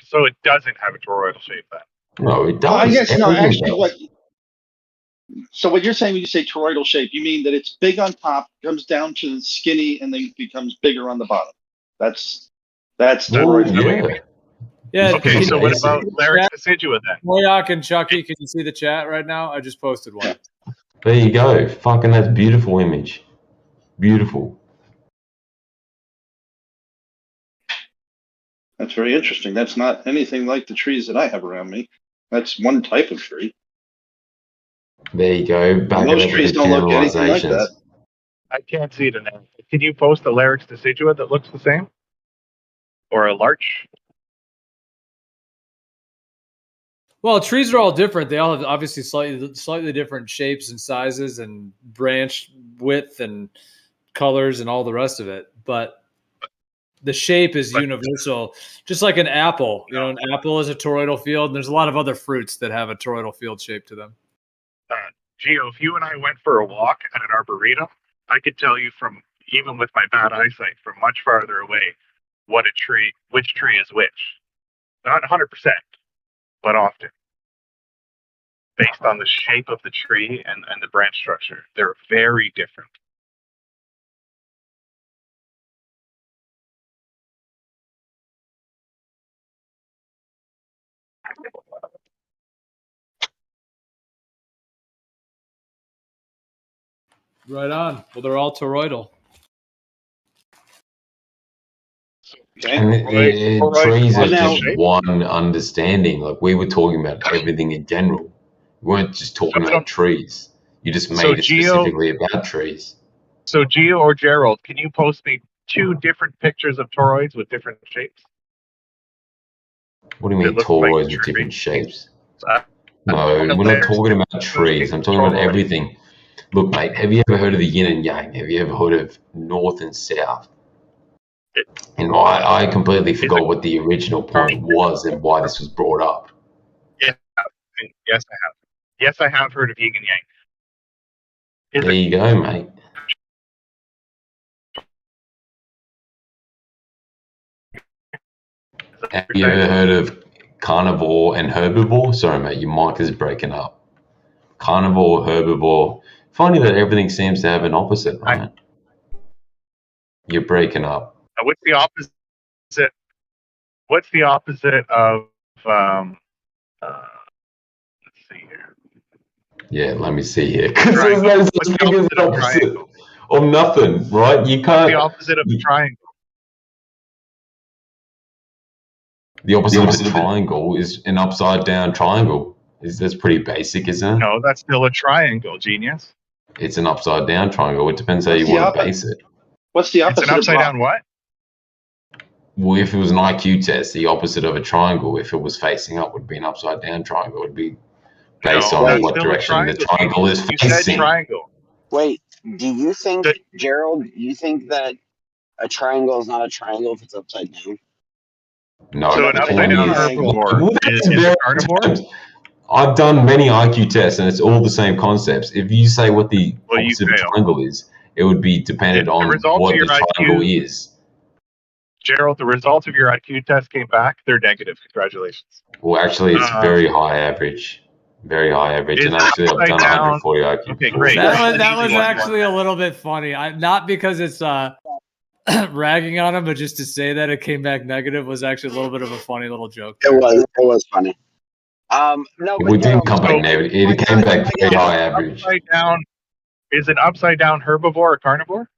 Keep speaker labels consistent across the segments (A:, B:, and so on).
A: So it doesn't have a toroidal shape then.
B: No, it does.
C: I guess no.
B: Everything
C: Actually,
B: does.
C: So what you're saying when you say toroidal shape, you mean that it's big on top, comes down to skinny, and then becomes bigger on the bottom. That's toroidal.
B: Yeah.
D: Yeah.
A: Okay, so what about Larix decidua then?
D: Moyak and Chucky, can you see the chat right now? I just posted one.
B: There you go. Fucking that's beautiful image. Beautiful.
C: That's very interesting. That's not anything like the trees that I have around me. That's one type of tree.
B: There you go. Back
C: Most trees don't look anything like that.
A: I can't see it now. Can you post a Larix decidua that looks the same? Or a larch?
D: Well, trees are all different. They all have obviously slightly different shapes and sizes and branch width and colors and all the rest of it. But the shape is universal, just like an apple. You know, an apple is a toroidal field. And there's a lot of other fruits that have a toroidal field shape to them.
A: Gio, if you and I went for a walk at an arboretum, I could tell you from, even with my bad eyesight, from much farther away, which tree is which. Not 100%, but often. Based on the shape of the tree and the branch structure. They're very different.
D: Right on. Well, they're all toroidal.
B: And trees are just one understanding. Like we were talking about everything in general. We weren't just talking about trees. You just made it specifically about trees.
A: So Gio or Gerald, can you post me 2 different pictures of toroids with different shapes?
B: What do you mean toroids with different shapes? No, we're not talking about trees. I'm talking about everything. Look, mate, have you ever heard of the yin and yang? Have you ever heard of north and south? And I completely forgot what the original point was and why this was brought up.
A: Yeah, yes, I have. Yes, I have heard of yin and yang.
B: There you go, mate. Have you ever heard of carnivore and herbivore? Sorry, mate, your mic is breaking up. Carnivore, herbivore. Funny that everything seems to have an opposite, right? You're breaking up.
A: What's the opposite? What's the opposite of? Let's see here.
B: Yeah, let me see here. Because there's no such thing as an opposite of nothing, right? You can't.
A: What's the opposite of a triangle?
B: The opposite of a triangle is an upside down triangle. That's pretty basic, isn't it?
A: No, that's still a triangle, genius.
B: It's an upside down triangle. It depends how you want to base it.
C: What's the opposite?
A: It's an upside down what?
B: Well, if it was an IQ test, the opposite of a triangle, if it was facing up, would be an upside down triangle. It would be based on what direction the triangle is facing.
A: You said triangle.
E: Wait, do you think, Gerald, you think that a triangle is not a triangle if it's upside down?
B: No.
A: So an upside down herbivore is a carnivore?
B: I've done many IQ tests, and it's all the same concepts. If you say what the opposite of a triangle is, it would be dependent on what the triangle is.
A: Gerald, the results of your IQ test came back. They're negative. Congratulations.
B: Well, actually, it's very high average. Very high average. And actually, I've done 140 IQ.
A: Okay, great.
D: That was actually a little bit funny. Not because it's ragging on him, but just to say that it came back negative was actually a little bit of a funny little joke.
E: It was funny. No,
B: we didn't come back negative. It came back very high average.
A: Is an upside down herbivore a carnivore?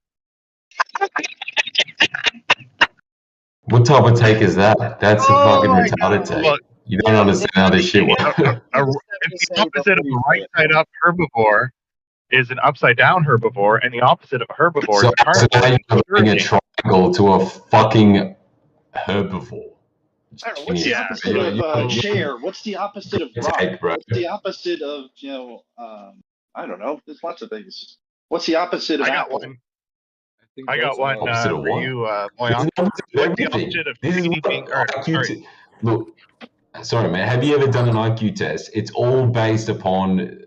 B: What type of take is that? That's a fucking retarded take. Look, you don't understand how this shit works.
A: If the opposite of a right side up herbivore is an upside down herbivore, and the opposite of a herbivore is a carnivore.
B: So now you're bringing a triangle to a fucking herbivore.
C: I don't know, what's the opposite of chair? What's the opposite of rock? What's the opposite of, I don't know. There's lots of things. What's the opposite of apple?
A: I got one for you, Moyan. What's the opposite of being
B: Look, sorry, man. Have you ever done an IQ test? It's all based upon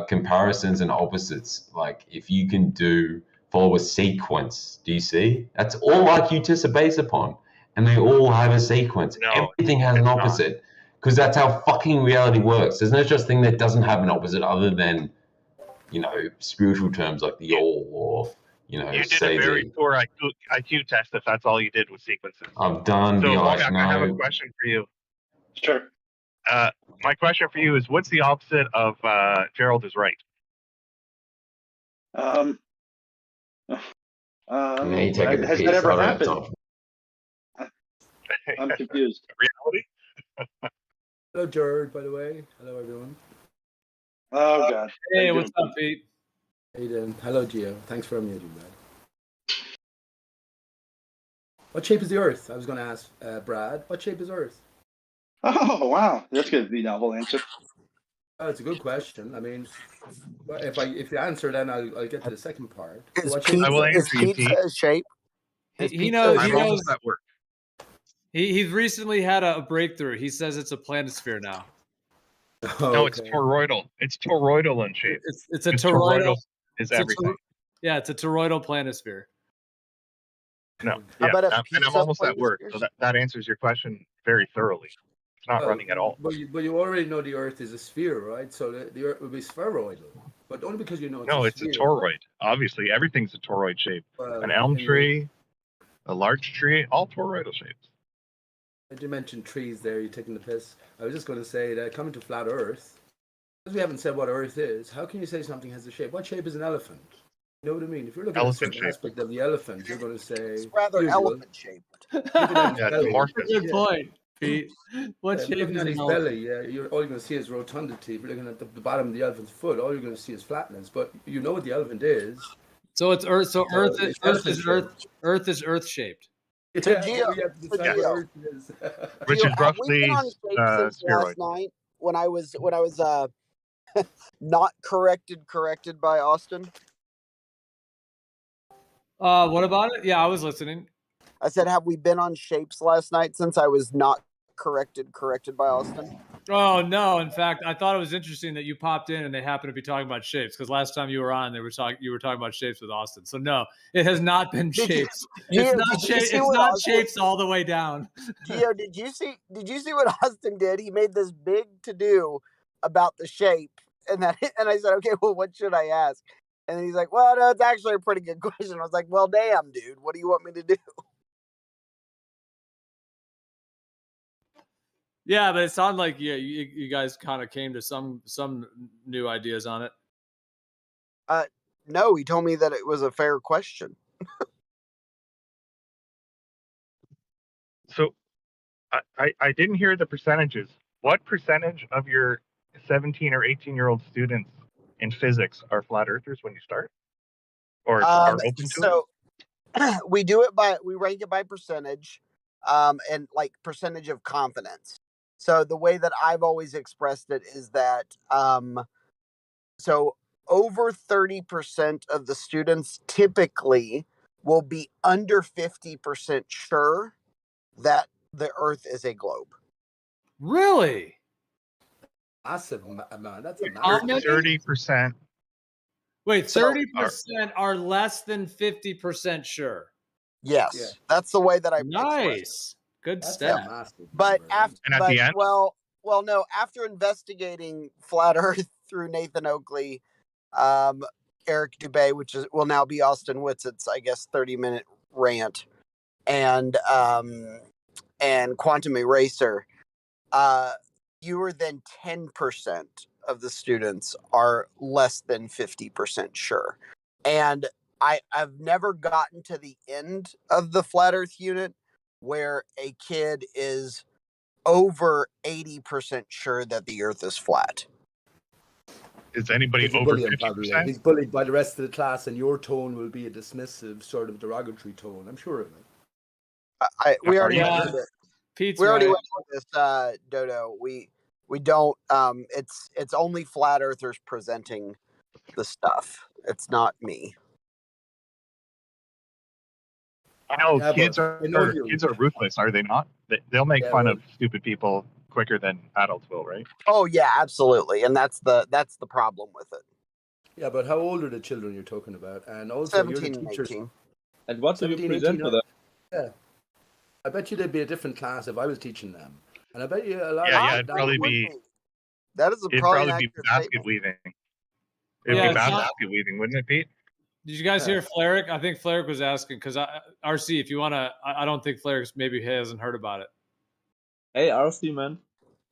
B: comparisons and opposites. Like if you can follow a sequence, do you see? That's all IQ tests are based upon. and they all have a sequence.
A: No,
B: Everything has an
A: it's not.
B: opposite, because that's how fucking reality works. There's no such thing that doesn't have an opposite other than, you know, spiritual terms like the all, or, you know,
A: You did
B: say
A: a very
B: the.
A: poor IQ test if that's all you did with sequences.
B: I've done
A: So,
B: the
A: Mogak, I have a
B: no.
A: question for you.
C: Sure.
A: My question for you is, what's the opposite of Gerald is right?
B: Now you're taking the
C: has
B: piss.
C: that ever
B: I don't have
C: happened?
B: time.
C: I'm confused.
A: Reality?
F: Hello, Jared, by the way. Hello, everyone.
C: Oh God.
D: Hey, what's up, Pete?
F: How you doing? Hello, Gio. Thanks for unmuting, man. What shape is the Earth? I was going to ask Brad. What shape is Earth?
C: Oh wow, that's going to be a novel answer.
F: Oh, it's a good question. I mean, if you answer, then I'll get to the second part. So
E: Is
F: what shape
A: I will
E: pizza, is
A: answer you, Pete.
E: pizza a shape? Is
D: He
E: pizza
D: knows.
E: a
A: I'm
D: He
E: shape?
D: knows.
A: almost at work.
D: He's recently had a breakthrough. He says it's a planisphere now.
F: Oh,
A: No, it's
F: okay.
A: toroidal. It's toroidal in shape.
D: It's a
A: It's
D: toroidal.
A: is
D: It's a
A: everything.
D: yeah, it's a toroidal planisphere.
A: No,
E: How
A: yeah,
E: about a
A: and I'm
E: pizza
A: almost at work,
E: planisphere?
A: so that answers your question very thoroughly. It's not running at all.
F: But you already know the Earth is a sphere, right? So the Earth will be spheroidal. But only because you know it's
A: No,
F: a
A: it's a
F: sphere.
A: toroid. Obviously, everything's a toroid shape.
F: Well,
A: An elm
F: in
A: tree, a large tree, all toroidal shapes.
F: You mentioned trees there, you're taking the piss. I was just going to say that coming to flat Earth, because we haven't said what Earth is, how can you say something has a shape? What shape is an elephant? You know what I mean? If you're looking
A: Elephant
F: at a certain
A: shape.
F: aspect of the elephant, you're going to say
E: It's rather
F: usual.
E: elephant shaped.
F: Looking at his
A: Yeah,
F: belly,
A: amorphous.
D: Good point, Pete. What
F: if you're
D: shape
F: looking
D: is
F: at
D: an
F: his
D: elephant?
F: belly, yeah, all you're going to see is rotundity. If you're looking at the bottom of the elephant's foot, all you're going to see is flatness. But you know what the elephant is.
D: So it's Earth. So Earth is
F: it's elephant shaped.
D: Earth is Earth shaped.
E: So
F: Yeah,
E: Gio,
F: but we have to decide
E: Gio.
F: what Earth is.
A: Which
E: Gio,
A: is
E: have we been
A: roughly
E: on shape since
A: spheroid.
E: last night when I was not corrected by Austin?
D: What about it? Yeah, I was listening.
E: I said, have we been on shapes last night since I was not corrected by Austin?
D: Oh no! In fact, I thought it was interesting that you popped in and they happened to be talking about shapes because last time you were on, you were talking about shapes with Austin. So no, it has not been shapes.
E: Gio,
D: It's not shapes all the way down.
E: Gio, did you see what Austin did? He made this big to do about the shape, and I said, okay, well, what should I ask? And then he's like, well, no, it's actually a pretty good question. I was like, well, damn, dude, what do you want me to do?
D: Yeah, but it sounded like you guys kind of came to some new ideas on it.
E: No, he told me that it was a fair question.
A: So I didn't hear the percentages. What percentage of your 17 or 18-year-old students in physics are flat earthers when you start? Or are open to it?
E: So we rank it by percentage, and like percentage of confidence. So the way that I've always expressed it is that so over 30% of the students typically will be under 50% sure that the Earth is a globe.
D: Really?
F: Massive amount. That's a
D: How
F: massive.
D: many?
A: 30%.
D: Wait, 30% are less than 50% sure.
E: Yes,
F: Yeah.
E: that's the way that I
D: Nice. Good
F: That's
D: stat.
F: a massive.
E: But
F: number.
E: after,
A: And at the end?
E: well, no. After investigating flat Earth through Nathan Oakley, Eric Dubay, which will now be Austin Witzett's, I guess, 30-minute rant, and Quantum Eraser, fewer than 10% of the students are less than 50% sure, and I've never gotten to the end of the flat Earth unit where a kid is over 80% sure that the Earth is flat.
A: Is anybody
F: He's a
A: over
F: bully, probably.
A: 50%?
F: He's bullied by the rest of the class, and your tone will be a dismissive, sort of derogatory tone. I'm sure of it.
E: We already
D: Yeah.
E: went through this.
D: Pete's
E: We already
D: right.
E: went through this, Dodo. We don't. It's only flat earthers presenting the stuff. It's not me.
A: I know
F: Yeah,
A: kids
F: but
A: are
F: I know you.
A: kids are ruthless, are they not? They'll make
F: Yeah,
A: fun
F: well-
A: of stupid people quicker than adults will, right?
E: Oh yeah, absolutely, and that's the problem with it.
F: Yeah, but how old are the children you're talking about? And also, you're
E: 17
F: the
E: and
F: teachers.
E: 18.
G: And what do you
F: 17,
G: present
F: 18,
G: to them?
F: Yeah. I bet you there'd be a different class if I was teaching them. And I bet you a lot
A: Yeah,
F: of
A: yeah,
F: them
A: it'd
F: down
A: probably
F: the-
A: be
E: That is
A: it'd
E: probably an
A: probably be
E: accurate
A: basket
E: statement.
A: weaving. It'd
D: Yeah,
A: be
D: it's not-
A: basket weaving, wouldn't it, Pete?
D: Did you guys hear Fleric? I think Fleric was asking because RC, if you want to, I don't think Fleric maybe hasn't heard about it.
G: Hey, RC man.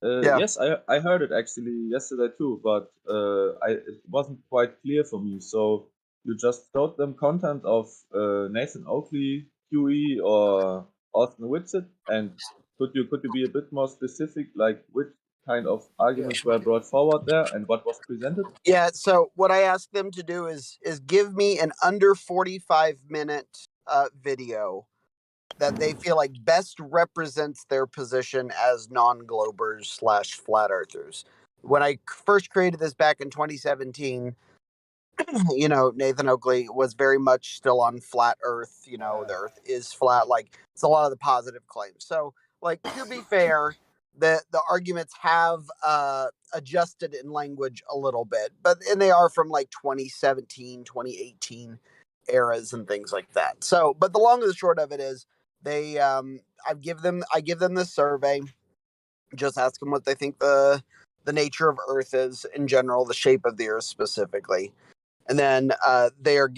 E: Yeah.
G: Yes, I heard it actually yesterday too, but it wasn't quite clear for me. So you just showed them content of Nathan Oakley, QE, or Austin Whitsitt, and could you be a bit more specific, like which kind of arguments were brought forward there and what was presented?
E: Yeah, so what I asked them to do is give me an under 45-minute video that they feel like best represents their position as non-globers / flat earthers. When I first created this back in 2017, you know, Nathan Oakley was very much still on flat earth, you know, the earth is flat, like it's a lot of the positive claims. So, like, to be fair, the arguments have adjusted in language a little bit, and they are from like 2017, 2018 eras and things like that. So, but the long and the short of it is they I give them this survey, just ask them what they think the nature of earth is in general, the shape of the earth specifically. And then they're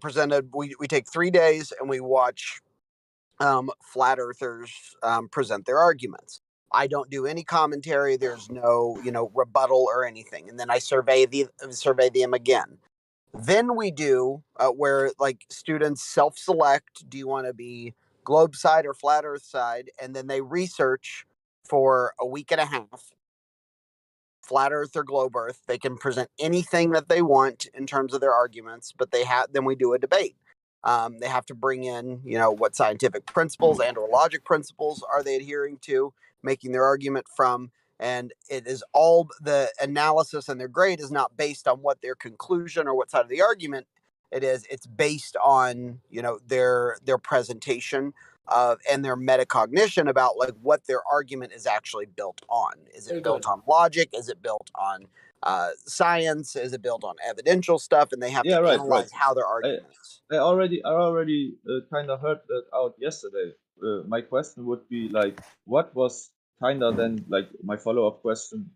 E: presented, we take 3 days and we watch flat earthers present their arguments. I don't do any commentary. There's no, you know, rebuttal or anything. And then I survey them again. Then we do where like students self-select, do you want to be globe side or flat earth side? And then they research for a week and a half, flat earth or globe earth. They can present anything that they want in terms of their arguments, but then we do a debate. They have to bring in, you know, what scientific principles and or logic principles are they adhering to, making their argument from, and it is all the analysis and their grade is not based on what their conclusion or what side of the argument it's based on, you know, their presentation and their metacognition about like what their argument is actually built on. Is it built on logic? Is it built on science? Is it built on evidential stuff? And they have to analyze how their arguments.
G: I already kind of heard that out yesterday. My question would be like, what was kind of then like my follow-up question?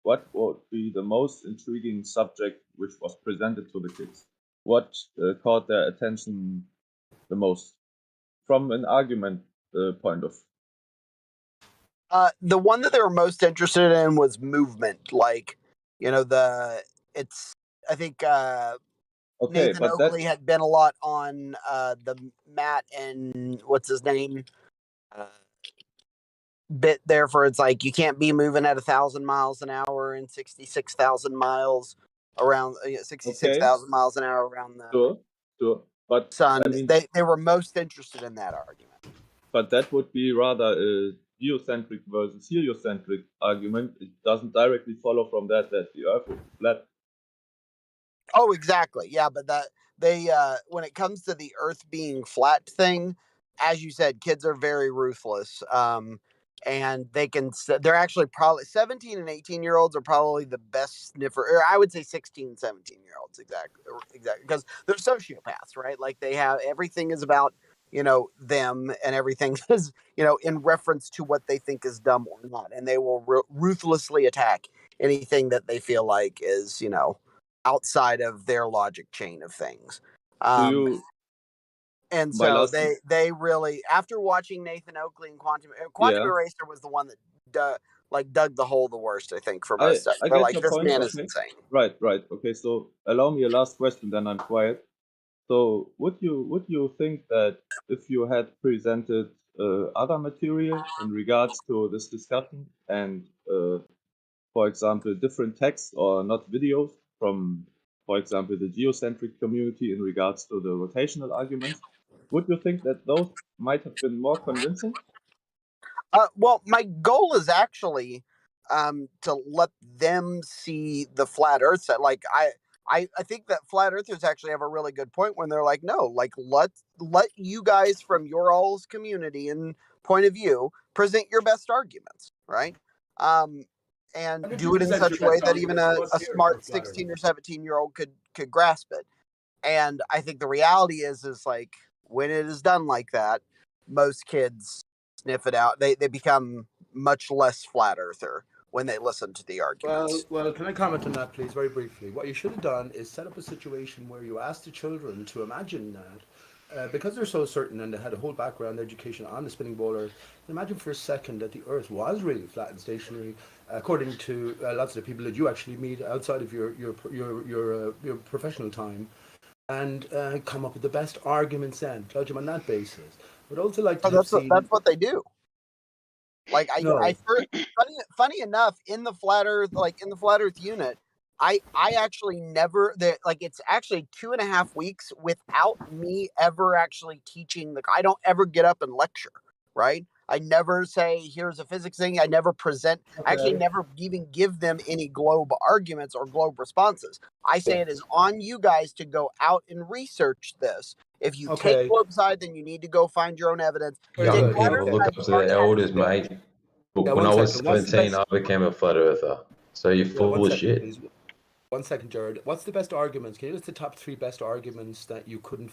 G: What would be the most intriguing subject which was presented to the kids? What caught their attention the most from an argument point of?
E: The one that they were most interested in was movement. Like, you know, I think
G: Okay,
E: Nathan
G: but
E: Oakley had been a lot on the Matt and what's his name bit there for it's like you can't be moving at 1,000 miles an hour and 66,000 miles around 66,000 miles an hour around the
G: sure. But
E: sun.
G: I mean,
E: they were most interested in that argument.
G: But that would be rather a geocentric versus heliocentric argument. It doesn't directly follow from that the Earth is flat.
E: Oh, exactly. Yeah, but that they when it comes to the Earth being flat thing, as you said, kids are very ruthless. And they're actually probably 17 and 18-year-olds are probably the best sniffer, or I would say 16, 17-year-olds exactly because they're sociopaths, right? Like they have everything is about, you know, them, and everything is, you know, in reference to what they think is dumb or not, and they will ruthlessly attack anything that they feel like is, you know, outside of their logic chain of things. And so they really, after watching Nathan Oakley and Quantum Eraser was the one that dug the hole the worst, I think, for most.
G: I get your
E: this
G: point.
E: man
G: Okay.
E: is insane.
G: Right. Okay, so allow me a last question, then I'm quiet. So would you think that if you had presented other material in regards to this discussion and for example different texts or not videos from, for example, the geocentric community in regards to the rotational arguments, would you think that those might have been more convincing?
E: Well, my goal is actually to let them see the flat Earth set. Like I think that flat earthers actually have a really good point when they're like, no, like let you guys from your all's community and point of view present your best arguments, right? And do it in such a way that even a smart 16 or 17-year-old could grasp it. And I think the reality is like when it is done like that, most kids sniff it out. They become much less flat earther when they listen to the arguments.
F: Well, can I comment on that, please, very briefly? What you should have done is set up a situation where you asked the children to imagine that, because they're so certain and they had a whole background education on the spinning ball Earth. Imagine for a second that the Earth was really flat and stationary, according to lots of the people that you actually meet outside of your professional time, and come up with the best arguments then, judge them on that basis. But also like to
E: that's what they do. Like funny enough, in the flat Earth, unit, I actually never it's actually 2.5 weeks without me ever actually teaching. I don't ever get up and lecture, right? I never say here's a physics thing. I never present. I actually never even give them any globe arguments or globe responses. I say it is on you guys to go out and research this. If you take globe side, then you need to go find your own evidence.
B: Young people look up to their elders, mate. Look, when I was 17, I became a flat earther. So you're full of shit.
F: Please. 1 second, Jared. What's the best arguments? Can you list the top 3 best arguments that you couldn't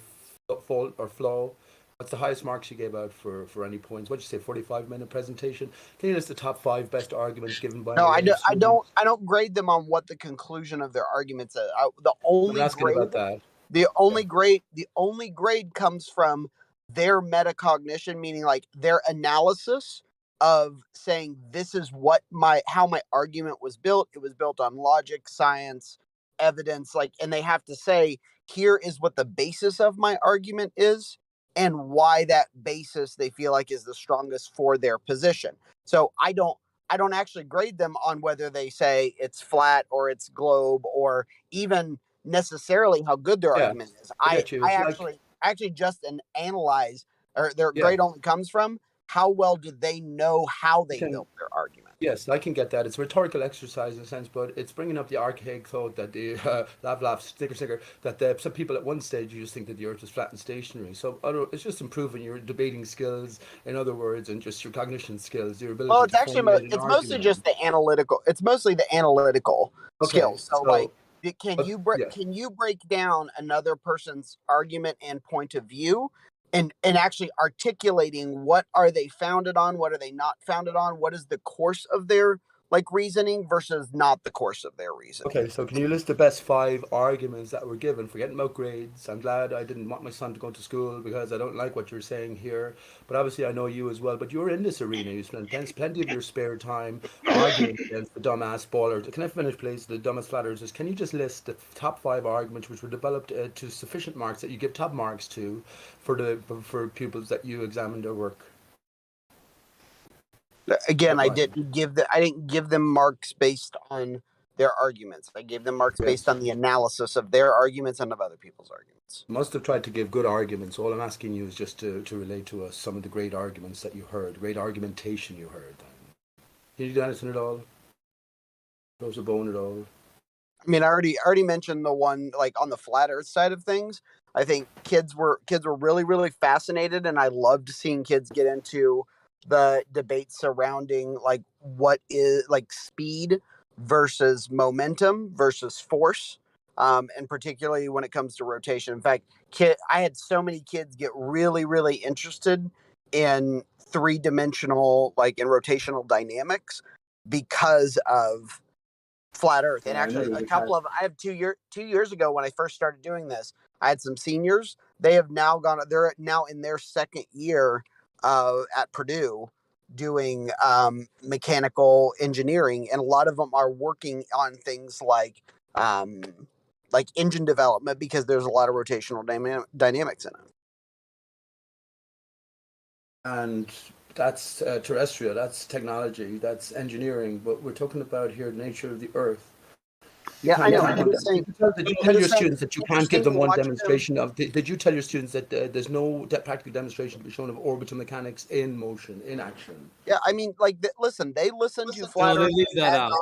F: fault or flaw? What's the highest marks you gave out for any points? What'd you say? 45-minute presentation. Can you list the top 5 best arguments given by?
E: No, I don't grade them on what the conclusion of their arguments is. The only grade comes from their metacognition, meaning like their analysis of saying this is how my argument was built. It was built on logic, science, evidence, and they have to say, here is what the basis of my argument is and why that basis they feel like is the strongest for their position. So I don't actually grade them on whether they say it's flat or it's globe or even necessarily how good their argument is. I actually just analyze, or their grade only comes from how well do they know how they built their argument.
F: Yes, I can get that. It's a rhetorical exercise in a sense, but it's bringing up the archaic thought that the laugh, sticker, that some people at one stage you just think that the Earth is flat and stationary. So it's just improving your debating skills, in other words, and just your cognition skills, your ability.
E: Well, it's mostly just the analytical. It's mostly the analytical skills. So can you break down another person's argument and point of view? And actually articulating what are they founded on, what are they not founded on, what is the course of their reasoning versus not the course of their reasoning.
F: Okay, so can you list the best 5 arguments that were given? Forgetting about grades. I'm glad I didn't want my son to go to school because I don't like what you're saying here. But obviously I know you as well. But you're in this arena. You spend plenty of your spare time arguing against the dumbass ballers. Can I finish, please? The dumbest flat earthers. Can you just list the top 5 arguments which were developed to sufficient marks that you give top marks to for pupils that you examined their work?
E: Again, I didn't give them marks based on their arguments. I gave them marks based on the analysis of their arguments and of other people's arguments.
F: You must have tried to give good arguments. All I'm asking you is just to relate to us some of the great arguments that you heard, great argumentation you heard. Did you do anything at all? Throws a bone at all?
E: I mean, I already mentioned the one on the flat Earth side of things. I think kids were really, really fascinated, and I loved seeing kids get into the debate surrounding what is speed versus momentum versus force, and particularly when it comes to rotation. In fact, I had so many kids get really, really interested in 3-dimensional, in rotational dynamics because of flat Earth. And actually, I have 2 years ago when I first started doing this, I had some seniors. They're now in their second year at Purdue doing mechanical engineering, and a lot of them are working on things like engine development because there's a lot of rotational dynamics in it.
F: And that's terrestrial, that's technology, that's engineering, but we're talking about here the nature of the Earth.
E: Yeah, I know.
F: Did you tell your students that you can't give them one demonstration of? Did you tell your students that there's no practical demonstration to be shown of orbital mechanics in motion, in action?
E: Yeah, I mean, listen, they listen to flat Earth.
D: They leave that out.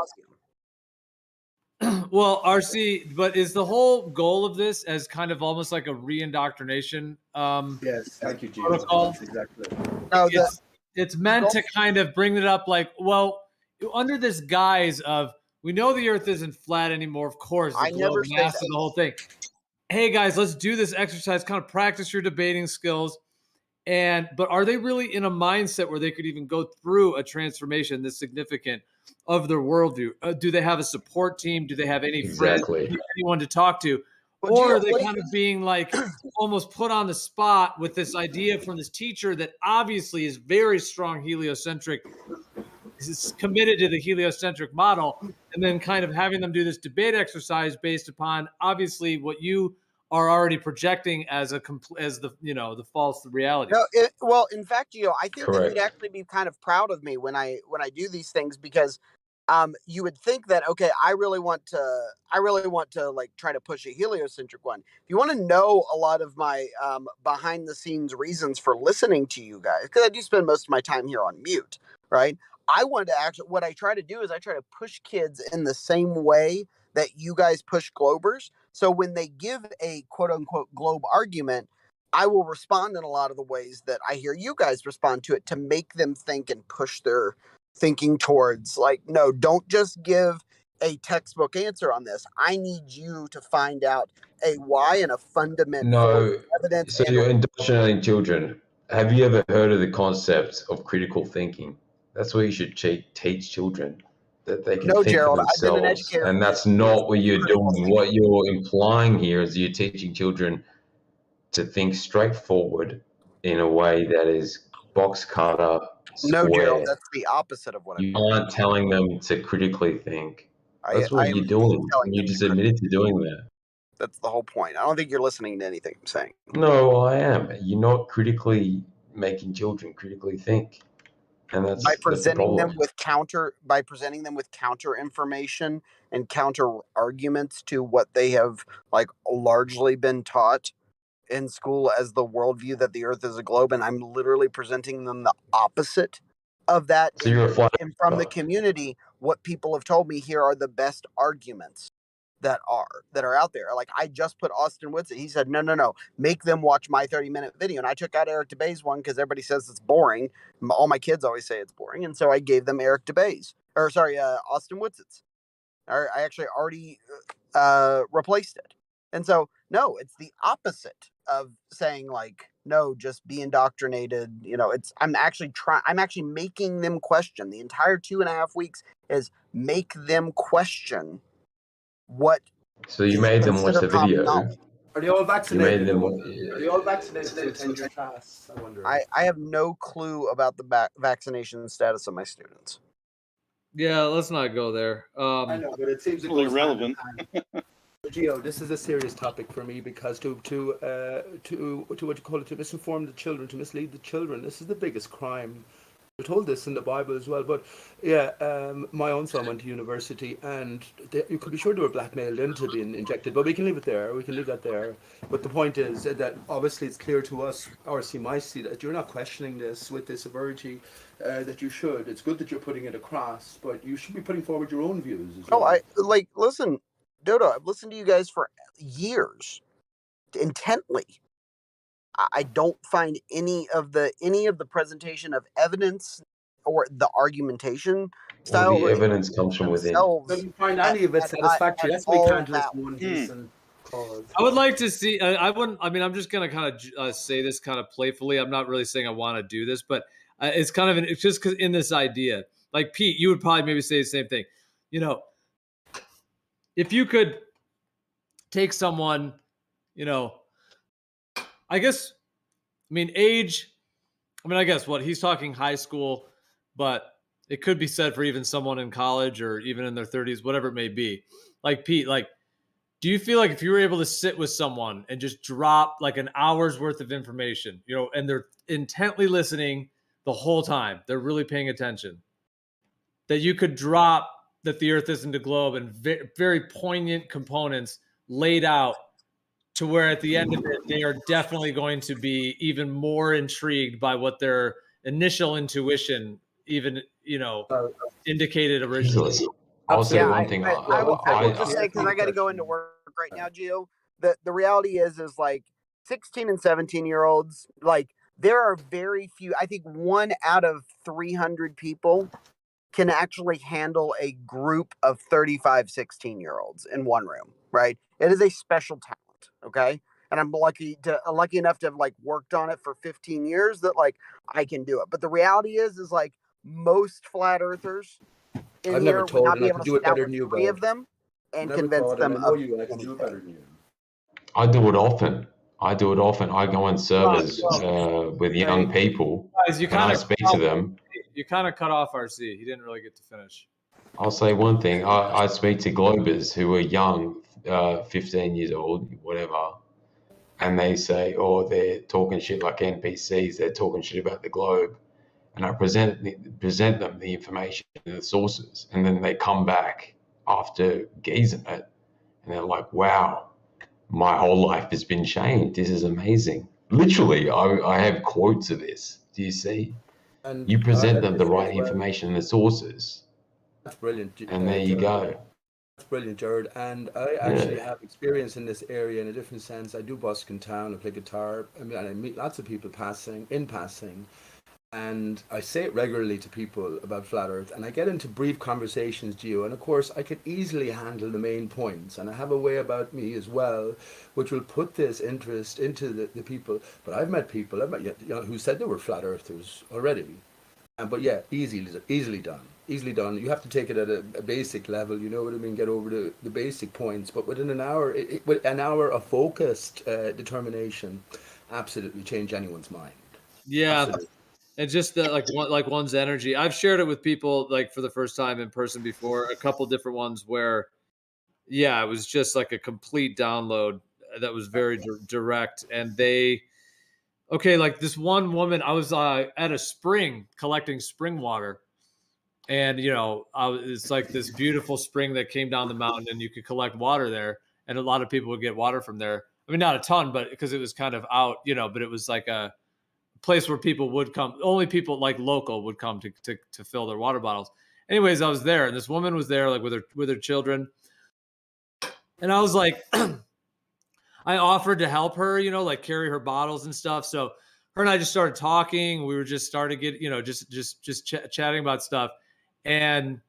D: Well, RC, but is the whole goal of this as kind of almost like a re-indoctrination?
F: Yes, thank you, Gene.
D: Protocol?
F: Exactly.
E: No,
D: it's meant to kind of bring it up under this guise of, we know the Earth isn't flat anymore, of course.
E: I never said
D: the whole thing. Hey, guys, let's do this exercise, kind of practice your debating skills. but are they really in a mindset where they could even go through a transformation this significant of their worldview? Do they have a support team? Do they have any friends, anyone to talk to?
E: Well,
D: Or
E: Gio,
D: are they kind of being like almost put on the spot with this idea from this teacher that obviously is very strong heliocentric, is committed to the heliocentric model, and then kind of having them do this debate exercise based upon obviously what you are already projecting as the false reality?
E: No, well, in fact, Gio, I think that you'd actually be kind of proud of me when I do these things, because you would think that, okay, I really want to like try to push a heliocentric one. If you want to know a lot of my behind the scenes reasons for listening to you guys, because I do spend most of my time here on mute, right? I wanted to actually, what I try to do is I try to push kids in the same way that you guys push Globers. So when they give a quote unquote Globe argument, I will respond in a lot of the ways that I hear you guys respond to it, to make them think and push their thinking towards, like, no, don't just give a textbook answer on this. I need you to find out a why and a fundament for evidence.
B: So you're indoctrinating children. Have you ever heard of the concept of critical thinking? That's what you should teach children, that they can
E: No,
B: think
E: Gerald,
B: for
E: I've been an
B: themselves.
E: educator.
B: And that's not what you're doing. What you're implying here is you're teaching children to think straightforward in a way that is box cutter,
E: No,
B: square.
E: Gerald, that's the opposite of what I'm
B: You
E: doing.
B: aren't telling them to critically think. That's
E: I
B: what
E: am
B: you're doing.
E: telling
B: You
E: them
B: just
E: to
B: admitted to doing that.
E: That's the whole point. I don't think you're listening to anything I'm saying.
B: No, I am. You're not critically making children critically think, and that's
E: By
B: the
E: presenting them
B: problem.
E: with counter information and counter arguments to what they have like largely been taught in school as the worldview that the Earth is a globe, and I'm literally presenting them the opposite of that.
B: So you're a flat
E: and from the
B: earther.
E: community, what people have told me here are the best arguments that are out there. Like, I just put Austin Woods. He said, no, make them watch my 30-minute video. And I took out Eric DeBay's one because everybody says it's boring. All my kids always say it's boring. And so I gave them Austin Woods. I actually already replaced it. And so, no, it's the opposite of saying, like, no, just be indoctrinated. I'm actually making them question. The entire 2.5 weeks is make them question what.
B: So you made them watch the video.
F: Are they all vaccinated?
B: You made them.
F: Are they all vaccinated to attend your class? I wonder.
E: I have no clue about the vaccination status of my students.
D: Yeah, let's not go there.
F: I know, but it seems
C: Totally irrelevant.
F: Gio, this is a serious topic for me, because to what you call it, to misinform the children, to mislead the children, this is the biggest crime. We're told this in the Bible as well. But yeah, my own son went to university, and you could be sure they were blackmailed into being injected. But we can leave it there. We can leave that there. But the point is that obviously it's clear to us, RCMIC, that you're not questioning this with this severity that you should. It's good that you're putting it across, but you should be putting forward your own views as well.
E: Listen, Dodo, I've listened to you guys for years, intently. I don't find any of the presentation of evidence or the argumentation style.
B: Well, the evidence comes from within.
F: Doesn't find any of it satisfactory. That's why we can't list one decent cause.
D: I would like to see. I wouldn't. I mean, I'm just going to kind of say this kind of playfully. I'm not really saying I want to do this, but it's kind of it's just because in this idea, like Pete, you would probably maybe say the same thing. If you could take someone, I guess, age. I guess what he's talking high school, but it could be said for even someone in college or even in their 30s, whatever it may be. Like Pete, do you feel like if you were able to sit with someone and just drop like an hour's worth of information, and they're intently listening the whole time, they're really paying attention, that you could drop that the Earth isn't a globe and very poignant components laid out to where at the end of it, they are definitely going to be even more intrigued by what their initial intuition even, indicated originally.
B: I'll say one thing.
E: I will just say, because I got to go into work right now, Gio, the reality is like 16 and 17-year-olds, like there are very few, I think 1 out of 300 people can actually handle a group of 35 16-year-olds in one room, right? It is a special talent, okay? and I'm lucky enough to have like worked on it for 15 years that like I can do it. But the reality is like most flat earthers in
F: I've
E: here
F: never
E: would
F: taught
E: not
F: and
E: be
F: I
E: able
F: could
E: to
F: do
E: sit
F: it
E: down
F: better
E: with
F: than you,
E: 3
F: Bob.
E: of them
F: I've
E: and
F: never
E: convince
F: taught and
E: them
F: I know
E: of
F: you and I can do it better
E: anything.
F: than you.
B: I do it often. I go on servers with young people,
D: Guys, you
B: and I
D: kind of
B: speak to them.
D: You kind of cut off RC. He didn't really get to finish.
B: I'll say one thing. I speak to Globers who are young, 15 years old, whatever, and they say, oh, they're talking shit like NPCs. They're talking shit about the globe. And I present them the information and the sources. And then they come back after gazing it, and they're like, wow, my whole life has been changed. This is amazing. Literally, I have quotes of this. Do you see?
F: And
B: You present
F: I
B: them the
F: appreciate
B: right
F: as well.
B: information and the sources,
F: That's brilliant,
B: and there you
F: Jared.
B: go.
F: That's brilliant, Jared. And I actually have experience in this area in a different sense. I do busk in town. I play guitar. I mean, I meet lots of people passing. And I say it regularly to people about flat Earth, and I get into brief conversations, Gio, and of course I could easily handle the main points, and I have a way about me as well, which will put this interest into the people. But I've met people, who said they were flat Earthers already, but yeah, easily done. You have to take it at a basic level, you know what I mean? Get over the basic points, but within an hour, with an hour of focused determination, absolutely change anyone's mind.
D: Yeah.
F: Absolutely.
D: And just the, like one's energy. I've shared it with people like for the first time in person before, a couple different ones where, yeah, it was just like a complete download that was very direct. And like this one woman, I was at a spring collecting spring water. And, it's like this beautiful spring that came down the mountain and you could collect water there. And a lot of people would get water from there. I mean, not a ton, but because it was kind of out, but it was like a place where people would come. Only people like local would come to fill their water bottles. Anyways, I was there, and this woman was there, like with her children, and I was like, I offered to help her, like carry her bottles and stuff. So her and I just started talking. We were just started getting, just chatting about stuff, and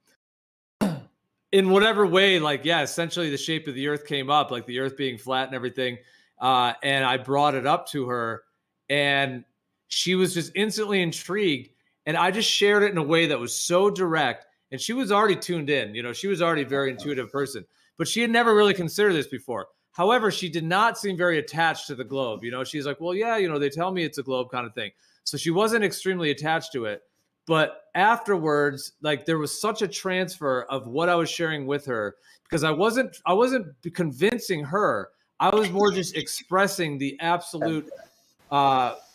D: in whatever way, like, yeah, essentially the shape of the Earth came up, like the Earth being flat and everything, and I brought it up to her, and she was just instantly intrigued. And I just shared it in a way that was so direct. And she was already tuned in. She was already a very intuitive person, but she had never really considered this before. However, she did not seem very attached to the globe. She's like, well, yeah, they tell me it's a globe kind of thing. So she wasn't extremely attached to it. But afterwards, like there was such a transfer of what I was sharing with her because I wasn't convincing her. I was more just expressing the absolute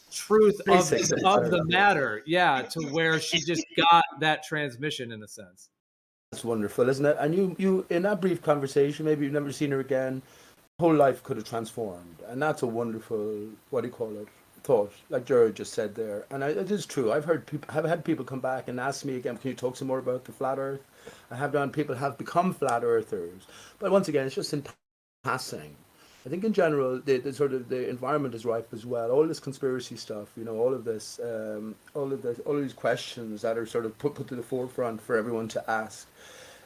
D: truth of the matter, to where she just got that transmission in a sense.
F: That's wonderful, isn't it? And you in that brief conversation, maybe you've never seen her again, whole life could have transformed, and that's a wonderful, what do you call it, thought, like Jared just said there. And it is true. I've had people come back and ask me again, can you talk some more about the flat Earth? I have done. People have become flat earthers, but once again, it's just in passing. I think in general, the sort of the environment is ripe as well. All this conspiracy stuff, all of this, all of these questions that are sort of put to the forefront for everyone to ask.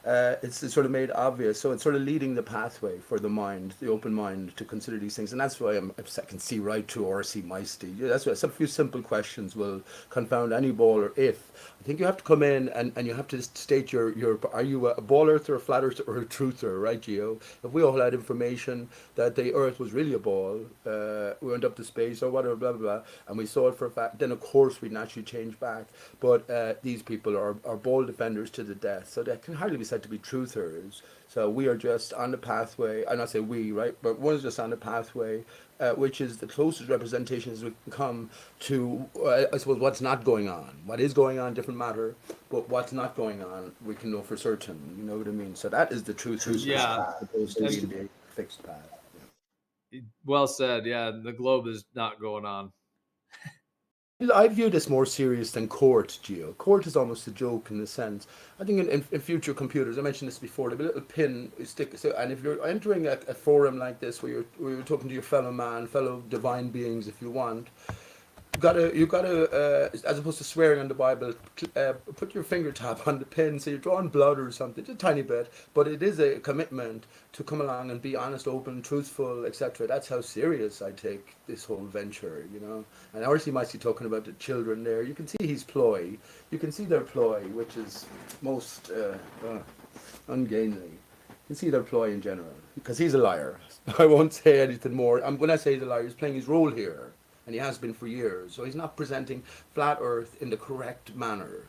F: It's sort of made obvious, so it's sort of leading the pathway for the mind, the open mind, to consider these things, and that's why I can see right to RC Meisty. That's why some few simple questions will confound any baller. If I think you have to come in and you have to state your are you a ball earther, a flat earther, or a truther, right, Gio? If we all had information that the Earth was really a ball, we went up to space or whatever, blah blah blah, and we saw it for a fact, then of course we'd naturally change back. But these people are ball defenders to the death, so they can hardly be said to be truthers. So we are just on the pathway. I not say we, right, but one's just on the pathway, which is the closest representation as we can come to, I suppose, what's not going on. What is going on, different matter, but what's not going on, we can know for certain. You know what I mean? So that is the truth.
D: Yeah.
F: As opposed to being the fixed path.
D: Yeah. Well said. Yeah, the globe is not going on.
F: I view this more serious than court, Gio. Court is almost a joke in a sense. I think in future computers, I mentioned this before, there'll be a little pin you stick. So, and if you're entering a forum like this, where you're talking to your fellow man, fellow divine beings, if you want, You gotta, as opposed to swearing on the Bible, put your finger tap on the pen. So you're drawing blood or something, just a tiny bit. But it is a commitment to come along and be honest, open, truthful, etc. That's how serious I take this whole venture, you know. And RC might be talking about the children there. You can see his ploy. You can see their ploy, which is most ungainly. You can see their ploy in general, because he's a liar. I won't say anything more. When I say he's a liar, he's playing his role here. And he has been for years. So he's not presenting flat Earth in the correct manner.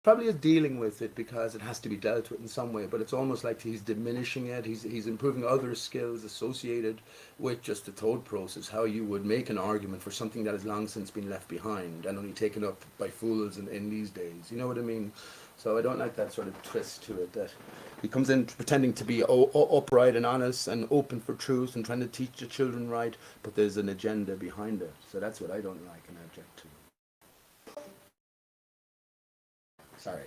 F: Probably is dealing with it because it has to be dealt with in some way, but it's almost like he's diminishing it. He's improving other skills associated with just the thought process, how you would make an argument for something that has long since been left behind and only taken up by fools in these days. You know what I mean? So I don't like that sort of twist to it, that he comes in pretending to be upright and honest and open for truth and trying to teach the children right, but there's an agenda behind it. So that's what I don't like and object to. Sorry.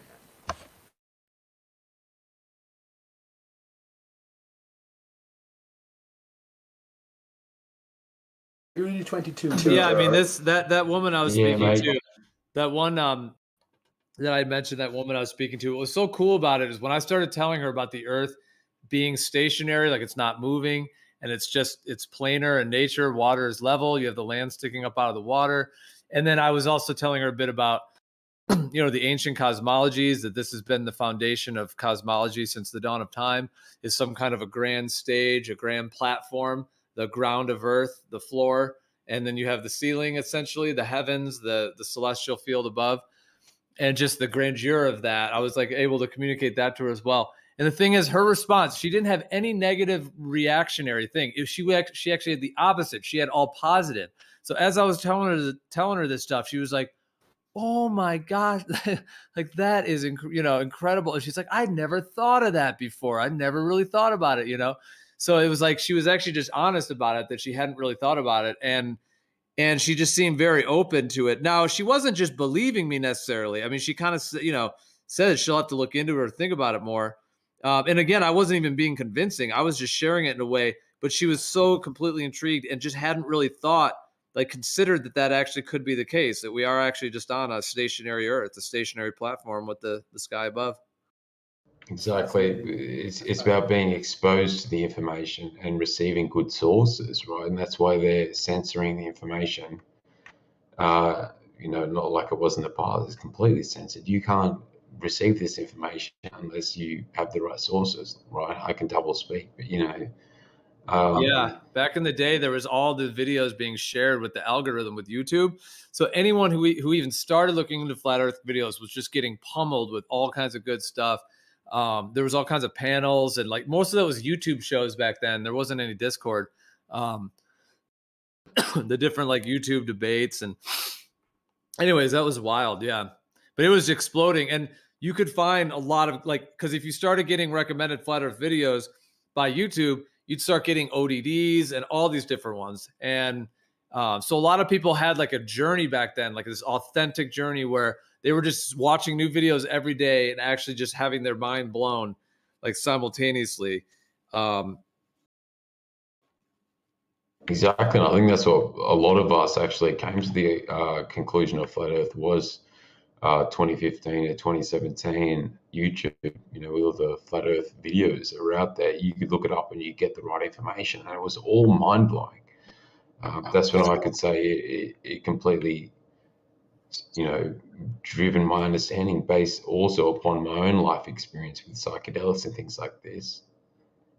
F: You're only 22 too.
D: Yeah, I mean that woman I was
B: Yeah,
D: speaking
B: mate.
D: to, that one that I mentioned, that woman I was speaking to, what was so cool about it is when I started telling her about the Earth being stationary, like it's not moving, and it's planar in nature, water is level, you have the land sticking up out of the water. And then I was also telling her a bit about the ancient cosmologies, that this has been the foundation of cosmology since the dawn of time, is some kind of a grand stage, a grand platform, the ground of Earth, the floor, and then you have the ceiling, essentially, the heavens, the celestial field above, and just the grandeur of that. I was like able to communicate that to her as well. And the thing is, her response, she didn't have any negative reactionary thing. She actually had the opposite. She had all positive. So as I was telling her this stuff, she was like, "Oh my gosh, like that is incredible." And she's like, "I never thought of that before. I never really thought about it." So it was like she was actually just honest about it, that she hadn't really thought about it, and she just seemed very open to it. Now, she wasn't just believing me necessarily. I mean, she kind of said she'll have to look into it or think about it more. And again, I wasn't even being convincing. I was just sharing it in a way, but she was so completely intrigued and just hadn't really considered that actually could be the case, that we are actually just on a stationary Earth, a stationary platform with the sky above.
B: Exactly. It's about being exposed to the information and receiving good sources, right? And that's why they're censoring the information. Not like it was in the past. It's completely censored. You can't receive this information unless you have the right sources, right? I can double speak, but
D: yeah, back in the day, there was all the videos being shared with the algorithm with YouTube. So anyone who even started looking into flat Earth videos was just getting pummeled with all kinds of good stuff. There was all kinds of panels, and like most of that was YouTube shows back then. There wasn't any Discord. The different like YouTube debates, and anyways, that was wild. Yeah, but it was exploding, and you could find a lot of because if you started getting recommended flat Earth videos by YouTube, you'd start getting ODDs and all these different ones. And so a lot of people had like a journey back then, like this authentic journey where they were just watching new videos every day and actually just having their mind blown like simultaneously.
B: Exactly. And I think that's what a lot of us actually came to the conclusion of flat Earth was 2015 to 2017 YouTube, with all the flat Earth videos that were out there. You could look it up and you get the right information, and it was all mind blowing. That's when I could say it completely, driven my understanding based also upon my own life experience with psychedelics and things like this.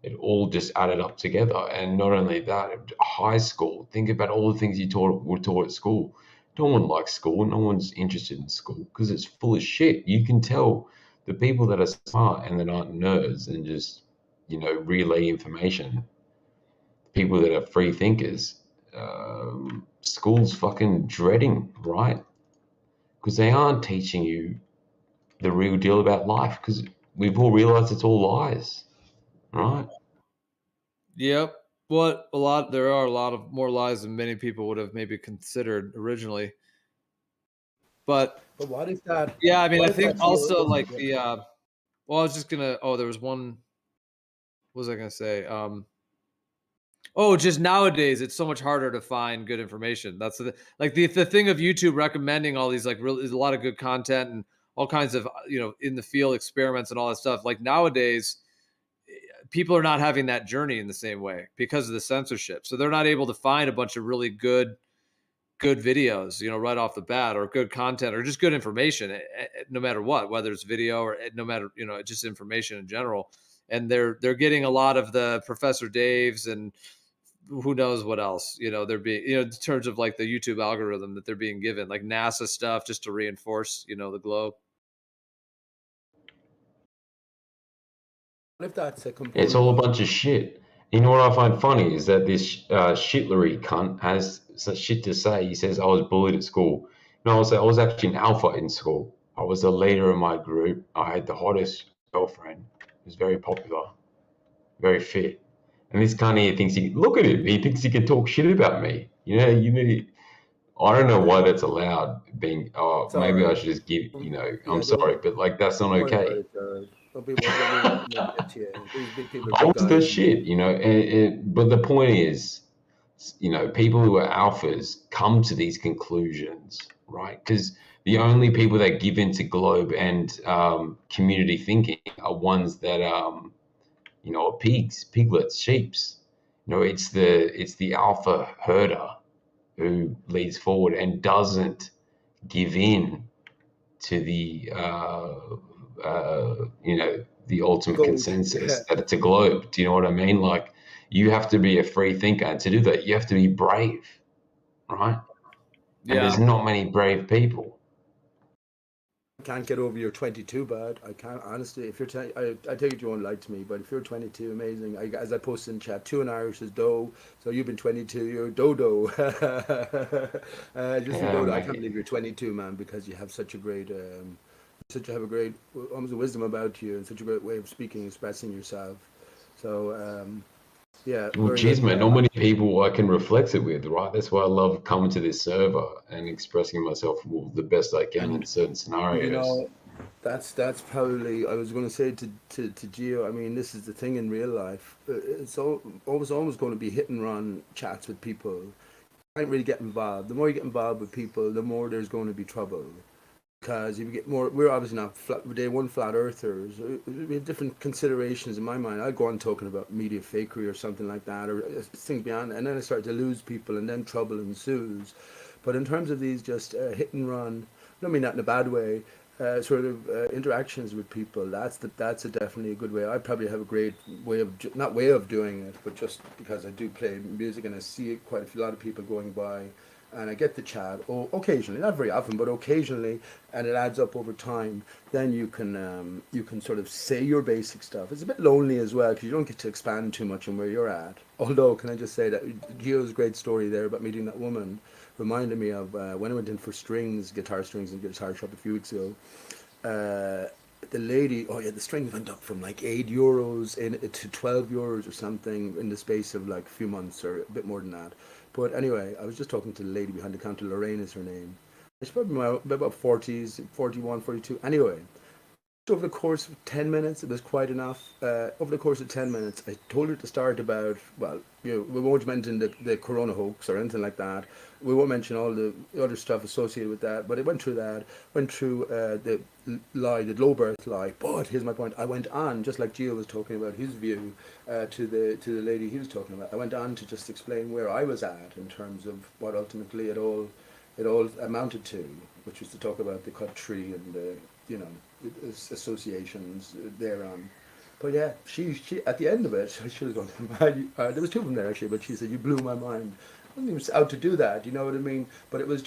B: It all just added up together. And not only that, high school, think about all the things were taught at school. No one likes school. No one's interested in school because it's full of shit. You can tell the people that are smart and that aren't nerds and just, relay information, people that are free thinkers, school's fucking dreading, right? Because they aren't teaching you the real deal about life, because we've all realized it's all lies, right?
D: Yep. There are a lot of more lies than many people would have maybe considered originally. But
F: what is that?
D: Yeah, I mean, I think also like the I was just gonna there was one, what was I gonna say? Oh, just nowadays it's so much harder to find good information. That's the thing of YouTube recommending all these like really a lot of good content and all kinds of in the field experiments and all that stuff. Like nowadays, people are not having that journey in the same way because of the censorship. So they're not able to find a bunch of really good videos, right off the bat, or good content, or just good information, no matter what, whether it's video or no matter, just information in general. And they're getting a lot of the Professor Daves and who knows what else, they're being, in terms of like the YouTube algorithm that they're being given, like NASA stuff just to reinforce, the globe.
F: If that's a component,
B: It's all a bunch of shit. You know what I find funny is that this shitlery cunt has such shit to say. He says I was bullied at school. No, I was actually an alpha in school. I was the leader of my group. I had the hottest girlfriend. It was very popular, very fit. And this cunt here thinks look at him. He thinks he can talk shit about me. I don't know why that's allowed. Maybe I should just give. I'm sorry, but like that's not okay. I was the shit, but the point is, people who are alphas come to these conclusions, right? Because the only people that give into globe and community thinking are ones that are pigs, piglets, sheeps. It's the alpha herder who leads forward and doesn't give in to the the ultimate consensus that it's a globe. Do you know what I mean? Like, you have to be a free thinker, and to do that you have to be brave, right? And there's not many brave people.
F: I can't get over your 22, bud. I can't, honestly. If you're, I take it you won't lie to me, but if you're 22, amazing. As I posted in chat, 2 in Irish is dough, so you've been 22, you're dodo. Dodo. I can't believe you're 22, man, because you have such a great, have a great, almost a wisdom about you, and such a great way of speaking, expressing yourself. So, yeah.
B: Well, geez, man, not many people I can reflect it with, right? That's why I love coming to this server and expressing myself the best I can in certain scenarios.
F: That's probably, I was going to say to Gio, I mean, this is the thing in real life. It's always going to be hit and run chats with people. You can't really get involved. The more you get involved with people, the more there's going to be trouble. Because if you get more, we're obviously not day one flat earthers. We have different considerations in my mind. I go on talking about media fakery or something like that, or things beyond, and then I start to lose people, and then trouble ensues. But in terms of these just hit and run, I don't mean that in a bad way, sort of interactions with people, that's definitely a good way. I probably have a great way of, not way of doing it, but just because I do play music and I see quite a lot of people going by. And I get the chat, occasionally, not very often, but occasionally, and it adds up over time. Then you can sort of say your basic stuff. It's a bit lonely as well because you don't get to expand too much on where you're at. Although, can I just say that Gio's great story there about meeting that woman reminded me of when I went in for guitar strings in the guitar shop a few weeks ago. The lady, the strings went up from like €8 to €12 or something in the space of like a few months or a bit more than that. But anyway, I was just talking to the lady behind the counter. Lorraine is her name. She's probably about 40s, 41, 42. Anyway, over the course of 10 minutes, it was quite enough. Over the course of 10 minutes, I told her to start about, we won't mention the corona hoax or anything like that. We won't mention all the other stuff associated with that. But it went through that, the low birth lie. But here's my point. I went on, just like Gio was talking about his view, to the lady he was talking about. I went on to just explain where I was at in terms of what ultimately it all amounted to, which was to talk about the cut tree and the, associations thereon. But yeah, she at the end of it, I should have gone. There was 2 of them there actually, but she said, "You blew my mind." I wasn't even out to do that, you know what I mean? But it was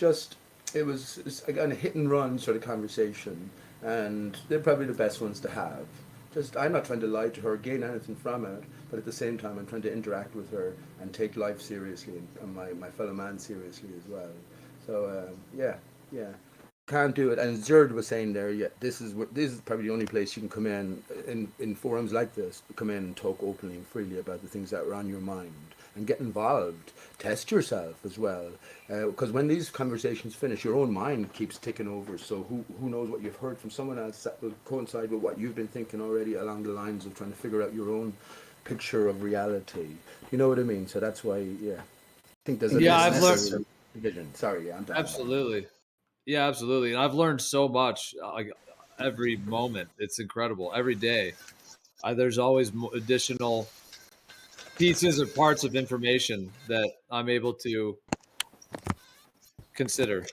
F: again a hit and run sort of conversation, and they're probably the best ones to have. Just, I'm not trying to lie to her, gain anything from it, but at the same time, I'm trying to interact with her and take life seriously and my fellow man seriously as well. So yeah. Can't do it. And Zerd was saying there, this is probably the only place you can come in forums like this, come in and talk openly and freely about the things that are on your mind and get involved. Test yourself as well, because when these conversations finish, your own mind keeps ticking over. So who knows what you've heard from someone else that will coincide with what you've been thinking already along the lines of trying to figure out your own picture of reality. You know what I mean? So that's why, yeah, I think there's a
D: Yeah, I've learned-
F: necessary division. Sorry, yeah, I'm done.
D: Absolutely. Yeah, absolutely. And I've learned so much like every moment. It's incredible. Every day. There's always additional pieces or parts of information that I'm able to consider.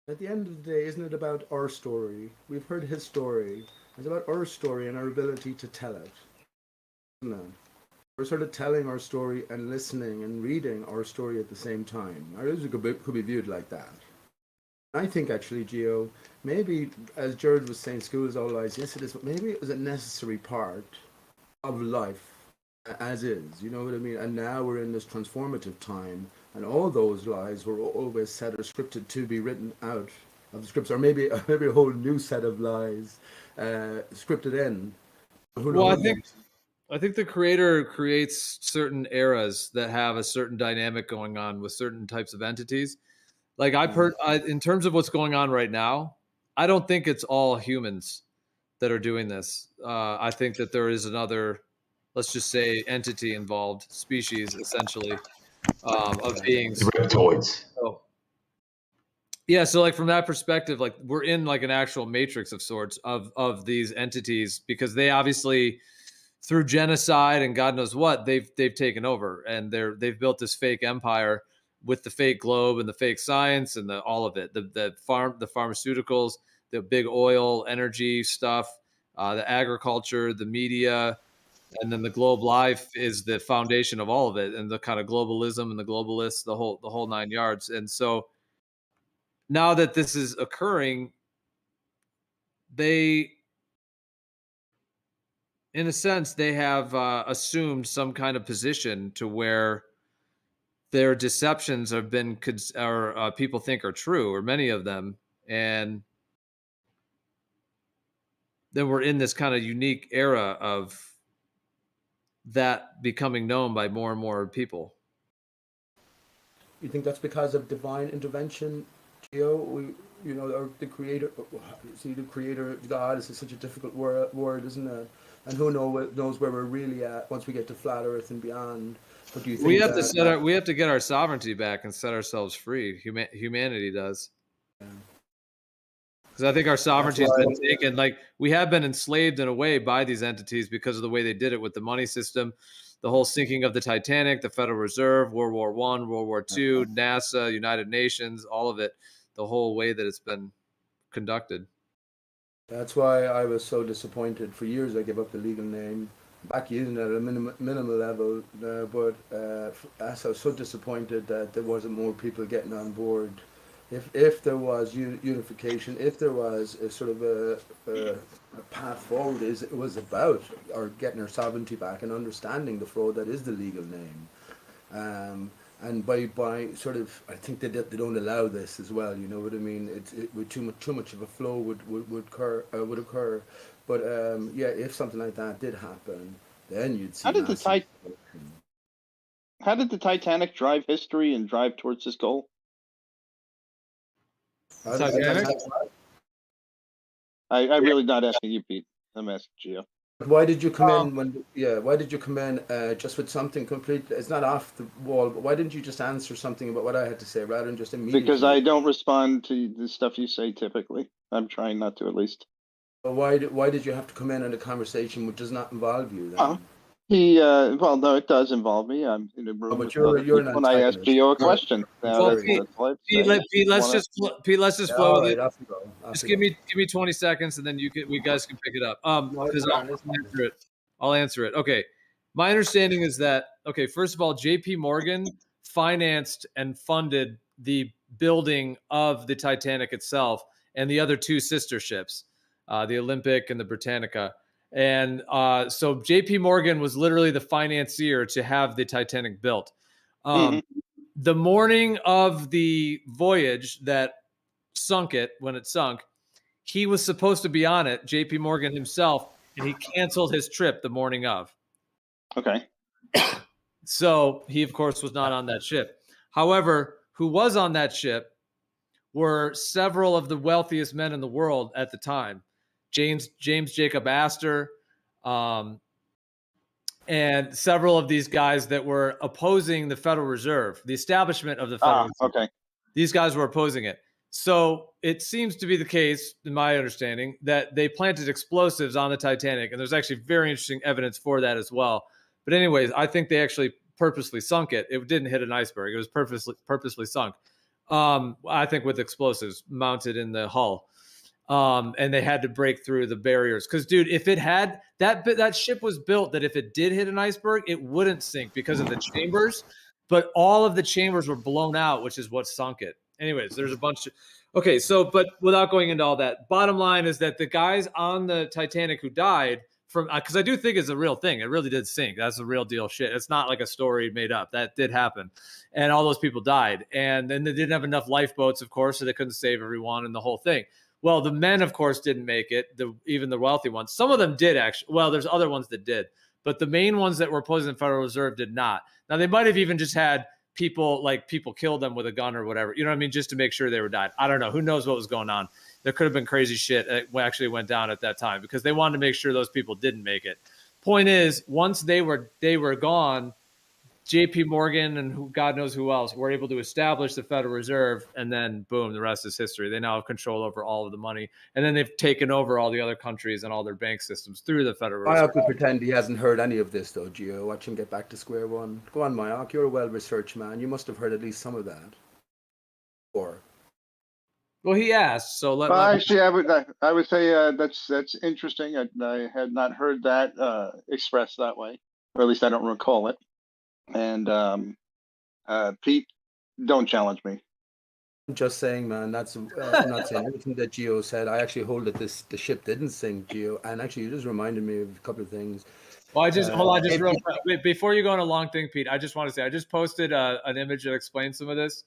F: At the end of the day, isn't it about our story? We've heard his story. It's about our story and our ability to tell it. Isn't it? We're sort of telling our story and listening and reading our story at the same time. I suppose it could be viewed like that. I think actually, Gio, maybe as George was saying, school is all lies. Yes, it is, but maybe it was a necessary part of life as is. You know what I mean? And now we're in this transformative time, and all those lies were always set or scripted to be written out of the scripts, or maybe a whole new set of lies scripted in. Who
D: Well,
F: knows?
D: I think the creator creates certain eras that have a certain dynamic going on with certain types of entities. Like in terms of what's going on right now, I don't think it's all humans that are doing this. I think that there is another, let's just say, entity involved, species essentially, of beings.
B: The reptoids.
D: So, yeah, so like from that perspective, like we're in like an actual matrix of sorts of these entities, because they obviously, through genocide and God knows what, they've taken over, and they've built this fake empire with the fake globe and the fake science and all of it, the pharmaceuticals, the big oil energy stuff, the agriculture, the media, and then the globe life is the foundation of all of it, and the kind of globalism and the globalists, the whole nine yards. And so now that this is occurring, they, in a sense, they have assumed some kind of position to where their deceptions have been, or people think are true, or many of them. And then we're in this kind of unique era of that becoming known by more and more people.
F: You think that's because of divine intervention, Gio? Or the creator. See, the creator, God, is such a difficult word, isn't it? And who knows where we're really at once we get to flat Earth and beyond. But do you think
D: We have we have to get our sovereignty back and set ourselves free. Humanity does. Because I think our sovereignty has been taken. Like, we have been enslaved in a way by these entities because of the way they did it with the money system, the whole sinking of the Titanic, the Federal Reserve, World War I, World War II, NASA, United Nations, all of it, the whole way that it's been conducted.
F: That's why I was so disappointed. For years, I gave up the legal name, back using it at a minimal level. But I was so disappointed that there wasn't more people getting on board. If there was unification, if there was a sort of a path forward, it was about or getting our sovereignty back and understanding the fraud that is the legal name. And by sort of, I think they don't allow this as well. You know what I mean? It with too much of a flow would occur. But yeah, if something like that did happen, then you'd see.
C: How did the Titanic drive history and drive towards this goal?
D: Titanic?
C: I'm really not asking you, Pete. I'm asking Gio.
F: Why did you come in why did you come in just with something complete? It's not off the wall, but why didn't you just answer something about what I had to say rather than just immediately?
C: Because I don't respond to the stuff you say typically. I'm trying not to, at least.
F: But why did you have to come in a conversation which does not involve you then?
C: Well, no, it does involve me. I'm in a room
F: but you're an
C: when I ask Gio a question.
D: Well, Pete, let's just flow with it.
F: Off you go.
D: Just give me 20 seconds, and then we guys can pick it up. Because I'll answer it. Okay, my understanding is that, okay, first of all, J.P. Morgan financed and funded the building of the Titanic itself and the other two sister ships, the Olympic and the Britannica. And so J.P. Morgan was literally the financier to have the Titanic built. The morning of the voyage that sunk it, when it sunk, he was supposed to be on it, J.P. Morgan himself, and he canceled his trip the morning of.
C: Okay.
D: So he, of course, was not on that ship. However, who was on that ship were several of the wealthiest men in the world at the time. James Jacob Astor, and several of these guys that were opposing the Federal Reserve, the establishment of the Federal Reserve.
C: Okay.
D: These guys were opposing it. So it seems to be the case, in my understanding, that they planted explosives on the Titanic, and there's actually very interesting evidence for that as well. But anyways, I think they actually purposely sunk it. It didn't hit an iceberg. It was purposely sunk. I think with explosives mounted in the hull. And they had to break through the barriers. Because, dude, if it had that ship was built that if it did hit an iceberg, it wouldn't sink because of the chambers. But all of the chambers were blown out, which is what sunk it. Anyways, there's a bunch of okay. So, but without going into all that, bottom line is that the guys on the Titanic who died from because I do think it's a real thing. It really did sink. That's a real deal shit. It's not like a story made up. That did happen, and all those people died. And then they didn't have enough lifeboats, of course, so they couldn't save everyone and the whole thing. Well, the men, of course, didn't make it. Even the wealthy ones. Some of them did actually. Well, there's other ones that did, but the main ones that were opposing the Federal Reserve did not. Now they might have even just had people killed them with a gun or whatever. You know what I mean? Just to make sure they were died. I don't know. Who knows what was going on? There could have been crazy shit that actually went down at that time because they wanted to make sure those people didn't make it. Point is, once they were gone, J.P. Morgan and God knows who else were able to establish the Federal Reserve, and then boom, the rest is history. They now have control over all of the money, and then they've taken over all the other countries and all their bank systems through the Federal Reserve.
F: Mayak will pretend he hasn't heard any of this, though, Gio. Watch him get back to square one. Go on, Mayak. You're a well-researched man. You must have heard at least some of that. Or
D: well, he asked, so let.
C: Actually, I would say that's interesting. I had not heard that expressed that way, or at least I don't recall it. And Pete, don't challenge me.
F: I'm just saying, man. That's I'm not saying anything that Gio said. I actually hold that the ship didn't sink, Gio. And actually, you just reminded me of a couple of things.
D: Well, hold on, just real quick. Wait, before you go on a long thing, Pete, I just want to say I just posted an image that explains some of this,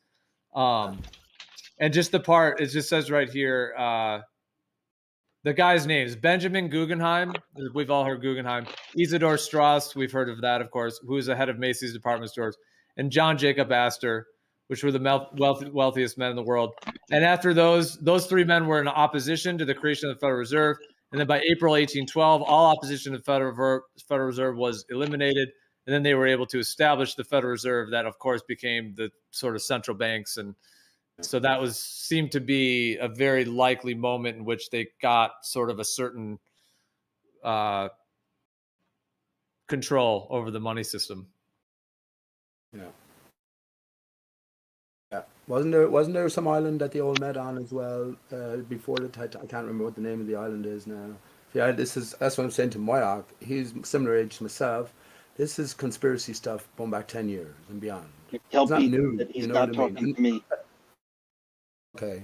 D: and just the part it just says right here. The guy's name is Benjamin Guggenheim. We've all heard Guggenheim. Isidore Strauss, we've heard of that, of course, who is the head of Macy's department stores, and John Jacob Astor, which were the wealthiest men in the world. And after those three men were in opposition to the creation of the Federal Reserve. And then by April 1812, all opposition to the Federal Reserve was eliminated. And then they were able to establish the Federal Reserve that, of course, became the sort of central banks. And so that seemed to be a very likely moment in which they got sort of a certain control over the money system.
F: Yeah. Yeah. Wasn't there some island that they all met on as well before the Titanic? I can't remember what the name of the island is now. Yeah, that's what I'm saying to Mayak. He's similar age to myself. This is conspiracy stuff going back 10 years and beyond.
C: Tell
F: It's not
C: Pete
F: new.
C: that he's
F: You know
C: not
F: what I mean?
C: talking to me.
F: Okay.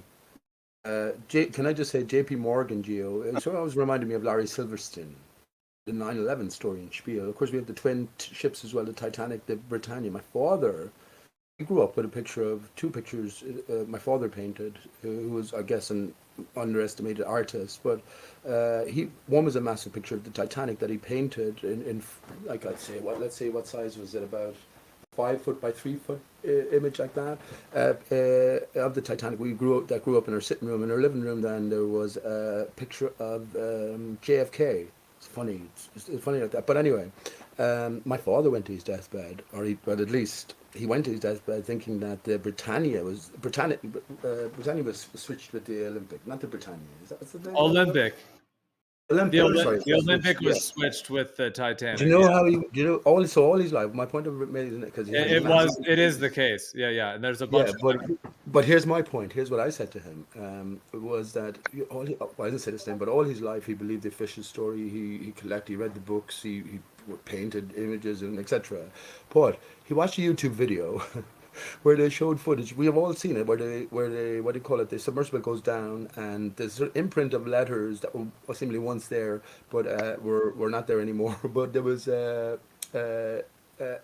F: Can I just say J.P. Morgan, Gio? It sort of always reminded me of Larry Silverstein, the 9/11 story and spiel. Of course, we have the twin ships as well, the Titanic, the Britannia. My father, he grew up with two pictures my father painted, who was, I guess, an underestimated artist. But one was a massive picture of the Titanic that he painted in like let's say what size was it, about 5 foot by 3 foot image like that of the Titanic. Grew up in our sitting room. In our living room, then there was a picture of JFK. It's funny. It's funny like that. But anyway, my father went to his deathbed, but at least he went to his deathbed thinking that the Britannia was switched with the Olympic, not the Britannia. Is that what's the name?
D: Olympic.
F: Olympic.
D: The Olympic was switched with the Titanic.
F: Do you know how he? Do you know all his life? My point of made is because
D: it is the case. Yeah. And there's a bunch.
F: But here's my point. Here's what I said to him. Was that I didn't say this name, but all his life he believed the official story. He collected. He read the books. He painted images and etc. But he watched a YouTube video. Where they showed footage, we have all seen it. Where they what do you call it? The submersible goes down, and there's an imprint of letters that were seemingly once there, but were not there anymore. But there was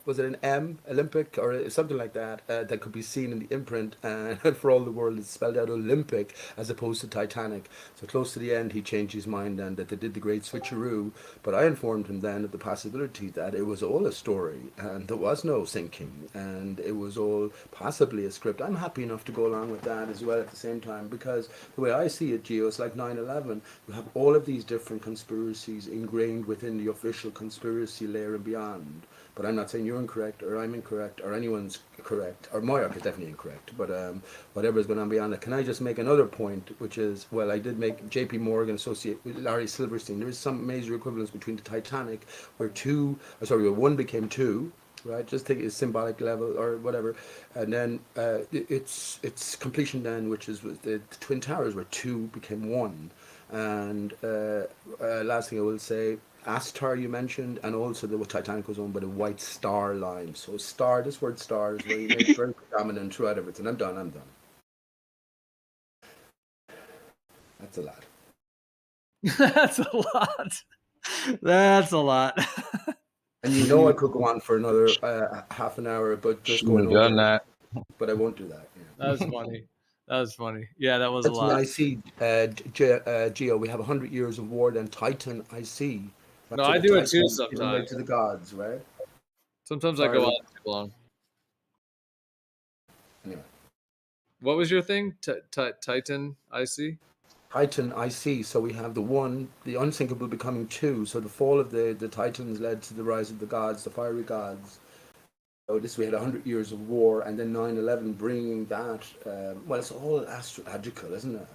F: was it an M, Olympic, or something like that, that could be seen in the imprint, and for all the world it's spelled out Olympic as opposed to Titanic. So close to the end he changed his mind and that they did the great switcheroo, but I informed him then of the possibility that it was all a story and there was no sinking and it was all possibly a script. I'm happy enough to go along with that as well at the same time, because the way I see it, Gio, it's like 9/11. You have all of these different conspiracies ingrained within the official conspiracy layer and beyond. But I'm not saying you're incorrect or I'm incorrect or anyone's correct, or Moyak is definitely incorrect, but whatever's going on beyond that. Can I just make another point, which is, well, I did make JP Morgan associate with Larry Silverstein. There is some major equivalence between the Titanic, where one became two, right? Just take it as symbolic level or whatever, and then its completion then, which is with the Twin Towers, where two became one. And last thing I will say, Astar you mentioned, and also the Titanic was owned by the White Star Line. So star, this word star is very, very predominant throughout everything. I'm done. That's a lot.
D: That's a lot. That's a lot.
F: And you know I could go on for another half an hour, but just going over that. But I won't do that. Yeah.
D: That was funny. That was funny. Yeah, that was
F: That's
D: a lot.
F: I see, Gio, we have 100 years of war, then Titan, I see.
D: No, I do it too sometimes.
F: To the gods, right?
D: Sometimes I go on too long.
F: Anyway.
D: What was your thing? Titan, I see?
F: Titan, I see. So we have the one, the unsinkable becoming two. So the fall of the Titans led to the rise of the gods, the fiery gods. So we had 100 years of war, and then 9/11 bringing that. Well, it's all astrological, isn't it?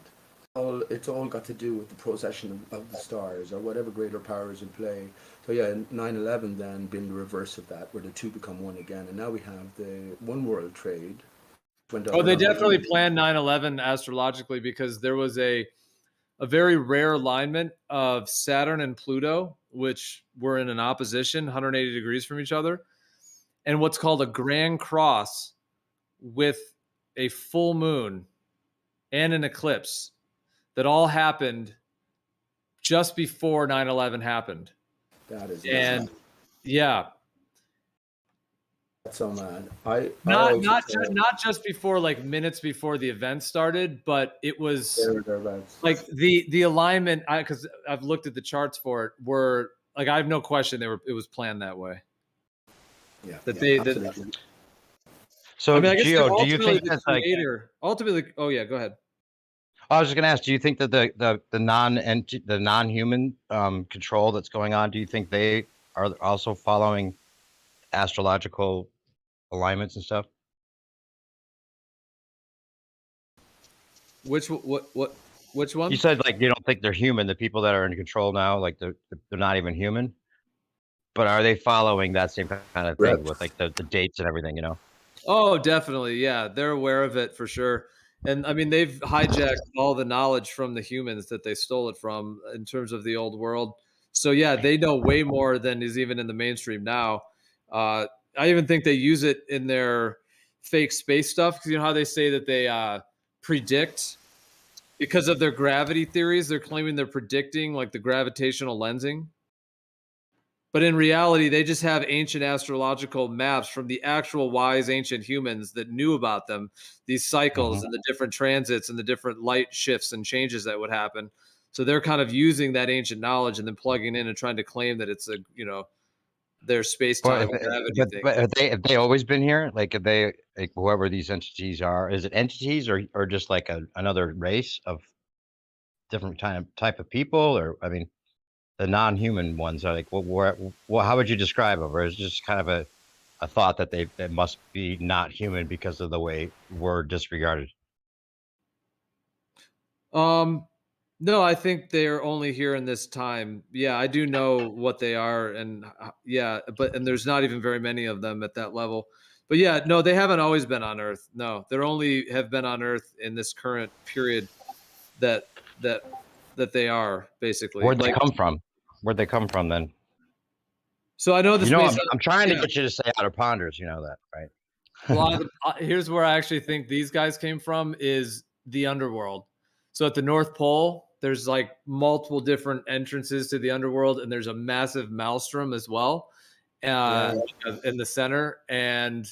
F: It's all got to do with the procession of the stars or whatever greater power is in play. So yeah, 9/11 then being the reverse of that, where the two become one again, and now we have the one world trade.
D: They definitely planned 9/11 astrologically, because there was a very rare alignment of Saturn and Pluto, which were in an opposition, 180 degrees from each other, and what's called a grand cross with a full moon and an eclipse that all happened just before 9/11 happened.
F: That is,
D: and yeah,
F: that's so mad.
D: Not just before, like minutes before the event started, but it was like the alignment. Because I've looked at the charts for it, were like, I have no question it was planned that way.
F: Yeah.
H: So,
D: I mean, I guess
H: Gio, do you think
D: that's ultimately? Oh yeah, go ahead.
H: I was just going to ask, do you think that the non-human control that's going on, do you think they are also following astrological alignments and stuff?
D: Which one?
H: You said, like, you don't think they're human, the people that are in control now, like they're not even human. But are they following that same kind of thing with like the dates and everything, you know?
D: Oh, definitely. Yeah, they're aware of it for sure. And I mean, they've hijacked all the knowledge from the humans that they stole it from in terms of the old world. So yeah, they know way more than is even in the mainstream now. I even think they use it in their fake space stuff, because you know how they say that they predict because of their gravity theories. They're claiming they're predicting like the gravitational lensing. But in reality, they just have ancient astrological maps from the actual wise ancient humans that knew about them, these cycles and the different transits and the different light shifts and changes that would happen. So they're kind of using that ancient knowledge and then plugging in and trying to claim that it's their space-time gravity thing.
H: But have they always been here? Like, have they, like, whoever these entities are, is it entities or just like another race of different type of people? Or, I mean, the non-human ones are like, well, how would you describe them? Or is it just kind of a thought that they must be not human because of the way we're disregarded?
D: No, I think they're only here in this time. Yeah, I do know what they are, and and there's not even very many of them at that level. But yeah, no, they haven't always been on Earth. No, they only have been on Earth in this current period that they are, basically.
H: Where'd they come from? Where'd they come from then?
D: So I know this.
H: I'm trying to get you to say out of ponders. You know that, right?
D: Well, here's where I actually think these guys came from, is the underworld. So at the North Pole, there's like multiple different entrances to the underworld, and there's a massive maelstrom as well. in the center. And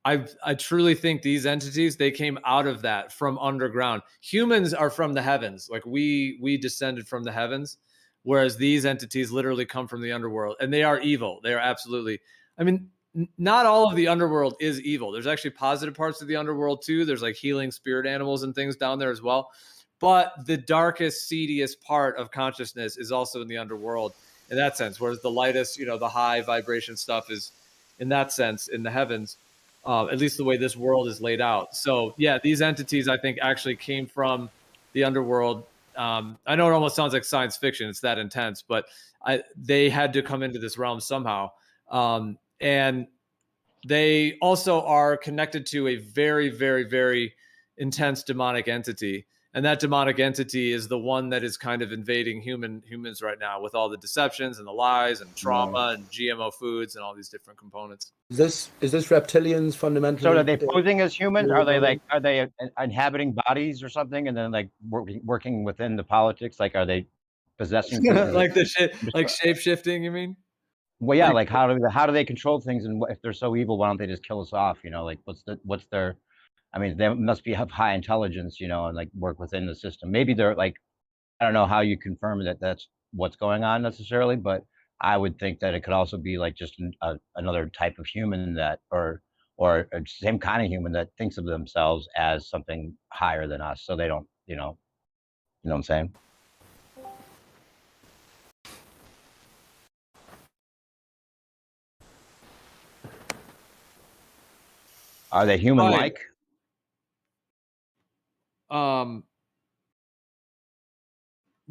D: I truly think these entities, they came out of that from underground. Humans are from the heavens. Like we descended from the heavens, whereas these entities literally come from the underworld, and they are evil. They are absolutely, I mean, not all of the underworld is evil. There's actually positive parts of the underworld too. There's like healing spirit animals and things down there as well. But the darkest, seediest part of consciousness is also in the underworld in that sense, whereas the lightest, the high vibration stuff is in that sense in the heavens. At least the way this world is laid out. So yeah, these entities I think actually came from the underworld. I know it almost sounds like science fiction; it's that intense, but they had to come into this realm somehow, and they also are connected to a very, very, very intense demonic entity. And that demonic entity is the one that is kind of invading humans right now with all the deceptions and the lies and trauma and GMO foods and all these different components.
F: Is this reptilians fundamentally?
H: So are they posing as humans? Are they inhabiting bodies or something, and then like working within the politics? Like, are they possessing
D: like shape shifting? You mean?
H: Well, yeah. Like how do they control things? And if they're so evil, why don't they just kill us off? Like what's their? I mean, they must have high intelligence, and like work within the system. Maybe they're like, I don't know how you confirm that that's what's going on necessarily, but I would think that it could also be like just another type of human that, or same kind of human that thinks of themselves as something higher than us. So they don't, you know what I'm saying? Are they human-like?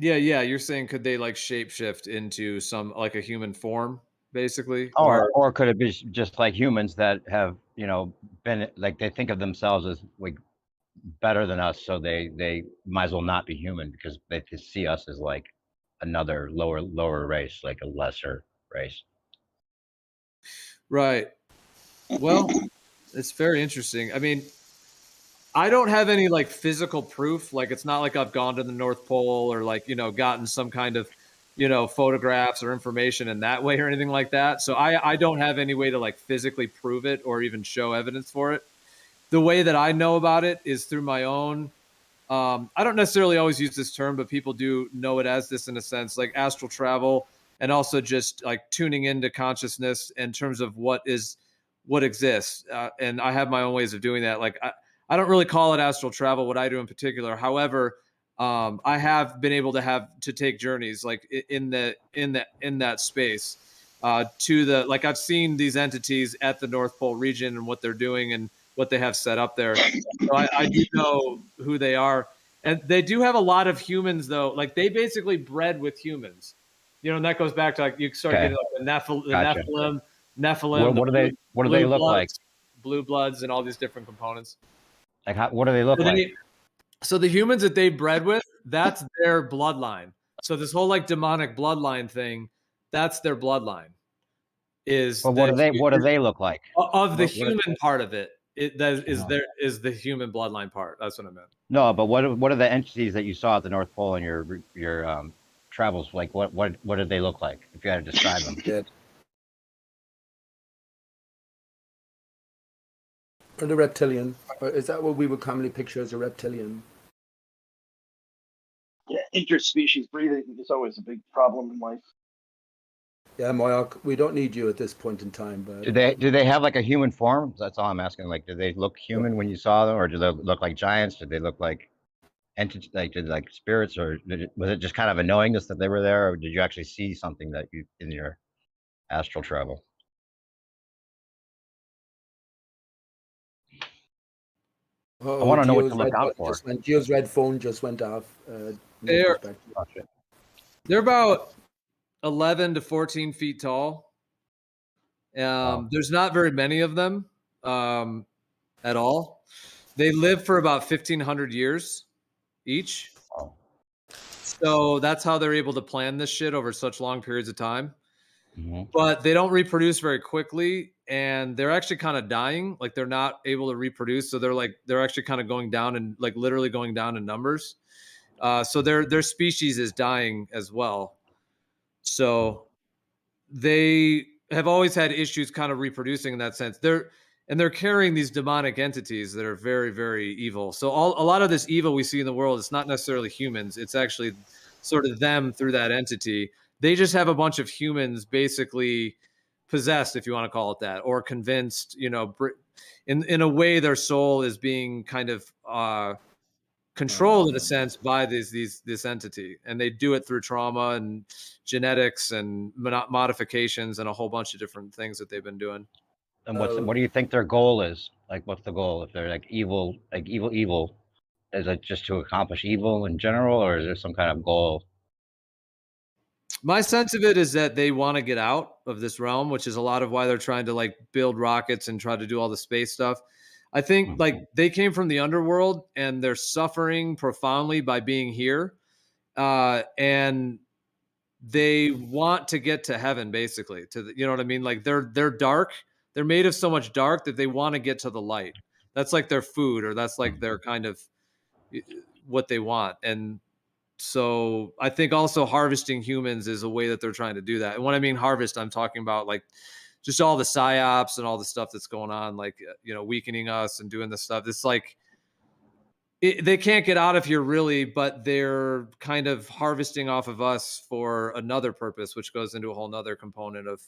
D: Yeah. You're saying could they like shapeshift into some like a human form, basically?
H: Or could it be just like humans that have, been like they think of themselves as like better than us, so they might as well not be human because they see us as like another lower race, like a lesser race.
D: Right. Well, it's very interesting. I mean, I don't have any like physical proof. Like it's not like I've gone to the North Pole or like, gotten some kind of, photographs or information in that way or anything like that. So I don't have any way to like physically prove it or even show evidence for it. The way that I know about it is through my own, I don't necessarily always use this term, but people do know it as this in a sense, like astral travel, and also just like tuning into consciousness in terms of what exists. And I have my own ways of doing that. Like I don't really call it astral travel, what I do in particular. However, I have been able to take journeys like in that space to the, like I've seen these entities at the North Pole region and what they're doing and what they have set up there. So I do know who they are. And they do have a lot of humans though. Like they basically bred with humans, and that goes back to like, you start getting like the Nephilim.
H: What do they look like?
D: Blue bloods and all these different components.
H: Like what do they look like?
D: So the humans that they bred with, that's their bloodline. So this whole like demonic bloodline thing, that's their bloodline.
H: But what do they look like?
D: Of the human part of it, is the human bloodline part. That's what I meant.
H: No, but what are the entities that you saw at the North Pole in your travels? Like what did they look like? If you had to describe them.
F: Or the reptilian? Or is that what we would commonly picture as a reptilian?
C: Yeah, interspecies breeding is always a big problem in life.
F: Yeah, Moyak, we don't need you at this point in time. But
H: do they have like a human form? That's all I'm asking. Like, do they look human when you saw them, or do they look like giants? Did they look like entities, like spirits, or was it just kind of a knowingness that they were there, or did you actually see something that you in your astral travel? I want to know what to look out for.
F: Gio's red phone just went off.
D: They're about 11 to 14 feet tall. There's not very many of them at all. They live for about 1,500 years each. So that's how they're able to plan this shit over such long periods of time. Mm-hmm. But they don't reproduce very quickly, and they're actually kind of dying. Like they're not able to reproduce, so they're actually kind of going down and like literally going down in numbers. So their species is dying as well. So they have always had issues kind of reproducing in that sense. They're carrying these demonic entities that are very, very evil. So a lot of this evil we see in the world, it's not necessarily humans. It's actually sort of them through that entity. They just have a bunch of humans basically possessed, if you want to call it that, or convinced, you know, in a way their soul is being kind of controlled in a sense by this entity, and they do it through trauma and genetics and modifications and a whole bunch of different things that they've been doing.
H: And what do you think their goal is? Like, what's the goal? If they're like evil, is it just to accomplish evil in general, or is there some kind of goal?
D: My sense of it is that they want to get out of this realm, which is a lot of why they're trying to like build rockets and try to do all the space stuff. I think like they came from the underworld and they're suffering profoundly by being here. And they want to get to heaven, basically, to the, you know what I mean? Like they're dark. They're made of so much dark that they want to get to the light. That's like their food, or that's like their kind of what they want. And so I think also harvesting humans is a way that they're trying to do that. And when I mean harvest, I'm talking about like just all the psyops and all the stuff that's going on, like, you know, weakening us and doing this stuff. It's like, they can't get out of here really, but they're kind of harvesting off of us for another purpose, which goes into a whole nother component of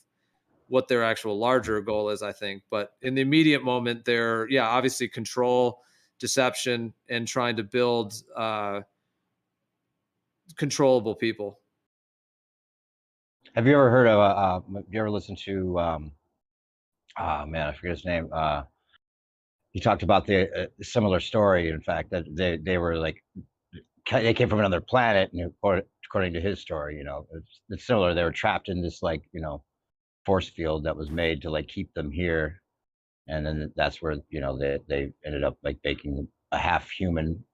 D: what their actual larger goal is, I think. But in the immediate moment, they're, yeah, obviously control, deception, and trying to build controllable people.
H: Have you ever heard of, have you ever listened to, oh man, I forget his name. He talked about the similar story, in fact, that they were like, they came from another planet, and according to his story, you know, it's similar. They were trapped in this, like, you know, force field that was made to like keep them here. And then that's where, you know, they ended up like making a half human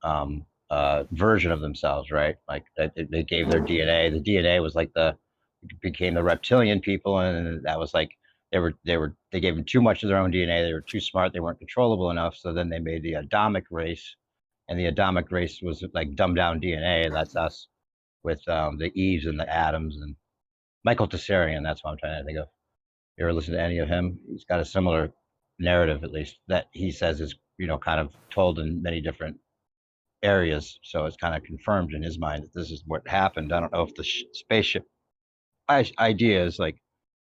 H: version of themselves, right? Like they gave their DNA. The DNA was like became the reptilian people, and that was like they gave them too much of their own DNA. They were too smart. They weren't controllable enough. So then they made the Adamic race, and the Adamic race was like dumbed down DNA. That's us with the Eves and the Adams and Michael Tessarian. That's what I'm trying to think of. You ever listen to any of him? He's got a similar narrative, at least, that he says is, you know, kind of told in many different areas. So it's kind of confirmed in his mind that this is what happened. I don't know if the spaceship idea is like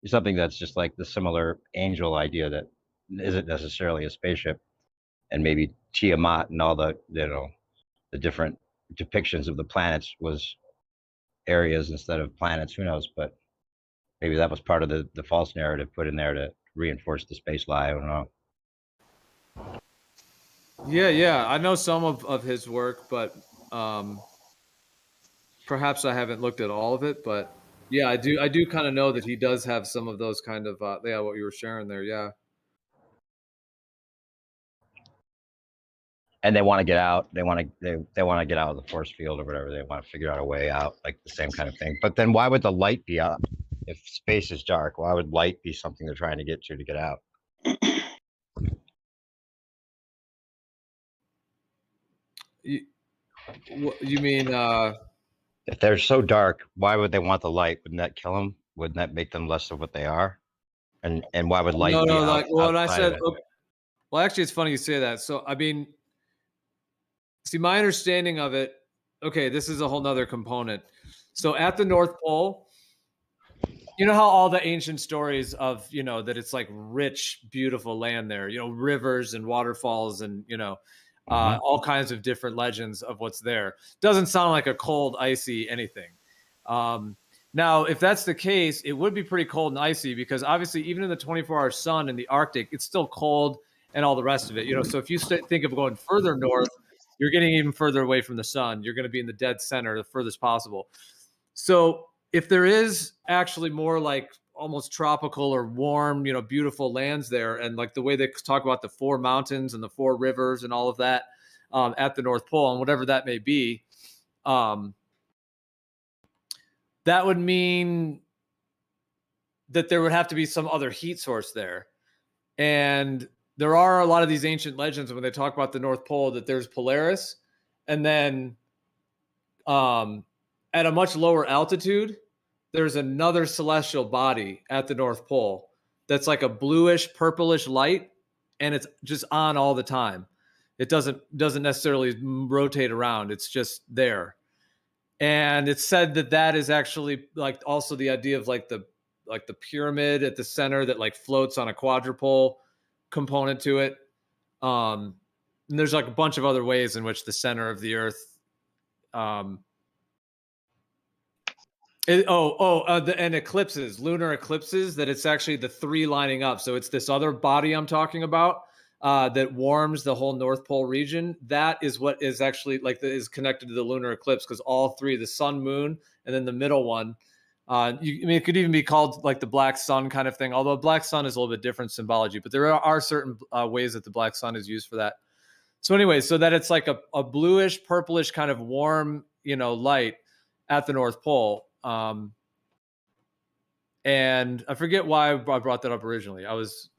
H: something that's just like the similar angel idea that isn't necessarily a spaceship, and maybe Tiamat and all the, you know, the different depictions of the planets was areas instead of planets. Who knows? But maybe that was part of the false narrative put in there to reinforce the space lie. I don't know.
D: Yeah, I know some of his work, but perhaps I haven't looked at all of it. But yeah, I do kind of know that he does have some of those kind of yeah, what you were sharing there. Yeah.
H: And they want to get out. They want to get out of the force field or whatever. They want to figure out a way out, like the same kind of thing. But then why would the light be up? If space is dark, why would light be something they're trying to get out?
D: You mean
H: if they're so dark, why would they want the light? Wouldn't that kill them? Wouldn't that make them less of what they are? And why would light be
D: like, well, I said,
H: okay,
D: well, actually, it's funny you say that. So, I mean, see, my understanding of it, okay, this is a whole nother component. So at the North Pole, you know how all the ancient stories of, you know, that it's like rich, beautiful land there, you know, rivers and waterfalls and, you know, all kinds of different legends of what's there. Doesn't sound like a cold, icy anything. Now, if that's the case, it would be pretty cold and icy because obviously even in the 24-hour sun in the Arctic, it's still cold and all the rest of it. You know, so if you think of going further north, you're getting even further away from the sun. You're going to be in the dead center, the furthest possible. So if there is actually more like almost tropical or warm, you know, beautiful lands there, and like the way they talk about the 4 mountains and the 4 rivers and all of that at the North Pole and whatever that may be, that would mean that there would have to be some other heat source there. And there are a lot of these ancient legends when they talk about the North Pole that there's Polaris, and then at a much lower altitude, there's another celestial body at the North Pole that's like a bluish, purplish light, and it's just on all the time. It doesn't necessarily rotate around. It's just there. And it's said that that is actually like also the idea of like the pyramid at the center that like floats on a quadrupole component to it. And there's like a bunch of other ways in which the center of the Earth, and eclipses, lunar eclipses, that it's actually the three lining up. So it's this other body I'm talking about that warms the whole North Pole region. That is what is actually is connected to the lunar eclipse, because all three, the sun, moon, and then the middle one, it could even be called like the black sun kind of thing, although black sun is a little bit different symbology, but there are certain ways that the black sun is used for that. So anyway, so that it's like a bluish, purplish kind of warm, light at the North Pole. And I forget why I brought that up originally. I was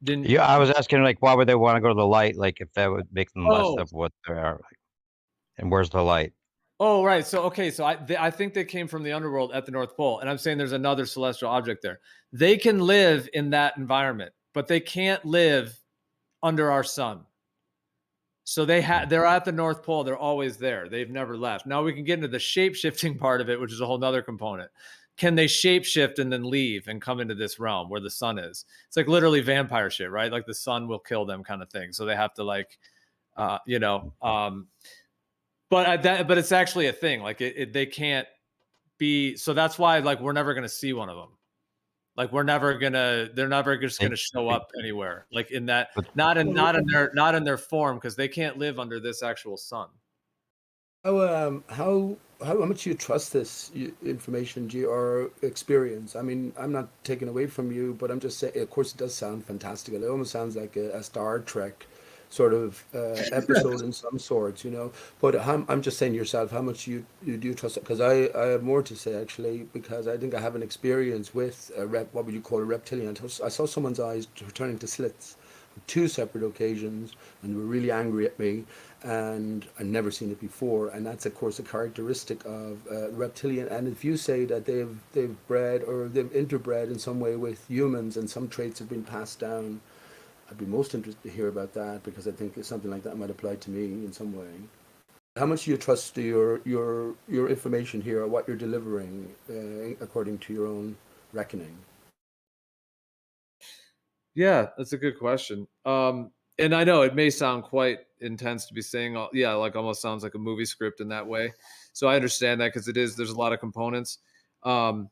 H: asking like, why would they want to go to the light? Like if that would make them less of what they are. Like, and where's the light?
D: Oh, right. So, okay. So I think they came from the underworld at the North Pole. And I'm saying there's another celestial object there. They can live in that environment, but they can't live under our sun. So they're at the North Pole. They're always there. They've never left. Now we can get into the shape-shifting part of it, which is a whole nother component. Can they shape-shift and then leave and come into this realm where the sun is? It's like literally vampire shit, right? Like the sun will kill them kind of thing. So they have to but it's actually a thing. Like they can't be. So that's why like we're never going to see one of them. Like they're never just gonna show up anywhere. Like in that, not in their form, because they can't live under this actual sun.
F: How much you trust this information, or experience? I mean, I'm not taking away from you, but I'm just saying. Of course, it does sound fantastical. It almost sounds like a Star Trek sort of episode in some sorts, But I'm just saying yourself, how much you do trust it? Because I have more to say actually, because I think I have an experience with what would you call a reptilian? I saw someone's eyes turning to slits on 2 separate occasions, and they were really angry at me, and I'd never seen it before. And that's of course a characteristic of reptilian. And if you say that they've bred or they've interbred in some way with humans, and some traits have been passed down, I'd be most interested to hear about that, because I think something like that might apply to me in some way. How much do you trust your information here, or what you're delivering, according to your own reckoning?
D: Yeah, that's a good question. And I know it may sound quite intense to be saying, like almost sounds like a movie script in that way. So I understand that, because there's a lot of components. I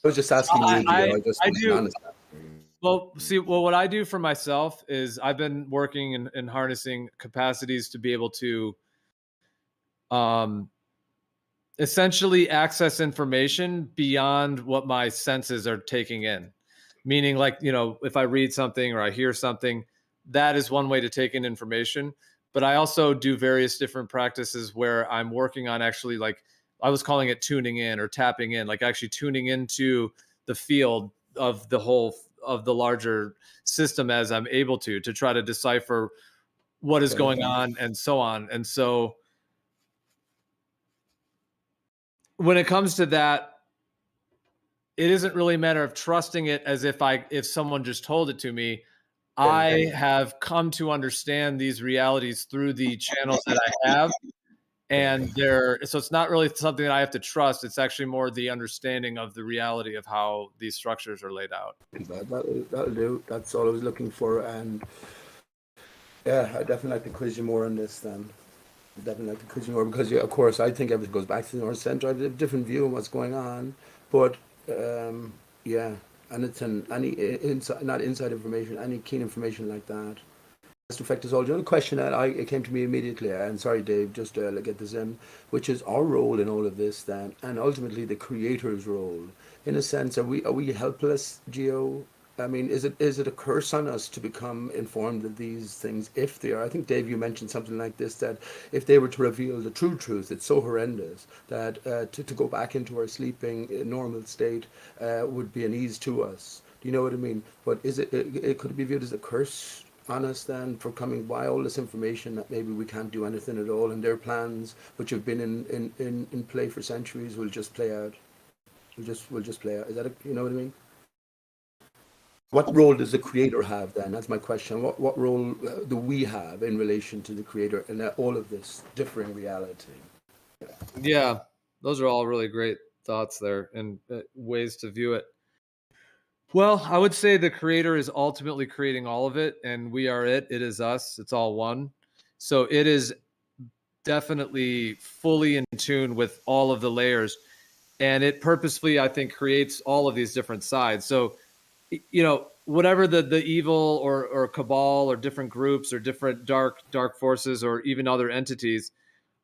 F: was just asking you.
D: I do. Well, what I do for myself is I've been working in harnessing capacities to be able to essentially access information beyond what my senses are taking in. Meaning, like, if I read something or I hear something, that is one way to take in information. But I also do various different practices where I'm working on actually, like, I was calling it tuning in or tapping in, like actually tuning into the field of the larger system as I'm able to try to decipher what is going on and so on. And so when it comes to that, it isn't really a matter of trusting it as if someone just told it to me. I have come to understand these realities through the channels that I have. And so it's not really something that I have to trust. It's actually more the understanding of the reality of how these structures are laid out.
F: That'll do. That's all I was looking for. And yeah, I definitely like to quiz you more on this then. Because, of course, I think everything goes back to the North Center. I have a different view of what's going on. But, yeah, and it's not inside information, any keen information like that. To affect us all. The other question that it came to me immediately, and sorry Dave, just to get this in, which is our role in all of this then, and ultimately the creator's role. In a sense, are we helpless, Geo? I mean, is it a curse on us to become informed of these things if they are? I think Dave, you mentioned something like this, that if they were to reveal the true truth, it's so horrendous that to go back into our sleeping normal state would be an ease to us. Do you know what I mean? But could it be viewed as a curse on us then for coming by all this information that maybe we can't do anything at all, and their plans, which have been in play for centuries, will just play out. Will just play out. Is that you know what I mean? What role does the creator have then? That's my question. What role do we have in relation to the creator in all of this differing reality?
D: Yeah, those are all really great thoughts there and ways to view it. Well, I would say the creator is ultimately creating all of it, and we are it. It is us. It's all one. So it is definitely fully in tune with all of the layers, and it purposefully, I think, creates all of these different sides. So, you know, whatever the evil or cabal or different groups or different dark forces or even other entities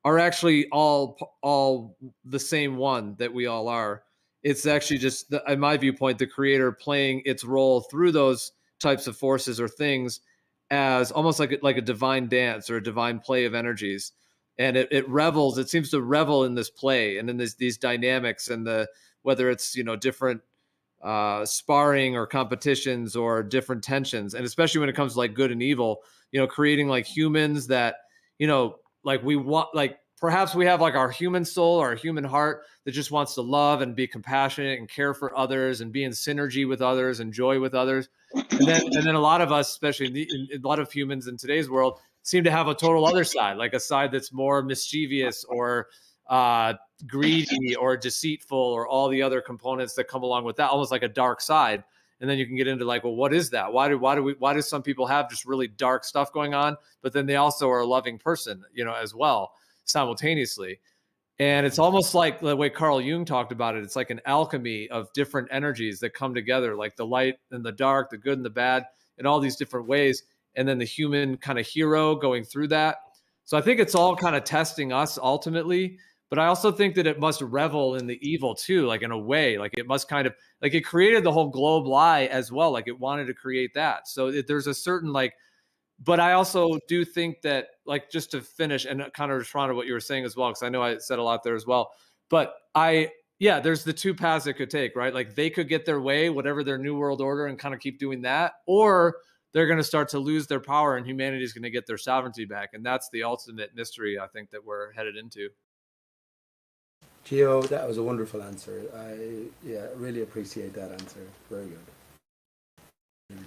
D: are actually all the same one that we all are. It's actually just, in my viewpoint, the creator playing its role through those types of forces or things as almost like a divine dance or a divine play of energies. And it revels. It seems to revel in this play and in these dynamics and whether it's, you know, different sparring or competitions or different tensions, and especially when it comes to like good and evil, you know, creating like humans that, you know, like we want, like perhaps we have like our human soul or our human heart that just wants to love and be compassionate and care for others and be in synergy with others and joy with others. And then a lot of us, especially a lot of humans in today's world, seem to have a total other side, like a side that's more mischievous or greedy or deceitful or all the other components that come along with that, almost like a dark side. And then you can get into like, well, what is that? Why do some people have just really dark stuff going on, but then they also are a loving person, you know, as well, simultaneously. And it's almost like the way Carl Jung talked about it. It's like an alchemy of different energies that come together, like the light and the dark, the good and the bad, in all these different ways. And then the human kind of hero going through that. So I think it's all kind of testing us ultimately. But I also think that it must revel in the evil too, like in a way, like it must kind of, like it created the whole globe lie as well. Like it wanted to create that. So there's a certain like, but I also do think that, like, just to finish and kind of respond to what you were saying as well, because I know I said a lot there as well, but yeah, there's the two paths it could take, right? Like they could get their way, whatever their new world order, and kind of keep doing that, or they're going to start to lose their power and humanity is going to get their sovereignty back. And that's the ultimate mystery, I think, that we're headed into.
F: Gio, that was a wonderful answer. I really appreciate that answer. Very good.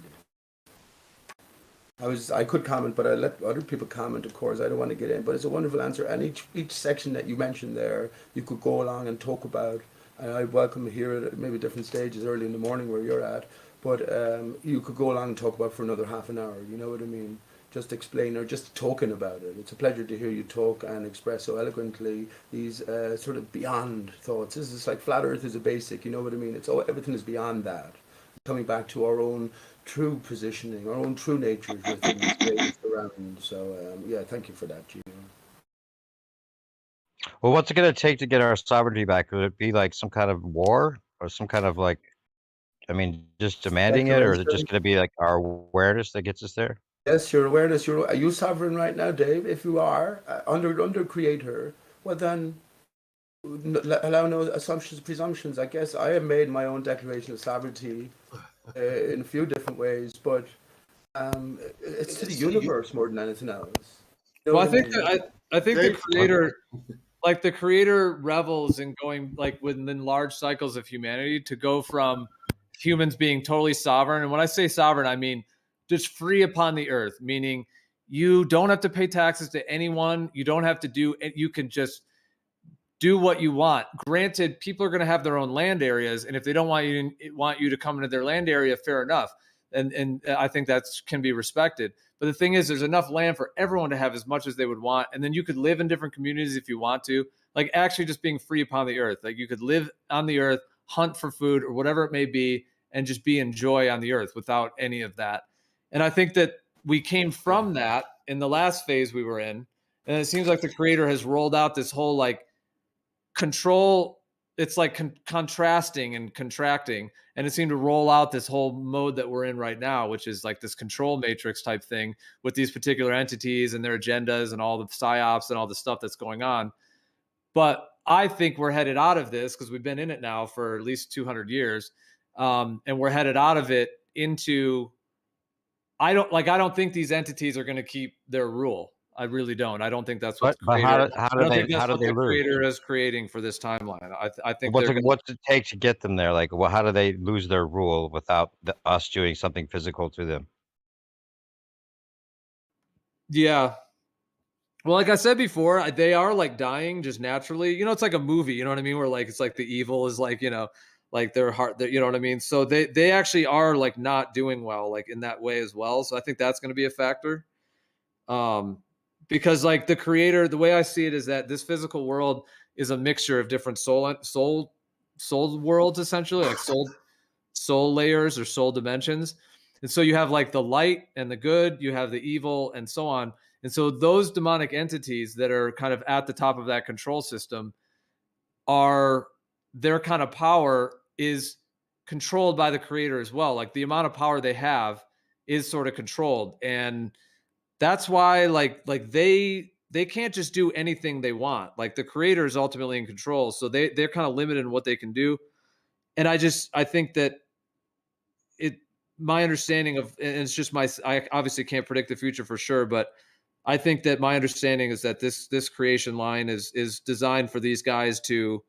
F: I could comment, but I let other people comment, of course. I don't want to get in, but it's a wonderful answer. And each section that you mentioned there, you could go along and talk about. And I welcome here at maybe different stages early in the morning where you're at, but you could go along and talk about for another half an hour. You know what I mean? Just explain or just talking about it. It's a pleasure to hear you talk and express so eloquently these sort of beyond thoughts. This is like flat Earth is a basic. You know what I mean? Everything is beyond that. Coming back to our own true positioning, our own true nature within the space around. So thank you for that, Gio.
H: Well, what's it going to take to get our sovereignty back? Would it be like some kind of war or some kind of like, I mean, just demanding it, or is it just going to be like our awareness that gets us there?
F: Yes, your awareness. Are you sovereign right now, Dave? If you are under creator, well then allow no assumptions, presumptions. I guess I have made my own declaration of sovereignty in a few different ways, but it's to the universe more than anything else. You know
D: well, I think
I: Dave,
D: the creator, like the creator revels in going like within large cycles of humanity to go from humans being totally sovereign. And when I say sovereign, I mean just free upon the earth, meaning you don't have to pay taxes to anyone. You don't have to you can just do what you want. Granted, people are going to have their own land areas, and if they don't want you to come into their land area, fair enough. And I think that can be respected. But the thing is, there's enough land for everyone to have as much as they would want, and then you could live in different communities if you want to. Like actually, just being free upon the earth. Like you could live on the earth, hunt for food or whatever it may be, and just be in joy on the earth without any of that. And I think that we came from that in the last phase we were in, and it seems like the creator has rolled out this whole like control. It's like contrasting and contracting, and it seemed to roll out this whole mode that we're in right now, which is like this control matrix type thing with these particular entities and their agendas and all the psyops and all the stuff that's going on. But I think we're headed out of this because we've been in it now for at least 200 years, and we're headed out of it into I don't think these entities are going to keep their rule. I really don't. I don't think that's what
H: But how do they
D: the
H: lose?
D: creator is creating for this timeline. I think
H: What's it take to get them there? Like, well, how do they lose their rule without us doing something physical to them?
D: Yeah. Well, like I said before, they are like dying just naturally. You know, it's like a movie. You know what I mean? Where like it's like the evil is like, you know, like their heart. You know what I mean? So they actually are like not doing well, like in that way as well. So I think that's going to be a factor. Because like the creator, the way I see it is that this physical world is a mixture of different soul worlds, essentially, like soul layers or soul dimensions. And so you have like the light and the good, you have the evil, and so on. And so those demonic entities that are kind of at the top of that control system are their kind of power is controlled by the creator as well. Like the amount of power they have is sort of controlled. And that's why like they can't just do anything they want. Like the creator is ultimately in control. So they're kind of limited in what they can do. And I think that my understanding of, and it's just I obviously can't predict the future for sure, but I think that my understanding is that this creation line is designed for these guys to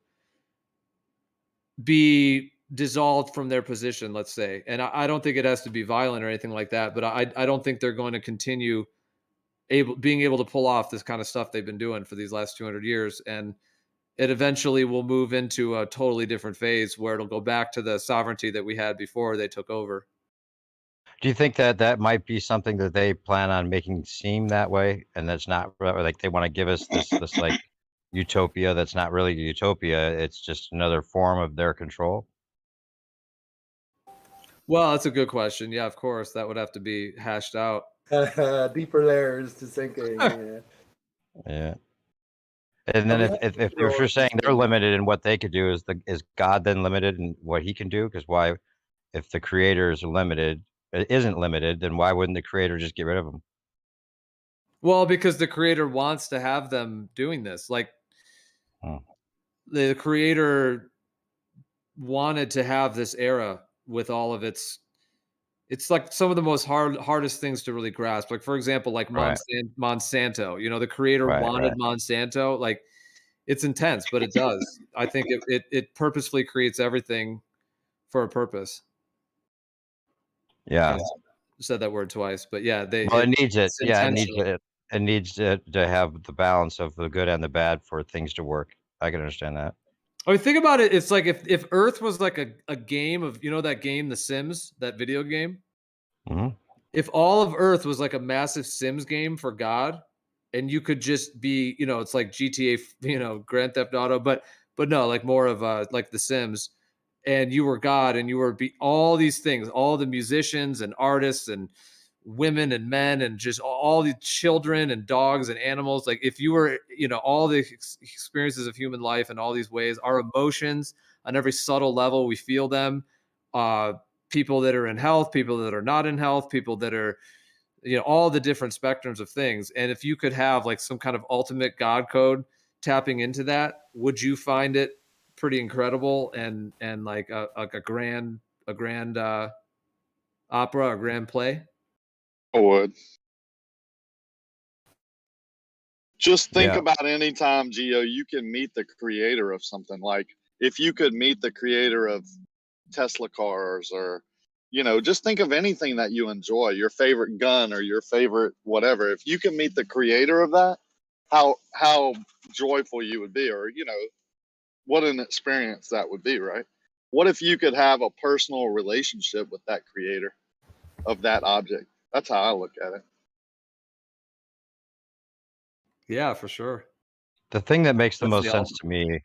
D: be dissolved from their position, let's say. And I don't think it has to be violent or anything like that, but I don't think they're going to continue being able to pull off this kind of stuff they've been doing for these last 200 years. And it eventually will move into a totally different phase where it'll go back to the sovereignty that we had before they took over.
H: Do you think that might be something that they plan on making seem that way, and that's not like they want to give us this like utopia that's not really a utopia? It's just another form of their control.
D: Well, that's a good question. Yeah, of course, that would have to be hashed out.
F: Deeper layers to thinking.
H: Yeah. And then if you're saying they're limited in what they could do, is God then limited in what he can do? Because why, if the creator is limited, it isn't limited, then why wouldn't the creator just get rid of them?
D: Well, because the creator wants to have them doing this. Like the creator wanted to have this era with all of it's like some of the most hardest things to really grasp. Like for example, like Monsanto, you know, the creator wanted Monsanto. Like it's intense, but it does. I think it purposefully creates everything for a purpose.
H: Yeah.
D: Said that word twice, but yeah,
H: it needs it. Yeah, it needs to have the balance of the good and the bad for things to work. I can understand that.
D: I mean, think about it. It's like if Earth was like a game of, you know, that game, The Sims, that video game.
H: Mm-hmm.
D: If all of Earth was like a massive Sims game for God, and you could just be, you know, it's like GTA, you know, Grand Theft Auto, but no, like more of like The Sims, and you were God, and you were all these things, all the musicians and artists and women and men and just all the children and dogs and animals. Like if you were, you know, all the experiences of human life in all these ways, our emotions on every subtle level, we feel them. People that are in health, people that are not in health, people that are, you know, all the different spectrums of things. And if you could have like some kind of ultimate God code tapping into that, would you find it pretty incredible and like a grand opera or grand play?
I: I would. Just think about any time, Gio, you can meet the creator of something. Like if you could meet the creator of Tesla cars, or, you know, just think of anything that you enjoy, your favorite gun or your favorite whatever. If you can meet the creator of that, how joyful you would be, or, you know, what an experience that would be, right? What if you could have a personal relationship with that creator of that object? That's how I look at it.
D: Yeah, for sure.
H: The thing that makes the most sense to me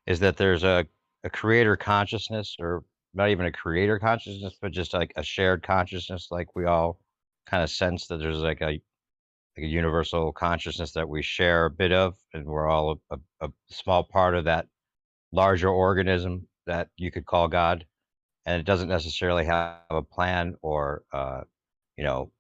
H: is that there's a creator consciousness, or not even a creator consciousness, but just like a shared consciousness. Like we all kind of sense that there's like a universal consciousness that we share a bit of, and we're all a small part of that larger organism that you could call God. And it doesn't necessarily have a plan or, you know,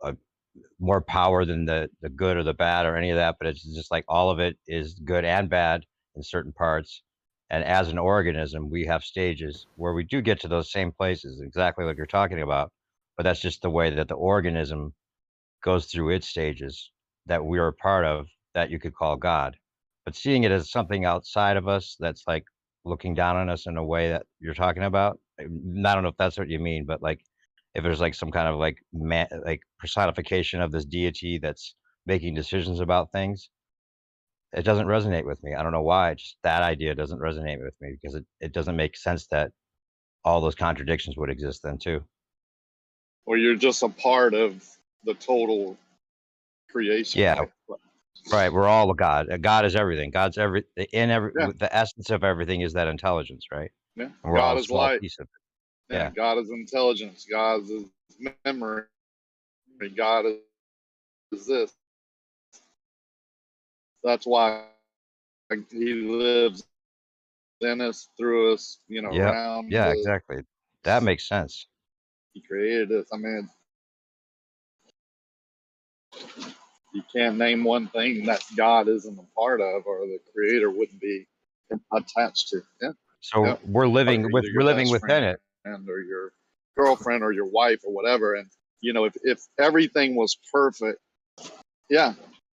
H: more power than the good or the bad or any of that, but it's just like all of it is good and bad in certain parts. And as an organism, we have stages where we do get to those same places, exactly like you're talking about, but that's just the way that the organism goes through its stages that we're a part of, that you could call God. But seeing it as something outside of us that's like looking down on us in a way that you're talking about, I don't know if that's what you mean, but like if there's like some kind of like like personification of this deity that's making decisions about things, it doesn't resonate with me. I don't know why. Just that idea doesn't resonate with me because it doesn't make sense that all those contradictions would exist then too.
I: Or you're just a part of the total creation.
H: Yeah,
I: Right?
H: right. We're all a God. God is everything. God's every in every.
I: Yeah.
H: The essence of everything is that intelligence, right?
I: Yeah.
H: And we're all
I: God
H: a
I: is
H: small
I: light.
H: piece of it.
I: Yeah.
H: Yeah.
I: God is intelligence. God is memory. God is this. That's why he lives in us, through us, you know,
H: Yep.
I: around
H: Yeah.
I: us.
H: Exactly. That makes sense.
I: He created us. I mean, you can't name one thing that God isn't a part of, or the Creator wouldn't be attached to. Yeah.
H: So
I: Yep.
H: we're living
I: Or
H: with
I: either
H: we're
I: your
H: living
I: best
H: within it.
I: friend or your girlfriend or your wife or whatever. And you know, if everything was perfect, yeah.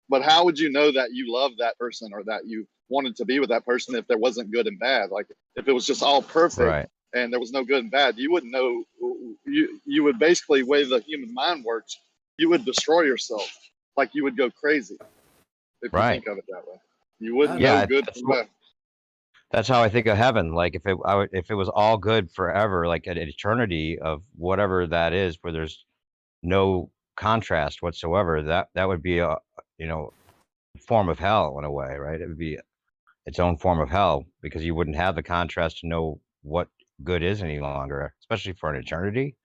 I: But how would you know that you love that person or that you wanted to be with that person if there wasn't good and bad? Like if it was just all perfect
H: Right.
I: and there was no good and bad, you wouldn't know. You would basically, way the human mind works, you would destroy yourself. Like you would go crazy if you
H: Right.
I: think of it that way. You wouldn't
H: Yeah.
I: know good from bad.
H: That's how I think of heaven. Like if if it was all good forever, like an eternity of whatever that is, where there's no contrast whatsoever, that would be a form of hell in a way, right? It would be its own form of hell because you wouldn't have the contrast to know what good is any longer, especially for an eternity.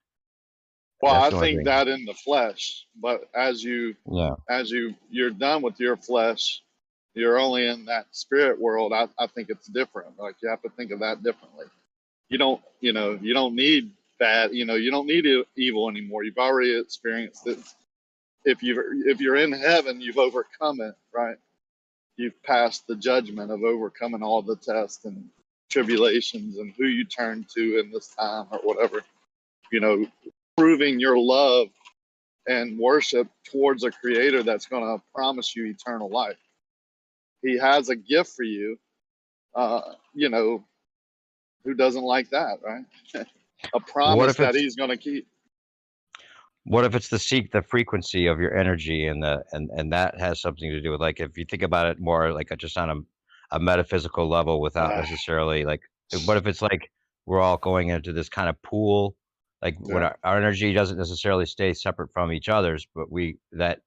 I: Well,
H: That's
I: I
H: the only
I: think
H: thing.
I: that in the flesh, but you're done with your flesh, you're only in that spirit world. I think it's different. Like you have to think of that differently. You don't need bad, you don't need evil anymore. You've already experienced it. If you're in heaven, you've overcome it, right? You've passed the judgment of overcoming all the tests and tribulations and who you turn to in this time or whatever. Proving your love and worship towards a creator that's going to promise you eternal life. He has a gift for you. Who doesn't like that, right? A promise that he's going to keep.
H: What if it's the frequency of your energy and that has something to do with, like, if you think about it more like just on a metaphysical level without necessarily like, what if it's like we're all going into this kind of pool, like when our energy doesn't necessarily stay separate from each other's, but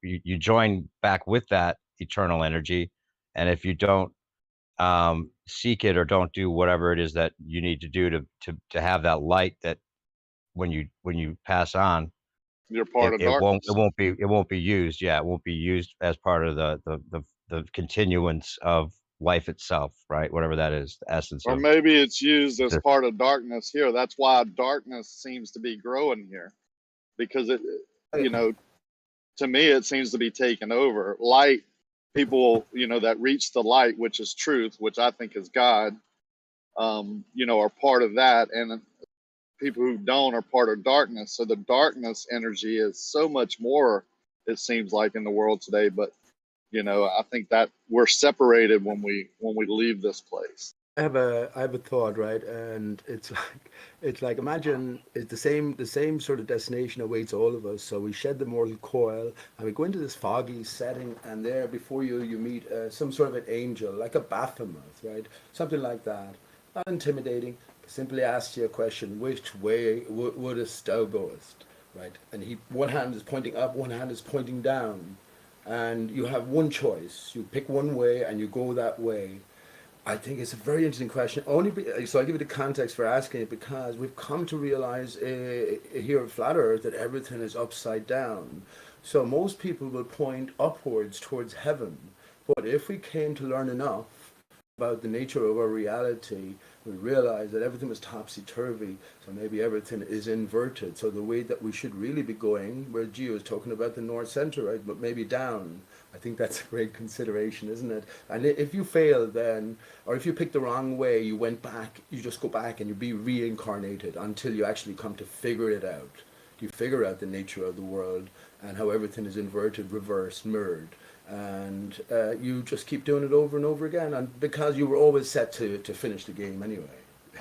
H: you join back with that eternal energy, and if you don't seek it or don't do whatever it is that you need to do to have that light, that when you pass on,
I: you're part of darkness.
H: It won't be used. Yeah, it won't be used as part of the continuance of life itself, right? Whatever that is, the essence
I: or
H: of.
I: Maybe it's used as part of darkness here. That's why darkness seems to be growing here, because to me it seems to be taking over. Light, people that reach the light, which is truth, which I think is God, are part of that, and people who don't are part of darkness. So the darkness energy is so much more, it seems like, in the world today. But I think that we're separated when we leave this place.
F: I have a thought, right? And it's like imagine it's the same sort of destination awaits all of us. So we shed the mortal coil and we go into this foggy setting, and there before you meet some sort of an angel, like a Baphomet, right? Something like that. Not intimidating, but simply asks you a question: which way wouldst thou goest? Right? And one hand is pointing up, one hand is pointing down, and you have one choice. You pick one way and you go that way. I think it's a very interesting question. So I'll give you the context for asking it, because we've come to realize here at Flat Earth that everything is upside down. So most people will point upwards towards heaven. But if we came to learn enough about the nature of our reality, we realize that everything was topsy-turvy, so maybe everything is inverted. So the way that we should really be going, where Gio is talking about the north center, right, but maybe down. I think that's a great consideration, isn't it? And if you fail then, or if you pick the wrong way, you just go back and you be reincarnated until you actually come to figure it out. You figure out the nature of the world and how everything is inverted, reversed, mirrored. And you just keep doing it over and over again. And because you were always set to finish the game anyway.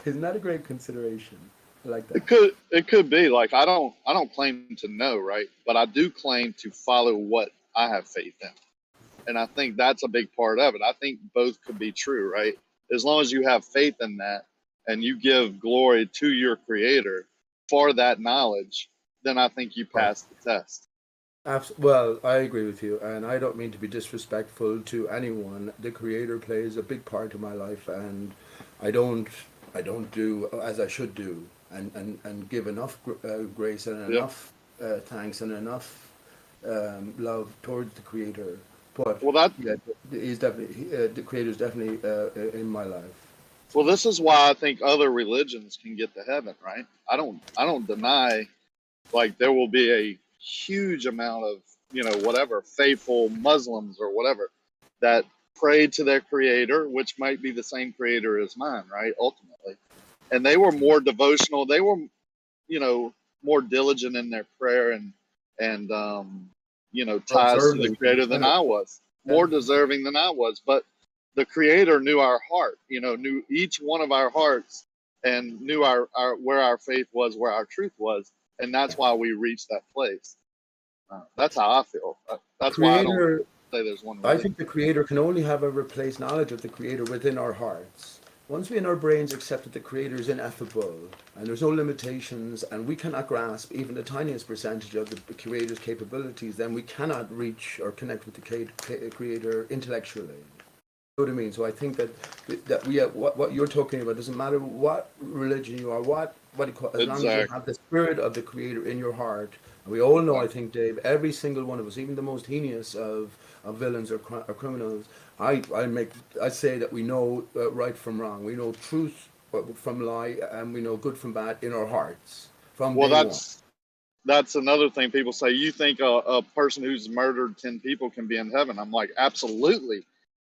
F: Isn't that a great consideration? I like that.
I: It could be like I don't claim to know, right? But I do claim to follow what I have faith in. And I think that's a big part of it. I think both could be true, right? As long as you have faith in that and you give glory to your creator for that knowledge, then I think you pass the test.
F: Well, I agree with you, and I don't mean to be disrespectful to anyone. The creator plays a big part of my life, and I don't do as I should do, and give enough grace and enough thanks and enough love towards the creator. But he's definitely the creator is definitely in my life.
I: Well, this is why I think other religions can get to heaven, right? I don't deny like there will be a huge amount of, whatever, faithful Muslims or whatever that pray to their creator, which might be the same creator as mine, right? Ultimately. And they were more devotional. They were, more diligent in their prayer and ties to the creator than I was, more deserving than I was. But the creator knew our heart, knew each one of our hearts and knew our where our faith was, where our truth was. And that's why we reached that place. That's how I feel. That's why I don't say there's one way.
F: I think the creator can only have a replaced knowledge of the creator within our hearts. Once we in our brains accept that the creator is ineffable and there's no limitations and we cannot grasp even the tiniest percentage of the creator's capabilities, then we cannot reach or connect with the creator intellectually. You know what I mean? So I think that we have, what you're talking about doesn't matter what religion you are, what you call, as long as you have the spirit of the creator in your heart. And we all know, I think, Dave, every single one of us, even the most heinous of villains or criminals, I say that we know right from wrong. We know truth from lie, and we know good from bad in our hearts.
I: That's another thing people say. You think a person who's murdered 10 people can be in heaven? I'm like, absolutely.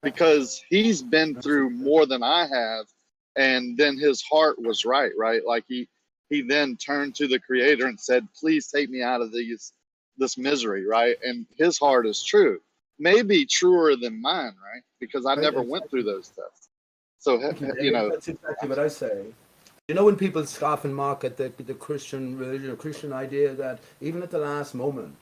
I: Because he's been through more than I have, and then his heart was right? Like he then turned to the creator and said, please take me out of this misery, right? And his heart is true. Maybe truer than mine, right? Because I never went through those tests. So,
F: that's exactly what I say. When people scoff and mock at the Christian religion or Christian idea that even at the last moment,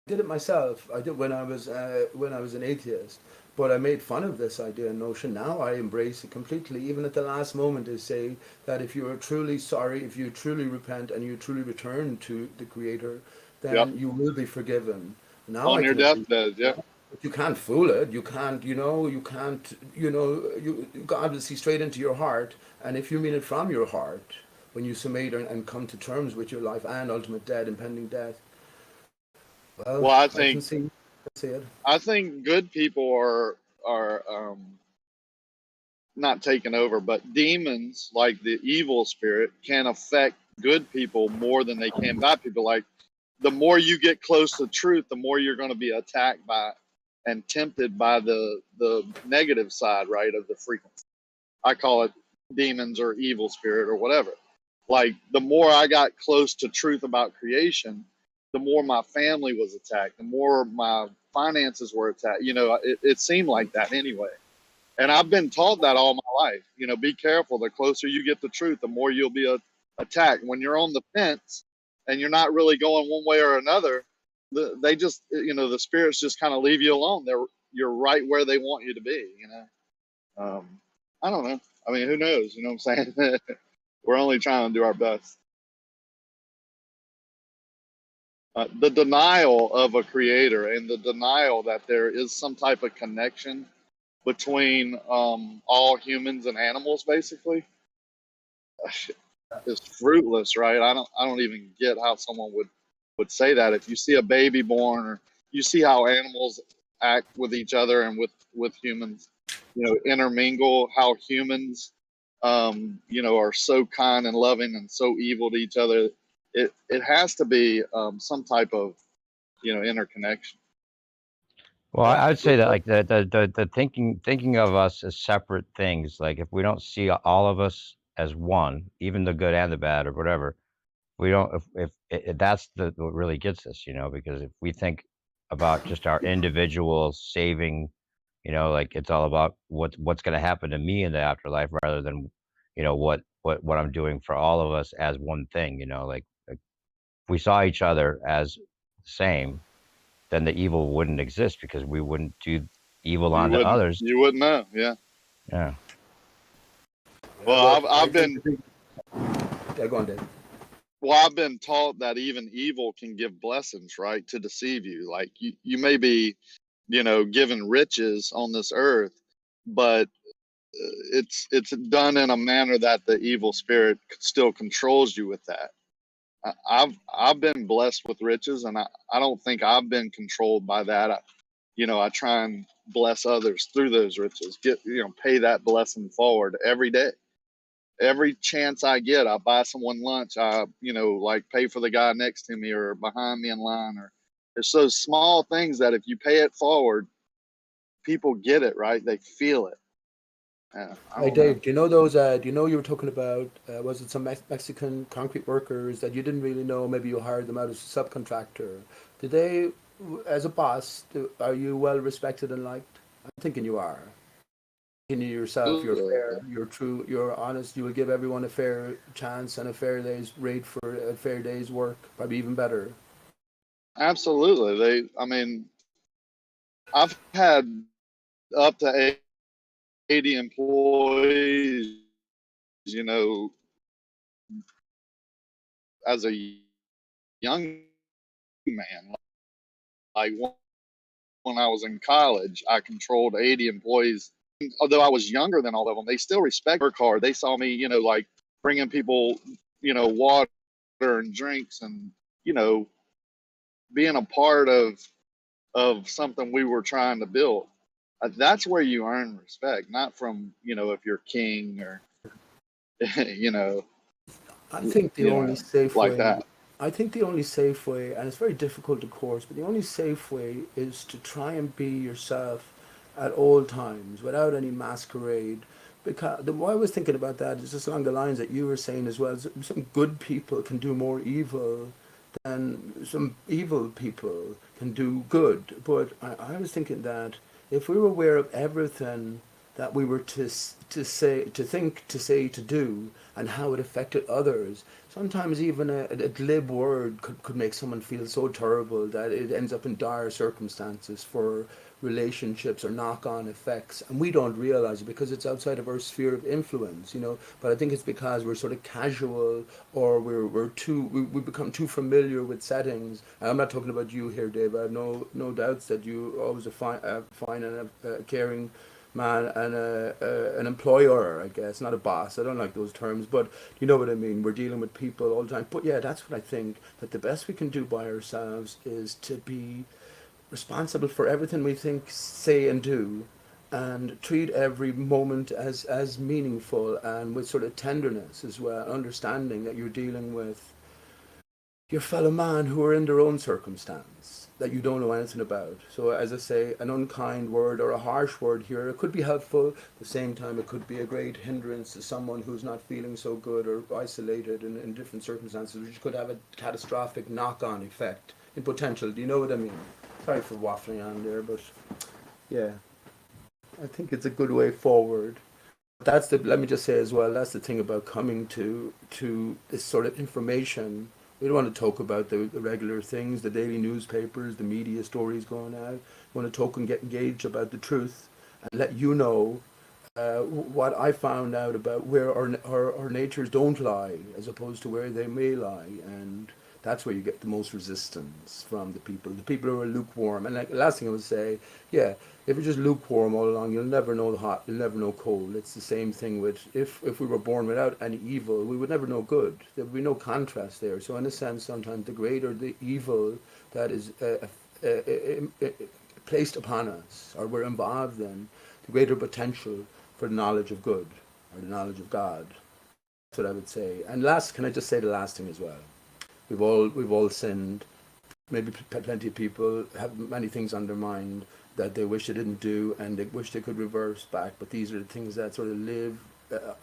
F: I did it myself. I did when I was an atheist. But I made fun of this idea and notion. Now I embrace it completely. Even at the last moment, they say that if you are truly sorry, if you truly repent and you truly return to the Creator, then you will be forgiven. Now
I: on your deathbed,
F: But you can't fool it. You can't, you God will see straight into your heart. And if you mean it from your heart, when you submit and come to terms with your life and ultimate death, impending death, well,
I: I think.
F: I
I: think good people are not taken over, but demons like the evil spirit can affect good people more than they can bad people. Like the more you get close to truth, the more you're going to be attacked by and tempted by the negative side, right, of the frequency. I call it demons or evil spirit or whatever. Like the more I got close to truth about creation, the more my family was attacked, the more my finances were attacked. It seemed like that anyway. And I've been taught that all my life. Be careful. The closer you get to truth, the more you'll be attacked. When you're on the fence and you're not really going one way or another, they just, the spirits just kind of leave you alone. You're right where they want you to be. I don't know. I mean, who knows? You know what I'm saying? We're only trying to do our best. The denial of a creator and the denial that there is some type of connection between all humans and animals, basically, is fruitless, right? I don't even get how someone would say that. If you see a baby born, or you see how animals act with each other and with humans, intermingle, how humans, are so kind and loving and so evil to each other. It has to be some type of, interconnection.
H: Well, I would say that like the thinking of us as separate things, like if we don't see all of us as one, even the good and the bad or whatever, we don't, if that's what really gets us, because if we think about just our individual saving, like it's all about what's going to happen to me in the afterlife rather than, what I'm doing for all of us as one thing, like if we saw each other as the same, then the evil wouldn't exist because we wouldn't do evil onto others.
I: You wouldn't know. Yeah.
H: Yeah.
I: Well, I've been.
F: Yeah, go on, Dave.
I: Well, I've been taught that even evil can give blessings, right? To deceive you. Like you may be, given riches on this earth, but it's done in a manner that the evil spirit still controls you with that. I've been blessed with riches, and I don't think I've been controlled by that. I try and bless others through those riches. Pay that blessing forward every day. Every chance I get, I buy someone lunch. I, like pay for the guy next to me or behind me in line. Or it's those small things that if you pay it forward, people get it, right? They feel it.
F: Hey Dave, do you know those? Do you know you were talking about? Was it some Mexican concrete workers that you didn't really know? Maybe you hired them out as a subcontractor. Did they, as a boss, are you well respected and liked? I'm thinking you are. In yourself, you're fair, you're true, you're honest. You will give everyone a fair chance and a fair day's rate for a fair day's work. Probably even better.
I: Absolutely. I've had up to 80 employees, as a young man. Like when I was in college, I controlled 80 employees. Although I was younger than all of them, they still respect work hard. They saw me, like bringing people, water and drinks and, being a part of something we were trying to build. That's where you earn respect, not from, if you're king or,
F: I think the only safe
I: like
F: way,
I: that.
F: I think the only safe way, and it's very difficult of course, but the only safe way is to try and be yourself at all times without any masquerade. Because why I was thinking about that is just along the lines that you were saying as well. Some good people can do more evil than some evil people can do good. But I was thinking that if we were aware of everything that we were to say, to think, to say, to do, and how it affected others. Sometimes even a glib word could make someone feel so terrible that it ends up in dire circumstances for relationships or knock-on effects, and we don't realize it because it's outside of our sphere of influence, But I think it's because we're sort of casual, or we become too familiar with settings. And I'm not talking about you here, Dave. I have no doubts that you always a fine and a caring man and an employer, I guess, not a boss. I don't like those terms, but you know what I mean. We're dealing with people all the time. But yeah, that's what I think, that the best we can do by ourselves is to be responsible for everything we think, say, and do, and treat every moment as meaningful and with sort of tenderness as well, understanding that you're dealing with your fellow man who are in their own circumstance that you don't know anything about. So as I say, an unkind word or a harsh word here, it could be helpful. At the same time, it could be a great hindrance to someone who's not feeling so good or isolated in different circumstances, which could have a catastrophic knock-on effect in potential. Do you know what I mean? Sorry for waffling on there, but yeah, I think it's a good way forward. Let me just say as well, that's the thing about coming to this sort of information. We don't want to talk about the regular things, the daily newspapers, the media stories going out. We want to talk and get engaged about the truth and let you know what I found out about where our natures don't lie as opposed to where they may lie. And that's where you get the most resistance from the people who are lukewarm. And like the last thing I would say, yeah, if you're just lukewarm all along, you'll never know hot, you'll never know cold. It's the same thing with if we were born without any evil, we would never know good. There would be no contrast there. So in a sense, sometimes the greater the evil that is placed upon us or we're involved in, the greater potential for the knowledge of good or the knowledge of God. That's what I would say. And last, can I just say the last thing as well? We've all sinned. Maybe plenty of people have many things on their mind that they wish they didn't do and they wish they could reverse back. But these are the things that sort of live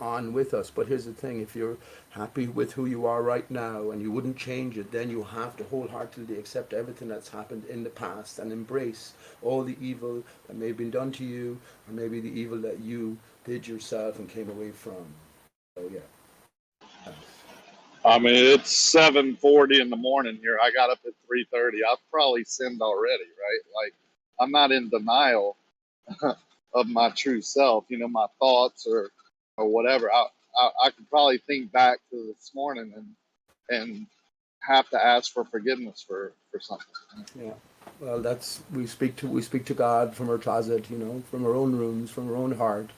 F: on with us. But here's the thing: if you're happy with who you are right now and you wouldn't change it, then you have to wholeheartedly accept everything that's happened in the past and embrace all the evil that may have been done to you, or maybe the evil that you did yourself and came away from. So yeah.
I: I mean, it's 7:40 in the morning here. I got up at 3:30. I've probably sinned already, right? Like, I'm not in denial of my true self, you know, my thoughts or whatever. I could probably think back to this morning and have to ask for forgiveness for something.
F: Yeah. Well, that's we speak to God from our closet, you know, from our own rooms, from our own heart.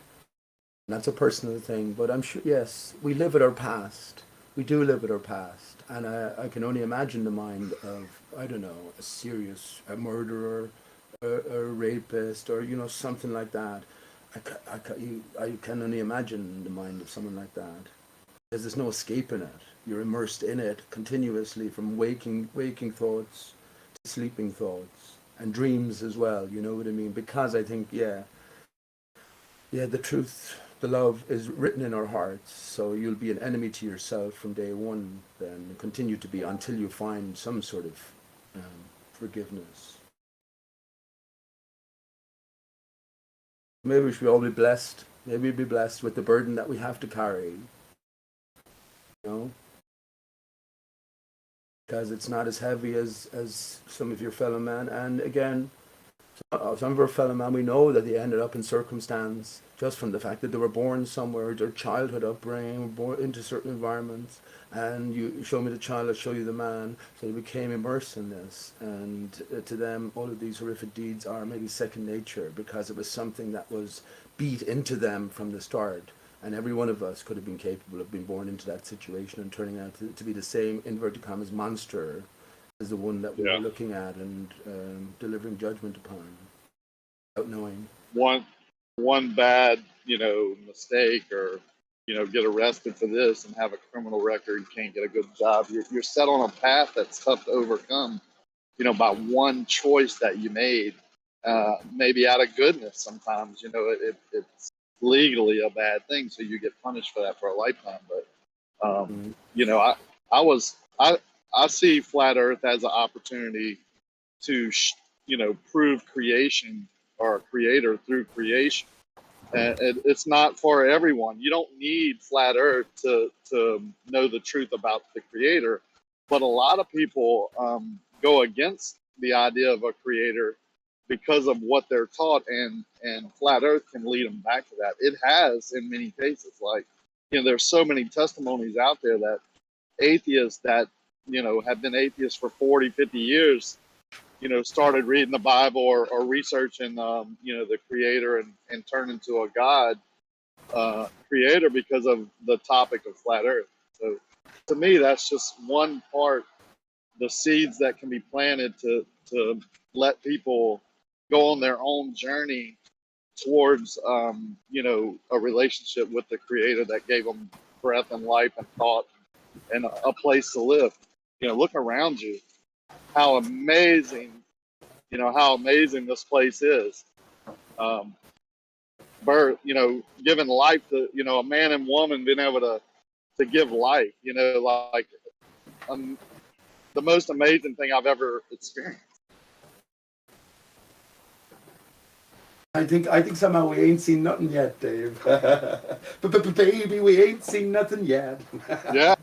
F: And that's a personal thing. But I'm sure, yes, we live with our past. We do live with our past. And I can only imagine the mind of, I don't know, a murderer, a rapist, or, you know, something like that. I can only imagine the mind of someone like that. Because there's no escaping it. You're immersed in it continuously, from waking thoughts to sleeping thoughts and dreams as well. You know what I mean? Because I think, yeah, the truth, the love is written in our hearts. So you'll be an enemy to yourself from day one, then continue to be until you find some sort of forgiveness. Maybe we should all be blessed. Maybe be blessed with the burden that we have to carry. You know? Because it's not as heavy as some of your fellow men. And again, some of our fellow men, we know that they ended up in circumstance just from the fact that they were born somewhere, their childhood upbringing, born into certain environments, and you show me the child, I'll show you the man. So they became immersed in this, and to them, all of these horrific deeds are maybe second nature because it was something that was beat into them from the start. And every one of us could have been capable of being born into that situation and turning out to be the same, inverted commas, monster as the one that we were looking at and delivering judgment upon, without knowing.
I: One bad, you know, mistake, or, you know, get arrested for this and have a criminal record, you can't get a good job. You're set on a path that's tough to overcome, you know, by one choice that you made, maybe out of goodness sometimes, you know, it's legally a bad thing, so you get punished for that for a lifetime. But you know, I see flat Earth as an opportunity to you know, prove creation or a creator through creation, and it's not for everyone. You don't need flat Earth to know the truth about the creator, but a lot of people go against the idea of a creator because of what they're taught, and flat Earth can lead them back to that. It has in many cases. Like, you know, there's so many testimonies out there that atheists that, you know, have been atheists for 40, 50 years, you know, started reading the Bible or researching, you know, the creator and turned into a God creator because of the topic of flat Earth. So to me, that's just one part, the seeds that can be planted to let people go on their own journey towards, you know, a relationship with the creator that gave them breath and life and thought and a place to live. You know, look around you, how amazing, you know, how amazing this place is. Birth, you know, giving life to, you know, a man and woman being able to give life, you know, like the most amazing thing I've ever experienced.
F: I think somehow we ain't seen nothing yet, Dave. But baby, we ain't seen nothing yet.
I: Yeah,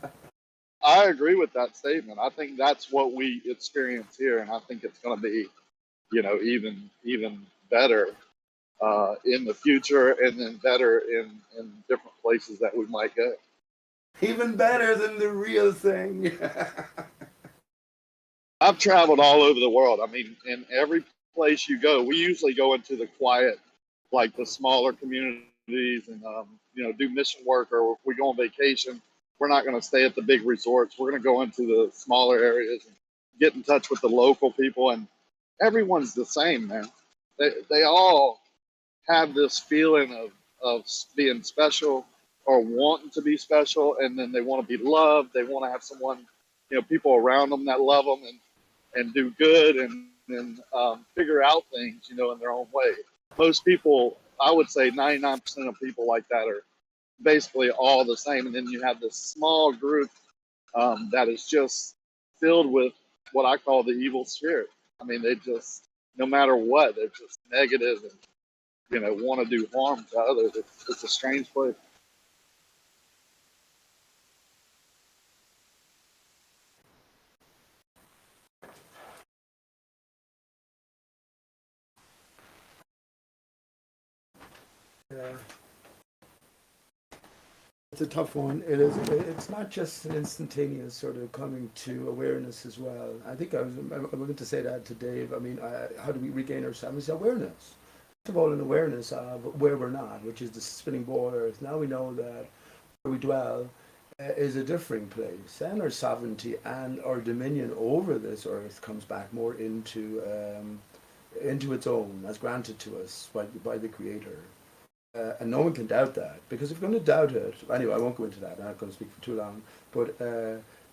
I: I agree with that statement. I think that's what we experience here, and I think it's going to be, you know, even better in the future, and then better in different places that we might go.
F: Even better than the real thing.
I: I've traveled all over the world. I mean, in every place you go, we usually go into the quiet, like the smaller communities, and you know, do mission work, or if we go on vacation, we're not going to stay at the big resorts. We're going to go into the smaller areas and get in touch with the local people, and everyone's the same, man. They all have this feeling of being special or wanting to be special, and then they want to be loved. They want to have someone, you know, people around them that love them and do good and figure out things, you know, in their own way. Most people, I would say 99% of people like that basically all the same. And then you have this small group that is just filled with what I call the evil spirit. I mean, they just, no matter what, they're just negative and, you know, want to do harm to others. It's a strange place.
F: Yeah. It's a tough one. It is. It's not just an instantaneous sort of coming to awareness as well. I think I'm going to say that to Dave. I mean, how do we regain ourselves? Awareness. First of all, an awareness of where we're not, which is the spinning ball Earth. Now we know that where we dwell is a differing place, and our sovereignty and our dominion over this Earth comes back more into its own, as granted to us by the Creator. And no one can doubt that, because if you're going to doubt it, anyway, I won't go into that. I'm not going to speak for too long. But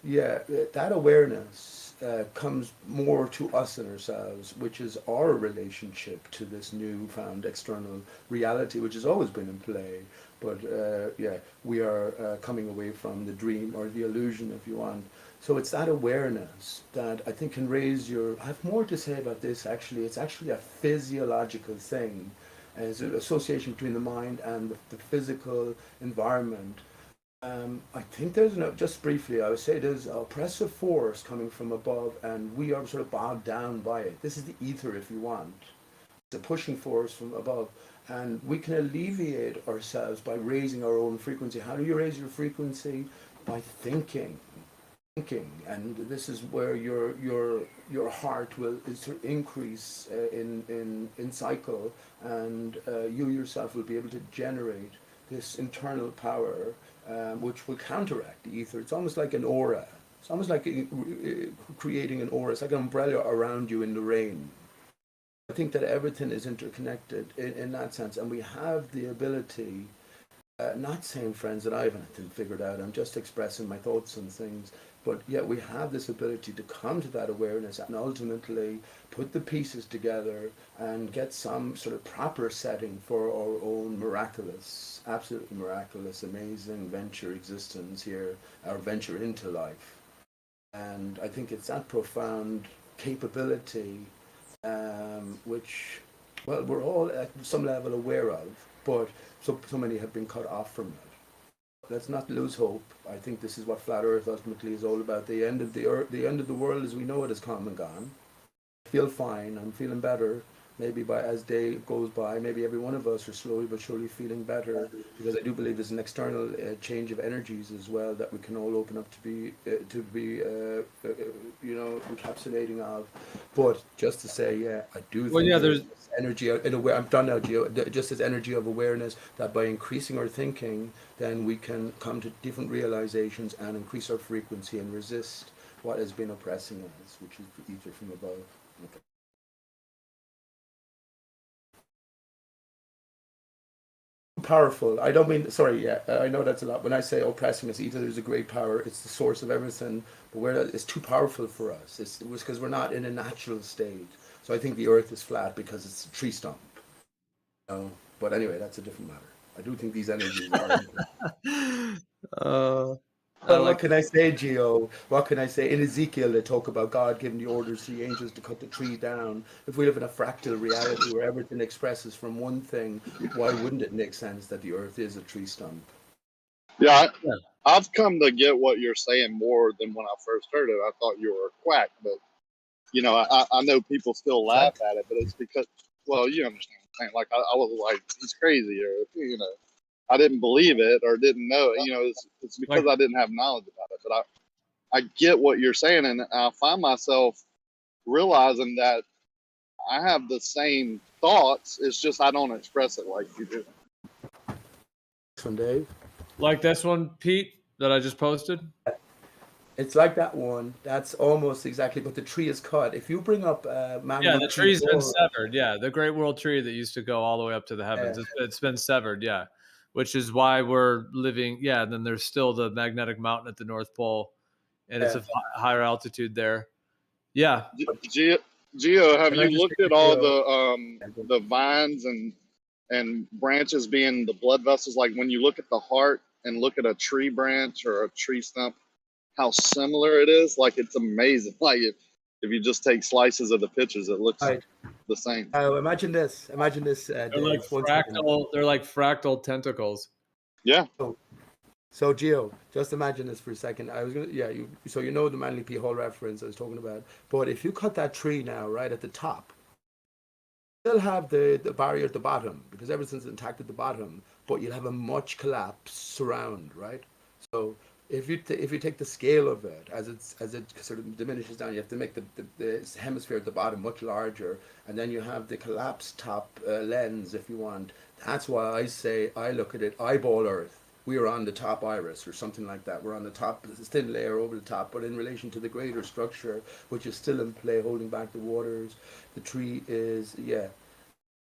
F: yeah, that awareness comes more to us and ourselves, which is our relationship to this newfound external reality, which has always been in play. But yeah, we are coming away from the dream or the illusion, if you want. So it's that awareness that I think can raise your. I have more to say about this. Actually, it's actually a physiological thing. As an association between the mind and the physical environment. I think there's, just briefly, I would say there's an oppressive force coming from above, and we are sort of bogged down by it. This is the ether, if you want. It's a pushing force from above, and we can alleviate ourselves by raising our own frequency. How do you raise your frequency? By thinking. And this is where your heart will increase in cycle, and you yourself will be able to generate this internal power, which will counteract the ether. It's almost like an aura. It's almost like creating an aura. It's like an umbrella around you in the rain. I think that everything is interconnected in that sense, and we have the ability. Not saying, friends, that I have anything figured out. I'm just expressing my thoughts on things. But yet we have this ability to come to that awareness and ultimately put the pieces together and get some sort of proper setting for our own miraculous, absolutely miraculous, amazing venture existence here, our venture into life. And I think it's that profound capability, which, well, we're all at some level aware of, but so many have been cut off from it. Let's not lose hope. I think this is what Flat Earth ultimately is all about. The end of the earth, the end of the world as we know it has come and gone. I feel fine. I'm feeling better. Maybe as day goes by, maybe every one of us are slowly but surely feeling better, because I do believe there's an external change of energies as well that we can all open up to be encapsulating of. But just to say, yeah, I do think there's energy in a way. I'm done now, Gio. Just as energy of awareness that by increasing our thinking, then we can come to different realizations and increase our frequency and resist what has been oppressing us, which is the ether from above. Okay. Powerful. I don't mean, sorry, yeah, I know that's a lot. When I say oppressing us, ether is a great power. It's the source of everything. But where it's too powerful for us. It was because we're not in a natural state. So I think the earth is flat because it's a tree stump. But anyway, that's a different matter. I do think these energies are. What can I say, Gio? What can I say? In Ezekiel, they talk about God giving the orders to the angels to cut the tree down. If we live in a fractal reality where everything expresses from one thing, why wouldn't it make sense that the earth is a tree stump?
I: Yeah, I've come to get what you're saying more than when I first heard it. I thought you were a quack, but you know, I know people still laugh at it, but it's because, well, you understand what I'm saying. Like I was like, he's crazy, or you know, I didn't believe it or didn't know it. You know, it's because I didn't have knowledge about it. But I get what you're saying, and I find myself realizing that I have the same thoughts. It's just I don't express it like you do.
F: This one, Dave.
D: Like this one, Pete, that I just posted.
F: It's like that one. That's almost exactly. But the tree is cut. If you bring up
D: the tree's been severed. Yeah, the Great World Tree that used to go all the way up to the heavens. It's been severed. Yeah, which is why we're living. Yeah, and then there's still the magnetic mountain at the North Pole, and it's a higher altitude there. Yeah.
I: Gio, have you looked at all the vines and and branches being the blood vessels. Like when you look at the heart and look at a tree branch or a tree stump, how similar it is. Like it's amazing. Like if you just take slices of the pictures, it looks
F: Right.
I: the same.
F: Imagine this. Imagine this,
D: They're
F: Dave.
D: like
F: One second.
D: fractal. They're like fractal tentacles.
I: Yeah.
F: So Gio, just imagine this for a second. I was gonna, yeah. So you know the Manly P Hall reference I was talking about. But if you cut that tree now, right at the top, still have the barrier at the bottom because everything's intact at the bottom. But you'll have a much collapsed surround, right? So if you take the scale of it as it sort of diminishes down, you have to make the hemisphere at the bottom much larger, and then you have the collapsed top lens if you want. That's why I say I look at it eyeball Earth. We are on the top iris or something like that. We're on the top, this thin layer over the top, but in relation to the greater structure, which is still in play, holding back the waters. The tree is,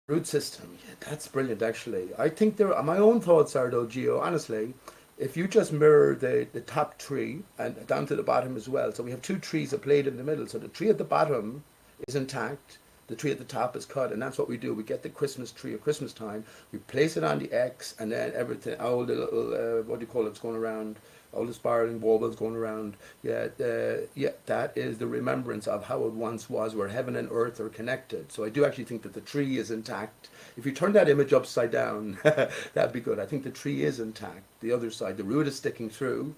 F: root system. Yeah, that's brilliant, actually. I think my own thoughts are, though, Gio, honestly, if you just mirror the top tree and down to the bottom as well. So we have two trees that played in the middle. So the tree at the bottom is intact. The tree at the top is cut, and that's what we do. We get the Christmas tree at Christmas time, we place it on the X, and then everything, all the little, what do you call it's going around, all the spiraling baubles going around. That is the remembrance of how it once was, where heaven and earth are connected. So I do actually think that the tree is intact. If you turn that image upside down, that'd be good. I think the tree is intact. The other side, the root is sticking through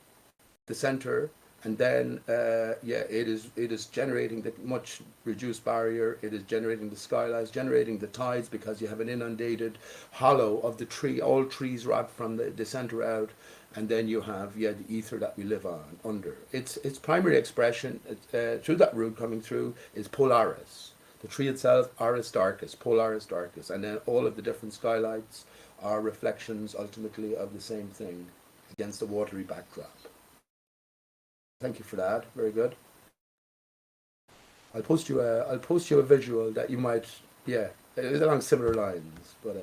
F: the center. And then, it is generating the much reduced barrier. It is generating the skylines, generating the tides because you have an inundated hollow of the tree. All trees rot from the center out, and then you have the ether that we live on under. Its primary expression through that root coming through is Polaris. The tree itself, Aristarchus, Polaris Darkus, and then all of the different skylights are reflections ultimately of the same thing against the watery backdrop. Thank you for that. Very good. I'll post you a visual that you might, it's along similar lines, but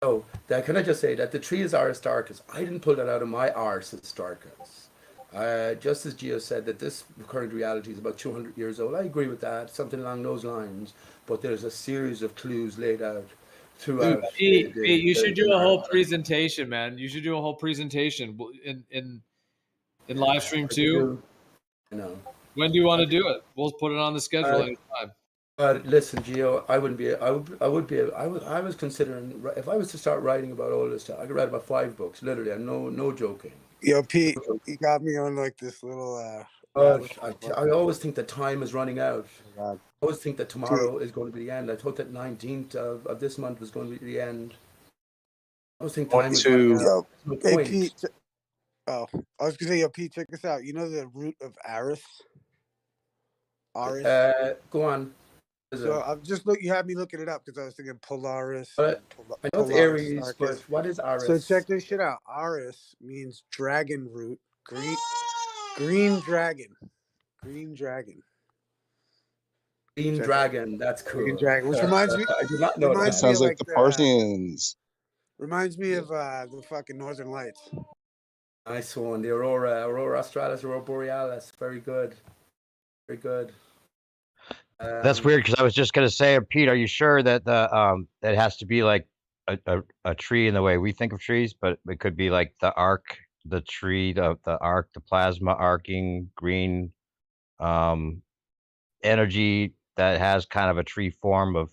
F: So can I just say that the tree is Aristarchus? I didn't pull that out of my Aristarchus. Just as Gio said that this current reality is about 200 years old. I agree with that, something along those lines. But there's a series of clues laid out throughout.
D: Pete, you should do a whole presentation, man. You should do a whole presentation in live stream too.
F: No.
D: When do you want to do it? We'll put it on the schedule anytime.
F: Listen, Gio, I was considering if I was to start writing about all this stuff, I could write about 5 books, literally. I'm no joking.
J: Yo, Pete, you got me on like this little.
F: I always think that time is running out.
J: God.
F: I always think that tomorrow is going to be the end. I thought that 19th of this month was going to be the end. I always think time is running out.
J: Yo, hey, Pete. Oh, I was gonna say, yo, Pete, check this out. You know the root of Aris? Aris.
F: Go on.
J: So I'm just you had me looking it up because I was thinking Polaris.
F: I know it's Aries, but what is Aris?
J: So check this shit out. Aris means dragon root, green dragon. Green dragon.
F: Green dragon. That's cool.
J: Green dragon, which reminds me.
F: I did not know that.
K: Sounds like the Parthians.
J: Reminds me of the fucking Northern Lights.
F: Nice one. The Aurora Australis, Aurora Borealis. Very good. Very good.
H: That's weird because I was just gonna say, Pete, are you sure that it has to be like a tree in the way we think of trees, but it could be like the arc, the tree, the arc, the plasma arcing green energy that has kind of a tree form of,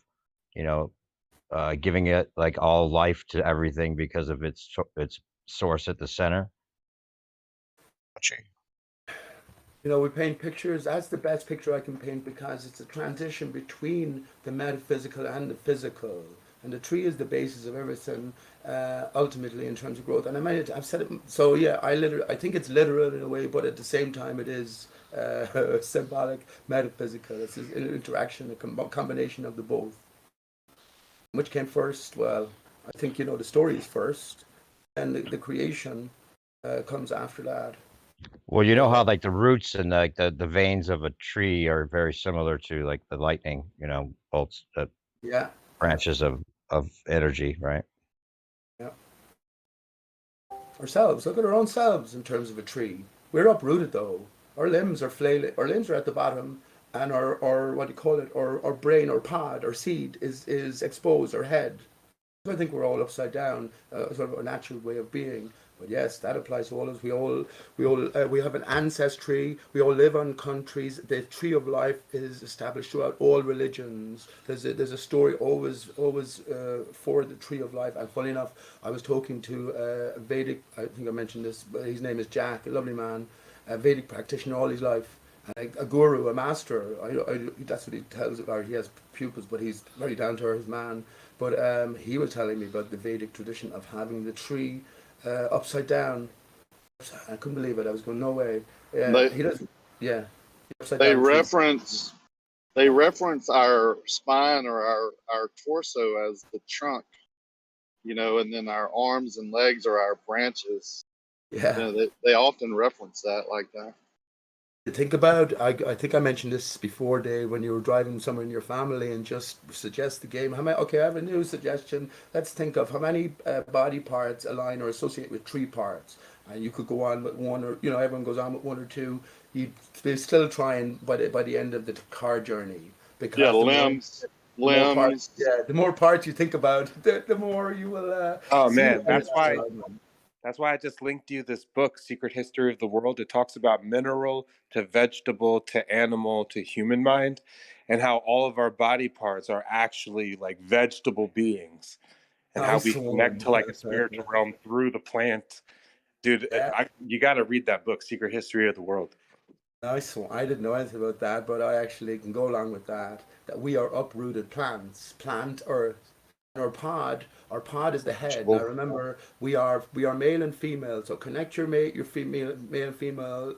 H: giving it like all life to everything because of its source at the center.
F: We paint pictures. That's the best picture I can paint because it's a transition between the metaphysical and the physical. And the tree is the basis of everything, ultimately in terms of growth. And I've said it. So I think it's literal in a way, but at the same time, it is symbolic, metaphysical. It's an interaction, a combination of the both. Which came first? Well, I think the story is first, and the creation comes after that.
H: Well, you know how like the roots and like the veins of a tree are very similar to like the lightning, bolts, branches of energy, right?
F: Yeah. Ourselves, look at our own selves in terms of a tree. We're uprooted though. Our limbs are flailing. Our limbs are at the bottom, and our what do you call it? Our brain, our pod, our seed is exposed. Our head I think we're all upside down, sort of a natural way of being. But yes, that applies to all of us. We have an ancestry. We all live on countries. The tree of life is established throughout all religions. There's a story always for the tree of life. And funny enough, I was talking to a Vedic. I think I mentioned this, but his name is Jack, a lovely man, a Vedic practitioner all his life. A guru, a master. That's what he tells about. He has pupils, but he's very down to earth man. But he was telling me about the Vedic tradition of having the tree upside down. I couldn't believe it. I was going, no way. He does. Yeah.
I: They reference our spine or our torso as the trunk, you know, and then our arms and legs are our branches.
F: Yeah.
I: You know, they often reference that like that.
F: Think about, I think I mentioned this before, Dave, when you were driving somewhere in your family and just suggest the game. Okay, I have a new suggestion. Let's think of how many body parts align or associate with 3 parts. And you could go on with 1, or, you know, everyone goes on with 1 or 2. They're still trying by the end of the car journey. Because
I: limbs.
F: The more parts you think about, the more you will.
L: Oh man, that's why I just linked you this book, Secret History of the World. It talks about mineral to vegetable to animal to human mind, and how all of our body parts are actually like vegetable beings, and how we connect to like a spiritual realm through the plant. Dude, you got to read that book, Secret History of the World.
F: Nice one. I didn't know anything about that, but I actually can go along with that. That we are uprooted plants, plant earth. Our pod is the head. Now remember, we are male and female. So connect your male and female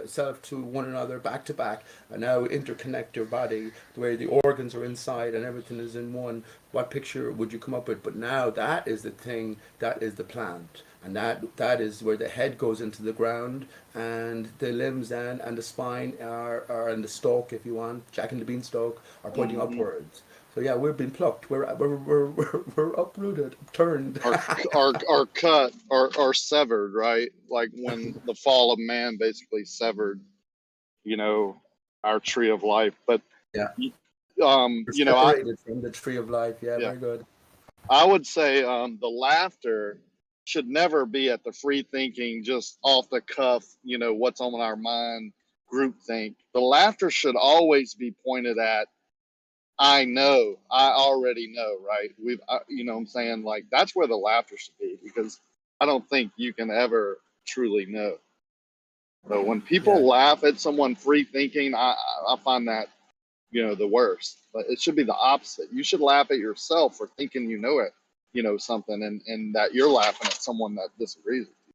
F: self to one another, back to back, and now interconnect your body where the organs are inside and everything is in one. What picture would you come up with? But now that is the thing. That is the plant, and that is where the head goes into the ground, and the limbs and the spine are in the stalk, if you want. Jack and the Beanstalk are pointing upwards. So yeah, we've been plucked. We're uprooted, upturned.
I: Are cut or severed, right? Like when the fall of man basically severed, you know, our tree of life. But
F: yeah,
I: you know,
F: separated from the tree of life. Yeah, very good.
I: I would say the laughter should never be at the free thinking, just off the cuff, you know, what's on our mind, group think. The laughter should always be pointed at, I already know, right? You know what I'm saying? Like, that's where the laughter should be, because I don't think you can ever truly know. So when people laugh at someone free thinking, I find that, you know, the worst. But it should be the opposite. You should laugh at yourself for thinking you know it, you know, something, and that you're laughing at someone that disagrees with you.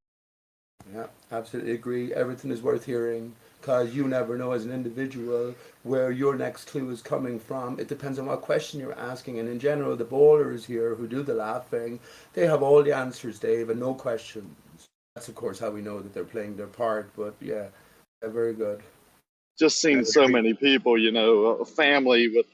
F: Yeah, absolutely agree. Everything is worth hearing, because you never know as an individual where your next clue is coming from. It depends on what question you're asking. And in general, the bowlers here who do the laughing, they have all the answers, Dave, and no questions. That's, of course, how we know that they're playing their part. But yeah, very good.
I: Just seen so many people, you know, a family with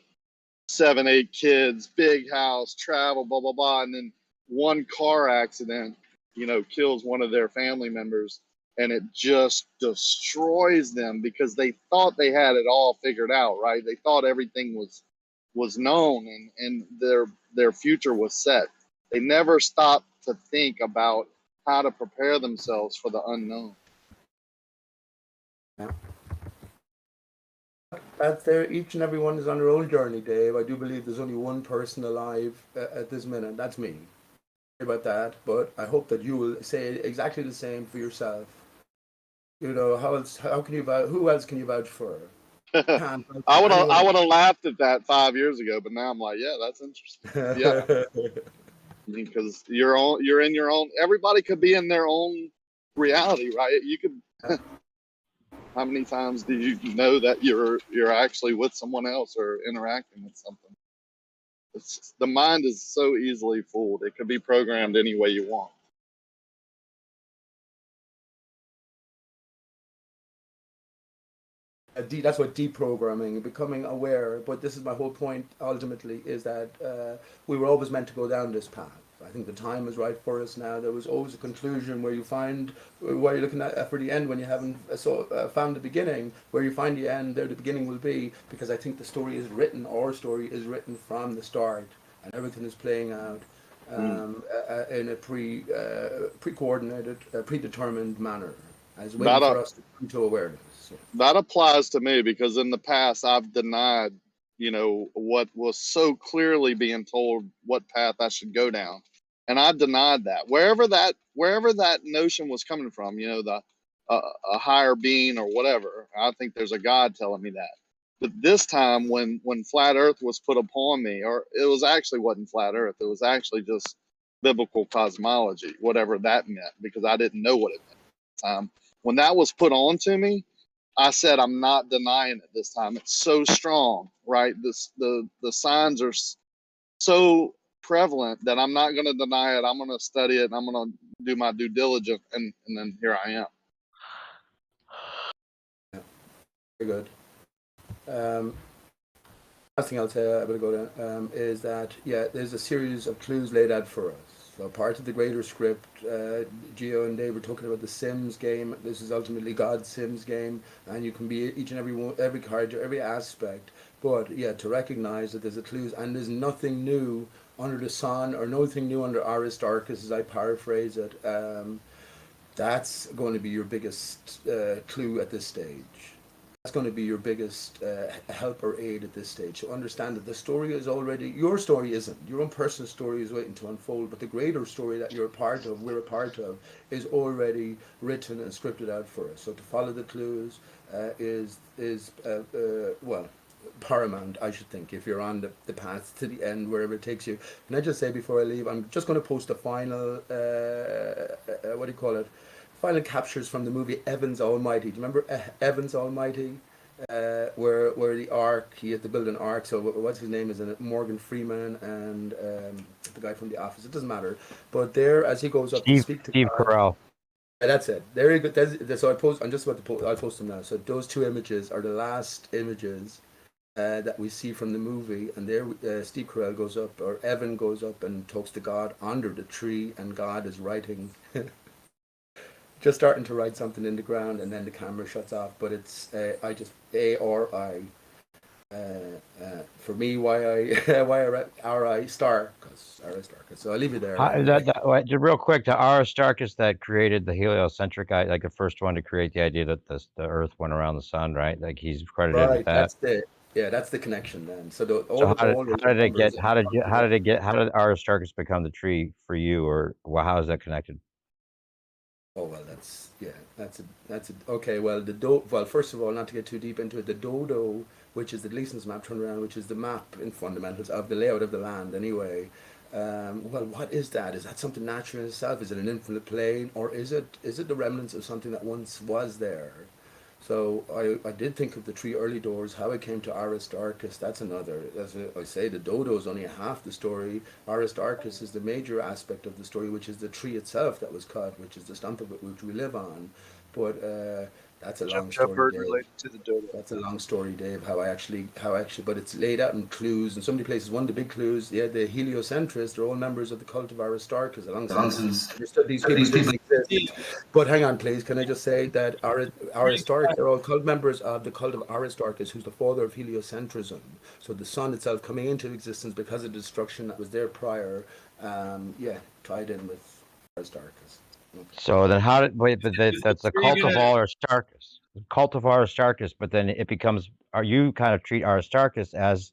I: 7, 8 kids, big house, travel, blah, blah, blah. And then one car accident, you know, kills one of their family members, and it just destroys them because they thought they had it all figured out, right? They thought everything was known and their future was set. They never stopped to think about how to prepare themselves for the unknown.
F: Yeah. That's there. Each and every one is on their own journey, Dave. I do believe there's only one person alive at this minute. That's me. About that, but I hope that you will say exactly the same for yourself. You know, who else can you vouch for?
I: I would have laughed at that 5 years ago, but now I'm like, yeah, that's interesting. Yeah. Because you're in your own, everybody could be in their own reality, right? You could how many times do you know that you're actually with someone else or interacting with something? The mind is so easily fooled. It could be programmed any way you want.
F: That's what deprogramming, becoming aware. But this is my whole point. Ultimately, is that we were always meant to go down this path. I think the time is right for us now. There was always a conclusion where you find where you're looking at for the end when you haven't found the beginning. Where you find the end, there the beginning will be. Because I think the story is written. Our story is written from the start, and everything is playing out. in a pre-coordinated, predetermined manner, as waiting
I: That
F: for us to come to awareness. So,
I: that applies to me because in the past I've denied, what was so clearly being told what path I should go down, and I denied that wherever that notion was coming from, a higher being or whatever. I think there's a God telling me that. But this time, when flat Earth was put upon me, or it was actually wasn't flat Earth, it was actually just biblical cosmology, whatever that meant, because I didn't know what it meant at the time. When that was put on to me, I said, I'm not denying it this time. It's so strong, right? The signs are so prevalent that I'm not going to deny it. I'm going to study it and I'm going to do my due diligence. And then here I am.
F: very good. Last thing I'll say, I better go down, is that, there's a series of clues laid out for us. So part of the greater script, Gio and Dave were talking about the Sims game. This is ultimately God's Sims game, and you can be each and every character, every aspect. But to recognize that there's a clues, and there's nothing new under the sun, or nothing new under Aristarchus, as I paraphrase it. That's going to be your biggest clue at this stage. That's going to be your biggest help or aid at this stage. So understand that the story is already, your story isn't. Your own personal story is waiting to unfold, but the greater story that we're a part of, is already written and scripted out for us. So to follow the clues is paramount, I should think, if you're on the path to the end, wherever it takes you. Can I just say before I leave, I'm just going to post a final, final captures from the movie Evans Almighty. Do you remember Evans Almighty? Where the Ark, he had to build an Ark. So what's his name is in it? Morgan Freeman and the guy from The Office. It doesn't matter. But there, as he goes up to speak to
H: Steve
F: God,
H: Carell.
F: that's it. There you go. So I'm just about to post. I'll post them now. So those two images are the last images that we see from the movie, and there Steve Carell goes up, or Evan goes up and talks to God under the tree, and God is writing. Just starting to write something in the ground, and then the camera shuts off. But it's I just A-R-I. For me, why star, because Aristarchus. So I'll leave you there.
H: Just real quick, the Aristarchus that created the heliocentric, like the first one to create the idea that the Earth went around the sun, right? Like he's credited with that.
F: That's the connection then. So
H: how did Aristarchus become the tree for you, or how is that connected?
F: Oh well, okay. Well, first of all, not to get too deep into it, the dodo, which is the Gleason's map turnaround, which is the map in fundamentals of the layout of the land. Anyway, what is that? Is that something natural in itself? Is it an infinite plane, or is it the remnants of something that once was there? So I did think of the three early doors, how it came to Aristarchus. That's another. As I say, the dodo is only half the story. Aristarchus is the major aspect of the story, which is the tree itself that was cut, which is the stump of it which we live on. But that's a long story, Dave.
M: To the dodo.
F: That's a long story, Dave. How actually, but it's laid out in clues. In so many places, one of the big clues, the heliocentrists are all members of the cult of Aristarchus. These people exist. But hang on, please. Can I just say that Aristarchus are all cult members of the cult of Aristarchus, who's the father of heliocentrism. So the sun itself coming into existence because of the destruction that was there prior, tied in with Aristarchus. Okay.
H: So then that's the cult of Aristarchus. Cult of Aristarchus, but then it becomes, you kind of treat Aristarchus as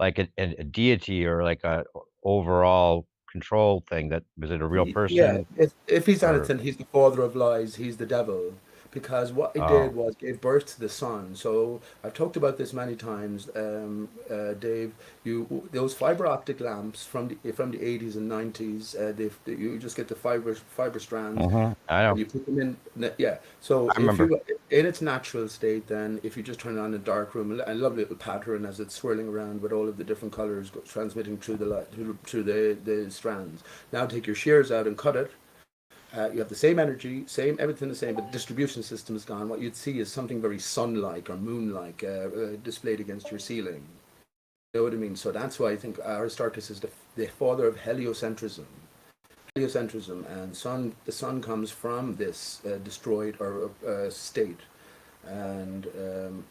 H: like a deity, or like a overall control thing. That was it a real person?
F: Yeah, if he's anything, he's the father of lies. He's the devil, because what he did was gave birth to the sun. So I've talked about this many times, Dave. Those fiber optic lamps from the 80s and 90s. You just get the fiber strands.
H: I know.
F: And you put them in. So if you in its natural state, then if you just turn it on in a dark room, a lovely little pattern as it's swirling around with all of the different colors transmitting through the light, through the strands. Now take your shears out and cut it. You have the same energy, everything the same, but the distribution system is gone. What you'd see is something very sun-like or moon-like displayed against your ceiling. You know what I mean? So that's why I think Aristarchus is the father of heliocentrism. And the sun comes from this destroyed or state. And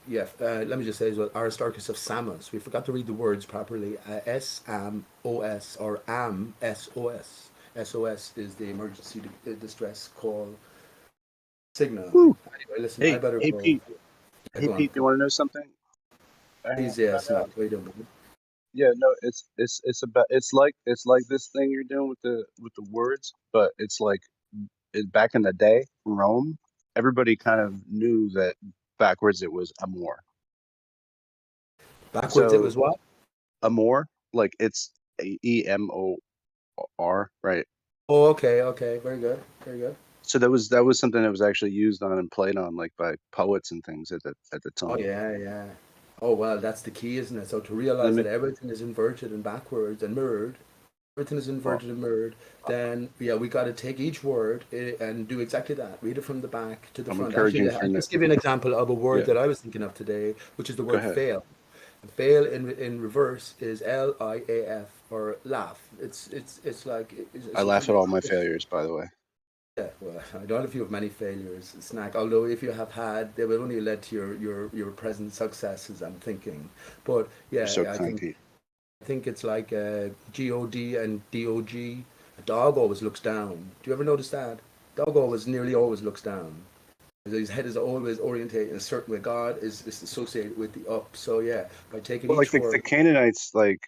F: let me just say as well, Aristarchus of Samos. We forgot to read the words properly. S-A-M-O-S or AM-S-O-S. SOS is the emergency distress call signal.
K: Woo.
F: Anyway, listen, I
K: Hey,
F: better
K: hey
F: go.
K: Pete.
F: Yeah,
K: Hey
F: go on.
K: Pete, do you want to know something?
F: Please, yes, Matt. What are you doing, baby?
K: Yeah, no, it's about it's like this thing you're doing with the words, but it's like back in the day, Rome, everybody kind of knew that backwards it was amor.
F: Backwards, it
K: So
F: was what?
K: amor, like it's EMOR, right?
F: Oh, okay, okay, very good, very good.
K: So that was something that was actually used on and played on like by poets and things at the
F: Oh
K: time.
F: yeah, yeah. Oh well, that's the key, isn't it? So to realize that everything is inverted and backwards and mirrored, everything is
K: Well,
F: inverted and mirrored, then yeah, we got to take each word and do exactly that. Read it from the back to the
K: I'm
F: front.
K: encouraging
F: Actually,
K: for
F: I'll just give you an example of a word
K: yeah.
F: that I was thinking of today, which is the
K: Go
F: word
K: ahead.
F: fail. And fail in reverse is Liaf or laugh. It's like
K: I laugh at all my failures, by the way.
F: yeah, well, I don't know if you have many failures, Snack. Although if you have had, they will only led to your present successes. I'm thinking, but
K: You're
F: yeah,
K: so
F: I
K: kind, Pete.
F: think it's like God and Dog. A dog always looks down. Do you ever notice that? Dog always, nearly always looks down. His head is always orientated in a certain way. God is associated with the up. So yeah, by taking
K: Well, like
F: each
K: the
F: word,
K: Canaanites like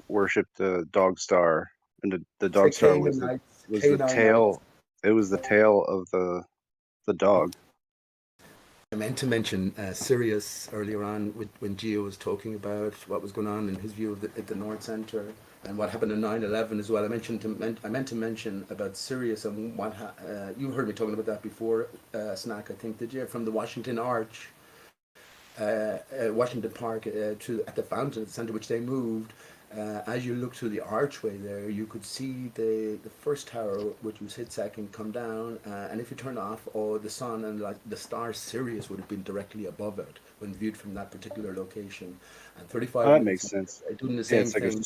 K: worshipped the dog star, and the
F: say
K: dog star
F: Canaanites,
K: was the
F: Canaanites.
K: tail. It was the tail of the dog.
F: I meant to mention Sirius earlier on when Gio was talking about what was going on in his view of at the North Centre and what happened in 9/11 as well. I meant to mention about Sirius and you heard me talking about that before, Snack. I think did you from the Washington Arch, Washington Park at the fountain at the centre, which they moved. As you look through the archway there, you could see the first tower, which was hit second, come down. And if you turn off, the sun and like the star Sirius would have been directly above it when viewed from that particular location. And 35
K: Oh, that
F: minutes
K: makes sense.
F: doing the
K: Yeah,
F: same thing.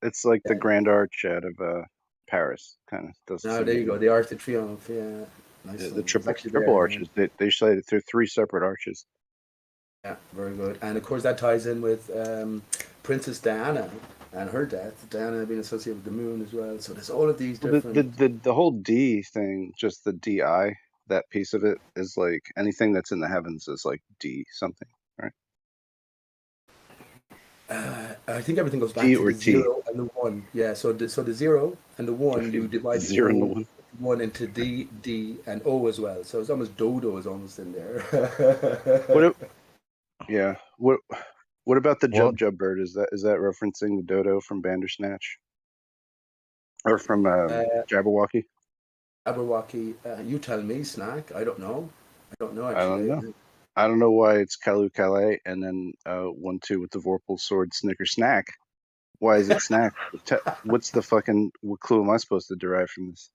K: it's like the
F: Yeah.
K: Grand Arch out of Paris, kind of does the
F: Now
K: same
F: there you
K: thing.
F: go, the Arc de Triomphe. Yeah, nice
K: The
F: one. It's actually
K: triple
F: there.
K: arches. They say that they're three separate arches.
F: Yeah, very good. And of course, that ties in with Princess Diana and her death. Diana being associated with the moon as well. So there's all of these
K: Well,
F: different.
K: the whole D thing, just the DI, that piece of it is like anything that's in the heavens is like D something, right?
F: I think everything goes back
K: D
F: to
K: or
F: the
K: T.
F: 0 and the 1. Yeah, so the 0 and the 1, you divide the
K: 0 and the 1.
F: 1 into D, and O as well. So it's almost Dodo is almost in there.
K: Yeah. What about the
H: Well,
K: Jub bird? Is that referencing the dodo from Bandersnatch? Or from Jabberwocky?
F: Jabberwocky, you tell me, Snack. I don't know. I don't know
K: I don't
F: actually.
K: know. I don't know why it's Kalu Calais and then 1-2 with the Vorpal sword Snicker Snack. Why is it snack? What's the fucking what clue am I supposed to derive from this?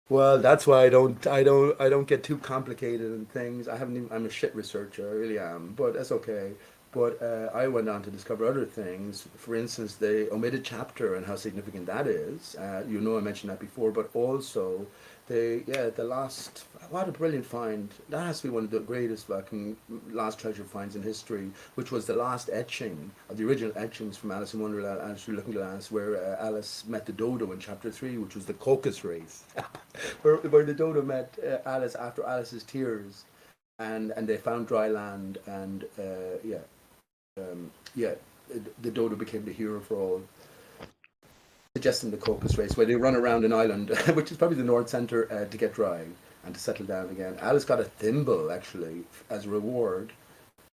F: Well, that's why I don't get too complicated in things. I haven't even, I'm a shit researcher, I really am, but that's okay. But I went on to discover other things. For instance, the omitted chapter and how significant that is. You know, I mentioned that before, but also the last, what a brilliant find. That has to be one of the greatest fucking last treasure finds in history, which was the last etching of the original etchings from Alice in Wonderland, Alice Through Looking Glass, where Alice met the dodo in chapter 3, which was the Caucasus race, where the dodo met Alice after Alice's tears, and they found dry land, and the dodo became the hero for all, suggesting the Caucasus race, where they run around an island, which is probably the North Centre, to get dry and to settle down again. Alice got a thimble actually as a reward.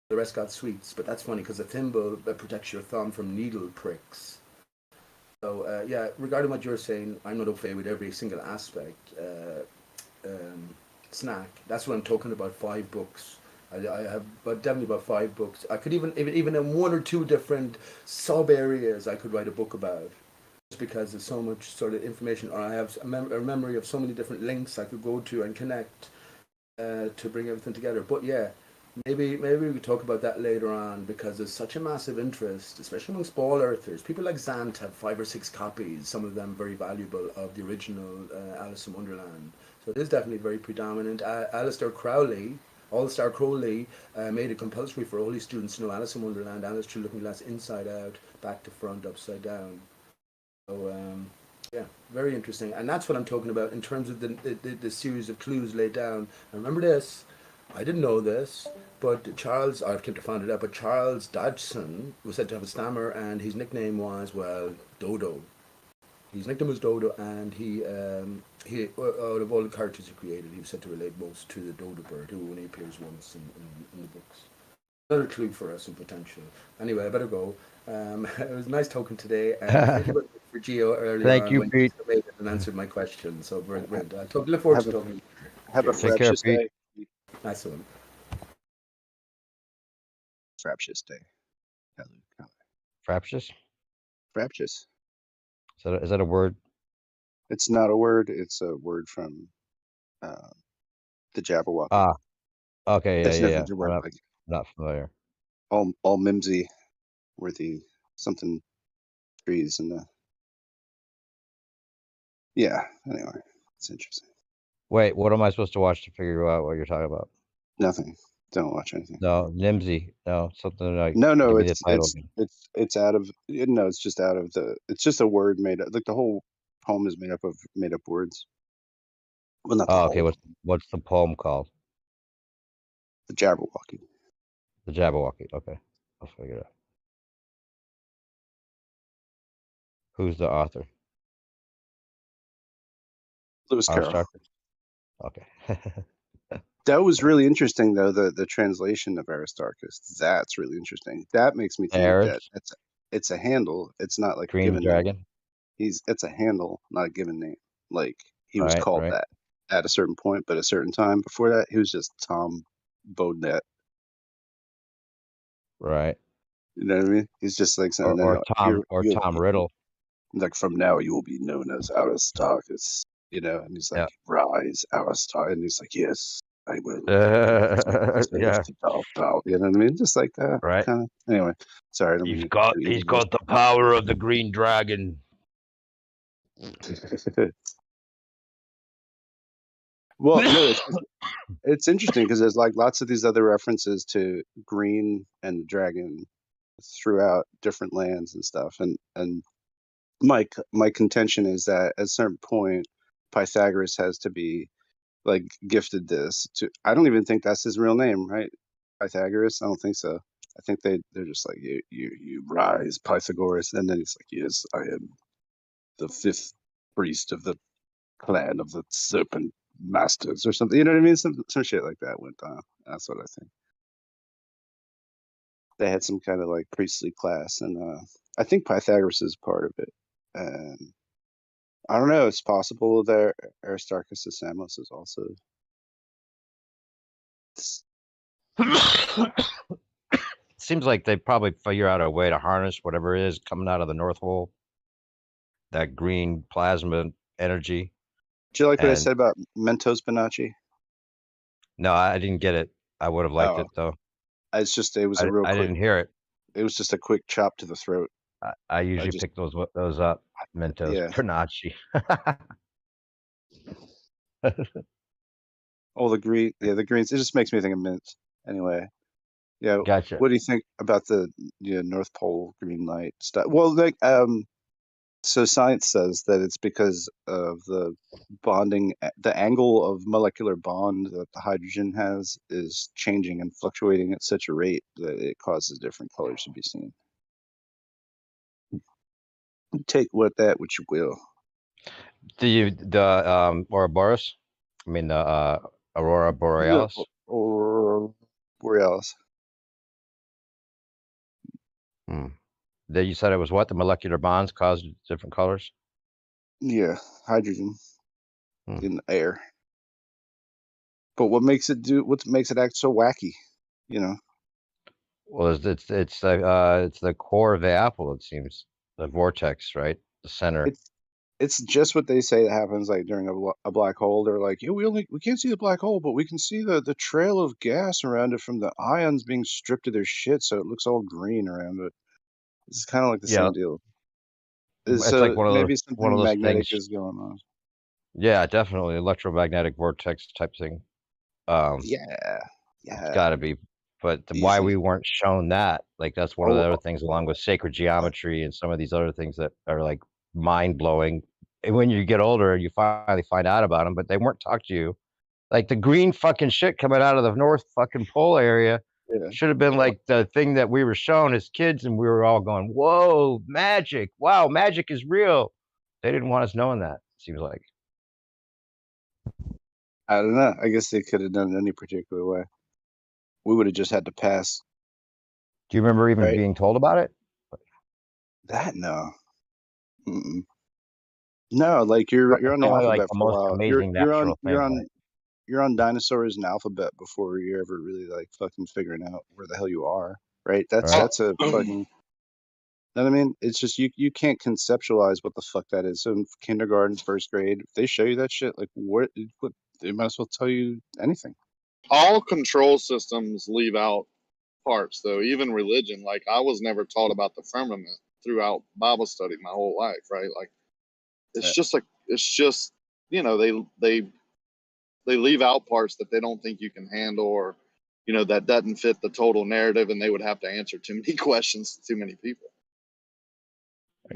F: The rest got sweets, but that's funny because a thimble protects your thumb from needle pricks. So regarding what you're saying, I'm not okay with every single aspect. Snack. That's what I'm talking about. 5 books. I have, but definitely about 5 books. I could even in 1 or 2 different sub areas I could write a book about, just because there's so much sort of information, or I have a memory of so many different links I could go to and connect to bring everything together. But yeah, maybe we could talk about that later on, because there's such a massive interest, especially amongst ball earthers. People like Zant have 5 or 6 copies, some of them very valuable, of the original Alice in Wonderland. So it is definitely very predominant. Alistair Crowley All-Star Crowley made it compulsory for all his students to know Alice in Wonderland, Alice Through Looking Glass, inside out, back to front, upside down. So yeah, very interesting, and that's what I'm talking about in terms of the series of clues laid down. And remember this, I didn't know this, but Charles, I've come to find it out, but Charles Dodgson was said to have a stammer, and his nickname was, well, Dodo. His nickname was Dodo, and he out of all the characters he created, he was said to relate most to the Dodo bird, who only appears once in the books. Another clue for us in potential. Anyway, I better go. It was nice talking today. Thank you for Geo earlier.
H: Thank you,
F: when
H: Pete.
F: you and answered my question. So brilliant. I look forward to talking.
K: Have a
H: Take care,
K: fraptious
H: Pete.
K: day.
F: Nice one.
K: Fraptious day.
H: Fraptious?
K: Fraptious.
H: Is that a word?
K: It's not a word. It's a word from the Jabberwocky.
H: Ah, okay,
K: It's
H: yeah.
K: nothing to work like.
H: Not familiar.
K: All mimsy were the something trees and the. Yeah. Anyway, it's interesting.
H: Wait, what am I supposed to watch to figure out what you're talking about?
K: Nothing. Don't watch anything.
H: No, Nimsy. No, something like.
K: No,
H: give me the
K: it's
H: title
K: it's out of no, it's just out of the. It's just a word made up. Like the whole poem is made up of made up words. Well, not the
H: Oh,
K: whole.
H: okay. What's the poem called?
K: The Jabberwocky.
H: The Jabberwocky. Okay, I'll figure it out. Who's the author?
K: Lewis Carroll.
H: Aristarchus? Okay.
K: That was really interesting, though, the translation of Aristarchus. That's really interesting. That makes me think that it's a handle. It's not like a
H: Green
K: given
H: Dragon.
K: name. It's a handle, not a given name. Like he was
H: Right,
K: called
H: right.
K: that at a certain point, but a certain time before that, he was just Tom Bodnet.
H: Right.
K: You know what I mean? He's just like saying,
H: Or Tom Riddle.
K: Like from now you will be known as Aristarchus. You know, and he's like, rise, Aristarchus, and he's like, yes, I will.
H: Yeah.
K: You know what I mean? Just like that.
H: Right.
K: Kind of. Anyway, sorry.
H: He's got the power of the Green Dragon.
K: Well, no, it's interesting because there's like lots of these other references to green and the dragon throughout different lands and stuff. And my contention is that at a certain point, Pythagoras has to be like gifted this to. I don't even think that's his real name, right? Pythagoras. I don't think so. I think they're just like you rise, Pythagoras, and then he's like, yes, I am the fifth priest of the clan of the serpent masters or something. You know what I mean? Some shit like that went down. That's what I think. They had some kind of like priestly class, and I think Pythagoras is part of it. And I don't know. It's possible that Aristarchus of Samos is also.
H: Seems like they probably figure out a way to harness whatever it is coming out of the North Pole. That green plasma energy.
K: Did you like what I said about Mentos Bonacci?
H: No, I didn't get it. I would have liked it though.
K: It's just it was a real.
H: I didn't hear it.
K: It was just a quick chop to the throat.
H: I usually pick those up. Mentos Bonacci.
K: Oh, the green, the greens. It just makes me think of mint. Anyway, yeah.
H: Gotcha.
K: What do you think about the North Pole green light stuff? Well, like so science says that it's because of the bonding, the angle of molecular bond that the hydrogen has is changing and fluctuating at such a rate that it causes different colors to be seen. Take which you will.
H: The Ouroboros? I mean the Aurora Borealis?
K: Or Borealis.
H: You said it was what? The molecular bonds caused different colors?
K: Yeah, hydrogen in the air. But what makes it act so wacky?
H: Well, it's the core of the apple, it seems. The vortex, right? The center.
K: It's just what they say that happens like during a black hole. They're like, yeah, we can't see the black hole, but we can see the trail of gas around it from the ions being stripped of their shit, so it looks all green around it. It's kind of like the same deal.
H: It's like
K: maybe something magnetic
H: things.
K: is going on.
H: Yeah, definitely electromagnetic vortex type thing.
K: Yeah, Yeah,
H: It's got to be. But why
K: easy.
H: we weren't shown that? Like that's one of
K: Oh,
H: the other things, along with sacred geometry and some of these other things that are like mind blowing. And when you get older, you finally find out about them, but they weren't taught to you. Like the green fucking shit coming out of the North fucking Pole area
K: yeah.
H: should have been like the thing that we were shown as kids, and we were all going, "Whoa, magic! Wow, magic is real." They didn't want us knowing that. Seems like.
K: I don't know. I guess they could have done it any particular way. We would have just had to pass.
H: Do you remember even
K: Right.
H: being told about it?
K: That no. Mm-mm. No, like you're on the
H: Only, like,
K: alphabet
H: the
K: for a
H: most
K: while.
H: amazing natural thing, like-
K: You're on dinosaurs and alphabet before you're ever really like fucking figuring out where the hell you are. Right? That's
H: Right.
K: that's a fucking. Know what I mean? It's just you can't conceptualize what the fuck that is. So in kindergarten, first grade, if they show you that shit, like what they might as well tell you anything.
I: All control systems leave out parts, though. Even religion, like I was never taught about the firmament throughout Bible study my whole life, right? Like it's just you know, they leave out parts that they don't think you can handle, or you know, that doesn't fit the total narrative, and they would have to answer too many questions to too many people.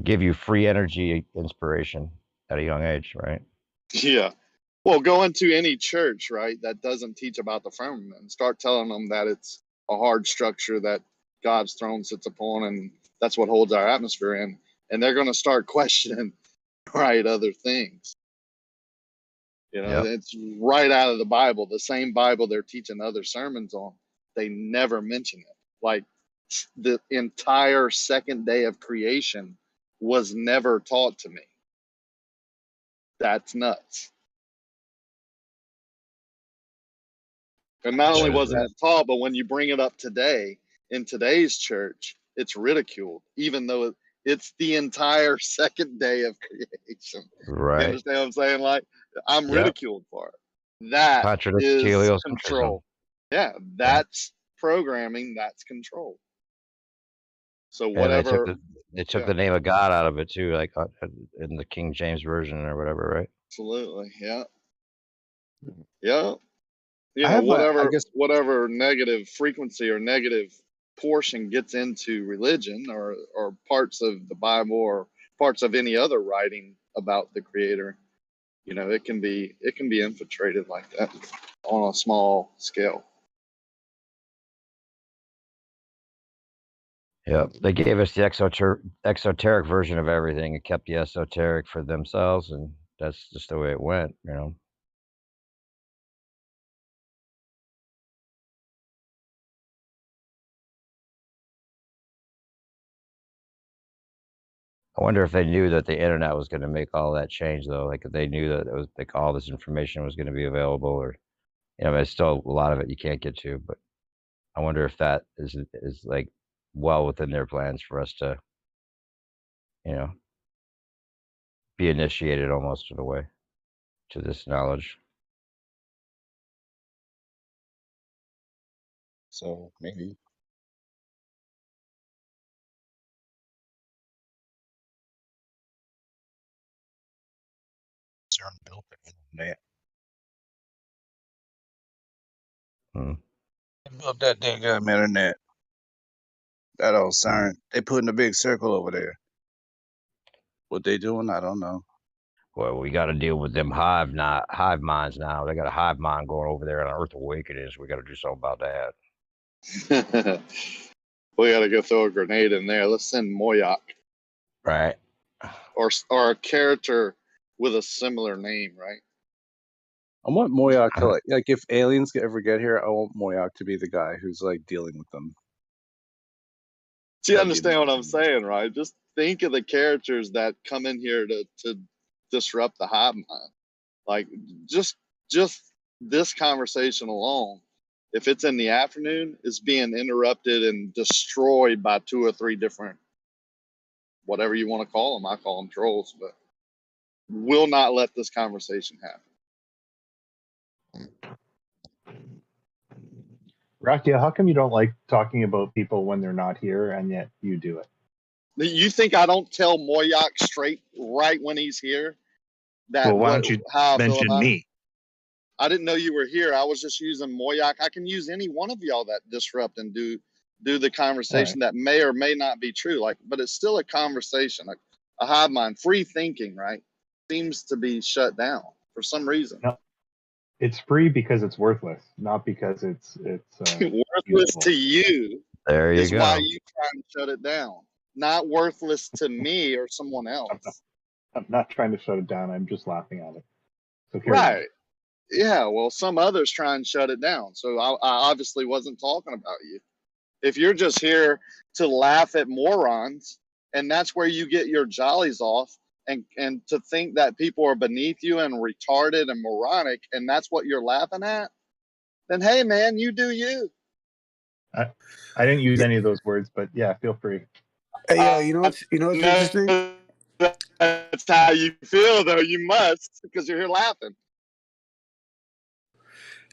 H: Give you free energy inspiration at a young age, right?
I: Yeah. Well, go into any church, right, that doesn't teach about the firmament and start telling them that it's a hard structure that God's throne sits upon, and that's what holds our atmosphere in. And they're going to start questioning, right, other things. You know, it's right out of the Bible, the same Bible they're teaching other sermons on. They never mention it. Like the entire second day of creation was never taught to me. That's nuts. And not only wasn't it taught, but when you bring it up today, in today's church, it's ridiculed, even though it's the entire second day of creation.
H: Right.
I: You understand what I'm saying? Like, I'm ridiculed for it. That is control. Yeah, that's programming, that's control. So whatever.
H: And they took the name of God out of it too, like in the King James version or whatever, right?
I: Absolutely, yeah. Yeah. You know, whatever negative frequency or negative portion gets into religion or parts of the Bible or parts of any other writing about the Creator, you know, it can be infiltrated like that on a small scale.
H: Yeah, they gave us the exoteric version of everything and kept the esoteric for themselves, and that's just the way it went, you know. I wonder if they knew that the internet was going to make all that change, though. Like if they knew that it was like all this information was going to be available, or you know, there's still a lot of it you can't get to. But I wonder if that is like well within their plans for us to, you know, be initiated almost in a way to this knowledge.
K: So maybe. CERN built the internet. They built that dang internet. That old CERN. They put in a big circle over there. What they doing, I don't know.
H: Well, we got to deal with them hive minds now. They got a hive mind going over there on Earth Awakenings. We got to do something about that.
I: We got to go throw a grenade in there. Let's send Moyak.
H: Right.
I: Or a character with a similar name, right?
K: I want Moyak to like if aliens ever get here, I want Moyak to be the guy who's like dealing with them.
I: Do you understand what I'm saying, right? Just think of the characters that come in here to disrupt the hive mind. Like just this conversation alone, if it's in the afternoon, is being interrupted and destroyed by 2 or 3 different, whatever you want to call them. I call them trolls, but will not let this conversation happen.
M: Rakia, how come you don't like talking about people when they're not here, and yet you do it?
I: You think I don't tell Moyak straight right when he's here? That
A: well, why don't you mention me?
I: I didn't know you were here. I was just using Moyak. I can use any one of y'all that disrupt and do the conversation that may or may not be true. Like, but it's still a conversation. Like a hive mind, free thinking, right? Seems to be shut down for some reason.
M: No, it's free because it's worthless, not because it's
I: worthless
M: useful.
I: to you.
H: There you
I: is
H: go.
I: why you try and shut it down. Not worthless to me or someone else.
M: I'm not trying to shut it down. I'm just laughing at it. So
I: Right. Yeah. Well, some others try and shut it down. So I obviously wasn't talking about you. If you're just here to laugh at morons, and that's where you get your jollies off, and to think that people are beneath you and retarded and moronic, and that's what you're laughing at, then hey, man, you do you.
M: I didn't use any of those words, but yeah, feel free.
J: Hey, you know what's interesting?
I: That's how you feel, though. You must, because you're here laughing.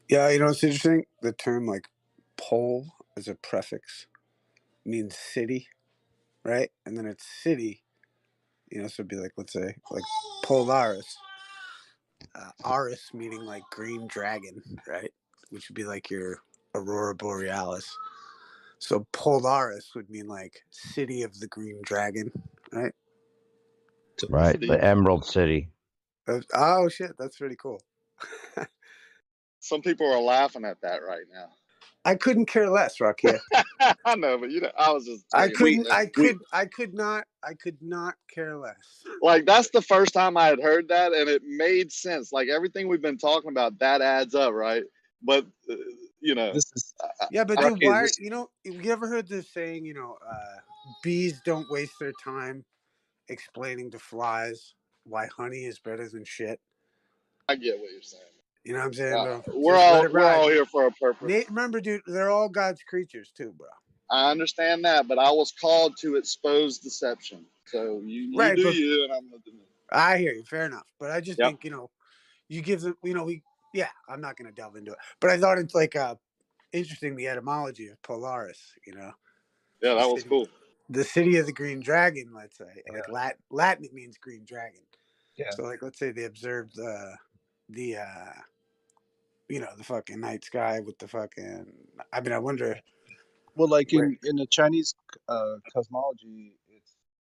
J: Yeah, you know what's interesting? The term like pole as a prefix means city, right? And then it's city, you know, so it'd be like, let's say, like Polaris. Aris meaning like green dragon, right? Which would be like your Aurora Borealis. So Polaris would mean like city of the green dragon, right?
H: Right, the Emerald City.
J: Oh shit, that's pretty cool.
I: Some people are laughing at that right now.
J: I couldn't care less, Rakia.
I: I know, but I was just.
J: I could not care less.
I: Like, that's the first time I had heard that, and it made sense. Like, everything we've been talking about, that adds up, right? But
K: this is
J: yeah, but dude, why? You ever heard this saying? Bees don't waste their time explaining to flies why honey is better than shit.
I: I get what you're saying.
J: You know what I'm saying, bro?
I: We're all here for a purpose.
J: Remember, dude, they're all God's creatures too, bro.
I: I understand that, but I was called to expose deception. So you do you, and I'm gonna do me.
J: I hear you. Fair enough. But I just think, you give them, I'm not going to delve into it. But I thought it's like interesting, the etymology of Polaris,
I: Yeah, that was cool.
J: The city of the green dragon, let's say. Like Latin, it means green dragon.
K: Yeah.
J: So, like, let's say they observed the fucking night sky with the fucking, I wonder.
K: Well, like in the Chinese cosmology,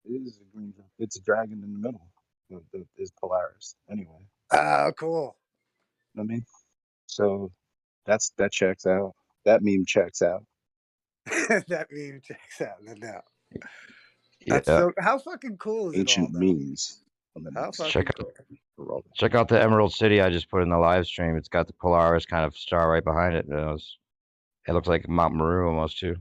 K: it is a green dragon. It's a dragon in the middle. Is Polaris anyway.
J: Oh, cool.
K: I mean, so that checks out. That meme checks out.
J: That meme checks out, no doubt.
H: Yeah.
J: That's so. How fucking cool is
K: Ancient
J: it all?
K: memes.
J: How fucking cool.
H: Check out the Emerald City I just put in the live stream. It's got the Polaris kind of star right behind it. It looks like Mount Meru almost too.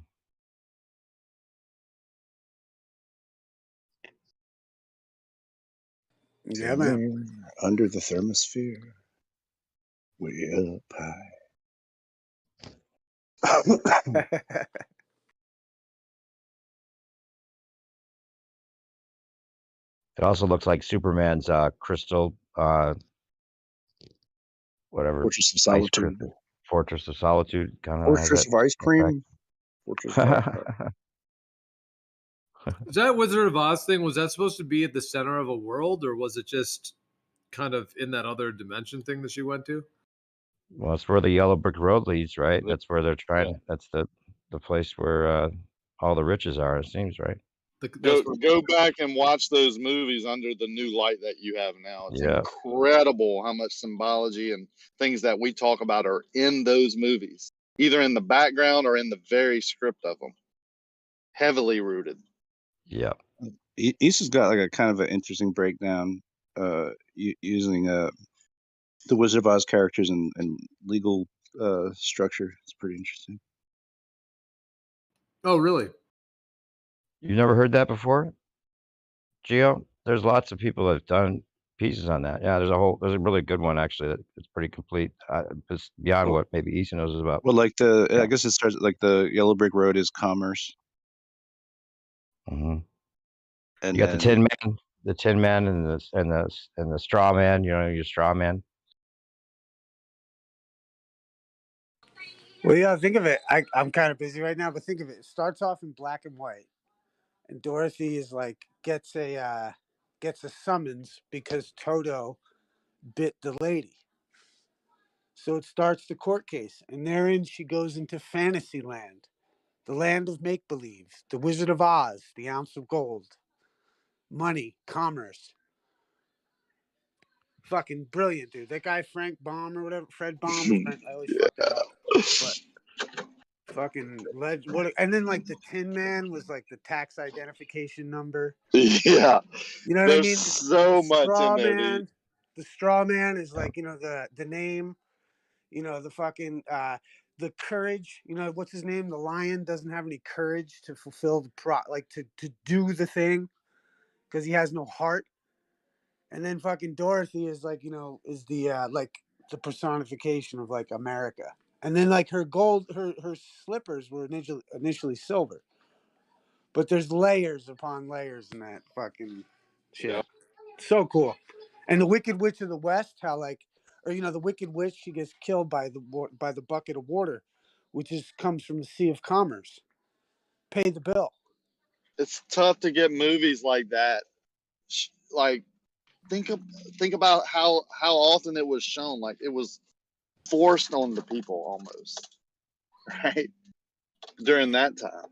J: Yeah, man.
K: Under the thermosphere, way up high.
H: It also looks like Superman's crystal, whatever.
K: Fortress of Solitude.
H: Fortress of Solitude, kind of.
K: Fortress of Ice Cream. Fortress of
D: Is that Wizard of Oz thing? Was that supposed to be at the center of a world, or was it just kind of in that other dimension thing that she went to?
H: Well, that's where the yellow brick road leads, right? That's where they're trying. That's the place where all the riches are. It seems, right?
I: Go back and watch those movies under the new light that you have now. It's incredible how much symbology and things that we talk about are in those movies, either in the background or in the very script of them. Heavily rooted.
H: Yeah.
K: Issa's got like a kind of an interesting breakdown using the Wizard of Oz characters and legal structure. It's pretty interesting.
D: Oh, really?
H: You've never heard that before, Gio? There's lots of people that have done pieces on that. Yeah, there's a really good one actually. It's pretty complete. It's beyond what maybe Issa knows about.
K: Well, like I guess it starts like the yellow brick road is commerce.
H: Mm-hmm.
K: And
H: you got the Tin Man, and the Straw Man. You know, your Straw Man.
J: Well, yeah, think of it. I'm kind of busy right now, but think of it. It starts off in black and white, and Dorothy is like gets a summons because Toto bit the lady. So it starts the court case, and therein she goes into fantasy land, the land of make-believe, the Wizard of Oz, the ounce of gold, money, commerce. Fucking brilliant, dude. That guy Frank Baum or whatever, Fred Baum. I always fuck that up. But fucking and then like the Tin Man was like the tax identification number.
I: Yeah.
J: You know what I
I: There's
J: mean?
I: so much in there, dude.
J: The straw man is like, you know, the name, you know, the fucking the courage, you know, what's his name? The lion doesn't have any courage to fulfill the to do the thing because he has no heart. And then fucking Dorothy is like, you know, is the like the personification of like America. And then like her slippers were initially silver. But there's layers upon layers in that fucking shit.
I: Yep.
J: So cool. And the Wicked Witch of the West, how like, or you know, the Wicked Witch, she gets killed by the bucket of water, which comes from the Sea of Commerce. Pay the bill.
I: It's tough to get movies like that. Like, think about how often it was shown. Like, it was forced on the people almost, right? During that time.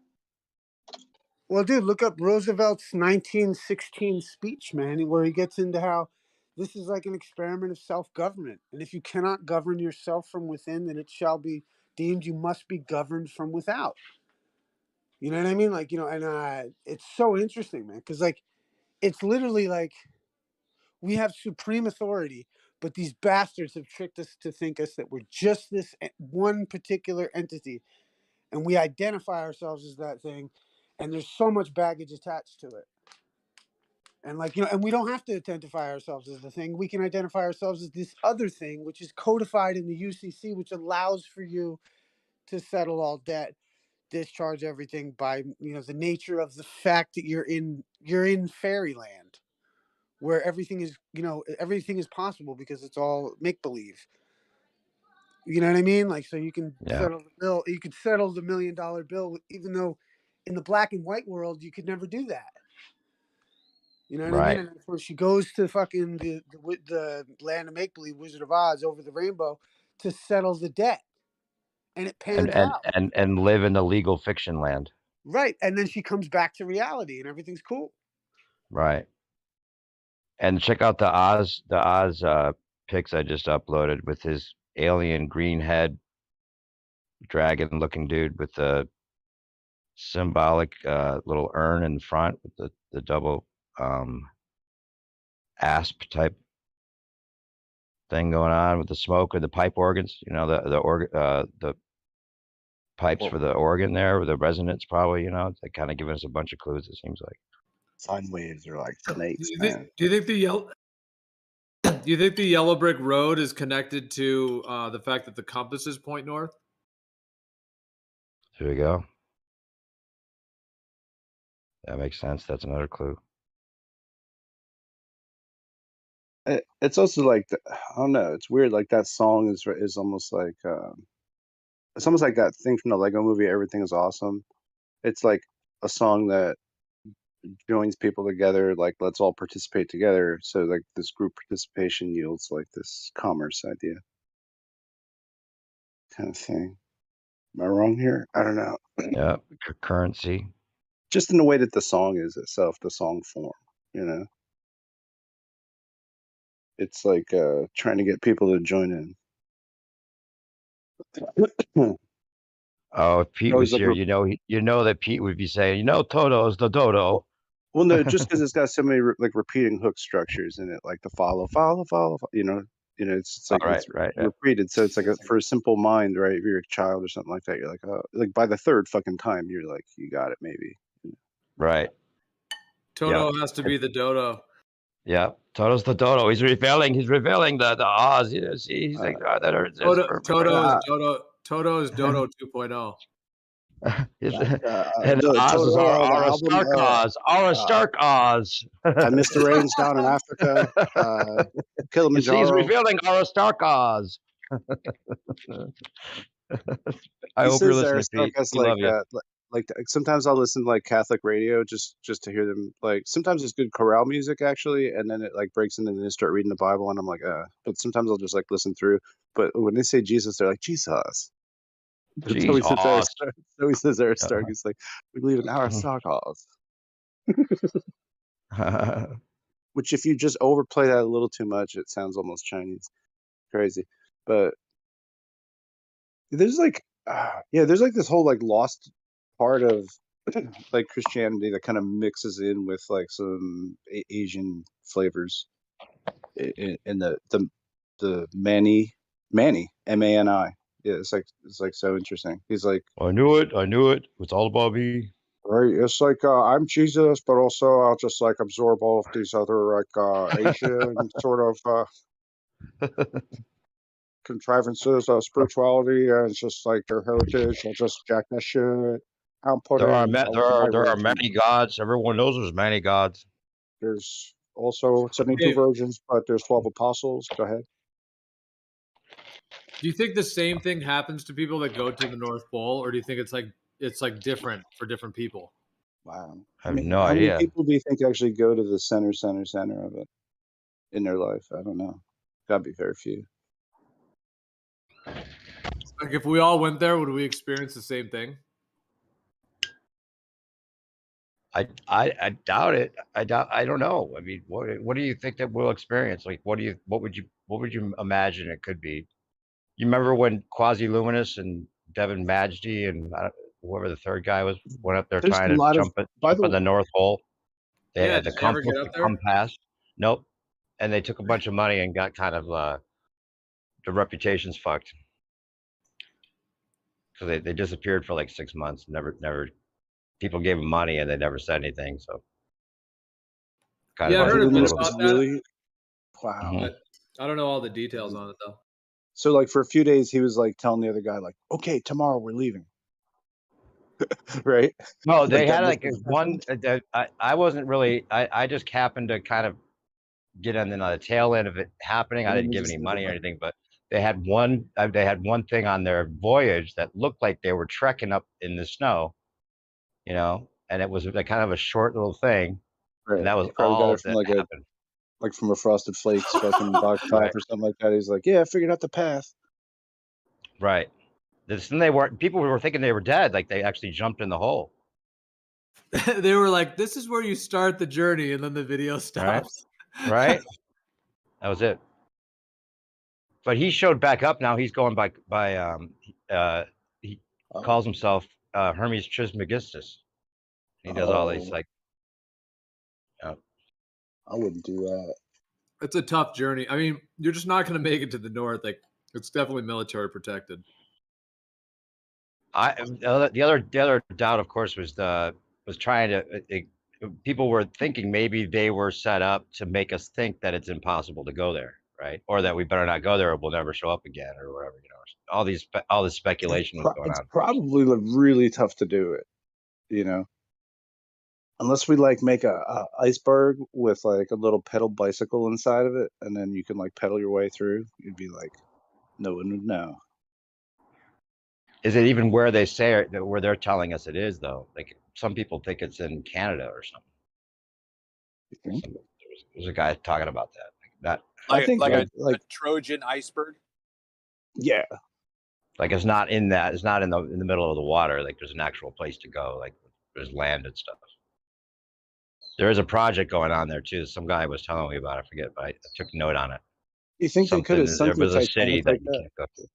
J: Well, dude, look up Roosevelt's 1916 speech, man, where he gets into how this is like an experiment of self-government. And if you cannot govern yourself from within, then it shall be deemed you must be governed from without. You know what I mean? Like, you know, and it's so interesting, man, because like, it's literally like we have supreme authority, but these bastards have tricked us to think us that we're just this one particular entity, and we identify ourselves as that thing, and there's so much baggage attached to it. And like, you know, and we don't have to identify ourselves as the thing. We can identify ourselves as this other thing, which is codified in the UCC, which allows for you to settle all debt, discharge everything by, you know, the nature of the fact that you're in fairyland, where everything is, you know, everything is possible because it's all make believe. You know what I mean? Like, so you can settle the bill. You could settle the $1 million bill, even though in the black and white world you could never do that. You know what I mean? And that's where she goes to fucking the land of make believe, Wizard of Oz, over the rainbow to settle the debt, and it pans out.
H: And live in the legal fiction land.
J: Right, and then she comes back to reality, and everything's cool.
H: Right. And check out the Oz pics I just uploaded with his alien green head, dragon looking dude with the symbolic little urn in front with the double asp type thing going on with the smoke or the pipe organs, you know, the pipes for the organ there with the resonance, probably, you know, they kind of giving us a bunch of clues, it seems like.
K: Sine waves are like snakes,
D: Do you think the yellow brick road is connected to the fact that the compasses point north?
H: Here we go. That makes sense. That's another clue.
K: It's also like I don't know. It's weird. Like that song is almost like it's almost like that thing from the Lego Movie. Everything is awesome. It's like a song that joins people together. Like let's all participate together. So like this group participation yields like this commerce idea kind of thing. Am I wrong here? I don't know.
H: Yeah, currency.
K: Just in the way that the song is itself, the song form. You know. It's like trying to get people to join in.
H: Oh, if Pete was here, you know that Pete would be saying, you know, Toto's the dodo.
K: Well, no, just because it's got so many like repeating hook structures in it, like the follow, you know, it's like it's repeated. So it's like for a simple mind, right? If you're a child or something like that, you're like, oh, like by the third fucking time, you're like, you got it, maybe.
H: Right.
D: Toto has to be the dodo.
H: Yeah, Toto's the dodo. He's revealing the Oz. You know, see, he's like, oh,
D: Toto is Dodo 2.0.
H: And Oz is our Stark Oz. Our Stark Oz.
K: Mr. Rain's down in Africa. Kilimanjaro.
H: He's revealing our Stark Oz. I hope you're listening, Pete. We love you.
K: like sometimes I'll listen to like Catholic radio just to hear them. Like sometimes it's good chorale music actually, and then it like breaks into and they start reading the Bible, and I'm like, But sometimes I'll just like listen through. But when they say Jesus, they're like Jesus. That's how he says Aristarchus. So he says Aristarchus. He's like, we believe in Aristarchus. Which if you just overplay that a little too much, it sounds almost Chinese. Crazy. But there's like there's like this whole like lost part of like Christianity that kind of mixes in with like some Asian flavors in the Mani Mani. Yeah, it's like so interesting. He's like,
H: I knew it. It's all about me.
K: Right, it's like I'm Jesus, but also I'll just like absorb all of these other like Asian sort of contrivances of spirituality, and it's just like their heritage. I'll just jack that shit. I'm putting
H: There are many gods. Everyone knows there's many gods.
K: There's also 72 virgins, but there's 12 apostles. Go ahead.
D: Do you think the same thing happens to people that go to the North Pole, or do you think it's like different for different people?
K: Wow.
H: I have no
K: how
H: idea.
K: many people do you think actually go to the center of it in their life? I don't know. Gotta be very few.
D: Like if we all went there, would we experience the same thing?
H: I doubt it. I don't know. I mean, what do you think that we'll experience? Like, what would you imagine it could be? You remember when Quasi-Luminous and Devin Majdi and whoever the third guy was went up there
K: There's
H: trying
K: a
H: to
K: lot
H: jump on the North Pole? They had the
D: did they ever get up there?
H: compass. Nope. And they took a bunch of money and got kind of the reputation's fucked. So they disappeared for like 6 months. Never. People gave them money and they never said anything. So
D: I heard a bit about that.
K: Really? Wow.
D: I don't know all the details on it though.
K: So like for a few days, he was like telling the other guy like, "Okay, tomorrow we're leaving." Right?
H: No, they had like one. I wasn't really. I just happened to kind of get on the tail end of it happening. I didn't give any money or anything, but they had one. They had one thing on their voyage that looked like they were trekking up in the snow, and it was like kind of a short little thing,
K: Right.
H: and that was
K: Probably got
H: all
K: it from
H: that happened.
K: like from a Frosted Flakes fucking box top
H: Right.
K: or something like that. He's like, "Yeah, I figured out the path."
H: Right. Then they weren't. People were thinking they were dead. Like they actually jumped in the hole.
D: They were like, "This is where you start the journey," and then the video stops.
H: Right. That was it. But he showed back up now. He's going by he calls himself Hermes Trismegistus. He does all these like.
K: I wouldn't do that.
D: It's a tough journey. I mean, you're just not going to make it to the north. Like, it's definitely military protected.
H: The other doubt, of course, was trying to. People were thinking maybe they were set up to make us think that it's impossible to go there, right? Or that we better not go there, or we'll never show up again, or whatever. All this speculation was going on.
K: It's probably really tough to do it, unless we like make a iceberg with like a little pedal bicycle inside of it, and then you can like pedal your way through. You'd be like, no one would know.
H: Is it even where they say where they're telling us it is though? Like some people think it's in Canada or something. There's a guy talking about that.
N: I think like a Trojan iceberg.
K: Yeah.
H: Like it's not in that. It's not in the middle of the water. Like there's an actual place to go. Like there's land and stuff. There is a project going on there too. Some guy was telling me about it. I forget, but I took note on it.
K: You think they could have sunk
H: there was
K: the
H: a city
K: Titanic
H: that
K: like
H: you
K: that?
H: can't go to.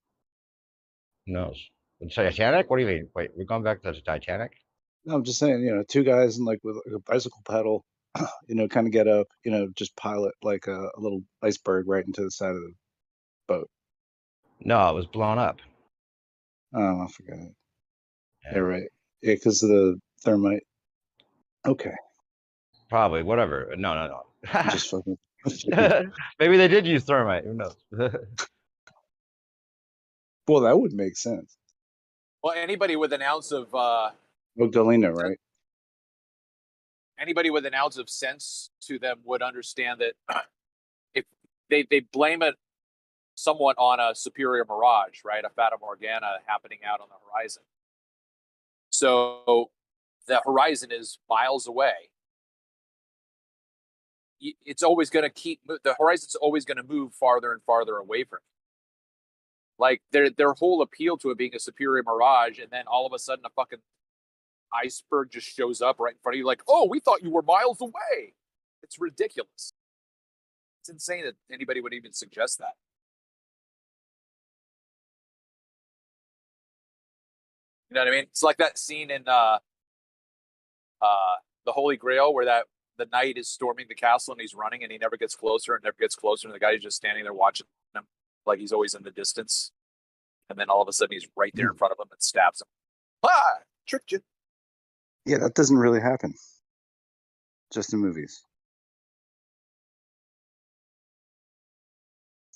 H: Who knows? The Titanic? What do you mean? Wait, we're going back to the Titanic?
K: No, I'm just saying, two guys and like with a bicycle pedal, kind of get up, just pilot like a little iceberg right into the side of the boat.
H: No, it was blown up.
K: Oh, I forgot it. Yeah, right. Yeah, because of the thermite. Okay.
H: Probably, whatever. No.
K: Just fucking.
H: Maybe they did use thermite. Who knows?
K: Well, that would make sense.
N: Well, anybody with an ounce of
K: Magdalena, right?
N: Anybody with an ounce of sense to them would understand that if they blame it somewhat on a superior mirage, right? A Fata Morgana happening out on the horizon. So the horizon is miles away. It's always going to the horizon's always going to move farther and farther away from you. Like their whole appeal to it being a superior mirage, and then all of a sudden a fucking iceberg just shows up right in front of you, like, oh, we thought you were miles away. It's ridiculous. It's insane that anybody would even suggest that. You know what I mean? It's like that scene in The Holy Grail where the knight is storming the castle and he's running and he never gets closer and never gets closer, and the guy is just standing there watching him like he's always in the distance. And then all of a sudden he's right there in front of him and stabs him. Ah, tricked you.
K: Yeah, that doesn't really happen. Just in movies.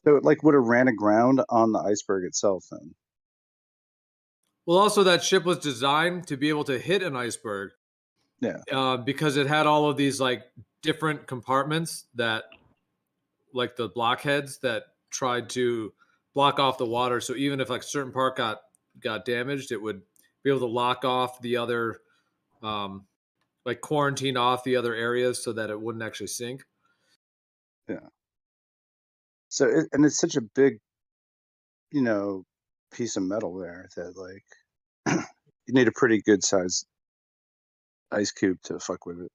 K: So it like would have ran aground on the iceberg itself then.
D: Well, also that ship was designed to be able to hit an iceberg.
K: Yeah.
D: Because it had all of these like different compartments that, like the blockheads that tried to block off the water. So even if like a certain part got damaged, it would be able to lock off the other, like quarantine off the other areas so that it wouldn't actually sink.
K: Yeah. So and it's such a big, piece of metal there that like you need a pretty good size ice cube to fuck with it.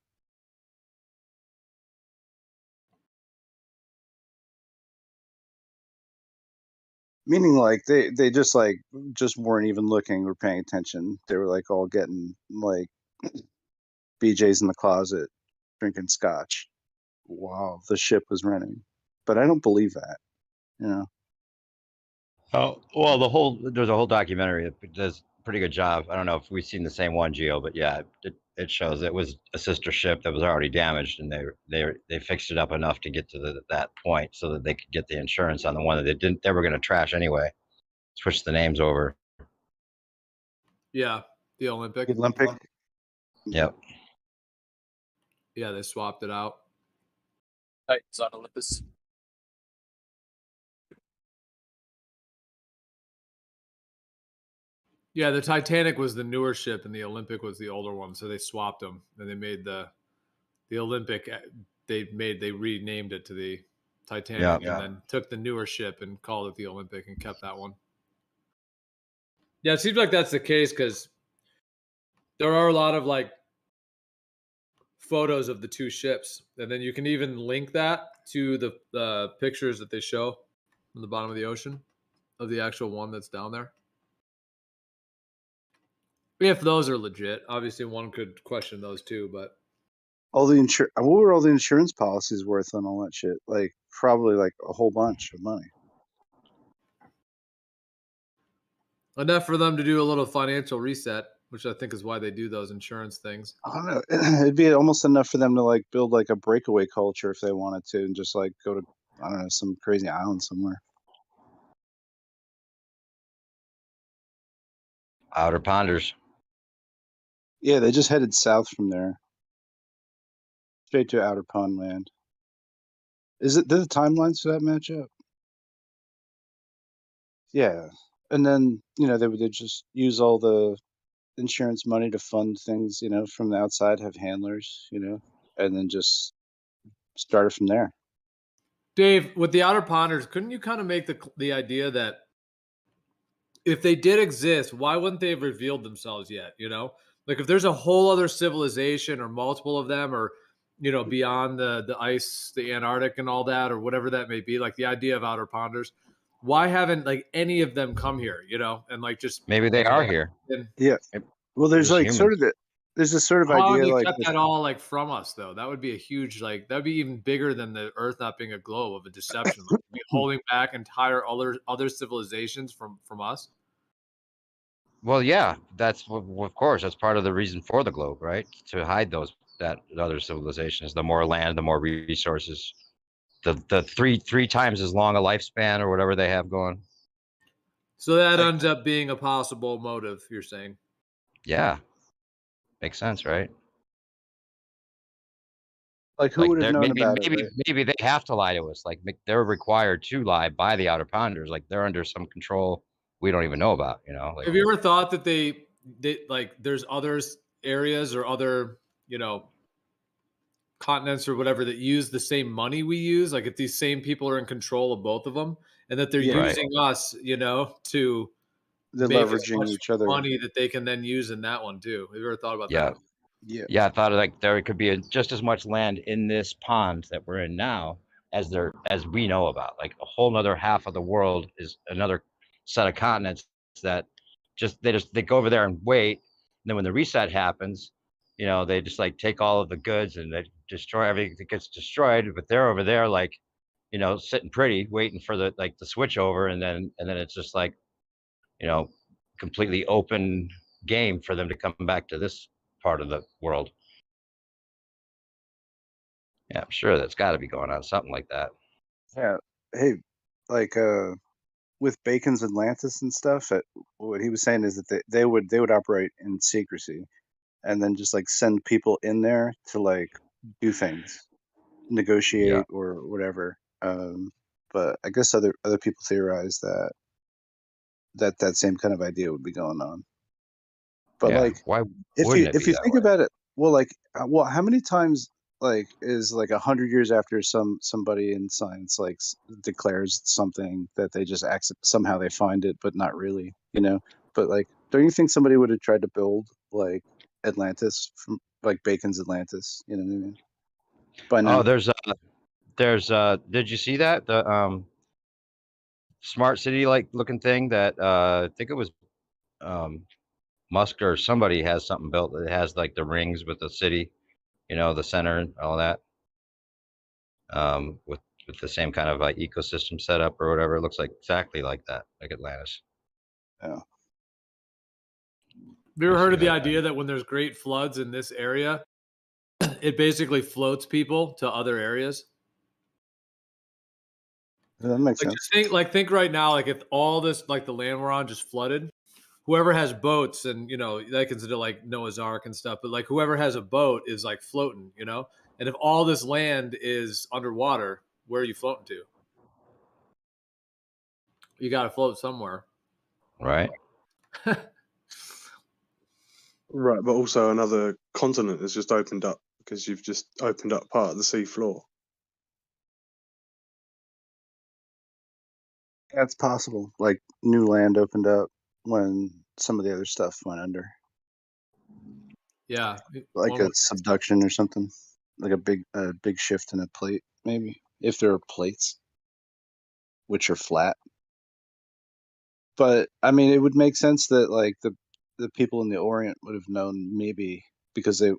K: Meaning like they just weren't even looking or paying attention. They were like all getting like BJ's in the closet drinking scotch while the ship was running. But I don't believe that.
H: Oh, well, there's a whole documentary that does a pretty good job. I don't know if we've seen the same one, Geo, but yeah, it shows it was a sister ship that was already damaged, and they fixed it up enough to get to that point so that they could get the insurance on the one that they were going to trash anyway. Switch the names over.
D: Yeah, the Olympic.
H: Yep.
D: Yeah, they swapped it out.
N: Titans on Olympus.
D: Yeah, the Titanic was the newer ship and the Olympic was the older one, so they swapped them and they made the Olympic. They renamed it to the Titanic and then took the newer ship and called it the Olympic and kept that one. Yeah, it seems like that's the case because there are a lot of like photos of the two ships, and then you can even link that to the pictures that they show on the bottom of the ocean of the actual one that's down there. If those are legit, obviously one could question those too, but
K: All the what were all the insurance policies worth on all that shit? Like probably like a whole bunch of money.
D: enough for them to do a little financial reset, which I think is why they do those insurance things.
K: I don't know. It'd be almost enough for them to like build like a breakaway culture if they wanted to, and just like go to, I don't know, some crazy island somewhere.
H: Outer Ponders.
K: Yeah, they just headed south from there, straight to Outer Pond land. Do the timelines for that match up? Yeah, and then they would just use all the insurance money to fund things, from the outside, have handlers, and then just start it from there.
D: Dave, with the Outer Ponders, couldn't you kind of make the idea that if they did exist, why wouldn't they have revealed themselves yet? Like if there's a whole other civilization or multiple of them, or beyond the ice, the Antarctic and all that, or whatever that may be, like the idea of Outer Ponders, why haven't like any of them come here? And like just
H: maybe they are here.
K: Yeah. Well, there's like there's this sort of
D: how
K: idea
D: have you
K: like
D: kept that all like from us though? That would be a huge that would be even bigger than the Earth not being a globe of a deception. Like, be holding back entire other civilizations from us.
H: Well, yeah, of course that's part of the reason for the globe, right? To hide that other civilizations. The more land, the more resources. The three times as long a lifespan or whatever they have going.
D: So that ends up being a possible motive, you're saying?
H: Yeah, makes sense, right?
K: Like who would have known about it? Right?
H: Maybe they have to lie to us. Like they're required to lie by the Outer Ponders. Like they're under some control we don't even know about. Like,
D: have you ever thought that they there's others areas or other, you know, continents or whatever that use the same money we use, like if these same people are in control of both of them and that they're
K: Yeah.
D: using us, you know, to
K: They're
D: make as
K: leveraging
D: much
K: each other.
D: money that they can then use in that one too. Have you ever thought about
H: Yeah.
D: that?
K: Yeah.
H: Yeah, I thought like there could be just as much land in this pond that we're in now as we know about. Like a whole nother half of the world is another set of continents that they go over there and wait. And then when the reset happens, you know, they just like take all of the goods and they destroy everything that gets destroyed. But they're over there like, you know, sitting pretty, waiting for the switch over, and then it's just like, you know, completely open game for them to come back to this part of the world. Yeah, I'm sure that's got to be going on, something like that.
K: Yeah. Hey, like with Bacon's Atlantis and stuff, what he was saying is that they would operate in secrecy, and then just like send people in there to like do things, negotiate or whatever. But I guess other people theorize that same kind of idea would be going on. But
H: Yeah,
K: like,
H: why
K: if
H: wouldn't
K: you
H: it be that
K: think
H: way?
K: about it, well, how many times like is like 100 years after somebody in science like declares something that they just accept, somehow they find it, but not really, you know? But like, don't you think somebody would have tried to build like Atlantis from like Bacon's Atlantis? You know what I mean? By now.
H: Oh, did you see that the smart city like looking thing that I think it was Musk or somebody has something built that has like the rings with the city, you know, the center and all that, with the same kind of like ecosystem setup or whatever. It looks like exactly like that, like Atlantis.
K: Yeah.
D: Have you ever heard of the idea that when there's great floods in this area, it basically floats people to other areas?
K: That makes
D: Like
K: sense.
D: just think right now, like if all this, like the land we're on just flooded, whoever has boats and, you know, that consider like Noah's Ark and stuff, but like whoever has a boat is like floating, you know? And if all this land is underwater, where are you floating to? You got to float somewhere.
H: Right.
O: Right, but also another continent has just opened up because you've just opened up part of the sea floor.
K: That's possible. Like new land opened up when some of the other stuff went under.
D: Yeah.
K: Like a subduction or something. Like a big shift in a plate, maybe. If there are plates, which are flat. But I mean, it would make sense that like the people in the Orient would have known, maybe because they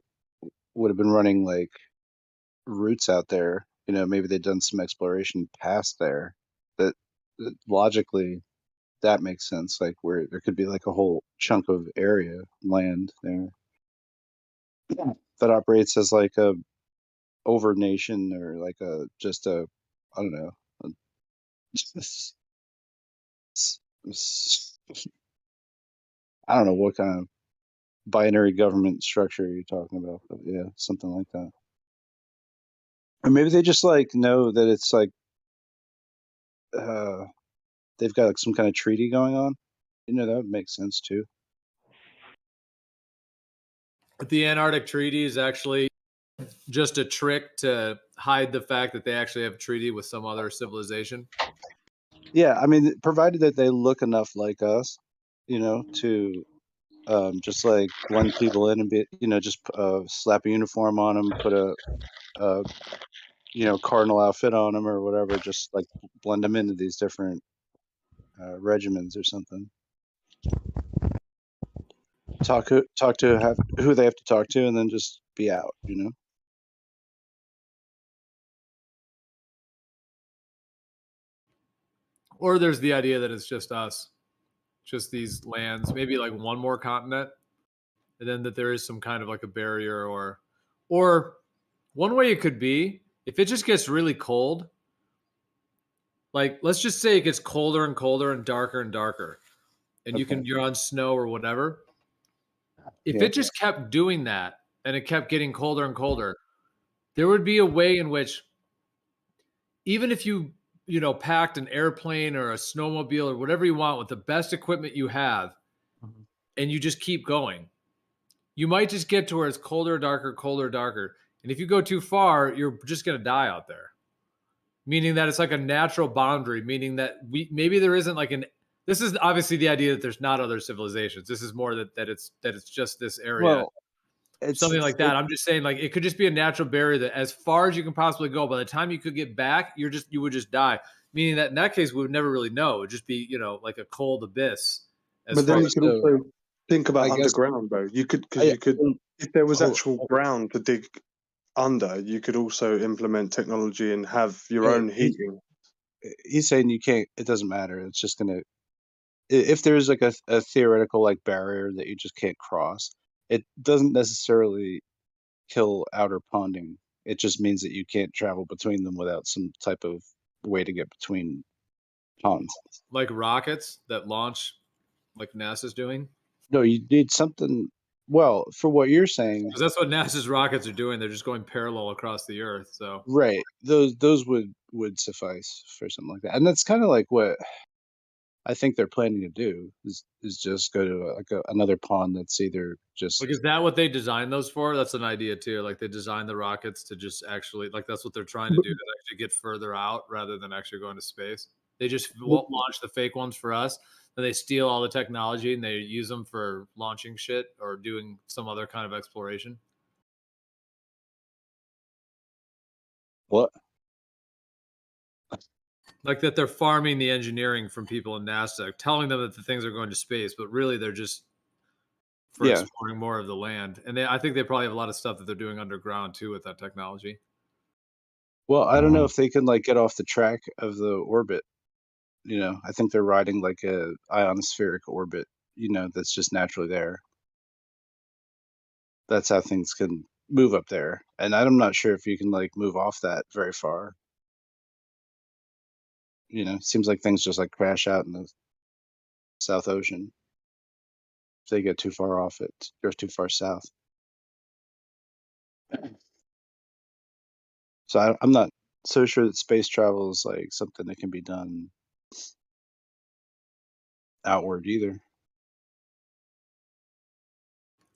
K: would have been running like routes out there. You know, maybe they'd done some exploration past there. That logically, that makes sense. Like where there could be like a whole chunk of area, land there, that operates as like a over nation or like a just a, I don't know. I don't know what kind of binary government structure you're talking about, but yeah, something like that. Or maybe they just like know that it's like they've got like some kind of treaty going on. You know, that would make sense too.
D: But the Antarctic Treaty is actually just a trick to hide the fact that they actually have a treaty with some other civilization.
K: Yeah, I mean, provided that they look enough like us, you know, to just like blend people in and be, you know, just slap a uniform on them, put a you know, cardinal outfit on them or whatever, just like blend them into these different regimens or something. Talk to who they have to talk to, and then just be out, you know.
D: Or there's the idea that it's just us, just these lands, maybe like one more continent, and then that there is some kind of like a barrier, or one way it could be, if it just gets really cold, like let's just say it gets colder and colder and darker, and you're on snow or whatever. If it just kept doing that and it kept getting colder and colder, there would be a way in which even if you know, packed an airplane or a snowmobile or whatever you want with the best equipment you have, and you just keep going. You might just get to where it's colder, darker. And if you go too far, you're just going to die out there. Meaning that it's like a natural boundary, meaning that maybe there isn't like this is obviously the idea that there's not other civilizations. This is more that it's just this area.
K: Well, it's
D: something like that. I'm just saying, like, it could just be a natural barrier that as far as you can possibly go, by the time you could get back, you would just die. Meaning that in that case, we would never really know. It would just be, like a cold abyss.
O: But then you could also think about underground, though. You could, if there was actual ground to dig under, you could also implement technology and have your own heating.
K: He's saying you can't. It doesn't matter. It's just gonna. If there's like a theoretical like barrier that you just can't cross, it doesn't necessarily kill outer ponding. It just means that you can't travel between them without some type of way to get between ponds.
D: Like rockets that launch, like NASA's doing?
K: No, you need something. Well, for what you're saying,
D: because that's what NASA's rockets are doing. They're just going parallel across the Earth. So
K: right, those would suffice for something like that, and that's kind of like what I think they're planning to do is just go to another pond that's either just
D: like, is that what they designed those for? That's an idea too. Like they designed the rockets to just actually, like that's what they're trying to do, to actually get further out rather than actually going to space. They just won't launch the fake ones for us. Then they steal all the technology and they use them for launching shit or doing some other kind of exploration.
K: What?
D: Like that they're farming the engineering from people in NASA, telling them that the things are going to space, but really they're just for exploring more of the land. And I think they probably have a lot of stuff that they're doing underground too with that technology.
K: Well, I don't know if they can like get off the track of the orbit. I think they're riding like a ionospheric orbit, that's just naturally there. That's how things can move up there. And I'm not sure if you can like move off that very far. Seems like things just like crash out in the South Ocean. If they get too far off it, or too far south. So I'm not so sure that space travel is like something that can be done outward either.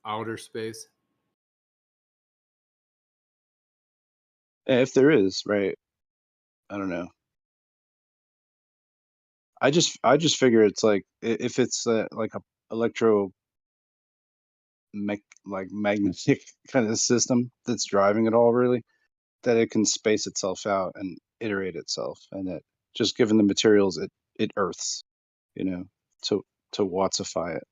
D: Outer space.
K: If there is, right? I don't know. I just figure it's like if it's like a magnetic kind of system that's driving it all, really, that it can space itself out and iterate itself, and that just given the materials it earths, to Wattsify it,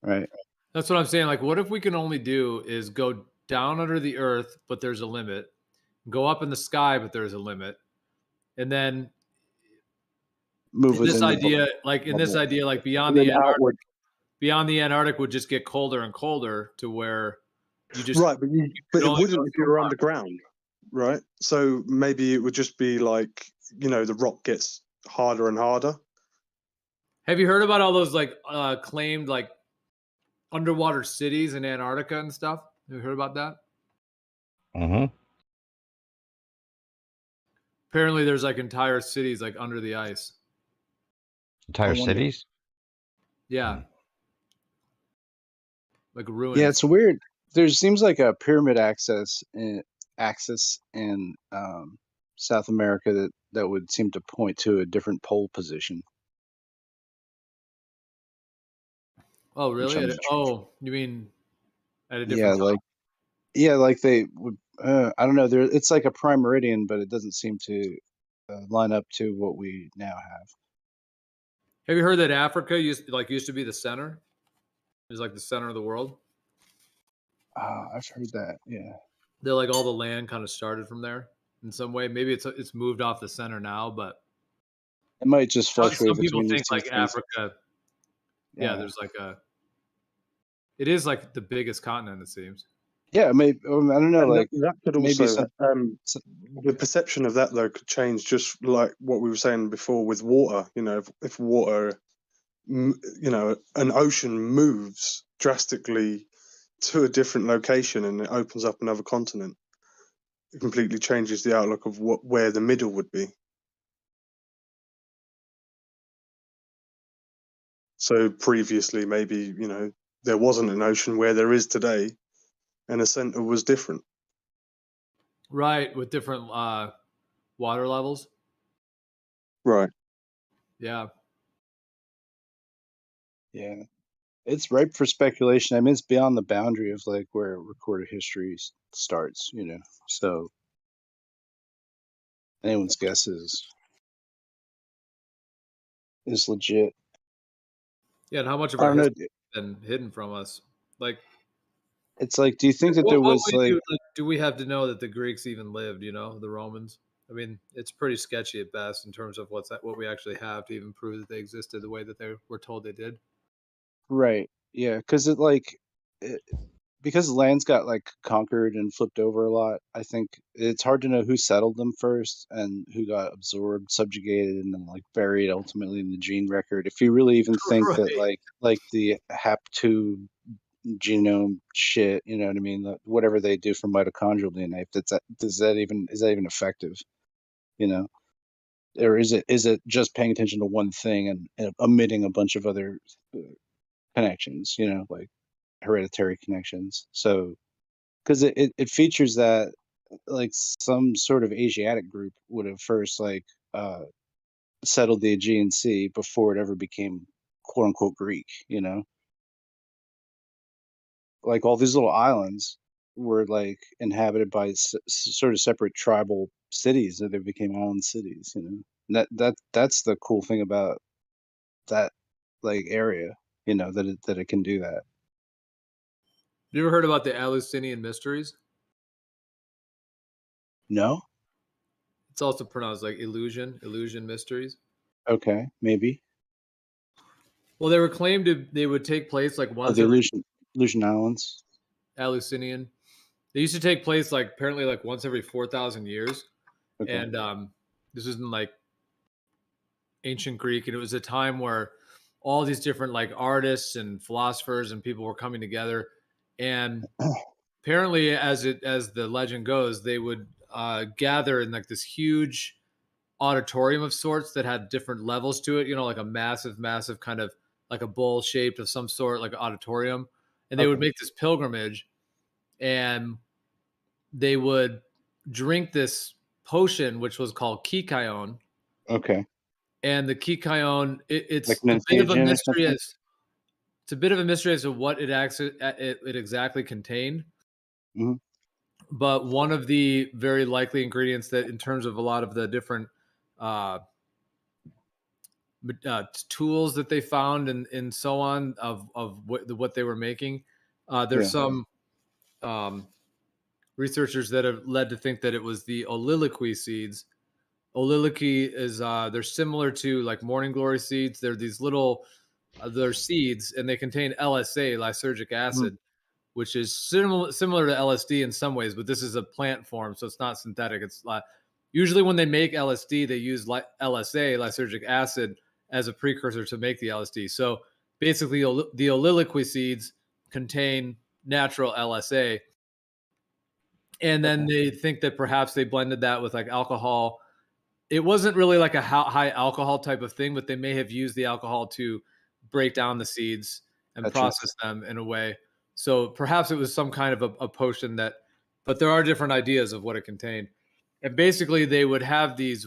K: right?
D: That's what I'm saying. Like, what if we can only do is go down under the earth, but there's a limit, go up in the sky, but there's a limit, and then
K: move
D: this idea, like beyond the Antarctic, beyond the Antarctic would just get colder and colder to where you just
O: right, but it wouldn't if you were underground, right? So maybe it would just be like the rock gets harder and harder.
D: Have you heard about all those like claimed like underwater cities in Antarctica and stuff? Have you heard about that?
H: Mm-hmm.
D: Apparently, there's like entire cities like under the ice.
H: Entire cities?
D: Yeah. Like ruins.
K: Yeah, it's weird. There seems like a pyramid axis in South America that would seem to point to a different pole position.
D: Oh, really? You mean at a different
K: time? Like they would. I don't know. It's like a prime meridian, but it doesn't seem to line up to what we now have.
D: Have you heard that Africa used to be the center? It's like the center of the world.
K: I've heard that. Yeah.
D: They're like all the land kind of started from there in some way. Maybe it's moved off the center now, but
K: it might just fluctuate.
D: Some people think like Africa. Yeah, there's like it is like the biggest continent, it seems.
K: Yeah, maybe I don't know.
O: And that could also the perception of that though could change, just like what we were saying before with water. If water, an ocean moves drastically to a different location and it opens up another continent, it completely changes the outlook of where the middle would be. So previously, maybe there wasn't an ocean where there is today, and the center was different.
D: Right, with different water levels.
O: Right.
D: Yeah.
K: Yeah, it's ripe for speculation. I mean, it's beyond the boundary of like where recorded history starts, you know. So anyone's guess is legit.
D: Yeah, and how much of
K: I
D: our
K: don't know.
D: history has been hidden from us? Like,
K: It's like, do you think that
D: what,
K: there
D: what
K: was
D: way
K: like,
D: do we have to know that the Greeks even lived? You know, the Romans. I mean, it's pretty sketchy at best in terms of what we actually have to even prove that they existed the way that they were told they did.
K: right? Yeah, because because lands got like conquered and flipped over a lot. I think it's hard to know who settled them first and who got absorbed, subjugated, and then like buried ultimately in the gene record. If you really even think that
D: Right.
K: like the hap2 genome shit, you know what I mean? Whatever they do for mitochondrial DNA, is that even effective? You know, or is it just paying attention to one thing and omitting a bunch of other connections? You know, like hereditary connections. So because it features that like some sort of Asiatic group would have first like settled the Aegean Sea before it ever became quote unquote Greek, you know? Like all these little islands were like inhabited by sort of separate tribal cities that they became island cities, you know? And that's the cool thing about that like area, you know, that it can do that.
D: You ever heard about the Eleusinian mysteries?
K: No?
D: It's also pronounced like illusion mysteries.
K: Okay, maybe.
D: Well, they were claimed they would take place like
K: Oh,
D: once
K: the
D: every
K: Aleutian Islands.
D: Eleusinian. They used to take place like apparently like once every 4,000 years,
K: Okay.
D: and this was in like ancient Greek, and it was a time where all these different like artists and philosophers and people were coming together, and apparently, as the legend goes, they would gather in like this huge auditorium of sorts that had different levels to it. You know, like a massive kind of like a bowl shaped of some sort, like an auditorium, and they would
K: Okay.
D: make this pilgrimage, and they would drink this potion, which was called kikayon.
K: Okay.
D: And the kikayon,
K: Like
D: it's
K: an
D: a bit of a
K: entheogen or
D: mystery
K: something?
D: as to what it exactly contained.
K: Mhm.
D: But one of the very likely ingredients that, in terms of a lot of the different uh, tools that they found and so on of what they were making, there's
K: Yeah.
D: some researchers that have led to think that it was the oliloquy seeds. Oliloquy is they're similar to like morning glory seeds. They're these little they're seeds, and they contain LSA, lysergic acid, which is similar to LSD in some ways, but this is a plant form, so it's not synthetic. It's usually when they make LSD, they use LSA, lysergic acid, as a precursor to make the LSD. So basically, the oliloquy seeds contain natural LSA, and then they think that perhaps they blended that with like alcohol. It wasn't really like a high alcohol type of thing, but they may have used the alcohol to break down the seeds and
K: Gotcha.
D: process them in a way. So perhaps it was some kind of a potion but there are different ideas of what it contained. And basically, they would have these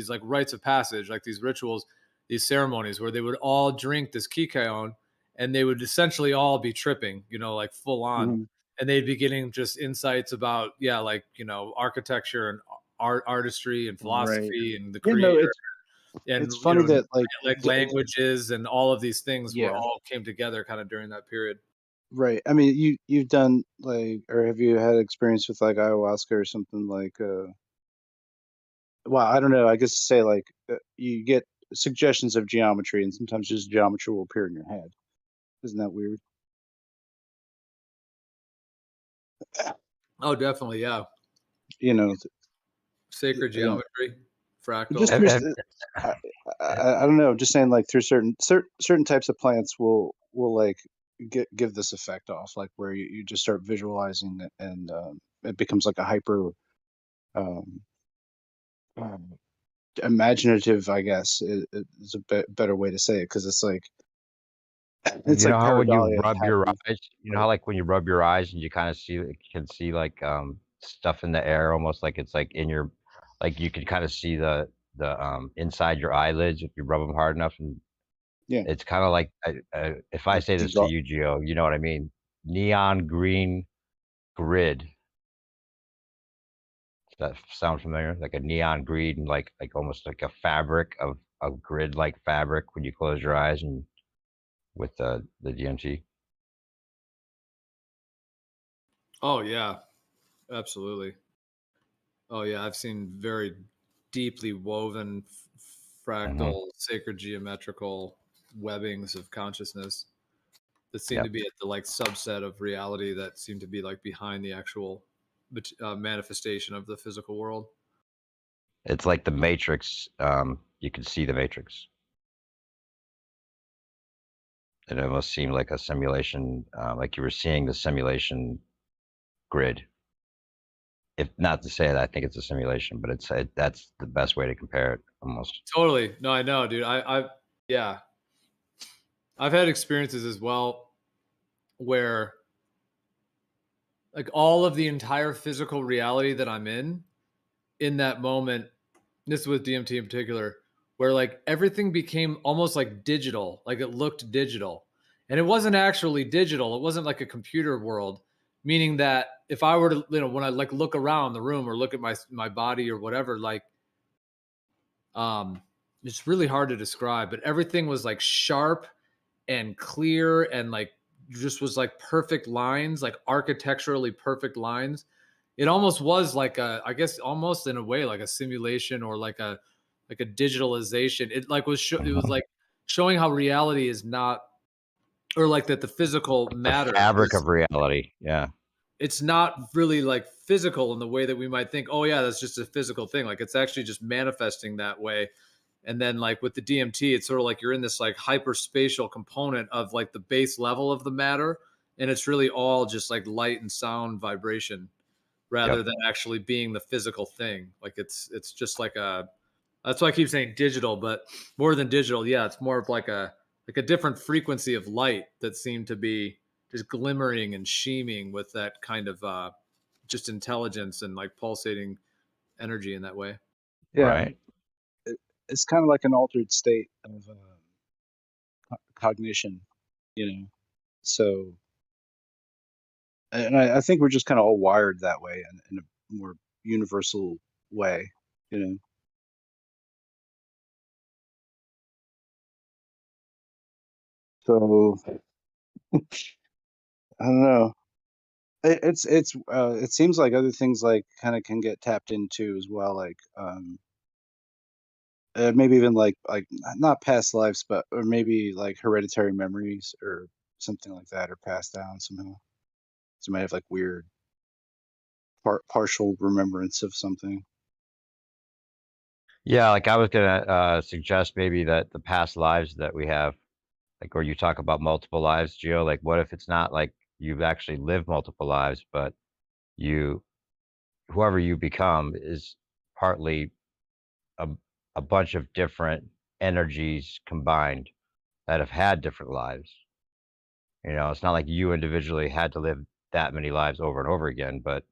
D: like rites of passage, like these rituals, these ceremonies where they would all drink this kikayon, and they would essentially all be tripping, you know, like full on.
K: Mhm.
D: And they'd be getting just insights about, like, you know, architecture and artistry and
K: Right.
D: philosophy and the
K: You know,
D: creator and,
K: it's
D: you
K: funny
D: know,
K: that
D: like languages and all of these things were
K: yeah,
D: all came together kind of during that period.
K: right. I mean, you've done like, or have you had experience with like ayahuasca or something like? Well, I don't know. I guess say like you get suggestions of geometry, and sometimes just geometry will appear in your head. Isn't that weird?
D: Oh, definitely, yeah.
K: You know,
D: Sacred
K: you know,
D: geometry,
K: just
D: fractal.
K: through. I don't know. Just saying, like through certain types of plants will like give this effect off, like where you just start visualizing it, and it becomes like a hyper um, um, imaginative, I guess, is a better way to say it, because it's like It's
H: You
K: like
H: know how when you
K: pareidolia
H: rub your
K: happening.
H: eyes, you know how like when you rub your eyes and you kind of see, can see like stuff in the air, almost like it's like in your, like you can kind of see the inside your eyelids if you rub them hard enough, and
K: Yeah.
H: it's kind of like if I
K: Like
H: say this to you, Gio, you know what I mean? Neon green grid. Does that sound familiar? Like a neon green, like almost like a fabric of a grid like fabric when you close your eyes and with the DMT.
D: Oh yeah, absolutely. Oh yeah, I've seen very deeply woven fractal, sacred geometrical webbings of consciousness that seem to
H: Yep.
D: be at the like subset of reality that seem to be like behind the actual manifestation of the physical world.
H: It's like the Matrix. You can see the Matrix. It almost seemed like a simulation, like you were seeing the simulation grid. If not to say that, I think it's a simulation, but that's the best way to compare it, almost.
D: Totally. No, I know, dude. Yeah, I've had experiences as well where like all of the entire physical reality that I'm in that moment, this is with DMT in particular, where like everything became almost like digital, like it looked digital. And it wasn't actually digital. It wasn't like a computer world, meaning that if I were to, when I like look around the room or look at my body or whatever, like it's really hard to describe, but everything was like sharp and clear and like just was like perfect lines, like architecturally perfect lines. It almost was like I guess almost in a way like a simulation or like a digitalization. It like was it was like showing how reality is not, or like that the physical
H: The
D: matter
H: fabric
D: is,
H: of reality. Yeah.
D: it's not really like physical in the way that we might think, oh yeah, that's just a physical thing. Like it's actually just manifesting that way. And then like with the DMT, it's sort of like you're in this like hyperspatial component of like the base level of the matter. And it's really all just like light and sound vibration rather
H: Yep.
D: than actually being the physical thing. Like it's just like that's why I keep saying digital, but more than digital. Yeah. It's more of like a different frequency of light that seemed to be just glimmering and sheaming with that kind of just intelligence and like pulsating energy in that way.
K: Yeah.
H: Right.
K: It's kind of like an altered state of cognition, you know. So, and I think we're just kind of all wired that way in a more universal way, you know. So I don't know. It seems like other things like kind of can get tapped into as well, like maybe even like not past lives, but or maybe like hereditary memories or something like that, or passed down somehow. So you might have like weird partial remembrance of something.
H: Yeah. Like I was gonna suggest maybe that the past lives that we have, like, or you talk about multiple lives, Gio. Like, what if it's not like you've actually lived multiple lives, but you, whoever you become, is partly a, a bunch of different energies combined that have had different lives. You know, it's not like you individually had to live that many lives over and over again, but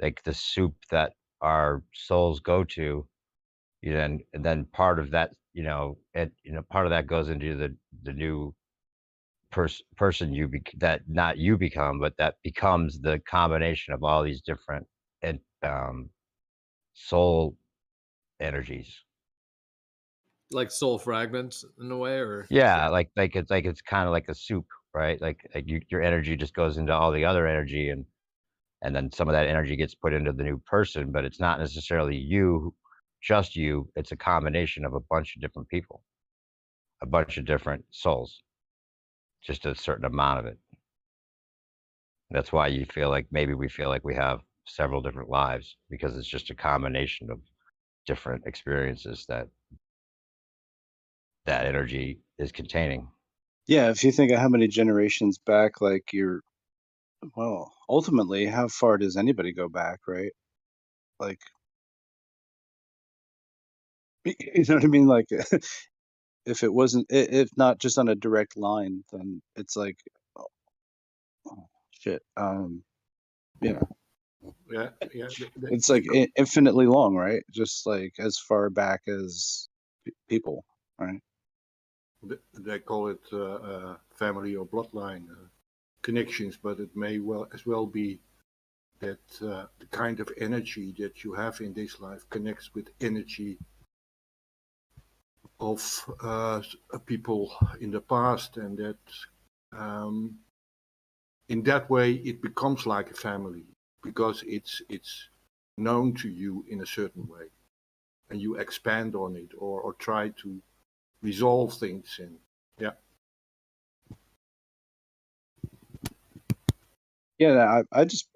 H: like the soup that our souls go to, and then part of that, part of that goes into the new person that not you become, but that becomes the combination of all these different and soul energies.
D: Like soul fragments in a way, or
H: Yeah, like it's kind of like a soup, right? Your energy just goes into all the other energy, and then some of that energy gets put into the new person, but it's not necessarily you, just you. It's a combination of a bunch of different people, a bunch of different souls, just a certain amount of it. That's why you feel like maybe we feel like we have several different lives, because it's just a combination of different experiences that energy is containing.
K: Yeah, if you think of how many generations back, like well, ultimately, how far does anybody go back, right? Like, you know what I mean? Like, if it wasn't, if not just on a direct line, then it's like, oh, shit. Yeah,
P: Yeah.
K: it's like infinitely long, right? Just like as far back as people, right?
P: They call it family or bloodline connections, but it may well as well be that the kind of energy that you have in this life connects with energy of people in the past, and that in that way it becomes like a family because it's known to you in a certain way, and you expand on it or try to resolve things. And yeah.
K: Yeah, I just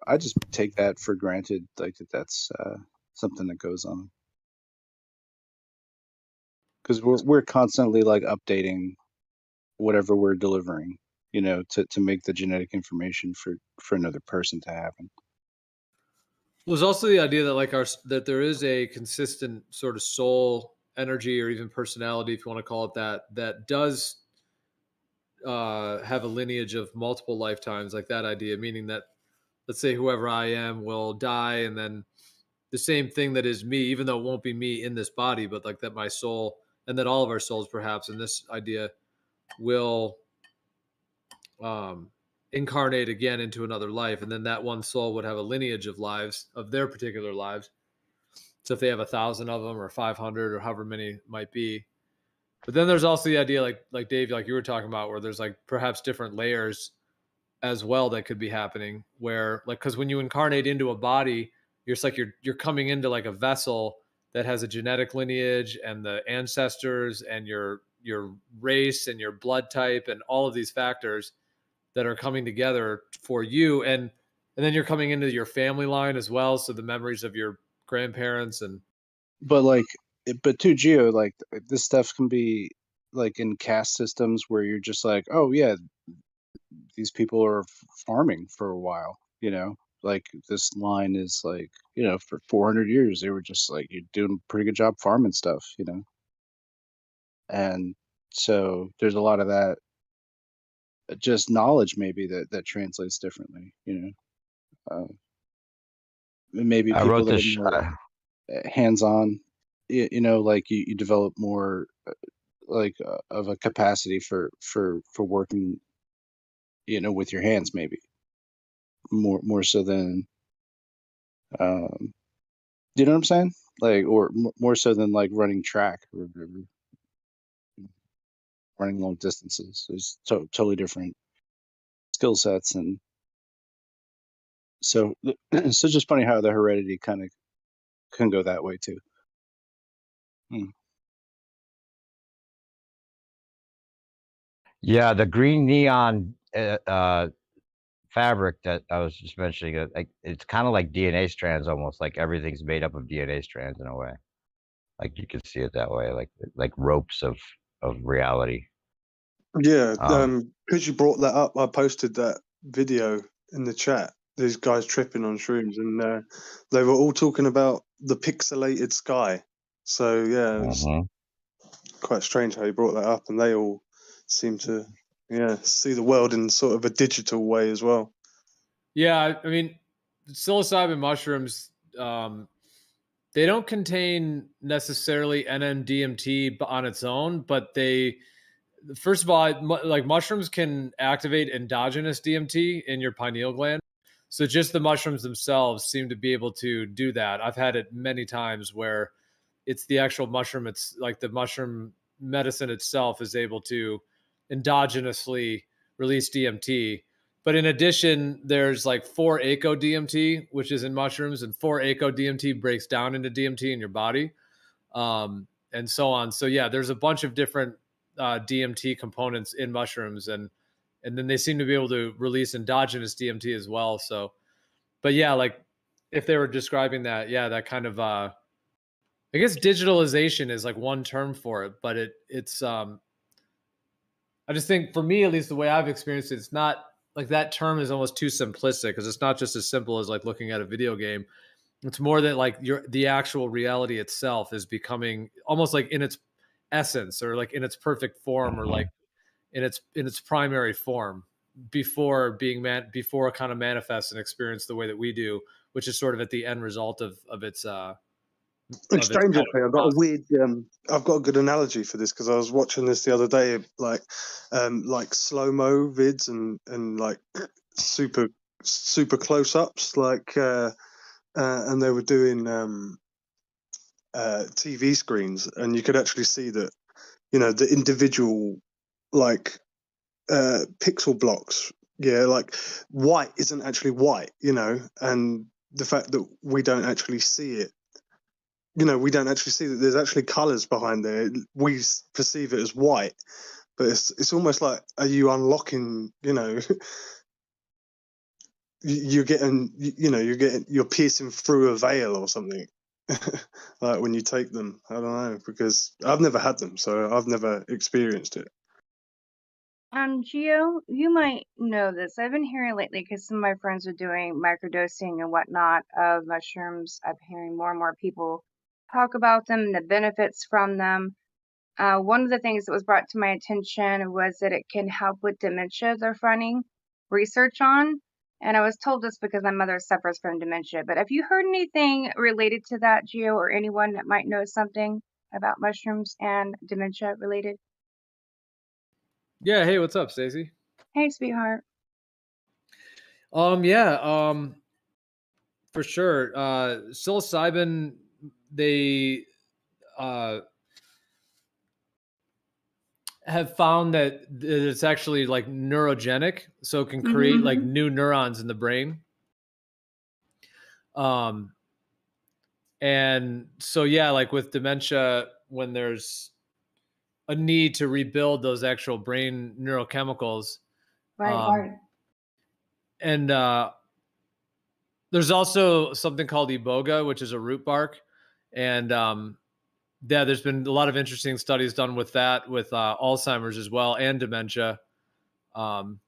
K: take that for granted, like that's something that goes on, because we're constantly like updating whatever we're delivering, you know, to make the genetic information for another person to happen.
D: There's also the idea that that there is a consistent sort of soul energy or even personality, if you want to call it that, that does have a lineage of multiple lifetimes, like that idea, meaning that, let's say whoever I am will die, and then the same thing that is me, even though it won't be me in this body, but like that my soul, and that all of our souls perhaps in this idea will incarnate again into another life, and then that one soul would have a lineage of lives, of their particular lives. So if they have 1,000 of them or 500 or however many might be. But then there's also the idea, like Dave, like you were talking about, where there's like perhaps different layers as well that could be happening, where like, because when you incarnate into a body, you're coming into like a vessel that has a genetic lineage and the ancestors and your race and your blood type and all of these factors that are coming together for you, and then you're coming into your family line as well, so the memories of your grandparents. And
K: But like, but too, Geo, like this stuff can be like in caste systems where you're just like, oh yeah, these people are farming for a while, you know, like this line is like, you know, for 400 years they were just like, you're doing a pretty good job farming stuff, you know. And so there's a lot of that just knowledge maybe that translates differently, you know. Maybe
H: I
K: people
H: wrote
K: that
H: this.
K: are more hands-on, you know, like you develop more like of a capacity for working, you know, with your hands, maybe more so than you know what I'm saying, like, or more so than like running track or running long distances. There's totally different skill sets. And so so just funny how the heredity kind of can go that way too.
H: Yeah, the green neon fabric that I was just mentioning, like it's kind of like DNA strands, almost like everything's made up of DNA strands in a way. Like you could see it that way, like ropes of reality.
O: Yeah, because you brought that up, I posted that video in the chat. These guys tripping on shrooms, and they were all talking about the pixelated sky. So yeah, it's quite strange how you brought that up, and they all seem to see the world in sort of a digital way as well.
D: yeah, I mean, psilocybin mushrooms, they don't contain necessarily NMDMT on its own, but they, first of all, like mushrooms can activate endogenous DMT in your pineal gland. So just the mushrooms themselves seem to be able to do that. I've had it many times where it's the actual mushroom. It's like the mushroom medicine itself is able to endogenously release DMT. But in addition, there's like 4-ACO-DMT, which is in mushrooms, and 4-ACO-DMT breaks down into DMT in your body, and so on. So yeah, there's a bunch of different DMT components in mushrooms, and then they seem to be able to release endogenous DMT as well. So, but yeah, like if they were describing that, yeah, that kind of I guess digitalization is like one term for it, but it's I just think for me, at least the way I've experienced it, it's not like that term is almost too simplistic, because it's not just as simple as like looking at a video game. It's more that like the actual reality itself is becoming almost like in its essence, or like in its perfect form, or like in its primary form, before before it kind of manifests and experience the way that we do, which is sort of at the end result of its
O: It's dangerous. I've got a weird. I've got a good analogy for this because I was watching this the other day, like slow mo vids and like super close ups, like and they were doing TV screens, and you could actually see that, you know, the individual like pixel blocks. Yeah, like white isn't actually white, you know, and the fact that we don't actually see it. You know, we don't actually see that there's actually colors behind there. We perceive it as white, but it's almost like, are you unlocking, you know, you're piercing through a veil or something. Like when you take them. I don't know, because I've never had them, so I've never experienced it.
Q: Gio, you might know this. I've been hearing lately, because some of my friends are doing microdosing and whatnot of mushrooms. I'm hearing more and more people talk about them and the benefits from them. One of the things that was brought to my attention was that it can help with dementia. They're finding research on. And I was told this because my mother suffers from dementia. But have you heard anything related to that, Gio, or anyone that might know something about mushrooms and dementia related?
D: Yeah. Hey, what's up, Stacey?
Q: Hey, sweetheart.
D: Yeah. For sure. Psilocybin, they have found that it's actually like neurogenic, so it can create like new neurons in the brain. And so, yeah, like with dementia, when there's a need to rebuild those actual brain neurochemicals.
Q: Right.
D: And there's also something called iboga, which is a root bark. And yeah, there's been a lot of interesting studies done with that, with Alzheimer's as well, and dementia. Hard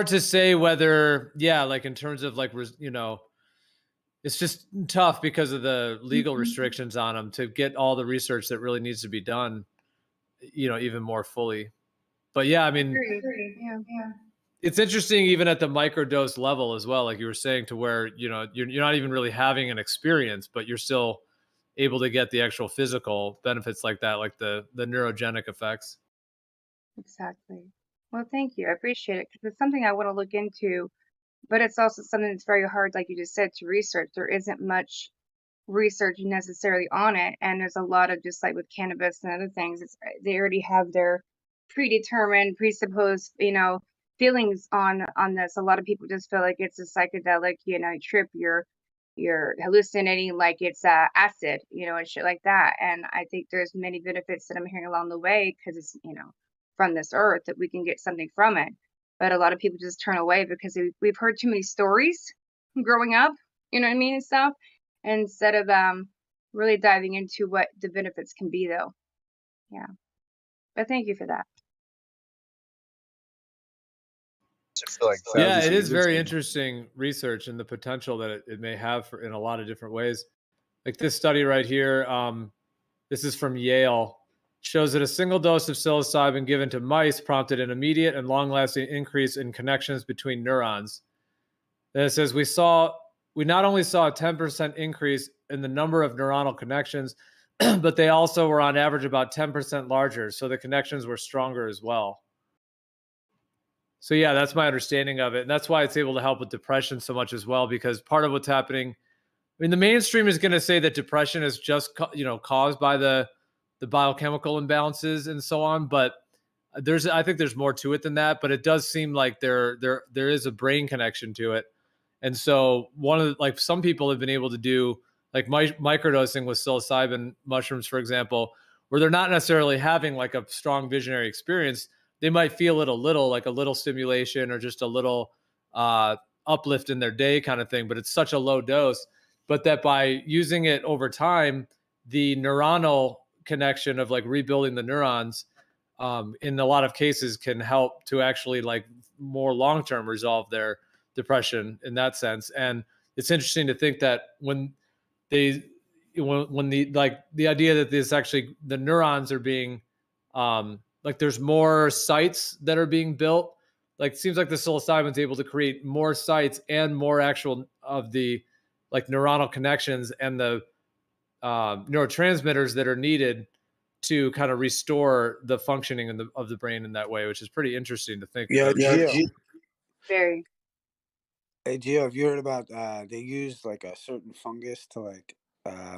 D: to say whether, yeah, like in terms of like, you know, it's just tough because of the legal restrictions on them to get all the research that really needs to be done, you know, even more fully. But yeah, I mean,
Q: Yeah.
D: it's interesting even at the microdose level as well, like you were saying, to where, you know, you're not even really having an experience, but you're still able to get the actual physical benefits like that, like the neurogenic effects.
Q: Exactly. Well, thank you. I appreciate it, because it's something I want to look into, but it's also something that's very hard, like you just said, to research. There isn't much research necessarily on it, and there's a lot of, just like with cannabis and other things, they already have their predetermined, presupposed, you know, feelings on this. A lot of people just feel like it's a psychedelic, you know, trip. You're hallucinating like it's acid, you know, and shit like that. And I think there's many benefits that I'm hearing along the way, because it's, you know, from this earth, that we can get something from it. But a lot of people just turn away because we've heard too many stories growing up, you know what I mean, and stuff, instead of really diving into what the benefits can be, though. Yeah. But thank you for that.
D: Yeah, it is very interesting research and the potential that it may have in a lot of different ways. Like this study right here, this is from Yale, shows that a single dose of psilocybin given to mice prompted an immediate and long-lasting increase in connections between neurons. And it says we not only saw a 10% increase in the number of neuronal connections, but they also were on average about 10% larger. So the connections were stronger as well. So yeah, that's my understanding of it. And that's why it's able to help with depression so much as well, because part of what's happening, I mean, the mainstream is going to say that depression is just, you know, caused by the biochemical imbalances and so on. But I think there's more to it than that, but it does seem like there is a brain connection to it. And so like some people have been able to do like microdosing with psilocybin mushrooms, for example, where they're not necessarily having like a strong visionary experience. They might feel it a little, like a little stimulation or just a little uplift in their day kind of thing, but it's such a low dose. But that by using it over time, the neuronal connection of like rebuilding the neurons in a lot of cases can help to actually like more long-term resolve their depression in that sense. And it's interesting to think that when they when the idea that this actually the neurons are being like there's more sites that are being built. Like it seems like the psilocybin's able to create more sites and more actual of the like neuronal connections and the neurotransmitters that are needed to kind of restore the functioning of the brain in that way, which is pretty interesting to think
J: Yeah,
D: of.
J: Gio.
Q: Very.
J: Hey, Gio, have you heard about they use like a certain fungus to like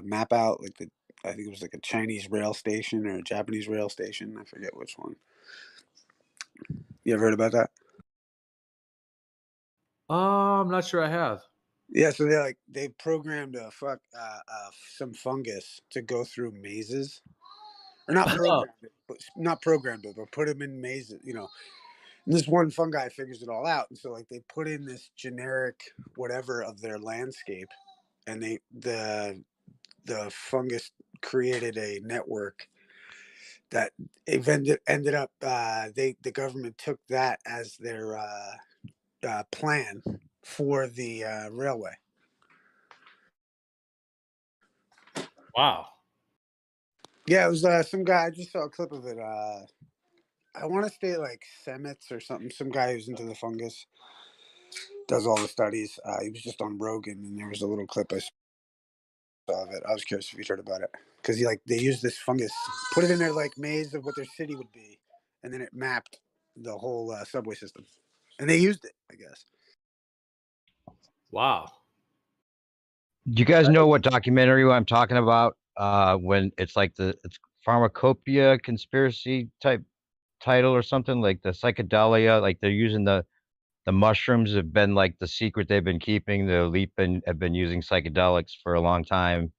J: map out like I think it was like a Chinese rail station or a Japanese rail station. I forget which one. You ever heard about that?
D: I'm not sure I have.
J: Yeah, so they programmed some fungus to go through mazes, or not programmed it, but put them in mazes. You know, and this one fungi figures it all out, and so like they put in this generic whatever of their landscape, and the fungus created a network that ended up the government took that as their plan for the railway.
D: Wow.
J: Yeah, it was some guy. I just saw a clip of it. I want to say like Semets or something. Some guy who's into the fungus does all the studies. He was just on Rogan, and there was a little clip I saw of it. I was curious if you heard about it because they used this fungus, put it in their like maze of what their city would be, and then it mapped the whole subway system, and they used it, I guess.
D: Wow.
H: Do you guys know what documentary I'm talking about? When it's like it's pharmacopoeia conspiracy type title or something, like the psychedelia, like they're using the mushrooms have been like the secret they've been keeping. The elite have been using psychedelics for a long time,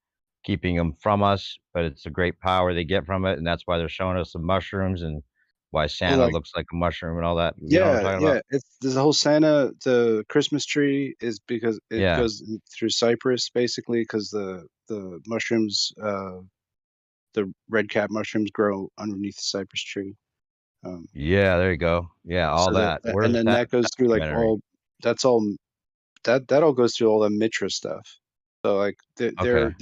H: keeping them from us, but it's a great power they get from it, and that's why they're showing us the mushrooms and why Santa
K: like
H: looks like a mushroom and all that. You know what I'm talking about?
K: it's there's a whole Santa. The Christmas tree is because it
H: Yeah.
K: goes through Cyprus basically because the mushrooms, the red cap mushrooms grow underneath the cypress tree.
H: Yeah, there you go. Yeah, all
K: So
H: that.
K: and
H: Where's
K: then
H: that
K: that goes through like
H: documentary?
K: that all goes through all the Mitra stuff. So like
H: Okay.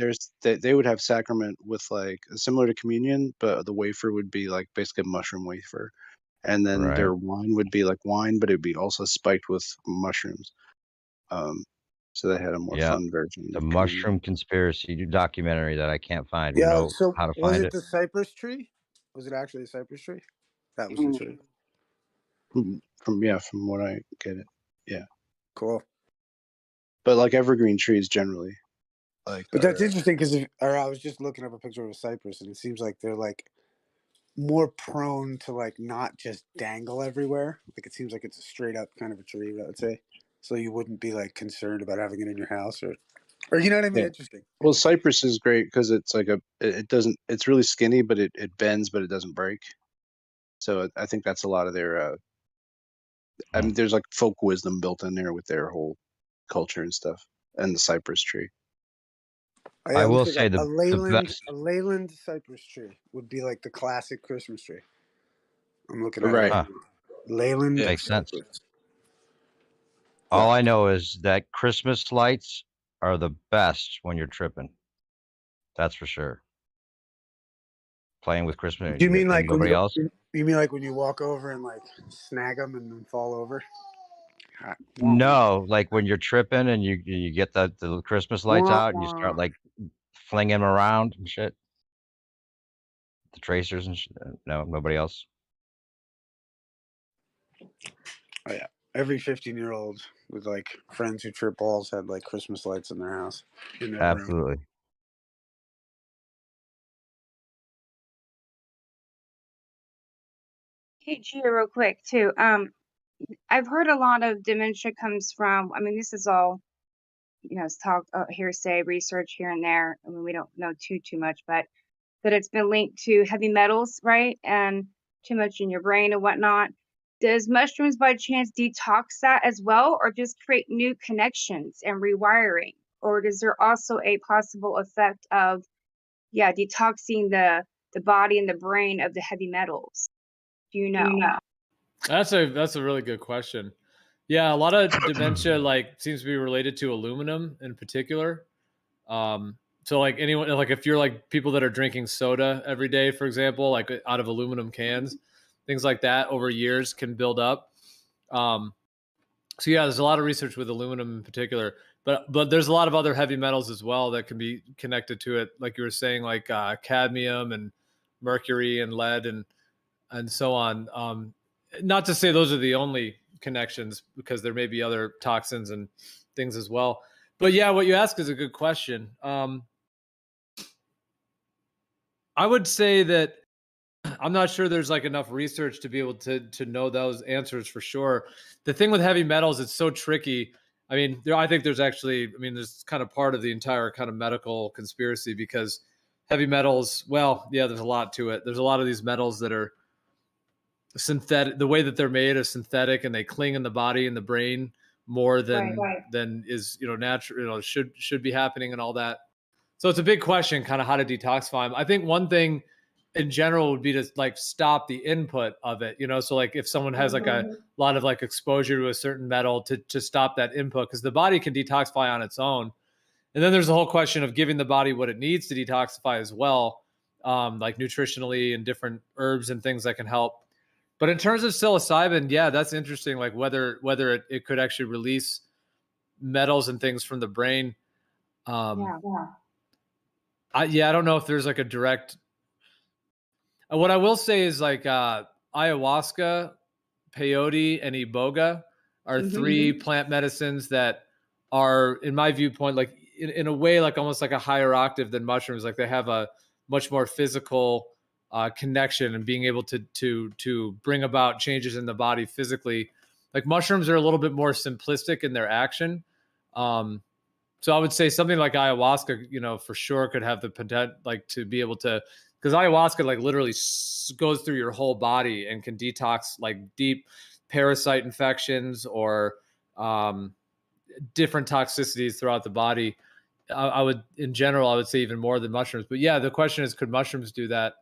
K: they would have sacrament with like similar to communion, but the wafer would be like basically a mushroom wafer, and then
H: Right.
K: their wine would be like wine, but it'd be also spiked with mushrooms. So they had a more
H: Yeah.
K: fun version
H: The
K: of communion.
H: mushroom conspiracy documentary that I can't find. You
J: Yeah.
H: know
J: So
H: how to
J: was
H: find
J: it
H: it?
J: the cypress tree? Was it actually a cypress tree? That was the tree.
K: From what I get it, yeah.
J: Cool.
K: But like evergreen trees generally, like
J: But that's interesting because I was just looking up a picture of a cypress, and it seems like they're like more prone to like not just dangle everywhere. Like it seems like it's a straight up kind of a tree, I would say. So you wouldn't be like concerned about having it in your house or you know what I mean?
K: yeah.
J: Interesting.
K: Well, cypress is great because it's like it doesn't, it's really skinny, but it bends, but it doesn't break. So I think that's a lot of their. I mean, there's like folk wisdom built in there with their whole culture and stuff, and the cypress tree.
J: Oh, yeah,
H: I
J: it
H: will
J: looks like
H: say the best.
J: a Leyland cypress tree would be like the classic Christmas tree. I'm looking at
K: Right.
J: it. Leyland
H: Makes sense.
J: cypress.
H: All I know is that Christmas lights are the best when you're tripping. That's for sure. Playing with Christmas.
J: Do you mean like
H: nobody else?
J: You mean like when you walk over and like snag them and then fall over?
H: No, like when you're tripping and you get the Christmas lights out and you start like flinging them around and shit. The tracers and shit. No, nobody else.
J: Oh yeah, every 15-year-old with like friends who trip balls had like Christmas lights in their house in their room.
H: Absolutely.
Q: Hey, Gia, real quick too. I've heard a lot of dementia comes from. I mean, this is all, it's talk hearsay, research here and there. I mean, we don't know too much, but that it's been linked to heavy metals, right, and too much in your brain and whatnot. Does mushrooms by chance detox that as well, or just create new connections and rewiring, or is there also a possible effect of, detoxing the body and the brain of the heavy metals? Do you know?
D: That's a really good question. Yeah, a lot of dementia like seems to be related to aluminum in particular. So like anyone, like if you're like people that are drinking soda every day, for example, like out of aluminum cans, things like that over years can build up. So yeah, there's a lot of research with aluminum in particular, but there's a lot of other heavy metals as well that can be connected to it, like you were saying, like cadmium and mercury and lead and so on. Not to say those are the only connections, because there may be other toxins and things as well. But yeah, what you ask is a good question. I would say that I'm not sure there's like enough research to be able to know those answers for sure. The thing with heavy metals, it's so tricky. I mean, I think there's actually, I mean, there's kind of part of the entire kind of medical conspiracy, because heavy metals, well, yeah, there's a lot to it. There's a lot of these metals that are synthetic. The way that they're made is synthetic, and they cling in the body and the brain more than than is, natural, should be happening and all that. So it's a big question, kind of how to detoxify them. I think one thing in general would be to like stop the input of it, so like if someone has like a lot of like exposure to a certain metal, to stop that input, because the body can detoxify on its own. And then there's the whole question of giving the body what it needs to detoxify as well, like nutritionally and different herbs and things that can help. But in terms of psilocybin, yeah, that's interesting, like whether it could actually release metals and things from the brain. I don't know if there's like a direct. What I will say is like ayahuasca, peyote, and iboga are three plant medicines that are, in my viewpoint, like in a way, like almost like a higher octave than mushrooms. Like they have a much more physical connection and being able to bring about changes in the body physically. Like mushrooms are a little bit more simplistic in their action. So I would say something like ayahuasca, for sure could have the potential, like to be able to, because ayahuasca like literally goes through your whole body and can detox like deep parasite infections or different toxicities throughout the body. I would, in general, I would say even more than mushrooms. But yeah, the question is, could mushrooms do that?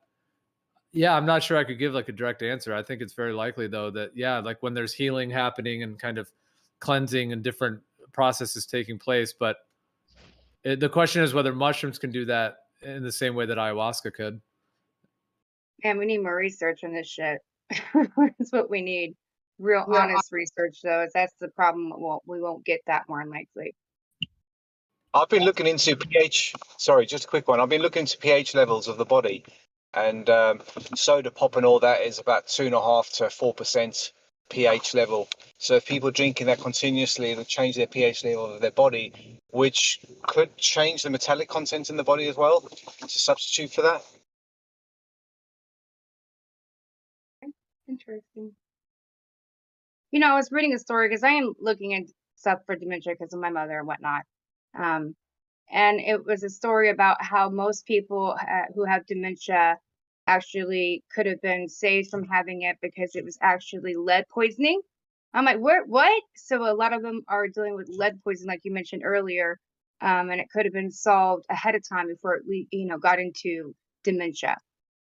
D: Yeah, I'm not sure I could give like a direct answer. I think it's very likely though that, yeah, like when there's healing happening and kind of cleansing and different processes taking place. But the question is whether mushrooms can do that in the same way that ayahuasca could.
Q: Man, we need more research on this shit. That's what we need. Real honest research, though. That's the problem. Well, we won't get that more than likely.
R: I've been looking into pH. Sorry, just a quick one. I've been looking into pH levels of the body, and soda pop and all that is about 2.5 to 4% pH level. So if people are drinking that continuously, it'll change their pH level of their body, which could change the metallic content in the body as well, to substitute for that.
Q: Interesting. I was reading a story because I am looking at stuff for dementia because of my mother and whatnot. And it was a story about how most people who have dementia actually could have been saved from having it because it was actually lead poisoning. I'm like, what? So a lot of them are dealing with lead poisoning, like you mentioned earlier, and it could have been solved ahead of time before it, got into dementia.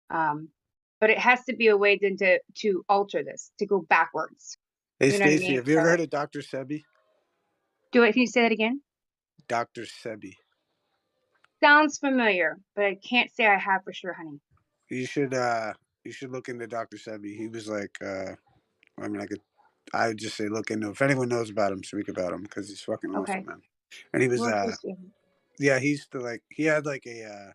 Q: But it has to be a way then to alter this, to go backwards.
J: Hey,
Q: You know what I
J: Stacey,
Q: mean?
J: have you ever heard of Dr. Sebi?
Q: Can you say that again?
J: Dr. Sebi.
Q: Sounds familiar, but I can't say I have for sure, honey.
J: You should look into Dr. Sebi. He was like, I would just say look into him. If anyone knows about him, speak about him because he's fucking awesome, man. And he was yeah, he used to he had like a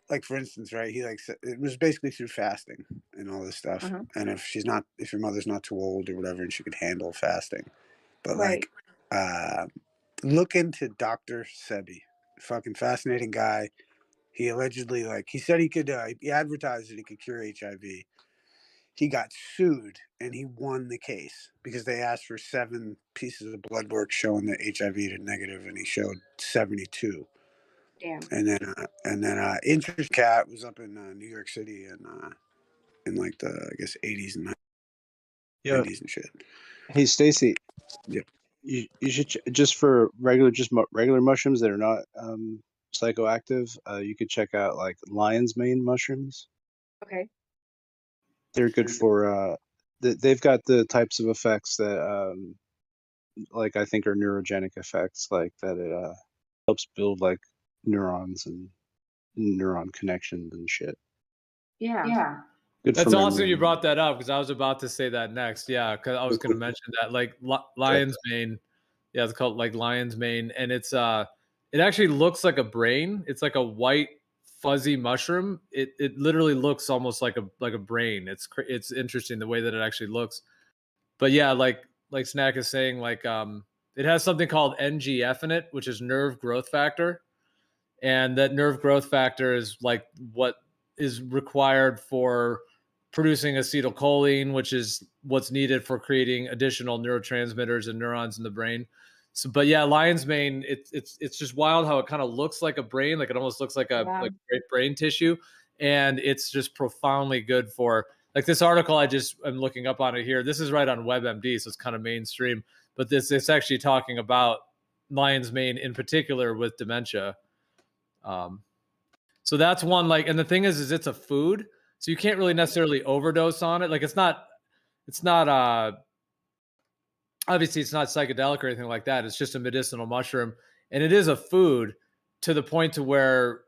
J: like for instance, right? He it was basically through fasting and all this stuff. And if your mother's not too old or whatever, and she could handle fasting, but look into Dr. Sebi, fucking fascinating guy. He allegedly he said he could he advertised that he could cure HIV. He got sued and he won the case because they asked for 7 pieces of blood work showing that HIV was negative, and he showed 72.
Q: Damn.
J: And then Interest Cat was up in New York City in like the I guess 80s and 90s and shit.
K: Hey Stacy.
J: Yeah.
K: You should just for regular mushrooms that are not psychoactive. You could check out like lion's mane mushrooms.
Q: Okay.
K: They're good for they've got the types of effects that like I think are neurogenic effects, like that it helps build like neurons and neuron connections and shit.
Q: Yeah.
K: Good for
D: That's awesome
K: memory.
D: you brought that up, because I was about to say that next. Yeah, because I was going to mention that, like lion's mane. Yeah, it's called like lion's mane, and it's it actually looks like a brain. It's like a white fuzzy mushroom. It literally looks almost like a brain. It's interesting the way that it actually looks. But yeah, like Snack is saying, like it has something called NGF in it, which is nerve growth factor, and that nerve growth factor is like what is required for producing acetylcholine, which is what's needed for creating additional neurotransmitters and neurons in the brain. So, but yeah, lion's mane, it's just wild how it kind of looks like a brain, like it almost looks like like brain tissue, and it's just profoundly good for, like, this article I just am looking up on it here. This is right on WebMD, so it's kind of mainstream, but it's actually talking about lion's mane in particular with dementia. So that's one, like, and the thing is it's a food, so you can't really necessarily overdose on it. Like it's not obviously it's not psychedelic or anything like that. It's just a medicinal mushroom, and it is a food to the point to where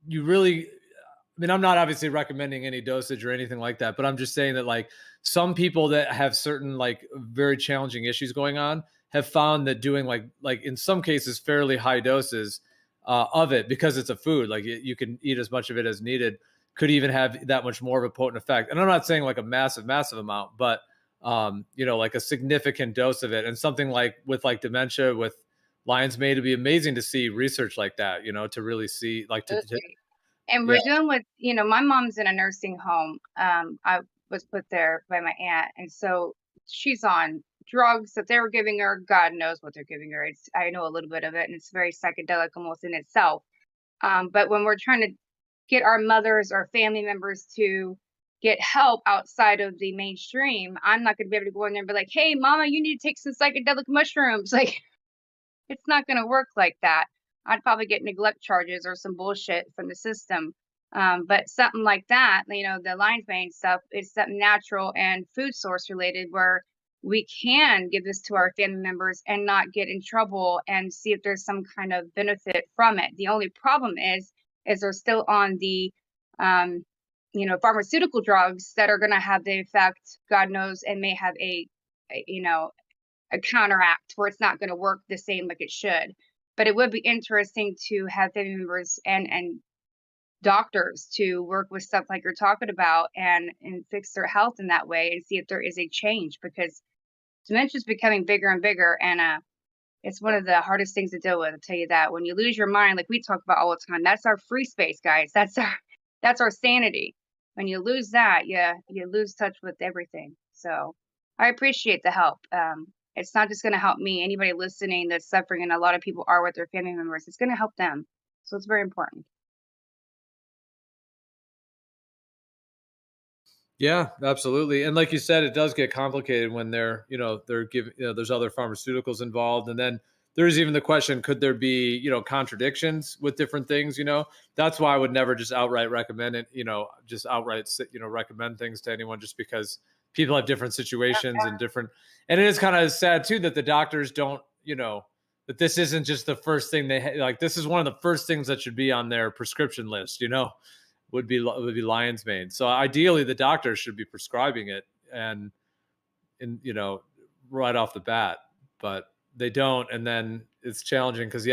D: you really, I mean, I'm not obviously recommending any dosage or anything like that, but I'm just saying that, like, some people that have certain, like, very challenging issues going on have found that doing like in some cases fairly high doses of it, because it's a food, like you can eat as much of it as needed, could even have that much more of a potent effect. And I'm not saying like a massive amount, but like a significant dose of it. And something like with like dementia with lion's mane, it'd be amazing to see research like that, to really see, like,
Q: And we're dealing with, my mom's in a nursing home. I was put there by my aunt, and so she's on drugs that they were giving her. God knows what they're giving her. I know a little bit of it, and it's very psychedelic almost in itself. But when we're trying to get our mothers or family members to get help outside of the mainstream, I'm not going to be able to go in there and be like, "Hey, mama, you need to take some psychedelic mushrooms." Like, it's not going to work like that. I'd probably get neglect charges or some bullshit from the system. But something like that, the lion's mane stuff, is something natural and food source related, where we can give this to our family members and not get in trouble and see if there's some kind of benefit from it. The only problem is they're still on the, pharmaceutical drugs that are going to have the effect, God knows, and may have a counteract where it's not going to work the same like it should. But it would be interesting to have family members and doctors to work with stuff like you're talking about and fix their health in that way and see if there is a change, because dementia is becoming bigger and bigger, and it's one of the hardest things to deal with. I'll tell you that. When you lose your mind, like we talk about all the time, that's our free space, guys. That's our sanity. When you lose that, you lose touch with everything. So I appreciate the help. It's not just going to help me. Anybody listening that's suffering, and a lot of people are with their family members, it's going to help them. So it's very important.
D: Yeah, absolutely. And like you said, it does get complicated when they're giving, there's other pharmaceuticals involved. And then there's even the question, could there be, contradictions with different things? That's why I would never just outright recommend it, recommend things to anyone, just because people have different situations and it is kind of sad too, that the doctors don't, that this isn't just the first thing like, this is one of the first things that should be on their prescription list, would be lion's mane. So ideally the doctor should be prescribing it and right off the bat, but they don't. And then it's challenging because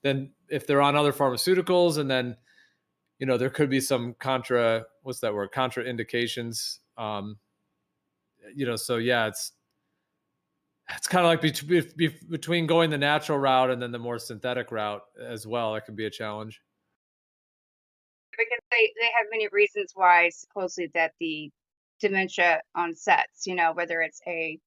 D: then if they're on other pharmaceuticals, and then there could be some contraindications. So yeah, it's kind of like between going the natural route and then the more synthetic route as well. That could be a challenge.
Q: Because they have many reasons why supposedly that the dementia onsets, whether it's a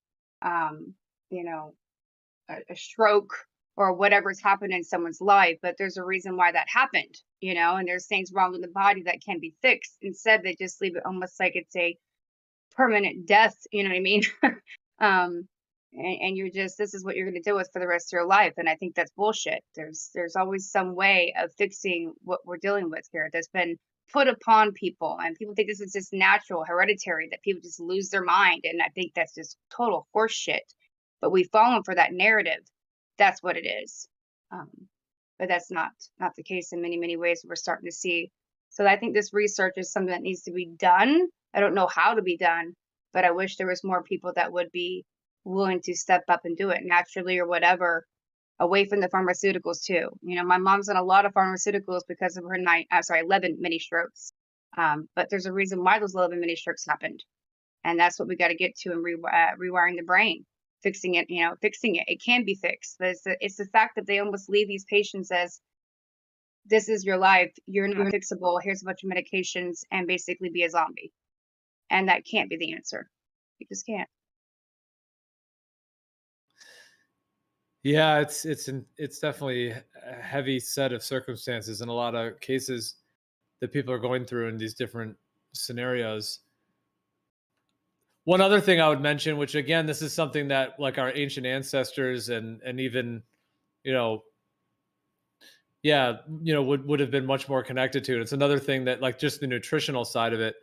Q: stroke or whatever's happened in someone's life, but there's a reason why that happened, and there's things wrong in the body that can be fixed. Instead, they just leave it almost like it's a permanent death, you know what I mean? And this is what you're going to deal with for the rest of your life. And I think that's bullshit. There's always some way of fixing what we're dealing with here that's been put upon people, and people think this is just natural, hereditary, that people just lose their mind. And I think that's just total horse shit. But we've fallen for that narrative. That's what it is. but that's not the case in many ways. We're starting to see. So I think this research is something that needs to be done. I don't know how to be done, but I wish there was more people that would be willing to step up and do it naturally or whatever, away from the pharmaceuticals too. You know, my mom's on a lot of pharmaceuticals because of her 11 mini strokes. But there's a reason why those 11 mini strokes happened. And that's what we got to get to in rewiring the brain, fixing it, fixing it. It can be fixed, but it's the fact that they almost leave these patients as, this is your life, you're not fixable, here's a bunch of medications, and basically be a zombie. And that can't be the answer. You just can't.
D: Yeah, it's definitely a heavy set of circumstances in a lot of cases that people are going through in these different scenarios. One other thing I would mention, which again, this is something that like our ancient ancestors and even, would have been much more connected to. It's another thing that like just the nutritional side of it.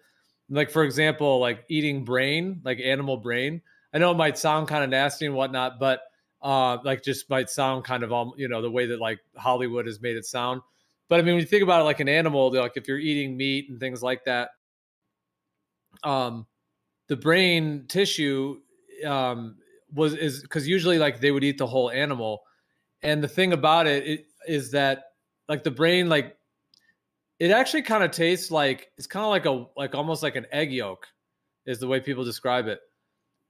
D: Like, for example, like eating brain, like animal brain. I know it might sound kind of nasty and whatnot, but like just might sound kind of, the way that like Hollywood has made it sound. But I mean, when you think about it, like an animal, like if you're eating meat and things like that, the brain tissue is because usually like they would eat the whole animal. And the thing about it is that like the brain, like it actually kind of tastes like, it's kind of like almost like an egg yolk is the way people describe it.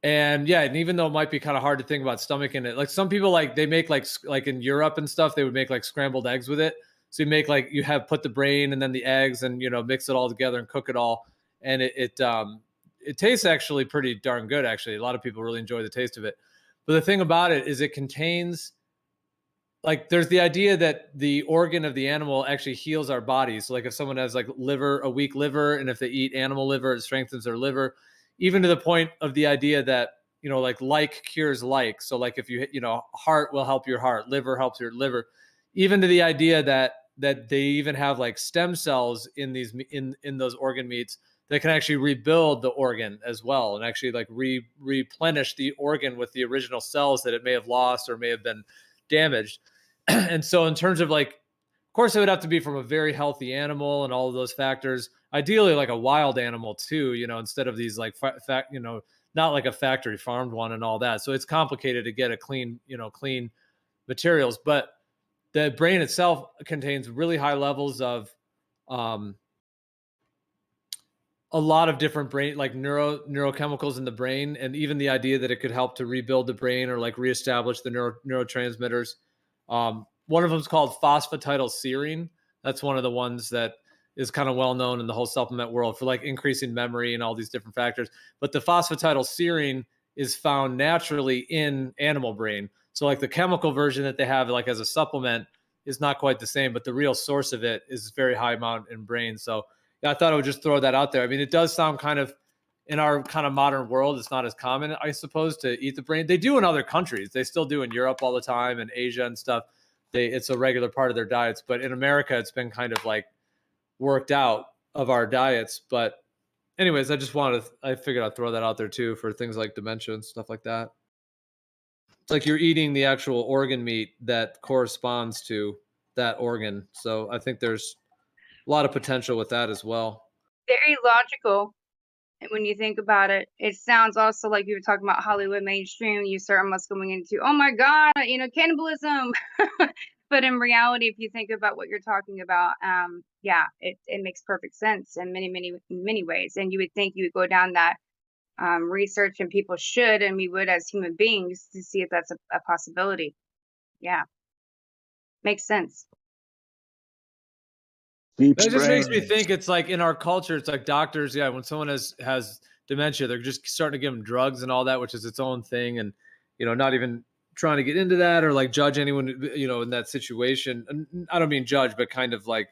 D: And yeah, and even though it might be kind of hard to think about stomaching it, like some people like they make like in Europe and stuff, they would make like scrambled eggs with it. So you make like put the brain and then the eggs and mix it all together and cook it all, and it tastes actually pretty darn good. Actually, a lot of people really enjoy the taste of it. But the thing about it is it contains, like, there's the idea that the organ of the animal actually heals our bodies. So like if someone has like a weak liver, and if they eat animal liver, it strengthens their liver, even to the point of the idea that, like cures like. So like if heart will help your heart, liver helps your liver, even to the idea that they even have like stem cells in these, in those organ meats that can actually rebuild the organ as well. And actually like replenish the organ with the original cells that it may have lost or may have been damaged. And so in terms of like, of course it would have to be from a very healthy animal and all of those factors, ideally like a wild animal too, instead of these like not like a factory farmed one and all that. So it's complicated to get a clean materials, but the brain itself contains really high levels of a lot of different brain, like neurochemicals in the brain, and even the idea that it could help to rebuild the brain or like reestablish the neurotransmitters. One of them is called phosphatidylserine. That's one of the ones that is kind of well known in the whole supplement world for like increasing memory and all these different factors. But the phosphatidylserine is found naturally in animal brain. So like the chemical version that they have like as a supplement is not quite the same, but the real source of it is very high amount in brain. So yeah, I thought I would just throw that out there. I mean, it does sound kind of, in our kind of modern world, it's not as common, I suppose, to eat the brain. They do in other countries. They still do in Europe all the time and Asia and stuff. It's a regular part of their diets. But in America, it's been kind of like worked out of our diets. But anyways, I figured I'd throw that out there too for things like dementia and stuff like that. It's like you're eating the actual organ meat that corresponds to that organ. So I think there's a lot of potential with that as well.
Q: Very logical. And when you think about it, it sounds also like you were talking about Hollywood mainstream. You start almost going into, oh my God, cannibalism. But in reality, if you think about what you're talking about, it makes perfect sense in many ways. And you would think you would go down that research, and people should, and we would as human beings, to see if that's a possibility. Yeah, makes sense.
D: It just makes me think it's like in our culture, it's like doctors, when someone has dementia, they're just starting to give them drugs and all that, which is its own thing. And, not even trying to get into that or like judge anyone, in that situation. And I don't mean judge, but kind of like,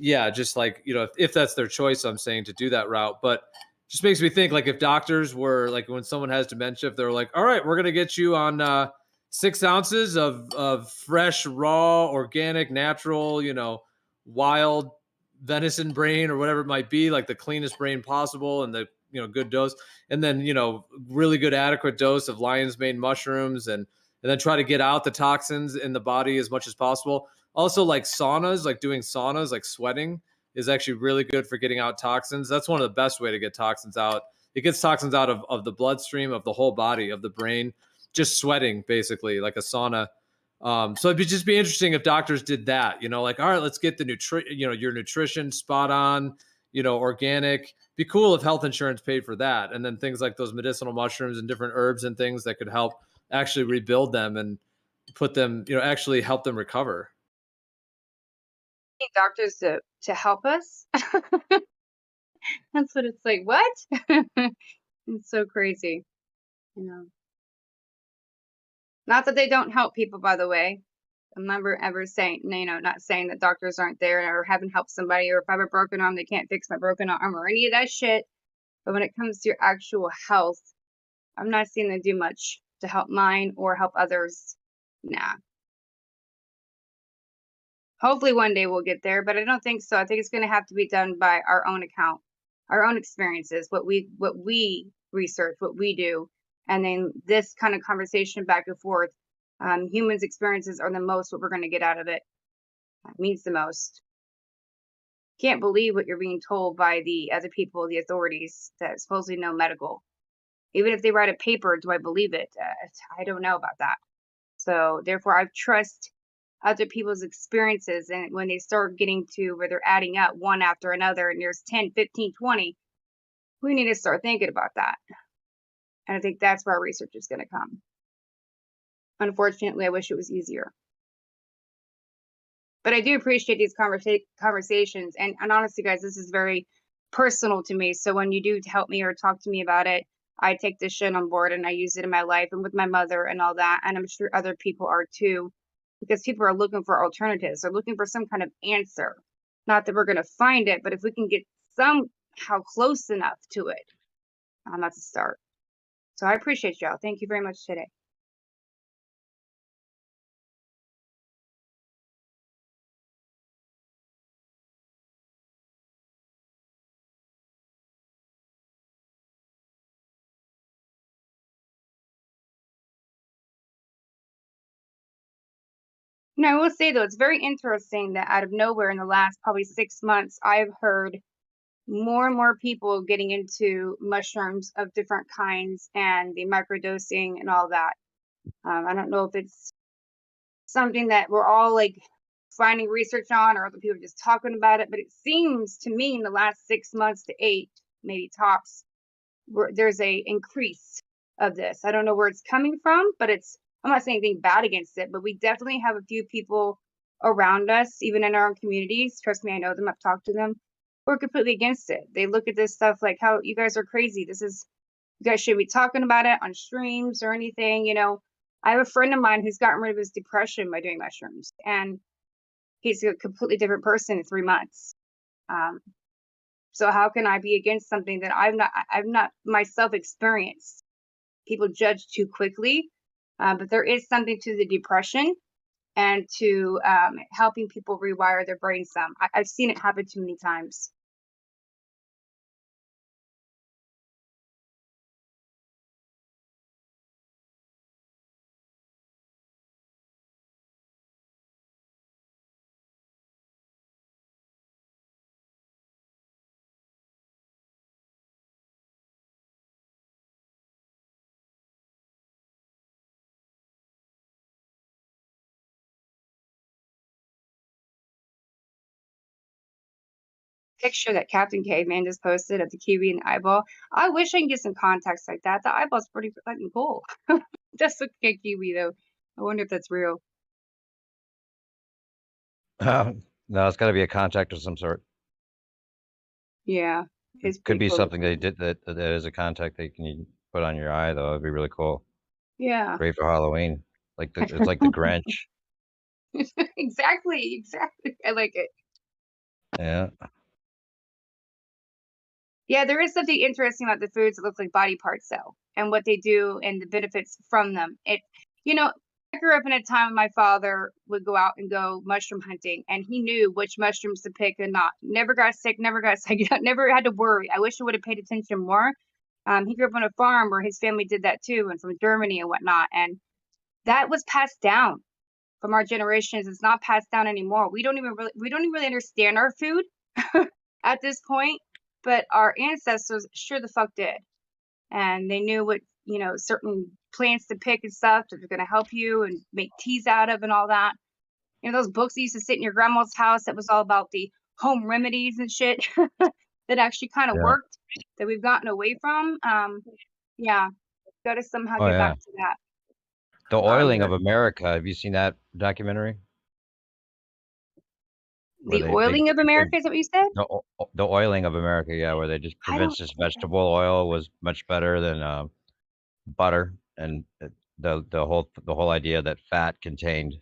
D: just like, if that's their choice, I'm saying to do that route. But just makes me think like if doctors were like, when someone has dementia, if they're like, all right, we're going to get you on 6 ounces of fresh, raw, organic, natural, wild venison brain or whatever it might be, like the cleanest brain possible and the good dose, and then really good adequate dose of lion's mane mushrooms and and then try to get out the toxins in the body as much as possible. Also, like saunas, like doing saunas, like sweating is actually really good for getting out toxins. That's one of the best way to get toxins out. It gets toxins out of the bloodstream, of the whole body, of the brain, just sweating, basically, like a sauna. So it'd just be interesting if doctors did that, you know, like, all right, let's get your nutrition spot on, you know, organic. Be cool if health insurance paid for that. And then things like those medicinal mushrooms and different herbs and things that could help actually rebuild them and put them, you know, actually help them recover.
Q: Doctors to help us. That's what it's like. What? It's so crazy, you know. Not that they don't help people, by the way. I remember ever saying, you know, not saying that doctors aren't there or haven't helped somebody, or if I have a broken arm, they can't fix my broken arm or any of that shit. But when it comes to your actual health, I'm not seeing them do much to help mine or help others. Nah. Hopefully one day we'll get there, but I don't think so. I think it's going to have to be done by our own account, our own experiences, what we research, what we do, and then this kind of conversation back and forth. Humans' experiences are the most what we're going to get out of it. That means the most. Can't believe what you're being told by the other people, the authorities that supposedly know medical. Even if they write a paper, do I believe it? I don't know about that. So therefore, I trust other people's experiences, and when they start getting to where they're adding up one after another and there's 10, 15, 20, we need to start thinking about that. And I think that's where our research is going to come. Unfortunately, I wish it was easier. But I do appreciate these conversations. And honestly, guys, this is very personal to me. So when you do help me or talk to me about it, I take this shit on board and I use it in my life and with my mother and all that. And I'm sure other people are too, because people are looking for alternatives. They're looking for some kind of answer. Not that we're going to find it, but if we can get somehow close enough to it, that's a start. So I appreciate y'all. Thank you very much today. No, I will say though, it's very interesting that out of nowhere in the last probably 6 months, I've heard more and more people getting into mushrooms of different kinds and the microdosing and all that. I don't know if it's something that we're all like finding research on, or other people just talking about it, but it seems to me in the last 6 months to 8, maybe tops, there's a increase of this. I don't know where it's coming from, but I'm not saying anything bad against it, but we definitely have a few people around us, even in our own communities. Trust me, I know them. I've talked to them. Who are completely against it. They look at this stuff like, how you guys are crazy. You guys shouldn't be talking about it on streams or anything. You know, I have a friend of mine who's gotten rid of his depression by doing mushrooms, and he's a completely different person in 3 months. So how can I be against something that I've not myself experienced? People judge too quickly, but there is something to the depression and to helping people rewire their brain some. I've seen it happen too many times. Picture that Captain Caveman just posted of the kiwi and the eyeball. I wish I can get some context like that. The eyeball's pretty fucking cool. Just look at kiwi though. I wonder if that's real.
H: No, it's got to be a contact of some sort.
Q: Yeah, it's
H: Could be
Q: cool.
H: something they did that is a contact they can put on your eye though. It'd be really cool.
Q: Yeah.
H: Great for Halloween. It's like the Grinch.
Q: Exactly. I like it.
H: Yeah.
Q: Yeah, there is something interesting about the foods that look like body parts though, and what they do and the benefits from them. I grew up in a time when my father would go out and go mushroom hunting, and he knew which mushrooms to pick and not. Never got sick, never never had to worry. I wish I would have paid attention more. He grew up on a farm where his family did that too, and from Germany and whatnot. And that was passed down from our generations. It's not passed down anymore. We don't even really understand our food at this point, but our ancestors sure the fuck did. And they knew what, you know, certain plants to pick and stuff that are going to help you and make teas out of and all that. You know, those books that used to sit in your grandma's house that was all about the home remedies and shit that actually kind of worked, that we've gotten away from. Yeah, got to somehow
H: Oh
Q: get
H: yeah.
Q: back to that.
H: The Oiling of America. Have you seen that documentary?
Q: The Oiling of America, is that what you said?
H: The Oiling of America, yeah, where they just convinced us vegetable oil was much better than butter, and the whole idea that fat contained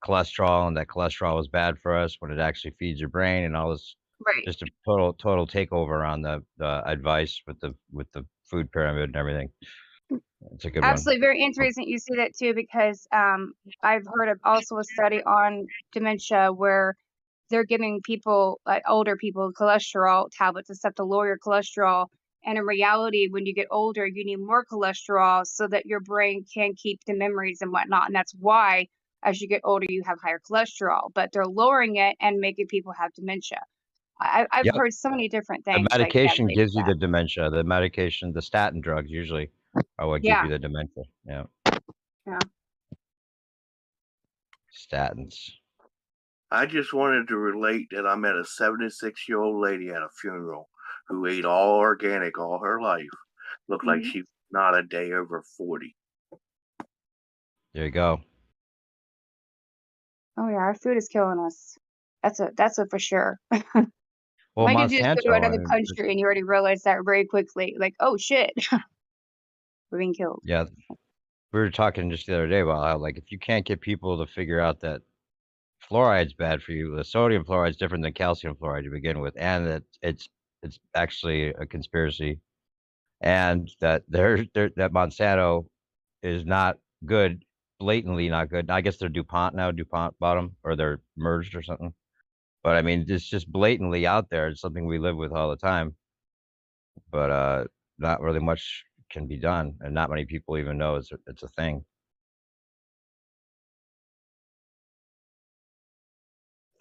H: cholesterol and that cholesterol was bad for us when it actually feeds your brain and all this.
Q: Right.
H: Just a total takeover on the advice with the food pyramid and everything. It's a good
Q: Absolutely, very interesting you say that too, because I've heard of also a study on dementia where they're giving people, older people, cholesterol tablets and stuff to lower your cholesterol. And in reality, when you get older, you need more cholesterol so that your brain can keep the memories and whatnot. And that's why, as you get older, you have higher cholesterol. But they're lowering it and making people have dementia. I've
H: Yep.
Q: heard so many different
H: The
Q: things.
H: medication gives you the dementia. The medication, the statin drugs usually are what give
Q: Yeah.
H: you the dementia. Yeah.
Q: Yeah.
H: Statins.
S: I just wanted to relate that I met a 76-year-old lady at a funeral who ate all organic all her life. Looked like she was not a day over 40.
H: There you go.
Q: Oh yeah, our food is killing us. That's a for sure.
H: Well,
Q: I could just go to
H: Monsanto,
Q: another country and you already realize that very quickly. Like, oh shit, we're being killed.
H: yeah, we were talking just the other day about how, like, if you can't get people to figure out that fluoride's bad for you, the sodium fluoride's different than calcium fluoride to begin with, and that it's actually a conspiracy, and that that Monsanto is not good, blatantly not good. I guess they're DuPont now, DuPont bottom, or they're merged or something. But I mean, it's just blatantly out there. It's something we live with all the time, but not really much can be done, and not many people even know it's a thing.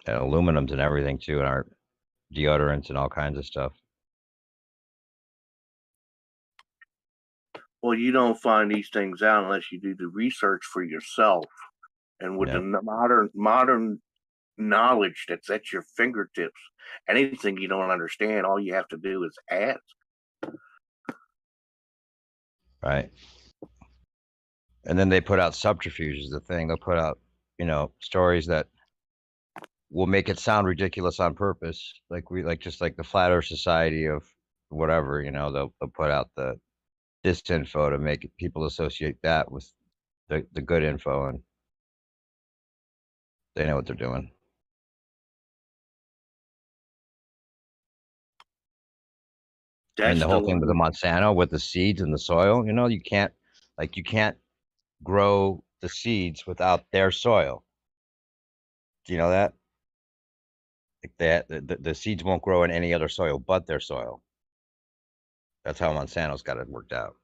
H: And aluminums and everything too, and our deodorants and all kinds of stuff.
S: Well, you don't find these things out unless you do the research for yourself. And with the modern knowledge that's at your fingertips, anything you don't understand, all you have to do is ask.
H: Right. And then they put out subterfuge is the thing. They'll put out, stories that will make it sound ridiculous on purpose. Just like the Flat Earth Society of whatever, they'll put out the disinfo to make people associate that with the good info, and they know what they're doing. And the whole thing with the Monsanto, with the seeds in the soil, you can't grow the seeds without their soil. Do you know that? Like the seeds won't grow in any other soil but their soil. That's how Monsanto's got it worked out.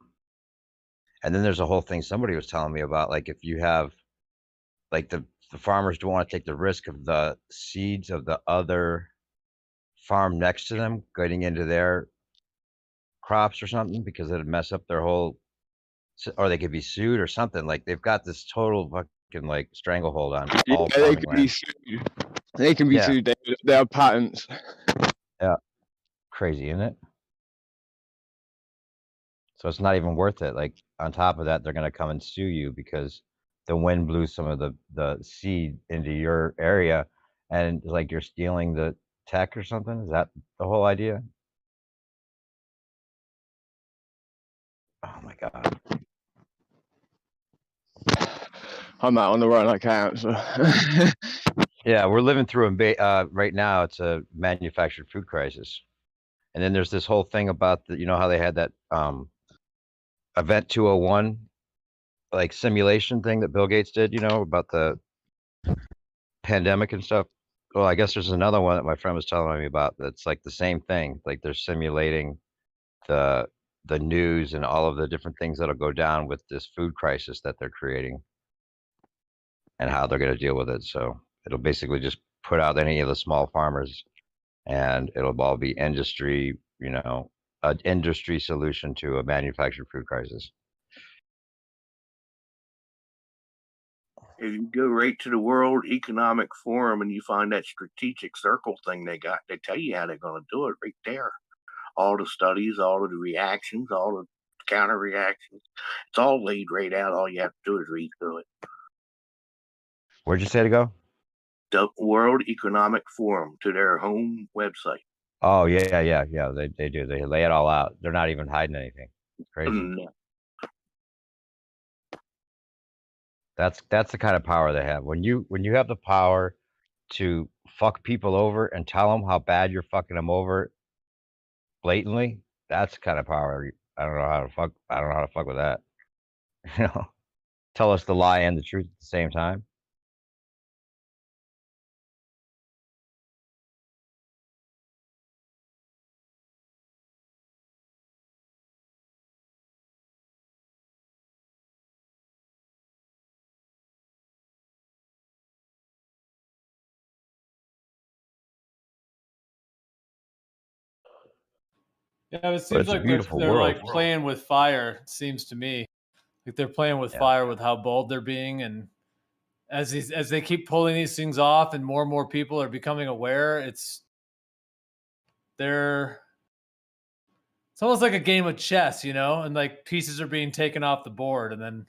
H: And then there's a whole thing somebody was telling me about, like, if you have, like, the farmers don't want to take the risk of the seeds of the other farm next to them getting into their crops or something, because it'd mess up their whole, or they could be sued or something. Like, they've got this total fucking, like, stranglehold on all
T: they
H: farming
T: can
H: land.
T: be sued. They can be sued. They have patents.
H: Yeah. Crazy, isn't it? So it's not even worth it. Like, on top of that, they're going to come and sue you because the wind blew some of the seed into your area, and like you're stealing the tech or something. Is that the whole idea? Oh my God.
T: I'm out on the run. I can't. So.
H: Yeah, we're living through right now. It's a manufactured food crisis, and then there's this whole thing about how they had that Event 201 like simulation thing that Bill Gates did, about the pandemic and stuff. Well, I guess there's another one that my friend was telling me about that's like the same thing. Like, they're simulating the news and all of the different things that'll go down with this food crisis that they're creating. and how they're going to deal with it. So it'll basically just put out any of the small farmers, and it'll all be industry, you know, an industry solution to a manufactured food crisis.
S: If you go right to the World Economic Forum and you find that strategic circle thing they got, they tell you how they're going to do it right there. All the studies, all of the reactions, all the counter reactions. It's all laid right out. All you have to do is read through it.
H: Where'd you say to go?
S: The World Economic Forum, to their home website.
H: Oh yeah. They do. They lay it all out. They're not even hiding anything. It's crazy.
S: No.
H: That's the kind of power they have. When you have the power to fuck people over and tell them how bad you're fucking them over blatantly, that's the kind of power. I don't know how to fuck with that. You know, tell us the lie and the truth at the same time.
D: Yeah, it
H: But
D: seems
H: it's a
D: like they're
H: beautiful
D: they're
H: world.
D: like playing with fire. It seems to me like they're playing with fire with how bold they're being, and as they keep pulling these things off, and more people are becoming aware. It's almost like a game of chess, you know, and like pieces are being taken off the board, and then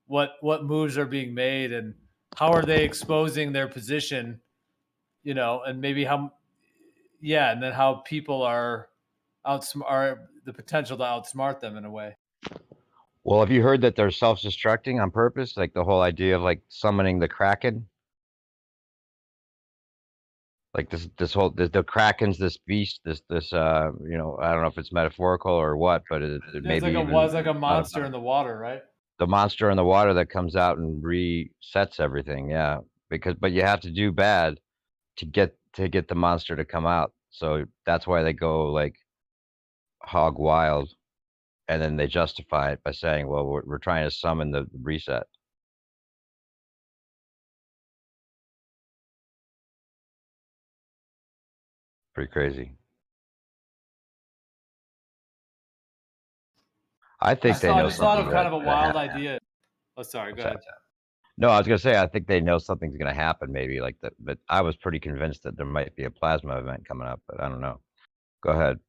D: what moves are being made, and how are they exposing their position, you know, and maybe and then how people are the potential to outsmart them in a way.
H: Well, have you heard that they're self-destructing on purpose? Like the whole idea of like summoning the Kraken. Like the Kraken's this beast, this you know, I don't know if it's metaphorical or what, but it maybe
D: It's like a monster in the water, right?
H: The monster in the water that comes out and resets everything. Yeah, but you have to do bad to get the monster to come out. So that's why they go like hog wild, and then they justify it by saying, well, we're trying to summon the reset. Pretty crazy. I think they know
D: I just thought
H: something.
D: of kind of a wild idea. Oh, sorry. Go ahead.
H: No, I was gonna say I think they know something's gonna happen. Maybe like that, but I was pretty convinced that there might be a plasma event coming up, but I don't know. Go ahead.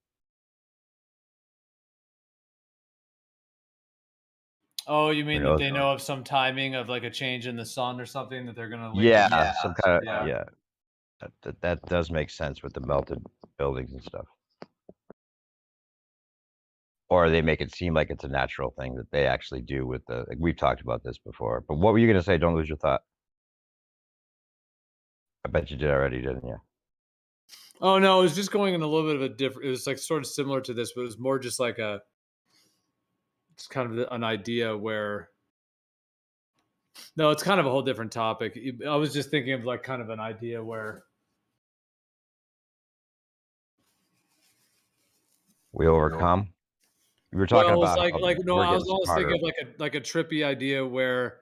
D: Oh, you mean that they know of some timing of like a change in the sun or something that they're gonna link?
H: Yeah, some kind of yeah. That does make sense with the melted buildings and stuff. Or they make it seem like it's a natural thing that they actually do with the. Like we've talked about this before. But what were you gonna say? Don't lose your thought. I bet you did already, didn't you?
D: Oh no, it was just going in a little bit of a different. It was like sort of similar to this, but it was more just like it's kind of an idea where. No, it's kind of a whole different topic. I was just thinking of like kind of an idea where
H: we overcome. We were talking about
D: I was almost thinking of like a trippy idea where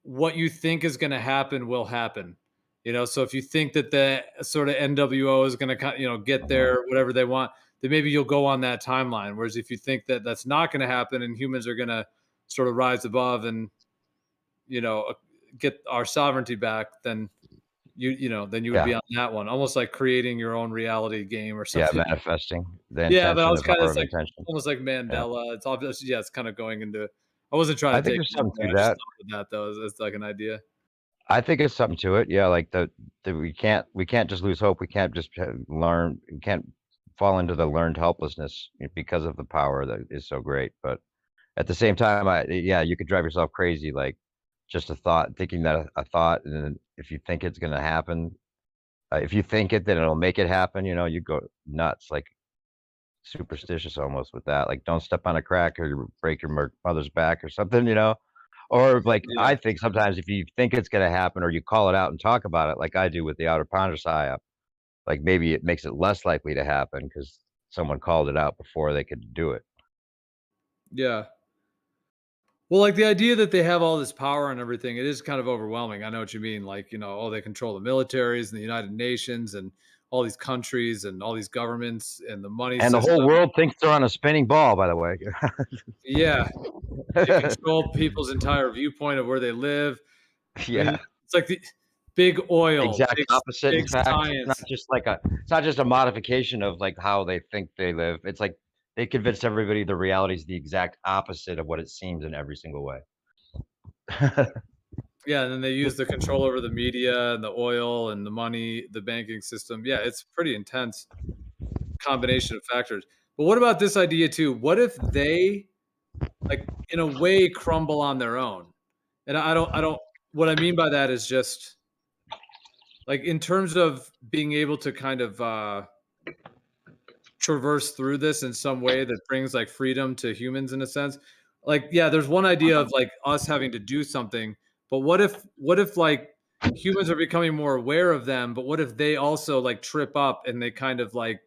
D: what you think is going to happen will happen. You know, so if you think that the sort of NWO is going to, you know, get there, whatever they want, then maybe you'll go on that timeline. Whereas if you think that that's not going to happen and humans are going to sort of rise above and, you know, get our sovereignty back, then then you would be on that one, almost like creating your own reality game or something.
H: Yeah, manifesting.
D: But I was kind of like almost like Mandela. It's obvious. Yeah, it's kind of going into. I wasn't trying to take
H: something to
D: that.
H: that.
D: I just thought of that though as like an idea.
H: I think it's something to it. Yeah, like the we can't just lose hope. We can't just learn. We can't fall into the learned helplessness because of the power that is so great. But at the same time, you could drive yourself crazy. Like just a thought, thinking that a thought, and then if you think it's going to happen, if you think it, then it'll make it happen. You know, you go nuts, like superstitious almost with that. Like don't step on a crack or you break your mother's back or something. You know. Or like I think sometimes if you think it's going to happen or you call it out and talk about it, like I do with the outer ponder psyop, like maybe it makes it less likely to happen because someone called it out before they could do it.
D: Yeah. Well, like the idea that they have all this power and everything, it is kind of overwhelming. I know what you mean. Like, you know, oh, they control the militaries and the United Nations and all these countries and all these governments and the money
H: And the
D: system.
H: whole world thinks they're on a spinning ball, by the way.
D: Yeah. They control people's entire viewpoint of where they live. I mean,
H: Yeah.
D: it's like the big oil,
H: Exact opposite, in
D: big
H: fact.
D: science.
H: It's not just a modification of like how they think they live. It's like they convince everybody the reality is the exact opposite of what it seems in every single way.
D: Yeah, and then they use the control over the media and the oil and the money, the banking system. Yeah, it's pretty intense combination of factors. But what about this idea too? What if they, like, in a way, crumble on their own? And I don't. What I mean by that is just like in terms of being able to kind of traverse through this in some way that brings like freedom to humans in a sense. Like, yeah, there's one idea of like us having to do something, but what if like humans are becoming more aware of them, but what if they also like trip up and they kind of like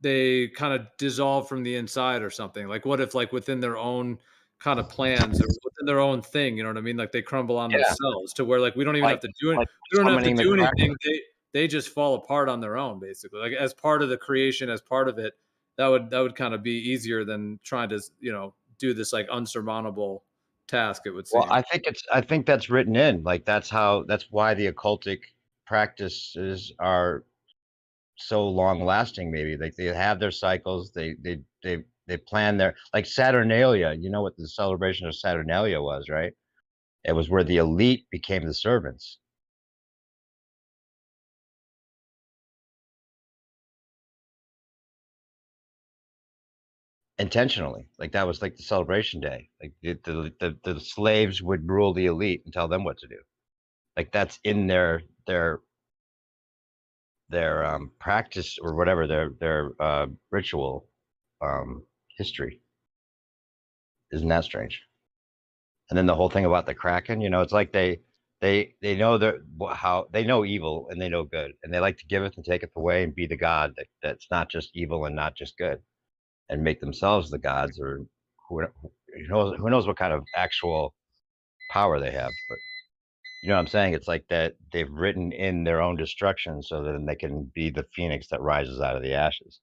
D: they kind of dissolve from the inside or something? Like what if like within their own kind of plans or within their own thing, you know what I mean? Like they crumble on
H: Yeah.
D: themselves to where like we don't even have to do it.
H: Like
D: We don't have to
H: summoning the
D: do
H: Kraken.
D: anything. They just fall apart on their own, basically. Like as part of the creation, as part of it, that would kind of be easier than trying to, you know, do this like unsurmountable task, it would seem.
H: Well, I think that's written in. Like that's why the occultic practices are so long lasting. Maybe like they have their cycles. They plan their like Saturnalia. You know what the celebration of Saturnalia was, right? It was where the elite became the servants. Intentionally, like that was like the celebration day. Like the slaves would rule the elite and tell them what to do. Like that's in their practice or whatever their ritual history. Isn't that strange? And then the whole thing about the Kraken, you know, it's like they know how they know evil and they know good, and they like to give it and take it away and be the god that's not just evil and not just good, and make themselves the gods, or who knows what kind of actual power they have. But you know what I'm saying? It's like that they've written in their own destruction so that they can be the phoenix that rises out of the ashes.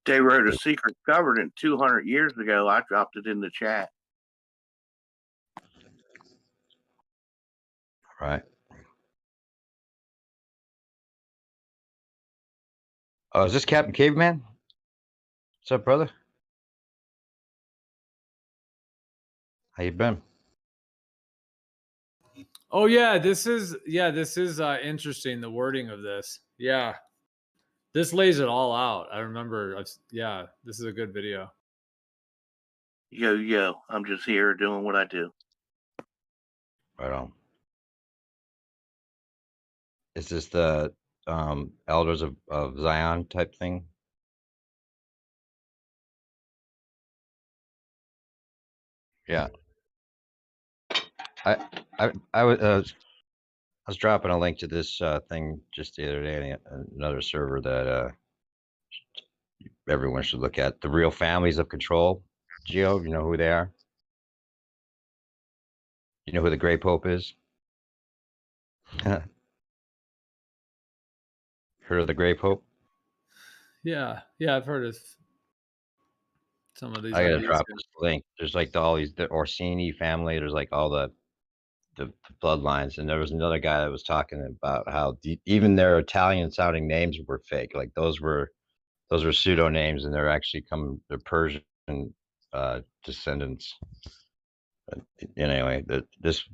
S: They wrote a secret covenant 200 years ago. I dropped it in the chat.
H: Right. Oh, is this Captain Caveman? What's up, brother? How you been?
D: Oh yeah, this is interesting, the wording of this. Yeah. This lays it all out. I remember yeah, this is a good video.
S: Yo, I'm just here doing what I do.
H: Right on. Is this the Elders of Zion type thing? Yeah. I was dropping a link to this thing just the other day, another server that everyone should look at. The Real Families of Control. Geo, you know who they are? You know who the Grey Pope is? Heard of the Grey Pope?
D: Yeah, I've heard of some of these
H: I gotta
D: ideas.
H: drop this link. There's like all these the Orsini family. There's like all the bloodlines, and there was another guy that was talking about how even their Italian sounding names were fake. Like those were pseudo names, and they're actually they're Persian descendants. But anyway, this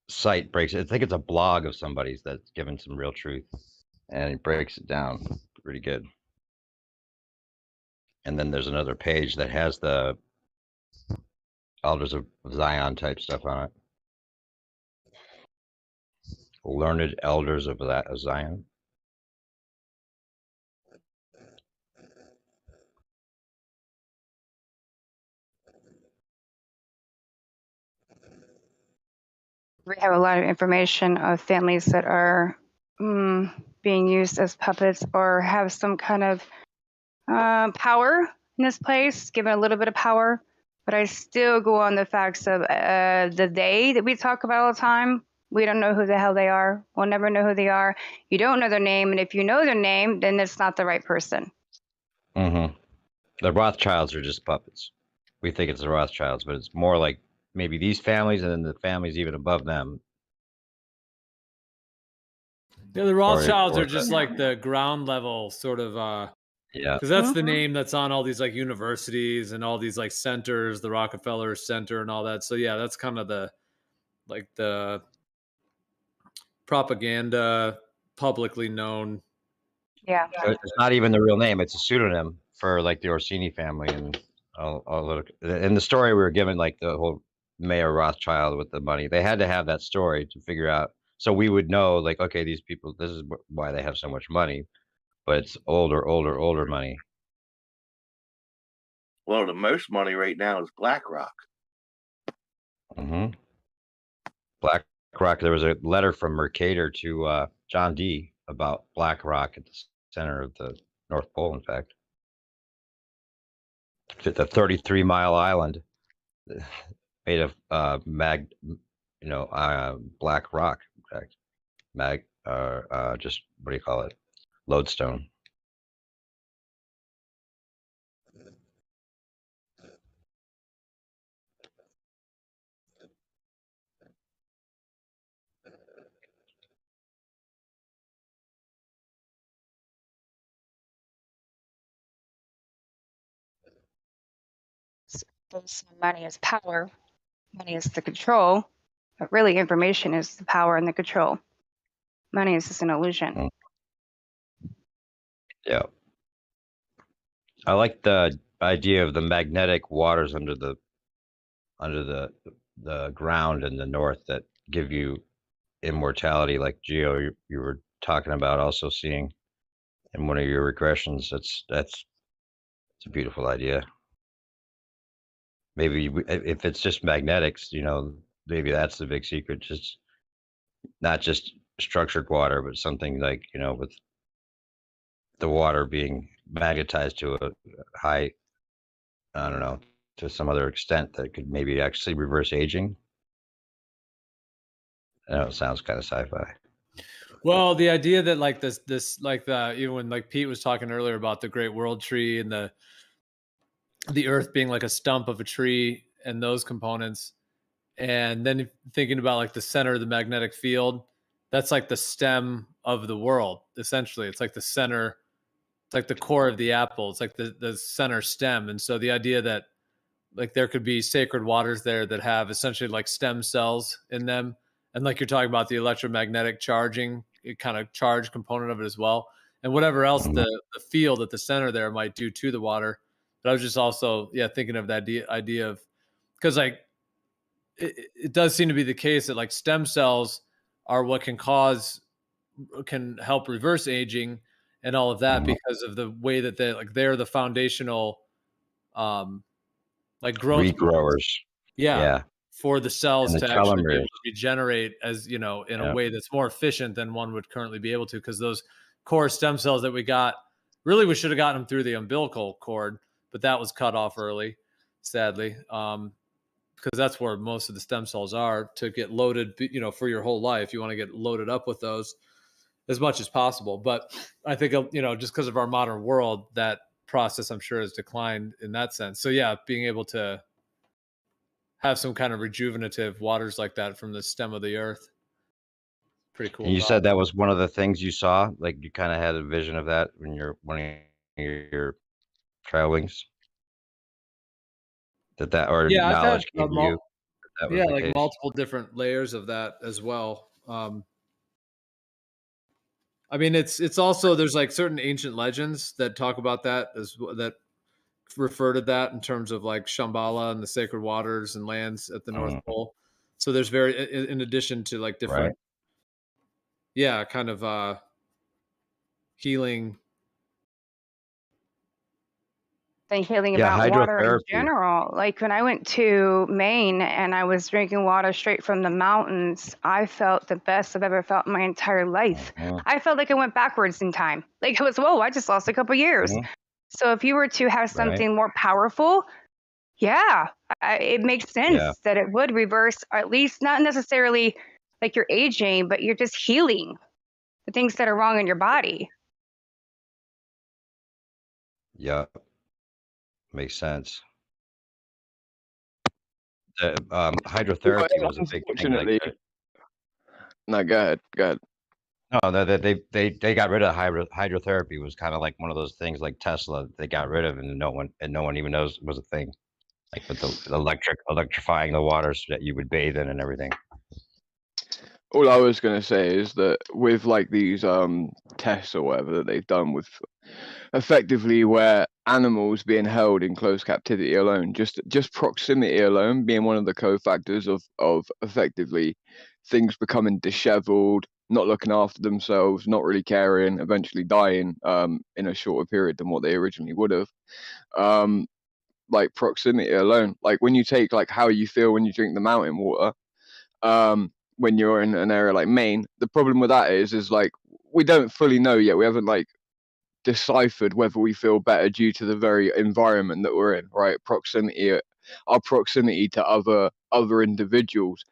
H: site breaks it. I think it's a blog of somebody's that's given some real truth, and it breaks it down pretty good. And then there's another page that has the Elders of Zion type stuff on it. Learned Elders of Zion.
Q: We have a lot of information of families that are being used as puppets or have some kind of power in this place, given a little bit of power. But I still go on the facts of the they that we talk about all the time. We don't know who the hell they are. We'll never know who they are. You don't know their name. And if you know their name, then it's not the right person.
H: Mm-hmm. The Rothschilds are just puppets. We think it's the Rothschilds, but it's more like maybe these families and then the families even above them.
D: Yeah, the Rothschilds are just like the ground level sort of
H: yeah.
D: Because that's the name that's on all these like universities and all these like centers, the Rockefeller Center and all that. So yeah, that's kind of the propaganda publicly known.
Q: Yeah.
H: It's not even the real name. It's a pseudonym for like the Orsini family. And in the story we were given, like the whole Mayor Rothschild with the money, they had to have that story to figure out. So we would know like, okay, these people, this is why they have so much money, but it's older money.
S: Well, the most money right now is BlackRock.
H: Mm-hmm. BlackRock. There was a letter from Mercator to John D. about BlackRock at the center of the North Pole. In fact, the 33-mile island made of black rock. In fact, just what do you call it? Lodestone.
Q: Money is power. Money is the control. But really, information is the power and the control. Money is just an illusion.
H: Yeah. I like the idea of the magnetic waters under the ground in the north that give you immortality, like Geo you were talking about, also seeing in one of your regressions. That's a beautiful idea. Maybe if it's just magnetics, maybe that's the big secret. Just not just structured water, but something like, with the water being magnetized to a high, I don't know, to some other extent that could maybe actually reverse aging. I know it sounds kind of sci-fi.
D: Well, the idea that like this like even when like Pete was talking earlier about the Great World Tree and the Earth being like a stump of a tree and those components, and then thinking about like the center of the magnetic field, that's like the stem of the world. Essentially, it's like the center. It's like the core of the apple. It's like the center stem. And so the idea that like there could be sacred waters there that have essentially like stem cells in them, and like you're talking about the electromagnetic charging, kind of charge component of it as well, and whatever else the field at the center there might do to the water. But I was just also thinking of that idea of, because like it does seem to be the case that like stem cells are what can help reverse aging and all of that, because of the way that they're the foundational like growth
H: regrowers.
D: Yeah. For the cells
H: And the
D: to actually be able
H: telomeres.
D: to regenerate as in a way that's more efficient than one would currently be able to, because those core stem cells that we got, really we should have gotten them through the umbilical cord, but that was cut off early, sadly, because that's where most of the stem cells are to get loaded, for your whole life. You want to get loaded up with those as much as possible. But I think, just because of our modern world, that process I'm sure has declined in that sense. So yeah, being able to have some kind of rejuvenative waters like that from the stem of the earth, pretty cool.
H: And you said that was one of the things you saw, like you kind of had a vision of that when you're one of your travelings. Or
D: yeah,
H: knowledge
D: I've had
H: came to you. That was the
D: like
H: case.
D: multiple different layers of that as well. I mean, it's also, there's like certain ancient legends that talk about that that refer to that in terms of like Shambhala and the sacred waters and lands at the North Pole. So there's in addition to like different, kind of healing
Q: than healing
H: Yeah,
Q: about water in
H: hydrotherapy.
Q: general. Like when I went to Maine and I was drinking water straight from the mountains, I felt the best I've ever felt in my entire life. I felt like I went backwards in time. Like it was, whoa, I just lost a couple years. So if you were to have something more powerful, yeah, it makes sense
H: Yeah.
Q: that it would reverse, or at least not necessarily like you're aging, but you're just healing the things that are wrong in your body.
H: Yeah. Makes sense. The hydrotherapy was a big thing. Like,
T: Unfortunately, no, go ahead. Go ahead.
H: no, they got rid of hydrotherapy. Was kind of like one of those things like Tesla. They got rid of, and no one even knows it was a thing. Like with the electrifying the water so that you would bathe in and everything.
T: All I was going to say is that with like these tests or whatever that they've done with effectively where animals being held in close captivity alone, just proximity alone being one of the cofactors of effectively things becoming disheveled, not looking after themselves, not really caring, eventually dying in a shorter period than what they originally would have. Like proximity alone, like when you take like how you feel when you drink the mountain water, when you're in an area like Maine, the problem with that is like we don't fully know yet. We haven't like deciphered whether we feel better due to the very environment that we're in, right? Our proximity to other individuals.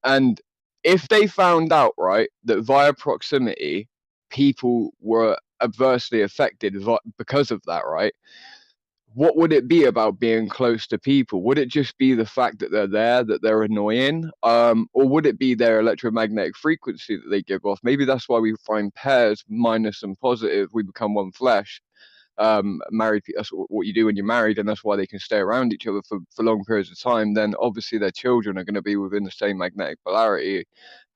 T: And if they found out, right, that via proximity people were adversely affected because of that, right, what would it be about being close to people? Would it just be the fact that they're there, that they're annoying? Or would it be their electromagnetic frequency that they give off? Maybe that's why we find pairs, minus and positive, we become one flesh. Married, that's what you do when you're married, and that's why they can stay around each other for long periods of time. Then obviously their children are going to be within the same magnetic polarity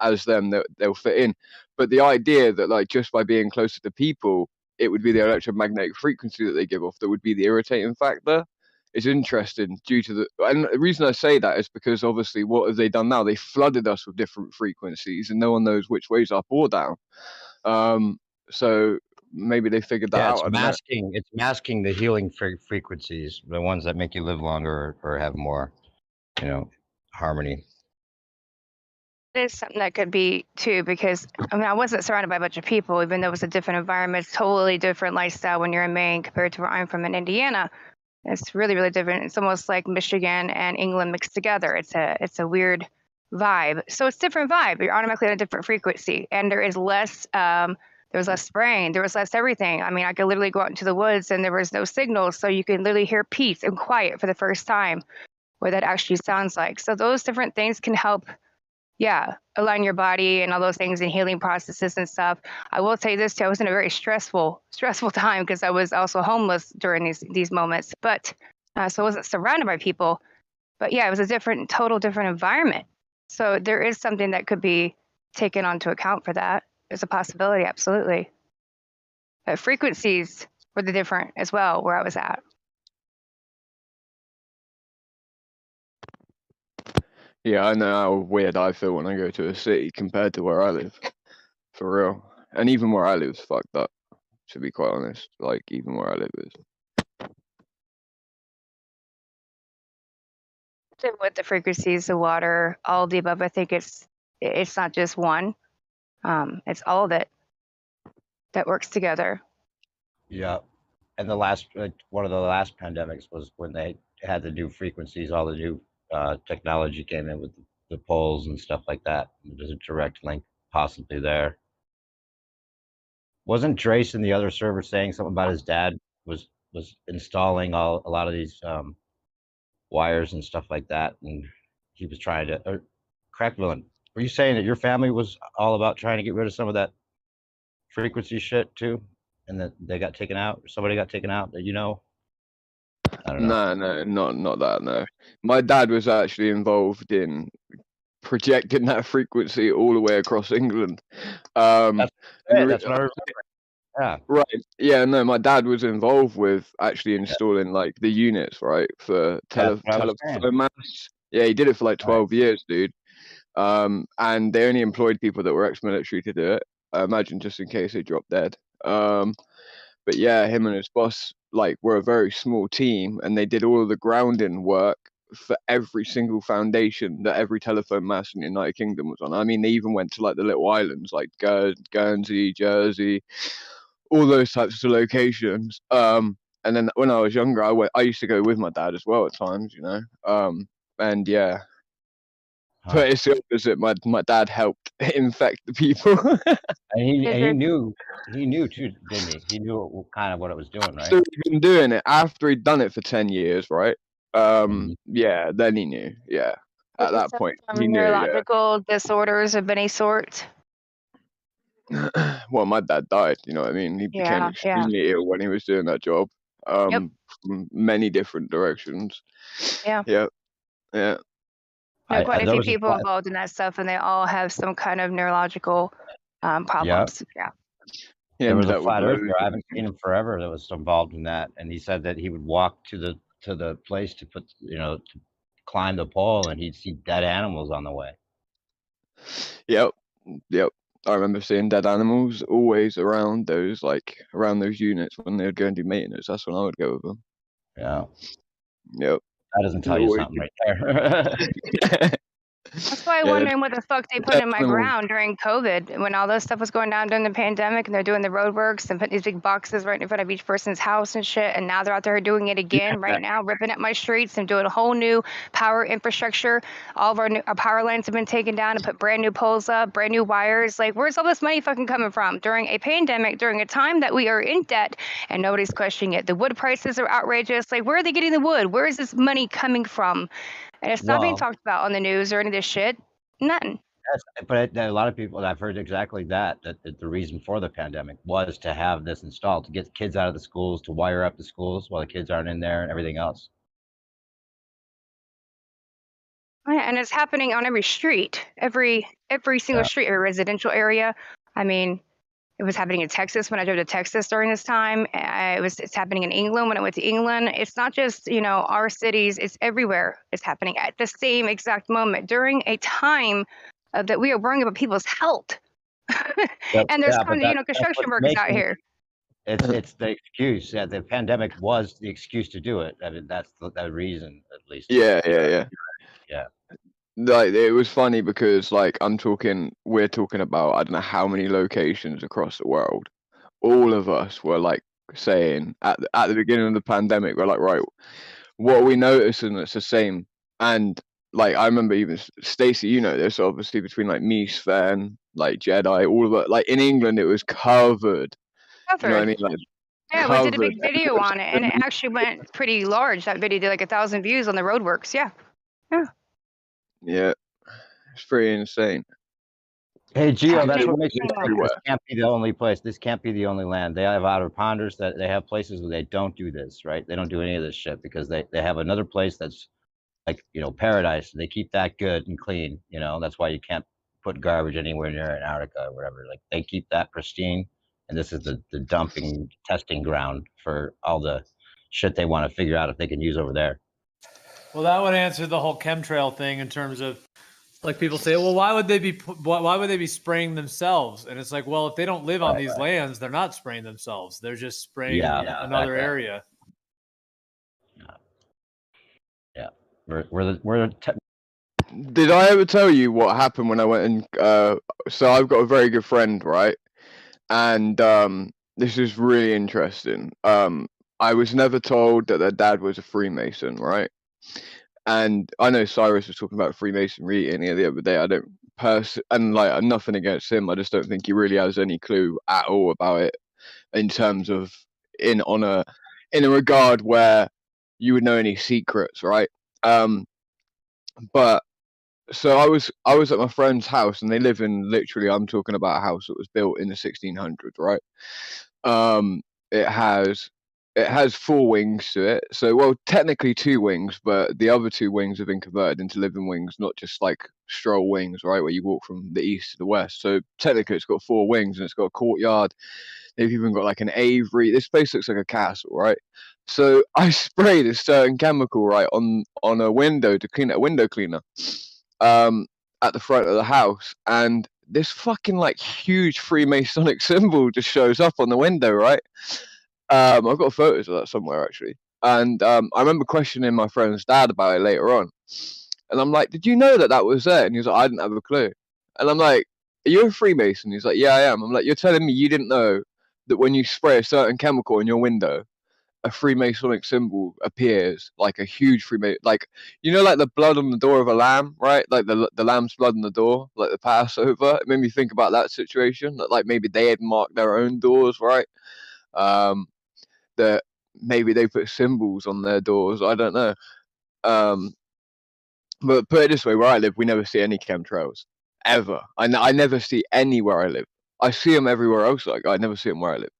T: as them, that they'll fit in. But the idea that like just by being closer to people, it would be the electromagnetic frequency that they give off that would be the irritating factor is interesting due to and the reason I say that is because obviously what have they done now? They flooded us with different frequencies and no one knows which way's up or down. So maybe they figured that out.
H: It's masking the healing frequencies, the ones that make you live longer or have more, harmony.
Q: It is something that could be too, because I mean, I wasn't surrounded by a bunch of people, even though it was a different environment. It's totally different lifestyle when you're in Maine compared to where I'm from in Indiana. It's really, really different. It's almost like Michigan and England mixed together. It's a weird vibe. So it's different vibe. You're automatically at a different frequency, and there is less. There was less spraying. There was less everything. I mean, I could literally go out into the woods and there was no signals, so you can literally hear peace and quiet for the first time, what that actually sounds like. So those different things can help. Yeah, align your body and all those things and healing processes and stuff. I will tell you this too, I was in a very stressful time because I was also homeless during these moments. But so I wasn't surrounded by people. But yeah, it was a total different environment. So there is something that could be taken onto account for that. There's a possibility, absolutely. But frequencies were the different as well where I was at.
T: Yeah, I know how weird I feel when I go to a city compared to where I live, for real. And even where I live is fucked up, to be quite honest. Like, even where I live is.
Q: With the frequencies, the water, all of the above, I think it's not just one. It's all of it that works together.
H: Yeah, and one of the last pandemics was when they had the new frequencies, all the new technology came in with the poles and stuff like that. There's a direct link possibly there. Wasn't Trace in the other server saying something about his dad was installing a lot of these wires and stuff like that, and he was trying to Crackvillain, were you saying that your family was all about trying to get rid of some of that frequency shit too, and that they got taken out, or somebody got taken out that I don't know.
T: No, not that, no. My dad was actually involved in projecting that frequency all the way across England.
H: That's what I remember. Yeah.
T: Right. Yeah, no, my dad was involved with actually installing like the units, right, for telephone masts. Yeah, he did it for like 12 years, dude. And they only employed people that were ex-military to do it. I imagine just in case they dropped dead. But yeah, him and his boss like were a very small team, and they did all of the grounding work for every single foundation that every telephone mast in the United Kingdom was on. I mean, they even went to like the little islands like Guernsey, Jersey, all those types of locations. And then when I was younger, I used to go with my dad as well at times, you know. And yeah, but it's the opposite. My dad helped infect the people.
H: And he knew too, didn't he? He knew kind of what it was doing, right?
T: So he'd been doing it after he'd done it for 10 years, right? Yeah, then he knew. Yeah, at that point he knew. Yeah.
Q: Neurological disorders of any sort.
T: Well, my dad died. You know what I mean? He became extremely ill when he was doing that job. From many different directions.
Q: Yeah.
T: Yeah.
Q: There are quite a few people involved in that stuff, and they all have some kind of neurological problems. Yeah.
H: There was a flat earther. I haven't seen him forever that was involved in that, and he said that he would walk to the place to put, to climb the pole, and he'd see dead animals on the way.
T: Yep. I remember seeing dead animals always around those units when they would go and do maintenance. That's when I would go with them.
H: Yeah.
T: Yep.
H: That doesn't tell you something right there.
Q: That's why I'm wondering what the fuck they put in my ground during COVID when all this stuff was going down during the pandemic, and they're doing the road works and putting these big boxes right in front of each person's house and shit. And now they're out there doing it again right now, ripping up my streets and doing a whole new power infrastructure. All of our power lines have been taken down and put brand new poles up, brand new wires. Like, where's all this money fucking coming from during a pandemic, during a time that we are in debt and nobody's questioning it? The wood prices are outrageous. Like, where are they getting the wood? Where is this money coming from? And it's not being talked about on the news or any of this shit. Nothing.
H: But a lot of people, I've heard exactly that the reason for the pandemic was to have this installed, to get kids out of the schools, to wire up the schools while the kids aren't in there and everything else.
Q: And it's happening on every street, every single street, every residential area. I mean, it was happening in Texas when I drove to Texas during this time. It's happening in England when I went to England. It's not just, our cities, it's everywhere. It's happening at the same exact moment during a time that we are worrying about people's health. And there's construction workers out here.
H: It's the excuse. Yeah, the pandemic was the excuse to do it. I mean, that's the reason, at least.
T: Yeah.
H: Yeah.
T: It was funny because we're talking about, I don't know how many locations across the world. All of us were saying at the beginning of the pandemic, we're like, right, what are we noticing that's the same? And I remember even Stacey, this obviously between me, Sven, Jedi, all of it. In England, it was covered. You know what I mean?
Q: Yeah, we did a big video on it, and it actually went pretty large. That video did 1,000 views on the roadworks. Yeah.
T: Yeah, it's pretty insane.
H: Hey, Gio, that's what makes me think this can't be the only place. This can't be the only land. They have outer ponders that they have places where they don't do this, right? They don't do any of this shit because they have another place that's paradise. They keep that good and clean. That's why you can't put garbage anywhere near Antarctica or whatever. They keep that pristine, and this is the dumping testing ground for all the shit they want to figure out if they can use over there.
D: Well, that would answer the whole chemtrail thing in terms of, people say, well, why would they be spraying themselves? And it's well, if they don't live on these lands, they're not spraying themselves. They're just spraying another area.
H: Yeah.
T: Did I ever tell you what happened when I went and so I've got a very good friend, right? And this is really interesting. I was never told that their dad was a Freemason, right? And I know Cyrus was talking about Freemasonry the other day. I don't and nothing against him. I just don't think he really has any clue at all about it in terms of in a regard where you would know any secrets, right? But so I was at my friend's house, and they live in I'm talking about a house that was built in the 1600s, right? It has 4 wings to it. So, well, technically 2 wings, but the other 2 wings have been converted into living wings, not just stroll wings, right, where you walk from the east to the west. So technically it's got 4 wings, and it's got a courtyard. They've even got an aviary. This place looks like a castle, right? So I sprayed a certain chemical, right, on a window to clean it, a window cleaner, at the front of the house, and this fucking huge Freemasonic symbol just shows up on the window, right? I've got photos of that somewhere actually, and I remember questioning my friend's dad about it later on, and I'm like, "Did you know that was there?" And he was like, "I didn't have a clue." And I'm like, "Are you a Freemason?" He's like, "Yeah, I am." I'm like, "You're telling me you didn't know that when you spray a certain chemical in your window, a Freemasonic symbol appears, like a huge Freemason, like like the blood on the door of a lamb, right? Like the lamb's blood on the door, like the Passover." It made me think about that situation, that like maybe they had marked their own doors, right? That maybe they put symbols on their doors. I don't know. But put it this way, where I live, we never see any chemtrails ever. I never see any where I live. I see them everywhere else. Like I never see them where I live.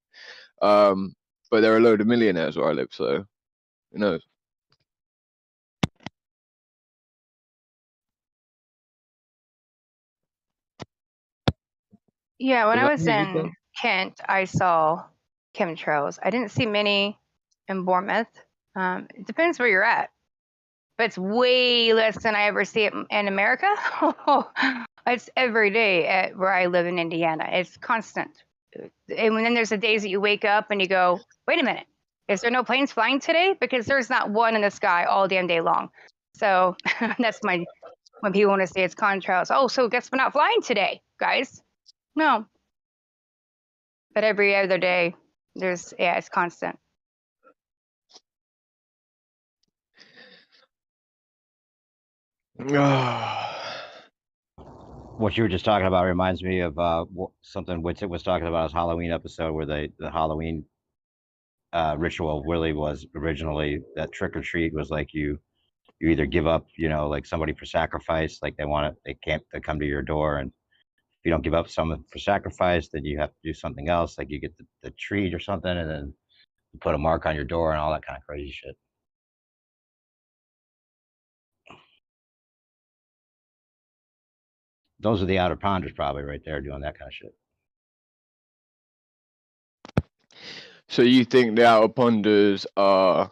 T: But there are a load of millionaires where I live, so who knows?
Q: Yeah, when
T: Is
Q: I
T: that
Q: was
T: what you said?
Q: in Kent, I saw chemtrails. I didn't see many in Bournemouth. It depends where you're at, but it's way less than I ever see it in America. It's every day at where I live in Indiana. It's constant. And then there's the days that you wake up and you go, wait a minute, is there no planes flying today? Because there's not one in the sky all damn day long. So that's when people want to say it's contrails. Oh, so guess we're not flying today, guys. No. But every other day, it's constant.
H: What you were just talking about reminds me of something Witsit was talking about his Halloween episode, where the Halloween ritual really was originally that trick or treat was like you either give up, like somebody for sacrifice, like they come to your door, and if you don't give up someone for sacrifice, then you have to do something else, like you get the treat or something, and then you put a mark on your door and all that kind of crazy shit. Those are the outer ponders probably right there doing that kind of shit.
T: So you think the outer ponders are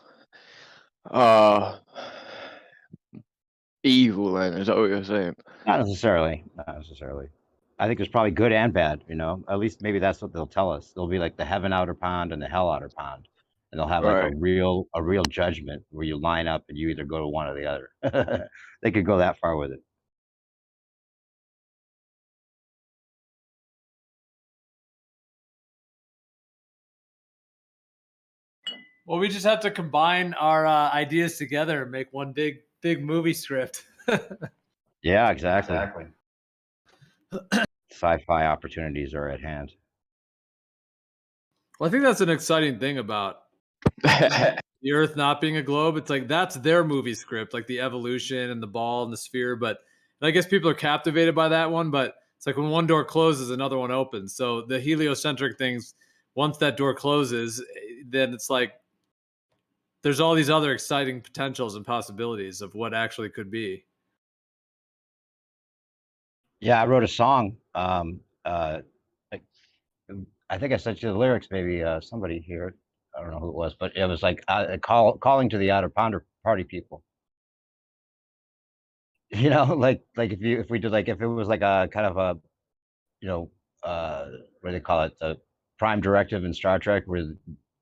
T: evil then? Is that what you're saying?
H: Not necessarily. Not necessarily. I think there's probably good and bad, at least maybe that's what they'll tell us. There'll be like the heaven outer pond and the hell outer pond. And they'll have like
T: Right.
H: a real judgment where you line up and you either go to one or the other. They could go that far with it.
D: Well, we just have to combine our ideas together and make one big movie script.
H: Yeah, exactly. Sci-fi opportunities are at hand.
D: Well, I think that's an exciting thing about the Earth not being a globe. It's like that's their movie script, like the evolution and the ball and the sphere. But I guess people are captivated by that one. But it's like when one door closes, another one opens. So the heliocentric things, once that door closes, then it's like there's all these other exciting potentials and possibilities of what actually could be.
H: Yeah, I wrote a song. I think I sent you the lyrics. Maybe somebody here. I don't know who it was, but it was like calling to the outer party people. Like if we did like if it was like a kind of a what do they call it, the prime directive in Star Trek, where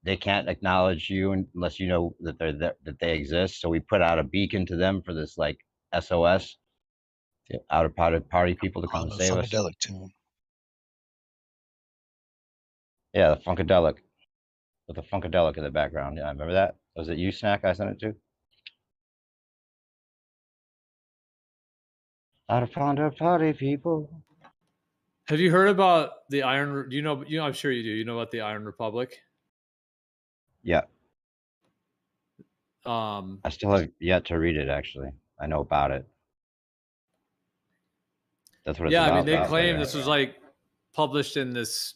H: they can't acknowledge you unless you know that they're there, that they exist. So we put out a beacon to them for this like SOS, outer party people to come and save us.
U: Funkadelic tune.
H: Yeah, the Funkadelic. With the Funkadelic in the background. Yeah, I remember that. Was it you, Snack, I sent it to? Outer party people.
D: Have you heard about the Iron? I'm sure you do. You know about the Iron Republic?
H: Yeah.
D: I
H: still have yet to read it. Actually, I know about it. That's what it's about.
D: I mean, they claim this was like published in this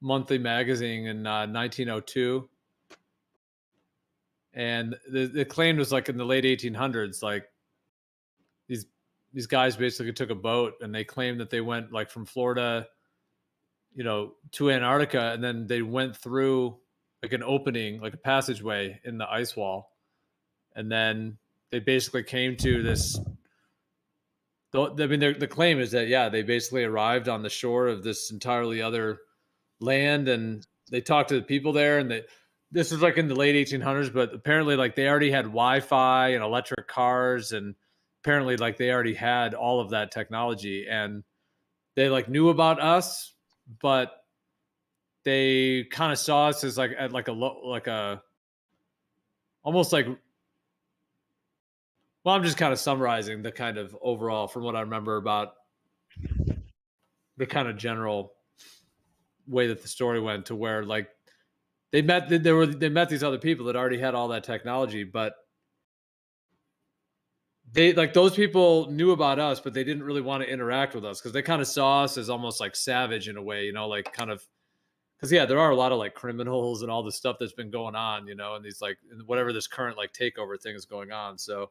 D: monthly magazine in 1902, and the claim was like in the late 1800s. Like these guys basically took a boat and they claimed that they went like from Florida, to Antarctica, and then they went through like an opening, like a passageway in the ice wall, and then they basically came to this. I mean, the claim is that they basically arrived on the shore of this entirely other land, and they talked to the people there, and this was like in the late 1800s, but apparently like they already had Wi-Fi and electric cars, and apparently like they already had all of that technology, and they like knew about us, but they kind of saw us as like at like a almost like, well, I'm just kind of summarizing the kind of overall from what I remember about the kind of general way that the story went, to where like they met these other people that already had all that technology, but they like those people knew about us, but they didn't really want to interact with us because they kind of saw us as almost like savage in a way, like kind of, because there are a lot of like criminals and all the stuff that's been going on, and these like whatever this current like takeover thing is going on. So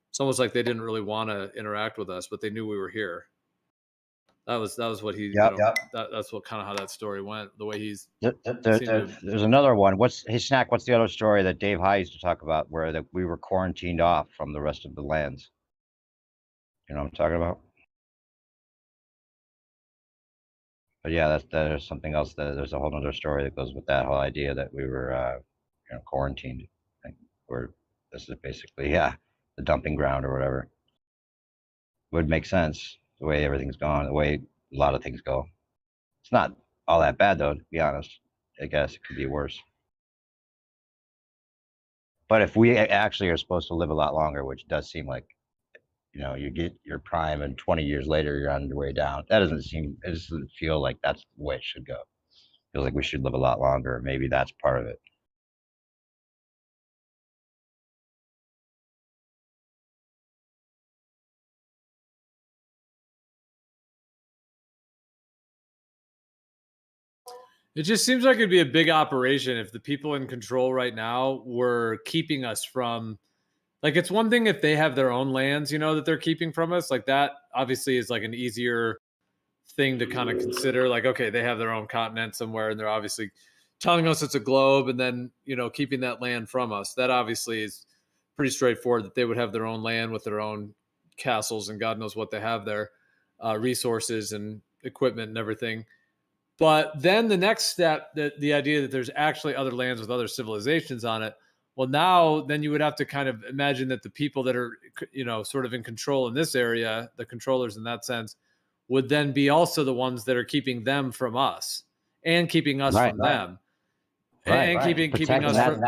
D: it's almost like they didn't really want to interact with us, but they knew we were here. That was what he. That's what kind of how that story went. The way he's.
H: There's another one. What's the other story that Dave High used to talk about, where we were quarantined off from the rest of the lands? You know what I'm talking about? But yeah, there's something else. There's a whole other story that goes with that whole idea that we were, quarantined. This is basically the dumping ground or whatever. Would make sense the way everything's gone, the way a lot of things go. It's not all that bad though, to be honest. I guess it could be worse. But if we actually are supposed to live a lot longer, which does seem like, you get your prime and 20 years later you're on your way down. It doesn't feel like that's the way it should go. It feels like we should live a lot longer. Maybe that's part of it.
D: It just seems like it'd be a big operation if the people in control right now were keeping us from, like, it's one thing if they have their own lands, that they're keeping from us. Like that obviously is like an easier thing to kind of consider. Like, okay, they have their own continent somewhere and they're obviously telling us it's a globe, and then, keeping that land from us. That obviously is pretty straightforward, that they would have their own land with their own castles and God knows what they have there, resources and equipment and everything. But then the next step, the idea that there's actually other lands with other civilizations on it. Well, now then you would have to kind of imagine that the people that are, sort of in control in this area, the controllers in that sense, would then be also the ones that are keeping them from us and keeping us from them. And keeping us from.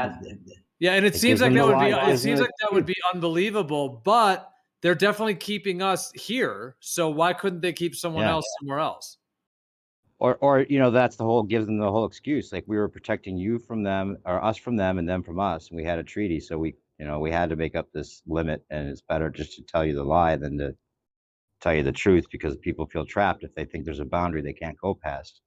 D: Yeah, and it seems like that would be unbelievable, but they're definitely keeping us here. So why couldn't they keep someone else somewhere else?
H: Or that's gives them the whole excuse. Like, we were protecting you from them, or us from them, and them from us. And we had a treaty, so we had to make up this limit. And it's better just to tell you the lie than to tell you the truth, because people feel trapped if they think there's a boundary they can't go past.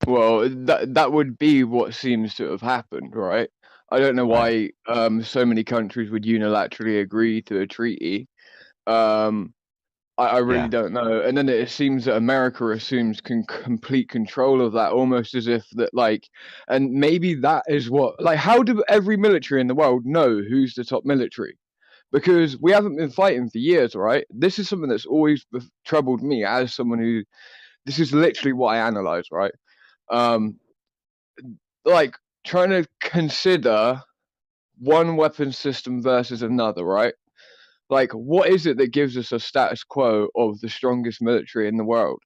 T: Well, that would be what seems to have happened, right? I don't know why so many countries would unilaterally agree to a treaty. I really don't know. And then it seems that America assumes complete control of that, almost as if that, like, and maybe that is what, like, how do every military in the world know who's the top military? Because we haven't been fighting for years, right? This is something that's always troubled me as someone who, this is literally what I analyze, right? Like, trying to consider one weapon system versus another, right? Like, what is it that gives us a status quo of the strongest military in the world?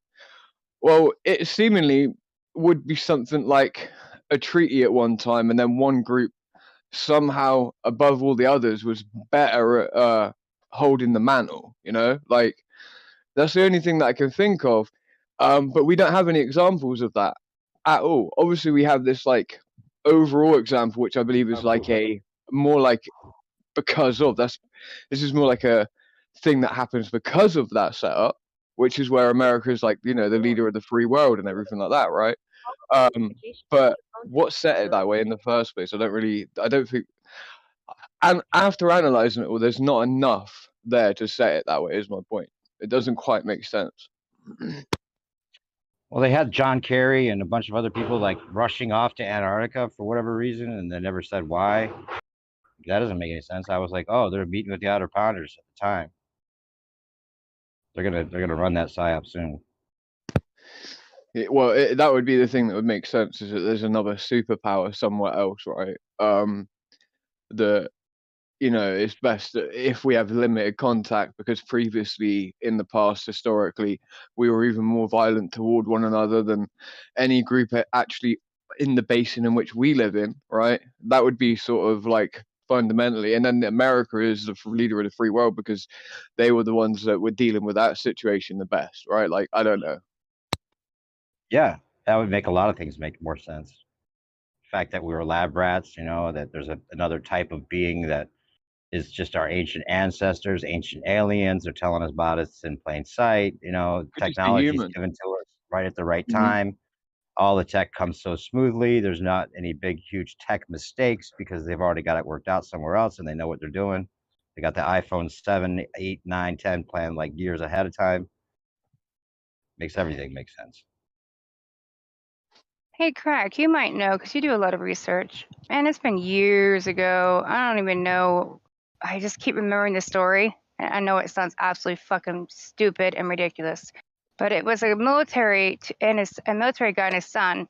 T: Well, it seemingly would be something like a treaty at one time, and then one group somehow above all the others was better at holding the mantle, Like, that's the only thing that I can think of. But we don't have any examples of that at all. Obviously, we have this, like, overall example, which I believe is like more like because of this is more like a thing that happens because of that setup, which is where America is like, the leader of the free world and everything like that, right? But what set it that way in the first place? I don't think, and after analyzing it, well, there's not enough there to set it that way, is my point. It doesn't quite make sense.
H: Well, they had John Kerry and a bunch of other people like rushing off to Antarctica for whatever reason, and they never said why. That doesn't make any sense. I was like, oh, they're meeting with the Outer Pounders at the time. They're gonna run that psyop soon.
T: That would be the thing that would make sense, is that there's another superpower somewhere else, right? That, you know, it's best that if we have limited contact, because previously in the past, historically, we were even more violent toward one another than any group actually in the basin in which we live in, right? That would be sort of like fundamentally. And then America is the leader of the free world because they were the ones that were dealing with that situation the best, right? Like, I don't know.
H: Yeah, that would make a lot of things make more sense. The fact that we were lab rats, you know, that there's another type of being that is just our ancient ancestors, ancient aliens. They're telling us about it in plain sight. You know, technology is given to us right at the right time. All the tech comes so smoothly. There's not any big, huge tech mistakes because they've already got it worked out somewhere else and they know what they're doing. They got the iPhone 7, 8, 9, 10 planned like years ahead of time. Makes everything make sense.
Q: Hey, Craig, you might know because you do a lot of research. Man, it's been years ago. I don't even know. I just keep remembering the story. And I know it sounds absolutely fucking stupid and ridiculous, but it was a military a military guy and his son,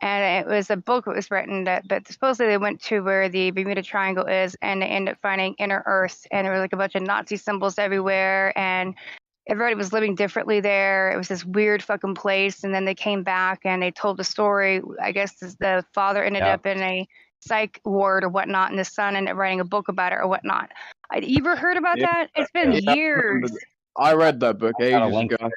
Q: and it was a book that was written but supposedly they went to where the Bermuda Triangle is, and they ended up finding inner Earth, and there were like a bunch of Nazi symbols everywhere, and everybody was living differently there. It was this weird fucking place. And then they came back and they told the story. I guess the father ended up in a psych ward or whatnot, and the son ended up writing a book about it or whatnot. You ever heard about that? It's been years.
T: I read that book ages ago.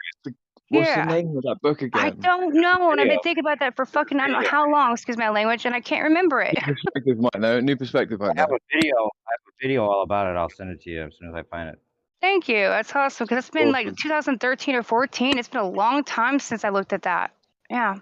T: What's the name of that book again?
Q: I don't know, and I've been thinking about that for fucking I don't know how long. Excuse my language, and I can't remember it.
T: New perspective might know. New perspective might know.
H: I have a video all about it. I'll send it to you as soon as I find it.
Q: Thank you. That's awesome because it's been like 2013 or 14. It's been a long time since I looked at that. Yeah.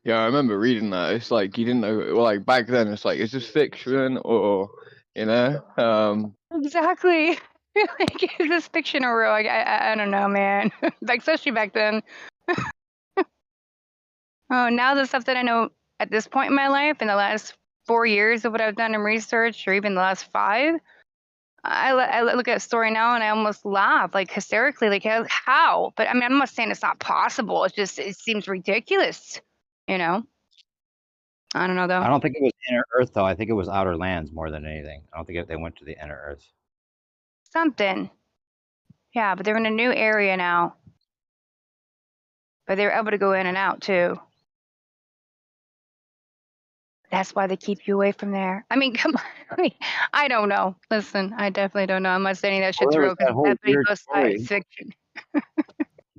T: Yeah, I remember reading that. It's like you didn't know. Well, like back then, it's like, is this fiction or, you know?
Q: Exactly. Like, is this fiction or real? I don't know, man. Like, especially back then. Oh, now the stuff that I know at this point in my life, in the last 4 years of what I've done in research, or even the last 5, I look at a story now and I almost laugh, like hysterically, like how? But I mean, I'm not saying it's not possible. It's just it seems ridiculous, you know. I don't know though.
H: I don't think it was inner Earth though. I think it was outer lands more than anything. I don't think they went to the inner Earth.
Q: Something. Yeah, but they're in a new area now. But they were able to go in and out too. That's why they keep you away from there. I mean, come on. I mean, I don't know. Listen, I definitely don't know. I'm not saying that shit's
H: Well, there
Q: real
H: was that
Q: because
H: whole
Q: everybody
H: weird
Q: goes
H: story.
Q: it's fiction.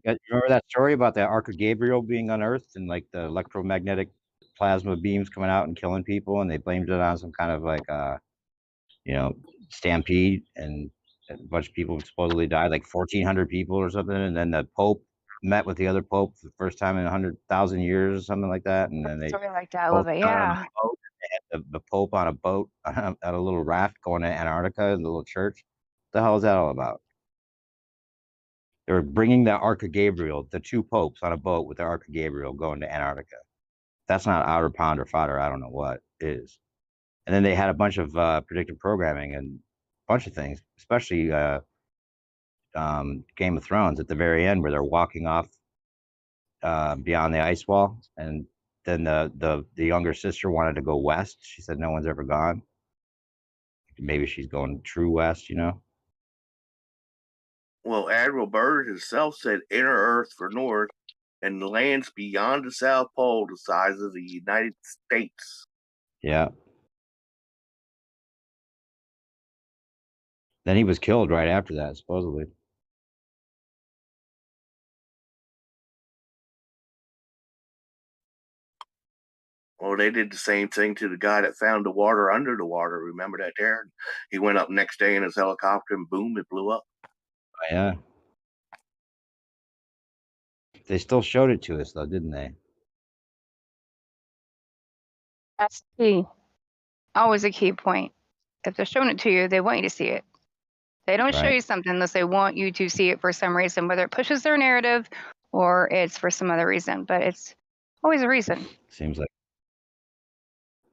H: You remember that story about the Ark of Gabriel being unearthed and like the electromagnetic plasma beams coming out and killing people, and they blamed it on some kind of like you know, stampede, and a bunch of people supposedly died, like 1,400 people or something, and then the Pope met with the other Pope for the first time in 100,000 years or something like that, and then they
Q: Story like that. I
H: both
Q: love it.
H: got on a
Q: Yeah.
H: boat. They had the Pope on a boat at a little raft going to Antarctica in the little church. What the hell is that all about? They were bringing the Ark of Gabriel, the 2 popes on a boat with the Ark of Gabriel going to Antarctica. That's not outer pond or fodder. I don't know what is. And then they had a bunch of predictive programming and a bunch of things, especially Game of Thrones at the very end where they're walking off beyond the ice wall, and then the younger sister wanted to go west. She said no one's ever gone. Maybe she's going true west, you know.
S: Well, Admiral Byrd himself said inner Earth for north and the lands beyond the South Pole the size of the United States.
H: Yeah. Then he was killed right after that, supposedly.
S: Well, they did the same thing to the guy that found the water under the water. Remember that, Darren? He went up next day in his helicopter and boom, it blew up.
H: Oh, yeah. They still showed it to us, though, didn't they?
Q: That's key. Always a key point. If they're showing it to you, they want you to see it. They don't show
H: Right.
Q: you something unless they want you to see it for some reason, whether it pushes their narrative or it's for some other reason. But it's always a reason.
H: Seems like.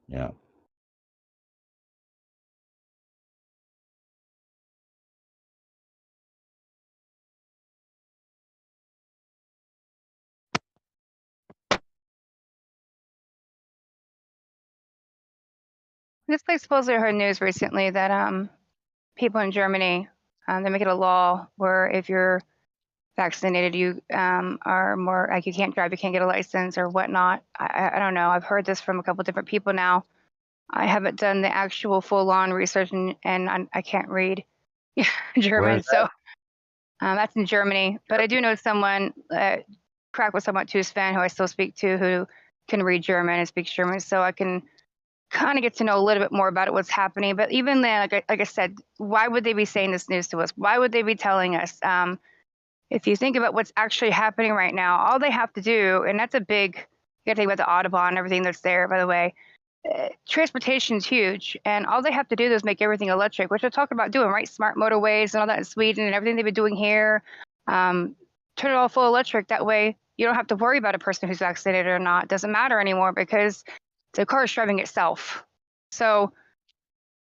H: Yeah.
Q: This place supposedly heard news recently that people in Germany, they're making a law where if you're vaccinated, you are more like you can't drive, you can't get a license or whatnot. I don't know. I've heard this from a couple different people now. I haven't done the actual full-on research and I can't read German, so that's in Germany. But I do know someone, Crack was somewhat to Sven, who I still speak to, who can read German and speaks German, so I can kind of get to know a little bit more about it, what's happening. But even then, like I said, why would they be saying this news to us? Why would they be telling us? If you think about what's actually happening right now, all they have to do, and that's a big, you got to think about the Audubon and everything that's there, by the way. Transportation is huge, and all they have to do is make everything electric, which they're talking about doing, right? Smart motorways and all that in Sweden and everything they've been doing here. Turn it all full electric. That way you don't have to worry about a person who's vaccinated or not. It doesn't matter anymore because the car is driving itself. So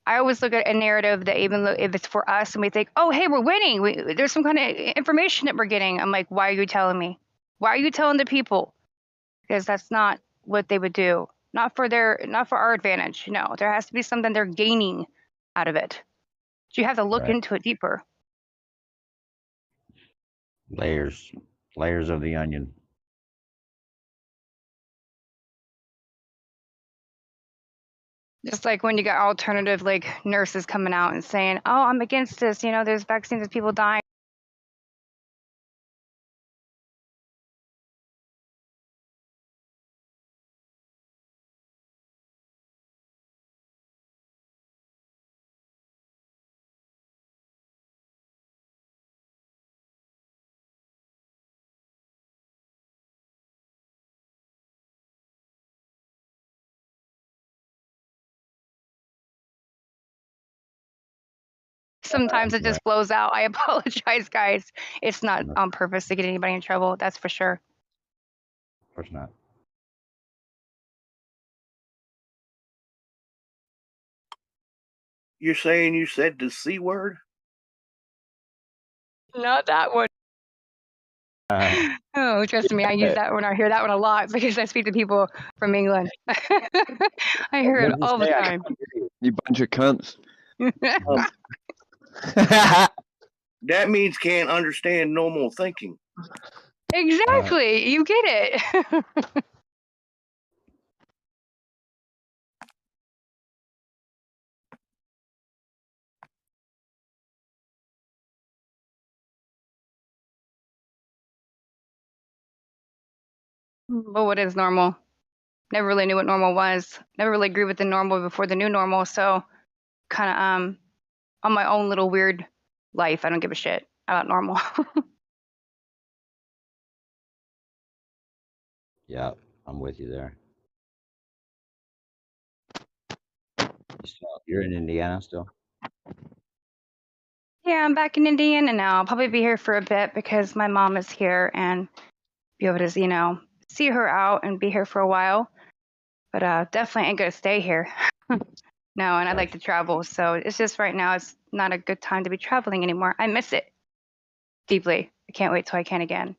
Q: I always look at a narrative that even if it's for us and we think, oh, hey, we're winning. There's some kind of information that we're getting. I'm like, why are you telling me? Why are you telling the people? Because that's not what they would do. Not for our advantage. No, there has to be something they're gaining out of it. So you have to look into it deeper.
H: Layers of the onion.
Q: Just like when you got alternative like nurses coming out and saying, oh, I'm against this. You know, there's vaccines, there's people dying. Sometimes it just blows out. I apologize, guys. It's not on purpose to get anybody in trouble. That's for sure.
H: Of course not.
S: You're saying you said the C word?
Q: Not that one. Oh, trust me, I use that one. I hear that one a lot because I speak to people from England. I hear it all the time.
T: You bunch of cunts.
S: That means can't understand normal thinking.
Q: Exactly. You get it. But what is normal? Never really knew what normal was. Never really agreed with the normal before the new normal. So kind of on my own little weird life. I don't give a shit about normal.
H: Yeah, I'm with you there. You're in Indiana still?
Q: Yeah, I'm back in Indiana now. I'll probably be here for a bit because my mom is here and be able to, you know, see her out and be here for a while. But definitely ain't gonna stay here. No, and I like to travel. So it's just right now it's not a good time to be traveling anymore. I miss it deeply. I can't wait till I can again.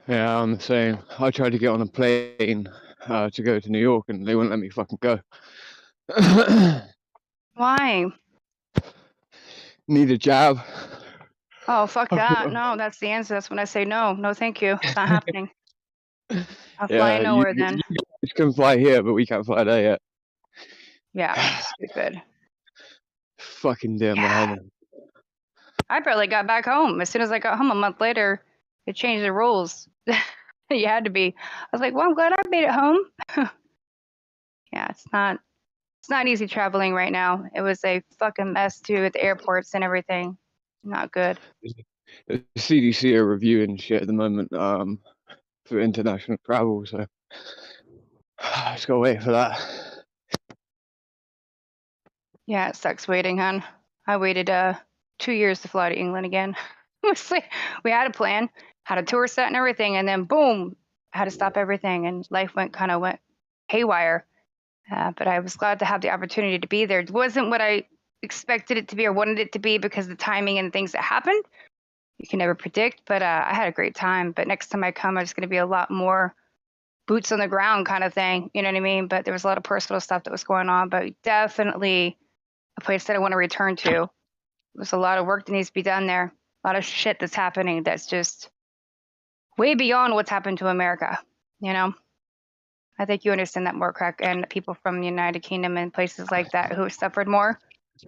T: Yeah, I'm the same. I tried to get on a plane to go to New York, and they wouldn't let me fucking go.
Q: Why?
T: Need a jab.
Q: Oh, fuck that. No, that's the answer. That's when I say no. No, thank you. It's not happening. I'll fly nowhere then.
T: You guys can fly here, but we can't fly there yet.
Q: Yeah, stupid.
T: Fucking damn right.
Q: I barely got back home. As soon as I got home a month later, they changed the rules. You had to be. I was like, well, I'm glad I made it home. Yeah, it's not easy traveling right now. It was a fucking mess too at the airports and everything. Not good.
T: The CDC are reviewing shit at the moment for international travel, so I just gotta wait for that.
Q: Yeah, it sucks waiting, hon. I waited 2 years to fly to England again. We had a plan, had a tour set and everything, and then boom, had to stop everything, and life went haywire. But I was glad to have the opportunity to be there. It wasn't what I expected it to be or wanted it to be because of the timing and things that happened. you can never predict. But I had a great time. But next time I come, it's going to be a lot more boots on the ground kind of thing. You know what I mean? But there was a lot of personal stuff that was going on. But definitely a place that I want to return to. There's a lot of work that needs to be done there. A lot of shit that's happening that's just way beyond what's happened to America. You know, I think you understand that more, Crack, and people from the United Kingdom and places like that who have suffered more,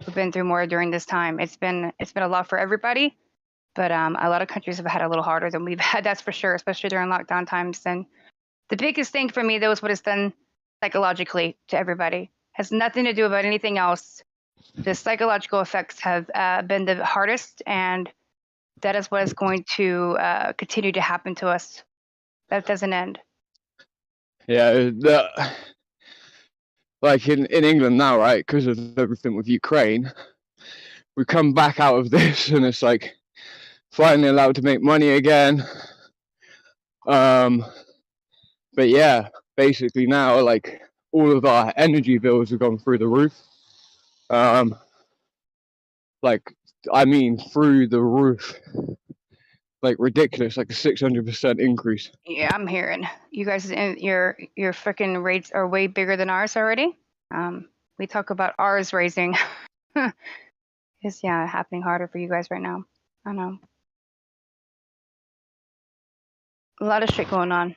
Q: who've been through more during this time. It's been a lot for everybody, but a lot of countries have had it a little harder than we've had. That's for sure, especially during lockdown times. And the biggest thing for me, though, is what it's done psychologically to everybody. Has nothing to do about anything else. The psychological effects have been the hardest, and that is what is going to continue to happen to us. That doesn't end.
T: Yeah, like in England now, right? Because of everything with Ukraine, we come back out of this, and it's like finally allowed to make money again. But yeah, basically now, like all of our energy bills have gone through the roof. Like I mean, through the roof. Like ridiculous, like a 600% increase.
Q: Yeah, I'm hearing you guys. Your freaking rates are way bigger than ours already. We talk about ours raising. It's happening harder for you guys right now. I know. A lot of shit going on.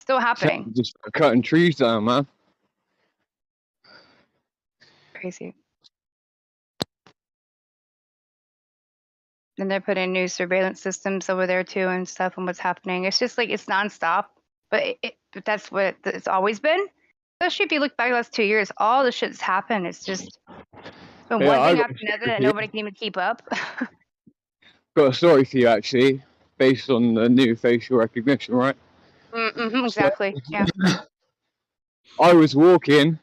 Q: Still happening.
T: Just cutting trees down, man.
Q: Crazy. And they're putting new surveillance systems over there too and stuff and what's happening. It's just like it's nonstop. But but that's what it's always been. Especially if you look back the last 2 years, all the shit's happened. It's just been one thing after another that nobody can even keep up.
T: Got a story for you actually, based on the new facial recognition, right?
Q: Exactly. Yeah.
T: I was walking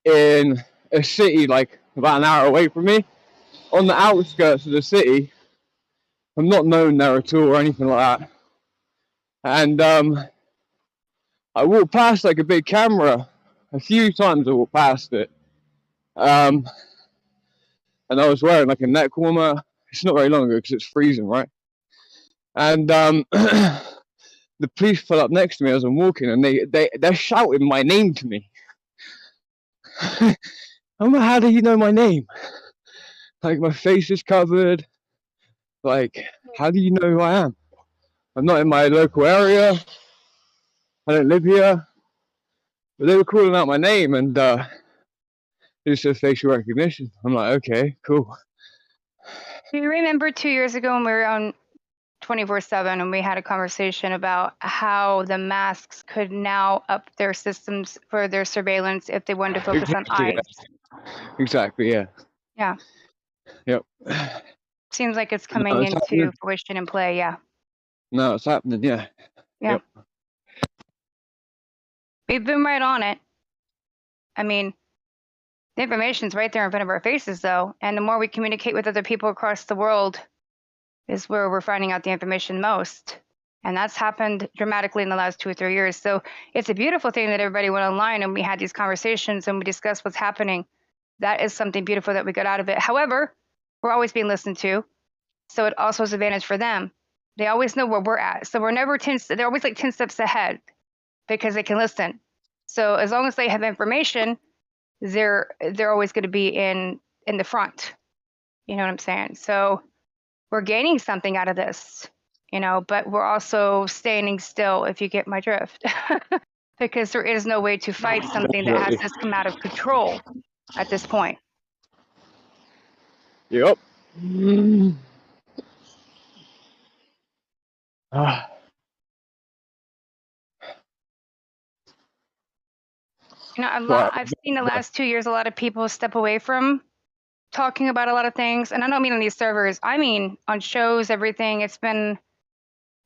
T: in a city like about an hour away from me, on the outskirts of the city. I'm not known there at all or anything like that. And I walked past like a big camera. A few times I walked past it. And I was wearing like a neck warmer. It's not very long ago because it's freezing, right? And the police pull up next to me as I'm walking, and they're shouting my name to me. I'm like, how do you know my name? Like, my face is covered. Like, how do you know who I am? I'm not in my local area. I don't live here. But they were calling out my name, and it said facial recognition. I'm like, okay, cool.
Q: Do you remember 2 years ago when we were on 24/7 and we had a conversation about how the masks could now up their systems for their surveillance if they wanted to focus on eyes?
T: Exactly, yeah.
Q: Yeah.
T: Yep.
Q: Seems like it's coming into fruition and play, yeah.
T: No, it's happening, yeah.
Q: Yeah.
T: Yep.
Q: We've been right on it. I mean, the information's right there in front of our faces, though. And the more we communicate with other people across the world is where we're finding out the information most. And that's happened dramatically in the last 2 or 3 years. So it's a beautiful thing that everybody went online and we had these conversations and we discussed what's happening. That is something beautiful that we got out of it. However, we're always being listened to. So it also is an advantage for them. They always know where we're at. So we're never they're always like 10 steps ahead because they can listen. So as long as they have information, they're always going to be in the front. You know what I'm saying? So we're gaining something out of this, but we're also standing still, if you get my drift, because there is no way to fight something that has just come out of control at this point.
T: Yep.
Q: I've seen the last 2 years a lot of people step away from talking about a lot of things, and I don't mean on these servers. I mean on shows, everything. It's been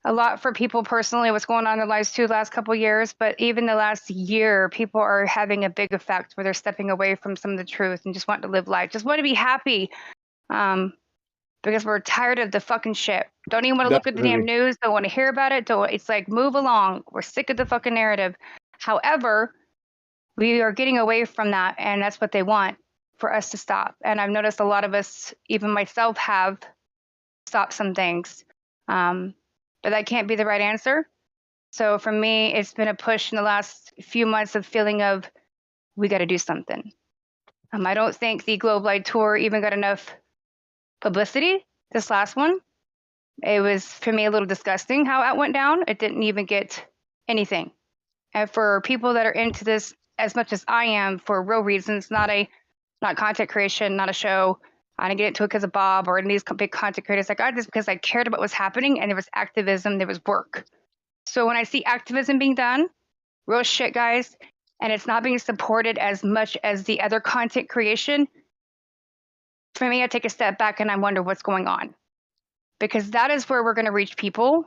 Q: a lot for people personally, what's going on in their lives too the last couple of years, but even the last year, people are having a big effect where they're stepping away from some of the truth and just want to live life, just want to be happy, because we're tired of the fucking shit. Don't even want to look at the damn news, don't want to hear about it. It's like, move along. We're sick of the fucking narrative. However, we are getting away from that, and that's what they want, for us to stop. And I've noticed a lot of us, even myself, have stop some things. But that can't be the right answer. So for me, it's been a push in the last few months of feeling of we got to do something. I don't think the Globe Light Tour even got enough publicity, this last one. It was, for me, a little disgusting how it went down. It didn't even get anything. And for people that are into this as much as I am for real reasons, not content creation, not a show. I didn't get into it because of Bob or any of these big content creators. I got this because I cared about what was happening, and there was activism, there was work. So when I see activism being done, real shit, guys, and it's not being supported as much as the other content creation, for me, I take a step back and I wonder what's going on. Because that is where we're going to reach people,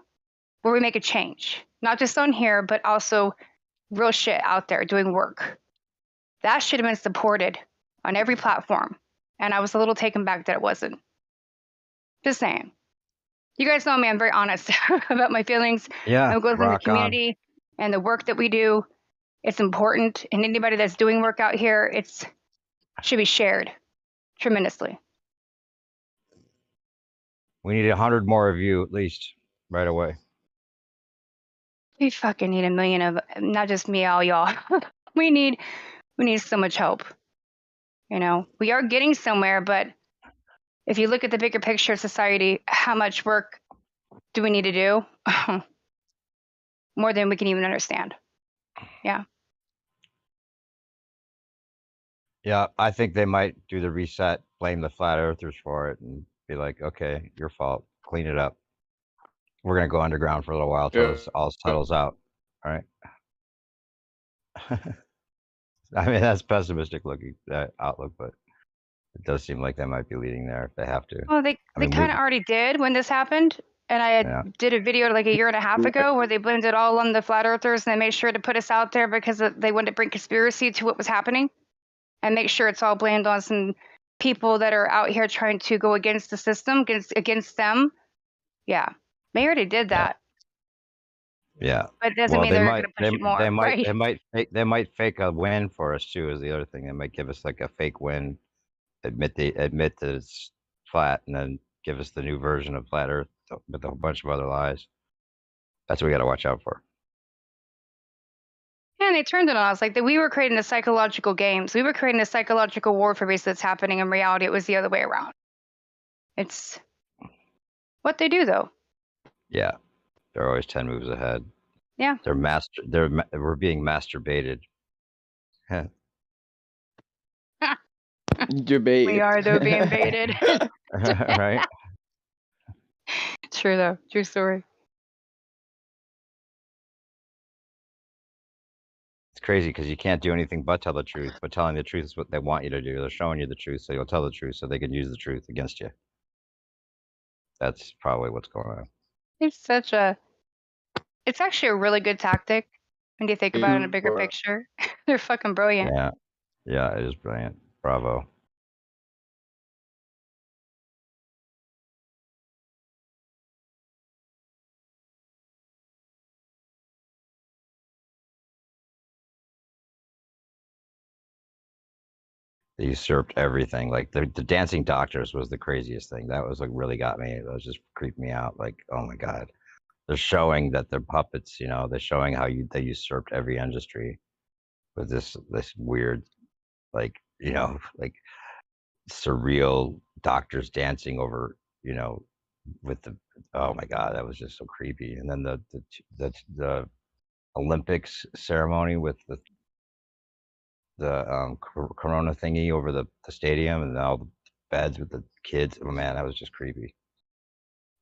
Q: where we make a change. Not just on here, but also real shit out there doing work. That should have been supported on every platform. And I was a little taken back that it wasn't. Just saying. You guys know me, I'm very honest about my feelings.
H: Yeah,
Q: I'm going from the
H: rock on.
Q: community and the work that we do. It's important. And anybody that's doing work out here, it's should be shared tremendously.
H: We need 100 more of you at least right away.
Q: We fucking need 1 million of, not just me, all y'all. we need so much help. You know, we are getting somewhere, but if you look at the bigger picture of society, how much work do we need to do? More than we can even understand. Yeah.
H: Yeah, I think they might do the reset, blame the flat earthers for it, and be like, okay, your fault, clean it up. We're gonna go underground for a little while till
T: Yeah.
H: this all settles out. All right. I mean, that's pessimistic looking outlook, but it does seem like they might be leading there if they have to.
Q: Well, they kind of already did when this happened. And I did a video like a year and a half ago where they blamed it all on the flat earthers and they made sure to put us out there because they wanted to bring conspiracy to what was happening and make sure it's all blamed on some people that are out here trying to go against the system, against them. Yeah, they already did that.
H: Yeah.
Q: But it doesn't mean they're going to push it more.
H: They might fake a win for us too. Is the other thing. They might give us like a fake win, admit that it's flat, and then give us the new version of flat Earth with a bunch of other lies. That's what we got to watch out for.
Q: And they turned it on us like that. We were creating a psychological games. We were creating a psychological warfare that's happening. In reality, it was the other way around. It's what they do, though.
H: Yeah, they're always 10 moves ahead.
Q: Yeah,
H: we're being masturbated.
T: Debated.
Q: We are though being baited.
H: Right.
Q: True though. True story.
H: It's crazy because you can't do anything but tell the truth. But telling the truth is what they want you to do. They're showing you the truth, so you'll tell the truth, so they can use the truth against you. That's probably what's going on.
Q: It's actually a really good tactic when you think about it in a bigger picture. They're fucking brilliant.
H: Yeah, it is brilliant. Bravo. They usurped everything. Like the dancing doctors was the craziest thing. That was like really got me. It was just creeped me out. Like, oh my God. They're showing that they're puppets, you know, they're showing how they usurped every industry with this weird, like, you know, like surreal doctors dancing over, you know, with the, oh my God, that was just so creepy. And then the Olympics ceremony with the Corona thingy over the stadium and all the beds with the kids. Oh man, that was just creepy.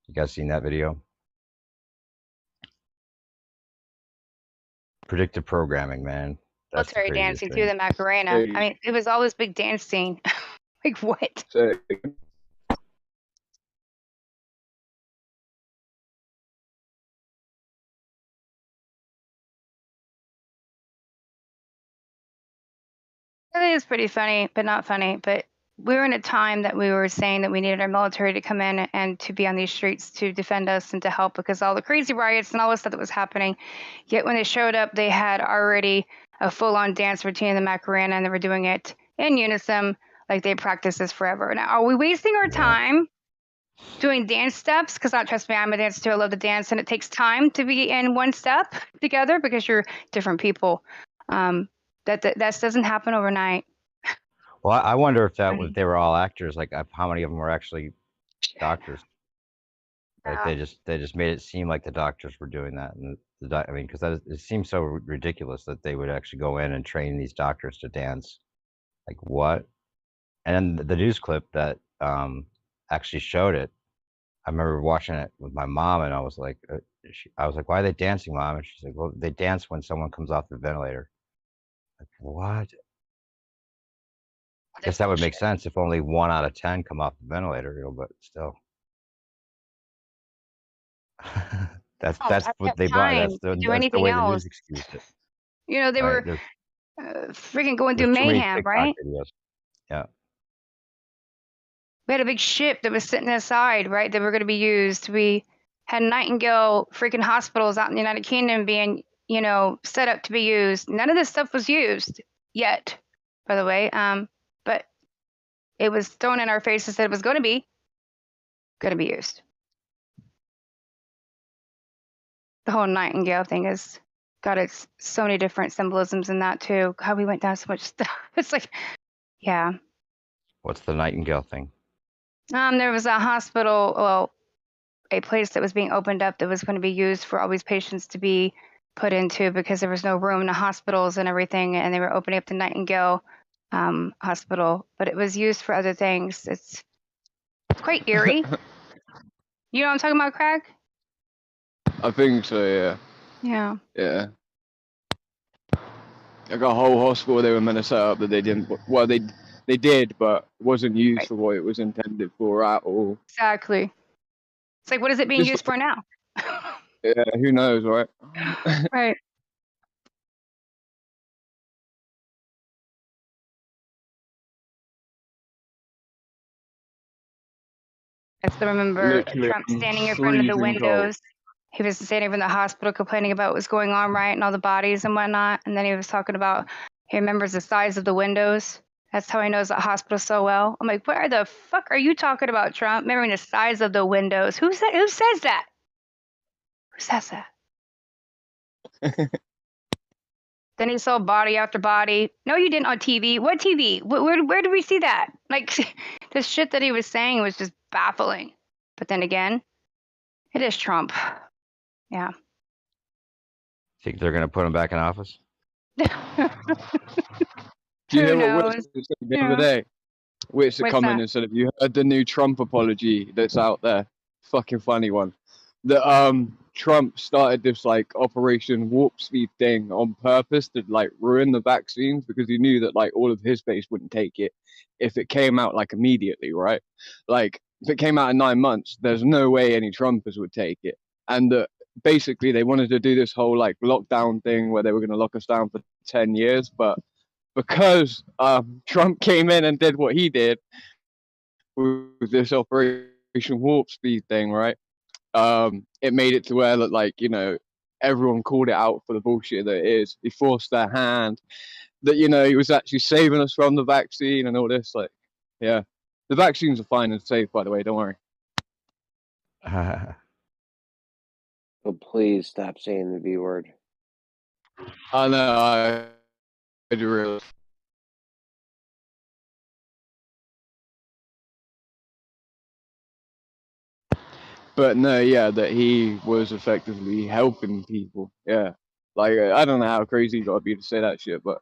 H: You guys seen that video? Predictive programming, man. That's the
Q: Military
H: craziest
Q: dancing
H: thing.
Q: through the Macarena. I mean, it was all this big dance scene. Like what? It is pretty funny, but not funny. But we were in a time that we were saying that we needed our military to come in and to be on these streets to defend us and to help because all the crazy riots and all the stuff that was happening. Yet when they showed up, they had already a full-on dance routine in the Macarena, and they were doing it in unison, like they practiced this forever. Now, are we wasting our time doing dance steps, because trust me, I'm a dancer too. I love to dance, and it takes time to be in one step together because you're different people. That doesn't happen overnight.
H: Well, I wonder if that was they were all actors. Like, how many of them were actually doctors? Like they just made it seem like the doctors were doing that, and I mean, because it seems so ridiculous that they would actually go in and train these doctors to dance. Like what? And then the news clip that actually showed it. I remember watching it with my mom, and I was like, "Why are they dancing, Mom?" And she's like, "Well, they dance when someone comes off the ventilator." Like what? I guess that would make sense if only 1 out of 10 come off the ventilator, but still. That's
Q: At
H: what
Q: that
H: they brought.
Q: time to do
H: That's the
Q: anything
H: way the
Q: else.
H: news excused it.
Q: You know, they
H: Right?
Q: were freaking going
H: There's
Q: through
H: too many
Q: mayhem,
H: TikTok
Q: right?
H: videos. Yeah.
Q: We had a big ship that was sitting aside, right? That were going to be used. We had Nightingale freaking hospitals out in the United Kingdom being, set up to be used. None of this stuff was used yet, by the way. But it was thrown in our faces that it was going to be used. The whole Nightingale thing has got its so many different symbolisms in that too. How we went down so much stuff. It's like, yeah.
H: What's the Nightingale thing?
Q: There was a hospital, well, a place that was being opened up that was going to be used for all these patients to be put into because there was no room in the hospitals and everything, and they were opening up the Nightingale hospital, but it was used for other things. It's quite eerie. You know what I'm talking about, Craig?
T: I think so, yeah.
Q: Yeah.
T: Yeah. Like a whole hospital they were meant to set up that they didn't. Well, they did, but wasn't used for what it was intended for at all.
Q: Exactly. It's like, what is it being used for now?
T: Yeah, who knows, right?
Q: Right. I still remember
T: Literally,
Q: Trump standing in front of the
T: freezing cold.
Q: windows. He was standing in the hospital complaining about what was going on, right, and all the bodies and whatnot. And then he was talking about he remembers the size of the windows. That's how he knows that hospital so well. I'm like, where the fuck are you talking about, Trump? Remembering the size of the windows? Who says that? Who says that? Then he saw body after body. No, you didn't on TV. What TV? Where did we see that? Like, the shit that he was saying was just baffling. But then again, it is Trump. Yeah.
H: Think they're gonna put him back in office?
T: Do you
Q: Who
T: hear what
Q: knows?
T: Whitson said the other day? Whitson
Q: What's
T: commented
Q: that?
T: and said, "Have you heard the new Trump apology that's out there? Fucking funny one. That Trump started this like Operation Warp Speed thing on purpose to like ruin the vaccines because he knew that like all of his base wouldn't take it if it came out like immediately, right? Like if it came out in 9 months, there's no way any Trumpers would take it, and that basically they wanted to do this whole like lockdown thing where they were going to lock us down for 10 years, but because Trump came in and did what he did with this Operation Warp Speed thing, right? It made it to where like everyone called it out for the bullshit that it is. He forced their hand that he was actually saving us from the vaccine and all this. Like, yeah, the vaccines are fine and safe, by the way. Don't worry.
B: Oh, please stop saying the V word.
T: I know. I do realize. But no, yeah, that he was effectively helping people. Yeah, like I don't know how crazy you gotta be to say that shit, but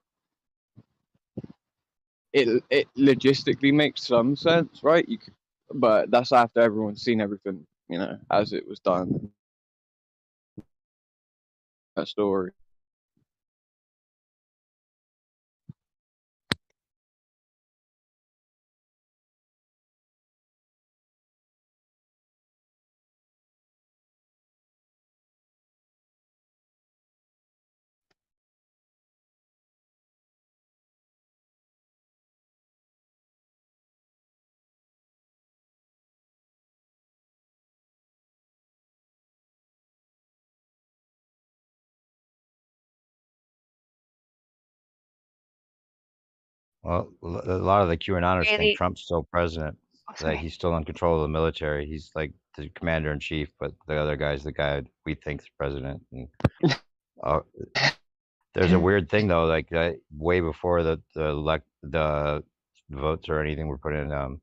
T: it logistically makes some sense, right? But that's after everyone's seen everything, as it was done. That story.
H: Well, a lot of the QAnoners think
Q: Really?
H: Trump's still president. that he's still in control of the military. He's like the commander in chief, but the other guy's the guy we think's president. And uh, there's a weird thing though, like way before the votes or anything were put in.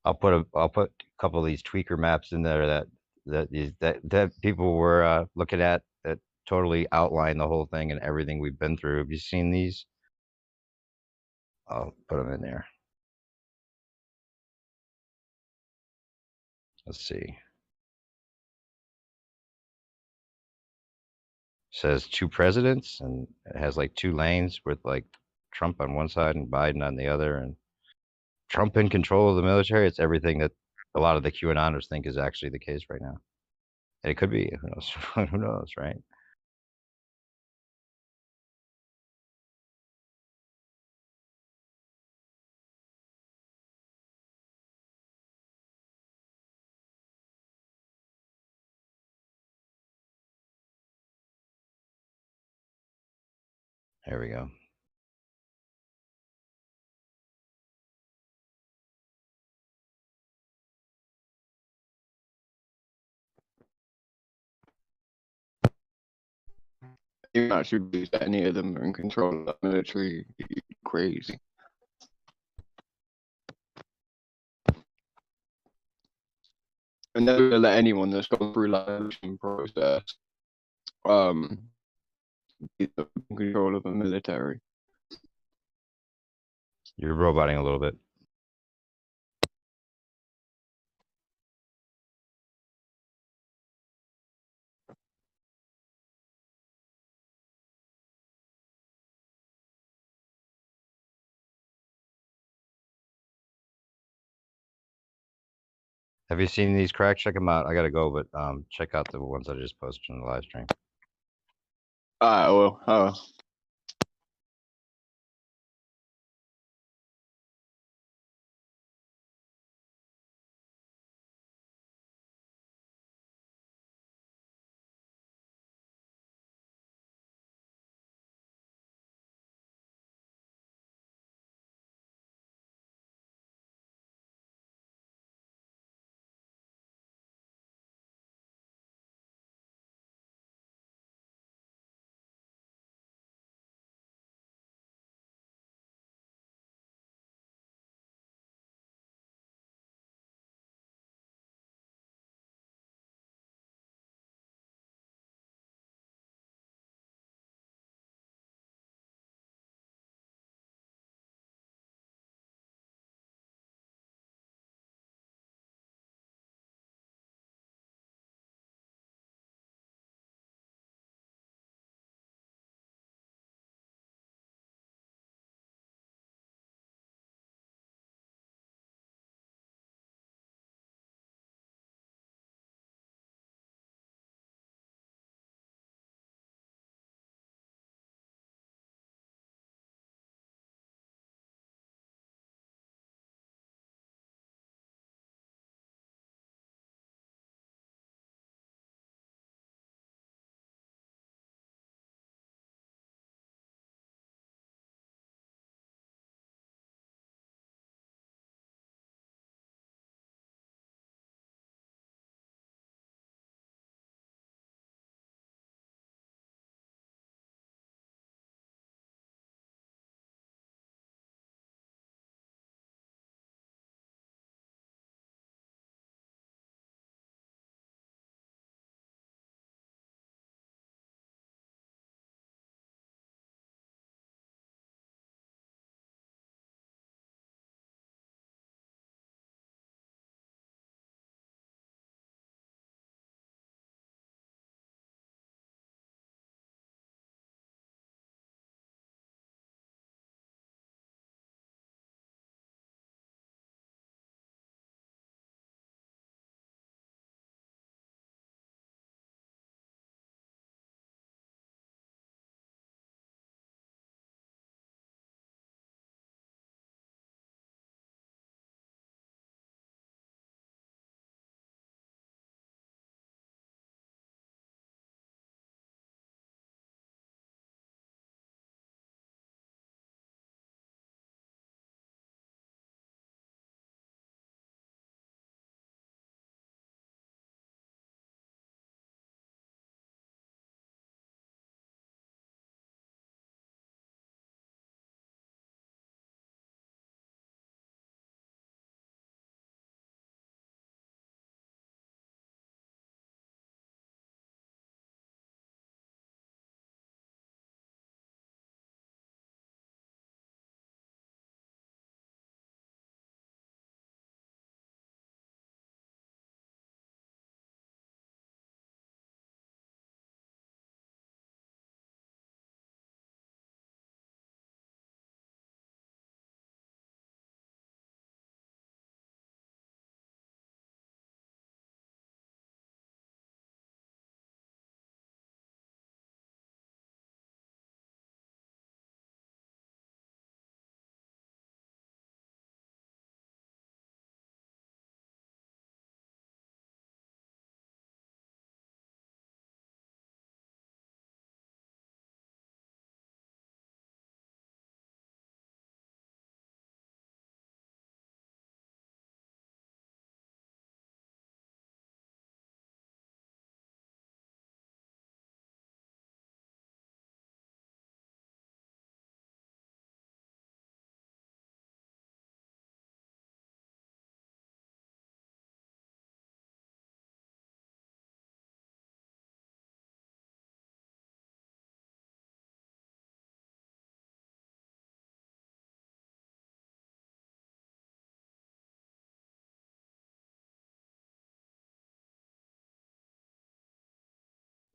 H: I'll put a couple of these tweaker maps in there that people were looking at that totally outline the whole thing and everything we've been through. Have you seen these? I'll put them in there. Let's see. Says two presidents, and it has like two lanes with like Trump on one side and Biden on the other, and Trump in control of the military. It's everything that a lot of the QAnoners think is actually the case right now. And it could be. Who knows? Who knows, right? There we go.
T: You can actually believe that any of them are in control of the military. Crazy. And never gonna let anyone that's gone through like the election process be in control of the military.
H: You're roboting a little bit. Have you seen these cracks? Check them out. I gotta go, but check out the ones I just posted in the live stream.
T: Well,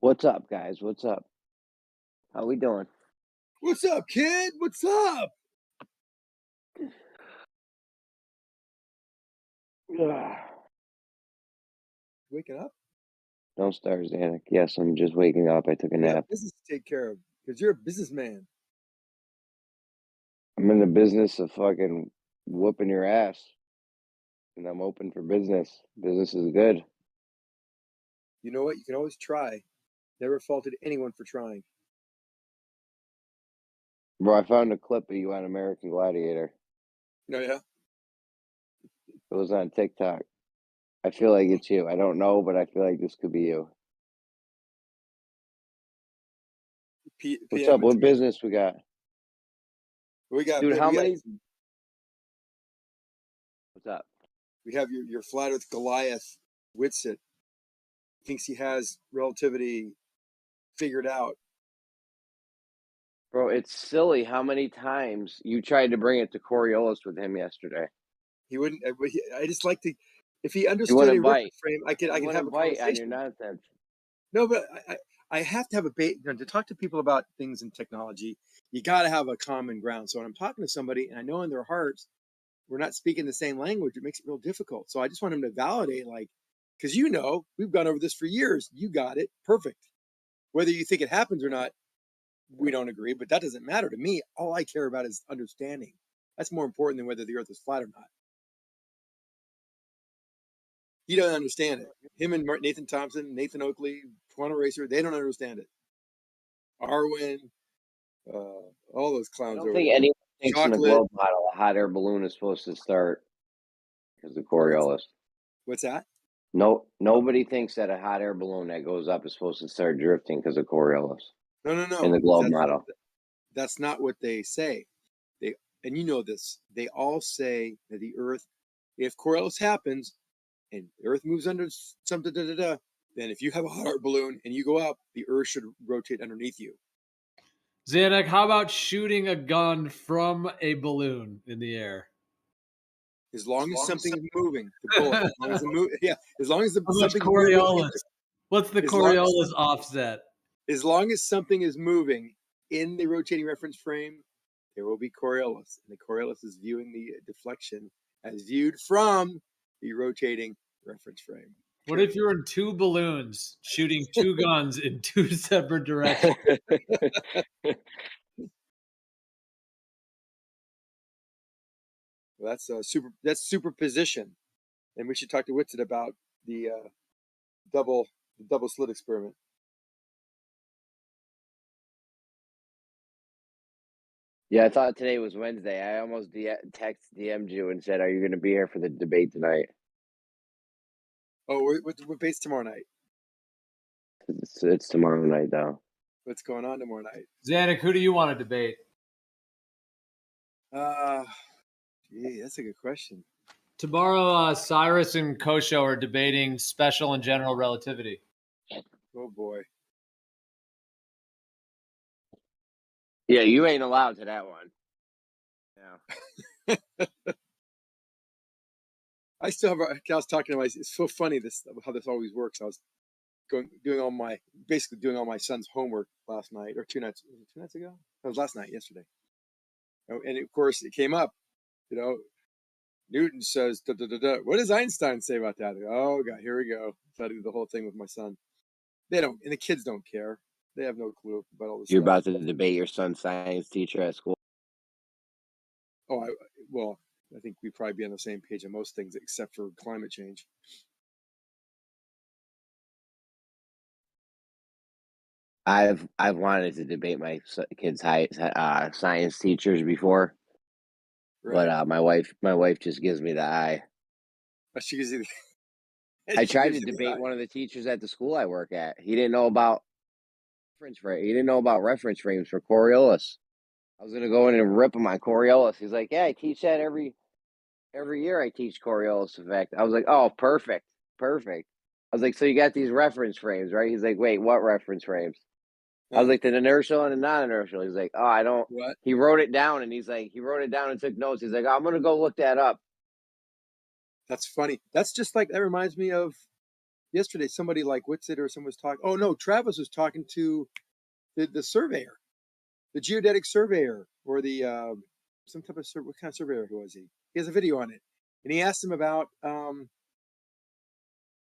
U: What's up, guys? What's up? How we doing?
V: What's up, kid? What's up? Waking up?
U: Don't start, Xanac. Yes, I'm just waking up. I took a
V: You got
U: nap.
V: business to take care of because you're a businessman.
U: I'm in the business of fucking whooping your ass. And I'm open for business. Business is good.
V: You know what? You can always try. Never faulted anyone for trying.
U: Bro, I found a clip of you on American Gladiator.
V: Oh, yeah?
U: It was on TikTok. I feel like it's you. I don't know, but I feel like this could be you. What's
V: PM
U: up?
V: it
U: What
V: to me.
U: business we got?
V: We got,
U: Dude, how
V: we got,
U: many? What's up?
V: we have your flat earth Goliath Whitsitt. Thinks he has relativity figured out.
U: Bro, it's silly how many times you tried to bring it to Coriolis with him yesterday.
V: He wouldn't, I just like to, if he
U: You
V: understood
U: wouldn't
V: a reference
U: bite.
V: frame, I could
U: You
V: have
U: wouldn't
V: a
U: bite on your
V: conversation.
U: nonsense.
V: No, but I have to have a bait, to talk to people about things in technology. You got to have a common ground. So when I'm talking to somebody and I know in their hearts we're not speaking the same language, it makes it real difficult. So I just want them to validate, like, because we've gone over this for years. You got it, perfect. Whether you think it happens or not, we don't agree, but that doesn't matter to me. All I care about is understanding. That's more important than whether the Earth is flat or not. He doesn't understand it. Him and Nathan Thompson, Nathan Oakley, Quantum Racer, they don't understand it. Arwen, all those
U: I
V: clowns
U: don't
V: over
U: think
V: there.
U: anyone thinks in the
V: Chocolate.
U: globe model a hot air balloon is supposed to start because of Coriolis.
V: What's that?
U: No, nobody thinks that a hot air balloon that goes up is supposed to start drifting because of Coriolis
V: No.
U: in the globe model.
V: That's not what they say. And you know this. They all say that the Earth, if Coriolis happens and the Earth moves under something, then if you have a hot air balloon and you go up, the Earth should rotate underneath you.
D: Xanac, how about shooting a gun from a balloon in the air?
V: As long as something is moving, the bullet. As long as as long as
D: How much
V: something
D: Coriolis? What's the Coriolis offset?
V: As long as something is moving in the rotating reference frame, there will be Coriolis. And the Coriolis is viewing the deflection as viewed from the rotating reference frame.
D: What if you're in two balloons shooting two guns in two separate directions?
V: Well, that's superposition. And we should talk to Whitsitt about the double slit experiment.
U: Yeah, I thought today was Wednesday. I almost DM'd you and said, "Are you going to be here for the debate tonight?"
V: Oh, we're based tomorrow night.
U: It's tomorrow night, though.
V: What's going on tomorrow night?
D: Xanac, who do you want to debate?
V: Gee, that's a good question.
D: Tomorrow, Cyrus and Kosho are debating special and general relativity.
V: Oh boy.
U: Yeah, you ain't allowed to that one. Yeah.
V: I still have. I was talking to it's so funny how this always works. I was doing all my son's homework last night or 2 nights ago. That was last night, yesterday. And of course, it came up. Newton says, da, da, da, da. What does Einstein say about that? Oh God, here we go. So I do the whole thing with my son. They don't, and the kids don't care. They have no clue about all this.
U: You're
V: stuff.
U: about to debate your son's science teacher at school.
V: Oh, I think we'd probably be on the same page on most things except for climate change.
U: I've wanted to debate my kids' science teachers before,
V: Right.
U: but my wife just gives me the eye.
V: She gives you
U: I tried to debate one of the teachers at the school I work at. He didn't know about reference frames for Coriolis. I was gonna go in and rip him on Coriolis. He's like, "Yeah, I teach that every year. I teach Coriolis effect." I was like, "Oh, perfect." I was like, "So you got these reference frames, right?" He's like, "Wait, what reference frames?" I was like, "The inertial and the non-inertial." He's like, "Oh, I don't."
V: What?
U: He wrote it down, and he wrote it down and took notes. He's like, "I'm gonna go look that up."
V: That's funny. That's just like, that reminds me of, yesterday somebody like Whitsitt or someone was talking. Oh no, Travis was talking to the surveyor, the geodetic surveyor, or the some type of what kind of surveyor was he? He has a video on it, and he asked him about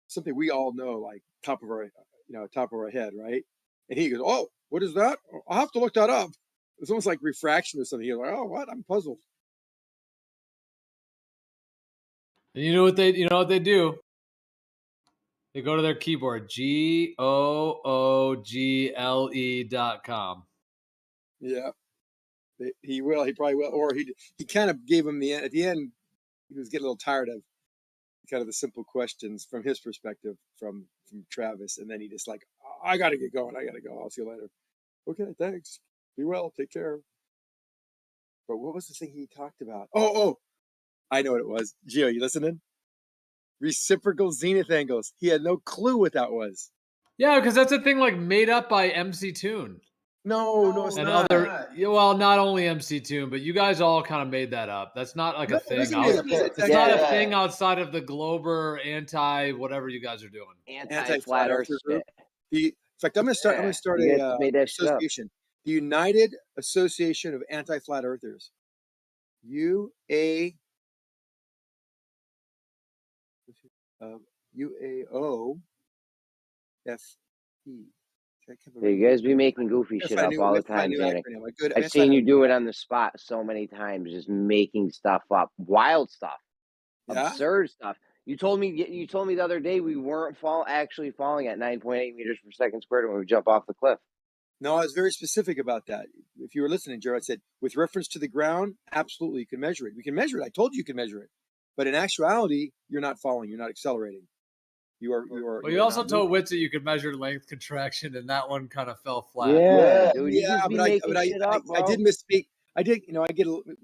V: something we all know, like top of our head, right? And he goes, "Oh, what is that? I'll have to look that up." It's almost like refraction or something. You're like, "Oh, what? I'm puzzled."
D: And you know what they do? They go to their keyboard, google.com.
V: Yeah, he will. He probably will. Or he kind of gave him at the end. He was getting a little tired of kind of the simple questions from his perspective from Travis, and then he just like, I got to get going. I got to go. I'll see you later. Okay, thanks. Be well. Take care. But what was the thing he talked about? Oh, I know what it was. Gio, you listening? Reciprocal zenith angles. He had no clue what that was.
D: Yeah, because that's a thing like made up by MC Toon.
V: No, it's
D: and
V: not.
D: Well, not only MC Toon, but you guys all kind of made that up. That's not like a thing.
V: It's not
D: a thing outside of the Glober anti whatever you guys are doing.
V: Anti-flat Earth group. In fact, I'm going to start a association. The United Association of Anti-Flat Earthers. UAOFE.
U: Yeah, you guys be making goofy shit up all the time, Janik. I've seen you do it on the spot so many times, just making stuff up, wild stuff, absurd stuff. You told me the other day we weren't actually falling at 9.8 meters per second squared when we jump off the cliff.
V: No, I was very specific about that. If you were listening, Jared, I said with reference to the ground, absolutely you can measure it. We can measure it. I told you can measure it, but in actuality, you're not falling. You're not accelerating. You are.
D: Well, you also told Whitsitt you could measure length contraction, and that one kind of fell flat.
U: Yeah, dude, you just be
V: but
U: making shit up, bro.
V: I did misspeak. I did,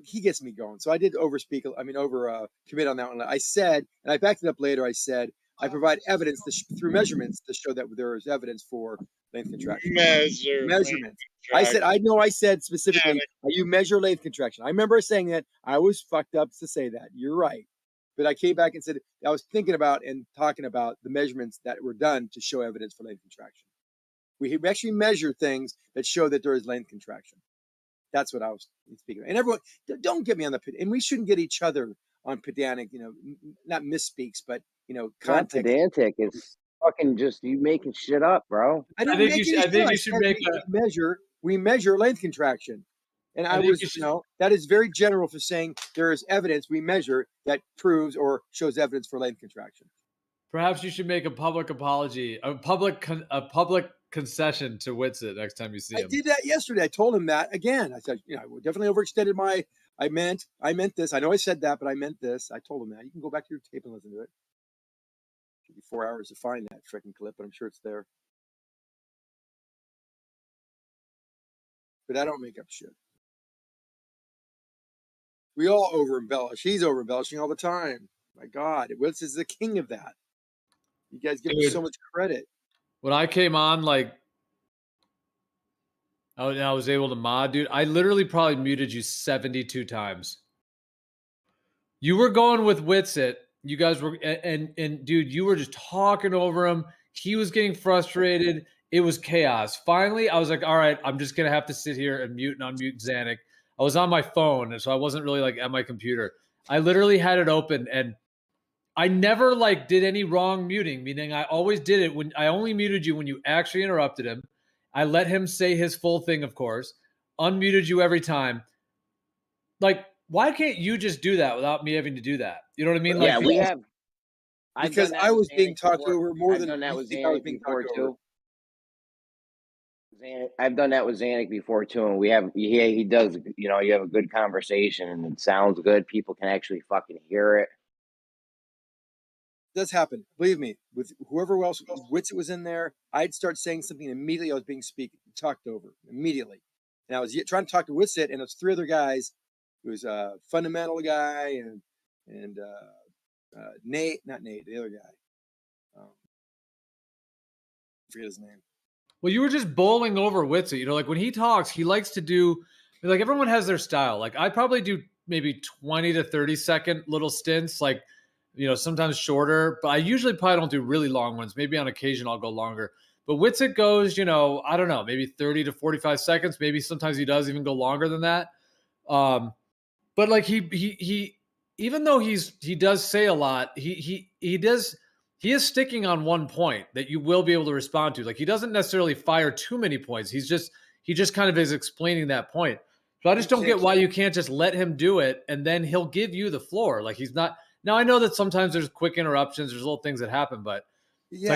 V: he gets me going. So I did commit on that one. I said, and I backed it up later. I said, I provide evidence through measurements to show that there is evidence for length contraction. Measurements. I said specifically, you measure length contraction. I remember saying that. I was fucked up to say that. You're right. But I came back and said, I was thinking about and talking about the measurements that were done to show evidence for length contraction. We actually measure things that show that there is length contraction. That's what I was speaking about. And everyone, don't get me on and we shouldn't get each other on pedantic, not misspeaks, but, context.
U: Not pedantic. It's fucking just you making shit up, bro.
V: I think you should make we measure length contraction. And that is very general for saying there is evidence we measure that proves or shows evidence for length contraction.
D: Perhaps you should make a public apology, a public concession to Whitsitt next time you see him.
V: I did that yesterday. I told him that again. I said, I definitely overextended I meant this. I know I said that, but I meant this. I told him that. You can go back to your tape and listen to it. It'll be 4 hours to find that freaking clip, but I'm sure it's there. But I don't make up shit. We all over-embellish. He's over-embellishing all the time. My God. Witz is the king of that. You guys give him so much credit.
D: When I came on, I was able to mod, dude. I literally probably muted you 72 times. You were going with Whitsitt. You guys were, and dude, you were just talking over him. He was getting frustrated. It was chaos. Finally, I was like, all right, I'm just going to have to sit here and mute and unmute Zanuck. I was on my phone, and so I wasn't really at my computer. I literally had it open, and I never did any wrong muting, meaning I always did it when I only muted you when you actually interrupted him. I let him say his full thing, of course, unmuted you every time. Why can't you just do that without me having to do that? You know what I mean?
U: Yeah, we have.
V: Because I was being talked over more than
U: that was
V: Zanuck
U: before too. I've done that with Zanuck before too, and we have. He does. You have a good conversation, and it sounds good. People can actually fucking hear it.
V: It does happen. Believe me, with whoever else, Whitsitt was in there, I'd start saying something immediately. I was being talked over immediately, and I was trying to talk to Whitsitt, and it was 3 other guys. It was a fundamental guy and Nate, not Nate, the other guy. I forget his name.
D: Well, you were just bowling over Whitsitt. When he talks, he likes to do everyone has their style. I probably do maybe 20 to 30 second little stints. sometimes shorter, but I usually probably don't do really long ones. Maybe on occasion I'll go longer. But Witsit goes, I don't know, maybe 30 to 45 seconds. Maybe sometimes he does even go longer than that. But like he even though he does say a lot, he is sticking on one point that you will be able to respond to. Like he doesn't necessarily fire too many points. He just kind of is explaining that point. So I just don't get why you can't just let him do it and then he'll give you the floor. Like he's not. Now I know that sometimes there's quick interruptions, there's little things that happen, but it's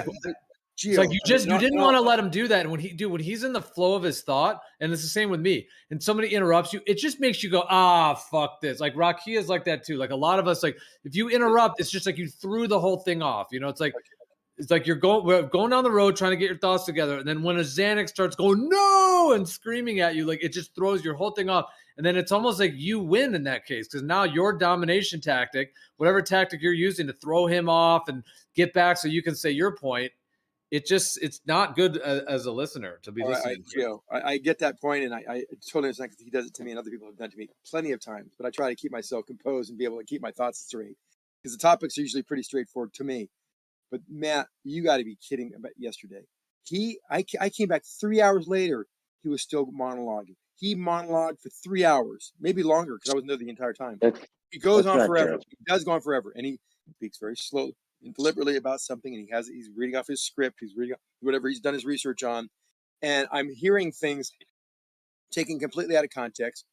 D: like you didn't want to let him do that. And when he's in the flow of his thought, and it's the same with me, and somebody interrupts you, it just makes you go, fuck this. Like Rakia is like that too. Like a lot of us, like if you interrupt, it's just like you threw the whole thing off. It's like we're going down the road trying to get your thoughts together. And then when a Xanax starts going, no, and screaming at you, like it just throws your whole thing off. And then it's almost like you win in that case, because now your domination tactic, whatever tactic you're using to throw him off and get back so you can say your point, it's not good as a listener to be listening to.
V: I get that point, and I totally understand because he does it to me, and other people have done it to me plenty of times. But I try to keep myself composed and be able to keep my thoughts straight, because the topics are usually pretty straightforward to me. But Matt, you got to be kidding about yesterday. I came back 3 hours later. He was still monologuing. He monologued for 3 hours, maybe longer, because I wasn't there the entire time. He goes on forever. True. He does go on forever, and he speaks very slowly and deliberately about something, and he's reading off his script. He's reading whatever he's done his research on, and I'm hearing things taken completely out of context,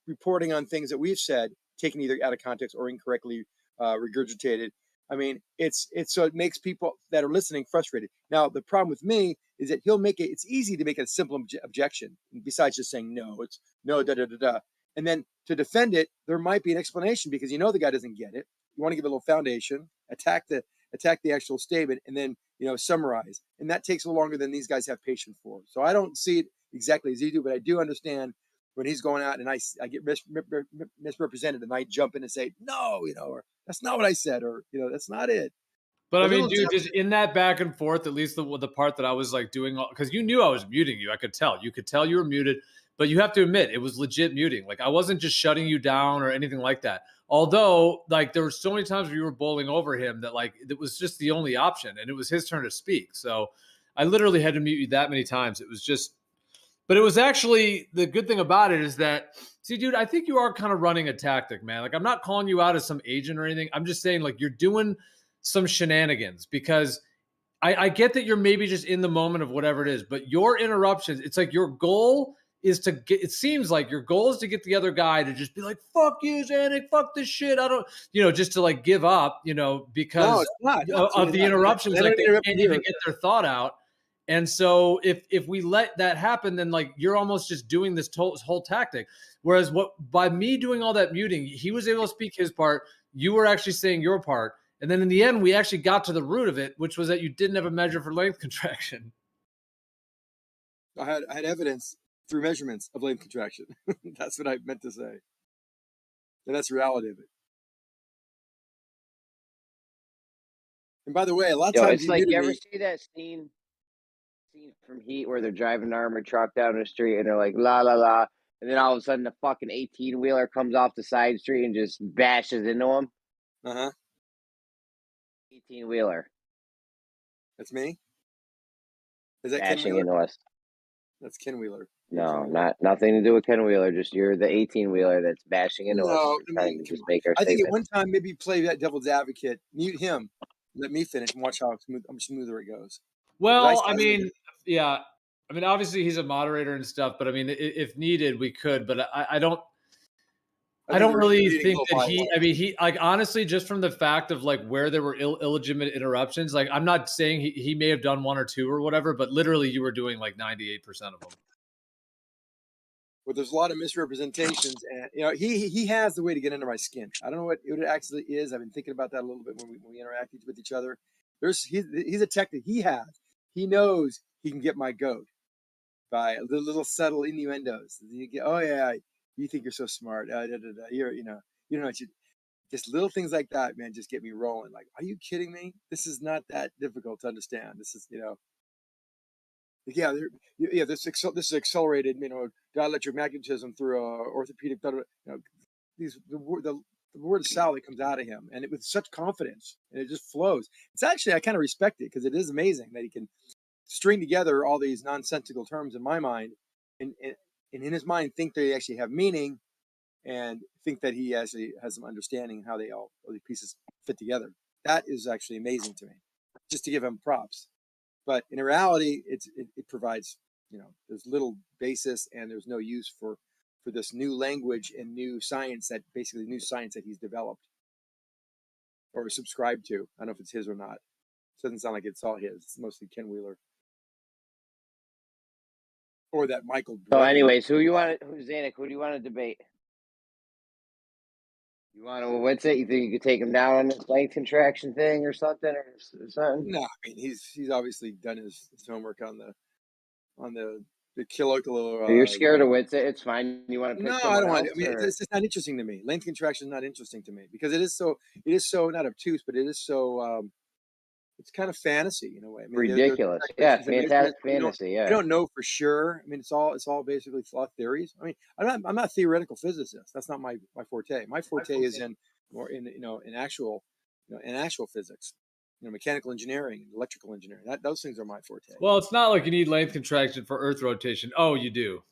V: reporting on things that we've said taken either out of context or incorrectly regurgitated. I mean, it's so it makes people that are listening frustrated. Now, the problem with me is that it's easy to make a simple objection, besides just saying no, it's no, da-da-da-da. And then to defend it, there might be an explanation, because the guy doesn't get it. You want to give a little foundation, attack the actual statement, and then, summarize. And that takes a little longer than these guys have patience for. So I don't see it exactly as you do, but I do understand when he's going out and I get misrepresented, and I jump in and say, no, or that's not what I said, or, that's not it.
D: But I mean, dude, just in that back and forth, at least the part that I was like doing, because you knew I was muting you. I could tell. You could tell you were muted, but you have to admit it was legit muting. Like I wasn't just shutting you down or anything like that. Although, like, there were so many times where you were bowling over him that, like, it was just the only option, and it was his turn to speak. So I literally had to mute you that many times. It was just, but it was actually, the good thing about it is that, see, dude, I think you are kind of running a tactic, man. Like, I'm not calling you out as some agent or anything. I'm just saying, like, you're doing some shenanigans, because I get that you're maybe just in the moment of whatever it is, but your interruptions, it's like your goal is to get, it seems like your goal is to get the other guy to just be like, fuck you, Xanax, fuck this shit. I don't, just to like give up, because of the interruptions. Like they can't even get their thought out. And so if we let that happen, then like you're almost just doing this whole tactic. Whereas by me doing all that muting, he was able to speak his part. You were actually saying your part. And then in the end, we actually got to the root of it, which was that you didn't have a measure for length contraction.
V: I had evidence through measurements of length contraction. That's what I meant to say. And that's the reality of it. And by the way, a lot of times
U: it's like, you ever see that scene from Heat where they're driving an armored truck down the street and they're like, la, la, la. And then all of a sudden the fucking 18-wheeler comes off the side street and just bashes into him?
V: Uh-huh.
U: 18-wheeler.
V: That's me? Is that
U: bashing
V: Ken
U: into us?
V: That's Ken Wheeler.
U: No, nothing to do with Ken Wheeler. Just you're the 18-wheeler that's bashing into us. Trying to just make our
V: I think
U: statement.
V: at one time maybe play that devil's advocate, mute him, let me finish, and watch how smoother it goes.
D: Well, I mean, yeah. I mean, obviously he's a moderator and stuff, but I mean, if needed, we could. But I don't really think that he like, honestly, just from the fact of like where there were illegitimate interruptions, like I'm not saying he may have done one or two or whatever, but literally you were doing like 98% of them.
V: Well, there's a lot of misrepresentations, and he has the way to get under my skin. I don't know what it actually is. I've been thinking about that a little bit when we interact with each other. He's a technique he has. He knows he can get my goat by little subtle innuendos. You get, oh yeah, you think you're so smart. You're, you don't know what you. Just little things like that, man, just get me rolling. Like, are you kidding me? This is not that difficult to understand. This is, this is accelerated, dielectric magnetism through orthopedic. The word of salve that comes out of him, and with such confidence, and it just flows. It's actually, I kind of respect it because it is amazing that he can string together all these nonsensical terms in my mind, and in his mind think they actually have meaning, and think that he actually has some understanding how all these pieces fit together. That is actually amazing to me, just to give him props. But in reality, it provides, there's little basis, and there's no use for this new language and new science that he's developed or subscribed to. I don't know if it's his or not. It doesn't sound like it's all his. It's mostly Ken Wheeler. Or that Michael.
U: So anyways, Zanuck, who do you want to debate? You want to, what's it? You think you could take him down on this length contraction thing or something? Or something?
V: No, I mean, he's obviously done his homework on the colloquial.
U: You're scared of Witsit. It's fine. You want to pick
V: No,
U: someone
V: I don't want.
U: else,
V: I mean, it's just not interesting to me. Length contraction is not interesting to me because it is so not obtuse, but it is so. It's kind of fantasy in a way. I mean,
U: ridiculous. Yeah, fantastic fantasy. Yeah,
V: I don't know for sure. I mean, it's all basically thought theories. I mean, I'm not a theoretical physicist. That's not my forte. My forte is in actual physics. Mechanical engineering, electrical engineering. Those things are my forte.
D: Well, it's not like you need length contraction for Earth rotation. Oh, you do.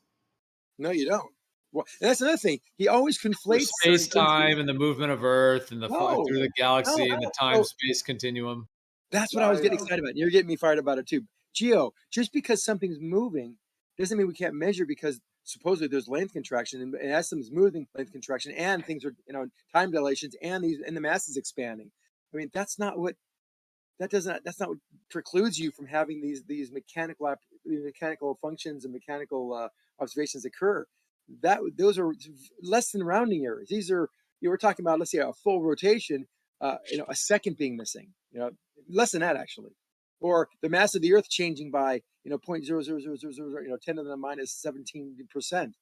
V: No, you don't. Well, and that's another thing. He always conflates
D: space time and the movement of Earth and through the galaxy and the time-space continuum.
V: That's what I was getting excited about. You're getting me fired about it too. Geo, just because something's moving doesn't mean we can't measure, because supposedly there's length contraction, and as something's moving, length contraction, and things are, time dilations, and the mass is expanding. I mean, that's not what precludes you from having these mechanical functions and mechanical observations occur. Those are less than rounding errors. These are, we're talking about, let's say, a full rotation, a second being missing, less than that actually, or the mass of the Earth changing by 0.00000 10 to the minus 17%.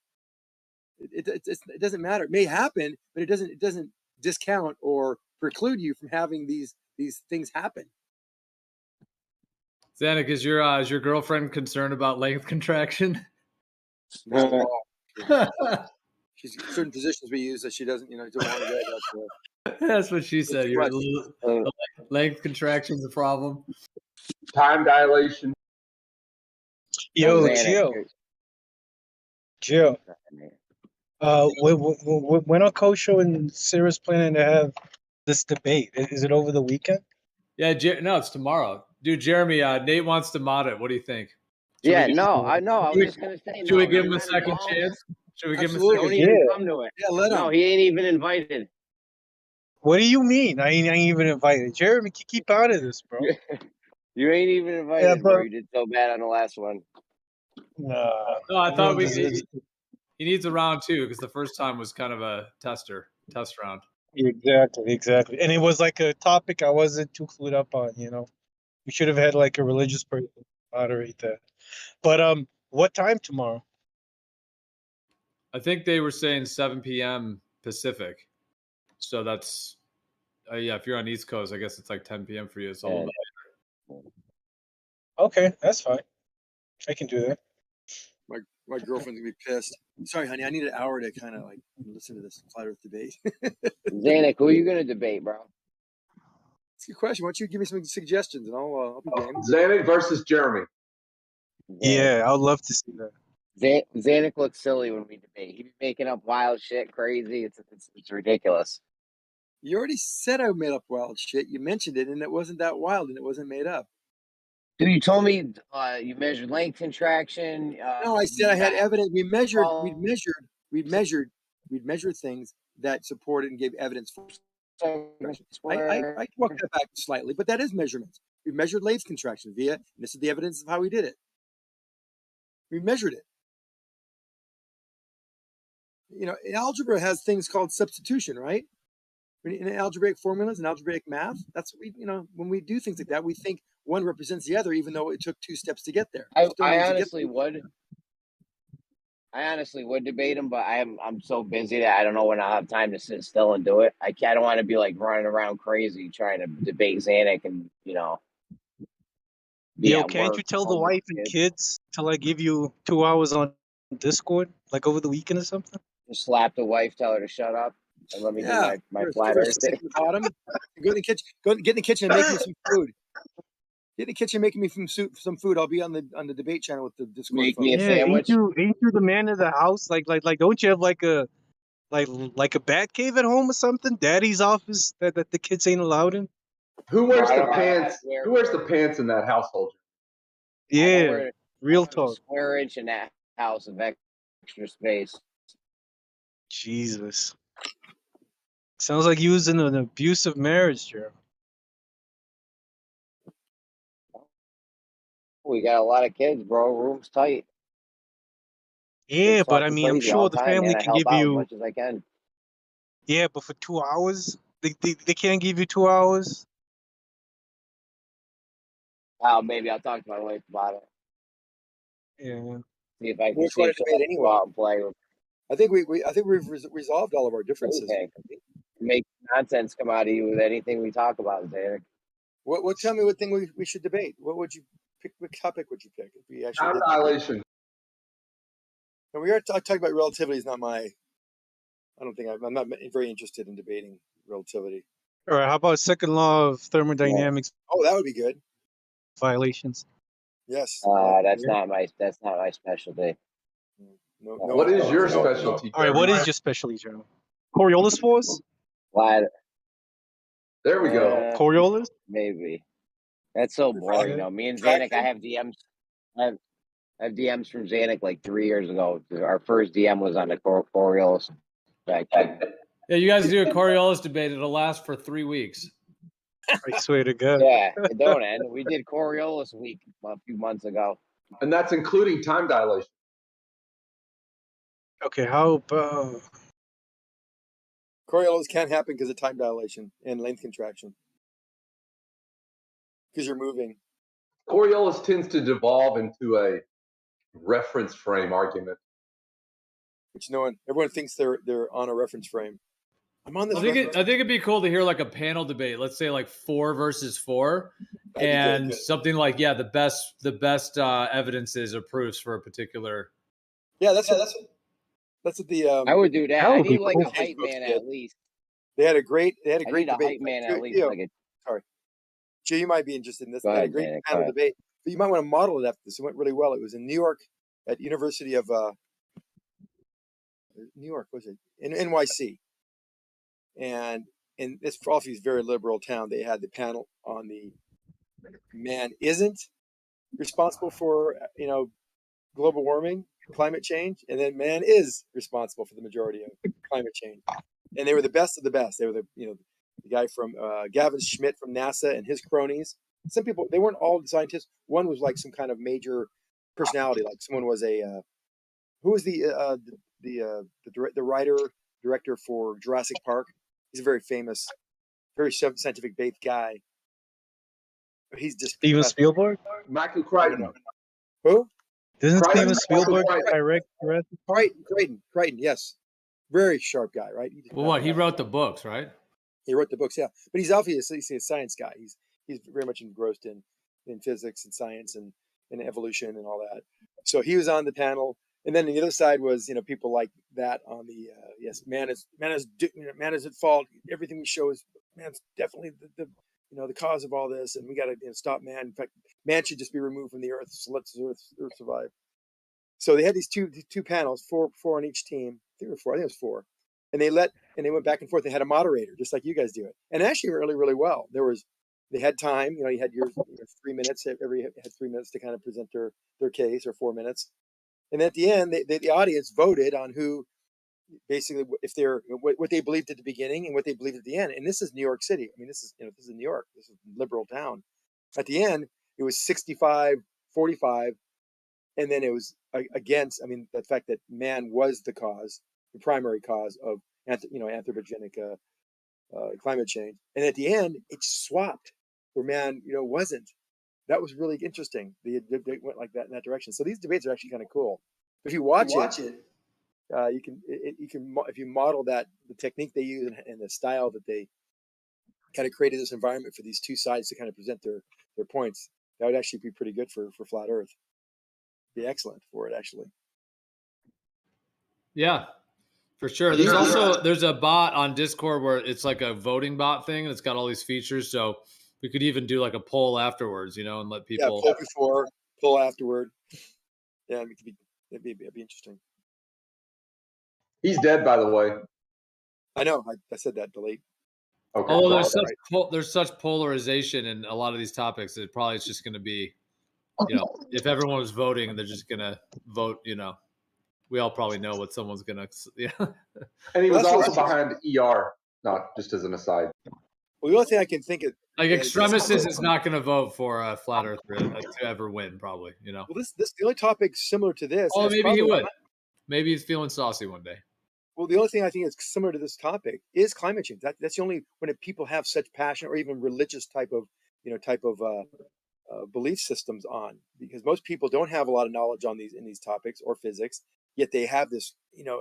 V: It doesn't matter. It may happen, but it doesn't discount or preclude you from having these things happen.
D: Zanuck, is your girlfriend concerned about length contraction?
V: Not at all. She's certain positions we use that she doesn't want to go.
D: That's what she said. Your length contraction is a problem.
E: Time dilation.
G: Yo, Gio. When are Kosho and Cirrus planning to have this debate? Is it over the weekend?
D: Yeah, no, it's tomorrow. Dude, Jeremy, Nate wants to mod it. What do you think?
U: I was just gonna say.
D: Should we give him a second chance? Should we give him a second
U: chance? Don't come to it.
V: Yeah, let him.
U: No, he ain't even invited.
G: What do you mean? I ain't even invited. Jeremy, keep out of this, bro.
U: You ain't even invited, bro. You did so bad on the last one.
G: No,
D: I thought he needs a round two, because the first time was kind of a test round.
G: Exactly. And it was like a topic I wasn't too clued up on, We should have had like a religious person moderate that. But what time tomorrow?
D: I think they were saying 7 p.m. Pacific. So that's if you're on East Coast, I guess it's like 10 p.m. for you. It's a little bit later.
G: Okay, that's fine. I can do that.
V: My girlfriend's gonna be pissed. Sorry, honey, I need an hour to kind of like listen to this flat Earth debate.
U: Zanuck, who are you gonna debate, bro?
V: It's a good question. Why don't you give me some suggestions, and I'll be game.
E: Zanuck versus Jeremy.
G: Yeah, I would love to see that.
U: Zanuck looks silly when we debate. He'd be making up wild shit, crazy. It's ridiculous.
V: You already said I made up wild shit. You mentioned it, and it wasn't that wild, and it wasn't made up.
U: Dude, you told me you measured length contraction.
V: No, I said I had evidence. We'd measured things that supported and gave evidence for. I walked that back slightly, but that is measurements. We measured length contraction and this is the evidence of how we did it. We measured it. Algebra has things called substitution, right? In algebraic formulas and algebraic math, that's what when we do things like that, we think one represents the other, even though it took 2 steps to get there.
U: I honestly would. I honestly would debate him, but I'm so busy that I don't know when I'll have time to sit still and do it. I don't want to be like running around crazy trying to debate Zanuck and
G: Can't you tell the wife and kids to like give you 2 hours on Discord, like over the weekend or something?
U: Just slap the wife, tell her to shut up. and let me do
V: Yeah,
U: my
V: first,
U: flat
V: first
U: earth
V: stick
U: thing.
V: to the bottom. Go in the kitchen. Get in the kitchen and make me some food. Get in the kitchen, making me some food. I'll be on the debate channel with the Discord
U: Make
V: folks.
U: me a
G: Yeah,
U: sandwich.
G: ain't you the man of the house? Like, don't you have like a bat cave at home or something? Daddy's office that the kids ain't allowed in.
E: Who
U: No,
E: wears
U: I
E: the
U: don't.
E: pants?
U: Wear,
E: Who wears the pants in that household?
U: I don't
G: Yeah,
U: wear
G: real
U: a
G: talk.
U: square inch in that house of extra space.
G: Jesus, sounds like you was in an abusive marriage, Joe.
U: We got a lot of kids, bro. Room's tight.
G: Yeah,
U: Kids
G: but I
U: talking
G: mean, I'm
U: crazy all
G: sure
U: the
G: the
U: time,
G: family
U: man. I
G: can
U: help
G: give
U: out as
G: you.
U: much as I can.
G: Yeah, but for 2 hours, they can't give you 2 hours.
U: Maybe I'll talk to my wife about it.
G: Yeah.
U: See if I can
V: We're
U: see
V: quite
U: if
V: a
U: she'll
V: debate
U: let me go
V: anyway.
U: out and play.
V: I think we've resolved all of our differences.
U: Anything. Make nonsense come out of you with anything we talk about, Xander.
V: What? Tell me what thing we should debate. What would you pick? What topic would you pick if we actually
E: Time
V: did?
E: dilation.
V: And we are talking about relativity. Is not my. I don't think I'm not very interested in debating relativity.
G: All right. How about second law of thermodynamics
V: Oh, that would be good.
G: violations?
V: Yes.
U: That's not my specialty.
V: No.
E: What is your specialty?
G: All right. What is your specialty, Joe? Coriolis force?
U: Flat.
E: There we go.
G: Coriolis?
U: Maybe. That's so boring. You know, me and Zanuck, I have DMs. I have DMs from Zanuck like 3 years ago. Our first DM was on the Coriolis back then.
D: Yeah, you guys do a Coriolis debate. It'll last for 3 weeks.
G: I swear to God.
U: Yeah, it don't end. We did Coriolis week a few months ago.
E: And that's including time dilation.
G: Okay. How about
V: Coriolis can't happen because of time dilation and length contraction. Because you're moving.
E: Coriolis tends to devolve into a reference frame argument.
V: Which everyone thinks they're on a reference frame. I'm on this.
D: I think it'd be cool to hear like a panel debate. Let's say like 4 versus 4, and something like the best evidences or proofs for a particular.
V: Yeah, that's what the.
U: I would do that. I need like a hype man at least.
V: They had a great
U: I need a
V: debate.
U: hype man at least.
V: Sorry, Jay, you might be interested in this.
U: Go
V: They had a
U: ahead,
V: great
U: Zanuck,
V: panel
U: go ahead.
V: debate, but you might want to model it after this. It went really well. It was in New York at University of New York, was it? In NYC. And in this Philadelphia is a very liberal town. They had the panel on the man isn't responsible for global warming, climate change, and then man is responsible for the majority of climate change. And they were the best of the best. They were the guy from Gavin Schmidt from NASA and his cronies. Some people, they weren't all scientists. One was like some kind of major personality, like someone was who was the writer director for Jurassic Park. He's a very famous, very scientific based guy. He's just
G: Steven Spielberg?
E: Michael Crichton.
V: Who?
G: Doesn't
E: Crichton?
G: Steven Spielberg direct Jurassic Park?
V: Crichton, yes. Very sharp guy, right?
D: Well, what he wrote the books, right?
V: He wrote the books, yeah. But he's obviously a science guy. He's very much engrossed in physics and science and evolution and all that. So he was on the panel, and then the other side was people like that on the yes, man is at fault. Everything we show is man's definitely the cause of all this, and we got to stop man. In fact, man should just be removed from the earth. So let the earth survive. So they had these two panels, four on each team. 3 or 4, I think it was 4. And they went back and forth. They had a moderator, just like you guys do it, and actually really well. They had time. You had your 3 minutes. Every had 3 minutes to kind of present their case, or 4 minutes. And at the end, the audience voted on who, basically, if they're what they believed at the beginning and what they believed at the end. And this is New York City. I mean, this is New York. This is a liberal town. At the end, it was 65-45, and then it was against. I mean, the fact that man was the primary cause of anthropogenic climate change. And at the end, it swapped, where man wasn't. That was really interesting. They went like that in that direction. So these debates are actually kind of cool. If you watch it, you can if you model the technique they use and the style that they kind of created this environment for these two sides to kind of present their points, that would actually be pretty good for flat Earth. Be excellent for it, actually.
D: Yeah, For sure. There's a bot on Discord where it's like a voting bot thing, and it's got all these features. So we could even do like a poll afterwards, and let people.
V: Poll before, poll afterward. Yeah, it'd be interesting.
E: He's dead, by the way.
V: I know. I said that. Delete.
E: Okay.
D: Although there's such polarization in a lot of these topics that probably it's just going to be, if everyone was voting, they're just going to vote. We all probably know what someone's going to. Yeah.
E: And he was also behind ER. Not just as an aside.
V: Well, the only thing I can think of,
D: like Extremistus is not going to vote for a flat Earth to ever win, probably.
V: Well, this the only topic similar to this.
D: Oh, maybe he would. Maybe he's feeling saucy one day.
V: Well, the only thing I think is similar to this topic is climate change. That's the only when people have such passion or even religious type of belief systems on, because most people don't have a lot of knowledge on these topics or physics, yet they have this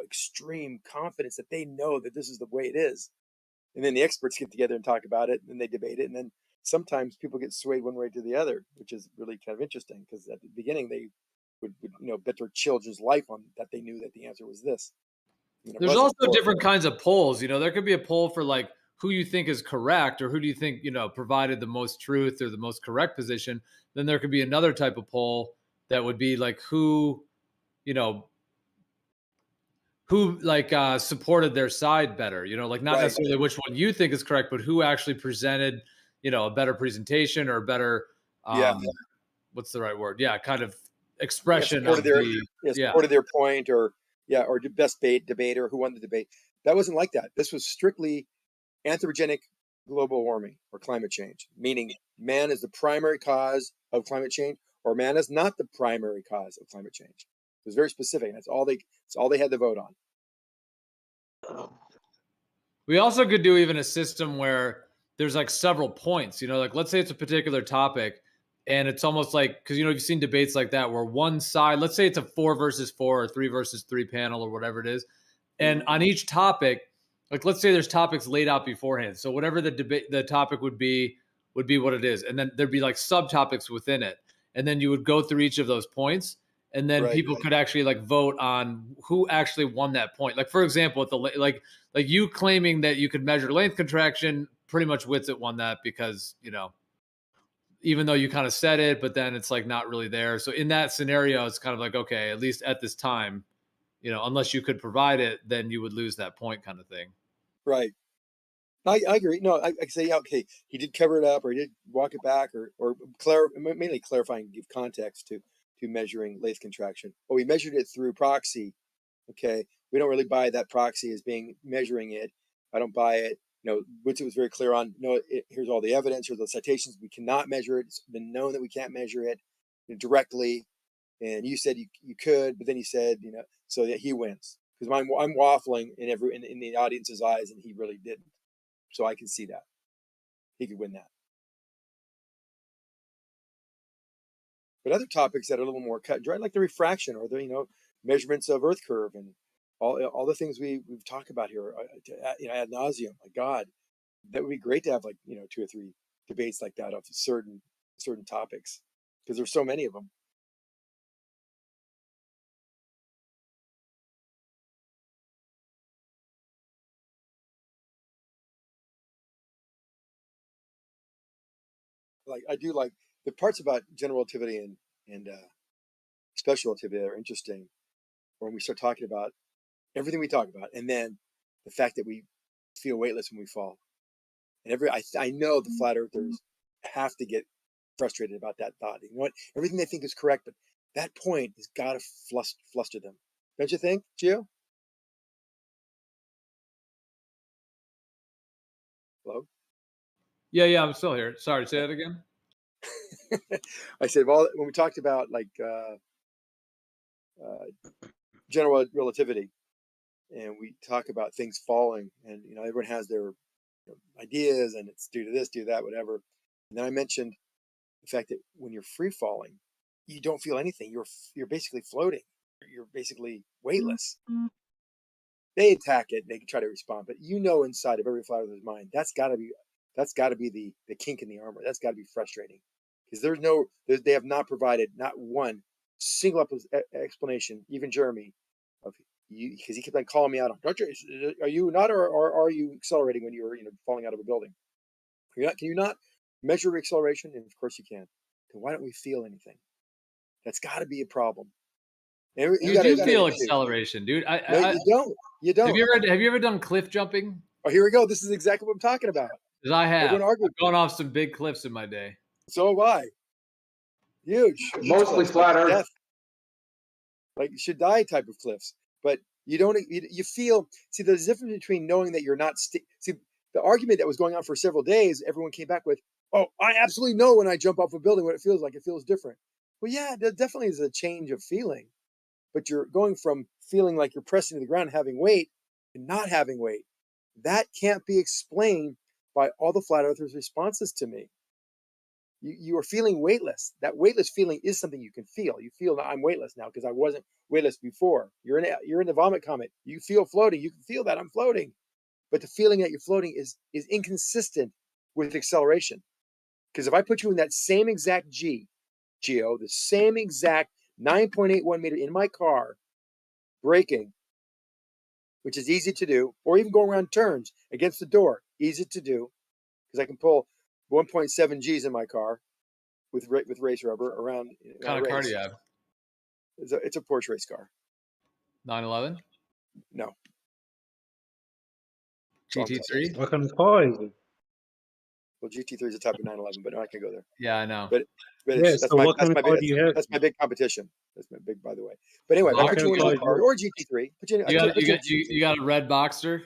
V: extreme confidence that they know that this is the way it is. And then the experts get together and talk about it, and they debate it, and then sometimes people get swayed one way to the other, which is really kind of interesting, because at the beginning they would bet their children's life on that they knew that the answer was this.
D: There's also different kinds of polls. There could be a poll for like who you think is correct, or who do you think provided the most truth or the most correct position. Then there could be another type of poll that would be like who supported their side better, like not necessarily which one you think is correct, but who actually presented, a better presentation or a better, what's the right word? Yeah. Kind of expression of
V: supported their point or the best debater who won the debate. That wasn't like that. This was strictly anthropogenic global warming or climate change, meaning man is the primary cause of climate change or man is not the primary cause of climate change. It was very specific. That's all they had to vote on.
D: We also could do even a system where there's like several points, like let's say it's a particular topic and it's almost like, because, you've seen debates like that where one side, let's say it's a 4 versus 4 or 3 versus 3 panel or whatever it is. And on each topic, like, let's say there's topics laid out beforehand. So whatever the topic would be what it is. And then there'd be like subtopics within it. And then you would go through each of those points. And then people could actually like vote on who actually won that point. Like, for example, at the like you claiming that you could measure length contraction, pretty much Witsit won that because, even though you kind of said it, but then it's like not really there. So in that scenario, it's kind of like, okay, at least at this time, unless you could provide it, then you would lose that point kind of thing.
V: Right. I agree. No, I say, okay, he did cover it up or he did walk it back or mainly clarifying, give context to measuring length contraction. Oh, we measured it through proxy. Okay. We don't really buy that proxy as being measuring it. I don't buy it. Witsit was very clear on, here's all the evidence, here's the citations. We cannot measure it. It's been known that we can't measure it directly. And you said you could, but then he said, so that he wins. Because I'm waffling in the audience's eyes, and he really didn't. So I can see that. He could win that. But other topics that are a little more cut and dry, like the refraction or the measurements of Earth curve and all the things we've talked about here, ad nauseum. My God, that would be great to have 2 or 3 debates like that of certain topics, because there's so many of them. I do like the parts about general relativity and special relativity that are interesting when we start talking about everything we talk about, and then the fact that we feel weightless when we fall. And I know the flat earthers have to get frustrated about that thought. You know what? Everything they think is correct, but that point has got to fluster them. Don't you think, Gio? Hello?
D: Yeah, I'm still here. Sorry, say that again.
V: I said, well, when we talked about general relativity, and we talk about things falling, and everyone has their ideas, and it's due to this, due to that, whatever. And then I mentioned the fact that when you're free falling, you don't feel anything. You're basically floating. You're basically weightless. They attack it. They can try to respond, but inside of every flat earther's mind, that's got to be the kink in the armor. That's got to be frustrating, because they have not provided not one single explanation, even Jeremy, of because he kept on calling me out. Don't you? Are you not, or are you accelerating when you're falling out of a building? Can you not measure acceleration? And of course you can. Then why don't we feel anything? That's got to be a problem. And
D: You
V: gotta
D: do
V: admit
D: feel
V: it, too.
D: acceleration, dude.
V: No, you don't. You don't.
D: Have you ever done cliff jumping?
V: Oh, here we go. This is exactly what I'm talking about.
D: Because I have.
V: Everyone argued.
D: I've gone off some big cliffs in my day.
V: So have I. Huge.
E: Mostly
V: cliffs,
E: flat
V: like
E: Earth.
V: death. Like you should die type of cliffs. But you don't. You feel. See, there's a difference between knowing that you're not. See, the argument that was going on for several days, everyone came back with, "Oh, I absolutely know when I jump off a building what it feels like. It feels different." Well, yeah, there definitely is a change of feeling. But you're going from feeling like you're pressing to the ground, having weight, and not having weight. That can't be explained by all the flat earthers' responses to me. You are feeling weightless. That weightless feeling is something you can feel. You feel I'm weightless now because I wasn't weightless before. You're in the vomit comet. You feel floating. You can feel that I'm floating. But the feeling that you're floating is inconsistent with acceleration. Because if I put you in that same exact Geo, the same exact 9.81 meter in my car, braking, which is easy to do, or even going around turns against the door, easy to do, because I can pull 1.7 Gs in my car with race rubber around.
D: What kind of car do you have?
V: It's a Porsche race car.
D: 911?
V: No.
D: GT3?
G: What kind of car is it?
V: Well, GT3 is a type of 911, but no, I can go there.
D: Yeah, I know.
V: But
G: Yeah, so what kind of car do you have?
V: That's my big competition. That's my big, by the way. But anyway,
D: What
V: I put you in a car or GT3.
D: You got a red Boxster?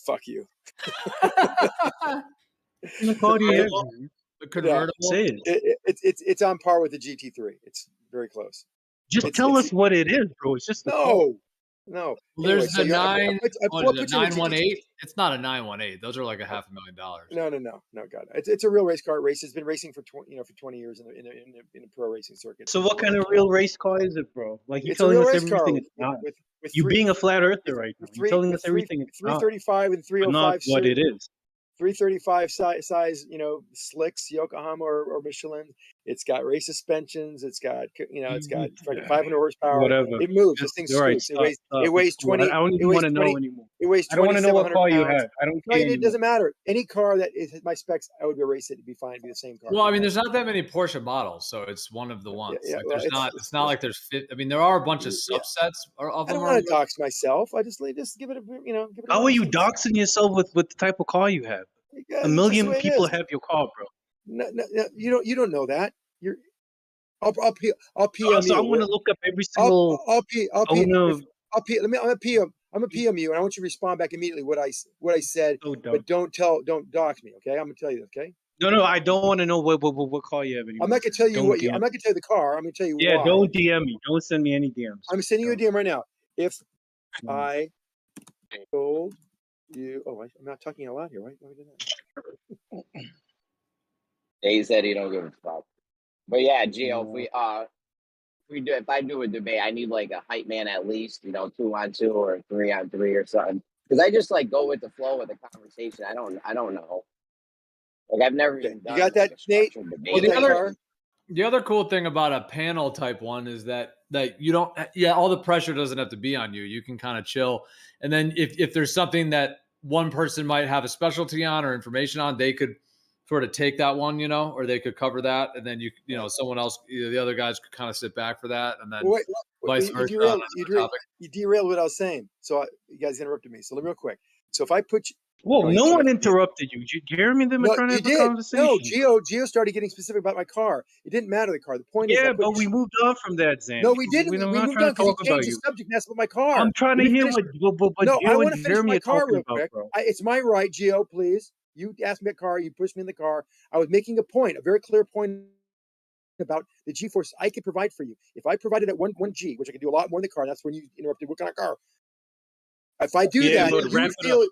V: Fuck you.
G: What kind of car do you have?
D: A convertible?
G: Say it.
V: It's on par with the GT3. It's very close.
G: Just tell us what it is, bro. It's just a car.
V: No.
D: Well,
V: Anyway,
D: there's the
V: what is it,
D: 918. It's not a 918. Those are like $500,000.
V: No, God, it's a real race car. It's been racing for 20 years in a pro racing circuit.
G: So what kind of real race car is it, bro? Like you're
V: It's a
G: telling
V: real
G: us
V: race car
G: everything it's not.
V: with
G: You
V: three-
G: being a flat earther right now. You're telling us everything it's not.
V: 335 and
G: But
V: 305
G: not what it is.
V: 335 size, slicks, Yokohama or Michelin. It's got race suspensions. It's got, it's got 500 horsepower.
G: Whatever.
V: It moves. This thing
G: All right,
V: scoots. It
G: stop.
V: weighs
G: It's cool.
V: 20.
G: I don't even want to know anymore.
V: It weighs
G: I don't want to know what
V: 2,700
G: car you
V: pounds.
G: have. I don't
V: No,
G: care.
V: it doesn't matter. Any car that is my specs, I would race it. It'd be fine. It'd be the same car.
D: Well, I mean, there's not that many Porsche models, so it's one of the ones.
V: Yeah,
D: like,
V: well,
D: it's not like there's I mean, there are a bunch of subsets of
V: I
D: them.
V: don't want to dox myself. I just give it a, give it a
G: How are you
V: license.
G: doxing yourself with the type of car you have?
V: Because
G: A
V: it's
G: million
V: just the way it
G: people
V: is.
G: have your car, bro.
V: No, you don't know that. I'll PM you.
G: So I'm gonna look up every single
V: I'll
G: owner of.
V: I'm gonna PM you, and I want you to respond back immediately what I said, but don't dox me, okay? I'm gonna tell you this, okay?
G: No, I don't want to know what car you have anymore.
V: I'm not gonna tell you
G: Don't
V: what
G: DM.
V: I'm not gonna tell you the car. I'm gonna tell you
G: Yeah,
V: why.
G: don't DM me. Don't send me any DMs.
V: I'm sending you a DM right now. If I told you, I'm not talking a lot here, right? Let me do that.
U: He said he don't give a fuck. But yeah, Gio, if I do a debate, I need like a hype man at least, 2-on-2 or 3-on-3 or something. Because I just like go with the flow of the conversation. I don't know. Like I've never even done.
V: You got that, Nate?
D: Well, the other cool thing about a panel type one is that you don't, all the pressure doesn't have to be on you. You can kind of chill. And then if there's something that one person might have a specialty on or information on, they could sort of take that one, or they could cover that. And then someone else, the other guys could kind of sit back for that. And then vice versa.
V: You derailed what I was saying. So you guys interrupted me. So real quick. So if I put you,
G: Whoa, no one interrupted you. Did you hear me? They were trying to have a conversation.
V: No, Gio started getting specific about my car. It didn't matter the car. The point is,
G: but we moved on from that, Zan.
V: No, we didn't. We
G: I'm
V: moved
G: not
V: on
G: trying to
V: because
G: talk
V: you changed
G: about
V: the
G: you.
V: subject and asked about my car.
G: I'm trying to hear what
V: no,
G: Gio
V: I want to
G: and
V: finish
G: Jeremy
V: my
G: are
V: car
G: talking
V: real
G: about,
V: quick.
G: bro.
V: It's my right, Gio, please. You asked me a car. You pushed me in the car. I was making a point, a very clear point about the G-force I could provide for you. If I provided at 1 G, which I can do a lot more in the car, that's when you interrupted. What kind of car? If I do that, you would feel.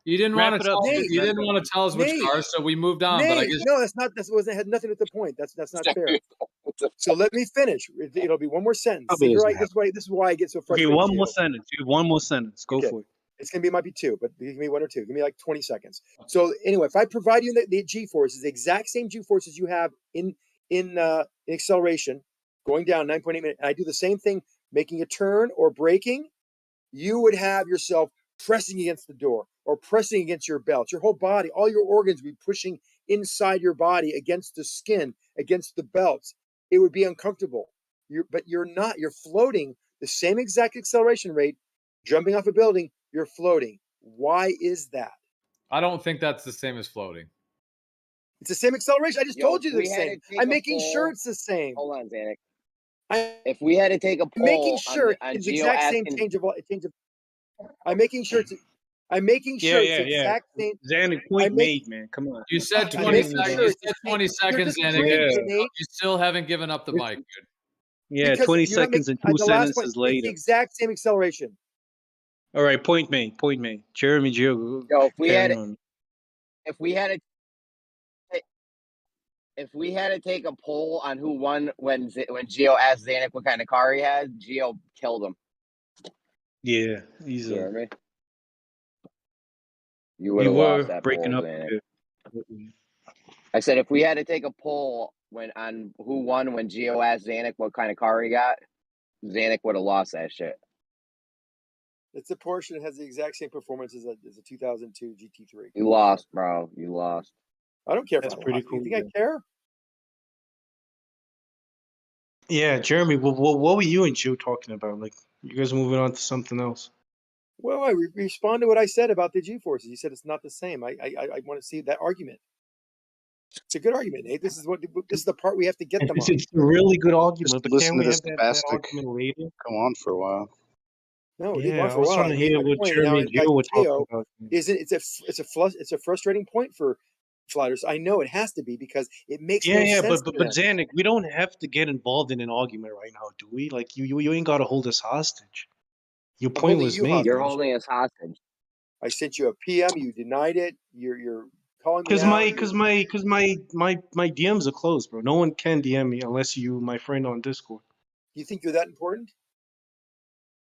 D: You didn't want to tell us which car, so we moved on. But I guess
V: no, had nothing with the point. That's not fair. So let me finish. It'll be one more sentence. See, right? This is why I get so frustrated.
G: Okay, one more sentence. Go for it.
V: It's gonna be might be 2, but give me 1 or 2. Give me like 20 seconds. So anyway, if I provide you the G-forces, the exact same G-forces you have in acceleration, going down 9.8 minutes, and I do the same thing, making a turn or braking, you would have yourself pressing against the door or pressing against your belt. Your whole body, all your organs would be pushing inside your body against the skin, against the belts. It would be uncomfortable. But you're not. You're floating the same exact acceleration rate, jumping off a building. You're floating. Why is that?
D: I don't think that's the same as floating.
V: It's the same acceleration. I just told you
U: if
V: the
U: we had
V: same.
U: to take
V: I'm
U: a
V: making sure
U: poll,
V: it's the same.
U: hold on, Zanuck.
V: I'm
U: If we had to take a
V: making
U: poll
V: sure
U: on
V: it's the
U: Geo
V: exact same
U: asking,
V: change of. I'm making sure it's. I'm making sure it's the
G: Yeah.
V: exact same.
G: Zanuck, point
V: I'm making.
G: made, man. Come on.
D: You said
V: I'm
D: 20
V: making
D: seconds.
V: sure
D: You
V: it's the
D: said
V: same.
D: 20
V: You're
D: seconds,
V: just
D: Zanuck.
V: agreeing
G: Yeah.
V: with me, Nate.
D: You still haven't given up the mic, dude.
G: Yeah,
V: Because
G: 20
V: you're not
G: seconds
V: making
G: and two
V: the last point.
G: sentences
V: It's
G: later.
V: the exact same acceleration.
G: All right, point made. Point made. Jeremy, Gio,
U: yo, if we
G: carry
U: had
G: on.
U: if we had to take a poll on who won when Geo asked Zanuck what kind of car he had, Geo killed him.
G: Yeah,
U: You
G: easily.
U: hear me? You would
G: You
U: have
G: were
U: lost that
G: breaking
U: poll,
G: up
U: Zanuck.
G: a bit.
U: I said if we had to take a poll on who won when Geo asked Zanuck what kind of car he got, Zanuck would have lost that shit.
V: It's a Porsche that has the exact same performance as a 2002 GT3.
U: You lost, bro. You lost.
V: I don't care if
G: That's
V: I
G: pretty
V: lost.
G: cool.
V: You think I care?
G: Yeah, Jeremy, what were you and Joe talking about? Like, you guys moving on to something else?
V: Well, I respond to what I said about the G-forces. You said it's not the same. I want to see that argument. It's a good argument, Nate. This is the part we have to get them on.
G: It's a really good argument,
K: Just
G: but
K: listen
G: can't
K: to
G: we
K: this
G: have that
K: spastic
G: argument later?
K: go on for a while.
V: No, we didn't go
G: Yeah,
V: on
G: I
V: for a
G: was
V: while.
G: trying
V: I
G: to
V: made
G: hear
V: my
G: what
V: point.
G: Jeremy
V: Now,
G: and Gio were talking about.
V: it's a frustrating point for fighters. I know it has to be because it makes no
G: Yeah,
V: sense
G: but
V: to them.
G: Zanuck, we don't have to get involved in an argument right now, do we? Like, you ain't got to hold us hostage. Your
V: I'm
G: point
V: holding
G: was
V: you
G: made.
V: hostage.
U: You're holding us hostage.
V: I sent you a PM. You denied it. You're calling me
G: Cause
V: out.
G: my DMs are closed, bro. No one can DM me unless you, my friend on Discord.
V: You think you're that important?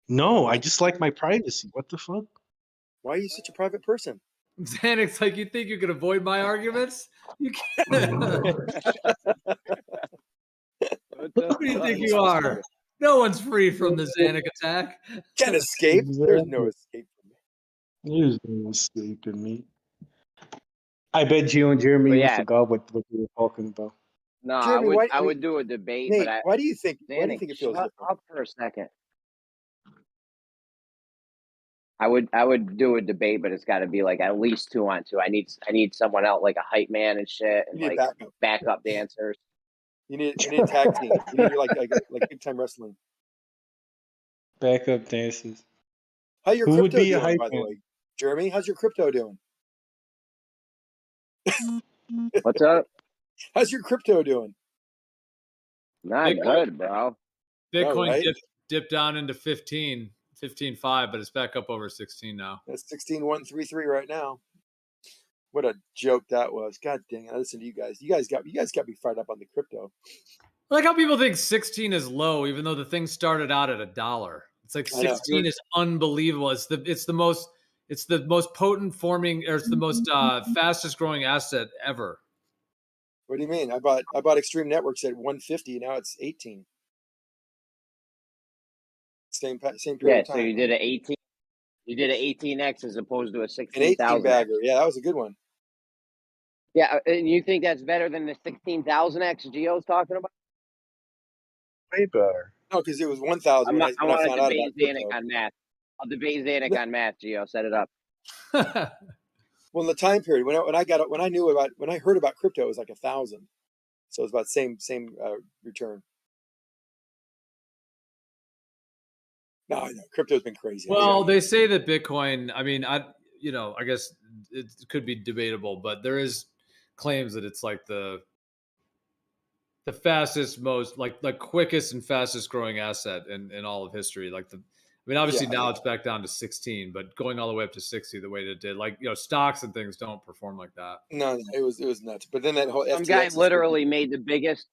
G: No, I just like my privacy. What the fuck?
V: Why are you such a private person?
D: Xanax, like, you think you can avoid my arguments? You can't. Who do you think you are? No one's free from the Xanax attack.
V: Can't escape. There's no escape from me.
G: There's no escaping me. I bet Gio and Jeremy
U: But
G: even
U: yeah.
G: forgot what we were talking about.
U: No,
V: Jeremy,
U: I would do a debate,
V: Nate,
U: but
V: why do you think
U: Zanuck,
V: it feels
U: shut
V: different?
U: up for a second. I would do a debate, but it's got to be like at least 2-on-2. I need someone out like a hype man and shit, and
V: You need
U: like
V: backup.
U: backup dancers.
V: You need a tag team. You need like big time wrestling.
G: Backup dances.
V: How your
G: Who would
V: crypto
G: be a
V: doing,
G: hype
V: by the
G: man?
V: way? Jeremy, how's your crypto doing?
U: What's up?
V: How's your crypto doing?
U: Not good, bro.
D: Bitcoin
V: right?
D: dipped down into 15.5, but it's back up over 16 now.
V: That's 16,133 right now. What a joke that was. God dang it. I listened to you guys. You guys got me fired up on the crypto.
D: I like how people think 16 is low, even though the thing started out at $1. It's like
V: I know.
D: 16 is unbelievable. It's the most potent forming, or it's the most fastest growing asset ever.
V: What do you mean? I bought Extreme Networks at 150. Now it's 18. Same period
U: Yeah,
V: of time.
U: so you did an 18. You did an 18x as opposed to a
V: An
U: 16,000.
V: 18 bagger. Yeah, that was a good one.
U: Yeah, and you think that's better than the 16,000x Geo's talking about?
K: Way better.
V: No, because it was 1,000 when I
U: want to
V: found out
U: debate
V: about crypto.
U: Zanuck on math. I'll debate Zanuck on math, Geo. Set it up.
V: Well, in the time period when I heard about crypto, it was like 1,000. So it's about same return. No, I know crypto's been crazy.
D: Well, they say that Bitcoin, I mean, I guess it could be debatable, but there is claims that it's like the fastest, most like quickest and fastest growing asset in all of history. Obviously now it's back down to 16, but going all the way up to 60 the way that it did, stocks and things don't perform like that.
V: No, it was nuts. But then that whole
U: Some guy literally made the biggest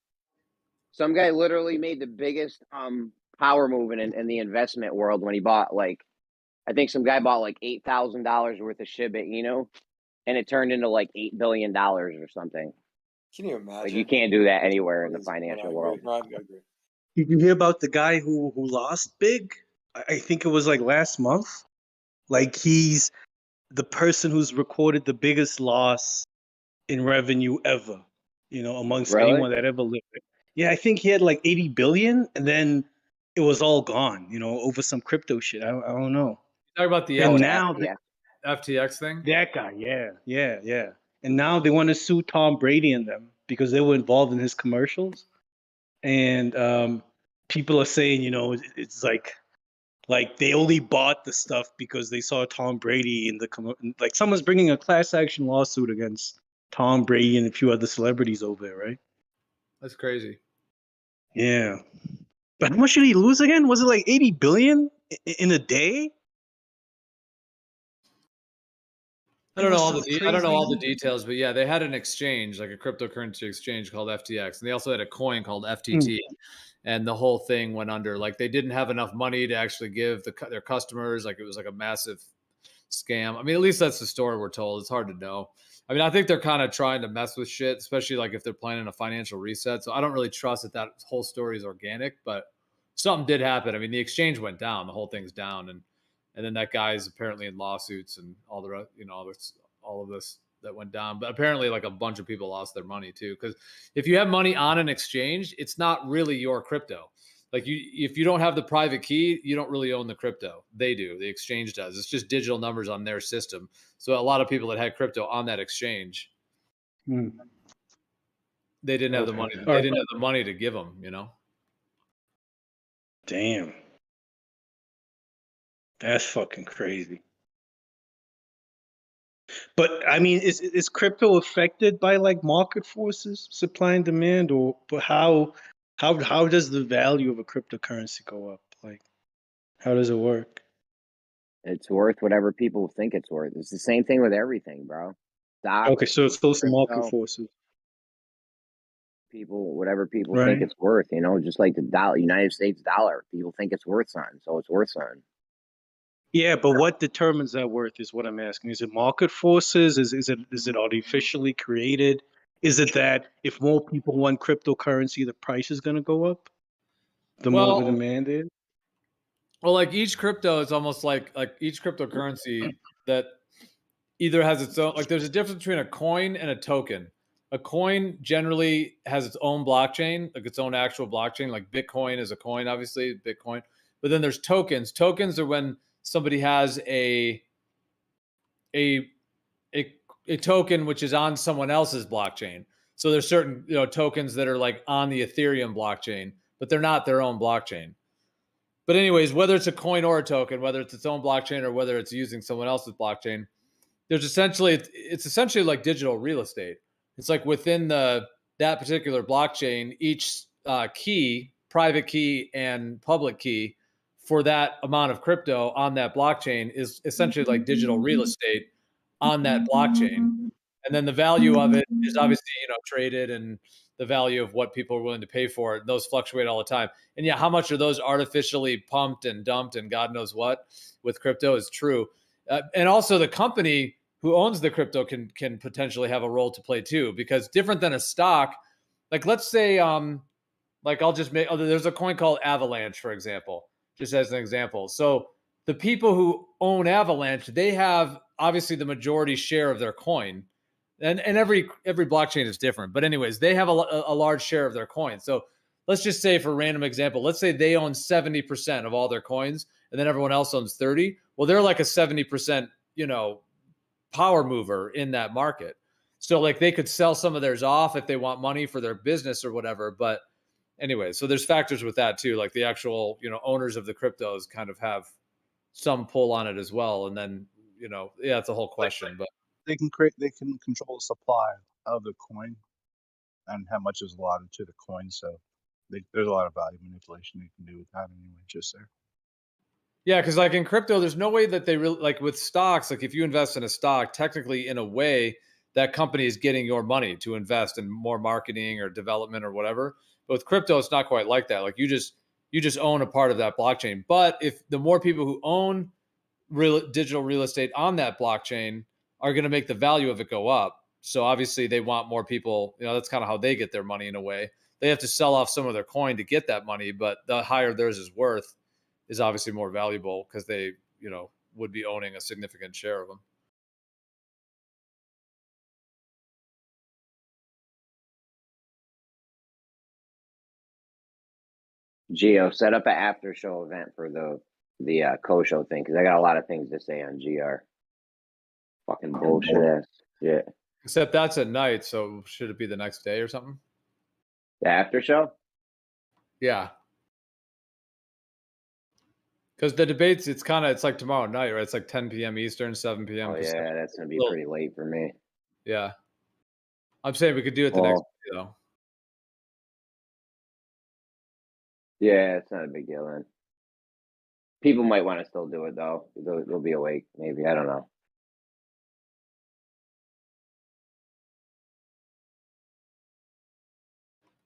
U: power move in the investment world when he bought I think some guy bought like $8,000 worth of Shiba Inu, and it turned into like $8 billion or something.
V: Can you imagine?
U: Like you can't do that anywhere in the financial world.
V: No, I agree.
G: Did you hear about the guy who lost big? I think it was like last month. Like he's the person who's recorded the biggest loss in revenue ever, amongst
U: Really?
G: anyone that ever lived. Yeah, I think he had like 80 billion, and then it was all gone, over some crypto shit. I don't know.
D: Talk about the
G: And
U: Oh,
G: now
D: FTX thing.
G: that guy, yeah. And now they want to sue Tom Brady and them because they were involved in his commercials. And people are saying, it's like they only bought the stuff because they saw Tom Brady in like someone's bringing a class action lawsuit against Tom Brady and a few other celebrities over there, right?
D: That's crazy.
G: Yeah. But how much did he lose again? Was it like 80 billion in a day?
D: I don't know all the details, but yeah, they had an exchange, like a cryptocurrency exchange called FTX, and they also had a coin called FTT, and the whole thing went under. Like they didn't have enough money to actually give their customers. Like it was like a massive scam. I mean, at least that's the story we're told. It's hard to know. I mean, I think they're kind of trying to mess with shit, especially like if they're planning a financial reset. So I don't really trust that whole story is organic, but something did happen. I mean, the exchange went down, the whole thing's down, and then that guy is apparently in lawsuits and all the rest, all of this that went down. But apparently, like a bunch of people lost their money too. Because if you have money on an exchange, it's not really your crypto. Like if you don't have the private key, you don't really own the crypto. They do. The exchange does. It's just digital numbers on their system. So a lot of people that had crypto on that exchange, they didn't have the money. They didn't have the money to give them.
G: Damn. That's fucking crazy. But I mean, is crypto affected by like market forces, supply and demand, or but how does the value of a cryptocurrency go up? Like, how does it work?
U: It's worth whatever people think it's worth. It's the same thing with everything, bro. Stocks,
G: Okay, so it's those market
U: crypto,
G: forces,
U: whatever people think
G: right?
U: it's worth, just like the dollar, United States dollar. People think it's worth something, so it's worth something.
G: Yeah, but what determines that worth is what I'm asking. Is it market forces? Is it artificially created? Is it that if more people want cryptocurrency, the price is going to go up? The more the demand is?
D: Well, like each crypto is almost like each cryptocurrency that either has its own, like there's a difference between a coin and a token. A coin generally has its own blockchain, like its own actual blockchain. Like Bitcoin is a coin, obviously Bitcoin. But then there's tokens. Tokens are when somebody has a token which is on someone else's blockchain. So there's certain tokens that are like on the Ethereum blockchain, but they're not their own blockchain. But anyways, whether it's a coin or a token, whether it's its own blockchain or whether it's using someone else's blockchain, there's it's essentially like digital real estate. It's like within that particular blockchain, each key, private key and public key for that amount of crypto on that blockchain is essentially like digital real estate on that blockchain. And then the value of it is obviously, traded, and the value of what people are willing to pay for it. Those fluctuate all the time. And yeah, how much are those artificially pumped and dumped and God knows what with crypto is true. And also the company who owns the crypto can potentially have a role to play too, because different than a stock, like let's say, like I'll just there's a coin called Avalanche, for example, just as an example. So the people who own Avalanche, they have obviously the majority share of their coin. And every blockchain is different. But anyways, they have a large share of their coin. So let's just say, for a random example, let's say they own 70% of all their coins and then everyone else owns 30. Well, they're like a 70%, power mover in that market. So like they could sell some of theirs off if they want money for their business or whatever. But anyway, so there's factors with that too. Like the actual, owners of the cryptos kind of have some pull on it as well. And then, yeah, it's a whole question, but
K: they can control the supply of the coin and how much is allotted to the coin. So there's a lot of value manipulation they can do with that anyway, just there.
D: Yeah, because like in crypto, there's no way that they really, like with stocks, like if you invest in a stock, technically in a way that company is getting your money to invest in more marketing or development or whatever. But with crypto, it's not quite like that. Like you just own a part of that blockchain. But if the more people who own digital real estate on that blockchain are going to make the value of it go up. So obviously they want more people, that's kind of how they get their money in a way. They have to sell off some of their coin to get that money, but the higher theirs is worth, is obviously more valuable because they, you know, would be owning a significant share of them.
U: Geo, set up an after show event for the co-show thing because I got a lot of things to say on GR. Fucking bullshit ass shit.
D: Except that's at night, so should it be the next day or something?
U: The after show?
D: Yeah. Because the debates, it's like tomorrow night, right? It's like 10 p.m. Eastern, 7 p.m.
U: Oh
D: Pacific.
U: yeah, that's gonna be
D: Well,
U: pretty late for me.
D: yeah. I'm saying we could do it the next day, though.
U: Yeah, it's not a big deal then. People might want to still do it though. They'll be awake, maybe. I don't know.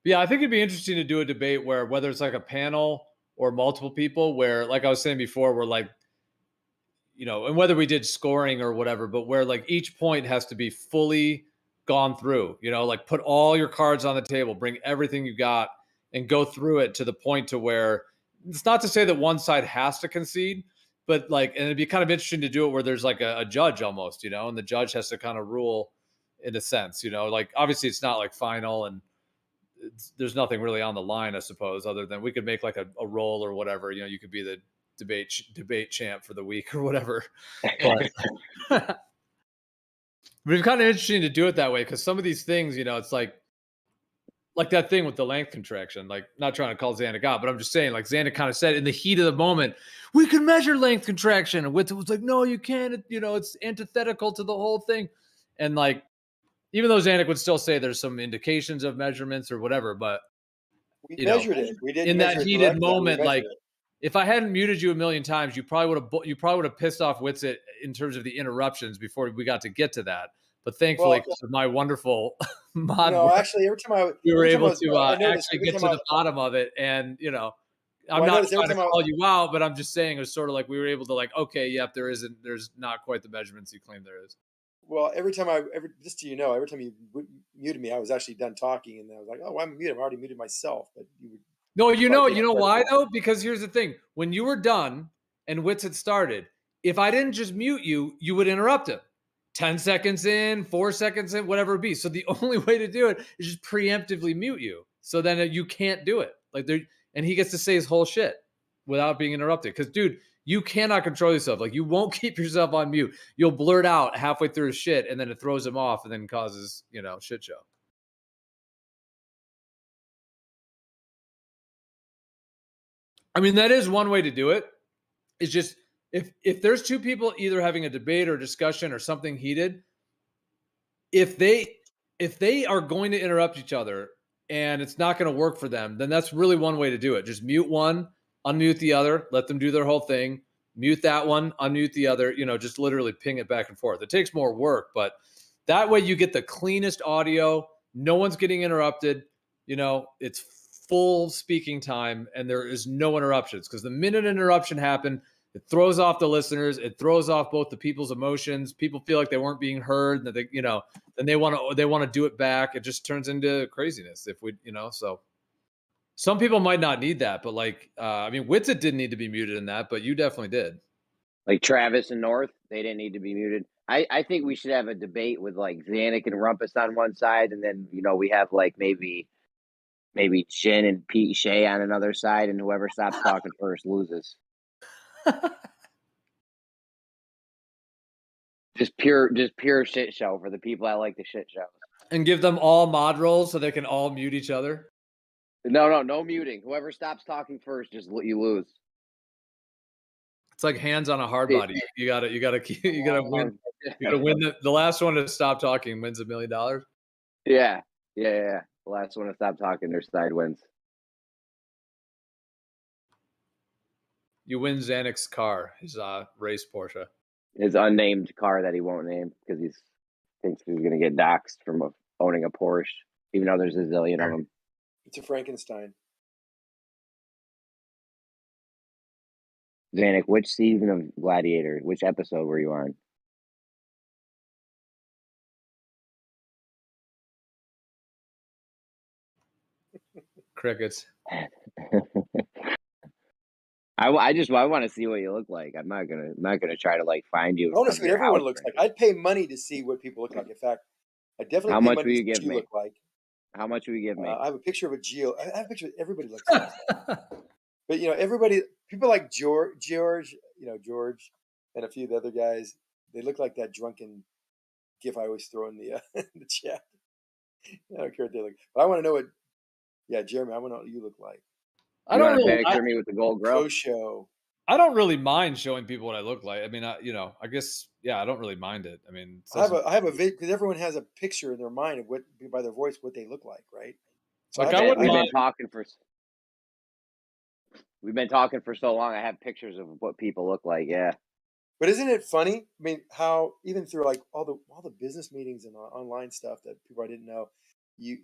D: Yeah, I think it'd be interesting to do a debate where whether it's like a panel or multiple people, where, like I was saying before, we're like, you know, and whether we did scoring or whatever, but where like each point has to be fully gone through, you know, like put all your cards on the table, bring everything you got and go through it to the point to where it's not to say that one side has to concede, but like, and it'd be kind of interesting to do it where there's like a judge almost, you know, and the judge has to kind of rule in a sense, you know, like obviously it's not like final and there's nothing really on the line, I suppose, other than we could make like a roll or whatever, you know, you could be the debate champ for the week or whatever. But it's kind of interesting to do it that way because some of these things, you know, it's like that thing with the length contraction. Like, not trying to call Xanek out, but I'm just saying, like Xanek kind of said in the heat of the moment, we can measure length contraction, and Witz was like, no, you can't. You know, it's antithetical to the whole thing, and like, even though Xanek would still say there's some indications of measurements or whatever, but
V: We
D: you know,
V: measured it. We didn't
D: in
V: measure
D: that
V: it
D: heated
V: directly, but we
D: moment,
V: measured
D: like
V: it.
D: if I hadn't muted you a million times, you probably would have pissed off Witsit in terms of the interruptions before we got to get to that. But thankfully,
V: Well,
D: because of my wonderful mod
V: no,
D: work,
V: actually,
D: we were
V: every time I
D: able
V: was,
D: to
V: I noticed
D: actually
V: every
D: get
V: time
D: to the bottom of it. And, you know, I'm
V: well, I
D: not
V: noticed every
D: trying to
V: time
D: call you out, but I'm just saying it was sort of like we were able to like, okay, yep, there's not quite the measurements you claim there is.
V: Well, just so you know, every time you muted me, I was actually done talking, and I was like, "Oh, I'm muted. I've already muted myself." But you would.
D: No, you know
V: take credit
D: why
V: for it.
D: though? Because here's the thing: when you were done and Wits had started, if I didn't just mute you, you would interrupt him. 10 seconds in, 4 seconds in, whatever it be. So the only way to do it is just preemptively mute you. So then you can't do it. Like there, and he gets to say his whole shit without being interrupted. Because dude, you cannot control yourself. Like you won't keep yourself on mute. You'll blurt out halfway through his shit, and then it throws him off, and then causes shit show. I mean, that is one way to do it. It's just if there's two people either having a debate or discussion or something heated, if they are going to interrupt each other and it's not going to work for them, then that's really one way to do it. Just mute one, unmute the other, let them do their whole thing, mute that one, unmute the other, just literally ping it back and forth. It takes more work, but that way you get the cleanest audio. No one's getting interrupted. It's full speaking time and there is no interruptions, because the minute an interruption happened, it throws off the listeners. It throws off both the people's emotions. People feel like they weren't being heard, that then they want to do it back. It just turns into craziness if we, so some people might not need that, but Witsit didn't need to be muted in that, but you definitely did.
U: Like Travis and North, they didn't need to be muted. I think we should have a debate with like Xanek and Rumpus on one side, and then we have like maybe Jen and Pete Shea on another side, and whoever stops talking first loses. Just pure shit show for the people that like the shit shows.
D: And give them all mod roles so they can all mute each other.
U: No muting. Whoever stops talking first, you lose.
D: It's like hands on a hard body. You gotta win. You gotta win. The last one to stop talking wins $1 million.
U: Yeah. The last one to stop talking, their side wins.
D: You win Xanek's car, his race Porsche.
U: His unnamed car that he won't name because he thinks he's gonna get doxxed from owning a Porsche, even though there's a zillion of them.
V: It's a Frankenstein.
U: Xanek, which season of Gladiator, which episode were you on?
D: Crickets.
U: I want to see what you look like. I'm not gonna try to like find you.
V: I want to
U: From
V: see what
U: your
V: everyone
U: house
V: looks
U: or
V: like.
U: anything.
V: I'd pay money to see what people look like. In fact, I definitely
U: How
V: pay
U: much
V: money
U: will
V: to
U: you
V: see what
U: give
V: you
U: me?
V: look like.
U: How much will you give me?
V: I have a picture of a Geo. I have a picture of everybody looks like. But everybody, people like George, George, and a few of the other guys, they look like that drunken gif I always throw in the the chat. I don't care what they look, but I want to know what. Yeah, Jeremy, I want to know what you look like.
D: I don't really.
U: Picture me with the gold grill.
V: Show.
D: I don't really mind showing people what I look like. I mean, I guess, yeah, I don't really mind it. I mean,
V: I have a vid because everyone has a picture in their mind of what by their voice what they look like, right? So
D: like I wouldn't
U: We've
D: mind.
U: been talking for so long. I have pictures of what people look like. Yeah.
V: But isn't it funny? I mean, how even through like all the business meetings and online stuff that people I didn't know, we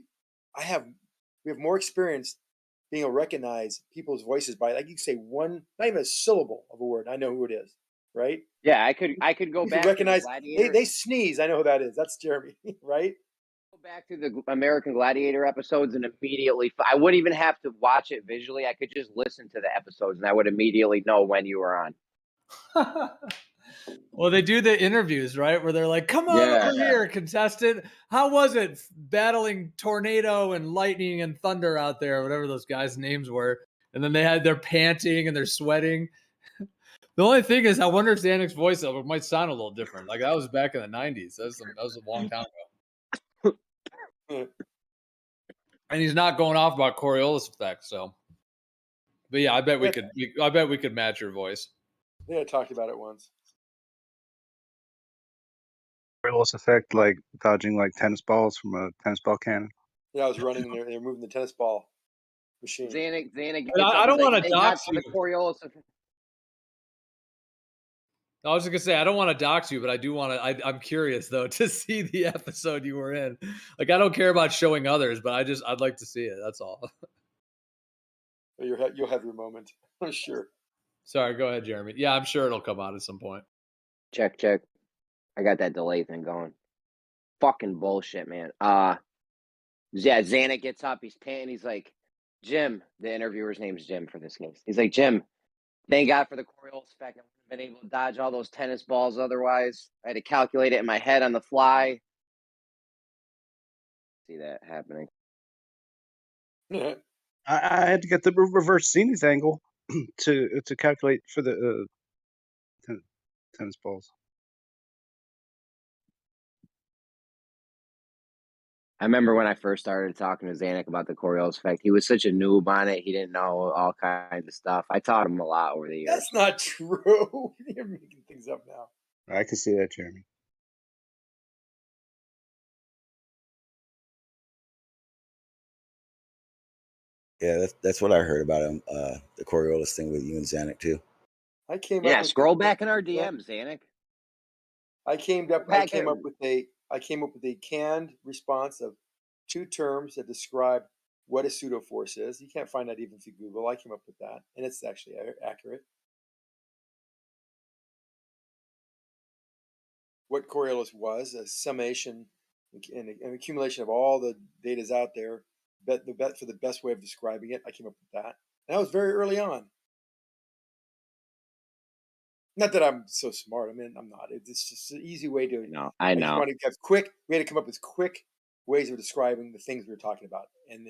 V: have more experience being able to recognize people's voices by, like, you can say one, not even a syllable of a word. I know who it is, right?
U: Yeah, I could go
V: You
U: back
V: can recognize
U: to the Gladiator.
V: they sneeze. I know who that is. That's Jeremy, right?
U: Go back to the American Gladiator episodes and immediately, I wouldn't even have to watch it visually. I could just listen to the episodes and I would immediately know when you were on.
D: Well, they do the interviews, right? Where they're like, come on over here, contestant. How was it battling tornado and lightning and thunder out there, whatever those guys' names were? And then they're panting and they're sweating. The only thing is, I wonder if Zanuck's voiceover might sound a little different. Like that was back in the 90s. That was a long time ago. And he's not going off about Coriolis effect, so. But yeah, I bet we could match your voice.
V: Yeah, I talked about it once.
K: Coriolis effect, like dodging like tennis balls from a tennis ball cannon.
V: Yeah, I was running there. They're moving the tennis ball machine.
U: Zanuck
D: I don't want to dox
U: you. The Coriolis effect.
D: I was just gonna say I don't want to dox you, but I do want to. I'm curious though to see the episode you were in. Like I don't care about showing others, but I'd like to see it. That's all.
V: You'll have your moment, I'm sure.
D: Sorry, go ahead, Jeremy. Yeah, I'm sure it'll come out at some point.
U: Check. I got that delay thing going. Fucking bullshit, man. Yeah, Zanuck gets up. He's panting. He's like, Jim. The interviewer's name's Jim for this case. He's like, Jim. Thank God for the Coriolis effect. I wouldn't have been able to dodge all those tennis balls otherwise. I had to calculate it in my head on the fly. See that happening.
K: I had to get the reverse zenith angle to calculate for the tennis balls.
U: I remember when I first started talking to Zanuck about the Coriolis effect. He was such a noob on it. He didn't know all kinds of stuff. I taught him a lot over the years.
V: That's not true. You're making things up now.
K: I can see that, Jeremy.
C: Yeah, that's what I heard about him. The Coriolis thing with you and Zanuck too.
V: I came
U: Yeah,
V: up with
U: scroll back in our DMs, Zanuck.
V: I came up with a canned response of 2 terms that describe what a pseudo force is. You can't find that even if you Google. I came up with that, and it's actually accurate. What Coriolis was, a summation and an accumulation of all the data's out there. For the best way of describing it, I came up with that. And that was very early on. Not that I'm so smart. I mean, I'm not. It's just an easy way to.
U: No, I know.
V: We had to come up with quick ways of describing the things we were talking about, and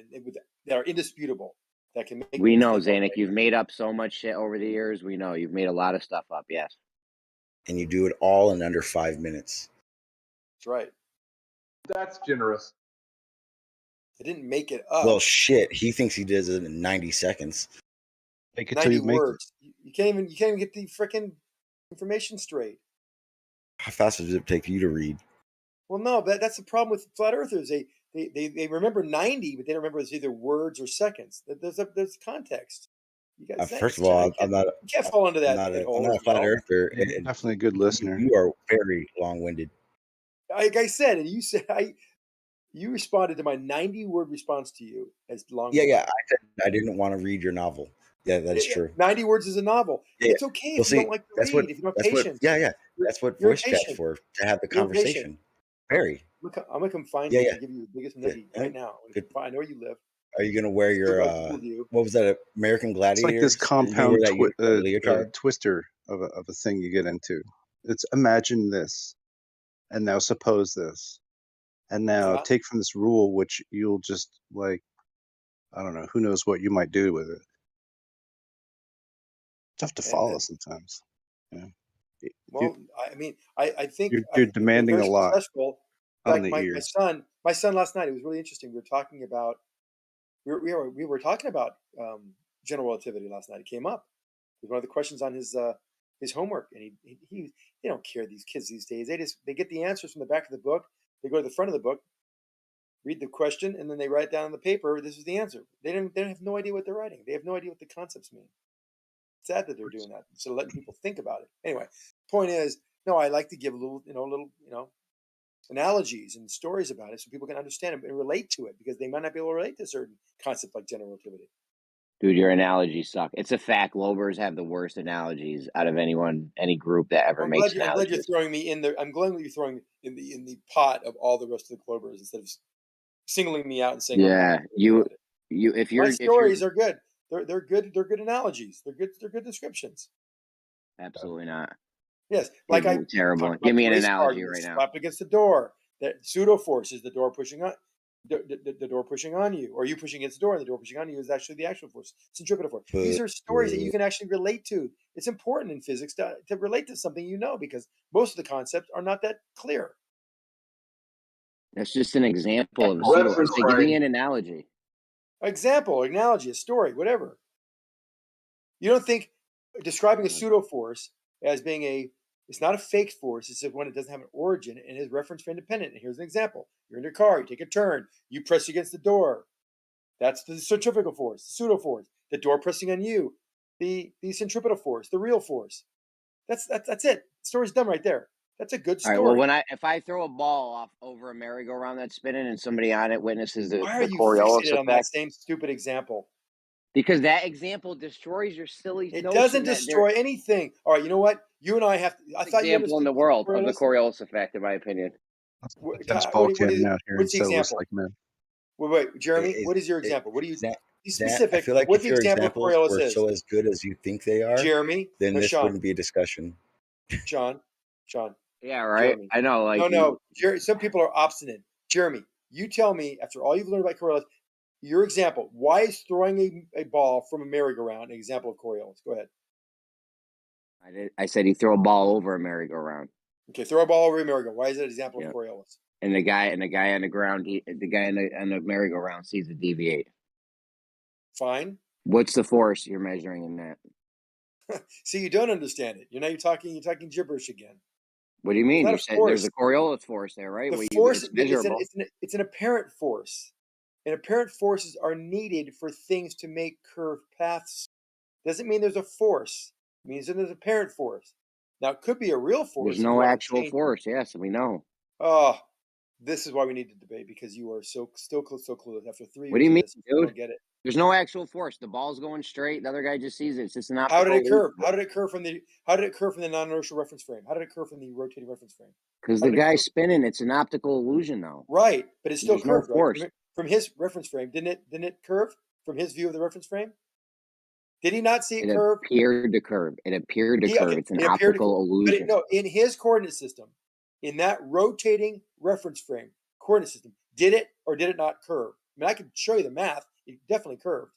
V: that are indisputable. That can make.
U: We know, Zanuck. You've made up so much shit over the years. We know you've made a lot of stuff up. Yes.
C: And you do it all in under 5 minutes.
V: That's right.
E: That's generous.
V: I didn't make it up.
C: Well, shit. He thinks he does it in 90 seconds.
K: Make it till you make
V: words. You can't even get the frickin' information straight.
C: How fast does it take you to read?
V: Well, no, but that's the problem with flat earthers. They remember 90, but they don't remember it's either words or seconds. There's context. You guys,
C: First of all, I'm not.
V: You can't fall into that.
C: I'm not a flat earther.
K: You're definitely a good listener.
C: You are very long-winded.
V: Like I said, and you said you responded to my 90-word response to you as long.
C: Yeah. I said I didn't want to read your novel. Yeah, that is true.
V: 90 words is a novel.
C: Yeah.
V: It's okay if you don't like to read. If you don't have patience.
C: That's what voice chat's for, to have the conversation. Very.
V: I'm gonna come find you and give you the biggest nugget right now. I know where you live.
C: Are you gonna wear your
V: you.
C: what was that? American
K: It's like
C: Gladiators?
K: this
C: Are you gonna wear
K: compound
C: that leotard?
K: twister of a thing you get into. It's imagine this, and now suppose this, and now
V: Yeah.
K: take from this rule, which you'll just like, I don't know, who knows what you might do with it. Tough to follow sometimes. Yeah.
V: Well, I mean, I think
K: You're
V: they're
K: demanding
V: very
K: a lot
V: successful.
K: on
V: Like
K: the
V: my
K: ears.
V: son last night, it was really interesting. We were talking about we were talking about general relativity last night. It came up. It was one of the questions on his homework, and he they don't care, these kids these days. They get the answers from the back of the book. They go to the front of the book, read the question, and then they write down on the paper, this is the answer. They have no idea what they're writing. They have no idea what the concepts mean. It's sad that they're doing that. So letting people think about it. Anyway, point is, no, I like to give little analogies and stories about it so people can understand it and relate to it, because they might not be able to relate to certain concepts like general relativity.
U: Dude, your analogies suck. It's a fact. Lobers have the worst analogies out of any group that ever
V: I'm
U: makes
V: glad you're
U: analogies.
V: throwing me in there. I'm glad you're throwing me in the pot of all the rest of the Clovers instead of singling me out and saying,
U: Yeah, if
V: my
U: you're
V: stories are good. They're good. They're good analogies. They're good descriptions.
U: absolutely not.
V: Yes, like I
U: Terrible.
V: talked about
U: Give me
V: the
U: an
V: race car
U: analogy
V: you
U: right now.
V: slapped against the door. That pseudo force is the door pushing on the door pushing on you, or you pushing against the door and the door pushing on you is actually the actual force, centripetal force. These are stories that you can actually relate to. It's important in physics to relate to something you know, because most of the concepts are not that clear.
U: That's just an example of a pseudo. I say, give me an analogy.
V: Example, analogy, a story, whatever. You don't think describing a pseudo force as being it's not a fake force, it's one that doesn't have an origin and is reference frame dependent. And here's an example. You're in your car, you take a turn, you press against the door. That's the centrifugal force, the pseudo force. The door pressing on you, the centripetal force, the real force. That's it. The story's done right there. That's a good story.
U: All right, well, if I throw a ball off over a merry-go-round that's spinning and somebody on it witnesses the
V: Why are you
U: Coriolis
V: fixated on that
U: effect,
V: same stupid example?
U: because that example destroys your silly
V: It
U: notion
V: doesn't
U: that
V: destroy anything. All right, you know what? You and I have to. I thought you
U: example in
V: understood
U: the world of the
V: Coriolis.
U: Coriolis effect, in my opinion.
K: Tennisball cannon out here and
V: what's the
K: settle this
V: example?
K: like men.
V: Wait, Jeremy, what is your example? What do you be
C: Zach,
V: specific?
C: I feel like
V: What
C: if
V: the
C: your
V: example of
C: examples
V: Coriolis
C: were
V: is?
C: so as good as you think they are,
V: Jeremy,
C: then
V: no,
C: this
V: Sean.
C: wouldn't be a discussion.
V: Sean.
U: Yeah, right.
V: Jeremy.
U: I know. Like
V: No. Jeremy, some people are obstinate. Jeremy, you tell me, after all you've learned about Coriolis, your example. Why is throwing a ball from a merry-go-round an example of Coriolis? Go ahead.
U: I said he throw a ball over a merry-go-round.
V: Okay, throw a ball over a merry-go-round. Why is it an example of Coriolis?
U: And the guy on the ground, the guy on the merry-go-round sees it deviate.
V: Fine.
U: What's the force you're measuring in that?
V: See, you don't understand it. You're talking gibberish again.
U: What do you mean?
V: It's not
U: You
V: a
U: said
V: force.
U: there's a Coriolis force there, right?
V: The
U: Where
V: force
U: it's measurable.
V: it's an apparent force. And apparent forces are needed for things to make curved paths. Doesn't mean there's a force. It means that there's an apparent force. Now, it could be a real force.
U: There's no actual force. Yes, we know.
V: Oh, this is why we need to debate, because you are so clueless. After 3 years
U: What do you mean,
V: of this, you
U: dude?
V: don't get it.
U: There's no actual force. The ball's going straight. The other guy just sees it. It's just an optical.
V: How did it curve?
U: illusion.
V: How did it curve from the non-inertial reference frame? How did it curve from the rotating reference frame?
U: Because the guy's spinning. It's an optical illusion, though.
V: Right, but it's still
U: There's no
V: curved,
U: force.
V: right? From his reference frame, didn't it curve from his view of the reference frame? Did he not see it curve?
U: It appeared to curve. It appeared to curve. It's an optical illusion.
V: But in his coordinate system, in that rotating reference frame coordinate system, did it or did it not curve? I mean, I could show you the math. It definitely curved.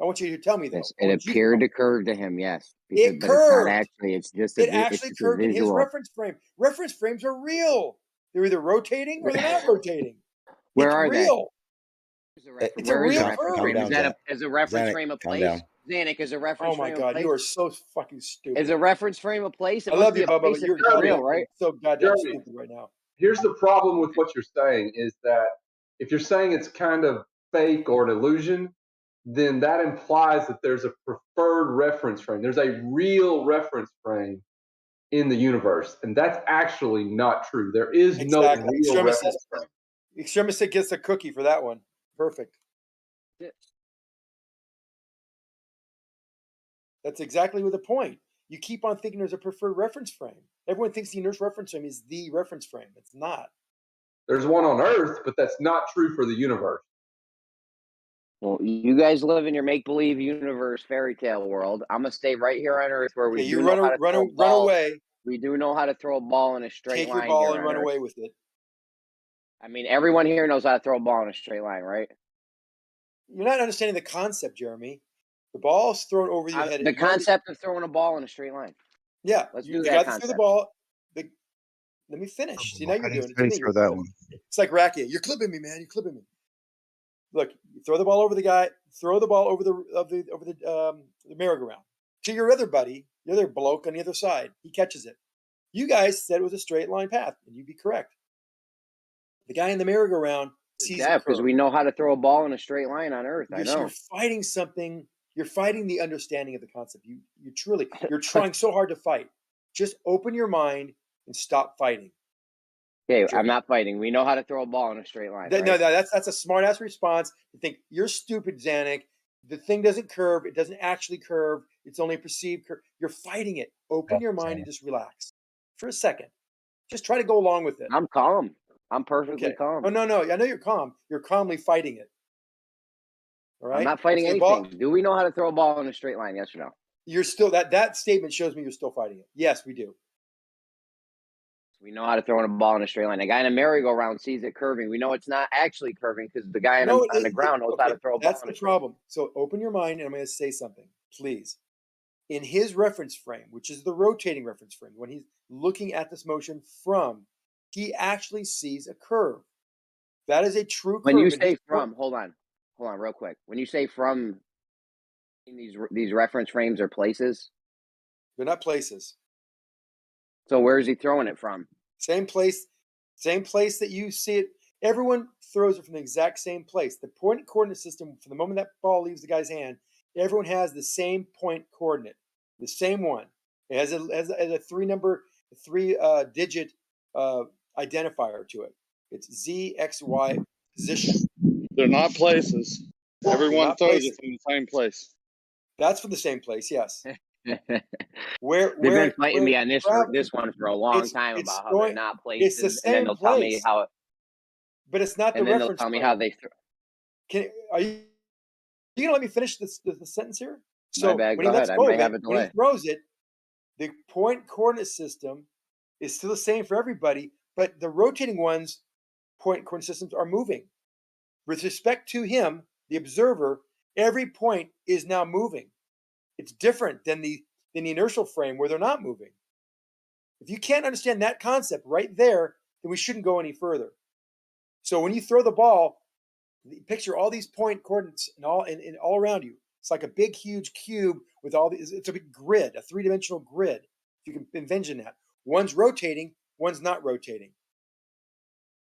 V: I want you to tell me, though.
U: Yes, it appeared to curve to him, yes.
V: It
U: but
V: curved.
U: It's not actually. It's just
V: it actually curved in his reference frame. Reference frames are real. They're either rotating or they're not rotating.
U: Where
V: it's
U: are
V: real.
U: they?
V: It's a real curve.
U: Is a reference frame a place? Zanuck, is a reference frame a place?
V: Oh my God, you are so fucking stupid.
U: Is a reference frame a place?
V: I love you, Bubba, but you're
U: real, right?
V: so goddamn stupid right now.
E: Here's the problem with what you're saying is that if you're saying it's kind of fake or an illusion, then that implies that there's a preferred reference frame. There's a real reference frame in the universe, and that's actually not true. There is no real reference frame.
V: Extremistic gets a cookie for that one. Perfect. That's exactly the point. You keep on thinking there's a preferred reference frame. Everyone thinks the inertial reference frame is the reference frame. It's not.
E: There's one on Earth, but that's not true for the universe.
U: Well, you guys live in your make-believe universe fairy tale world. I'm gonna stay right here on Earth where we
V: Okay,
U: do
V: you
U: know how to throw a
V: run
U: ball.
V: away.
U: We do know how to throw a ball in a straight
V: Take your
U: line
V: ball
U: here
V: and
U: on
V: run
U: Earth.
V: away with it.
U: I mean, everyone here knows how to throw a ball in a straight line, right?
V: You're not understanding the concept, Jeremy. The ball is thrown over your head.
U: The concept of throwing a ball in a straight line.
V: Yeah,
U: Let's do
V: the
U: that
V: guy that threw the
U: concept.
V: ball. Let me finish. See, now you're doing it to me.
K: throw that one.
V: It's like racket. You're clipping me, man. You're clipping me. Look, you throw the ball over the guy. Throw the ball over the merry-go-round to your other buddy, the other bloke on the other side. He catches it. You guys said it was a straight line path, and you'd be correct. The guy in the merry-go-round sees
U: Yeah,
V: a
U: because
V: curve.
U: we know how to throw a ball in a straight line on Earth. I know.
V: You're fighting something. You're fighting the understanding of the concept. You're trying so hard to fight. Just open your mind and stop fighting.
U: Okay,
V: Sure.
U: I'm not fighting. We know how to throw a ball in a straight line. Right?
V: No, that's a smart ass response to think you're stupid, Zanuck. The thing doesn't curve. It doesn't actually curve. It's only a perceived curve. You're fighting it. Open your mind and just relax for a second. Just try to go along with it.
U: I'm calm. I'm perfectly calm.
V: Oh, no. I know you're calm. You're calmly fighting it. All right.
U: I'm not fighting
V: So the
U: anything.
V: ball,
U: Do we know how to throw a ball in a straight line? Yes or no?
V: you're still that statement shows me you're still fighting it. Yes, we do.
U: We know how to throw a ball in a straight line. The guy in a merry-go-round sees it curving. We know it's not actually curving because the guy on the ground knows how to throw a ball.
V: That's the problem. So open your mind, and I'm going to say something, please. In his reference frame, which is the rotating reference frame, when he's looking at this motion from, he actually sees a curve. That is a true curve.
U: When you say from, hold on, real quick. When you say from, in these reference frames are places.
V: They're not places.
U: So where is he throwing it from?
V: Same place that you see it. Everyone throws it from the exact same place. The point coordinate system, from the moment that ball leaves the guy's hand, everyone has the same point coordinate, the same one. It has a three digit identifier to it. It's Z, X, Y position.
I: They're not places. Everyone throws it from the same place.
V: That's for the same place, yes.
U: They've been fighting me on this one for a long time about how they're not places,
V: it's the same
U: and then they'll tell me
V: place.
U: how.
V: But it's not the
U: and then
V: reference.
U: They'll tell me
V: frame.
U: how they.
V: Are you gonna let me finish the sentence here? So
U: My bad.
V: when
U: Go
V: he lets
U: ahead.
V: go
U: I
V: of
U: may have a
V: it, when he
U: delay.
V: throws it, the point coordinate system is still the same for everybody, but the rotating ones, point coordinate systems, are moving. With respect to him, the observer, every point is now moving. It's different than the inertial frame where they're not moving. If you can't understand that concept right there, then we shouldn't go any further. So when you throw the ball, picture all these point coordinates and all around you. It's like a big, huge cube with all these. It's a big grid, a three-dimensional grid. You can envision that. One's rotating, one's not rotating.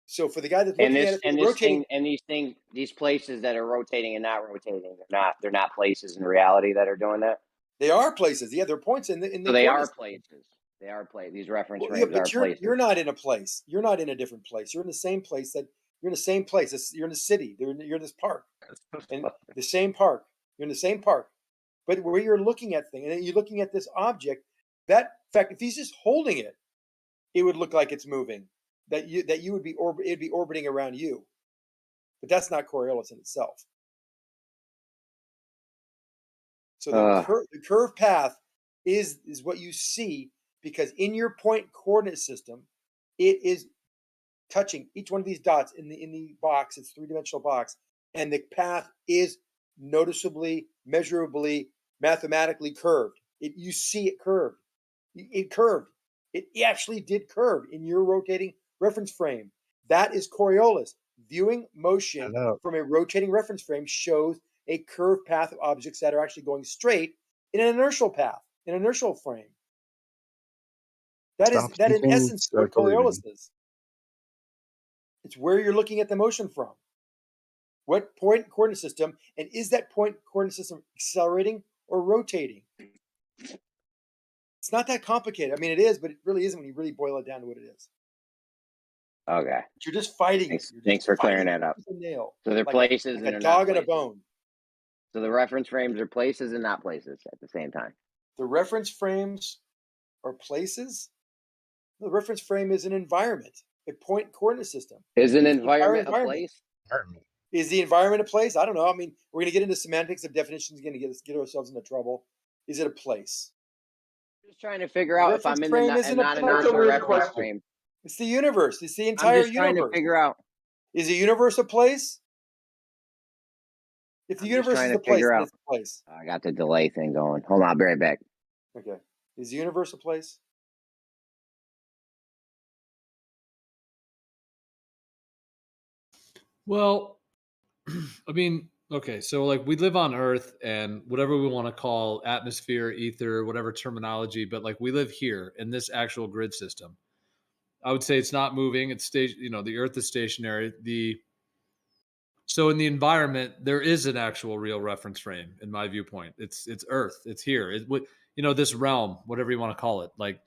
V: So for the guy that's looking at it, rotating,
U: these places that are rotating and not rotating, they're not places in reality that are doing that.
V: They are places. Yeah, they're points in the.
U: So they are places. They are places. These reference frames are places.
V: You're not in a place. You're not in a different place. You're in the same place you're in the same place. You're in the city. You're in this park, and the same park. You're in the same park, but where you're looking at things, and you're looking at this object. That in fact, if he's just holding it, it would look like it's moving. That you would be it'd be orbiting around you, but that's not Coriolis in itself. So the curve path is what you see, because in your point coordinate system, it is touching each one of these dots in the box. It's three-dimensional box, and the path is noticeably, measurably, mathematically curved. You see it curved. It curved. It actually did curve in your rotating reference frame. That is Coriolis. Viewing motion from a rotating reference frame shows a curved path of objects that are actually going straight in an inertial path, an inertial frame. That in essence what Coriolis is. It's where you're looking at the motion from. What point coordinate system, and is that point coordinate system accelerating or rotating? It's not that complicated. I mean, it is, but it really isn't when you really boil it down to what it is.
U: Okay.
V: You're just fighting it.
U: Thanks for clearing that up.
V: Nail.
U: So they're
V: like
U: places
V: like
U: and
V: a
U: they're
V: dog
U: not
V: and a
U: places.
V: bone.
U: So the reference frames are places and not places at the same time.
V: The reference frames are places. The reference frame is an environment, a point coordinate system.
U: Is an
V: It's the entire
U: environment a place?
V: Is the environment a place? I don't know. I mean, we're going to get into semantics of definitions, going to get ourselves into trouble. Is it a place?
U: Just trying to figure out if I'm in the
V: isn't a
U: non-inertial reference frame.
V: It's the universe. It's the
U: I'm
V: entire
U: just trying to
V: universe.
U: figure out.
V: Is the universe a place? If the
U: I'm just
V: universe
U: trying
V: is
U: to
V: a place,
U: figure
V: then
U: out.
V: it's a place.
U: I got the delay thing going. Hold on, I'll be right back.
V: Okay. Is the universe a place?
D: Well, I mean, okay, so like we live on Earth and whatever we want to call atmosphere, ether, whatever terminology, but like we live here in this actual grid system. I would say it's not moving. It's the Earth is stationary. So in the environment, there is an actual real reference frame in my viewpoint. It's Earth. It's here. This realm, whatever you want to call it. Like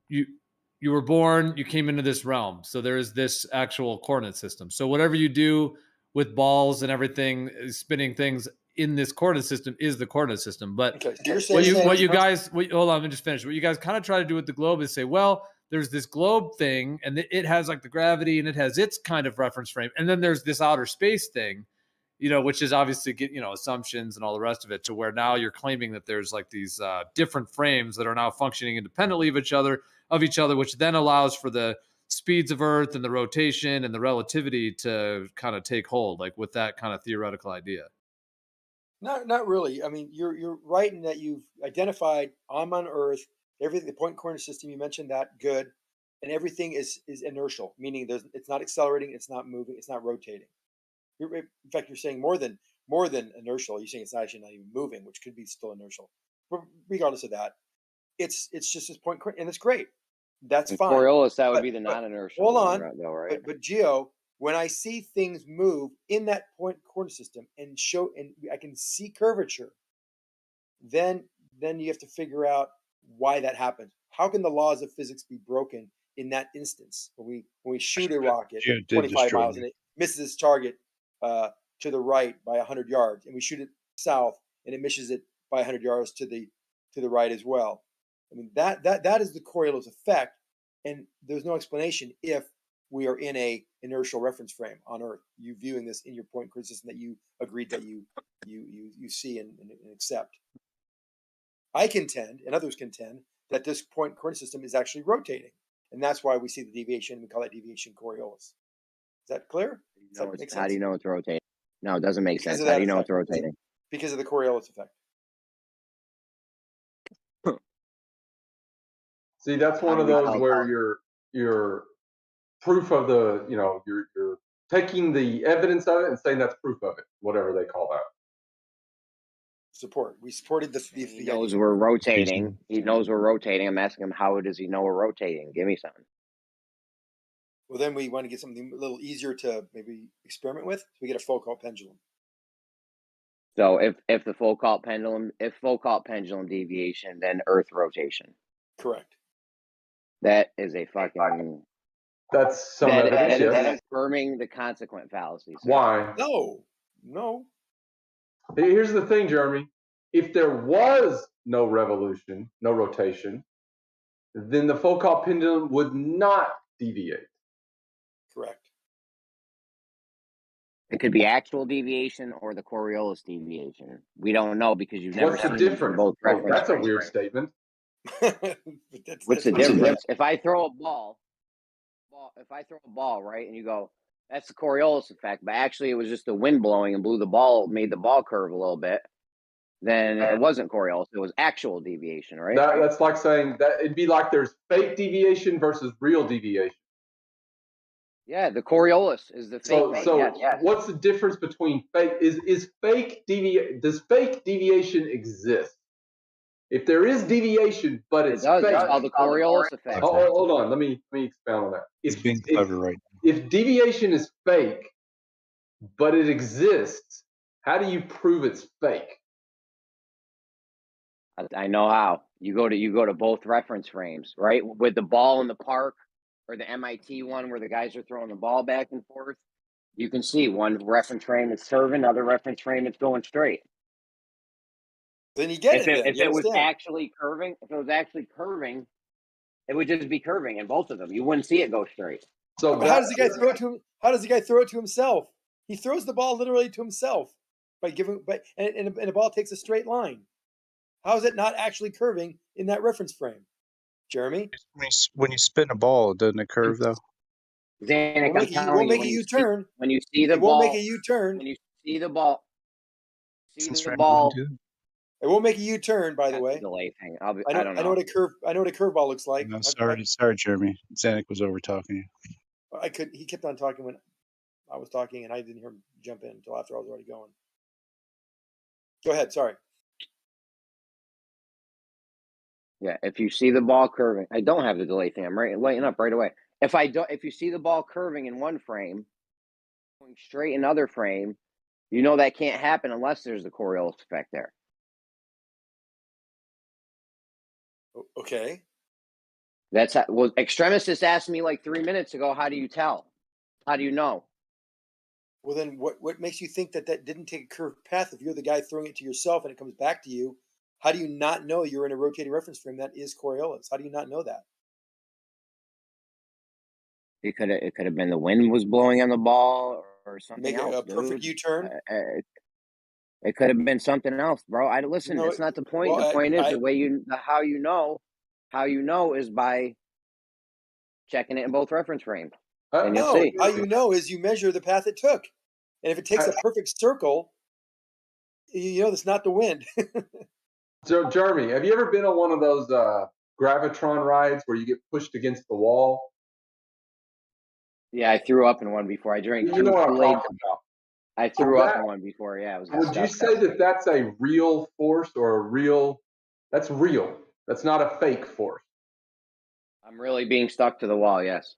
D: you were born, you came into this realm. So there is this actual coordinate system. So whatever you do with balls and everything, spinning things in this coordinate system is the coordinate system. But
V: Okay, so you're
D: hold on, let me just finish. What you guys kind of try to do with the globe is say, well, there's this globe thing and it has like the gravity and it has its kind of reference frame. And then there's this outer space thing, which is obviously assumptions and all the rest of it, to where now you're claiming that there's like these different frames that are now functioning independently of each other, which then allows for the speeds of Earth and the rotation and the relativity to kind of take hold, like with that kind of theoretical idea.
V: Not really. I mean, you're right in that you've identified I'm on Earth. Everything, the point coordinate system, you mentioned that, good, and everything is inertial, meaning it's not accelerating, it's not moving, it's not rotating. In fact, you're saying more than inertial. You're saying it's actually not even moving, which could be still inertial. But regardless of that, it's just this point, and it's great. That's
U: In
V: fine.
U: Coriolis, that would be the non-inertial.
V: Hold on,
U: though, right?
V: but Geo, when I see things move in that point coordinate system and I can see curvature, then you have to figure out why that happens. How can the laws of physics be broken in that instance when we shoot a rocket 25 miles and it misses its target to the right by 100 yards, and we shoot it south and it misses it by 100 yards to the right as well? I mean, that is the Coriolis effect, and there's no explanation if we are in a inertial reference frame on Earth. You viewing this in your point coordinate system that you agreed that you see and accept. I contend, and others contend, that this point coordinate system is actually rotating, and that's why we see the deviation. We call that deviation Coriolis. Is that clear?
U: How do you know it's rotating? No, it doesn't make sense. How do you know it's rotating?
V: Because of the Coriolis effect.
E: See, that's one of those where you're proof of the, you're taking the evidence of it and saying that's proof of it, whatever they call that.
V: We supported the
U: He knows we're rotating. He knows we're rotating. I'm asking him, how does he know we're rotating? Give me something.
V: Well, then we want to get something a little easier to maybe experiment with. So we get a Foucault pendulum.
U: So if the Foucault pendulum deviation, then Earth rotation.
V: Correct.
U: That is a fucking.
E: That's some evidence.
U: That is confirming the consequent fallacy. So.
E: Why?
V: No.
E: Here's the thing, Jeremy. If there was no revolution, no rotation, then the Foucault pendulum would not deviate.
V: Correct.
U: It could be actual deviation or the Coriolis deviation. We don't know because you've never seen
E: What's the difference?
U: both reference
E: That's a
U: frames.
E: weird statement.
U: What's the difference? If I throw a ball, right, and you go, that's the Coriolis effect, but actually it was just the wind blowing and made the ball curve a little bit, then it wasn't Coriolis, it was actual deviation, right?
E: That's like saying that it'd be like there's fake deviation versus real deviation.
U: Yeah, the Coriolis is the fake.
E: So what's the difference between fake? Does fake deviation exist? If there is deviation, but it's fake,
U: it's called the Coriolis effect.
E: Hold on, let me expound on that.
F: He's being clever right now.
E: If deviation is fake, but it exists, how do you prove it's fake?
U: I know how. You go to both reference frames, right? With the ball in the park or the MIT one where the guys are throwing the ball back and forth, you can see one reference frame is serving, other reference frame is going straight.
V: Then you get it.
U: If it was actually curving, it would just be curving in both of them. You wouldn't see it go straight.
E: So
V: how does the guy throw it to him? How does the guy throw it to himself? He throws the ball literally to himself and the ball takes a straight line. How is it not actually curving in that reference frame? Jeremy?
K: When you spin a ball, doesn't it curve though?
R: Zanuck, I'm
V: It
R: telling
V: won't
R: you,
V: make a U-turn.
R: when you see the
V: It won't
R: ball,
V: make a U-turn.
R: when you see the ball,
K: Since
R: the
K: round
R: ball.
K: 1, too.
V: It won't make a U-turn, by the
R: That's
V: way.
R: a delay thing.
V: I
R: I don't
V: know
R: know.
V: what a curveball looks like.
K: No, sorry, Jeremy. Zanuck was over talking you.
V: He kept on talking when I was talking, and I didn't hear him jump in until after I was already going. Go ahead. Sorry.
R: Yeah, if you see the ball curving, I don't have the delay thing. I'm lighting up right away. If you see the ball curving in one frame, going straight in another frame, you know that can't happen unless there's the Coriolis effect there.
V: Okay.
R: That's well, Extremis just asked me like 3 minutes ago. How do you tell? How do you know?
V: Well, then what makes you think that didn't take a curved path? If you're the guy throwing it to yourself and it comes back to you, how do you not know you're in a rotating reference frame that is Coriolis? How do you not know that?
R: It could have been the wind was blowing on the ball or something
V: Make
R: else.
V: a perfect U-turn.
R: It could have been something else, bro. Listen.
V: No,
R: It's not the point.
V: well,
R: The point is how you know is by checking it in both reference frames. And you'll see.
V: How you know is you measure the path it took, and if it takes a perfect circle, you know that's not the wind.
E: So, Jeremy, have you ever been on one of those gravitron rides where you get pushed against the wall?
R: Yeah, I threw up in one before. I drank
E: You know what I'm
R: Kool-Aid.
E: talking about.
R: I threw up in one before. Yeah, it was
E: Would you
R: disgusting.
E: say that that's a real force or a real? That's real. That's not a fake force.
R: I'm really being stuck to the wall. Yes.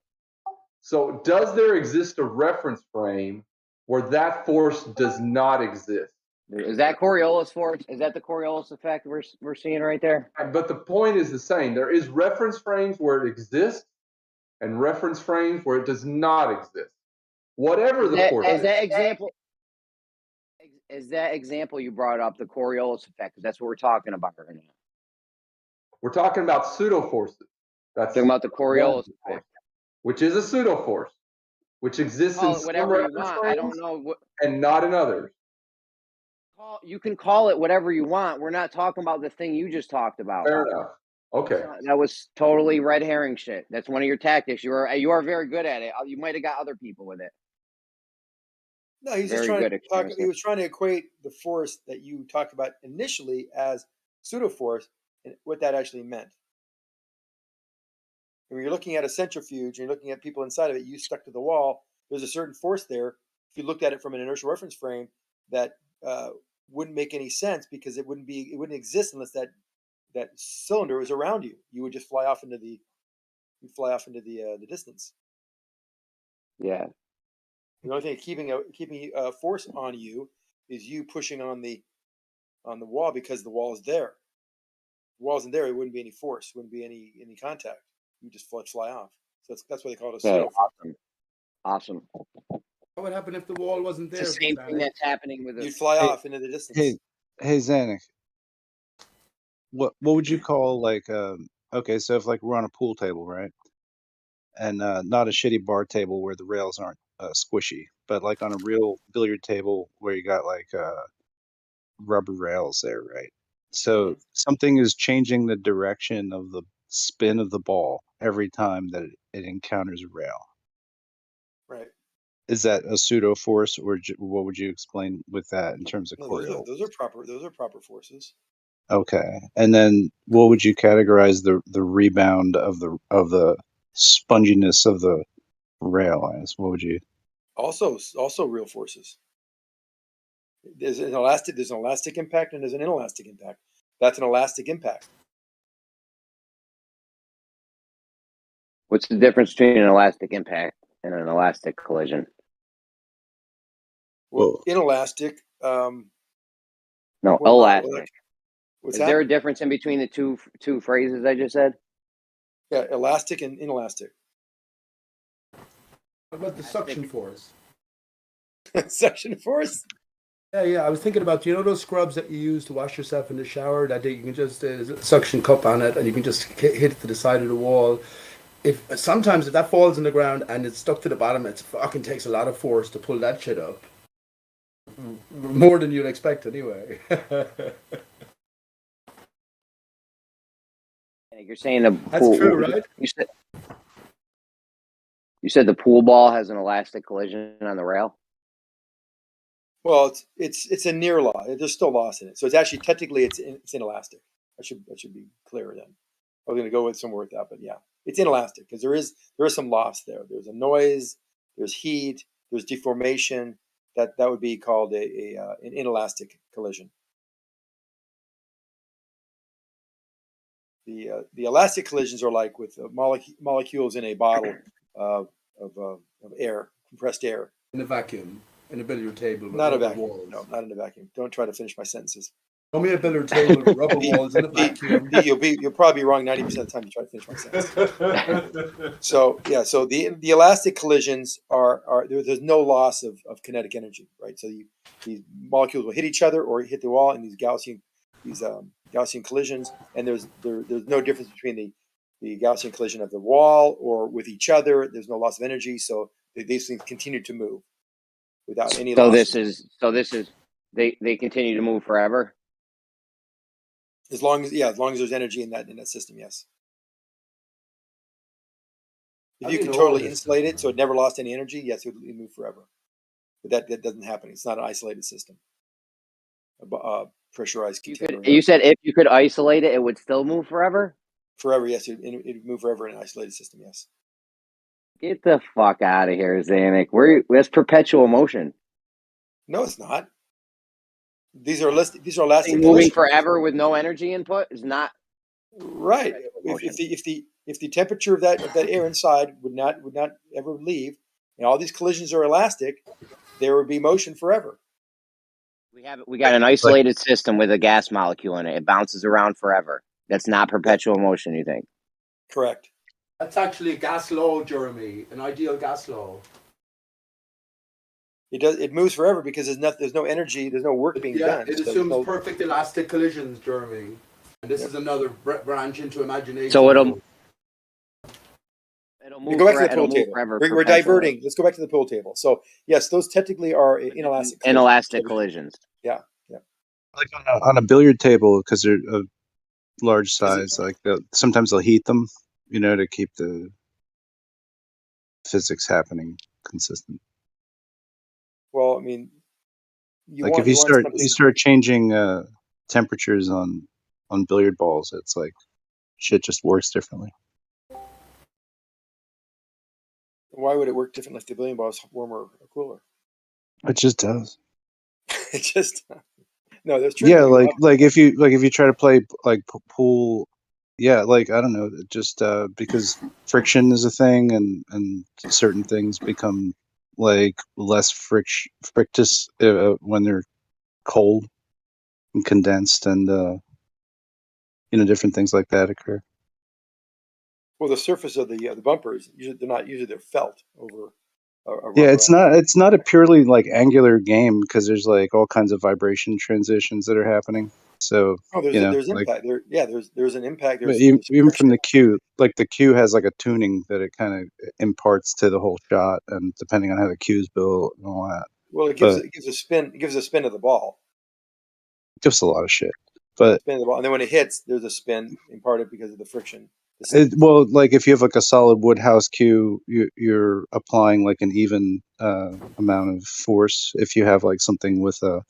E: So, does there exist a reference frame where that force does not exist?
R: Is that Coriolis force? Is that the Coriolis effect we're seeing right there?
E: But the point is the same. There is reference frames where it exists and reference frames where it does not exist. Whatever the force
R: is that example. Is that example you brought up the Coriolis effect? Because that's what we're talking about right now.
E: We're talking about pseudo forces. That's
R: talking about the Coriolis effect,
E: which is a pseudo force, which exists in some reference frames
R: I don't know
E: and not in others.
R: You can call it whatever you want. We're not talking about the thing you just talked about.
E: Fair enough. Okay.
R: That was totally red herring shit. That's one of your tactics. You are very good at it. You might have got other people with it.
V: No, he's just trying to talk. He was trying to equate the force that you talked about initially as pseudo force and what that actually meant. When you're looking at a centrifuge and you're looking at people inside of it, you stuck to the wall. There's a certain force there. If you looked at it from an inertial reference frame, that wouldn't make any sense because it wouldn't exist unless that cylinder was around you. You would just fly off into the distance.
R: Yeah.
V: The only thing keeping a force on you is you pushing on the wall because the wall is there. If the wall isn't there, it wouldn't be any force, wouldn't be any contact. You just fly off. So that's why they call it a pseudo.
R: Awesome.
F: What would happen if the wall wasn't there?
R: It's the same thing that's happening with
V: you'd fly off into the distance.
K: Hey, Zanuck. What would you call okay, so if we're on a pool table, right? And not a shitty bar table where the rails aren't squishy, but on a real billiard table where you got rubber rails there, right? So something is changing the direction of the spin of the ball every time that it encounters a rail.
V: Right.
K: Is that a pseudo force, or what would you explain with that in terms of Coriolis?
V: Those are proper forces.
K: Okay, and then what would you categorize the rebound of the sponginess of the rail as? What would you?
V: Also real forces. There's an elastic impact and there's an inelastic impact. That's an elastic impact.
R: What's the difference between an elastic impact and an elastic collision?
V: Well, inelastic.
R: No, elastic.
V: What's
R: Is there a difference in between the two phrases I just said?
V: Yeah, elastic and inelastic.
F: What about the suction force?
V: Suction force?
F: Yeah. I was thinking about, those scrubs that you use to wash yourself in the shower that you can just there's a suction cup on it and you can just hit it to the side of the wall. Sometimes if that falls in the ground and it's stuck to the bottom, it fucking takes a lot of force to pull that shit up. More than you'd expect, anyway.
U: You're saying the
F: That's
U: pool,
F: true, right?
U: You said the pool ball has an elastic collision on the rail.
V: Well, it's a near loss. There's still loss in it, so it's actually technically it's inelastic. That should be clearer then. I was going to go with somewhere with that, but yeah, it's inelastic because there is some loss there. There's a noise, there's heat, there's deformation. That would be called an inelastic collision. The elastic collisions are like with molecules in a bottle of air, compressed air.
F: In a vacuum, in a billiard table.
V: Not a vacuum. Walls. No, not in a vacuum. Don't try to finish my sentences.
F: Show me a billiard table with rubber walls in a vacuum.
V: You'll probably be wrong 90% of the time you try to finish my sentence. So yeah, so the elastic collisions are there's no loss of kinetic energy, right? So these molecules will hit each other or hit the wall in these Gaussian collisions, and there's no difference between the Gaussian collision of the wall or with each other. There's no loss of energy, so these things continue to move without any loss.
U: This is they continue to move forever.
V: As long as there's energy in that system, yes. If you can totally insulate it so it never lost any energy, yes, it would move forever. But that doesn't happen. It's not an isolated system. Pressurized container.
U: You said if you could isolate it, it would still move forever?
V: Forever, yes. It would move forever in an isolated system, yes.
U: Get the fuck out of here, Zanuck. That's perpetual motion.
V: No, it's not. These are elastic
U: moving forever with no energy input is not
V: right. If the temperature of that air inside would not ever leave, and all these collisions are elastic, there would be motion forever.
U: We got an isolated system with a gas molecule in it. It bounces around forever. That's not perpetual motion, you think?
V: Correct.
F: That's actually a gas law, Jeremy. An ideal gas law.
V: It moves forever because there's no energy, there's no work being done.
F: It assumes perfect elastic collisions, Jeremy. And this is another branch into imagination.
U: So it'll move.
V: Go back to the pool table. We're diverting. Let's go back to the pool table. So yes, those technically are inelastic.
U: Inelastic collisions.
V: Yeah.
K: Like on a billiard table, because they're of large size. Like sometimes they'll heat them, to keep the physics happening consistent.
V: Well, I mean,
K: if you start changing temperatures on billiard balls, it's like shit just works differently.
V: Why would it work differently if the billiard ball is warmer or cooler?
K: It just does.
V: It just no. There's
K: like if you try to play like pool, I don't know, just because friction is a thing and certain things become like less frictus when they're cold and condensed, and different things like that occur.
V: Well, the surface of the bumpers they're felt over.
K: It's not a purely like angular game because there's like all kinds of vibration transitions that are happening. So
V: there's impact. There's an impact.
K: Even from the cue, like the cue has like a tuning that it kind of imparts to the whole shot, and depending on how the cue's built and all that.
V: Well, it gives a spin. It gives a spin to the ball.
K: It gives a lot of shit, but
V: spin the ball, and then when it hits, there's a spin imparted because of the friction.
K: Like if you have like a solid wood house cue, you're applying like an even amount of force. If you have like something with a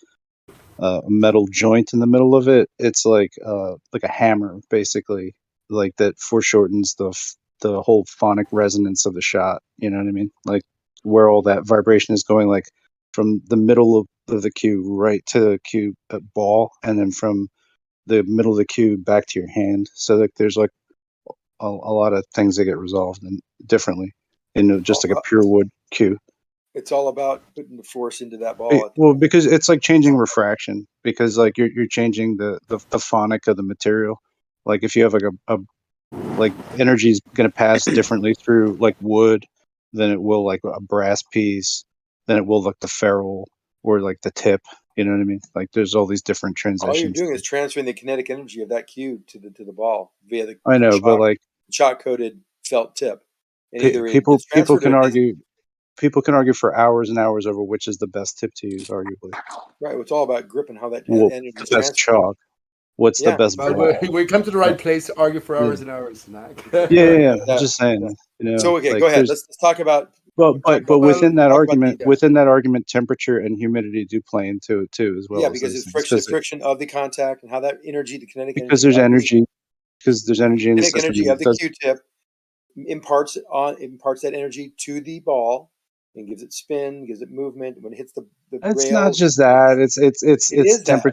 K: metal joint in the middle of it, it's like a hammer, basically, like that foreshortens the whole phonic resonance of the shot. You know what I mean? Like where all that vibration is going, like from the middle of the cue right to the cue ball, and then from the middle of the cue back to your hand. So like there's like a lot of things that get resolved differently in just like a pure wood cue.
V: It's all about putting the force into that ball.
K: Well, because it's like changing refraction, because like you're changing the phonic of the material. Like if you have like a like energy is going to pass differently through like wood than it will like a brass piece, than it will like the ferrule or like the tip. You know what I mean? Like there's all these different transitions.
V: All you're doing is transferring the kinetic energy of that cue to the ball via the
K: I know, but like
V: chalk coated felt tip. And
K: people can argue.
A: people can argue for hours and hours over which is the best tip to use, arguably.
V: Right. It's all about grip and how that
A: Well,
V: energy
A: the
V: is
A: best
V: transferred.
A: chalk. What's the
V: Yeah.
A: best
F: Well,
A: ball?
F: we come to the right
A: Yeah.
F: place to argue for
A: Yeah.
F: hours and hours, Snack.
A: Yeah. I'm
V: Yeah.
A: just saying, you know,
V: So okay,
A: like
V: go ahead.
A: there's,
V: Let's talk about.
A: but
V: Well,
A: within that
V: talk about
A: argument, temperature and humidity do play into it too, as well
V: yeah,
A: as
V: because
A: those
V: it's
A: things.
V: the friction of the contact and how that energy, the kinetic
A: Because
V: energy
A: there's
V: of
A: energy, because there's energy in the
V: kinetic
A: system.
V: energy of the
A: Does,
V: Q-tip imparts that energy to the ball and gives it spin, gives it movement. When it hits the
A: it's not
V: rails,
A: just that.
V: it
A: It's
V: is that.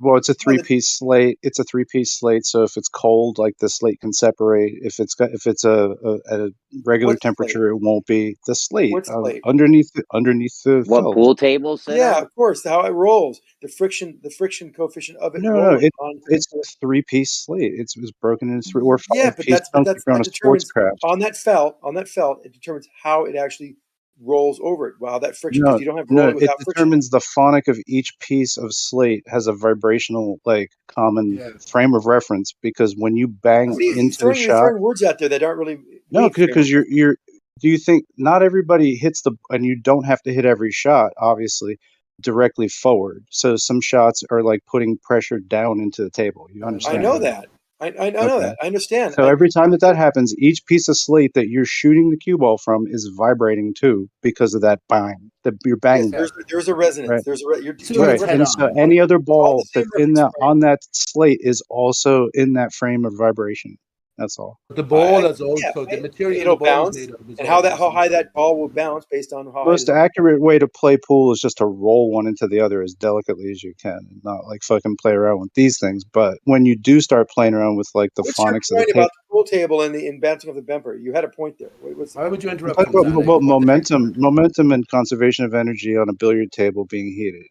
A: Well, it's a
V: No, the,
A: three-piece slate. It's a three-piece slate. So if it's cold, like the slate can separate. If it's at a regular
V: what slate?
A: temperature, it won't be. The slate
V: What slate?
A: underneath the
U: What
A: felt.
U: pool tables sit
V: Yeah,
U: on?
V: of course. How it rolls, the friction coefficient of it
A: No,
V: rolling on.
A: it's a three-piece slate. It's broken into three or
V: Yeah, but
A: five-piece chunks if you're on
V: that
A: a sports
V: determines
A: craft.
V: on that felt. It determines how it actually rolls over it. Wow, that friction, because
A: No,
V: you don't have
A: no,
V: rolling
A: it
V: without friction.
A: determines the phonic of each piece of slate has a vibrational, like, common
F: Yeah.
A: frame of reference, because when you bang
V: See,
A: into the
V: you're
A: shot,
V: throwing words out there that aren't really
A: no,
V: wave frame.
A: because you're do you think not everybody hits and you don't have to hit every shot, obviously, directly forward. So some shots are like putting pressure down into the table. You
V: I
A: understand,
V: know
A: right?
V: that. I know
A: Okay.
V: that. I understand.
A: So every time that happens, each piece of slate that you're shooting the cue ball from is vibrating too because of that bang. You're
V: Yes,
A: banging.
V: there's a resonance.
A: Right.
V: There's you're
F: So
A: Right.
F: it's head
A: And so
F: on.
A: any other
V: It's all the
A: ball
V: same
A: that's in
V: reference frame.
A: on that slate is also in that frame of vibration. That's all.
F: The ball is
V: Yeah,
F: also the material the
V: it'll
F: ball is
V: bounce,
F: made of. Is
V: and how
F: also
V: high that ball will bounce based on how high.
A: Most accurate way to play pool is just to roll one into the other as delicately as you can, and not like fucking play around with these things. But when you do start playing around with like the
V: What's your
A: phonics of the
V: point
A: tape,
V: about the pool table and the bouncing of the bumper? You had a point there.
F: Why would you interrupt
A: talk
F: him,
A: about
F: Zanuck?
A: momentum and conservation of energy on a billiard table being heated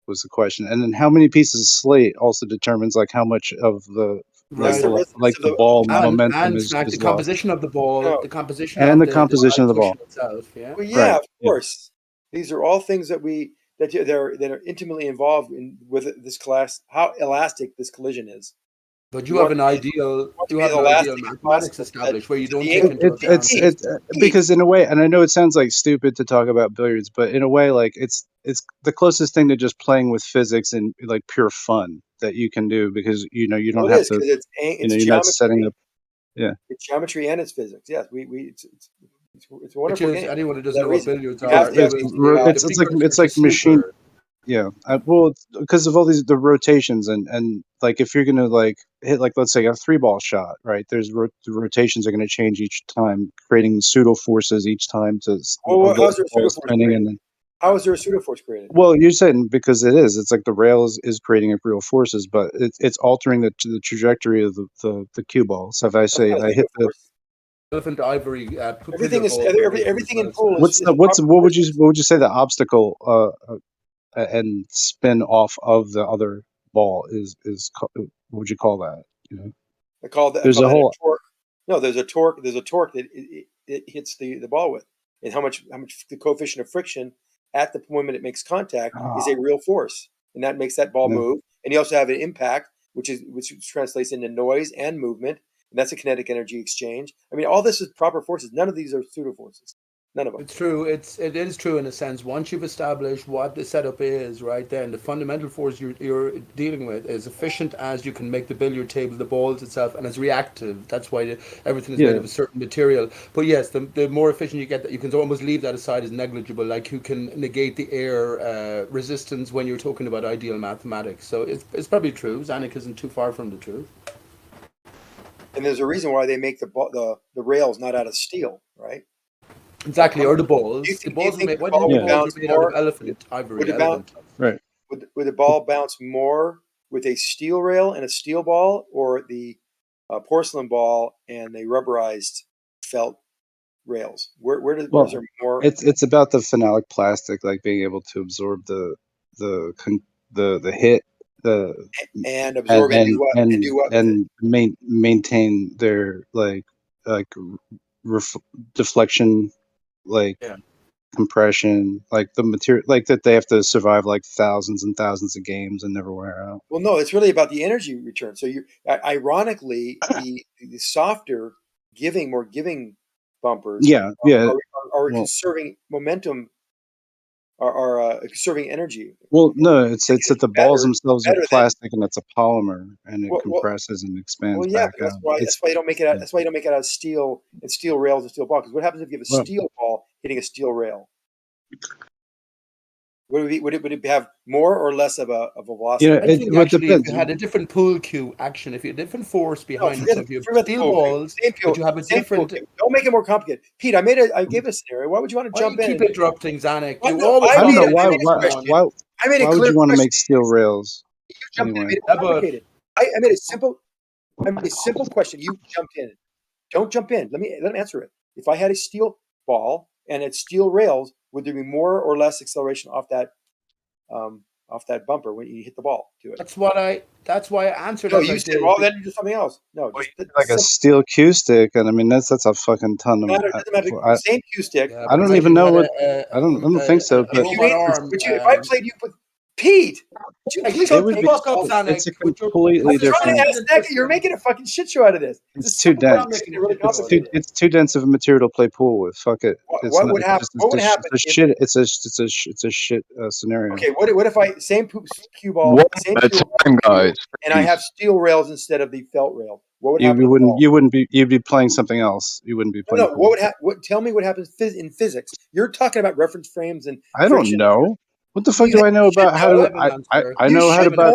A: was the question, and then how many pieces of slate also determines like how much of the
V: That's the resonance
A: like
V: of
A: the ball
F: and
A: momentum
F: Snack, the
A: is lost,
F: composition of the ball,
V: No.
F: the composition
A: and
F: of
A: the
F: the
A: composition of the ball.
F: cushion itself. Yeah.
V: Well, yeah,
A: Right.
V: of course. These are all things that are intimately involved with this class. How elastic this collision is.
F: But you have an ideal mathematics established where you don't take into account.
A: It's because in a way, and I know it sounds like stupid to talk about billiards, but in a way, like it's the closest thing to just playing with physics and like pure fun that you can do, because you don't
V: Well, it
A: have
V: is
A: to,
V: because it's
A: you're not setting up. Yeah.
V: It's geometry and it's physics. Yes, it's a
F: Which
V: wonderful
F: is
V: game.
F: anyone who
V: For
F: doesn't
V: that
F: know what
V: reason.
F: billiards
V: You
F: are,
V: have to have
A: It's like machine. Yeah. Well, because of all the rotations and like if you're gonna like hit like let's say a 3-ball shot, right? The rotations are gonna change each time, creating pseudo forces each time to
V: Well, how's there a
A: ball
V: pseudoforce
A: spinning,
V: created?
A: and then
V: How is there a pseudoforce created?
A: well, you're saying because it is. It's like the rail is creating real forces, but it's altering the trajectory of the cue ball. So if I say I hit the
F: elephant ivory.
V: Everything is everything in pool is
A: what would you say the obstacle and spin off of the other ball is what would you call that?
V: I call that
A: There's a
V: a
A: whole
V: torque. No, there's a torque that it hits the ball with, and how much the coefficient of friction at the moment it makes contact is a real force, and that makes that ball
A: Yeah.
V: move. And you also have an impact, which translates into noise and movement, and that's a kinetic energy exchange. I mean, all this is proper forces. None of these are pseudo forces. None of them.
F: It's true. It is true in a sense. Once you've established what the setup is, right then the fundamental force you're dealing with is efficient as you can make the billiard table, the balls itself, and as reactive. That's why everything is made of a certain material. But yes, the more efficient you get, that you can almost leave that aside as negligible. Like you can negate the air resistance when you're talking about ideal mathematics. So it's probably true. Zanuck isn't too far from the truth.
V: And there's a reason why they make the rails not out of steel, right?
F: Exactly, or the balls. The balls are made. What do you think balls are made out of? Elephant ivory.
A: Right.
V: Would the ball bounce more with a steel rail and a steel ball, or the porcelain ball and the rubberized felt rails? Where's there more?
A: It's about the phenolic plastic, like being able to absorb the hit,
V: And absorb and do what? And do what with it?
A: maintain their deflection, compression, like the material, like that they have to survive like thousands and thousands of games and never wear out.
V: Well, no, it's really about the energy return. So ironically, the softer, more giving bumpers.
A: Yeah.
V: Are are conserving momentum, are conserving energy.
A: Well, no, it's that the balls themselves are
V: better than-
A: plastic and it's a polymer and it
V: Well,
A: compresses and expands
V: Well, yeah,
A: back
V: but
A: out.
V: that's why you don't make it out. That's why you don't make it out of steel and steel rails and steel ball. Because what happens if you have a
A: Well-
V: steel ball hitting a steel rail? Would it have more or less of a velocity?
A: Yeah,
F: I think
A: it
F: actually,
A: depends.
F: if you had a different pull cue action, if you had a different force behind it,
V: forget
F: so if you have
V: forget the
F: steel
V: pool cue.
F: balls,
V: Same
F: but you have a
V: same pool
F: different.
V: cue. Don't make it more complicated, Pete. I gave a scenario. Why would you want to
F: Why
V: jump
F: you
V: in?
F: keep interrupting, Zanuck?
V: What?
F: You
V: No,
F: always
A: I don't know
F: want
A: why.
F: to make
A: Why?
F: one.
A: Why?
V: I made it
A: Why would
V: clear
A: you want to
V: question.
A: make steel rails?
V: You jumped in and made it
F: Yeah, but-
V: complicated. I made a simple. I made a simple question. You jumped in. Don't jump in. Let me answer it. If I had a steel ball and it's steel rails, would there be more or less acceleration off that bumper when you hit the ball to it?
F: That's why I answered
V: No,
F: as
V: you
F: I
V: said,
F: did.
V: well, then you do something else. No, just
A: Like a steel cue stick, and I mean that's a fucking ton of.
V: doesn't matter. Same cue stick.
A: I don't even know what. I don't think so. But
V: if I played you with Pete,
A: it would be. It's a completely
V: I'm trying
A: different.
V: to ask that. You're making a fucking shit show out of this.
A: It's too dense. It's too dense of a material to play pool with. Fuck it. It's
V: What
A: not,
V: would happen? What would happen?
A: It's a shit. It's a shit scenario.
V: Okay, what if I same cue ball,
T: One
V: same
T: at a
V: cue
T: time, guys.
V: and I have steel rails instead of the felt rail? What would
A: You
V: happen?
A: wouldn't be. You'd be playing something else. You wouldn't be playing.
V: No, what would happen? Tell me what happens in physics. You're talking about reference frames and
A: I don't
V: friction.
A: know. What the fuck do I know about how to? I know how to about.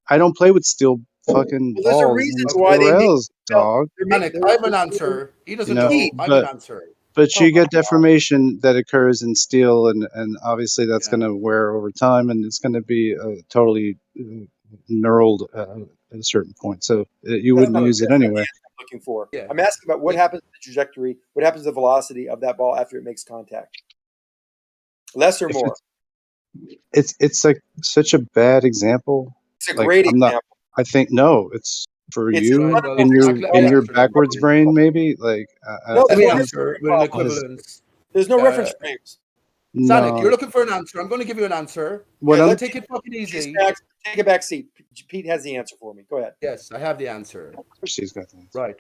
A: I don't play with steel fucking
V: Well, there's a
A: balls
V: reason
A: and
V: why
A: steel
V: they make
A: rails, dog.
F: Zanuck, I have an answer. He doesn't know. I have an answer.
A: But you get deformation that occurs in steel, and obviously that's going to wear over time, and it's going to be totally knurled at a certain point. So you wouldn't use it anyway.
V: I'm looking for. I'm asking about what happens to the trajectory, what happens to the velocity of that ball after it makes contact. Less or more?
A: It's like such a bad example.
V: It's a great example.
A: I think no, it's for
V: It's
A: you
V: a
A: in
V: fundamental
A: your
V: example.
A: backwards brain, maybe like.
V: No,
F: Let
V: there's
F: me
V: no
F: answer with an equivalence.
V: There's no reference frames.
F: Zanuck,
A: No.
F: you're looking for an answer. I'm going to give you an answer.
A: What
F: Let's
A: I'm-
F: take it fucking easy.
V: Take a back seat. Pete has the answer for me. Go ahead.
F: Yes, I have the answer.
A: She's got the answer.
F: Right.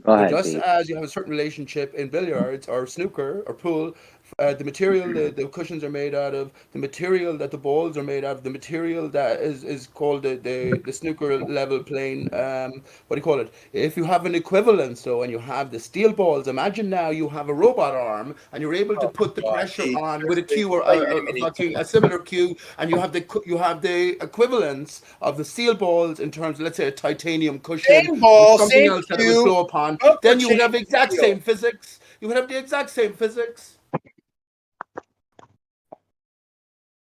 U: Go ahead,
F: Just
U: Pete.
F: as you have a certain relationship in billiards or snooker or pool, the material the cushions are made out of, the material that the balls are made out of, the material that is called the snooker level plane, what do you call it? If you have an equivalence though, and you have the steel balls, imagine now you have a robot arm and you're able to put the pressure on with a cue or a similar cue, and you have the equivalence of the steel balls in terms of, let's say, a titanium cushion
V: Same ball,
F: or something
V: same
F: else that it
V: cue,
F: would flow upon, then you would have the exact same physics. You would have the exact same physics.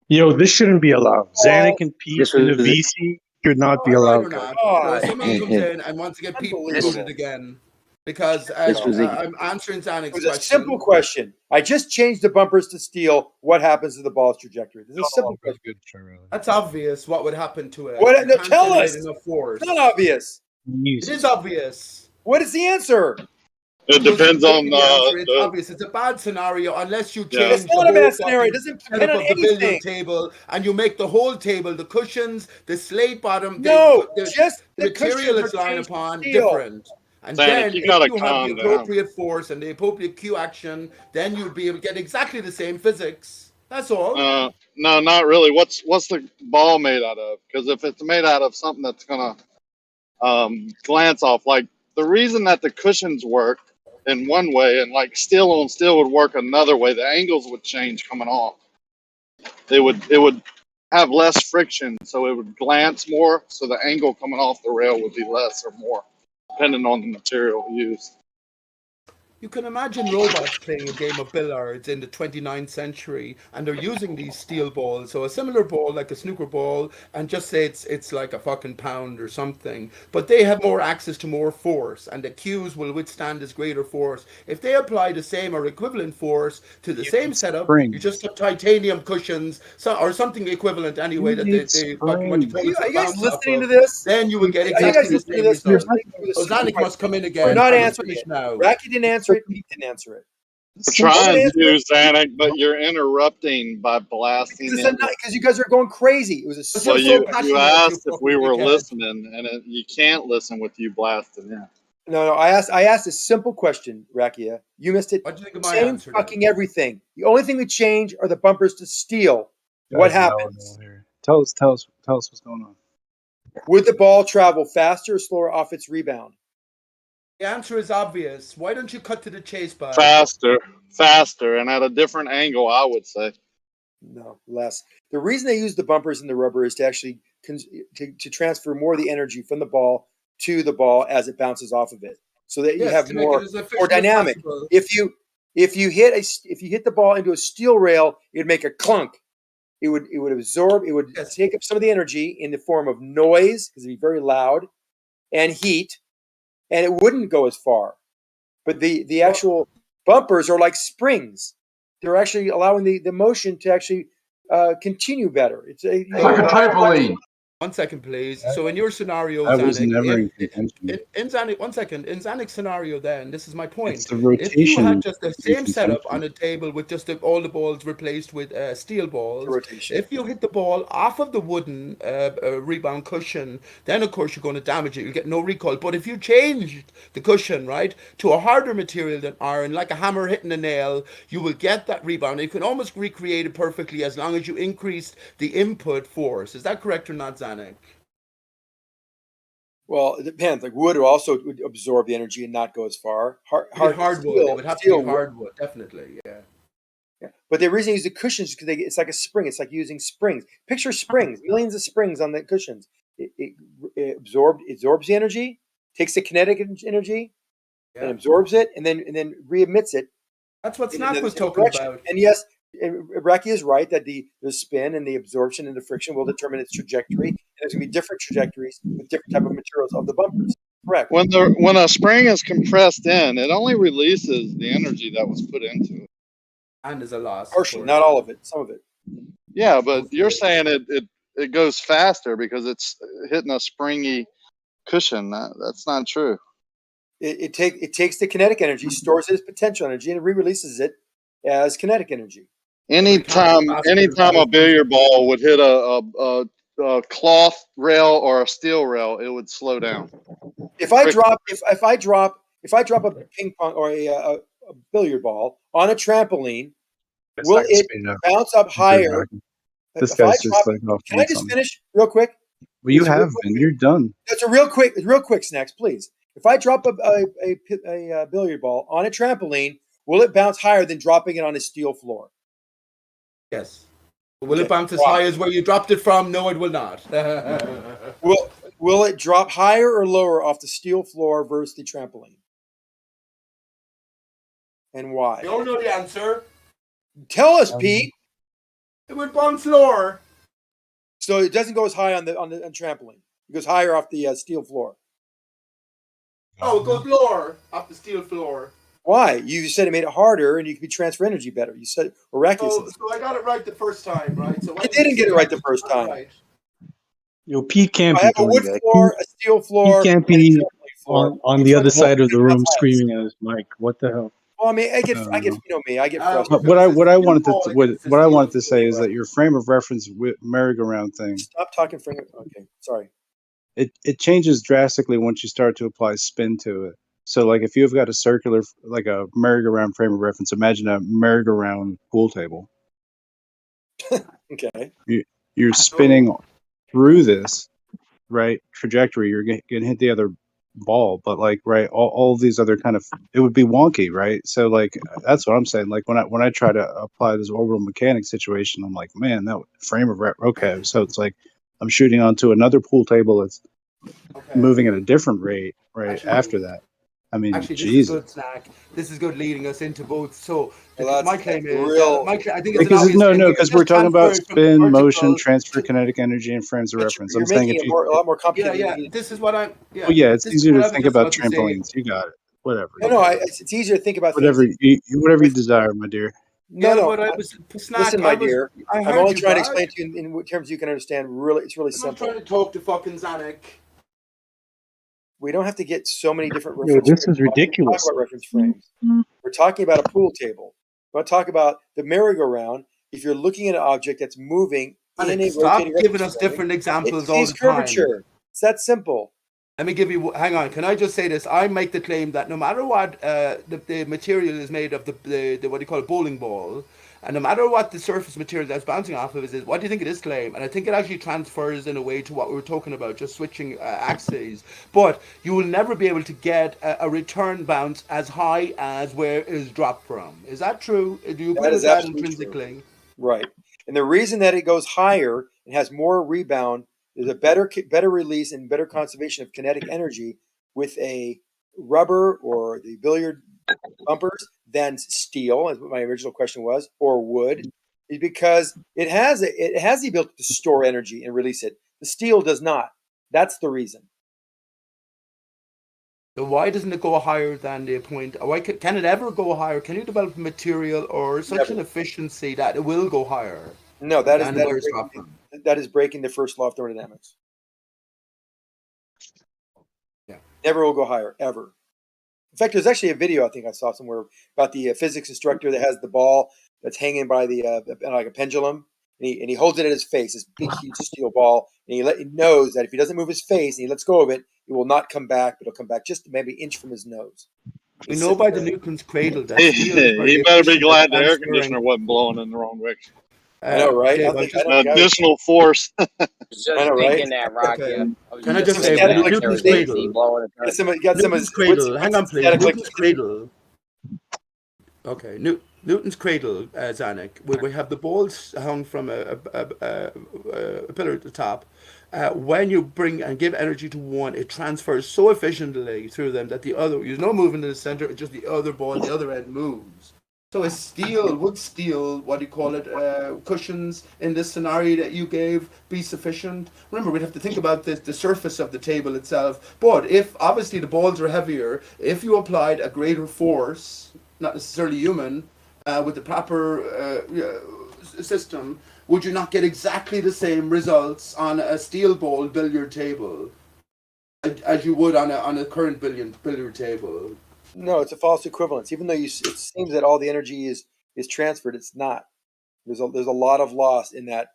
L: Yo, this shouldn't be allowed. Zanuck and Pete
U: This
L: in the
U: was-
L: VC should not be
F: Right
L: allowed.
F: or
L: guys.
F: not? So someone comes in and wants to get Pete booted again because I'm answering Zanuck's
V: It was a
F: question.
V: simple question. I just changed the bumpers to steel. What happens to the ball's trajectory? This is a simple question.
F: That's obvious what would happen to it.
V: What?
F: You
V: No,
F: can't
V: tell
F: generate
V: us.
F: enough force.
V: It's not obvious.
F: It is obvious.
V: What is the answer?
I: It depends on
F: The answer, it's obvious. It's a bad scenario unless you
I: Yeah.
F: change
V: It's not a
F: the whole
V: bad scenario. It
F: fucking
V: doesn't
F: setup
V: depend on
F: of the billiard
V: anything.
F: table, and you make the whole table, the cushions, the slate bottom,
V: No,
F: the
V: just the
F: material
V: cushions
F: it's
V: are
F: lying
V: changed to
F: upon
V: steel.
F: different. And
I: Zanuck,
F: then
I: you
F: if
I: gotta
F: you have
I: calm
F: the
I: down.
F: appropriate force and the appropriate cue action, then you'd be able to get exactly the same physics. That's all.
I: No, not really. What's the ball made out of? Because if it's made out of something that's gonna glance off, like the reason that the cushions work in one way and like steel on steel would work another way, the angles would change coming off. It would have less friction, so it would glance more, so the angle coming off the rail would be less or more, depending on the material used.
F: You can imagine robots playing a game of billiards in the 29th century, and they're using these steel balls. So a similar ball, like a snooker ball, and just say it's like a fucking pound or something. But they have more access to more force, and the cues will withstand this greater force. If they apply the same or equivalent force to the same setup, you just have titanium cushions, or something equivalent anyway. That they fucking what you call it,
V: Are you guys
F: bounce off
V: listening to
F: of.
V: this?
F: Then you will get
V: Are you
F: exactly
V: guys
F: the
V: listening to
F: same
V: this? You're
F: result.
V: listening to this
F: So Zanuck
V: simple
F: must come in
V: question.
F: again.
V: We're not
F: and
V: answering
F: finish
V: it.
F: now.
V: Racky didn't answer it. Pete didn't answer it.
I: I'm trying to, Zanuck, but you're interrupting by blasting in.
V: Because you guys are going crazy. It was a
I: Well,
V: simple
I: you asked if we were listening, and you can't listen with you blasting in.
V: No. I asked a simple question, Rakia. You missed it.
F: What do you think of my
V: Same
F: answer? Then?
V: fucking everything. The only thing we change are the bumpers to steel. What
A: Guys, yelling
V: happens?
A: over here. Tell us what's going on.
V: Would the ball travel faster or slower off its rebound?
F: The answer is obvious. Why don't you cut to the chase, bud?
I: Faster, and at a different angle, I would say.
V: No, less. The reason they use the bumpers in the rubber is to actually to transfer more of the energy from the ball to the ball as it bounces off of it, so that you have more dynamic. If you hit the ball into a steel rail, it'd make a clunk. It would absorb. It would take up some of the energy in the form of noise because it'd be very loud, and heat, and it wouldn't go as far. But the actual bumpers are like springs. They're actually allowing the motion to actually continue better. It's a
B: trampoline.
F: 1 second, please. So in your scenario,
A: That was
F: Zanuck,
A: never in contention.
F: in Zanuck, 1 second. In Zanuck's scenario, then this is my point.
A: It's the
F: If you
A: rotation
F: had just the
A: to be
F: same setup
A: contention.
F: on a table with just all the balls replaced with steel balls,
V: rotation.
F: if you hit the ball off of the wooden rebound cushion, then of course you're going to damage it. You'll get no recoil. But if you changed the cushion, right, to a harder material than iron, like a hammer hitting a nail, you will get that rebound. You can almost recreate it perfectly as long as you increase the input force. Is that correct or not, Zanuck?
V: Well, it depends. Like wood also would absorb the energy and not go as far.
F: Hardwood.
V: Steel,
F: It would have to
V: steel
F: be hardwood, definitely. Yeah.
V: Yeah. But the reason they use the cushions is because it's like a spring. It's like using springs. Picture springs, millions of springs on the cushions. It absorbs the energy, takes the kinetic energy, and absorbs it, and then re-emits it.
F: That's what
V: in
F: Snack
V: another
F: was talking
V: direction.
F: about.
V: And yes, Raki is right that the spin and the absorption and the friction will determine its trajectory. And there's going to be different trajectories with different type of materials of the bumpers. Correct.
I: When a spring is compressed in, it only releases the energy that was put into it.
F: And there's a loss.
V: Partially, not all of it, some of it.
I: Yeah, but you're saying it goes faster because it's hitting a springy cushion. That's not true.
V: It takes the kinetic energy, stores it as potential energy, and re-releases it as kinetic energy.
I: Anytime a billiard ball would hit a cloth rail or a steel rail, it would slow down.
V: If I drop a ping pong or a billiard ball on a trampoline, will it bounce up higher?
A: This
V: If I
A: guy's just
V: drop,
A: like off.
V: can I just finish real quick?
A: Well, you have been. You're done.
V: That's a real quick, Snacks, please. If I drop a billiard ball on a trampoline, will it bounce higher than dropping it on a steel floor?
F: Yes. Will it bounce as high as where you dropped it from? No, it will not.
V: Will it drop higher or lower off the steel floor versus the trampoline? And why?
F: You don't know the answer.
V: Tell us, Pete.
F: It would bounce lower.
V: So it doesn't go as high on the trampoline. It goes higher off the steel floor.
F: Oh, it goes lower off the steel floor.
V: Why? You said it made it harder and you could transfer energy better. You said miraculous.
F: So I got it right the first time, right? So
V: you didn't get it right the first time.
F: Right.
L: Yo, Pete can't
V: I
L: be
V: have a
L: doing
V: wood
L: that.
V: floor, a steel floor.
L: He can't be on the other side of the room screaming at his mic. What the hell?
V: Well, I mean, I get you know me. I get frustrated.
A: But what I wanted to say is that your frame of reference with merry-go-round thing.
V: Stop talking frame. Okay, sorry.
A: It changes drastically once you start to apply spin to it. So, like, if you've got a circular, like a merry-go-round frame of reference, imagine a merry-go-round pool table.
V: Okay.
A: You're spinning through this, right, trajectory. You're going to hit the other ball, but, like, right, all of these other kind of, it would be wonky, right? So, like, that's what I'm saying. Like, when I try to apply this orbital mechanics situation, I'm like, man, that frame of okay. So it's like I'm shooting onto another pool table that's moving at a different rate, right,
F: Actually,
A: after that. I mean,
F: Actually, this
A: Jesus.
F: is good, Snack. This is good leading us into both. So
V: Well,
F: my claim is,
V: real-
F: I think it's an obvious claim.
A: Because we're
F: Just
A: talking about
F: transfer it from
A: spin,
F: vertical
A: motion, transfer kinetic energy, and frames of reference.
V: You're
A: I'm saying
V: making
A: if
V: it
A: you,
V: a lot more complicated.
F: Yeah. This is what I'm. Yeah.
A: well, yeah, it's
F: this is
A: easier
F: what
A: to
F: I was
A: think
F: just
A: about
F: to say.
A: trampolines. You got it. Whatever.
V: No, it's easier to think about
A: Whatever
V: things.
A: whatever you desire, my dear.
V: No.
F: But I was Snack.
V: Listen, my dear.
F: I
V: I'm
F: heard
V: only
F: you,
V: trying to
F: bud.
V: explain to you in terms you can understand. Really, it's really
F: I'm
V: simple.
F: not trying to talk to fucking Zanuck.
V: We don't have to get so many different
L: Yo,
V: reference
L: this
V: frames.
L: is ridiculous.
V: Talk about reference frames. We're talking about a pool table. We're not talking about the merry-go-round. If you're looking at an object that's moving in a
F: Stop
V: rotating
F: giving
V: reference
F: us
V: frame,
F: different examples
V: it
F: all
V: sees
F: the time.
V: curvature. It's that simple.
F: Let me give you. Hang on. Can I just say this? I make the claim that no matter what the material is made of, the what do you call it, bowling ball, and no matter what the surface material that's bouncing off of is, what do you think of this claim? And I think it actually transfers in a way to what we were talking about, just switching axes. But you will never be able to get a return bounce as high as where it is dropped from. Is that true? Do you agree
V: That
F: with
V: is
F: that
V: absolutely true.
F: intrinsically?
V: Right. And the reason that it goes higher and has more rebound, there's a better release and better conservation of kinetic energy with a rubber or the billiard bumpers than steel, as what my original question was, or wood, is because it has the ability to store energy and release it. The steel does not. That's the reason.
F: So why doesn't it go higher than the point? Why can it ever go higher? Can you develop material or such an efficiency that it will go higher?
V: No,
F: than where it's dropped from?
V: that is breaking the first law of thermodynamics.
F: Yeah.
V: Never will go higher, ever. In fact, there's actually a video I think I saw somewhere about the physics instructor that has the ball that's hanging by the like a pendulum, and he holds it at his face, this big, huge steel ball, and he knows that if he doesn't move his face and he lets go of it, it will not come back, but it'll come back just maybe an inch from his nose.
F: We know by the Newton's cradle that steel is very
I: He better be
F: efficient at
I: glad the air
F: transferring.
I: conditioner wasn't blowing in the wrong direction.
V: I know, right?
F: Dave,
I: Additional force.
U: Just thinking that, Rocky.
F: Okay.
U: I was
F: Can I just
U: thinking
F: say,
U: that there
F: Newton's
U: was AC
F: cradle?
U: blowing it.
V: Got some
F: Newton's cradle. Hang on, please. Newton's cradle. Okay, Newton's cradle, Zanuck. We have the balls hung from a pillar at the top. When you bring and give energy to one, it transfers so efficiently through them that the other, there's no movement in the center, just the other ball at the other end moves. So a would steel, what do you call it, cushions in this scenario that you gave be sufficient? Remember, we'd have to think about the surface of the table itself. But if, obviously, the balls are heavier, if you applied a greater force, not necessarily human, with the proper system, would you not get exactly the same results on a steel ball billiard table as you would on a current billiard table?
V: No, it's a false equivalence. Even though it seems that all the energy is transferred, it's not. There's a lot of loss in that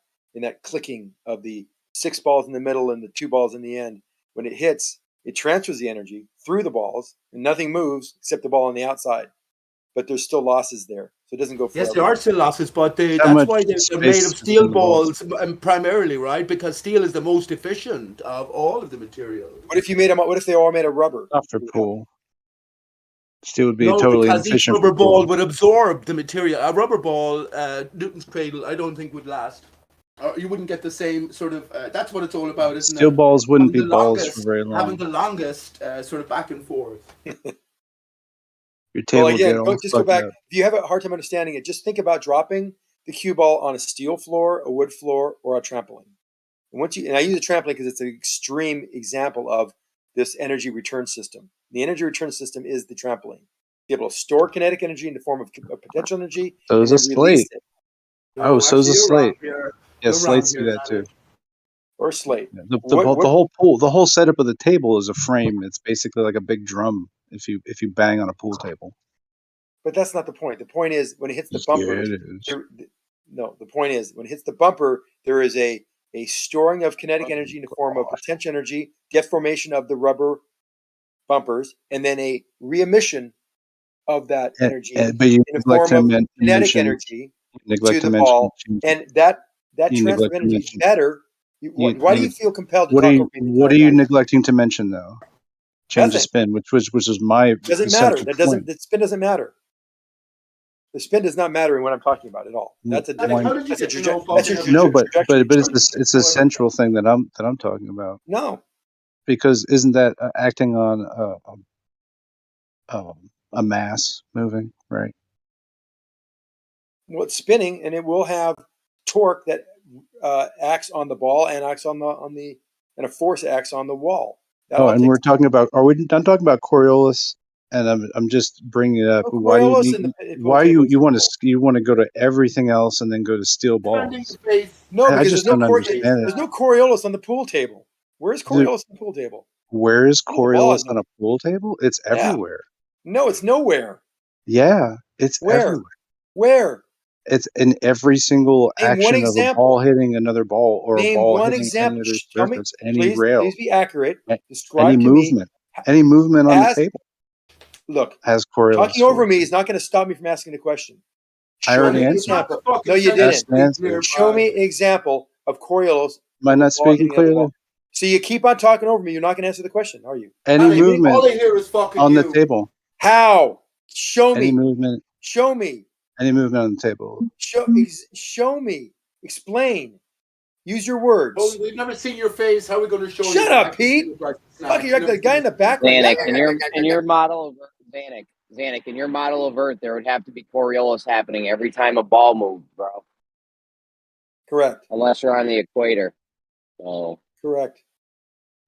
V: clicking of the 6 balls in the middle and the 2 balls in the end. When it hits, it transfers the energy through the balls, and nothing moves except the ball on the outside. But there's still losses there, so it doesn't go forever.
F: Yes, there are still losses, but that's why they're made of steel balls primarily, right? Because steel is the most efficient of all of the materials.
V: What if you made them? What if they all made of rubber?
A: Not for pool. Steel would be
F: No,
A: totally
F: because each
A: inefficient.
F: rubber ball would absorb the material. A rubber ball, Newton's cradle, I don't think would last. You wouldn't get the same sort of. That's what it's all about, isn't it?
A: Steel balls wouldn't be
F: Having the
A: balls
F: longest-
A: for very long.
F: Having the longest sort of back and forth.
A: Your table
V: Well, again,
A: get all
V: just go
A: fucked
V: back.
A: up.
V: If you have a hard time understanding it, just think about dropping the cue ball on a steel floor, a wood floor, or a trampoline. And I use a trampoline because it's an extreme example of this energy return system. The energy return system is the trampoline. Be able to store kinetic energy in the form of potential energy.
A: So is
V: and
A: a
V: then release
A: slate.
V: it.
A: Oh, so is a slate. Yeah,
V: You're
A: slates
V: wrong
A: do
V: here,
A: that too.
V: Or slate.
A: Yeah, the whole pool, the whole setup of the table is a frame. It's basically like a big drum. If you bang on a pool table.
V: But that's not the point. The point is when it hits the
A: Yeah,
V: bumper.
A: it is.
V: No, the point is when it hits the bumper, there is a storing of kinetic energy in the form of potential energy, deformation of the rubber bumpers, and then a re-emission of that energy
A: But you
V: in the
A: neglect
V: form
A: to
V: of kinetic
A: mention.
V: energy
A: Neglect
V: to
A: to
V: the
A: mention.
V: ball, and that
A: You
V: transfer of
A: neglect to
V: energy is
A: mention.
V: better. Why do you feel compelled to talk over me?
A: What are you neglecting to mention though? Change of
V: Nothing.
A: spin, which is my
V: Doesn't matter.
A: central
V: That doesn't.
A: point.
V: The spin doesn't matter. The spin does not matter in what I'm talking about at all. That's a different.
A: Why-
V: That's a
F: know
V: trajectory.
A: No, but it's a central thing that I'm talking about.
V: No.
A: Because isn't that acting on a mass moving, right?
V: Well, it's spinning, and it will have torque that acts on the ball and acts on the and a force acts on the wall. That
A: Oh,
V: all
A: and
V: takes-
A: we're talking about. Are we done talking about Coriolis? And I'm just bringing it up.
V: Well,
A: Why do you
V: Coriolis and
A: need?
V: the pool
A: Why
V: table
A: you want to go to everything else and then go to steel balls?
V: No,
A: I
V: because
A: just
V: there's
A: don't understand
V: there's
A: it.
V: no Coriolis on the pool table. Where's Coriolis on the pool table?
A: Where is
V: On the ball,
A: Coriolis on a pool table? It's
V: Yeah.
A: everywhere.
V: No, it's nowhere.
A: Yeah, it's
V: Where?
A: everywhere.
V: Where?
A: It's in every single
V: Name one
A: action of a ball
V: example.
A: hitting another ball or a
V: Name
A: ball
V: one
A: hitting any
V: example.
A: other
V: Tell me,
A: surface, any
V: please
A: rail,
V: be accurate.
A: any
V: Describe to me.
A: any movement on the
V: As
A: table
V: look,
A: has Coriolis
V: talking over
A: force.
V: me is not going to stop me from asking the question.
A: I
V: Show
A: already
V: me an
A: answered.
V: example. No, you
A: That's
V: didn't.
A: the answer.
V: Show me an example of Coriolis
A: Am I
V: of a
A: not
V: ball
A: speaking
V: hitting another
A: clearly?
V: ball. So you keep on talking over me. You're not going to answer the question, are you?
A: Any
V: Give me an
A: movement
V: example.
F: hear is fucking
A: on the
F: you.
A: table.
V: How? Show
A: Any
V: me.
A: movement.
V: Show me.
A: Any movement on the table.
V: Show me. Explain. Use your words.
F: Oh, we've never seen your face. How are we going to show you?
V: Shut up, Pete. Fuck, you're like the guy in the background.
U: Zanuck, in your model of Zanuck, in your model of Earth, there would have to be Coriolis happening every time a ball moved, bro.
V: Correct.
U: Unless you're on the equator. So
V: Correct.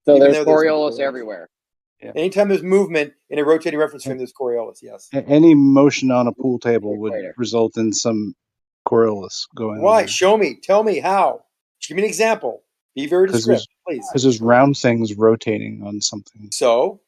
U: So
V: Even
U: there's
V: though there's
U: Coriolis everywhere.
V: Anytime there's movement in a rotating reference frame, there's Coriolis. Yes.
A: Any motion on a pool table would result in some Coriolis going on.
V: Why? Show me. Tell me how. Give me an example. Be very descriptive, please.
A: Because there's round things rotating on something.
V: So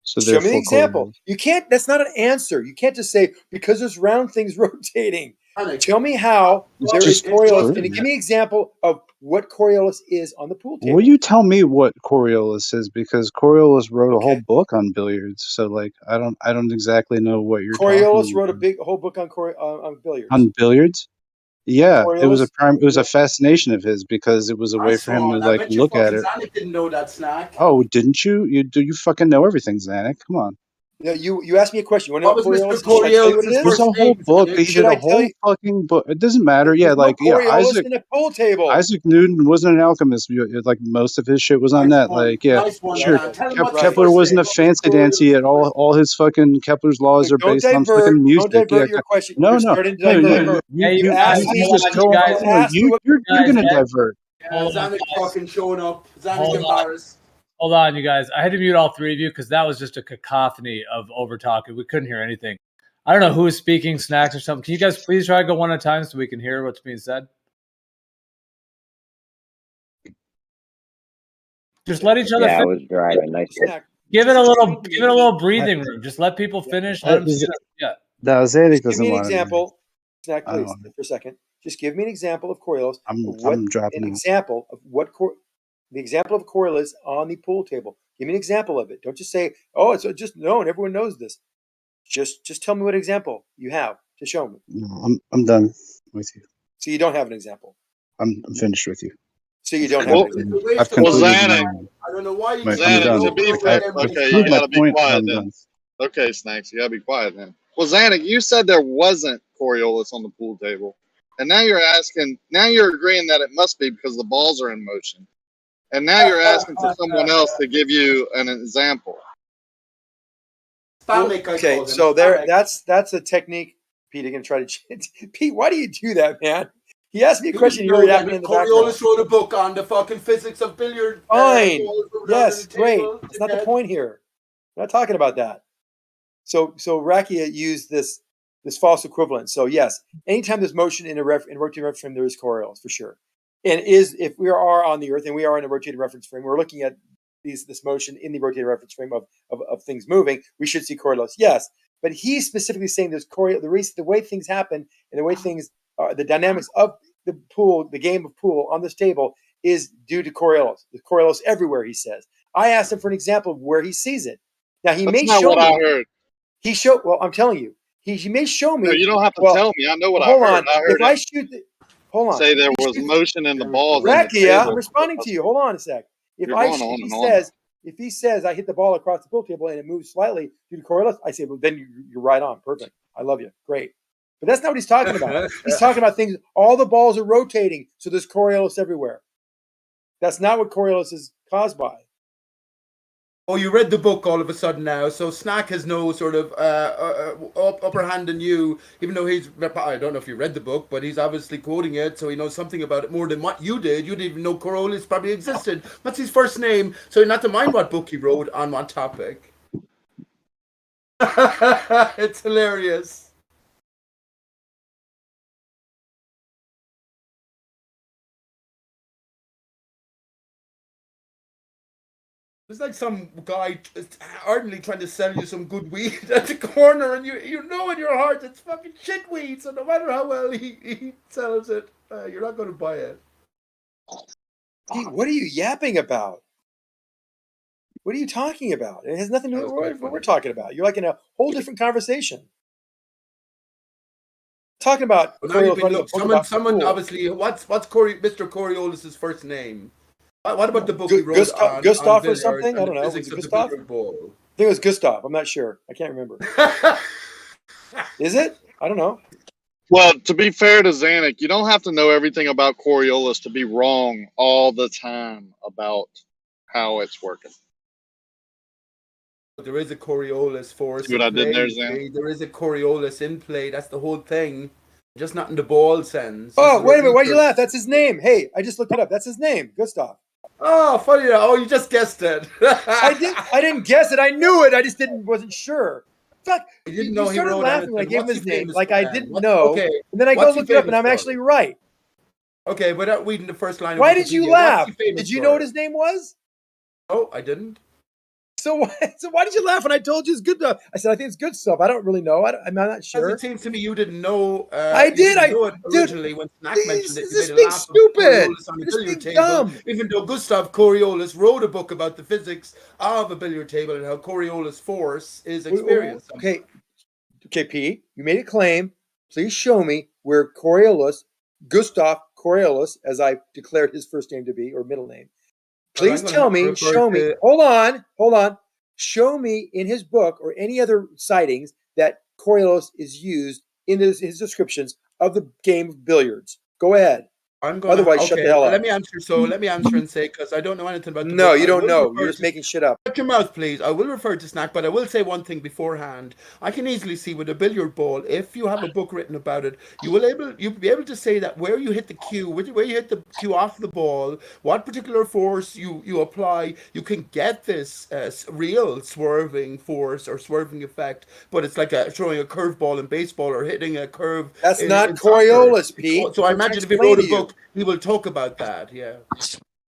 V: show me an
A: therefore
V: example.
A: Coriolis.
V: You can't. That's not an answer. You can't just say because there's round things rotating. Tell me how there is Coriolis, and give me an example of what Coriolis is on the pool table.
A: Will you tell me what Coriolis is? Because Coriolis wrote a whole book on billiards. So like I don't exactly know what you're
V: Coriolis
A: talking
V: wrote a whole book on billiards.
A: on billiards. Yeah, it was
V: Coriolis?
A: a fascination of his because it was a way for him to
F: I
A: like
F: bet you
A: look at
F: fucking
A: it.
F: Zanuck didn't know that snack.
A: Oh, didn't you? You fucking know everything, Zanuck. Come on.
V: No, you asked me a question. You want to know
F: What
V: what
F: was
V: Coriolis
F: Mr.
V: is? Should I tell you what it
F: Coriolis'
V: is?
A: There's a whole book. He did a whole fucking book. It doesn't matter. Yeah,
V: There's no
A: like
V: Coriolis in a pool table.
A: Isaac Newton wasn't an alchemist. Like most of his shit was on that. Like, yeah,
F: Nice one,
A: sure.
F: Dan. Tell him what's his
A: Kepler
F: first
A: wasn't a
F: name.
A: fancy dancy at all. All his fucking Kepler's laws are
V: Don't
A: based on
V: divert.
A: fucking music.
V: Don't divert
A: Yeah,
V: your question.
A: no,
V: You're
A: no,
V: starting to
A: no.
V: divert.
A: You
V: asked me.
A: just go on. No, you're gonna divert.
F: Zanuck fucking showing up. Zanuck embarrassed.
D: Hold on, you guys. I had to mute all three of you because that was just a cacophony of over talking. We couldn't hear anything. I don't know who is speaking, snacks or something. Can you guys please try to go one at a time so we can hear what's being said? Just let each other
U: Yeah, I
D: finish.
U: was driving. Nice.
D: Give it a little breathing room. Just let people finish. Let them see that. Yeah.
A: No, Zanuck
V: Give me
A: doesn't
V: an
A: want to.
V: example. Snack,
A: I don't
V: please,
A: want
V: for a second. Just give me an example of Coriolis.
A: I'm dropping
V: An
A: out.
V: example of what the example of Coriolis on the pool table. Give me an example of it. Don't just say, "Oh, it's just known. Everyone knows this." Just tell me what example you have to show me.
A: No, I'm done with you.
V: So you don't have an example.
A: I'm finished with you.
V: So you don't have an example.
A: I've concluded
I: Zanuck,
F: I don't know why you
I: Zanuck,
A: done.
I: to be fair, okay, you gotta be quiet then. Okay, Snacks, you gotta be quiet then. Well, Zanuck, you said there wasn't Coriolis on the pool table, and now you're agreeing that it must be because the balls are in motion, and now you're asking for someone else to give you an example.
V: Okay, so that's a technique. Pete, I'm gonna try to. Pete, why do you do that, man? He asked me a question. You heard happening in the background.
F: Coriolis wrote a book on the fucking physics of billiard.
V: Fine.
F: balls moving under
V: Yes,
F: the
V: great.
F: table.
V: That's not the point here. We're not talking about that. So Rakia used this false equivalence. So yes, anytime there's motion in a rotating reference frame, there is Coriolis for sure. And if we are on the Earth and we are in a rotating reference frame, we're looking at this motion in the rotating reference frame of things moving. We should see Coriolis. Yes, but he's specifically saying there's the way things happen and the way things are, the dynamics of the pool, the game of pool on this table is due to Coriolis. There's Coriolis everywhere, he says. I asked him for an example of where he sees it. Now he may show me.
I: I heard.
V: Well, I'm telling you, he may show me.
I: No, you don't have to tell me. I know what I
V: hold
I: heard.
V: on.
I: I heard
V: If I shoot, hold on.
I: say there was motion in the balls. on the
V: Rakia,
I: table.
V: I'm responding to you. Hold on a sec. If he says I hit the ball across the pool table and it moves slightly due to Coriolis, I say, well, then you're right on. Perfect. I love you. Great. But that's not what he's talking about. He's talking about things. All the balls are rotating, so there's Coriolis everywhere. That's not what Coriolis is caused by.
F: Oh, you read the book all of a sudden now, so Snack has no sort of upper hand than you, even though I don't know if you read the book, but he's obviously quoting it, so he knows something about it more than what you did. You didn't even know Coriolis probably existed. What's his first name? So not to mind what book he wrote on what topic. It's hilarious. There's like some guy ardently trying to sell you some good weed at the corner, and you know in your heart it's fucking shit weed. So no matter how well he sells it, you're not going to buy it.
V: Pete, what are you yapping about? What are you talking about? It has nothing to do with what we're talking about. You're like in a whole different conversation. Talking about
F: Well, now you've been
V: Coriolis.
F: someone obviously. What's Mr. Coriolis' first name? What about the book he wrote on
V: Gustav or
F: billiards
V: something?
F: and
V: I don't
F: the
V: know. Was
F: physics
V: it
F: of the
V: Gustav?
F: billiard ball?
V: I think it was Gustav. I'm not sure. I can't remember. Is it? I don't know.
I: Well, to be fair to Zanuck, you don't have to know everything about Coriolis to be wrong all the time about how it's working.
F: There is a Coriolis force.
I: See what I did there, Zanuck?
F: There is a Coriolis in play. That's the whole thing. Just not in the ball sense.
V: Oh, wait a minute. Why'd you laugh? That's his name. Hey, I just looked it up. That's his name, Gustav.
F: Oh, funny. Oh, you just guessed it.
V: I didn't guess it. I knew it. I just wasn't sure. Fuck.
F: You didn't know he
V: started
F: wrote
V: laughing when I
F: anything.
V: gave him
F: What's
V: his
F: he
V: name,
F: famous
V: like
F: for
V: I
F: then?
V: didn't
F: What-
V: know.
F: okay,
V: And then I go
F: what's he
V: look it up, and
F: famous
V: I'm
F: for?
V: actually right.
F: Okay, without reading the first line of
V: Why did you
F: Wikipedia,
V: laugh?
F: what's he famous
V: Did you
F: for?
V: know what his name was?
F: Oh, I didn't.
V: So why did you laugh when I told you it's good stuff? I said I think it's good stuff. I don't really know. I'm not sure.
F: Because it seems to me you didn't know.
V: I
F: you
V: did.
F: Didn't know it originally when Snack mentioned it. You made a laugh of Coriolis on the billiard table.
V: Dumb.
F: Even though Gustav Coriolis wrote a book about the physics of a billiard table and how Coriolis force is experienced.
V: Okay, Pete, you made a claim. Please show me where Coriolis, Gustav Coriolis, as I declared his first name to be, or middle name. Please tell me, show me. Hold on. Show me in his book or any other sightings that Coriolis is used in his descriptions of the game of billiards. Go ahead. Otherwise, shut the hell up.
F: Let me answer. So let me answer and say, because I don't know anything about the
V: No,
F: book.
V: you
F: I
V: don't
F: will
V: know.
F: refer
V: You're just
F: to-
V: making shit up.
F: Shut your mouth, please. I will refer to Snack, but I will say one thing beforehand. I can easily see with a billiard ball, if you have a book written about it, you'll be able to say that where you hit the cue, where you hit the cue off the ball, what particular force you apply, you can get this real swerving force or swerving effect. But it's like throwing a curveball in baseball or hitting a curve.
V: That's
F: in
V: not
F: soccer.
V: Coriolis, Pete.
F: So I
V: I'm trying
F: imagine
V: to
F: if he
V: explain
F: wrote a
V: to you.
F: book, he will talk about that. Yeah.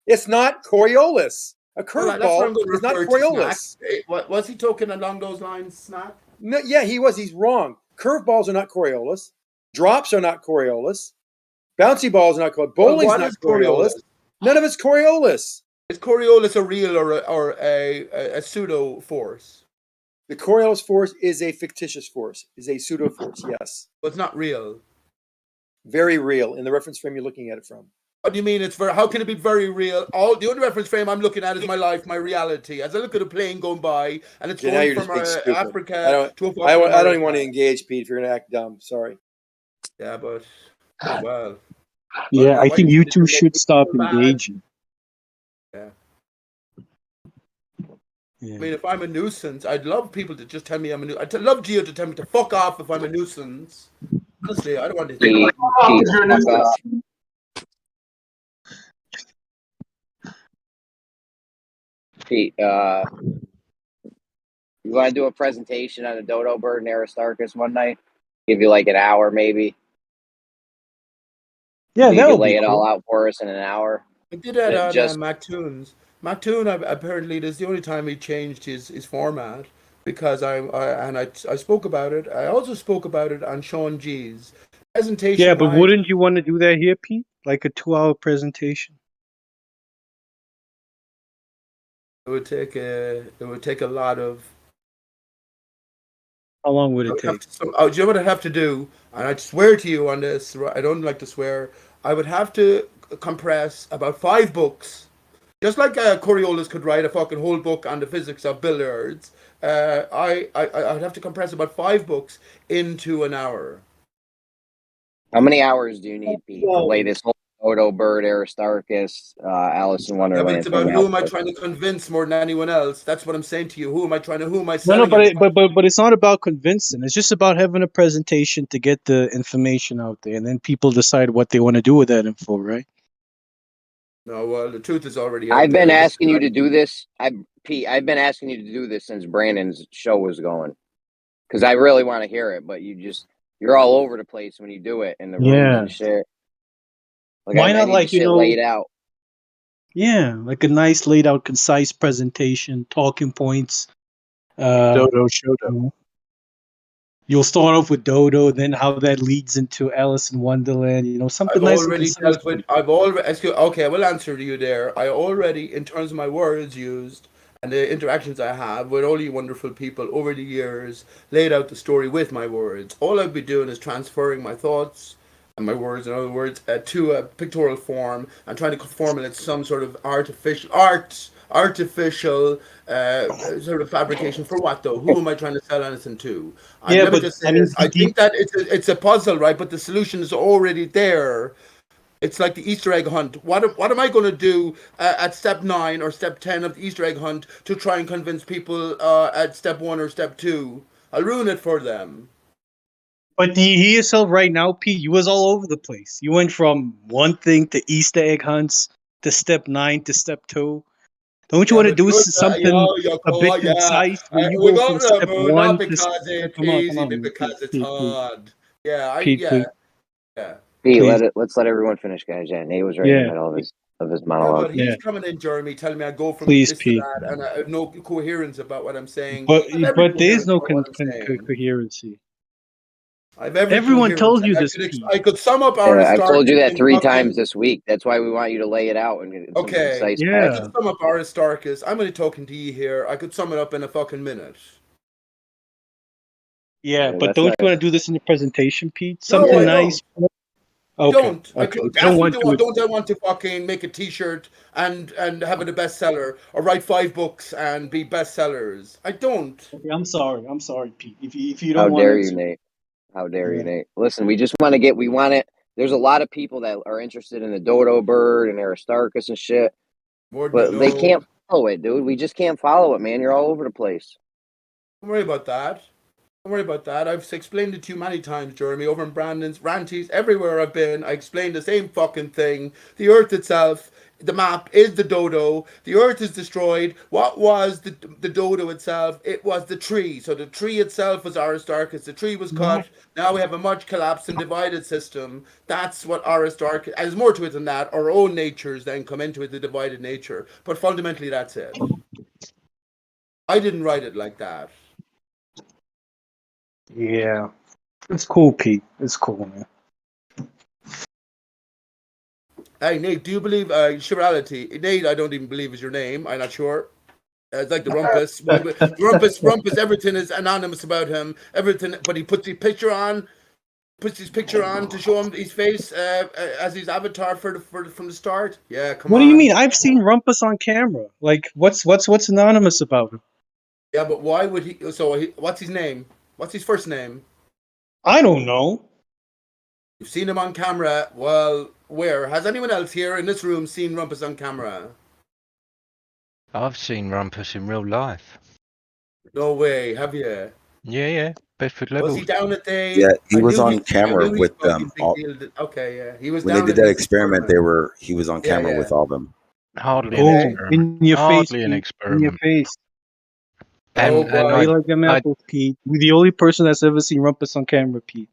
V: It's not Coriolis. A
F: Well, that's what
V: curveball
F: I'm going to
V: is not
F: refer to Snack.
V: Coriolis.
F: Was he talking along those lines, Snack?
V: No, yeah, he was. He's wrong. Curveballs are not Coriolis. Drops are not Coriolis. Bouncy balls are not Coriolis. Bowling's
F: what
V: not
F: is
V: Coriolis.
F: Coriolis?
V: None of it's Coriolis.
F: Is Coriolis a real or a pseudo force?
V: The Coriolis force is a fictitious force, is a pseudo force, yes.
F: But it's not real.
V: Very real in the reference frame you're looking at it from.
F: What do you mean it's very? How can it be very real? The only reference frame I'm looking at is my life, my reality. As I look at a plane going by, and it's
V: Okay, now
F: going
V: you're just
F: from
V: being stupid.
F: Africa to a fucking
V: I don't
F: America.
V: even want to engage, Pete, if you're going to act dumb. Sorry.
F: Yeah, but oh well.
L: Yeah, I think you two
F: make
L: should
F: me
L: stop
F: feel bad.
L: engaging.
F: Yeah.
L: Yeah.
F: I mean, if I'm a nuisance, I'd love people to just tell me I'm a nuisance. I'd love Gio to tell me to fuck off if I'm a nuisance. Honestly, I don't want to hear that.
U: Pete, you want to do a presentation on the dodo bird and Aristarchus one night? Give you like an hour, maybe.
L: Yeah,
U: you
L: that
U: could
L: would
U: lay
L: be
U: it all
L: cool.
U: out for us in an hour.
F: I did that on
U: Just
F: Mactoons. Mactoon, apparently, this is the only time he changed his format because I spoke about it. I also spoke about it on Sean G's presentation.
L: Yeah, but
F: wise,
L: wouldn't you want to do that here, Pete? Like a 2-hour presentation?
F: it would take a lot of.
L: How long would
F: I
L: it
F: would have
L: take?
F: to, do you know what I'd have to do? And I swear to you on this, I don't like to swear. I would have to compress about 5 books. Just like Coriolis could write a fucking whole book on the physics of billiards, I'd have to compress about 5 books into an hour.
U: how many hours do you need, Pete, to lay this whole dodo bird, Aristarchus, Alice in
F: Yeah, but
U: Wonderland
F: it's about
U: thing
F: who
U: out
F: am I
U: for?
F: trying to convince more than anyone else. That's what I'm saying to you. Who am I
L: No,
F: selling?
L: but it's not about convincing. It's just about having a presentation to get the information out there, and then people decide what they want to do with that info, right?
F: No, well, the truth is already out
U: I've been
F: there.
U: asking you to do this. Pete, I've been asking you to do this since Brandon's show was going, because I really want to hear it. But you're all over the place when you do it in the rooms
L: Yeah.
U: and shit. Like
L: Why
U: I
L: not,
U: need
L: like,
U: the shit laid out.
L: Yeah, like a nice laid out, concise presentation, talking points.
A: Dodo Shodo.
L: You know, you'll start off with Dodo, then how that leads into Alice in Wonderland. You know, something
F: I've
L: nice and
F: already
L: concise.
F: dealt with. I've already. Okay, I will answer you there. I already, in terms of my words used and the interactions I have with all you wonderful people over the years, laid out the story with my words. All I'd be doing is transferring my thoughts and my words, in other words, to a pictorial form and trying to formulate some sort of artificial sort of fabrication for what though? Who am I trying to sell anything to?
L: Yeah,
F: Let me
L: but
F: just say
L: I mean,
F: this. I think that it's a puzzle, right? But the solution is already there. It's like the Easter egg hunt. What am I going to do at step 9 or step 10 of the Easter egg hunt to try and convince people at step 1 or step 2? I'll ruin it for them.
L: But do you hear yourself right now, Pete? You was all over the place. You went from one thing to Easter egg hunts to step 9 to step 2. Don't you
F: Yeah,
L: want to
F: but
L: do
F: you're
L: something a bit
F: yeah.
L: concise where you
F: We're
L: go
F: going
L: from
F: to the
L: step
F: moon not
L: 1 to
F: because it's
L: come on,
F: easy, but
L: man.
F: because it's
L: Pete, Pete,
F: hard. Yeah,
L: Pete,
F: yeah,
L: Pete,
F: yeah.
U: Pete,
L: please.
U: let's let everyone finish, guys. Yeah, Nate was right in the
L: Yeah,
U: middle of his
F: Yeah,
U: monologue.
F: but he's coming in, Jeremy, telling me I go from
L: please,
F: this to
L: Pete.
F: that, and I have no coherence about what I'm saying.
L: But
F: I have every
L: there's
F: coherence
L: no
F: about what I'm saying.
L: coherency.
F: I have every
L: Everyone
F: coherence,
L: tells
F: and
L: you this, Pete.
F: I could sum up
U: Yeah, I've told you
F: Aristarchus
U: that
F: in
U: 3 times
F: fucking.
U: this week. That's why we want you to lay it out in some
F: Okay,
U: concise
F: I
U: fashion.
F: could sum up Aristarchus. I'm only talking to you here. I could sum it up in a fucking minute.
L: Yeah, but
U: that's
L: don't
U: not.
L: you want to do this in the presentation, Pete?
F: No,
L: Something
F: I
L: nice.
F: don't.
L: Okay,
F: Don't. I
L: okay.
F: could,
L: You don't
F: ask me
L: want to.
F: don't I want to fucking make a T-shirt and have it a bestseller, or write 5 books and be bestsellers? I don't.
L: Okay, I'm sorry, Pete. If you
U: How
L: don't want
U: dare you,
L: to.
U: Nate? How dare you,
L: Yeah.
U: Nate? Listen, we just want to get. We want it. There's a lot of people that are interested in the dodo bird and Aristarchus and shit,
F: More than you
U: but they
F: know.
U: can't follow it, dude. We just can't follow it, man. You're all over the place.
F: Don't worry about that. Don't worry about that. I've explained it to you many times, Jeremy, over in Brandon's, Ranties, everywhere I've been. I explained the same fucking thing. The Earth itself, the map is the dodo. The Earth is destroyed. What was the dodo itself? It was the tree. So the tree itself was Aristarchus. The tree was cut. Now we have a much collapsed and divided system. That's what Aristarchus. And there's more to it than that. Our own natures then come into it, the divided nature. But fundamentally, that's it. I didn't write it like that.
L: Yeah. It's cool, Pete. It's cool, man.
F: Hey, Nate, do you believe chirality? Nate, I don't even believe is your name. I'm not sure. It's like the rumpus. Rumpus, everything is anonymous about him. Everything, but he puts his picture on to show him his face as his avatar from the start. Yeah, come
L: What
F: on.
L: do you mean? I've seen Rumpus on camera. Like, what's anonymous about him?
F: Yeah, but why would he? So, what's his name? What's his first name?
L: I don't know.
F: You've seen him on camera. Well, where? Has anyone else here in this room seen Rumpus on camera?
M: I've seen Rumpus in real life.
F: No way, have you?
M: Yeah. Bedford
F: Was
M: Levels.
F: he down at the?
C: Yeah, he
F: I
C: was
F: knew
C: on camera
F: I knew
C: with
F: he
C: them.
F: big deal. Okay, yeah, he was
C: When they
F: down
C: did
F: at
C: that
F: the
C: experiment, he was on camera with all them.
M: Hardly
L: Oh,
M: an experiment.
L: in your face,
M: Hardly an
L: Pete. In your
M: experiment.
L: face.
F: Oh,
M: And
L: Be
M: I,
L: like them
M: I,
L: apples, Pete. You're the only person that's ever seen Rumpus on camera, Pete.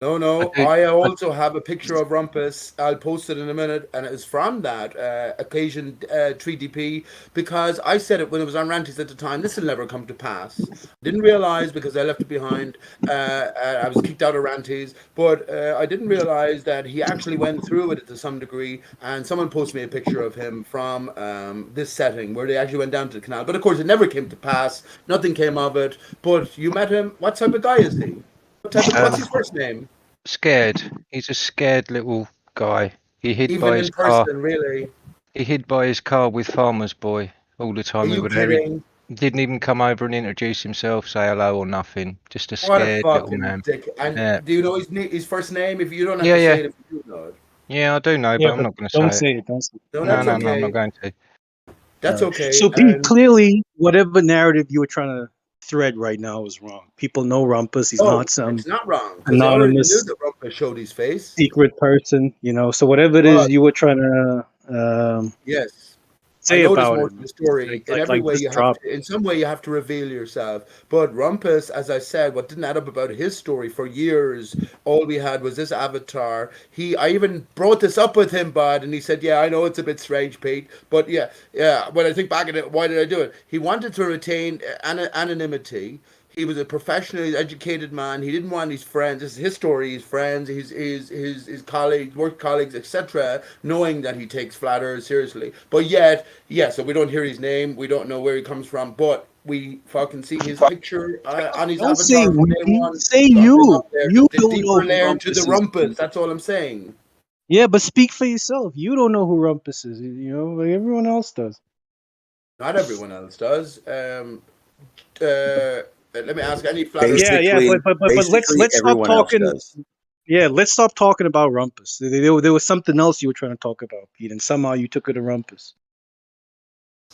F: No.
M: did-
F: I also have a picture of Rumpus. I'll post it in a minute, and it's from that occasion 3DP because I said it when it was on Ranties at the time. This will never come to pass. Didn't realize because I left it behind. I was kicked out of Ranties, but I didn't realize that he actually went through it to some degree. And someone posted me a picture of him from this setting where they actually went down to the canal. But of course, it never came to pass. Nothing came of it. But you met him. What type of guy is he? What's his first name?
M: Scared. He's a scared little guy. He hid
F: Even
M: by
F: in
M: his car.
F: person, really.
M: He hid by his car with Farmer's Boy all the time
F: Are
M: we
F: you
M: were there. He
F: kidding?
M: didn't even come over and introduce himself, say hello or nothing. Just a
F: What a
M: scared little
F: fucking
M: man.
F: dick! And
M: Yeah.
F: do you know his first name? If you don't have
M: Yeah,
F: to
M: yeah.
F: say it, if you do know it.
M: Yeah, I do know,
L: Yeah,
M: but I'm
L: but
M: not going to
L: don't
M: say
L: say
M: it.
L: it. Don't say it.
F: No,
M: No,
F: that's
M: I'm not
F: okay.
M: going to.
F: That's okay.
L: So, Pete, clearly, whatever narrative you were trying to thread right now is wrong. People know Rumpus. He's
F: Oh,
L: not some
F: it's not wrong because they already knew
L: anonymous
F: that Rumpus showed his face.
L: secret person, you know. So whatever it is
F: But
L: you were trying to
F: yes, I
L: say
F: know there's
L: about
F: more
L: it.
F: to the story. In every way,
L: Just
F: you have
L: drop.
F: to, in some way, you have to reveal yourself. But Rumpus, as I said, what didn't add up about his story for years, all we had was this avatar. I even brought this up with him, bud, and he said, "Yeah, I know it's a bit strange, Pete, but yeah. When I think back at it, why did I do it? He wanted to retain anonymity. He was a professionally educated man. He didn't want his friends. This is his story. His friends, his colleagues, work colleagues, etc., knowing that he takes flat earth seriously. But yet, so we don't hear his name. We don't know where he comes from. But we fucking see his picture on his
L: Don't say
F: avatar from day
L: we.
F: one.
L: Say
F: Something
L: you.
F: up there.
L: You
F: The
L: don't know
F: deeper
L: who
F: layer to the
L: Rumpus is.
F: rumpus. That's all I'm saying.
L: Yeah, but speak for yourself. You don't know who Rumpus is. You know, like everyone else does.
F: Not everyone else does. Let me ask any flat earth.
L: Yeah, but let's stop talking. Yeah, let's stop talking about Rumpus. There was something else you were trying to talk about, Pete, and somehow you took it to Rumpus.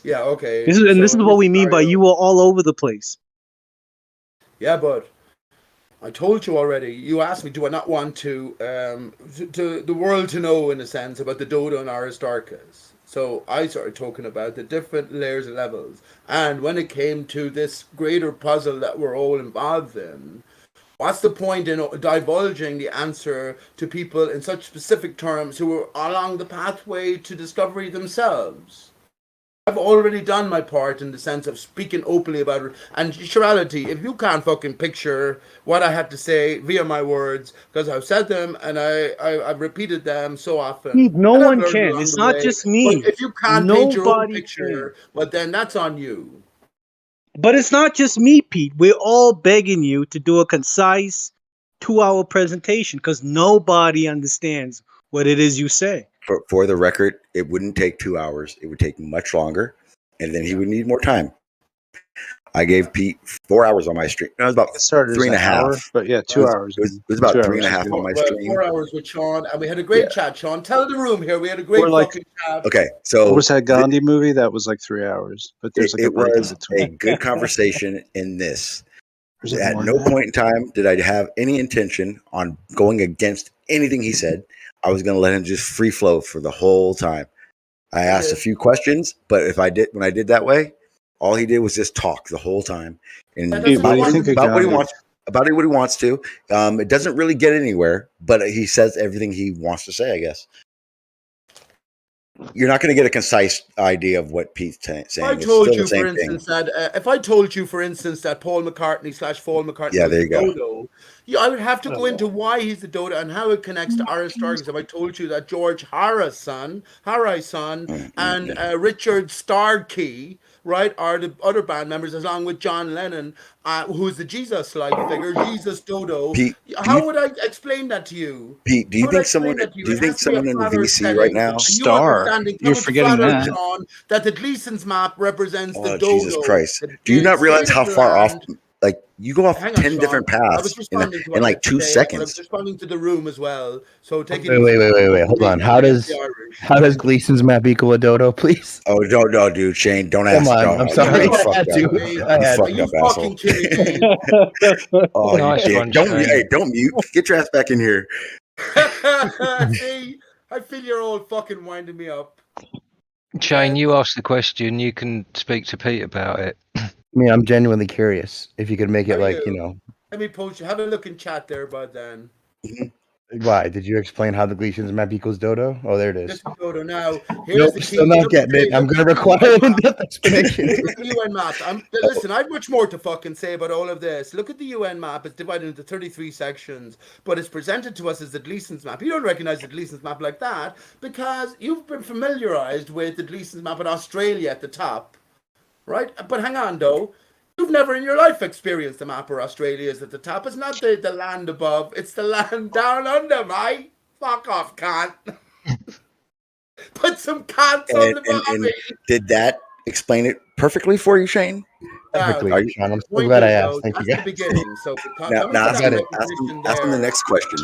F: Yeah, okay.
L: This is what we mean by you were all over the place.
F: Yeah, but I told you already. You asked me, do I not want to the world to know, in a sense, about the Dodo and Aristarchus? So I started talking about the different layers and levels. And when it came to this greater puzzle that we're all involved in, what's the point in divulging the answer to people in such specific terms who are along the pathway to discovery themselves? I've already done my part in the sense of speaking openly about it. And Shirality, if you can't fucking picture what I had to say via my words, because I've said them and I've repeated them so often.
L: Pete, no
F: and I've
L: one
F: learned
L: can.
F: along
L: It's
F: the
L: not
F: way,
L: just me.
F: But if you can't paint your own
L: Nobody
F: picture,
L: can.
F: well, then that's on you.
L: But it's not just me, Pete. We're all begging you to do a concise 2-hour presentation because nobody understands what it is you say.
C: For the record, it wouldn't take 2 hours. It would take much longer, and then he would need more time. I gave Pete 4 hours on my stream. It was about
A: It started as
C: 3.5
A: an hour, but yeah, 2 hours.
C: It was about
A: 2 hours.
C: 3.5 on my
F: Well,
C: stream.
F: 4 hours with Sean, and we had a great chat, Sean. Tell the room here, we had a great
A: Or like-
F: fucking chat.
C: Okay, so
A: What was that Gandhi movie? That was like 3 hours, but there's like a
C: it
A: break in
C: was
A: between.
C: a good conversation in this.
A: Is it
C: At
A: more
C: no
A: than that?
C: point in time did I have any intention on going against anything he said. I was going to let him just free flow for the whole time. I asked a few questions, but when I did that way, all he did was just talk the whole time and
A: Hey, what do you think of
C: about what he
A: Gandhi?
C: wants. About what he wants to. It doesn't really get anywhere, but he says everything he wants to say, I guess. You're not going to get a concise idea of what Pete's saying.
F: If I
C: It's
F: told
C: still
F: you,
C: the same
F: for
C: thing.
F: instance, that Paul McCartney /
C: Yeah,
F: was
C: there
F: the
C: you go.
F: dodo, I would have to go into why he's the dodo and how it connects to Aristarchus. If I told you that George Harris' son, and Richard Starkey, right, are the other band members, along with John Lennon, who's the Jesus-like figure, Jesus Dodo.
C: Pete,
F: How would I explain that to you?
C: Pete, do you
F: How would I
C: think
F: explain
C: someone?
F: that to you?
C: Do you
F: It
C: think
F: has to be a
C: someone in the
F: flat Earth
C: VC
F: setting.
C: right now?
F: And you
A: Star.
F: understanding,
A: You're
F: come with
A: forgetting
F: flat Earth,
A: that.
F: Sean, that the Gleason's map represents the
C: Oh,
F: dodo.
C: Jesus Christ!
F: the-
C: Do you
F: the
C: not realize
F: state
C: how
F: of the
C: far off?
F: land.
C: Like you go off
F: Hang on,
C: 10
F: Sean.
C: different
F: I was
C: paths
F: responding to what
C: in
F: you
C: like
F: had to
C: 2
F: say, but I was
C: seconds.
F: responding to the room as well. So take it
H: Wait,
F: easy.
H: Hold on. How does Gleason's map equal a dodo, please?
C: Oh, no, dude, Shane, don't
H: Come
C: ask.
H: on,
C: Don't,
H: I'm sorry.
C: You
H: I
C: fucked
H: had
C: up.
H: to.
C: You
H: I had
C: fucked
H: to.
C: up, asshole.
F: kidding me?
C: Oh,
M: Nice
C: you dick!
M: one,
C: Don't
M: Shane.
C: don't mute. Get your ass back in here.
F: See, I feel you're all fucking winding me up.
M: Shane, you asked the question. You can speak to Pete about it.
H: I mean, I'm genuinely curious if you could make it
F: Are
H: like,
F: you? Let me post you. Have a look in chat there, bud. Then.
H: why? Did you explain how the Gleason's map equals dodo? Oh, there it
F: This
H: is.
F: is Dodo. Now, here's
H: Nope,
F: the key.
H: still not
F: Look at
H: getting it. I'm
F: look
H: going to
F: at the
H: require an
F: UN
H: in-depth explanation.
F: Look at the UN map. Listen, I've much more to fucking say about all of this. Look at the UN map. It's divided into 33 sections, but it's presented to us as the Gleason's map. You don't recognize the Gleason's map like that because you've been familiarized with the Gleason's map in Australia at the top, right? But hang on, though. You've never in your life experienced the map where Australia is at the top. It's not the land above. It's the land down under, mate. Fuck off, cunt. Put some cunts on the
C: And
F: body.
C: did that explain it perfectly for you, Shane?
H: Perfectly,
C: Are you-
H: Sean. I'm so
F: Point
H: glad I
F: is,
H: asked.
F: though,
H: Thank you,
F: that's the
H: guys.
F: beginning. So
C: Now
F: coming to
C: ask
F: that
C: him,
F: recognition
C: ask him the
F: there,
C: next question.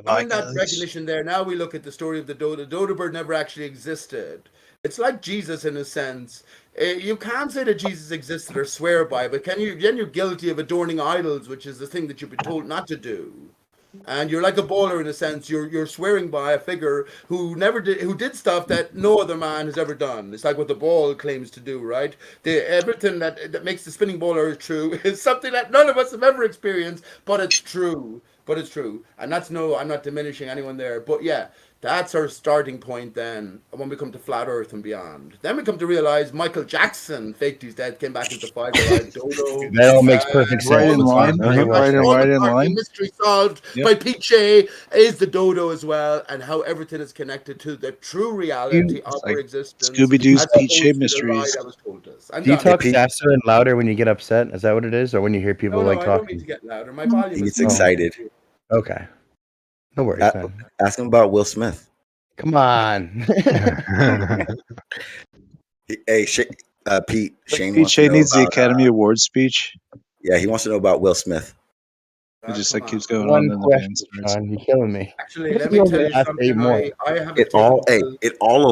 F: coming that recognition there, now we look at the story of the dodo. The dodo bird never actually existed. It's like Jesus in a sense. You can't say that Jesus existed or swear by, but can you? Then you're guilty of adorning idols, which is the thing that you've been told not to do. And you're like a bowler in a sense. You're swearing by a figure who did stuff that no other man has ever done. It's like what the ball claims to do, right? Everything that makes the spinning bowler true is something that none of us have ever experienced, but it's true. But it's true. And I'm not diminishing anyone there. But yeah, that's our starting point then when we come to flat Earth and beyond. Then we come to realize Michael Jackson faked his death, came back as the 5-year-old dodo.
H: That all makes perfect sense.
A: Right in line.
H: Pretty much.
A: Right in line.
F: Mystery solved by Peachy is the dodo as well, and how everything is connected to the true reality of our existence.
A: Scooby Doo's
F: as opposed
A: Peachy
F: to the lie
A: Mysteries.
F: that was told us. I'm
H: Do you
F: done.
H: talk faster and louder when you get upset? Is that what it is, or when you hear people
F: No,
H: like
F: I don't
H: talking?
F: mean to get louder. My volume
C: He
F: is
C: gets excited.
H: Okay, no worries. Man.
C: Ask him about Will Smith.
H: Come on.
C: Hey, Pete. Shane wants
A: Peachy
C: to know
A: needs the
C: about,
A: Academy Award speech.
C: Yeah, he wants to know about Will Smith.
A: It just like keeps going
H: One
A: on in the
H: question,
A: band starts.
H: Sean. You're killing me.
F: Actually, let me tell you something. I have
C: It all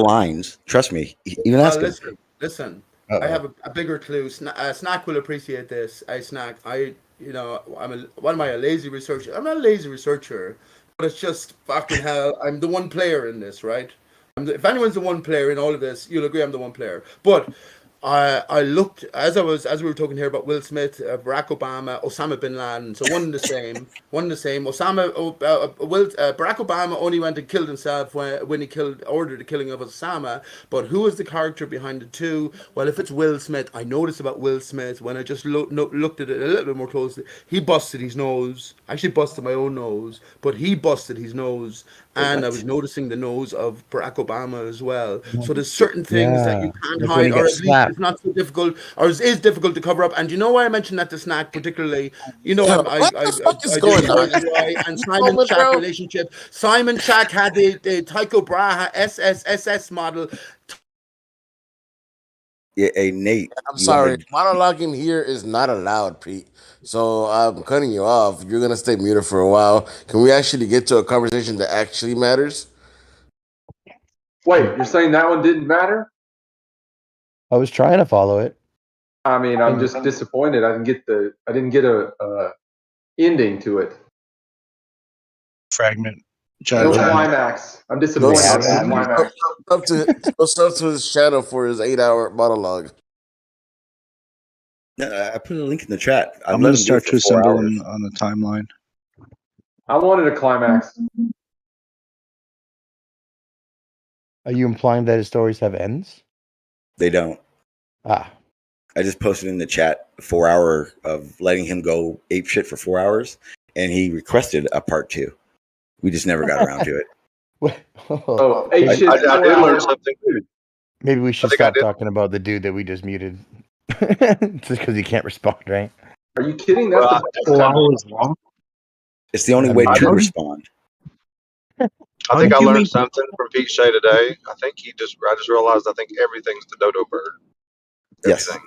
C: aligns. Trust me. Even ask him.
F: Listen.
C: Uh-oh.
F: I have a bigger clue. Snack will appreciate this. What am I, a lazy researcher? I'm not a lazy researcher, but it's just fucking hell. I'm the one player in this, right? If anyone's the one player in all of this, you'll agree I'm the one player. But I looked as we were talking here about Will Smith, Barack Obama, Osama bin Laden. So one and the same. Barack Obama only went and killed himself when he ordered the killing of Osama. But who is the character behind the two? Well, if it's Will Smith, I noticed about Will Smith when I just looked at it a little bit more closely. He busted his nose. I actually busted my own nose, but he busted his nose. And I was noticing the nose of Barack Obama as well. So there's certain things that you can't
H: Like when he
F: hide, or
H: gets
F: at least
H: slapped.
F: it's not so difficult, or it is difficult to cover up. And you know why I mentioned that to Snack particularly? You know,
N: Yo, what the fuck is going on?
F: Roy and Simon
N: Moment,
F: Shack
N: bro?
F: relationship. Simon Shack had the Tycho Brahe SSSS model.
C: Yeah, hey Nate.
N: I'm sorry. Monologuing here is not allowed, Pete. So I'm cutting you off. You're gonna stay muted for a while. Can we actually get to a conversation that actually matters?
E: Wait, you're saying that one didn't matter?
H: I was trying to follow it.
E: I mean, I'm just disappointed. I didn't get a ending to it.
A: Fragment.
E: No climax. I'm disappointed. No climax.
N: Up to his shadow for his 8-hour monologue.
C: No, I put a link in the chat.
A: I'm going to start to assemble them on the timeline.
E: I wanted a climax.
H: Are you implying that his stories have ends?
C: They don't.
H: Ah.
C: I just posted in the chat 4 hour of letting him go ape shit for 4 hours, and he requested a part 2. We just never got around to it.
E: Oh, ape shit.
P: I did learn something.
H: Maybe we should stop talking about the dude that we just muted. Just because he can't respond, right?
E: Are you kidding? That's the best time.
C: It's the only way to respond.
P: I think I learned something from Pete Shea today. I just realized I think everything's the dodo bird.
C: Yes.
P: Okay.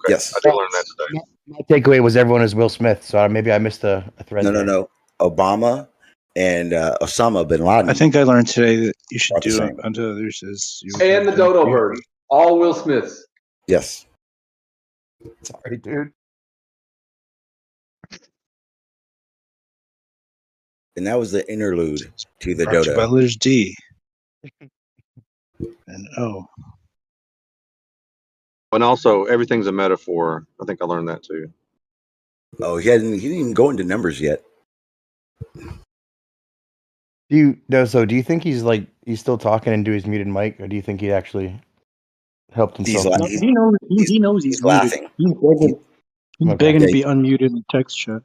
C: Yes.
P: I did learn that today.
H: My takeaway was everyone is Will Smith, so maybe I missed a thread.
C: No. Obama and Osama bin Laden.
A: I think I learned today that you should do it unto others as you
E: And the dodo bird. All Will Smiths.
C: Yes.
H: Sorry, dude.
C: And that was the interlude to the
A: Brought to you by
C: dodo.
A: letters D and O.
P: And also, everything's a metaphor. I think I learned that too.
C: Oh, he didn't even go into numbers yet.
H: Do you think he's still talking into his muted mic, or do you think he actually helped himself?
L: He knows he's
C: laughing.
L: Muted. He's begging to be unmuted in text chat.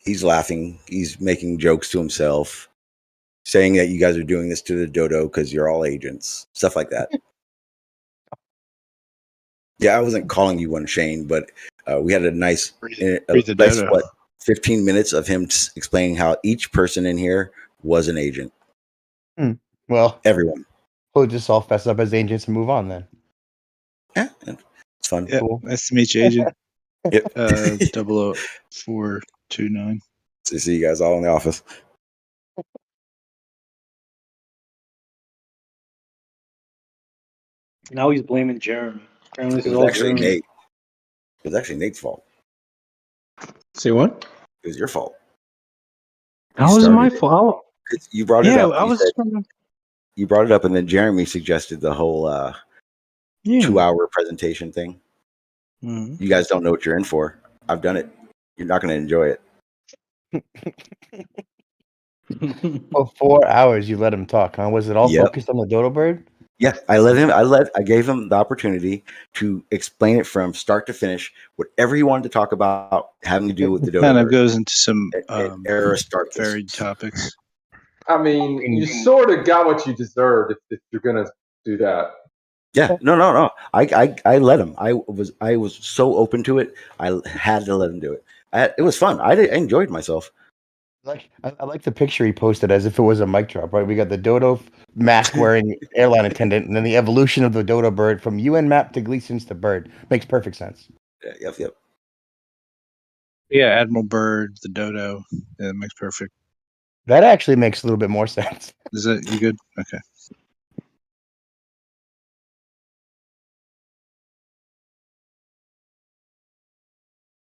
C: He's laughing. He's making jokes to himself, saying that you guys are doing this to the dodo because you're all agents, stuff like that. Yeah, I wasn't calling you one, Shane, but we had a nice, 15 minutes of him explaining how each person in here was an agent.
H: Well,
C: everyone.
H: We'll just all fess up as agents and move on then.
C: Yeah, it's fun.
A: Yeah,
C: Cool.
A: Nice to meet you, Agent.
C: Yep.
A: 00429.
C: So see you guys all in the office.
L: Now he's blaming Jeremy. Apparently, this
C: It
L: is
C: was
L: all
C: actually
L: Jeremy.
C: Nate. It was actually Nate's fault.
L: Say what?
C: It was your fault.
L: That wasn't my fault.
C: You brought it
L: Yeah,
C: up.
L: I was just trying to.
C: You brought it up, and then Jeremy suggested the whole
L: Yeah.
C: 2-hour presentation thing.
L: Mhm.
C: You guys don't know what you're in for. I've done it. You're not going to enjoy it.
H: Oh, 4 hours you let him talk, huh? Was it all
C: Yep.
H: focused on the dodo bird?
C: Yeah, I gave him the opportunity to explain it from start to finish, whatever he wanted to talk about having to do with the dodo
L: Kind of
C: bird.
L: goes into some
C: Aristarchus.
L: varied topics.
E: I mean, you sort of got what you deserved if you're gonna do that.
C: Yeah, no. I let him. I was so open to it. I had to let him do it. It was fun. I enjoyed myself.
H: I like the picture he posted as if it was a mic drop, right? We got the dodo mask wearing airline attendant, and then the evolution of the dodo bird from UN map to Gleason's to bird. Makes perfect sense.
C: Yep.
L: Yeah, Admiral Byrd, the dodo. Yeah, that makes perfect.
H: That actually makes a little bit more sense.
L: Is that you good? Okay.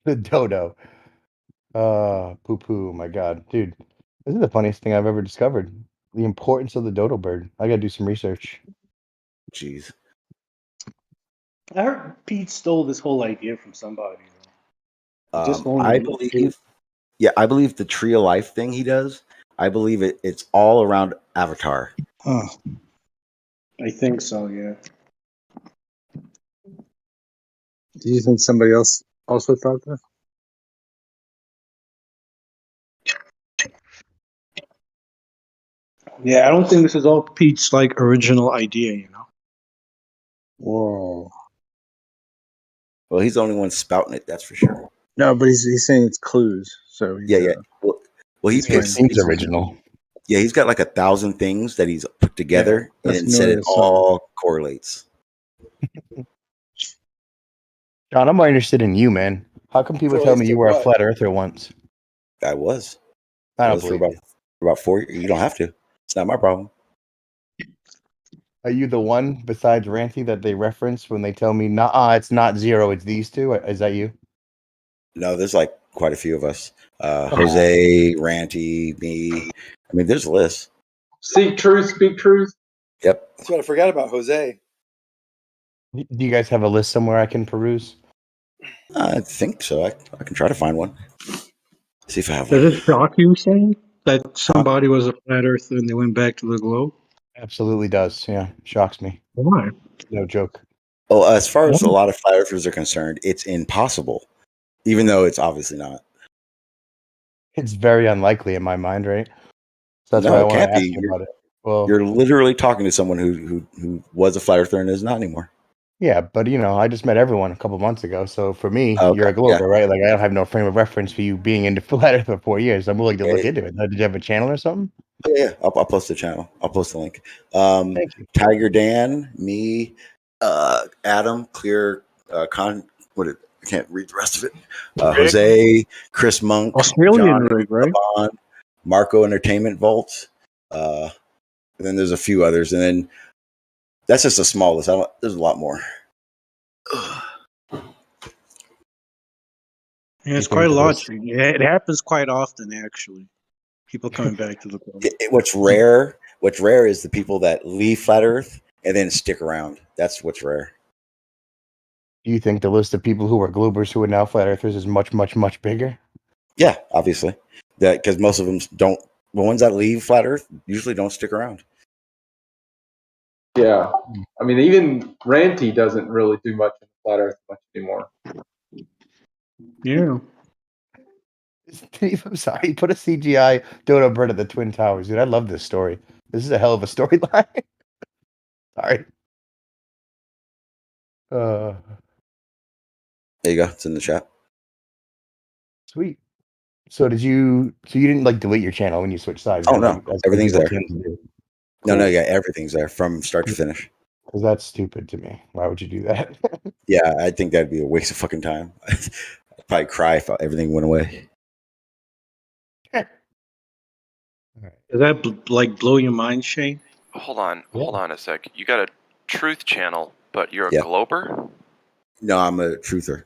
H: The dodo. Poo poo. My God, dude, this is the funniest thing I've ever discovered. The importance of the dodo bird. I got to do some research.
C: Jeez.
L: I heard Pete stole this whole idea from somebody. He just won't
C: I
L: admit to it.
C: believe the tree of life thing he does. I believe it's all around Avatar.
L: Huh. I think so. Yeah.
A: Do you think somebody else also thought that?
L: Yeah, I don't think this is all Pete's like original idea. You know.
A: Whoa.
C: Well, he's the only one spouting it. That's for sure.
A: No, but he's saying it's clues. So he's,
C: Yeah. Well, he's
H: It seems original.
C: Yeah, he's got like 1,000 things that he's put together and then said it all correlates.
H: John, I'm more interested in you, man. How come people tell me you were a flat earther once?
C: I was.
H: I don't
C: was
H: believe
C: for about 4 years. You don't have to. It's not my problem.
H: Are you the one besides Ranty that they reference when they tell me, nah, it's not zero, it's these two? Is that you?
C: No, there's like quite a few of us. Jose, Ranty, me. I mean, there's a list.
E: Seek truth, speak truth.
C: Yep.
V: That's what I forgot about, Jose.
H: Do you guys have a list somewhere I can peruse?
C: I think so. I can try to find one. See if I have one.
L: Does it shock you saying that somebody was a flat earther and they went back to the globe?
H: Absolutely does. Yeah, shocks me.
L: Why?
H: No joke.
C: Well, as far as a lot of flat earthers are concerned, it's impossible, even though it's obviously not.
H: It's very unlikely in my mind, right? So that's
C: No,
H: why I
C: it
H: want to
C: can't
H: ask
C: be.
H: you about it. Well,
C: You're literally talking to someone who was a flat earther and is not anymore.
H: yeah, but I just met everyone a couple months ago. So for me,
C: Okay,
H: you're a glober, right? Like I don't have no frame of reference for you being into flat earth for 4 years. I'm willing to look into it. Did you have a channel or something?
C: Yeah. I'll post the channel. I'll post the link.
H: Thank you.
C: Tiger Dan, me, Adam, Clear, I can't read the rest of it. Jose, Chris Monk,
L: Australian
C: John
L: rig, right?
C: Bond, Marco Entertainment Vault. And then there's a few others, and then that's just the smallest. There's a lot more.
L: Yeah, it's quite a lot. Yeah, it happens quite often, actually. People coming back to the globe.
C: What's rare is the people that leave flat Earth and then stick around. That's what's rare.
H: Do you think the list of people who are globers who are now flat earthers is much, much, much bigger?
C: Yeah, obviously. Because most of them don't. The ones that leave flat Earth usually don't stick around.
E: Yeah, I mean, even Ranty doesn't really do much in flat Earth much anymore.
L: Yeah.
H: Steve, I'm sorry. You put a CGI dodo bird at the Twin Towers, dude. I love this story. This is a hell of a storyline. Sorry.
C: There you go. It's in the chat.
H: Sweet. So you didn't like delete your channel when you switched sides?
C: Oh
H: right?
C: no,
H: Like, that's what
C: everything's
H: people
C: there.
H: tend to do.
C: No, yeah, everything's there from start to finish.
H: Because that's stupid to me. Why would you do that?
C: Yeah, I think that'd be a waste of fucking time. I'd probably cry if everything went away.
L: Does that blow your mind, Shane?
J: Hold on a sec. You got a truth channel, but you're a glober?
C: No, I'm a truther.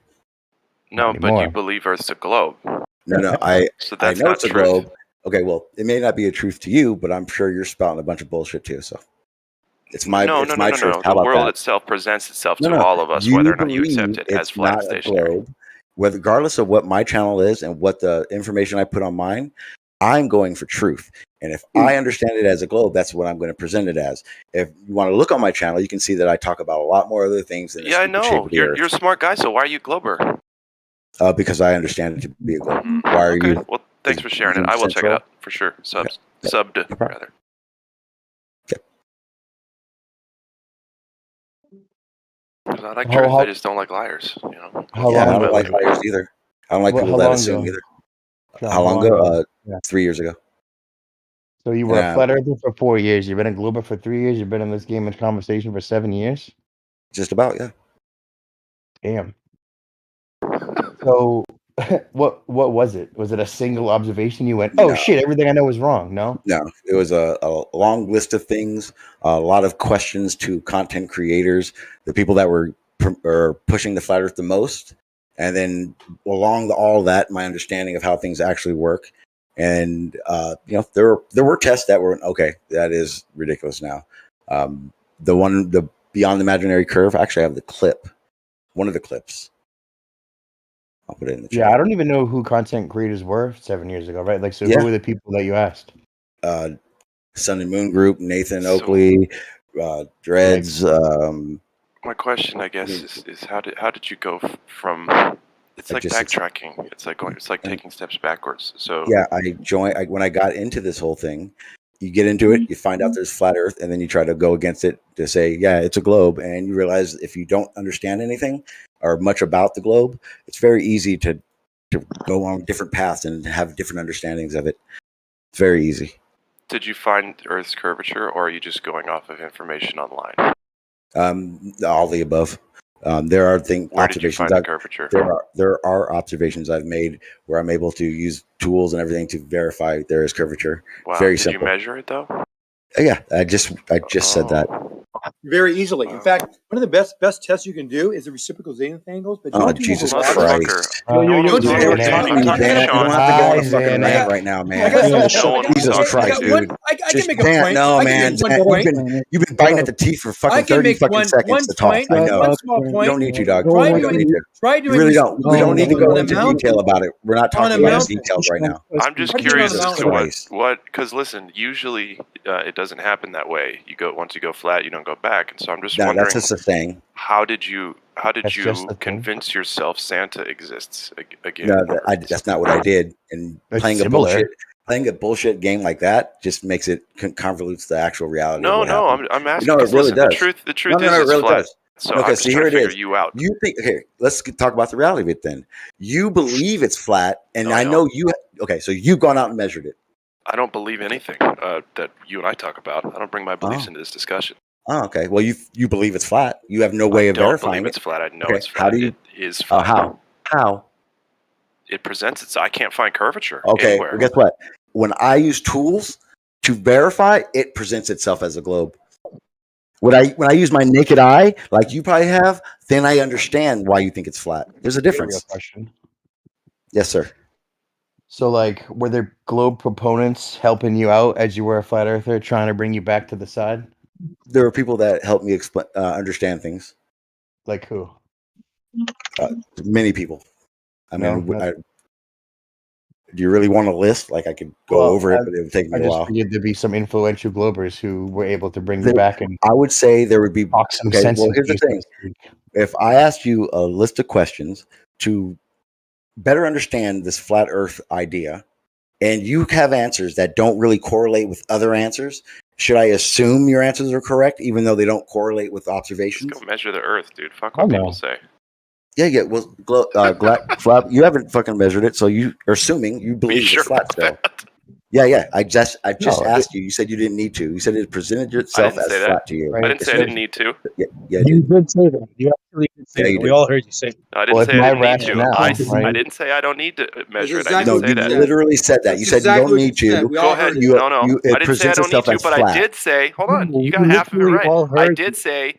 J: No, but you believe Earth's a globe.
C: No,
J: So
C: I
J: that's
C: know
J: not
C: it's a
J: truth.
C: globe, Okay, well, it may not be a truth to you, but I'm sure you're spouting a bunch of bullshit too. So it's my
J: No.
C: truth. How
J: The
C: about
J: world
C: that?
J: itself presents itself
C: No,
J: to
C: no.
J: all of us,
C: You
J: whether or not you
C: believe
J: accept it as
C: it's
J: flat
C: not
J: and
C: a
J: stationary.
C: globe, regardless of what my channel is and what the information I put on mine. I'm going for truth. And if I understand it as a globe, that's what I'm going to present it as. If you want to look on my channel, you can see that I talk about a lot more other things than the
J: Yeah, I
C: stupid shape
J: know.
C: of the
J: You're
C: earth.
J: a smart guy, so why are you Glober?
C: Because I understand it to be a globe. Why are
J: Okay.
C: you?
J: Well, thanks for sharing it.
C: you
J: I will check it
C: central?
J: out for sure.
C: Okay.
J: Subbed,
C: No problem.
J: rather.
C: Okay.
J: 'Cause I like
H: How-
J: truth.
H: how-
J: I just don't like liars. You know.
H: How
C: Yeah, I
H: long
C: don't
H: ago
C: like
H: was it?
C: liars either. I don't like
H: What-
C: people
H: how
C: that
H: long
C: assume
H: ago?
C: either.
H: John,
C: How long ago?
H: Yeah.
C: 3 years ago.
H: So you were a flat earther for 4 years. You've been a Glober for 3 years. You've been in this game and conversation for 7 years.
C: Just about, yeah.
H: Damn. So, what was it? Was it a single observation? You went, "Oh
C: No.
H: shit, everything I know is wrong." No.
C: No, it was a long list of things, a lot of questions to content creators, the people that were pushing the flat earth the most. And then along all that, my understanding of how things actually work. And, you know, there were tests that were, okay, that is ridiculous now. The Beyond the Imaginary Curve, I actually have the clip, one of the clips. I'll put it in the chat.
H: Yeah, I don't even know who content creators were 7 years ago, right? Like, so
C: Yeah.
H: who were the people that you asked?
C: Sun and Moon Group, Nathan Oakley, Dreads.
J: My question, I guess, is how did you go from? It's like backtracking. It's like taking steps backwards. So
C: yeah, when I got into this whole thing. You get into it, you find out there's flat Earth, and then you try to go against it to say, yeah, it's a globe, and you realize if you don't understand anything or much about the globe, it's very easy to go on different paths and have different understandings of it. It's very easy.
J: did you find Earth's curvature, or are you just going off of information online?
C: All the above. There are
J: Where did you
C: observations.
J: find the curvature?
C: There are observations I've made where I'm able to use tools and everything to verify there is curvature.
J: Wow.
C: Very
J: did
C: simple.
J: you measure it though?
C: Yeah, I just said that.
V: Very easily. In fact, one of the best tests you can do is the reciprocal zenith angles. But
C: Oh,
V: don't do
C: Jesus
V: overlap.
C: Christ.
V: You don't
C: You don't have to go on a fucking rant right now, man. Jesus Christ, dude.
V: I can make a point.
C: No,
V: I can
C: man.
V: make one point.
C: You've been biting at the teeth for fucking 30 fucking seconds to talk.
V: point,
C: I know.
V: one small
C: You
V: point.
C: don't need to, dog.
V: Try
C: You
V: doing-
C: don't need to.
V: try
C: You
V: doing
C: really
V: this-
C: don't. We don't need to go
V: on a
C: into
V: mountain.
C: detail about it. We're not
V: On a
C: talking about
V: mountain.
C: details right now.
J: I'm just
V: How do you
J: curious
V: know
J: as to
C: Christ.
J: what because listen, usually it doesn't happen that way. Once you go flat, you don't go back, and so I'm just
C: No,
J: wondering.
C: that's just a thing.
J: How did you
C: That's just the thing.
J: convince yourself Santa exists again?
C: No, that's not what I did. And
H: It's
C: playing
H: similar.
C: a bullshit game like that just makes it convolutes the actual reality.
J: No,
C: of what
J: no,
C: happened.
J: I'm asking.
C: No, it
J: 'cause
C: really
J: listen,
C: does.
J: The truth
C: No,
J: is
C: it
J: it's
C: really
J: flat.
C: does.
J: So
C: Okay,
J: I'm just
C: so
J: trying
C: here
J: to
C: it
J: figure
C: is.
J: you out.
C: You think here? Let's talk about the reality of it. Then you believe it's flat, and
J: No, I
C: I know you. Okay, so you've gone out and measured it.
J: I don't believe anything that you and I talk about. I don't bring my beliefs into this discussion.
C: Oh, okay. Well, you believe it's flat. You have no way of
J: don't
C: verifying
J: believe
C: it.
J: it's flat. I know
C: Okay,
J: it's flat.
C: How do you?
J: It is flat.
C: How? How?
J: It presents its. I can't find curvature
C: Okay.
J: anywhere.
C: Well, guess what? When I use tools to verify, it presents itself as a globe. When I use my naked eye, like you probably have, then I understand why you think it's flat. There's a
H: Real
C: difference.
H: question.
C: Yes, sir.
H: So, like, were there globe proponents helping you out as you were a flat earther, trying to bring you back to the side?
C: There are people that help me understand things.
H: Like who?
C: Many people. I mean,
H: No,
C: do you really want a list? Like I could go over it, but it would take me
H: I
C: a
H: just
C: while.
H: figured there'd be some influential globers who were able to bring you back and
C: I would say there would be.
H: talk some
C: Okay,
H: sense
C: well,
H: into
C: here's the
H: you, so to
C: thing.
H: speak.
C: If I asked you a list of questions to better understand this flat Earth idea, and you have answers that don't really correlate with other answers, should I assume your answers are correct, even though they don't correlate with observations?
J: Go measure the Earth, dude. Fuck what people say.
C: Yeah. Well, Flap, you haven't fucking measured it, so you are assuming you believe
J: sure
C: it's flat still. Yeah. I just
H: No,
C: asked you. You said you didn't need to. You said it presented itself
J: didn't
C: as
J: say that.
C: flat to you.
J: I didn't say I didn't need to.
C: Yeah,
L: You did say that. You actually did say
C: Yeah,
L: that.
C: you
L: We
C: did.
L: all heard you say that.
J: I didn't
H: Well,
J: say
H: it's
J: I
H: my
J: didn't need to.
H: rationale,
J: I
H: right?
J: didn't say I don't need to measure it.
V: That's
J: I
V: exactly
J: didn't say
V: what
J: that.
V: you
C: literally said that. You
V: That's
C: said
V: exactly
C: you don't
V: what you
C: need
V: said.
C: to.
V: We all
J: Go ahead.
V: heard
C: You,
J: No.
C: you,
J: I
C: it
J: didn't say I
C: presents
J: don't need
C: itself
J: to,
C: as
J: but I
C: flat.
J: did say, hold on,
L: No,
J: you
L: we
J: got half of it
L: literally
J: right.
L: all
J: I
L: heard
J: did
L: you.
J: say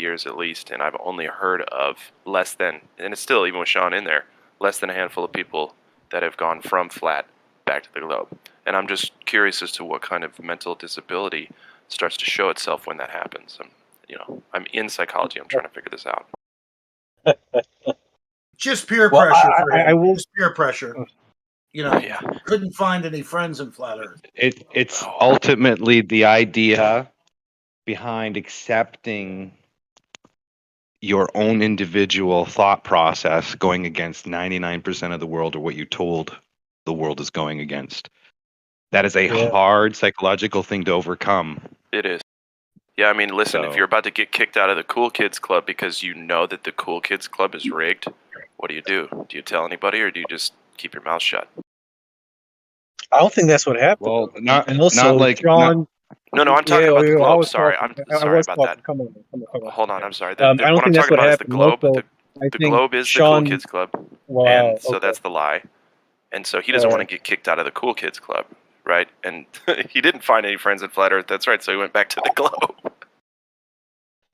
J: years at least, and I've only heard of less than, and it's still, even with Sean in there, less than a handful of people that have gone from flat back to the globe. And I'm just curious as to what kind of mental disability starts to show itself when that happens. I'm in psychology. I'm trying to figure this out.
G: Just peer
L: Well,
G: pressure for him.
L: I will.
G: Just peer pressure. You know, couldn't find any friends in Flat Earth.
O: It's ultimately the idea behind accepting your own individual thought process going against 99% of the world, or what you told the world is going against. That is a hard psychological thing to overcome.
J: It is. Yeah, I mean, listen, if
O: So-
J: you're about to get kicked out of the Cool Kids Club because you know that the Cool Kids Club is rigged, what do? Do you tell anybody, or do you just keep your mouth shut?
L: I don't think that's what happened.
O: Well,
L: though.
O: not-
L: and also,
O: not like-
L: Sean.
J: No, I'm talking about the
L: I
J: globe.
L: was
J: Sorry,
L: talking-
J: I'm sorry
L: was
J: about
L: talking-
J: that.
L: Come on.
J: Hold on, I'm sorry.
L: I don't
J: what I'm
L: think that's
J: talking
L: what
J: about is the
L: happened.
J: globe.
L: Also, I
J: The
L: think
J: globe is
L: Sean,
J: the Cool Kids Club,
L: Wow,
J: and so
L: okay.
J: that's the lie. And so he doesn't want to get kicked out of the Cool Kids Club, right? And he didn't find any friends in Flat Earth. That's right. So he went back to the globe.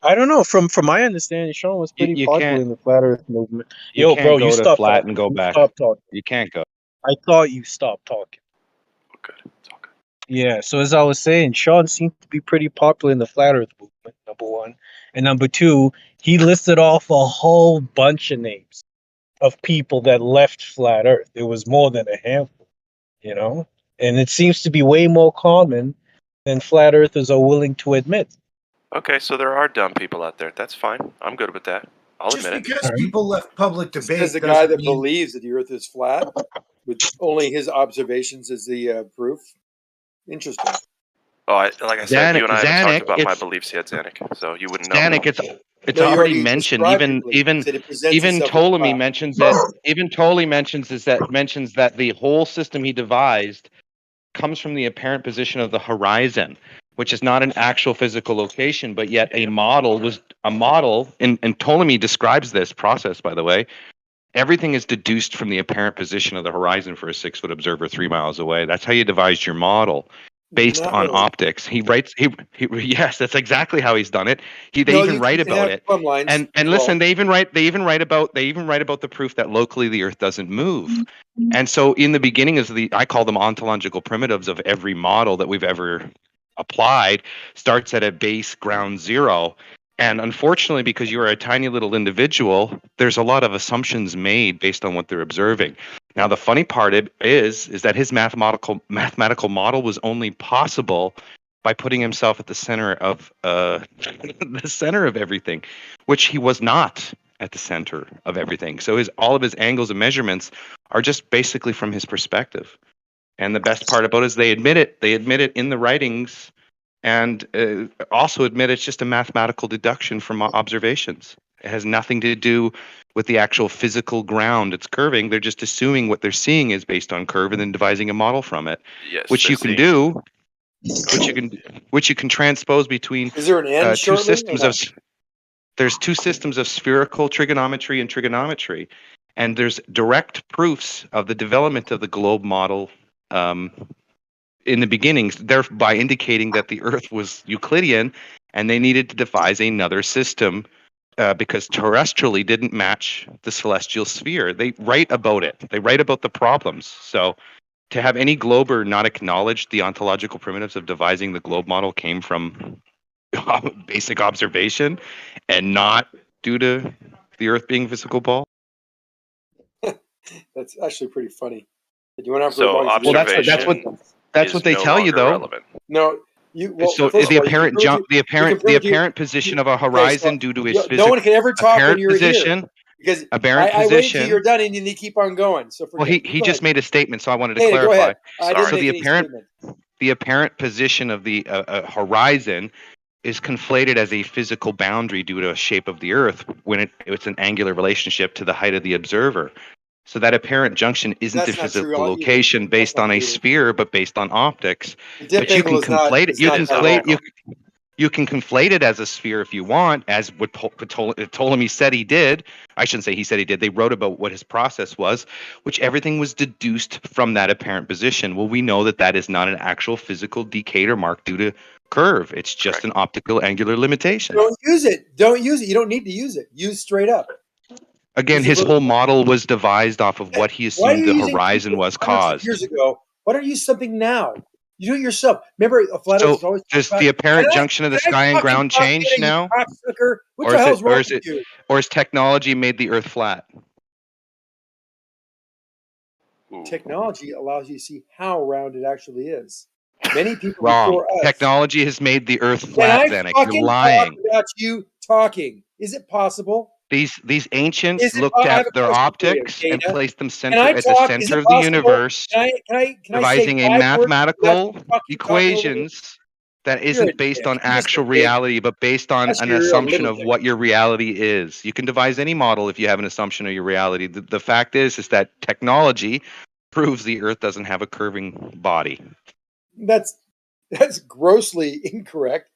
L: I don't know. From my understanding, Sean was pretty
O: you
L: popular
O: can't-
L: in the Flat Earth movement.
O: You
L: Yo,
O: can't
L: bro,
O: go
L: you
O: to
L: stop
O: flat
L: talking.
O: and go
L: You
O: back.
L: stop talking.
O: You can't go.
L: I thought you stopped talking. Yeah, so as I was saying, Sean seemed to be pretty popular in the Flat Earth movement, number one. And number two, he listed off a whole bunch of names of people that left Flat Earth. It was more than a handful, you know? And it seems to be way more common than Flat Earthers are willing to admit.
J: Okay, so there are dumb people out there. That's fine. I'm good with that. I'll
G: Just
J: admit it.
G: because people left public debate
V: As the
G: doesn't
V: guy that
G: mean-
V: believes that the Earth is flat, with only his observations as the proof. Interesting.
J: Oh, like I said, you and I haven't
O: Zanuck,
J: talked about my
O: it's-
J: beliefs yet, Zanuck. So you wouldn't know.
O: Danik, it's
V: No, you
O: already
V: already
O: mentioned.
V: described
O: Even
V: your belief.
O: even
V: You said it presents
O: even
V: itself as
O: Ptolemy
V: flat.
O: mentions that. Even Ptolemy mentions that the whole system he devised comes from the apparent position of the horizon, which is not an actual physical location, but yet a model was a model. And Ptolemy describes this process, by the way. Everything is deduced from the apparent position of the horizon for a 6-foot observer 3 miles away. That's how you devised your model, based
V: Not
O: on
V: really.
O: optics. He writes. He yes, that's exactly how he's done it. They
V: No,
O: even
V: you
O: write
V: can
O: about
V: have
O: it.
V: plumb lines
O: And
V: as
O: listen,
V: well.
O: they even write about the proof that locally the Earth doesn't move. And so in the beginning is I call them ontological primitives of every model that we've ever applied, starts at a base ground zero. And unfortunately, because you're a tiny little individual, there's a lot of assumptions made based on what they're observing. Now, the funny part is that his mathematical model was only possible by putting himself at the center of the center of everything, which he was not at the center of everything. So all of his angles and measurements are just basically from his perspective. And the best part about it is they admit it. They admit it in the writings, and also admit it's just a mathematical deduction from observations. It has nothing to do with the actual physical ground it's curving. They're just assuming what they're seeing is based on curve and then devising a model from it,
J: Yes,
O: which
J: they're
O: you can
J: seeing-
O: do, which you can transpose between
V: Is there an end
O: two
V: shortly or
O: systems of.
V: not?
O: There's two systems of spherical trigonometry and trigonometry, and there's direct proofs of the development of the globe model in the beginnings, thereby indicating that the Earth was Euclidean, and they needed to devise another system because terrestrially didn't match the celestial sphere. They write about it. They write about the problems. So to have any glober not acknowledge the ontological primitives of devising the globe model came from basic observation and not due to the Earth being a physical ball.
V: That's actually pretty funny. You went on for
J: So
V: as long as you
O: Well,
V: did.
O: that's what they
J: no
O: tell you,
J: longer
O: though.
J: relevant.
V: No, you. Well,
O: So
V: first
O: the
V: of all, you can
O: apparent
V: prove
O: jump,
V: you-
O: the
V: you can
O: apparent,
V: prove
O: the apparent position of a
V: okay, so
O: horizon due to its
V: no
O: physical
V: one can ever talk when
O: apparent
V: you're
O: position.
V: here because
O: Apparent
V: I wait
O: position.
V: until you're done and then you keep on going. So
O: Well,
V: forget.
O: he
V: Go
O: just
V: ahead.
O: made a statement, so I wanted to
V: Hey, go
O: clarify.
V: ahead. I didn't
O: So
V: make any statement.
O: the apparent position of the horizon is conflated as a physical boundary due to a shape of the Earth when it's an angular relationship to the height of the observer. So that apparent junction isn't
V: That's
O: a
V: not true
O: physical
V: either.
O: location based
V: not
O: on a
V: true.
O: sphere, but based on optics.
V: The dip
O: But you can
V: angle is not-
O: conflate it.
V: is
O: You
V: not
O: can
V: that
O: conflate
V: long.
O: you can conflate it as a sphere if you want, as what Ptolemy said he did. I shouldn't say he said he did. They wrote about what his process was, which everything was deduced from that apparent position. Well, we know that is not an actual physical decatur mark due to curve. It's just an optical angular limitation.
V: Don't use it. Don't use it. You don't need to use it. Use straight up.
O: Again, his whole model was devised off of what he
V: Why are
O: assumed
V: you
O: the
V: using
O: horizon was
V: hundreds of
O: caused.
V: years ago? Why don't you use something now? You do it yourself. Remember, a flat Earth is
O: So
V: always
O: does
V: talking
O: the
V: about,
O: apparent
V: "Can I-
O: junction of the
V: can I
O: sky and
V: fucking
O: ground
V: talk
O: change
V: to you,
O: now?
V: cocksucker? What
O: Or
V: the
O: is
V: hell's
O: it,
V: wrong
O: or is
V: with
O: it,
V: you?
O: or has technology made the Earth flat?
V: Technology allows you to see how round it actually is. Many people
O: Wrong.
V: before us.
O: Technology has made the Earth
V: Can
O: flat,
V: I
O: Zenek. You're
V: fucking
O: lying.
V: talk without you talking? Is it possible?
O: These ancients
V: Is it?
O: looked
V: I have
O: at
V: a
O: their
V: question for you,
O: optics and
V: Dana.
O: placed them
V: Can I
O: at the
V: talk? Is
O: center
V: it
O: of the
V: possible?
O: universe,
V: Can I say
O: devising a
V: 5 words without
O: mathematical
V: you fucking talking over me?
O: equations that
V: You're a
O: isn't based
V: dick.
O: on
V: You're just a
O: actual
V: dick.
O: reality, but based on
V: That's
O: an
V: you're a
O: assumption
V: little
O: of
V: dick.
O: what your reality is. You can devise any model if you have an assumption of your reality. The fact is that technology proves the Earth doesn't have a curving body.
V: That's grossly incorrect,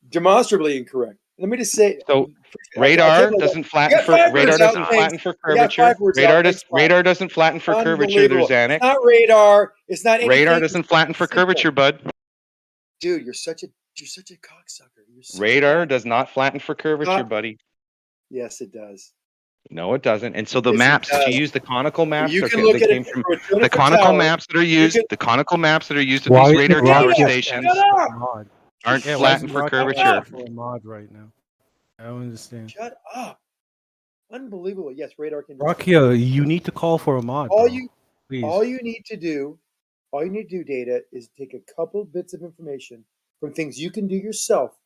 V: demonstrably incorrect. Let me just say.
O: So
V: I'll tell
O: radar
V: you what,
O: doesn't
V: you
O: flatten
V: got
O: for
V: 5 words out. Thanks.
O: flatten for
V: You got
O: curvature.
V: 5 words out. Thanks.
O: Radar doesn't flatten for curvature. There's
V: Unbelievable.
O: Zanuck.
V: It's not radar. It's not anything.
O: Radar
V: It's
O: doesn't flatten for
V: simple.
O: curvature, bud.
V: Dude, you're such a cocksucker. You're such
O: Radar does not flatten for curvature,
V: Not-
O: buddy.
V: Yes, it does.
O: No, it doesn't. And so the
V: Yes, it
O: maps that you
V: does.
O: use, the conical maps,
V: You
O: that
V: can look
O: they
V: at
O: came
V: it
O: from
V: from a
O: the
V: 200-foot
O: conical
V: tower.
O: maps that are used. The conical maps that are used at
Q: Why
O: these
Q: is
O: radar
Q: Rocky
O: tower
Q: a
O: stations
Q: mod?
O: aren't
Q: Yeah, why
O: flattened
Q: is
O: for
Q: Rocky
O: curvature.
Q: for a mod right now? I don't understand.
V: Shut up. Unbelievable. Yes, radar can do
Q: Rocky,
V: stuff.
Q: you need to call for a mod,
V: All
Q: bro.
V: you
Q: Please.
V: need to do, Data, is take a couple bits of information from things you can do yourself.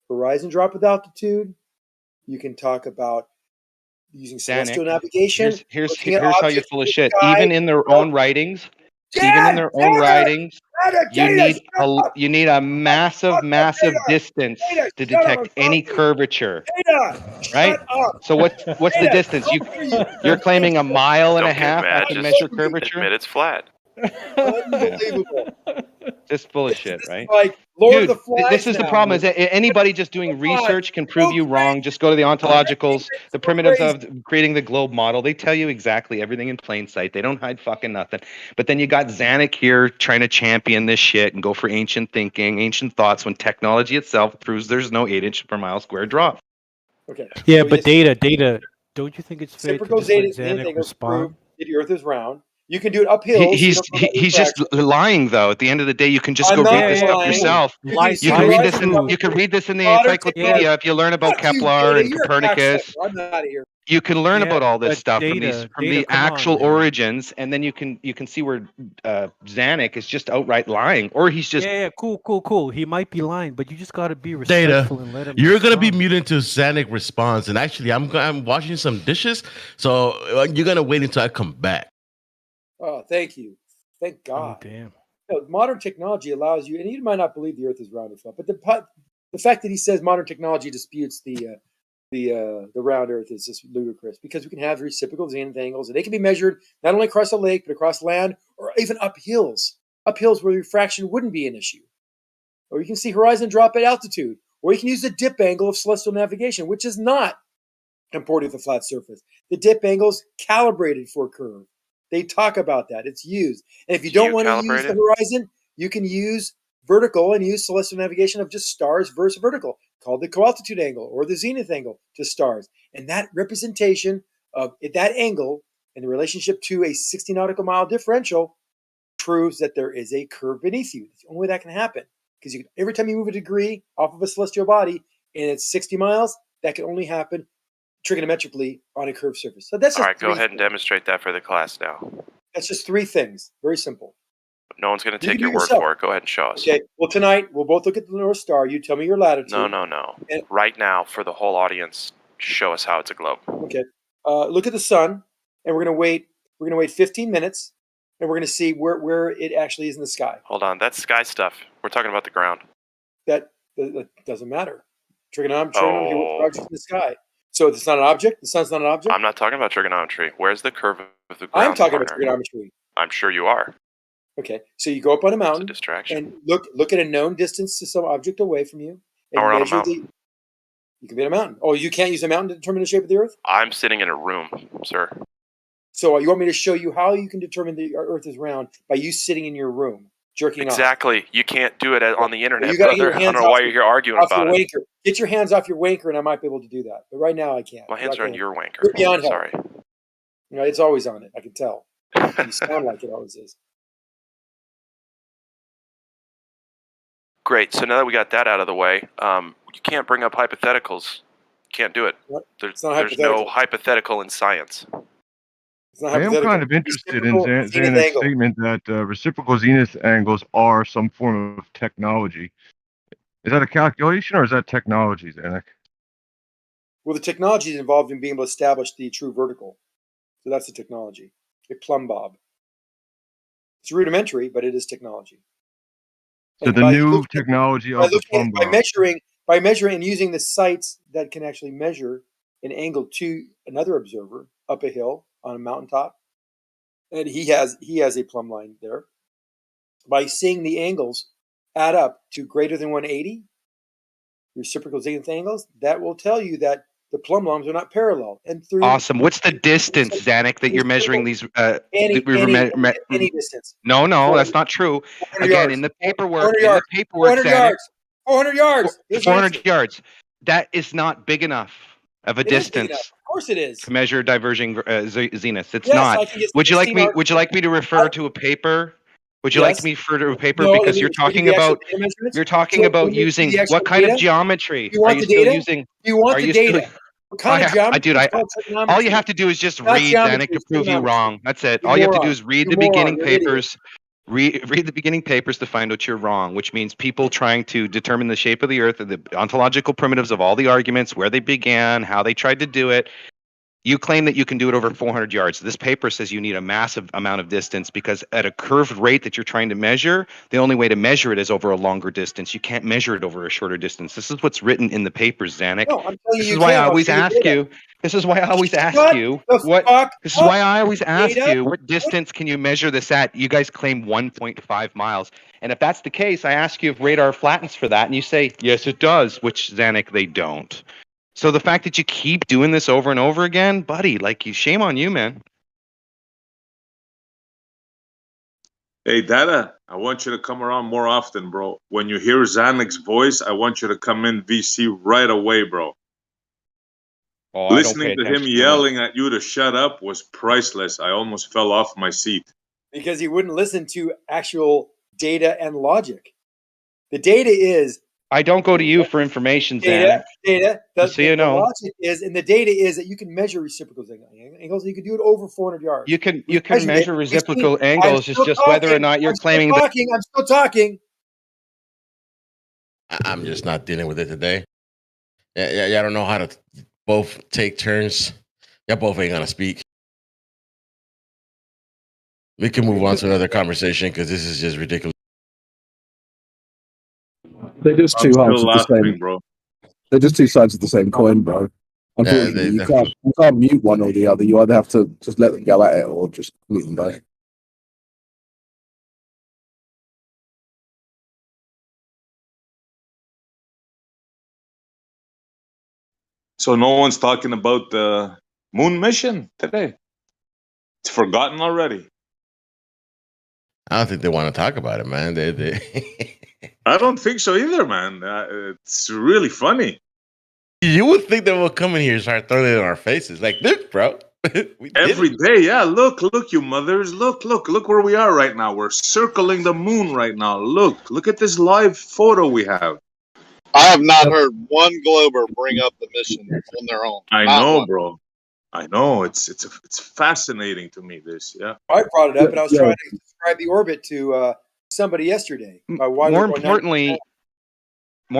V: Horizon drop with altitude. You can talk about using celestial
O: Zanuck,
V: navigation,
O: here's
V: looking at
O: how you're
V: objects
O: full
V: in
O: of
V: the
O: shit.
V: sky.
O: Even in their own writings,
V: Data,
O: you need a massive distance
V: Data,
O: to
V: shut up,
O: detect
V: I'm
O: any
V: talking.
O: curvature.
V: Data,
O: Right?
V: shut up.
O: So what's the
V: Data,
O: distance?
V: don't hear you.
O: You're claiming a mile and a
J: Don't get
O: half
J: mad.
O: that can
J: Just
O: measure curvature?
J: admit it's flat.
V: Unbelievable.
O: Just full of
V: This
O: shit,
V: is
O: right?
V: like Lord of
O: Dude,
V: the Flies
O: this is the
V: now.
O: problem is that anybody just doing research can prove you wrong. Just go to the ontologicals, the primitives of creating the globe model. They tell you exactly everything in plain sight. They don't hide fucking nothing. But then you got Zanuck here trying to champion this shit and go for ancient thinking, ancient thoughts, when technology itself proves there's no 8-inch per mile square drop.
V: Okay.
Q: Yeah,
V: so
Q: but
V: yes,
Q: data. Don't you think it's fair to
V: reciprocal
Q: just let
V: zeta
Q: Zanuck
V: angles prove
Q: respond?
V: that the Earth is round. You can do it uphill. So you don't know about
O: He's just
V: refraction.
O: lying though. At the end of the day, you can just
V: I'm
O: go read
V: not
O: this stuff
V: lying.
O: yourself.
V: You can see
O: You can read this
V: horizon
O: in
V: drop
O: you can
V: with
O: read this in the
V: modern
O: encyclopedia
V: technology.
O: if you learn about
V: Fuck you,
O: Kepler
V: Data.
O: and
V: You're a
O: Copernicus.
V: cocksucker. I'm out of here.
O: You can learn
Q: Yeah,
O: about all this
Q: but
O: stuff
Q: Data,
O: from the
Q: come on,
O: actual
Q: man.
O: origins, and then you can see where Zanuck is just outright lying, or he's just
Q: Yeah, cool. He might be lying, but you just got to be
R: Data,
Q: respectful and let him
R: you're gonna be
Q: respond.
R: muted until Zanuck responds, and actually, I'm washing some dishes, so you're gonna wait until I come back.
V: Oh, thank you. Thank God.
Q: Oh, damn.
V: You know, modern technology allows you, and you might not believe the Earth is round or flat, but the fact that he says modern technology disputes the round Earth is just ludicrous, because we can have reciprocal zenith angles, and they can be measured not only across a lake but across land, or even up hills where refraction wouldn't be an issue. Or you can see horizon drop at altitude, or you can use the dip angle of celestial navigation, which is not comported with a flat surface. The dip angle is calibrated for a curve. They talk about that. It's used. And if you don't want to use the horizon, you can use vertical and use celestial navigation of just stars versus vertical, called the co-altitude angle or the zenith angle to stars. And that representation of that angle in the relationship to a 60 nautical mile differential proves that there is a curve beneath you. It's the only way that can happen. Because every time you move a degree off of a celestial body and it's 60 miles, that can only happen trigonometrically on a curved surface. So that's just
J: all right. Go ahead and demonstrate that for the class now.
V: That's just 3 things. Very simple.
J: No one's going to
V: You
J: take
V: can
J: your
V: do
J: word
V: yourself.
J: for it. Go ahead and show us.
V: Okay. Well, tonight we'll both look at the North Star. You tell me your latitude.
J: No. Right now, for the whole audience, show us how it's a globe.
V: Okay. Look at the sun, and we're gonna wait. We're gonna wait 15 minutes, and we're gonna see where it actually is in the sky.
J: Hold on. That's sky stuff. We're talking about the ground.
V: That doesn't matter. Trigonometry works for objects in the sky. So if it's not an object, the sun's not an object.
J: I'm not talking about trigonometry. Where's the curve of the ground?
V: I'm talking about
J: partner?
V: trigonometry.
J: I'm sure you are.
V: Okay. So you go up on a mountain
J: distraction.
V: and look at a known distance to some object away from you, and
J: Or on a
V: measure
J: mountain.
V: You can be on a mountain. Oh, you can't use a mountain to determine the shape of the Earth?
J: I'm sitting in a room, sir.
V: So you want me to show you how you can determine the Earth is round by you sitting in your room, jerking off?
J: Exactly. You can't do it on the internet,
V: You gotta get
J: brother.
V: your
J: I
V: hands
J: don't know why
V: off
J: you're here arguing
V: off
J: about
V: your
J: it.
V: wanker. Get your hands off your wanker, and I might be able to do that. But right now, I can't.
J: My hands
V: I
J: are on
V: can't.
J: your wanker.
V: You're beyond help.
J: Sorry.
V: You know, it's always on it. I can tell. You sound like it always is.
J: Great. So now that we got that out of the way, you can't bring up hypotheticals. Can't do it.
V: What?
J: There's
V: not
J: no hypothetical in science.
V: It's not
K: I am
V: hypothetical.
K: kind of interested in
V: Reciprocal zenith
K: Zanet's
V: angle.
K: statement that reciprocal zenith angles are some form of technology. Is that a calculation or is that technology, Zanek?
V: Well, the technology is involved in being able to establish the true vertical. So that's the technology. A plumb bob. It's rudimentary, but it is technology.
K: So the new technology of the plumb bob.
V: By measuring and using the sights that can actually measure an angle to another observer up a hill on a mountaintop, and he has a plumb line there. By seeing the angles add up to greater than 180, reciprocal zenith angles, that will tell you that the plumb lines are not parallel. And through
O: Awesome. What's the distance, Zanek, that you're measuring these?
V: any distance.
O: No, that's not true.
V: 400
O: Again,
V: yards.
O: in the paperwork,
V: 400
O: Zanek,
V: yards. 400 yards.
O: 400 yards. That is not big enough of a
V: It is big enough.
O: distance
V: Of course it is.
O: to measure diverging zeniths. It's
V: Yes,
O: not.
V: I can get
O: Would you like
V: 16
O: me?
V: arcs.
O: Would you like me to refer to a paper? Would you like
V: Yes.
O: me to refer to a paper
V: No,
O: because
V: let
O: you're
V: me give
O: talking
V: you the actual
O: about
V: data measurements.
O: you're talking
V: So
O: about
V: when you do
O: using
V: the actual
O: what kind of
V: data,
O: geometry
V: you want
O: are you
V: the
O: still
V: data?
O: using?
V: You want
O: Are
V: the
O: you
V: data?
O: still?
V: What kind of geometry?
O: Dude,
V: It's called
O: all you
V: trigonometry.
O: have to do is just
V: Not
O: read,
V: geometry,
O: Zanek, to
V: it's
O: prove you
V: trigonometry.
O: wrong. That's it.
V: You
O: All you have to do
V: moron.
O: is read
V: You
O: the
V: moron.
O: beginning
V: You're an idiot.
O: papers. Read the beginning papers to find out you're wrong, which means people trying to determine the shape of the Earth, the ontological primitives of all the arguments, where they began, how they tried to do it. You claim that you can do it over 400 yards. This paper says you need a massive amount of distance because at a curved rate that you're trying to measure, the only way to measure it is over a longer distance. You can't measure it over a shorter distance. This is what's written in the papers, Zanek.
V: No, I'm telling
O: This
V: you,
O: is why I
V: I'll
O: always
V: show you
O: ask
V: data.
O: you. This is why I always ask
V: Shut
O: you
V: the
O: what.
V: fuck
O: This is
V: up.
O: why I always ask
V: Data?
O: you what distance can you measure this at? You guys claim 1.5 miles, and if that's the case, I ask you if radar flattens for that, and you say yes, it does. Which Zanek, they don't. So the fact that you keep doing this over and over again, buddy, like, shame on you, man.
T: Hey, Dada, I want you to come around more often, bro. When you hear Zanek's voice, I want you to come in VC right away, bro.
O: Oh, I don't
T: Listening
O: pay
T: to him
O: attention to him.
T: yelling at you to shut up was priceless. I almost fell off my seat.
V: Because he wouldn't listen to actual data and logic. The data is
O: I don't go to you for information, Zanek.
V: data.
O: Just so you
V: The
O: know.
V: logic is, and the data is that you can measure reciprocal angles. You can do it over 400 yards.
O: You can
V: We've
O: measure
V: measured it.
O: reciprocal
V: I'm
O: angles. It's
V: still
O: just whether or
V: talking.
O: not you're
V: I'm still
O: claiming that.
V: talking. I'm still talking.
R: I'm just not dealing with it today. Yeah, y'all don't know how to both take turns. Y'all both ain't gonna speak. We can move on to another conversation because this is just ridiculous.
S: They're just
T: I'm
S: two halves
T: still
S: of the
T: laughing,
S: same.
T: bro.
S: They're just two sides of the same coin, bro. Unfortunately, you can't mute one or the other. You either have to just let them go at it or just mute them both.
T: So no one's talking about the moon mission today. It's forgotten already.
R: I don't think they want to talk about it, man. They
T: I don't think so either, man. It's really funny.
R: You would think they will come in here and start throwing it in our faces. Like, look, bro.
T: Every day, yeah. Look, you mothers. Look where we are right now. We're circling the moon right now. Look at this live photo we have.
I: I have not heard one Glober bring up the mission on their own.
T: I
I: Not
T: know,
I: one.
T: bro. I know. It's fascinating to me. This, yeah.
V: I brought it up, and I was trying to describe the orbit to somebody yesterday.
O: More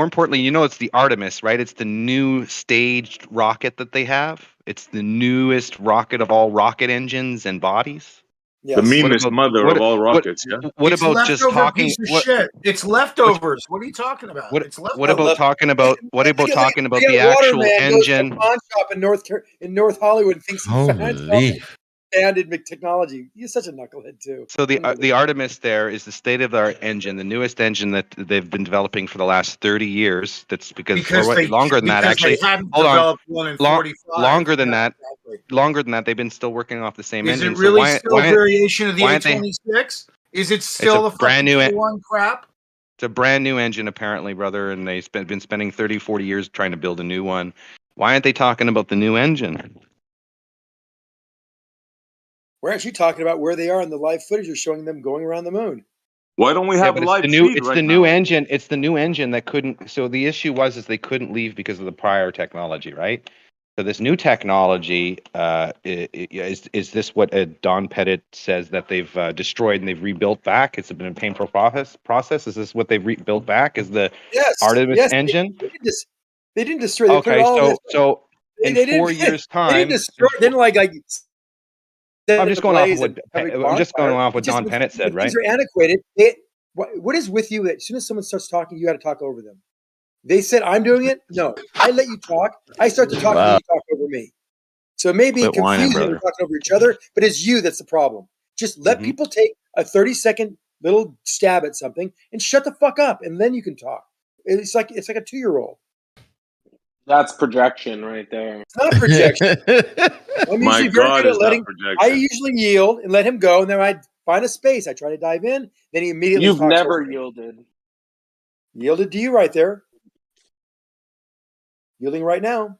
O: importantly, you know, it's the Artemis, right? It's the new staged rocket that they have. It's the newest rocket of all rocket engines and bodies.
T: The meanest mother of all rockets, yeah.
O: What
G: It's
O: about just
G: leftover
O: talking?
G: piece of shit. It's leftovers. What are you talking about? It's leftovers.
O: What about talking about the actual engine?
V: Goes to a pawn shop in North Hollywood and thinks he
R: Holy.
V: founded technology. He's such a knucklehead too.
O: So the Artemis there is the state-of-the-art engine, the newest engine that they've been developing for the last 30 years. That's longer than that actually.
G: They hadn't
O: Hold on,
G: developed one in 45.
O: longer than
G: Yeah,
O: that. Longer than that, they've been still working off the same
G: Is
O: engine.
G: it really
O: so
G: still a variation of the
O: why aren't they-
G: A26? Is it still
O: a
G: the
O: brand new
G: one crap?
O: It's a brand new engine, apparently, brother, and they've been spending 30, 40 years trying to build a new one. Why aren't they talking about the new engine?
V: Why aren't you talking about where they are in the live footage you're showing them going around the moon?
T: Why don't we have a live feed
O: It's
T: right
O: the
T: now?
O: new engine. It's the new engine that couldn't. So the issue was they couldn't leave because of the prior technology, right? So this new technology is this what Don Pettit says that they've destroyed and they've rebuilt back? It's been a painful process. Is this what they've rebuilt back? Is the Artemis
V: Yes.
O: engine?
V: They didn't destroy. They put it
O: Okay,
V: all in this.
O: so in
V: They
O: 4
V: didn't.
O: years'
V: They didn't
O: time,
V: destroy. They didn't like.
O: I'm just going off of what Don Pettit said, right?
V: Things are antiquated. What is with you? As soon as someone starts talking, you got to talk over them. They said I'm doing it. No, I let you talk. I start to talk, and then you talk over me. So it may be
O: Quit whining,
V: confusing. We're
O: brother.
V: talking over each other, but it's you that's the problem. Just let people take a 30-second little stab at something and shut the fuck up, and then you can talk. It's like a 2-year-old.
B: That's projection right there.
V: It's not projection. I'm
T: My
V: usually very
T: God,
V: good
T: is
V: at
T: that
V: letting.
T: projection?
V: I usually yield and let him go, and then I find a space. I try to dive in. Then he immediately.
B: You've
V: talks
B: never
V: over me.
B: yielded.
V: Yielded to you right there. Yielding right now.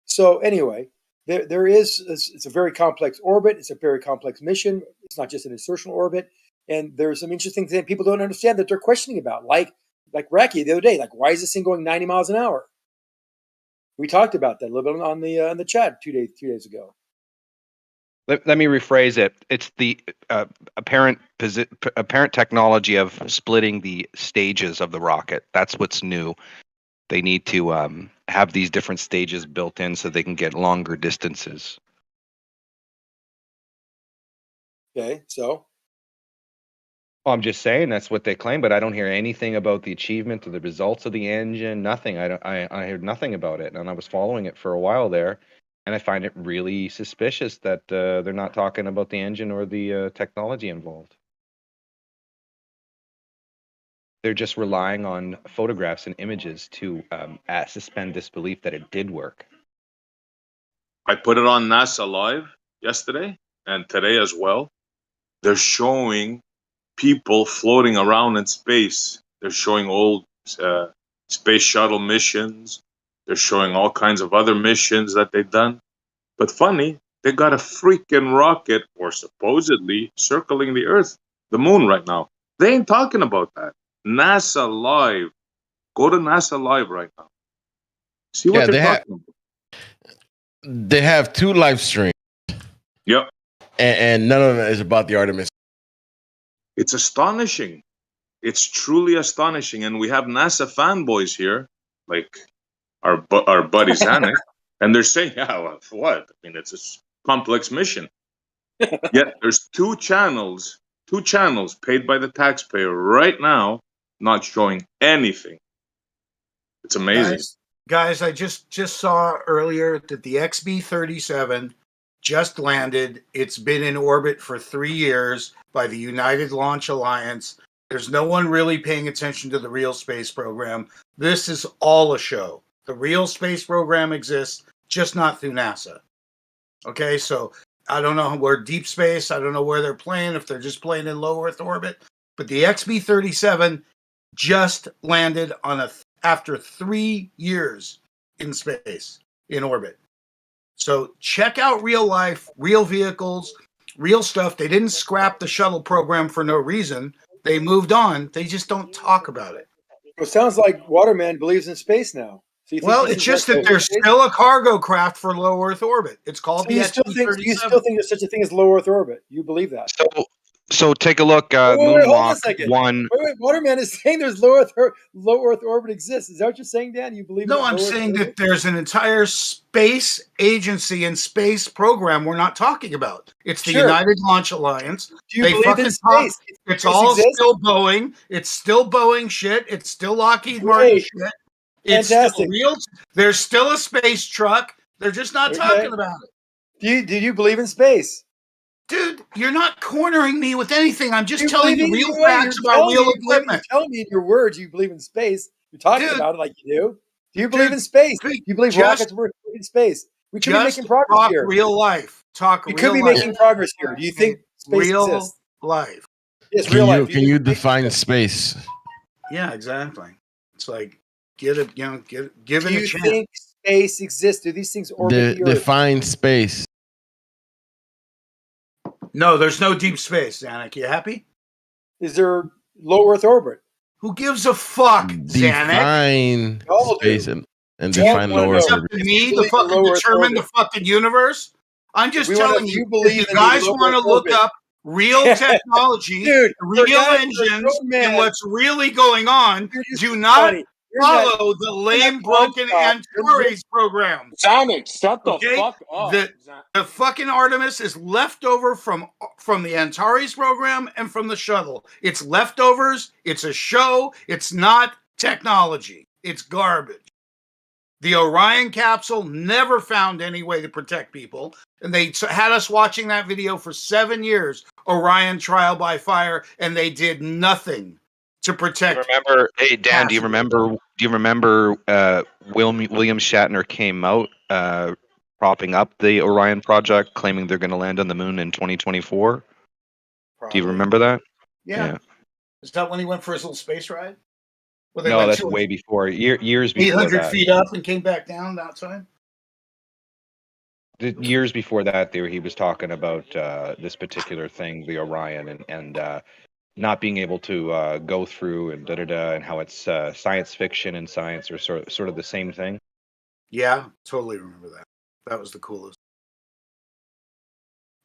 V: So anyway, there is. It's a very complex orbit. It's a very complex mission. It's not just an insertional orbit. And there's some interesting things people don't understand that they're questioning about, like Racky the other day. Like, why is this thing going 90 miles an hour? We talked about that a little bit on the chat 2 days ago.
O: Let me rephrase it. It's the apparent technology of splitting the stages of the rocket. That's what's new. They need to have these different stages built in so they can get longer distances.
V: Okay, so
O: Well, I'm just saying that's what they claim, but I don't hear anything about the achievement or the results of the engine. Nothing. I heard nothing about it, and I was following it for a while there, and I find it really suspicious that they're not talking about the engine or the technology involved. They're just relying on photographs and images to suspend disbelief that it did work.
T: I put it on NASA Live yesterday and today as well. They're showing people floating around in space. They're showing old space shuttle missions. They're showing all kinds of other missions that they've done. But funny, they got a freaking rocket, or supposedly circling the Earth, the moon right now. They ain't talking about that. NASA Live. Go to NASA Live right now. See what they're talking about.
R: They have 2 live streams.
T: Yep.
R: And none of it is about the Artemis.
T: It's astonishing. It's truly astonishing. And we have NASA fanboys here, like our buddy Zanuck, and they're saying, yeah, well, for what? I mean, it's a complex mission. Yet there's two channels paid by the taxpayer right now not showing anything. It's amazing.
G: Guys, I just saw earlier that the XB-37 just landed. It's been in orbit for 3 years by the United Launch Alliance. There's no one really paying attention to the real space program. This is all a show. The real space program exists, just not through NASA. Okay, so I don't know where deep space, I don't know where they're playing, if they're just playing in low Earth orbit, but the XB-37 just landed on after 3 years in space, in orbit. So check out real life, real vehicles, real stuff. They didn't scrap the shuttle program for no reason. They moved on. They just don't talk about it.
V: It sounds like Waterman believes in space now. So
G: Well, it's just that there's still a cargo craft for low Earth orbit. It's called the XB-37.
V: You still think there's such a thing as low Earth orbit? You believe that?
O: So take a look.
V: Wait, hold on a
O: Moonwalk
V: second.
O: 1.
V: Wait, Waterman is saying there's low Earth orbit exists. Is that what you're saying, Dan? You believe?
G: No, I'm saying that there's an entire space agency and space program we're not talking about. It's the United Launch Alliance.
V: Do you believe in space?
G: It's all still Boeing. It's still Boeing shit. It's still Lockheed Martin shit. It's
V: Fantastic.
G: still real. There's still a space truck. They're just not talking about it.
V: Do you believe in space?
G: Dude, you're not cornering me with anything. I'm just
V: You're
G: telling you
V: believing-
G: real
V: wait,
G: facts
V: you're
G: about
V: telling
G: real
V: me-
G: equipment.
V: You're telling me in your words you believe in space. You're talking
G: Dude.
V: about it like you do. Do you believe in space? Do you believe rockets work in space? We could be
G: Just
V: making progress
G: talk
V: here.
G: real life.
V: We could be making progress here. Do you think space
G: real
V: exists?
G: life?
V: Yes, real life.
R: Can you define space?
G: Yeah, exactly. It's like give it
V: Do
G: a
V: you
G: chance.
V: think space exists? Do these things orbit the Earth?
R: Define space.
G: No, there's no deep space, Zanuck. You happy?
V: Is there low Earth orbit?
G: Who gives a fuck, Zanuck?
R: Define
V: Y'all do.
R: space. and
V: Do you
R: define
V: wanna
R: lower
V: know
G: It's up
R: orbit.
G: to
V: if
G: me
V: you
G: to
V: believe in
G: fucking
V: low Earth
G: determine the
V: orbit?
G: fucking universe. I'm
V: We
G: just
V: wanna know
G: telling
V: if
G: you,
V: you
G: if
V: believe
G: you
V: in the
G: guys
V: low
G: want to
V: Earth
G: look
V: orbit.
G: up real technology,
V: Dude, for a
G: real
V: guy, for a
G: engines,
V: grown
G: and
V: man,
G: what's really going on,
V: you're just
G: do not
V: funny. You're nuts.
G: follow the
V: You're nuts
G: lame, broken
V: nonstop.
G: Antares program.
B: Sonic, shut the
G: Okay,
B: fuck up.
G: the fucking Artemis is leftover from the Antares program and from the shuttle. It's leftovers. It's a show. It's not technology. It's garbage. The Orion capsule never found any way to protect people, and they had us watching that video for 7 years. Orion trial by fire, and they did nothing to protect.
O: Remember, hey Dan, do you remember William Shatner came out propping up the Orion project, claiming they're going to land on the moon in 2024? Do you remember that?
G: Yeah. Is that when he went for his little space ride? Well, they
O: No,
G: went
O: that's way before. Years before
G: 800
O: that.
G: feet up and came back down that time.
O: Years before that, he was talking about this particular thing, the Orion, and not being able to go through and and how it's science fiction and science are sort of the same thing.
G: Yeah, totally remember that. That was the coolest.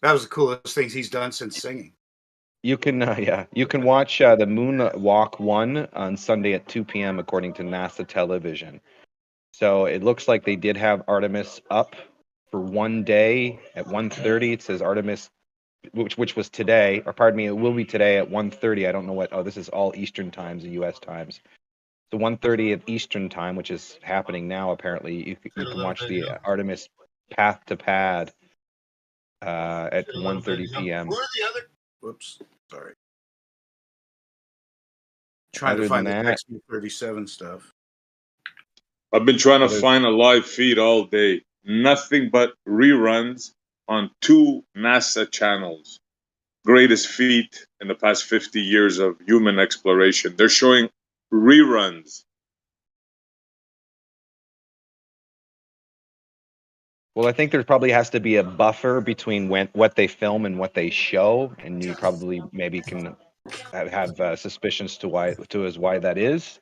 G: That was the coolest things he's done since singing.
O: You can you can watch the Moon Walk 1 on Sunday at 2 p.m. according to NASA television. So it looks like they did have Artemis up for one day at 1:30. It says Artemis, which was today, or pardon me, it will be today at 1:30. I don't know what. Oh, this is all Eastern times, the U.S. times. So 1:30 of Eastern time, which is happening now. Apparently, you can watch the Artemis path to pad at 1:30 p.m.
G: Where are the other? Whoops, sorry. Trying
O: Other
G: to find
O: than
G: the
O: that,
G: XB37 stuff.
T: I've been trying to
O: Others-
T: find a live feed all day. Nothing but reruns on 2 NASA channels. Greatest feat in the past 50 years of human exploration. They're showing reruns.
O: Well, I think there probably has to be a buffer between what they film and what they show, and you probably maybe can have suspicions to why that is.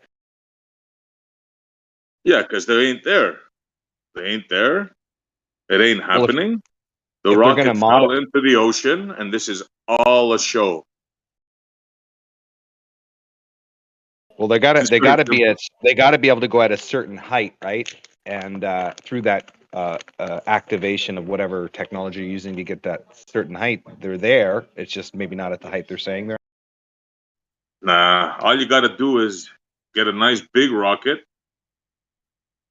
T: Yeah, because they ain't there. They ain't there. It ain't
O: Well,
T: happening. The
O: if they're gonna
T: rocket fell into the ocean, and this is all a show.
O: Well, they gotta
T: It's pretty
O: be
T: simple.
O: they gotta be able to go at a certain height, right? And through that activation of whatever technology you're using to get that certain height, they're there. It's just maybe not at the height they're saying they're.
T: Nah, all you got to do is get a nice big rocket,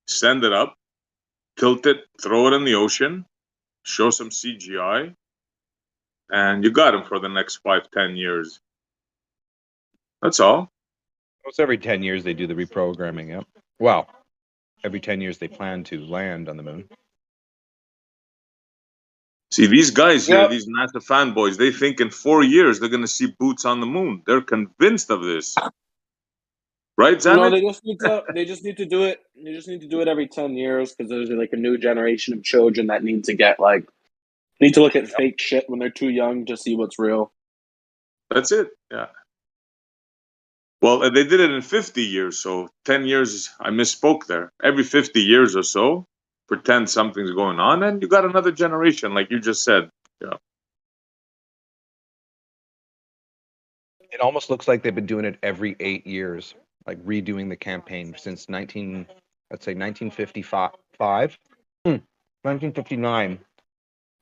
T: send it up, tilt it, throw it in the ocean, show some CGI, and you got them for the next 5-10 years. That's all.
O: Almost every 10 years they do the reprogramming. Yep. Well, every 10 years they plan to land on the moon.
T: See, these guys here,
B: Yep.
T: these NASA fanboys, they think in 4 years they're going to see boots on the moon. They're convinced of this. Right, Zanuck?
B: No, they just need to do it. They just need to do it every 10 years because there's like a new generation of children that need to look at fake shit when they're too young to see what's real.
T: That's it. Yeah. Well, they did it in 50 years, so 10 years, I misspoke there. Every 50 years or so, pretend something's going on, and you got another generation, like you just said. Yeah.
O: It almost looks like they've been doing it every 8 years, like redoing the campaign since 1955, 1959.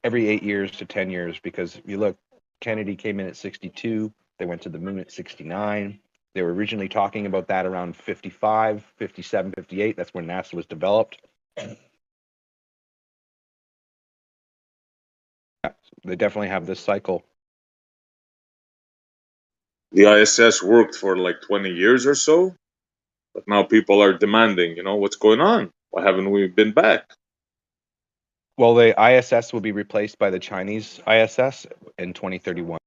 O: Every 8 years to 10 years, because you look, Kennedy came in at 62. They went to the moon at 69. They were originally talking about that around 55, 57, 58. That's when NASA was developed. Yeah, they definitely have this cycle.
T: The ISS worked for like 20 years or so, but now people are demanding, what's going on? Why haven't we been back?
O: Well, the ISS will be replaced by the Chinese ISS in 2031.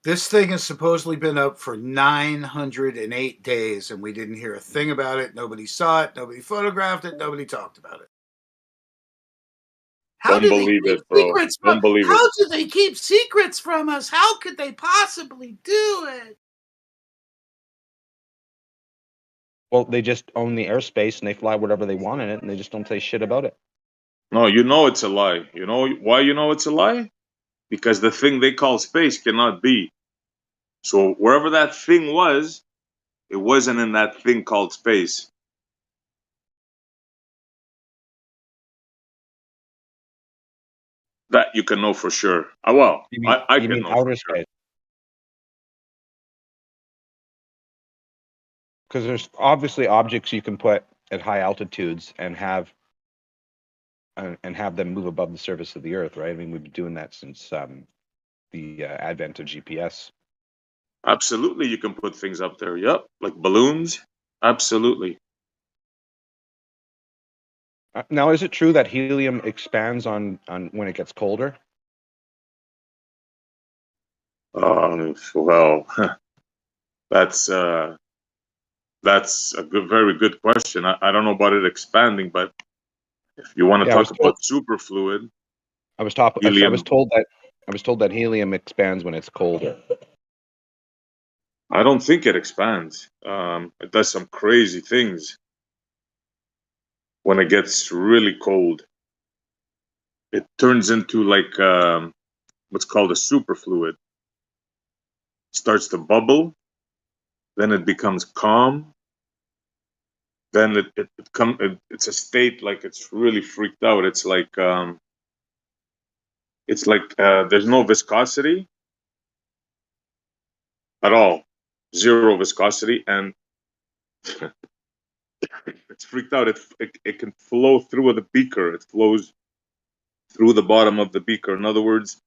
G: This thing has supposedly been up for 908 days, and we didn't hear a thing about it. Nobody saw it. Nobody photographed it. Nobody talked about it.
T: Don't believe it, bro. Don't believe it.
G: How do they keep secrets from us? How could they possibly do it?
O: Well, they just own the airspace and they fly whatever they want in it, and they just don't say shit about it.
T: No, you know it's a lie. You know why you know it's a lie? Because the thing they call space cannot be. So wherever that thing was, it wasn't in that thing called space. That you can know for sure. Well, I can
O: mean
T: know
O: outer
T: for sure.
O: space? Because there's obviously objects you can put at high altitudes and have them move above the surface of the Earth, right? I mean, we've been doing that since the advent of GPS.
T: Absolutely, you can put things up there. Yep, like balloons. Absolutely.
O: Now, is it true that helium expands on when it gets colder?
T: Well, that's a very good question. I don't know about it expanding, but if you want to
O: Yeah,
T: talk about superfluid,
O: I was told
T: helium.
O: that helium expands when it's colder.
T: I don't think it expands. It does some crazy things when it gets really cold. It turns into like what's called a superfluid. Starts to bubble, then it becomes calm. Then it's a state like it's really freaked out. It's like there's no viscosity at all, zero viscosity, and it's freaked out. It can flow through the beaker. It flows through the bottom of the beaker. In other words,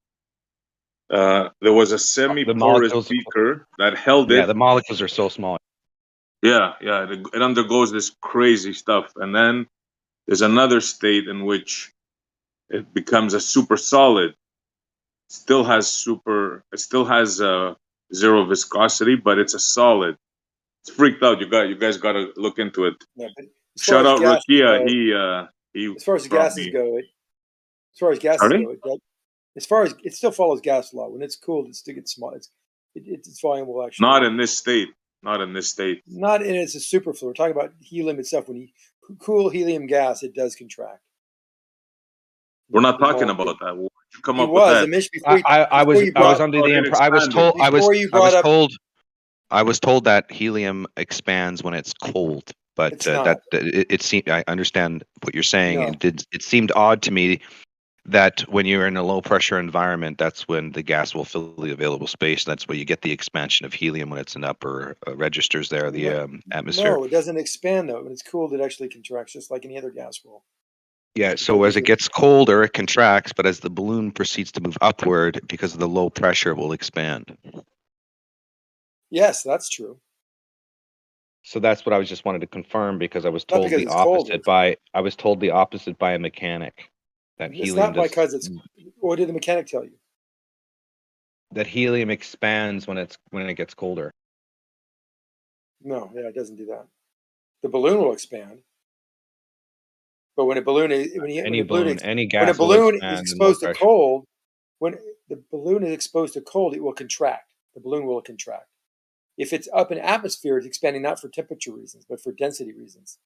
T: there was a semi-porous beaker that held it.
O: Yeah, the molecules are so small.
T: Yeah. It undergoes this crazy stuff, and then there's another state in which it becomes a super solid. It still has zero viscosity, but it's a solid. It's freaked out. You guys got to look into it.
V: Yeah, but as
T: Shout
V: far as
T: out
V: gases
T: Rakia. He
V: as far as
T: brought
V: gases
T: me.
V: go, as far as gases
T: Sorry?
V: go, as far as it still follows gas law. When it's cooled, it still gets small. Its volume will actually
T: Not in this state. Not in this state.
V: not in it's a superfluid. We're talking about helium itself. When you cool helium gas, it does contract.
T: We're not talking about that. Where'd you come
V: He
T: up with
V: was.
T: that?
V: I mentioned before.
O: I was under the impression. I was told that helium expands when it's cold, but
V: It's not.
O: it seemed. I understand what you're saying.
V: No.
O: It seemed odd to me that when you're in a low pressure environment, that's when the gas will fill the available space. That's where you get the expansion of helium when it's in upper registers there, the atmosphere.
V: No, it doesn't expand though. When it's cooled, it actually contracts just like any other gas will.
O: Yeah, so as it gets colder, it contracts, but as the balloon proceeds to move upward, because of the low pressure, it will expand.
V: Yes, that's true.
O: So that's what I was just wanted to confirm, because I was
V: Not
O: told
V: because
O: the
V: it's
O: opposite
V: colder.
O: by a mechanic. That
V: It's
O: helium
V: not because it's. What did the mechanic tell you?
O: that helium expands when it gets colder.
V: No, yeah, it doesn't do that. The balloon will expand, but when a balloon is
O: Any
V: when a
O: gas will
V: balloon is
O: expand in low
V: exposed to
O: pressure.
V: cold, when the balloon is exposed to cold, it will contract. The balloon will contract. If it's up in atmosphere, it's expanding not for temperature reasons, but for density reasons,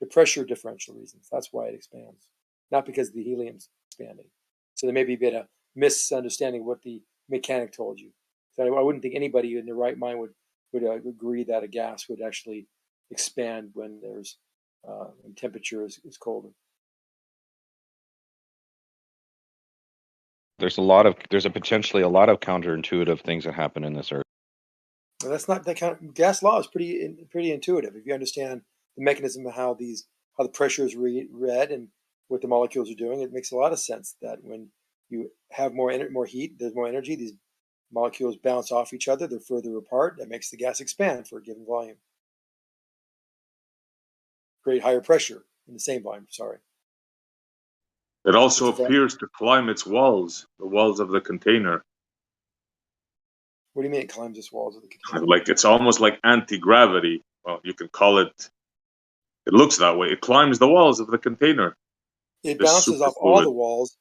V: the pressure differential reasons. That's why it expands, not because the helium's expanding. So there may be a bit of misunderstanding of what the mechanic told you. So I wouldn't think anybody in their right mind would agree that a gas would actually expand when there's when temperature is colder.
O: There's potentially a lot of counterintuitive things that happen in this earth.
V: Well, that's not that kind of gas law is pretty intuitive if you understand the mechanism of how the pressure is read and what the molecules are doing. It makes a lot of sense that when you have more heat, there's more energy. These molecules bounce off each other. They're further apart. That makes the gas expand for a given volume. Create higher pressure in the same volume. Sorry.
T: It also appears to climb its walls, the walls of the container.
V: What do you mean it climbs its walls of the container?
T: Like it's almost like anti-gravity. Well, you can call it. It looks that way. It climbs the walls of the container.
V: It
T: This
V: bounces off all
T: superfluid.
V: the walls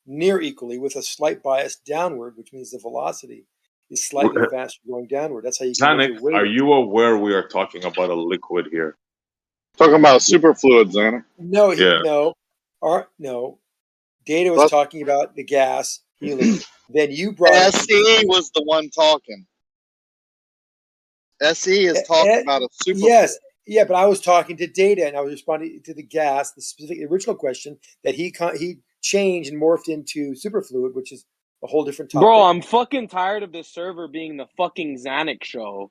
V: near equally with a slight bias downward, which means the velocity is slightly faster going downward. That's how you can
T: Zanuck,
V: measure weight.
T: are you aware we are talking about a liquid here?
I: Talking about superfluid, Zanuck.
V: No,
T: Yeah.
V: no. Data was talking about the gas helium. Then you brought
I: SE was the one talking. SE is talking about a superfluid.
V: Yes, yeah, but I was talking to Data, and I was responding to the gas, the specific original question that he changed and morphed into superfluid, which is a whole different topic.
B: Bro, I'm fucking tired of this server being the fucking Zanuck show.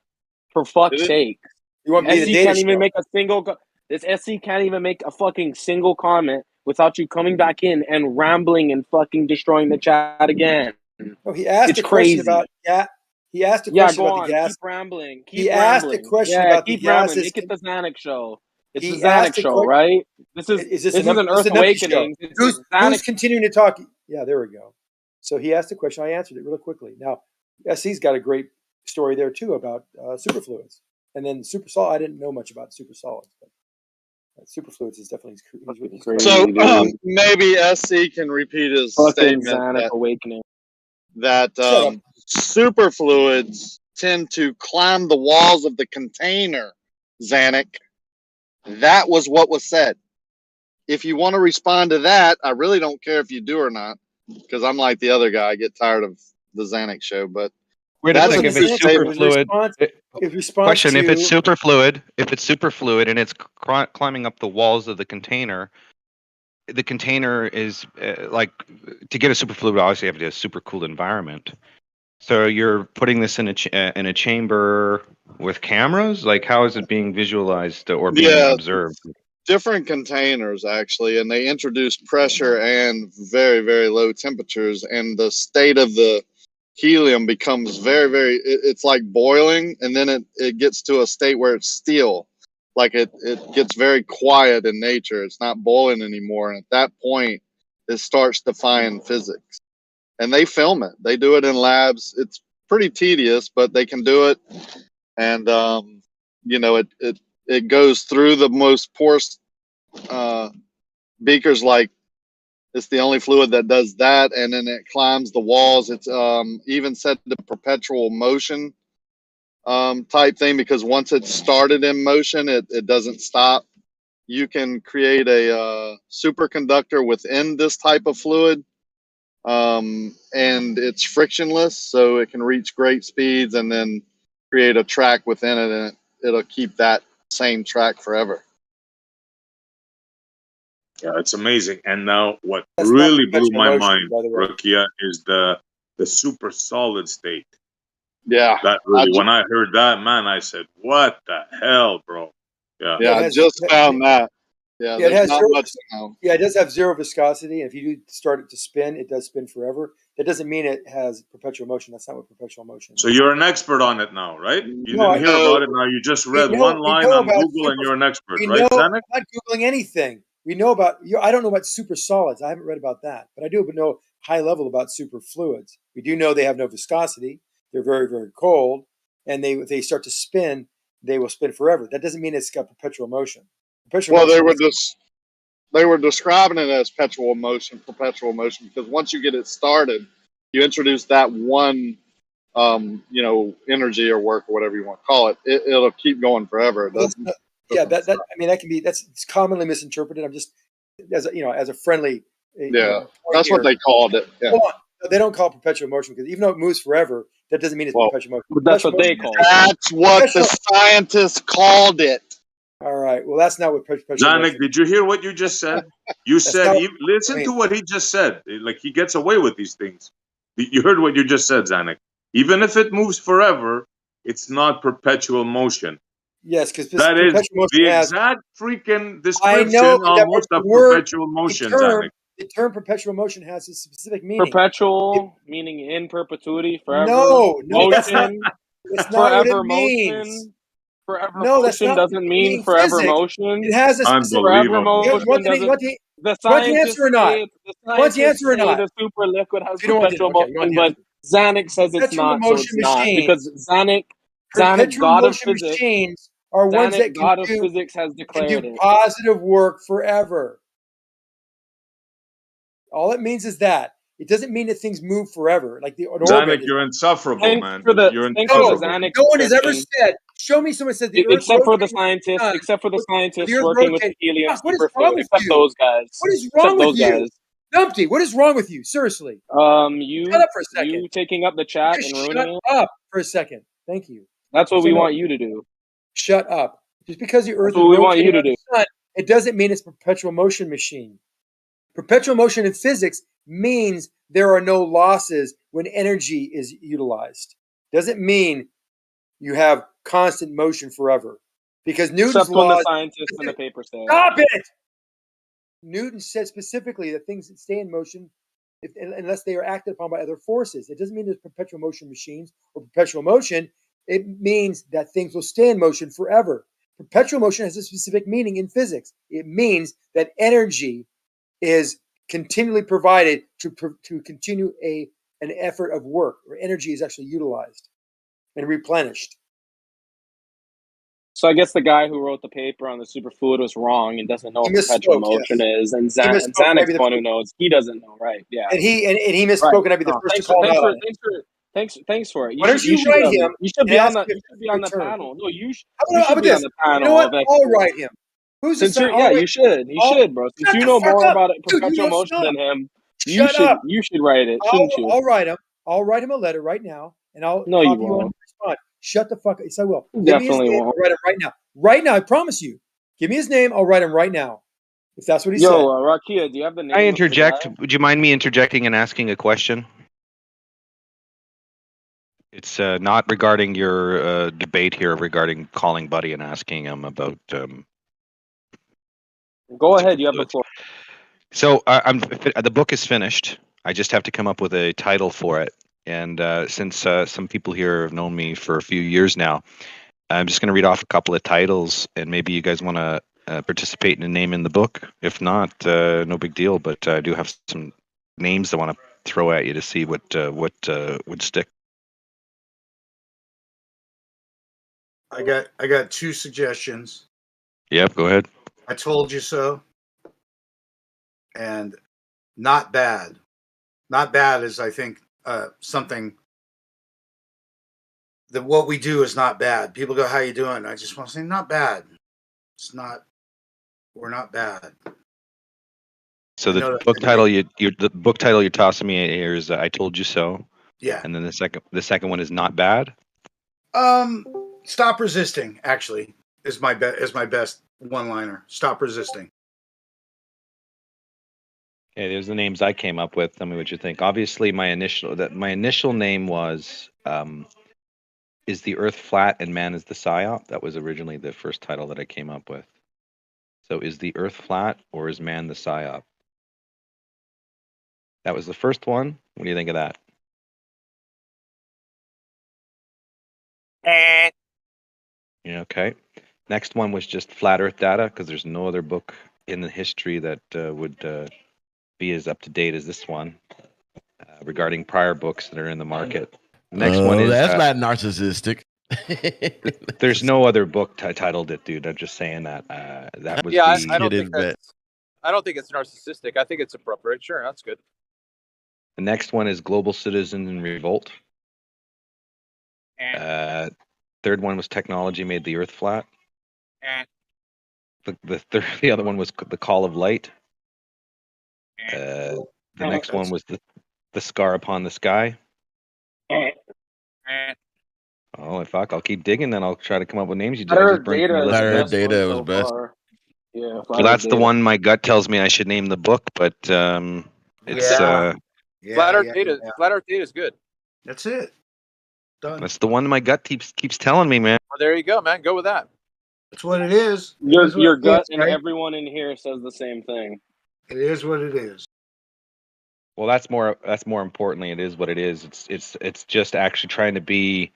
B: For fuck's sake.
V: You want me to be the
B: SC
V: Data
B: can't even
V: show?
B: make a single. This SC can't even make a fucking single comment without you coming back in and rambling and fucking destroying the chat again.
V: No, he asked a question about He asked a question about the gas.
B: Keep rambling.
V: He asked a question about the
B: keep rambling.
V: gases.
B: Make it the Zanuck show. It's
V: He
B: the Zanuck
V: asked a
B: show, right? This is an Earth Awakening.
V: Who's continuing to talk? Yeah, there we go. So he asked a question. I answered it really quickly. Now, SC's got a great story there too about superfluids, and then super solid. I didn't know much about super solids, but superfluids is definitely crazy.
I: So maybe SC can repeat his
B: fucking
I: statement
B: Zanuck Awakening.
I: that superfluids tend to climb the walls of the container, Zanuck. That was what was said. If you want to respond to that, I really don't care if you do or not, because I'm like the other guy. I get tired of the Zanuck show, but
O: Wait a second. If it's superfluid, question: if it's superfluid and it's climbing up the walls of the container is like, to get a superfluid, obviously you have to have a super cooled environment. So you're putting this in a chamber with cameras. Like, how is it being visualized or being observed?
I: different containers actually, and they introduce pressure and very, very low temperatures, and the state of the helium becomes very, it's like boiling, and then it gets to a state where it's still, like it gets very quiet in nature. It's not boiling anymore, and at that point it starts defying physics. And they film it. They do it in labs. It's pretty tedious, but they can do it. And it goes through the most porous beakers. Like, it's the only fluid that does that, and then it climbs the walls. It's even set to perpetual motion type thing, because once it's started in motion, it doesn't stop. You can create a superconductor within this type of fluid, and it's frictionless, so it can reach great speeds, and then create a track within it, and it'll keep that same track forever.
T: Yeah, it's amazing. And now what really blew my mind, Rukia, is the super solid state.
I: Yeah.
T: That really, when I heard that, man, I said, what the hell, bro? Yeah.
I: Yeah, I just found that. Yeah,
V: it has
I: not
V: zero,
I: much to know.
V: Yeah, it does have zero viscosity, and if you do start it to spin, it does spin forever. That doesn't mean it has perpetual motion. That's not what perpetual motion is.
T: So you're an expert on it now, right? You didn't hear about it now. You just read one line on Google and you're an expert, right, Zanuck?
V: I'm not Googling anything. We know about, I don't know about super solids. I haven't read about that, but I do know high level about super fluids. We do know they have no viscosity. They're very, very cold, and if they start to spin, they will spin forever. That doesn't mean it's got perpetual motion.
I: They were describing it as perpetual motion, because once you get it started, you introduce that one, energy or work or whatever you want to call it. It'll keep going forever. It doesn't.
V: It's commonly misinterpreted. I'm just as a friendly.
I: That's what they called it. Yeah.
V: They don't call it perpetual motion, because even though it moves forever, that doesn't mean it's perpetual motion.
B: But that's what they call it.
I: That's what the scientists called it.
V: All right. Well, that's not what perpetual
T: Zanuck,
V: motion.
T: did you hear what you just said? You said, listen to what he just said. Like, he gets away with these things. You heard what you just said, Zanuck. Even if it moves forever, it's not perpetual motion.
V: Yes, because
T: that is the exact freaking description almost of perpetual motion, Zanuck.
V: The term perpetual motion has a specific meaning.
B: Perpetual, meaning in perpetuity, forever.
V: No,
B: motion,
V: that's not what it
B: means.
V: Motion.
B: Forever
V: No,
B: motion doesn't mean forever
V: physics.
B: motion.
V: It has a specific
B: forever motion.
V: Want to answer or not? Want to answer or not?
B: The super liquid has perpetual motion, but Zanuck says it's not, so it's not. Because Zanuck, God of physics,
V: machines are ones that
B: God of physics has declared
V: can do positive work forever. All it means is that It doesn't mean that things move forever. Like an orbit.
T: Zanuck, you're insufferable,
B: Thanks
T: man.
B: for the
T: You're
B: thanks for the
T: insufferable.
B: Xanax
V: No one has ever
B: description.
V: said. Show me someone says the Earth
B: Except for the
V: rotates around
B: scientists,
V: sun.
B: except for the
V: The
B: scientists
V: Earth
B: working with the
V: rotates.
B: helium
V: Fuck, what is wrong
B: superfluid,
V: with
B: except
V: you?
B: those guys.
V: What is
B: Except
V: wrong with
B: those
V: you?
B: guys.
V: Numpty, what is wrong with you? Seriously. Shut
B: You
V: up for a second.
B: you taking up the chat
V: Just
B: and
V: shut
B: ruining it.
V: up for a second. Thank you.
B: That's what
V: So
B: we
V: no,
B: want you to do.
V: shut up. Just because the Earth
B: That's
V: is
B: what we want you
V: rotating
B: to
V: around
B: do.
V: the sun, it doesn't mean it's a perpetual motion machine. Perpetual motion in physics means there are no losses when energy is utilized. Doesn't mean you have constant motion forever. Because Newton's
B: Except when the
V: laws.
B: scientists in the paper say it.
V: Stop it! Newton said specifically that things that stay in motion unless they are acted upon by other forces. It doesn't mean there's perpetual motion machines or perpetual motion. It means that things will stay in motion forever. Perpetual motion has a specific meaning in physics. It means that energy is continually provided to continue an effort of work, or energy is actually utilized and replenished.
B: So I guess the guy who wrote the paper on the superfluid was wrong and doesn't know
V: He
B: what perpetual
V: misspoke,
B: motion
V: yes.
B: is, and
V: He misspoke,
B: Zanuck's
V: maybe
B: the
V: the
B: one who
V: first,
B: knows. He doesn't know, right? Yeah,
V: and he
B: right.
V: misspoke, and I'd be the
B: No,
V: first to call him out on it.
B: thanks for it.
V: Why don't you write him
B: You should
V: and
B: be on
V: ask
B: the
V: him if
B: you should
V: that's
B: be
V: the
B: on
V: right
B: the
V: term?
B: panel. No, you
V: How
B: should
V: about
B: be on
V: this?
B: the
V: You
B: panel
V: know what?
B: of
V: I'll
B: experts.
V: write him. Who's the
B: Since
V: sign?
B: you're yeah, you should. You should, bro. Since
V: Shut
B: you
V: the
B: know
V: fuck
B: more
V: up,
B: about
V: dude. You
B: perpetual
V: don't
B: motion
V: stop.
B: than him,
V: Shut up.
B: you should write it, shouldn't you?
V: I'll write him. I'll write him a letter right now, and I'll
B: No, you
V: copy you on
B: won't.
V: the response. Shut the fuck up. Yes, I will.
B: You
V: Give me his
B: definitely
V: name.
B: won't.
V: I'll write him right now. Right now, I promise you. Give me his name. I'll write him right now. If that's what he said.
B: Yo, Rakia, do you have the name
O: I
B: of the
O: interject.
B: guy?
O: Would you mind me interjecting and asking a question? It's not regarding your debate here regarding calling Buddy and asking him about.
B: Go ahead. You have the floor.
O: So the book is finished. I just have to come up with a title for it. And since some people here have known me for a few years now, I'm just going to read off a couple of titles, and maybe you guys want to participate in a name in the book. If not, no big deal. But I do have some names I want to throw at you to see what would stick.
G: I got two suggestions.
O: Yep, go ahead.
G: I told you so. And not bad. Not bad is, I think, something that what we do is not bad. People go, "How you doing?" I just want to say, not bad. It's not. We're not bad.
O: So the book title the book title you're tossing me here is "I Told You So."
G: Yeah.
O: And then the second one is "Not Bad."
G: Stop resisting. Actually, is my best one-liner. Stop resisting.
O: Okay, there's the names I came up with. Tell me what you think. Obviously, my initial name was "Is the Earth Flat and Man is the Psyop?" That was originally the first title that I came up with. So, is the Earth flat or is man the psyop? That was the first one. What do you think of that? Yeah, okay. Next one was just flat Earth data, because there's no other book in the history that would be as up to date as this one regarding prior books that are in the market. The next one is
R: that's not narcissistic.
O: There's no other book titled it, dude. I'm just saying that. That was
D: Yeah,
O: the.
D: I don't think it's narcissistic. I think it's appropriate. Sure, that's good.
O: The next one is Global Citizen in Revolt. Third one was Technology Made the Earth Flat. The other one was The Call of Light. The next one was the Scar Upon the Sky. Oh, fuck. I'll keep digging, then I'll try to come up with names. You just bring
B: Data
R: Flat Earth
B: is
R: Data
B: so
R: was best.
B: far. Yeah,
O: Well, that's the one my gut tells me I should name the book, but it's
D: Flat Earth Data is good.
G: That's it. Done.
O: that's the one my gut keeps telling me, man.
D: Well, there you go, man. Go with that.
G: That's what it is.
B: Your gut and everyone in here says the same thing.
G: It is what it is.
O: Well, that's more importantly, it is what it is. It's just actually trying to be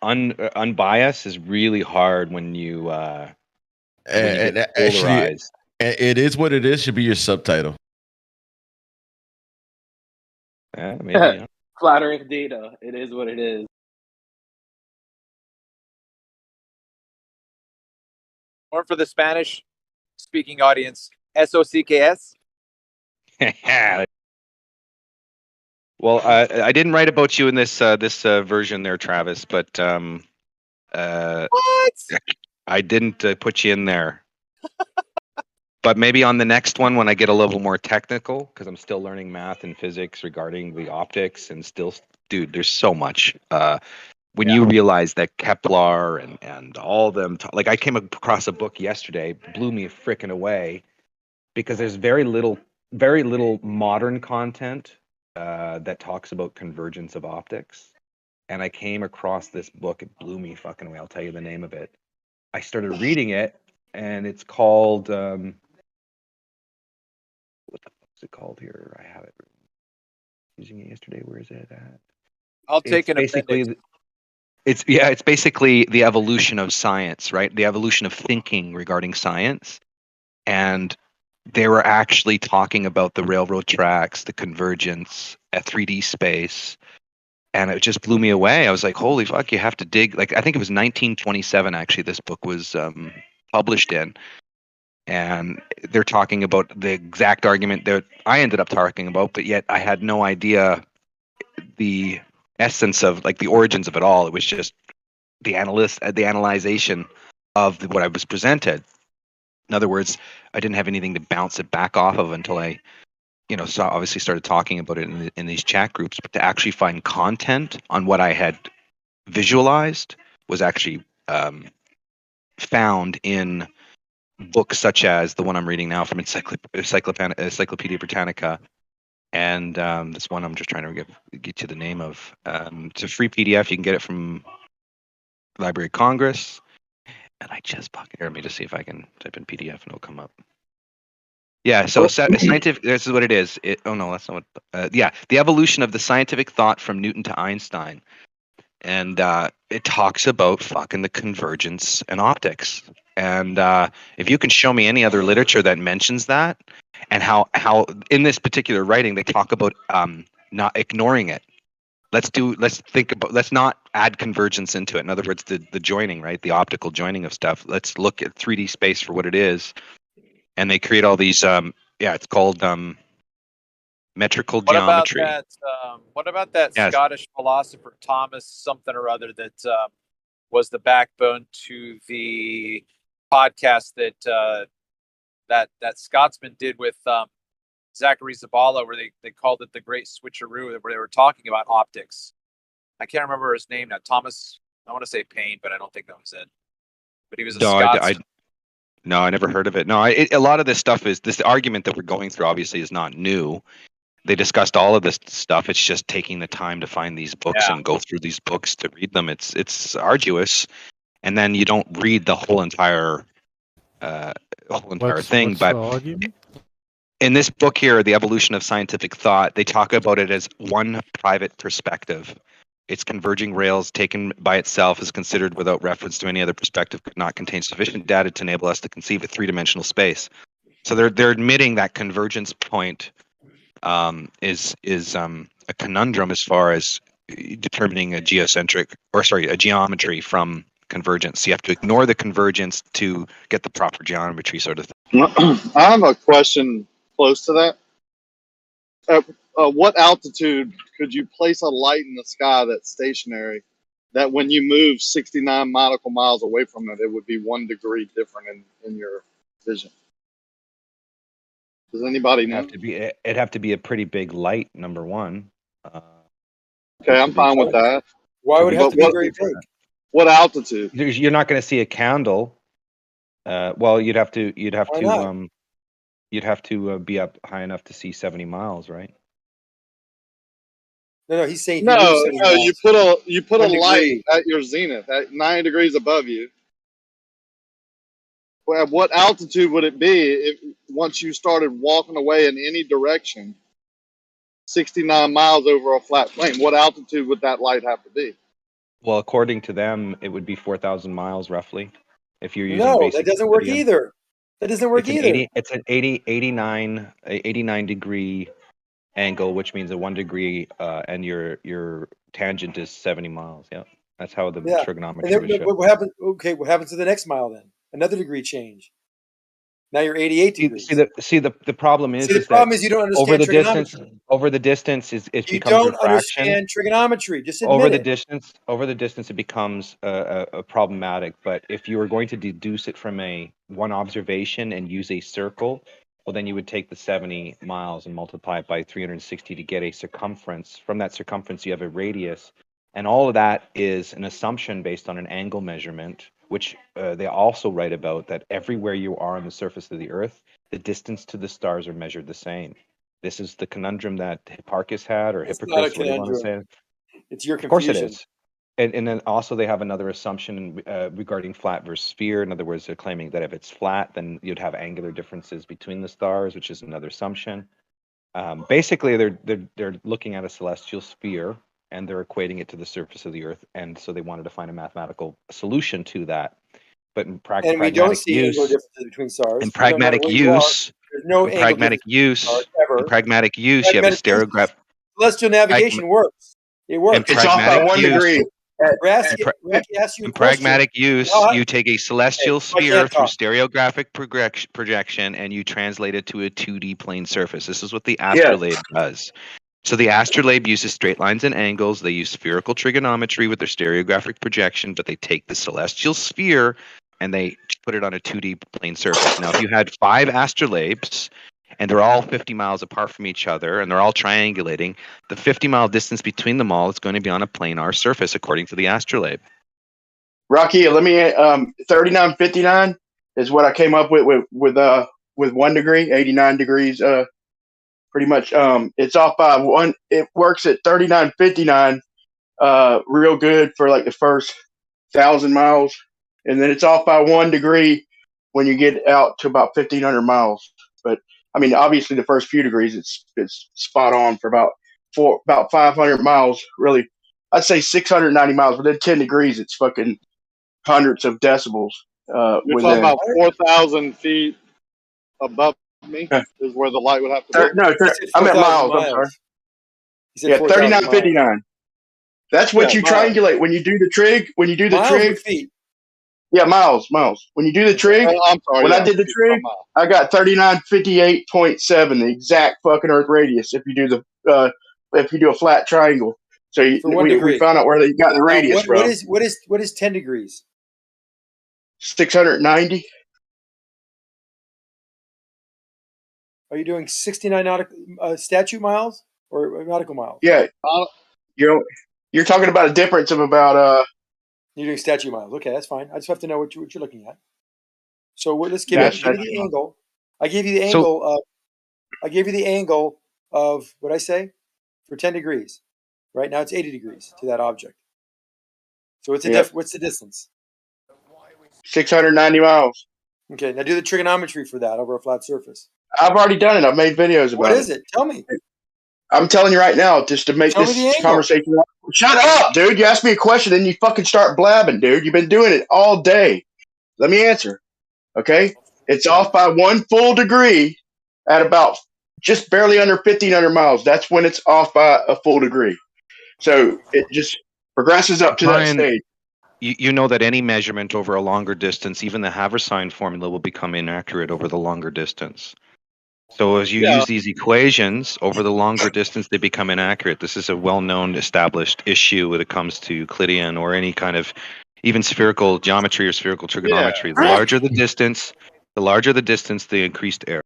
O: unbiased is really hard when you when you get polarized.
R: It is what it is should be your subtitle.
O: Maybe. Yeah.
B: Flat Earth Data. It is what it is.
D: Or for the Spanish speaking audience, SOCKS.
O: Well, I didn't write about you in this version there, Travis, but
R: What?
O: I didn't put you in there. But maybe on the next one, when I get a little more technical, because I'm still learning math and physics regarding the optics, and still, dude, there's so much. When you realize that Kepler and all them, like I came across a book yesterday, blew me freaking away, because there's very little modern content that talks about convergence of optics. And I came across this book. It blew me fucking away. I'll tell you the name of it. I started reading it, and it's called what the fuck is it called here? I have it using it yesterday. Where is it at?
D: I'll take
O: It's
D: an appendix.
O: basically it's basically the evolution of science, right? The evolution of thinking regarding science. And they were actually talking about the railroad tracks, the convergence, a 3D space, and it just blew me away. I was like, "Holy fuck!" You have to dig. Like, I think it was 1927. Actually, this book was published in, and they're talking about the exact argument that I ended up talking about, but yet I had no idea the essence of, like, the origins of it all. It was just the analyzation of what I was presented. In other words, I didn't have anything to bounce it back off of until I, so obviously started talking about it in these chat groups. But to actually find content on what I had visualized was actually found in books such as the one I'm reading now from Encyclopedia Britannica, and this one I'm just trying to get you the name of. It's a free PDF. You can get it from Library of Congress. And I just fucking let me just see if I can type in PDF and it'll come up. Yeah, so scientific. This is what it is. Oh no, that's not what. Yeah, the evolution of the scientific thought from Newton to Einstein, and it talks about fucking the convergence and optics. And if you can show me any other literature that mentions that, and how in this particular writing they talk about not ignoring it. Let's not add convergence into it. In other words, the joining, right? The optical joining of stuff. Let's look at 3D space for what it is. And they create all these it's called metrical geometry.
D: What about that
O: Yes.
D: Scottish philosopher Thomas something or other that was the backbone to the podcast that Scotsman did with Zachary Zabala, where they called it the Great Switcheroo, where they were talking about optics. I can't remember his name now. Thomas, I want to say Payne, but I don't think that was it. But he was a Scotsman.
O: No, I never heard of it. No, a lot of this stuff is this argument that we're going through. Obviously, is not new. They discussed all of this stuff. It's just taking the time to find these books and go through these books to read them. It's arduous, and then you don't read the whole entire thing.
Q: What's
O: But
Q: the argument?
O: in this book here, The Evolution of Scientific Thought, they talk about it as one private perspective. Its converging rails taken by itself is considered without reference to any other perspective could not contain sufficient data to enable us to conceive a three-dimensional space. So they're admitting that convergence point is a conundrum as far as determining a geometry from convergence. You have to ignore the convergence to get the proper geometry, sort of thing.
I: I have a question close to that. At what altitude could you place a light in the sky that's stationary, that when you move 69 nautical miles away from it, it would be 1 degree different in your vision? Does anybody know?
O: It'd have to be a pretty big light, number one.
I: Okay, I'm fine with that.
V: Why would it have to be very big?
I: What altitude?
O: You're not going to see a candle. Well, you'd have to be up high enough to see 70 miles, right?
V: No, he's saying
I: no. You put a light at your zenith at 9 degrees above you. Well, at what altitude would it be if once you started walking away in any direction, 69 miles over a flat plane? What altitude would that light have to be?
O: Well, according to them, it would be 4,000 miles roughly. If you're using
V: that doesn't work either. That doesn't work either.
O: It's an 89 degree angle, which means a 1 degree, and your tangent is 70 miles. Yeah, that's how the trigonometry was shown.
V: What happens? Okay, what happens to the next mile then? Another degree change. Now you're 88 degrees.
O: The problem is
V: the
O: is
V: problem
O: that
V: is you don't understand
O: over the
V: trigonometry.
O: distance it
V: You
O: becomes
V: don't
O: refraction.
V: understand trigonometry. Just admit
O: Over the
V: it.
O: distance it becomes a problematic. But if you were going to deduce it from one observation and use a circle, well, then you would take the 70 miles and multiply it by 360 to get a circumference. From that circumference, you have a radius. And all of that is an assumption based on an angle measurement, which they also write about, that everywhere you are on the surface of the Earth, the distance to the stars are measured the same. This is the conundrum that Hipparchus had, or
V: It's not a
O: Hippocrates, whatever you want to say.
V: conundrum. It's your
O: Of course it
V: confusion.
O: is. And then also they have another assumption regarding flat versus sphere. In other words, they're claiming that if it's flat, then you'd have angular differences between the stars, which is another assumption. Basically, they're looking at a celestial sphere and they're equating it to the surface of the Earth, and so they wanted to find a mathematical solution to that. But in
V: And we don't see angular differences between stars.
O: in
V: So no matter
O: pragmatic
V: where you are,
O: use,
V: there's no
O: in
V: angle
O: pragmatic
V: difference between
O: use,
V: stars ever.
O: in pragmatic use, you have a
V: Pragmatic use,
O: stereograph.
V: celestial navigation works. It works.
O: It's off by 1 degree.
V: In
O: Pragmatic use, you take a celestial
V: Okay, I
O: sphere
V: can't
O: through
V: talk.
O: stereographic projection and you translate it to a 2D plane surface. This is what the astrolabe does. So the astrolabe uses straight lines and angles. They use spherical trigonometry with their stereographic projection, but they take the celestial sphere and they put it on a 2D plane surface. Now, if you had 5 astrolabes and they're all 50 miles apart from each other and they're all triangulating, the 50-mile distance between them all is going to be on a planar surface according to the astrolabe.
M: Rocky, let me 3959 is what I came up with 1 degree, 89 degrees. Pretty much, it's off by 1. It works at 3959, real good for like the first 1,000 miles, and then it's off by 1 degree when you get out to about 1,500 miles. But I mean, obviously, the first few degrees, it's spot on for about 500 miles. Really, I'd say 690 miles. Within 10 degrees, it's fucking hundreds of decibels.
I: You're
M: Within
I: talking about 4,000 feet above me is where the light would have to be.
M: no, I meant miles. I'm sorry. Yeah, 3959. That's what you triangulate when you do the trig. When you do the
V: Miles
M: trig,
V: or feet?
M: yeah, miles. When you do the trig,
I: I'm sorry.
M: when
I: Yeah,
M: I did the trig, I got 3958.7, the exact fucking Earth radius. If you do a flat triangle, so
V: For 1 degree.
M: we found out where they got the radius from.
V: What is 10 degrees?
M: 690.
V: Are you doing 69 statute miles or nautical miles?
M: Yeah, you're talking about a difference of about
V: You're doing statute miles. Okay, that's fine. I just have to know what you're looking at. So let's give you the angle. I gave you the angle. I gave you the angle of what I say for 10 degrees. Right now it's 80 degrees to that object. So what's the distance?
M: 690 miles.
V: Okay, now do the trigonometry for that over a flat surface.
M: I've already done it. I've made videos about it.
V: What is it? Tell me.
M: I'm telling you right now, just to make this conversation. Shut up, dude. You asked me a question and you fucking start blabbing, dude. You've been doing it all day. Let me answer. Okay? It's off by 1 full degree at about just barely under 1,500 miles. That's when it's off by a full degree. So it just progresses up to that stage.
O: You know that any measurement over a longer distance, even the Haversine formula, will become inaccurate over the longer distance. So as you use these equations over the longer distance, they become inaccurate. This is a well-known, established issue when it comes to Euclidean or any kind of even spherical geometry or spherical trigonometry. The larger the distance, the increased error.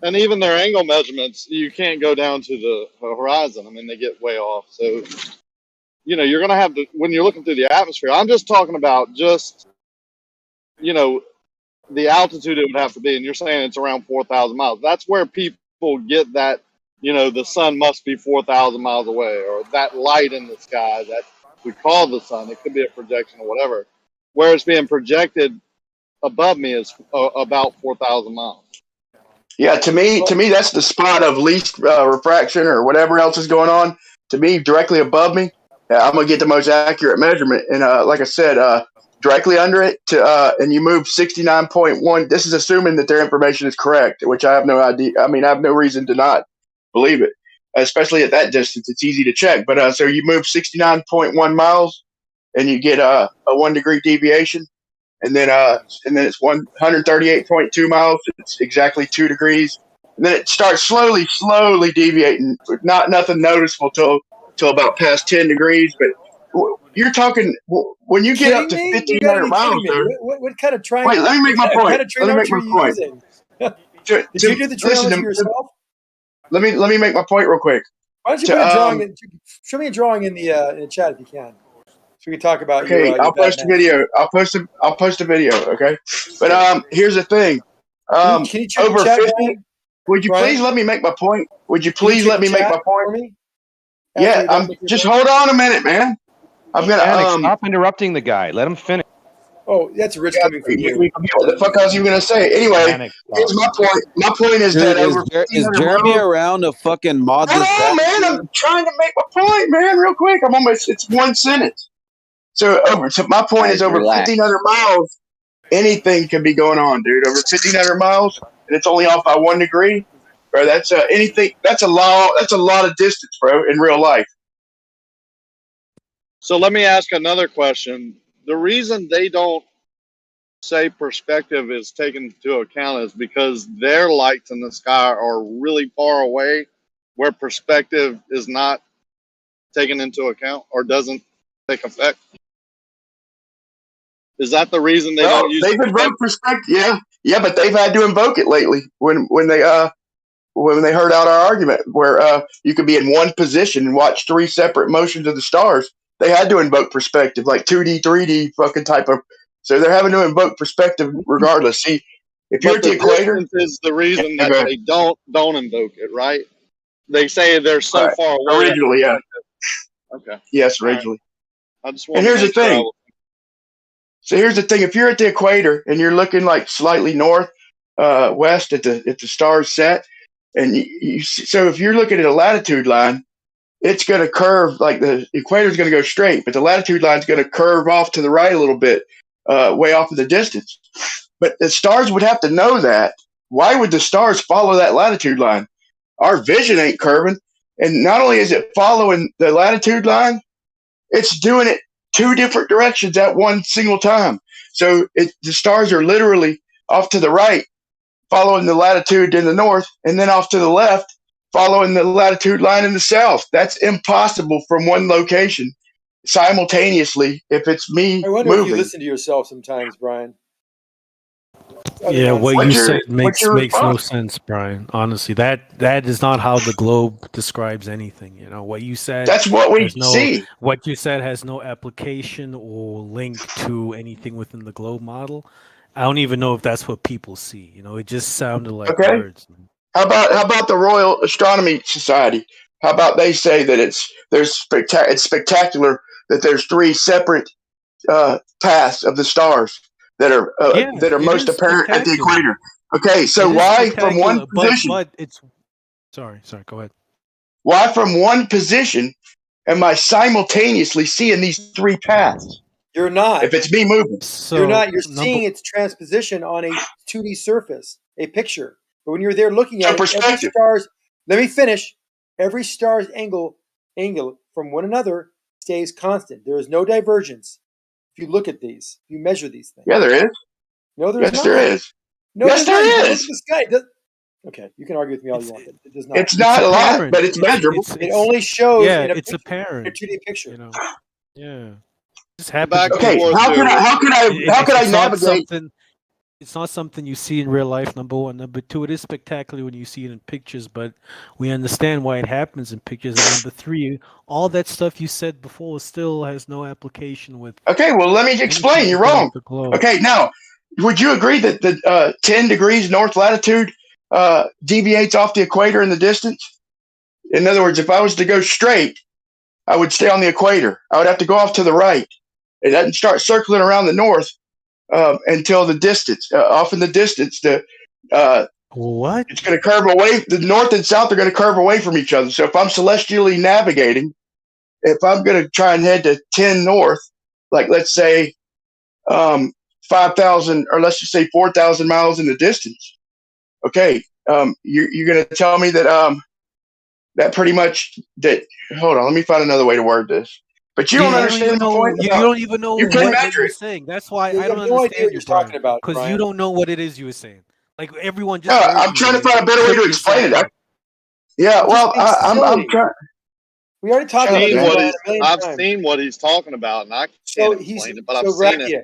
I: And even their angle measurements, you can't go down to the horizon. I mean, they get way off. So, you're going to have to, when you're looking through the atmosphere, I'm just talking about the altitude it would have to be, and you're saying it's around 4,000 miles. That's where people get that, the sun must be 4,000 miles away, or that light in the sky that we call the sun. It could be a projection or whatever. Where it's being projected above me is about 4,000 miles.
M: Yeah, to me, that's the spot of least refraction or whatever else is going on. To me, directly above me, I'm gonna get the most accurate measurement. And like I said, directly under it and you move 69.1. This is assuming that their information is correct, which I have no idea. I mean, I have no reason to not believe it, especially at that distance. It's easy to check. But so you move 69.1 miles and you get a 1 degree deviation. and then it's 138.2 miles. It's exactly 2 degrees. And then it starts slowly deviating. Nothing noticeable till about past 10 degrees. But you're talking when you get up
V: Kidding
M: to
V: me? You got to
M: 1,500
V: be
M: miles.
V: kidding me.
M: Dude,
V: What kind of train?
M: wait, let me make my
V: What
M: point.
V: kind of train
M: Let me
V: arch
M: make
V: are
M: my
V: you
M: point.
V: using? Did you do the
M: Listen,
V: trilogy yourself?
M: let me make my point real quick.
V: Why don't you put a drawing? Show me a drawing in the chat if you can, so we can talk about
M: Okay,
V: your
M: I'll
V: bad
M: post a
V: math.
M: video. I'll post a video. Okay, but here's the thing.
V: Can you check
M: Over
V: the chat,
M: 50.
V: Brian?
M: Would you
V: Brian?
M: please let me make my point? Would you
V: Can you
M: please
V: check
M: let
V: the
M: me make
V: chat
M: my point?
V: for me?
M: Yeah,
V: After you're done with your
M: just
V: point?
M: hold on a minute, man. I'm gonna
O: Panic, stop interrupting the guy. Let him finish.
V: Oh, that's rich coming from you.
M: What the fuck I was even gonna say? Anyway,
O: Panic,
M: here's my point. My point is
F: Dude,
M: that over
F: is
M: 1,500
F: Jeremy
M: miles.
F: around to fucking mod
M: Hold
F: this
M: on,
F: back
M: man.
F: again?
M: I'm trying to make my point, man, real quick. It's one sentence. So my point is over
F: Relax.
M: 1,500 miles, anything can be going on, dude. Over 1,500 miles, and it's only off by 1 degree, bro. That's anything. That's a lot. That's a lot of distance, bro, in real life.
I: So let me ask another question. The reason they don't say perspective is taken into account is because their lights in the sky are really far away, where perspective is not taken into account or doesn't take effect. Is that the reason they
M: Well,
I: don't use
M: they've invoked perspective. Yeah, but they've had to invoke it lately when they heard out our argument where you could be in one position and watch 3 separate motions of the stars. They had to invoke perspective, like 2D, 3D fucking type of. So they're having to invoke perspective regardless. See, if you're
I: But
M: at the
I: the
M: equator,
I: distance is the reason
M: yeah,
I: that
M: go ahead.
I: they don't invoke it, right? They say they're so
M: Right.
I: far away.
M: Originally, yeah.
I: Okay.
M: Yes,
I: All right.
M: originally.
I: I just
M: And
I: want to
M: here's the
I: make sure I
M: thing.
I: was.
M: So here's the thing: if you're at the equator and you're looking like slightly north, west at the stars set, and so if you're looking at a latitude line, it's going to curve like the equator is going to go straight, but the latitude line is going to curve off to the right a little bit, way off in the distance. But the stars would have to know that. Why would the stars follow that latitude line? Our vision ain't curving, and not only is it following the latitude line, it's doing it 2 different directions at one single time. So the stars are literally off to the right, following the latitude in the north, and then off to the left, following the latitude line in the south. That's impossible from one location simultaneously if it's me
V: I wonder if you
M: moving.
V: listen to yourself sometimes, Brian.
Q: Yeah, what you said
M: what's
Q: makes
M: your
Q: makes no
M: response?
Q: sense, Brian. Honestly, that is not how the globe describes anything. You know what you said.
M: That's what we
Q: has no,
M: see.
Q: What you said has no application or link to anything within the globe model. I don't even know if that's what people see. You know, it just sounded like
M: Okay.
Q: words.
M: How about the Royal Astronomy Society? How about they say that it's spectacular that there's 3 separate paths of the stars that are
Q: Yeah, it
M: most
Q: is
M: apparent at the
Q: spectacular.
M: equator. Okay, so
Q: It is
M: why from one
Q: spectacular,
M: position?
Q: but it's sorry. Go ahead.
M: Why from one position am I simultaneously seeing these 3 paths?
V: You're not.
M: If it's me moving,
V: You're not. You're seeing its transposition on a 2D surface, a picture. But when you're there looking
M: So
V: at it, every
M: perspective.
V: star's. Let me finish. Every star's angle from one another stays constant. There is no divergence. If you look at these, if you measure these things.
M: Yeah, there is.
V: No, there's
M: Yes,
V: not.
M: there is.
V: No,
M: Yes,
V: there's not. You
M: there
V: can
M: is.
V: look at the sky. Okay, you can argue with me all you want. It does not.
M: It's not a lot, but it's measurable.
V: It only shows
Q: Yeah,
V: in a
Q: it's
V: picture,
Q: apparent.
V: in a 2D picture.
Q: You know. Yeah. Just happens.
I: Back and
M: Okay,
I: forth,
M: how could I
Q: It's not
M: navigate?
Q: something. It's not something you see in real life. Number one, number two, it is spectacular when you see it in pictures, but we understand why it happens in pictures. And number three, all that stuff you said before still has no application with.
M: Okay, well, let me explain. You're wrong. Okay, now, would you agree that the 10 degrees north latitude deviates off the equator in the distance? In other words, if I was to go straight, I would stay on the equator. I would have to go off to the right. It doesn't start circling around the north until the distance. Off in the distance,
Q: what?
M: It's going to curve away. The north and south are going to curve away from each other. So if I'm celestially navigating, if I'm going to try and head to 10 north, like let's say 5,000 or let's just say 4,000 miles in the distance, okay, you're going to tell me that that pretty much that. Hold on, let me find another way to word this. But you don't
Q: don't
M: understand
Q: even
M: the
Q: know.
M: point
Q: You
M: about
Q: don't even know
M: you can
Q: what
M: measure
Q: you're
M: it.
Q: saying. That's why
V: You
Q: I don't
V: have no idea
Q: understand
V: what
Q: you,
V: you're talking
Q: Brian,
V: about,
Q: because you
V: Brian.
Q: don't know what it is you were saying. Like everyone
M: No,
Q: just heard
M: I'm
Q: you
M: trying to
Q: and
M: find a better way
Q: tripped
M: to
Q: yourself
M: explain it.
Q: up.
M: Yeah,
V: You're
M: well,
V: just being
M: I'm
V: silly.
M: trying.
V: We already talked
M: Shut
V: about
M: up,
V: this,
M: man.
V: Brian, a million
I: I've
V: times.
I: seen what he's talking about, and I
V: So
I: can't
V: he's
I: explain it, but I've
V: so
I: seen it
V: Rakia.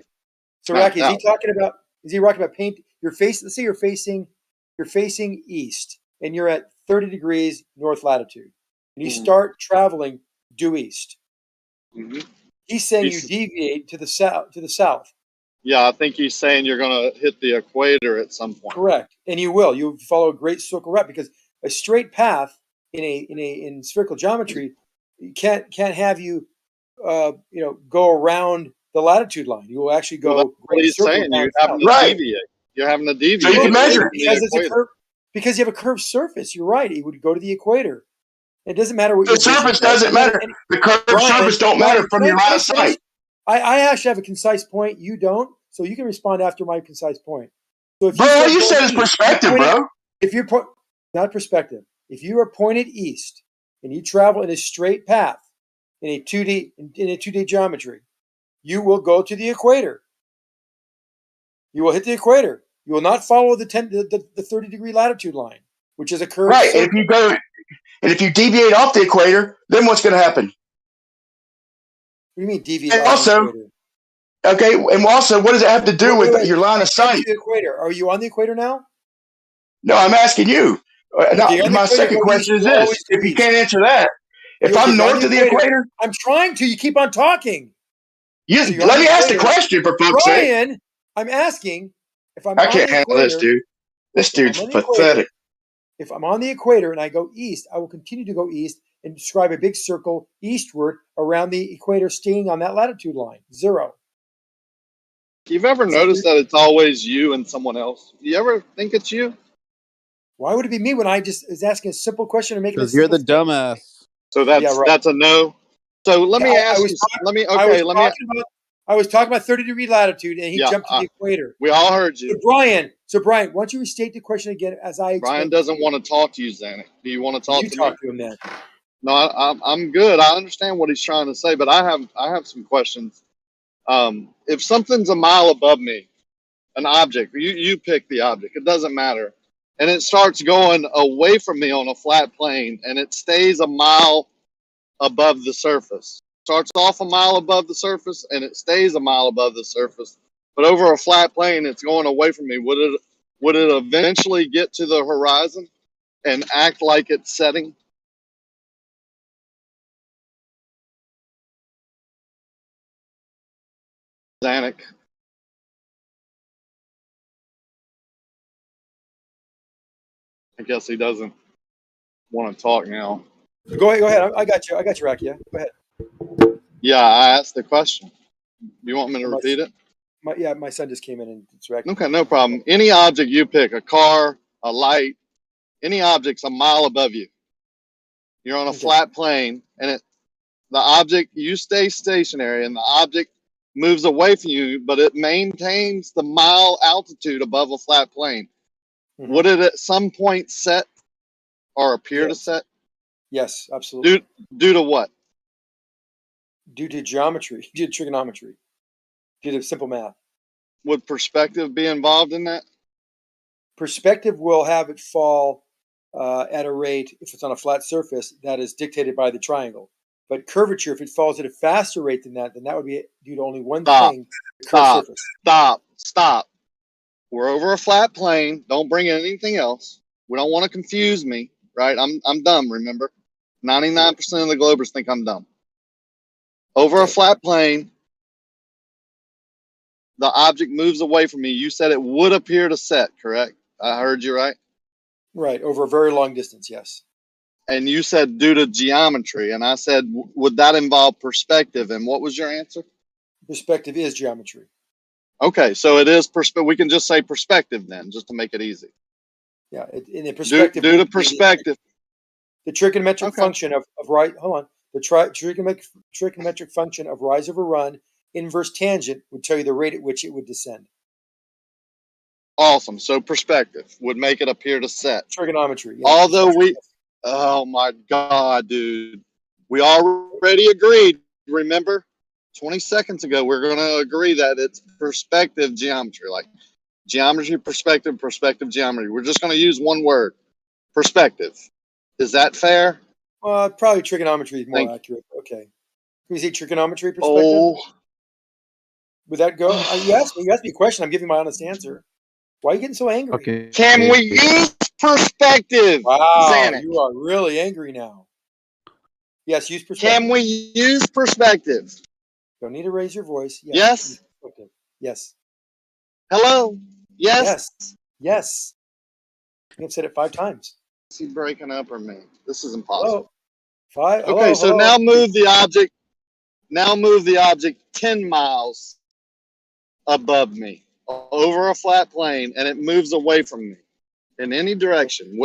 V: So
I: mapped
V: Rakia, is he
I: out.
V: talking about? Is he talking about paint? You're facing. Let's say you're facing east, and you're at 30 degrees north latitude, and you
I: Mhm.
V: start traveling due east.
I: Mhm.
V: He's saying you
I: He's,
V: deviate to the south. To the south,
I: yeah, I think he's saying you're going to hit the equator at some point.
V: correct, and you will. You follow a great circle route because a straight path in spherical geometry can't have you go around the latitude line. You will actually
I: Well, that's
V: go
I: what
V: great
I: he's
V: circle
I: saying.
V: down
I: You're having
V: south.
I: to
M: Right.
I: deviate. You're having to
M: So
I: deviate
M: you can
I: away
M: measure
I: from
M: it.
I: the
V: because it's a
I: equator.
V: curve. Because you have a curved surface. You're right. It would go to the equator. It doesn't matter what
M: The
V: your vision
M: surface
V: does.
M: doesn't matter. The curved surface don't matter from your line of
V: finish?
M: sight.
V: I actually have a concise point. You don't, so you can respond after my concise point. So if
M: Bro,
V: you
M: all
V: start
M: you
V: going
M: said is
V: east, you're
M: perspective,
V: pointing-
M: bro.
V: If you're not perspective, if you are pointed east and you travel in a straight path in a 2D geometry, you will go to the equator. You will hit the equator. You will not follow the 30-degree latitude line, which is a curved
M: Right.
V: circle.
M: And if you deviate off the equator, then what's going to happen?
V: What do you mean deviate
M: And
V: off
M: also,
V: the equator?
M: okay, and also, what does it have to do with your line of
V: Jump
M: sight?
V: to the equator. Are you on the equator now?
M: No, I'm asking you.
V: Okay, you're on the
M: My
V: equator,
M: second
V: go
M: question
V: east.
M: is
V: You
M: this:
V: always go
M: if you
V: east.
M: can't answer that, if I'm
V: You're on
M: north of the equator,
V: I'm trying to. You keep on talking.
M: you
V: So you're
M: let
V: on
M: me
V: the
M: ask the
V: equator.
M: question for fuck's sake.
V: Brian, I'm asking if I'm
M: I
V: on
M: can't
V: the
M: handle this,
V: equator.
M: dude. This
V: If I'm
M: dude's
V: on the equator,
M: pathetic.
V: if I'm on the equator and I go east, I will continue to go east and describe a big circle eastward around the equator, staying on that latitude line, 0.
I: You've ever noticed that it's always you and someone else? You ever think it's you?
V: Why would it be me when I just is asking a simple question and making a
F: Because you're
V: simple
F: the dumbass.
I: So that's a no. So let me ask you.
V: I was talking about 30-degree latitude, and he jumped to the equator.
I: We all heard you.
V: So Brian, why don't you restate the question again as I
I: Brian
V: explained?
I: doesn't want to talk to you, Zanuck. Do you want to talk
V: You
I: to
V: talk
I: me?
V: to him then.
I: No, I'm good. I understand what he's trying to say, but I have some questions. If something's a mile above me, an object, you pick the object. It doesn't matter, and it starts going away from me on a flat plane, and it stays a mile above the surface. Starts off a mile above the surface, and it stays a mile above the surface. But over a flat plane, it's going away from me. Would it eventually get to the horizon and act like it's setting? Zanuck. I guess he doesn't want to talk now.
V: Go ahead. I got you, Rakia. Go ahead.
I: Yeah, I asked the question. You want me to repeat it?
V: My son just came in and it's Rakia.
I: Okay, no problem. Any object you pick, a car, a light, any object's a mile above you. You're on a flat plane, and the object, you stay stationary, and the object moves away from you, but it maintains the mile altitude above a flat plane.
V: Mm-hmm.
I: Would it at some point set or appear to set?
V: Yes, absolutely.
I: Due to what?
V: Due to geometry, due to trigonometry, due to simple math.
I: Would perspective be involved in that?
V: Perspective will have it fall at a rate, if it's on a flat surface, that is dictated by the triangle. But curvature, if it falls at a faster rate than that, then that would be due to only one thing, the curved surface.
I: Stop. We're over a flat plane. Don't bring in anything else. We don't want to confuse me, right? I'm dumb, remember? 99% of the Globers think I'm dumb. Over a flat plane, the object moves away from me. You said it would appear to set, correct? I heard you right?
V: Right, over a very long distance, yes.
I: And you said due to geometry, and I said, would that involve perspective? And what was your answer?
V: Perspective is geometry.
I: Okay, so it is perspective. We can just say perspective then, just to make it easy.
V: Yeah, in the perspective.
I: Due to perspective.
V: The trigonometric function of right. Hold on. The trigonometric function of rise over run inverse tangent would tell you the rate at which it would descend.
I: Awesome. So perspective would make it appear to set.
V: Trigonometry. Yeah.
I: Although oh my God, dude, we already agreed remember 20 seconds ago, we're going to agree that it's perspective geometry, like geometry, perspective, perspective, geometry. We're just going to use one word, perspective. Is that fair?
V: Probably trigonometry is more accurate. Okay. Can we say trigonometry perspective?
I: Oh.
V: Would that go? You asked me a question. I'm giving my honest answer. Why are you getting so angry?
I: Okay. Can we use perspective?
V: Wow,
I: Xanax?
V: you are really angry now. Yes, use perspective.
I: Can we use perspective?
V: Don't need to raise your voice.
I: Yes.
V: Use perspective. Yes.
I: Hello? Yes?
V: Yes. Yes. You've said it 5 times.
I: Is he breaking up or me? This is impossible.
V: Hello? 5.
I: Okay,
V: Hello,
I: so
V: hello.
I: now move the object. Now move the object 10 miles above me over a flat plane, and it moves away from me in any direction.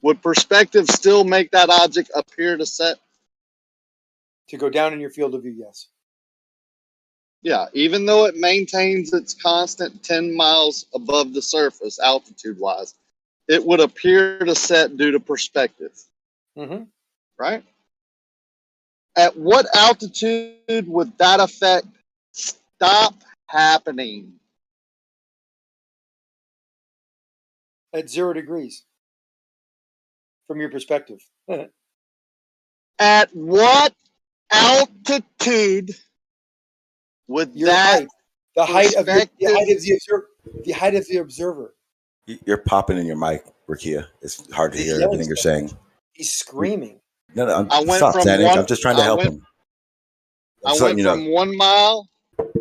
I: Would perspective still make that object appear to set?
V: To go down in your field of view, yes.
I: Yeah, even though it maintains its constant 10 miles above the surface, altitude-wise, it would appear to set due to perspective.
V: Mm-hmm.
I: Right? At what altitude would that effect stop happening?
V: At 0 degrees. From your perspective.
I: At what altitude would
V: Your
I: that
V: height. The height of the observer.
C: You're popping in your mic, Rakia. It's hard to
V: He's
C: hear
V: yelling
C: everything you're
V: stuff.
C: saying.
V: He's screaming.
C: No,
I: I went
C: stop,
I: from
C: Xanax.
I: one.
C: I'm just trying to help him.
I: I went from 1 mile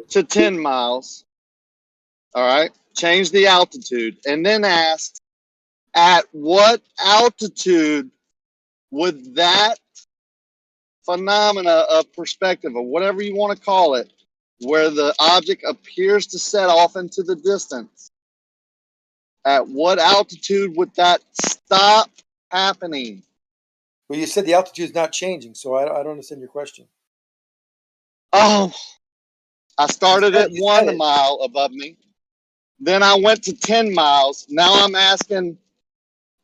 I: to 10 miles. All right. Change the altitude and then asked, at what altitude would that phenomena of perspective, or whatever you want to call it, where the object appears to set off into the distance, at what altitude would that stop happening?
V: Well, you said the altitude is not changing, so I don't understand your question.
I: Oh, I started at 1 mile above me. Then I went to 10 miles. Now I'm asking,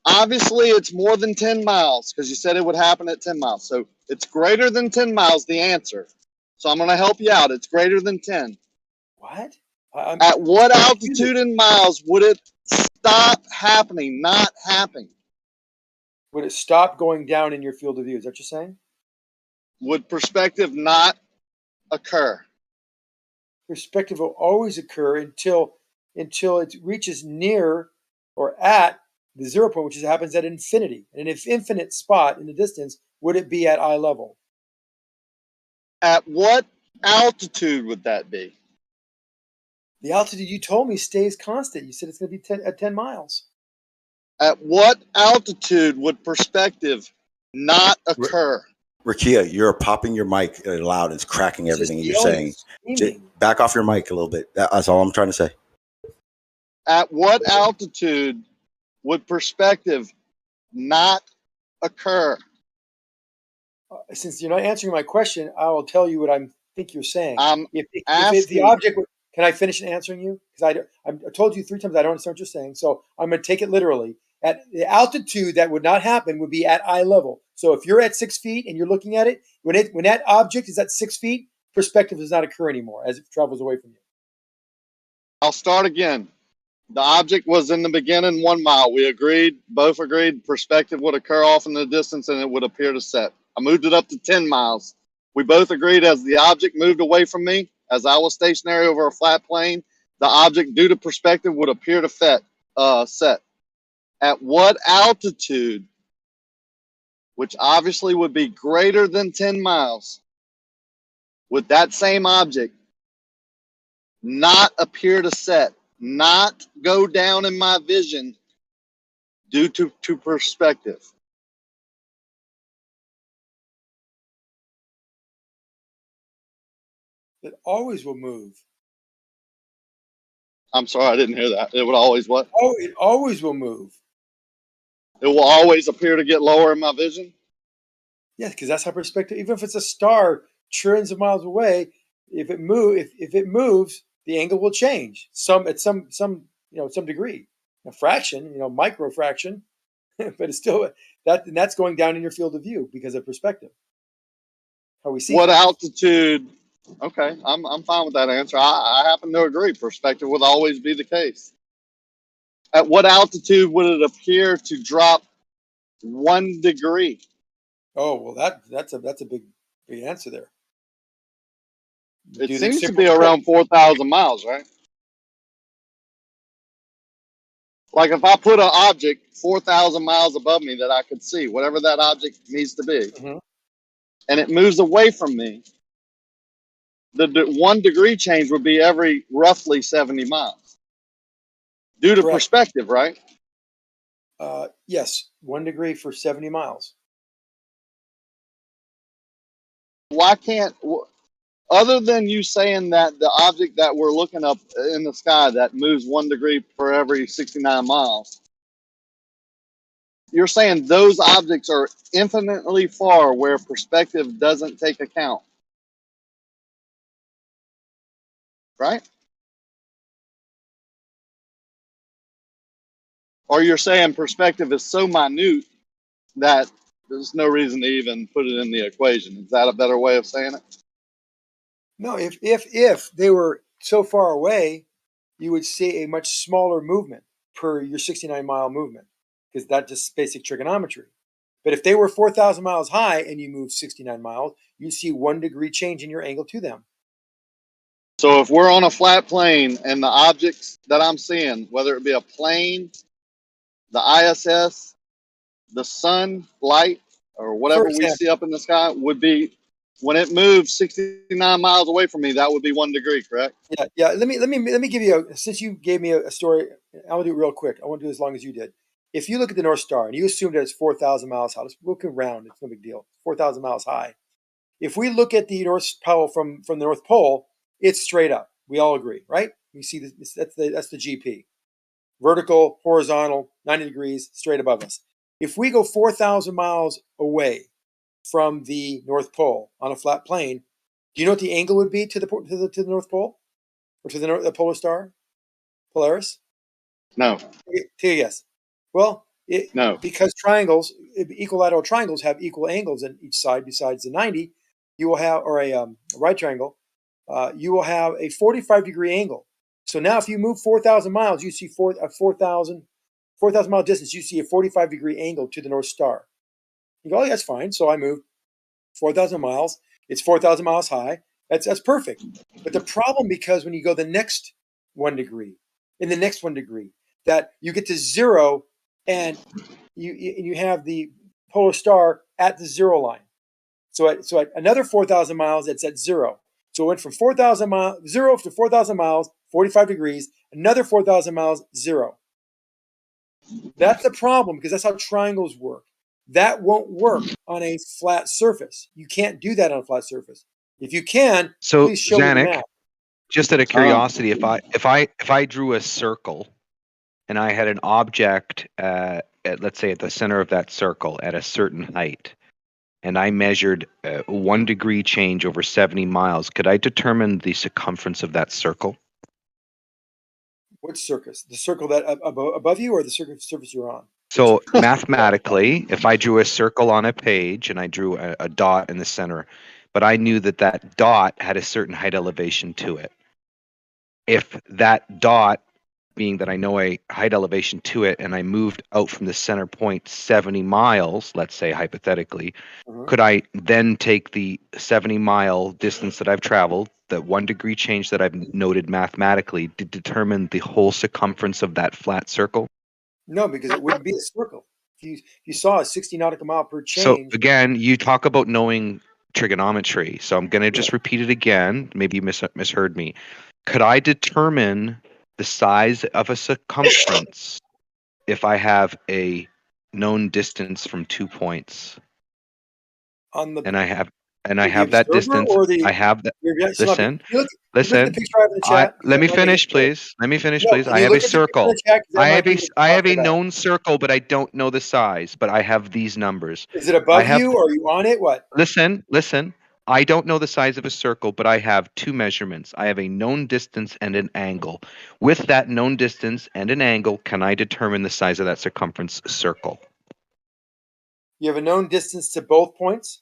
I: obviously it's more than 10 miles because you said it would happen at 10 miles. So it's greater than 10 miles, the answer. So I'm going to help you out. It's greater than 10.
V: What?
I: At what altitude in miles would it stop happening, not happen?
V: Would it stop going down in your field of view? Is that what you're saying?
I: Would perspective not occur?
V: Perspective will always occur until it reaches near or at the 0 point, which happens at infinity. And if infinite spot in the distance, would it be at eye level?
I: At what altitude would that be?
V: The altitude you told me stays constant. You said it's going to be at 10 miles.
I: At what altitude would perspective not occur?
C: Rakia, you're popping your mic loud. It's cracking everything you're saying. Back off your mic a little bit. That's all I'm trying to say.
I: At what altitude would perspective not occur?
V: Since you're not answering my question, I will tell you what I think you're saying.
I: If
V: the object, can I finish answering you? Because I told you 3 times I don't understand what you're saying. So I'm going to take it literally. At the altitude that would not happen would be at eye level. So if you're at 6 feet and you're looking at it, when that object is at 6 feet, perspective does not occur anymore as it travels away from you.
I: I'll start again. The object was in the beginning 1 mile. We agreed, both agreed, perspective would occur off in the distance and it would appear to set. I moved it up to 10 miles. We both agreed as the object moved away from me, as I was stationary over a flat plane, the object due to perspective would appear to set. At what altitude, which obviously would be greater than 10 miles, would that same object not appear to set, not go down in my vision due to perspective?
V: It always will move.
I: I'm sorry, I didn't hear that. It would always what?
V: Oh, it always will move.
I: It will always appear to get lower in my vision?
V: Yeah, because that's how perspective, even if it's a star trillions of miles away, if it moves, the angle will change some degree, a fraction, micro fraction, but it's still that's going down in your field of view because of perspective. how we see
I: What
V: things.
I: altitude? Okay, I'm fine with that answer. I happen to agree. Perspective would always be the case. At what altitude would it appear to drop 1 degree?
V: Oh well, that's a big answer there.
I: It
V: Do the
I: seems to
V: simple
I: be
V: trick.
I: around 4,000 miles, right? Like if I put an object 4,000 miles above me that I could see, whatever that object needs to be,
V: Mhm.
I: and it moves away from me, the 1 degree change would be every roughly 70 miles due to
V: Correct.
I: perspective, right?
V: Yes, 1 degree for 70 miles.
I: Why can't, other than you saying that the object that we're looking up in the sky that moves 1 degree for every 69 miles, you're saying those objects are infinitely far where perspective doesn't take account, right? Or you're saying perspective is so minute that there's no reason to even put it in the equation. Is that a better way of saying it?
V: No, if they were so far away, you would see a much smaller movement per your 69-mile movement, because that's just basic trigonometry. But if they were 4,000 miles high and you moved 69 miles, you see 1 degree change in your angle to them.
I: So if we're on a flat plane and the objects that I'm seeing, whether it be a plane, the ISS, the sun, light, or
V: For
I: whatever we
V: example,
I: see up in the sky, would be when it moves 69 miles away from me, that would be 1 degree, correct?
V: yeah. Let me give you since you gave me a story. I'll do it real quick. I won't do it as long as you did. If you look at the North Star and you assume that it's 4,000 miles high, let's look around. It's no big deal. 4,000 miles high. If we look at the North Pole from the North Pole, it's straight up. We all agree, right? We see this, that's the GP. Vertical, horizontal, 90 degrees, straight above us. If we go 4,000 miles away from the North Pole on a flat plane, do you know what the angle would be to the North Pole or to the polar star, Polaris?
I: No.
V: Take a guess. Well,
I: No.
V: because equilateral triangles have equal angles on each side besides the 90, you will have, or a right triangle, you will have a 45-degree angle. So now if you move 4,000 miles, you see 4,000 mile distance, you see a 45-degree angle to the North Star. You go, oh, that's fine. So I moved 4,000 miles. It's 4,000 miles high. That's perfect. But the problem, because when you go the next 1 degree, in the next 1 degree, that you get to 0 and you have the polar star at the 0 line. So at another 4,000 miles, it's at 0. So it went from 4,000 miles, 0 to 4,000 miles, 45 degrees, another 4,000 miles, 0. That's the problem, because that's how triangles work. That won't work on a flat surface. You can't do that on a flat surface. If you can,
O: So
V: please show me the
O: Zanuck,
V: map.
O: just out of curiosity, if I drew a circle and I had an object at, let's say, at the center of that circle at a certain height, and I measured 1 degree change over 70 miles, could I determine the circumference of that circle?
V: What circus? The circle that above you, or the surface you're on?
O: So mathematically, if I drew a circle on a page and I drew a dot in the center, but I knew that that dot had a certain height elevation to it, if that dot, being that I know a height elevation to it, and I moved out from the center point 70 miles, let's say hypothetically, could I then take the 70-mile distance that I've traveled, the 1 degree change that I've noted mathematically, to determine the whole circumference of that flat circle?
V: No, because it wouldn't be a circle. If you saw a 60 nautical mile per
O: So
V: change.
O: again, you talk about knowing trigonometry. So I'm going to just repeat it again. Maybe you misheard me. Could I determine the size of a circumference if I have a known distance from 2 points?
V: On the,
O: and I have
V: the
O: that
V: observer
O: distance.
V: or the
O: I have that. Listen,
V: you look at the
O: listen.
V: picture I have in the chat.
O: Let me finish, please. Let me finish,
V: No,
O: please.
V: can
O: I
V: you
O: have a
V: look at the picture in
O: circle.
V: the chat? 'Cause that
O: I
V: might
O: have
V: be
O: a
V: what you're
O: I have a
V: talking about.
O: known circle, but I don't know the size. But I have these numbers.
V: Is it
O: I
V: above
O: have.
V: you, or are you on it? What?
O: Listen. I don't know the size of a circle, but I have 2 measurements. I have a known distance and an angle. With that known distance and an angle, can I determine the size of that circumference circle?
V: You have a known distance to both points.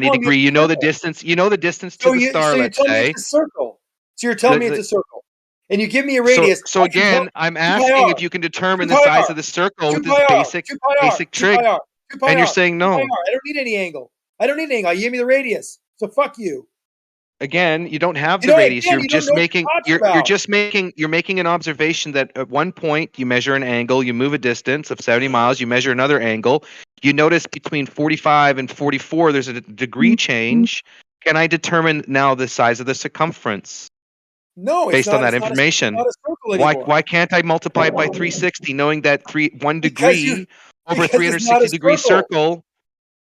O: 90
V: telling me
O: degree.
V: it's a
O: You know the
V: circle.
O: distance. You know the distance to
V: So
O: the
V: you
O: star.
V: so you're
O: Let's
V: telling me
O: say
V: it's a circle. So you're telling me it's a circle. and you give me a radius.
O: So
V: I can tell
O: again, I'm
V: 2
O: asking
V: pi r.
O: if you can determine
V: 2
O: the
V: pi
O: size
V: r.
O: of the circle
V: 2
O: with this
V: pi r.
O: basic
V: 2 pi r.
O: basic
V: 2
O: trig,
V: pi r. 2 pi
O: and you're
V: r.
O: saying
V: 2 pi
O: no.
V: r. I don't need any angle. I don't need any angle. You give me the radius. So fuck you.
O: Again, you don't have
V: You
O: the
V: know,
O: radius.
V: again,
O: You're
V: you don't
O: just
V: know what
O: making
V: you're talking about.
O: you're making an observation that at one point you measure an angle, you move a distance of 70 miles, you measure another angle. You notice between 45 and 44 there's a degree change. Can I determine now the size of the circumference
V: No,
O: based on that
V: it's
O: information?
V: not a circle anymore.
O: Why can't I multiply it by 360 knowing that 1
V: Because you
O: degree over a
V: because it's not a
O: 360 degree
V: circle.
O: circle?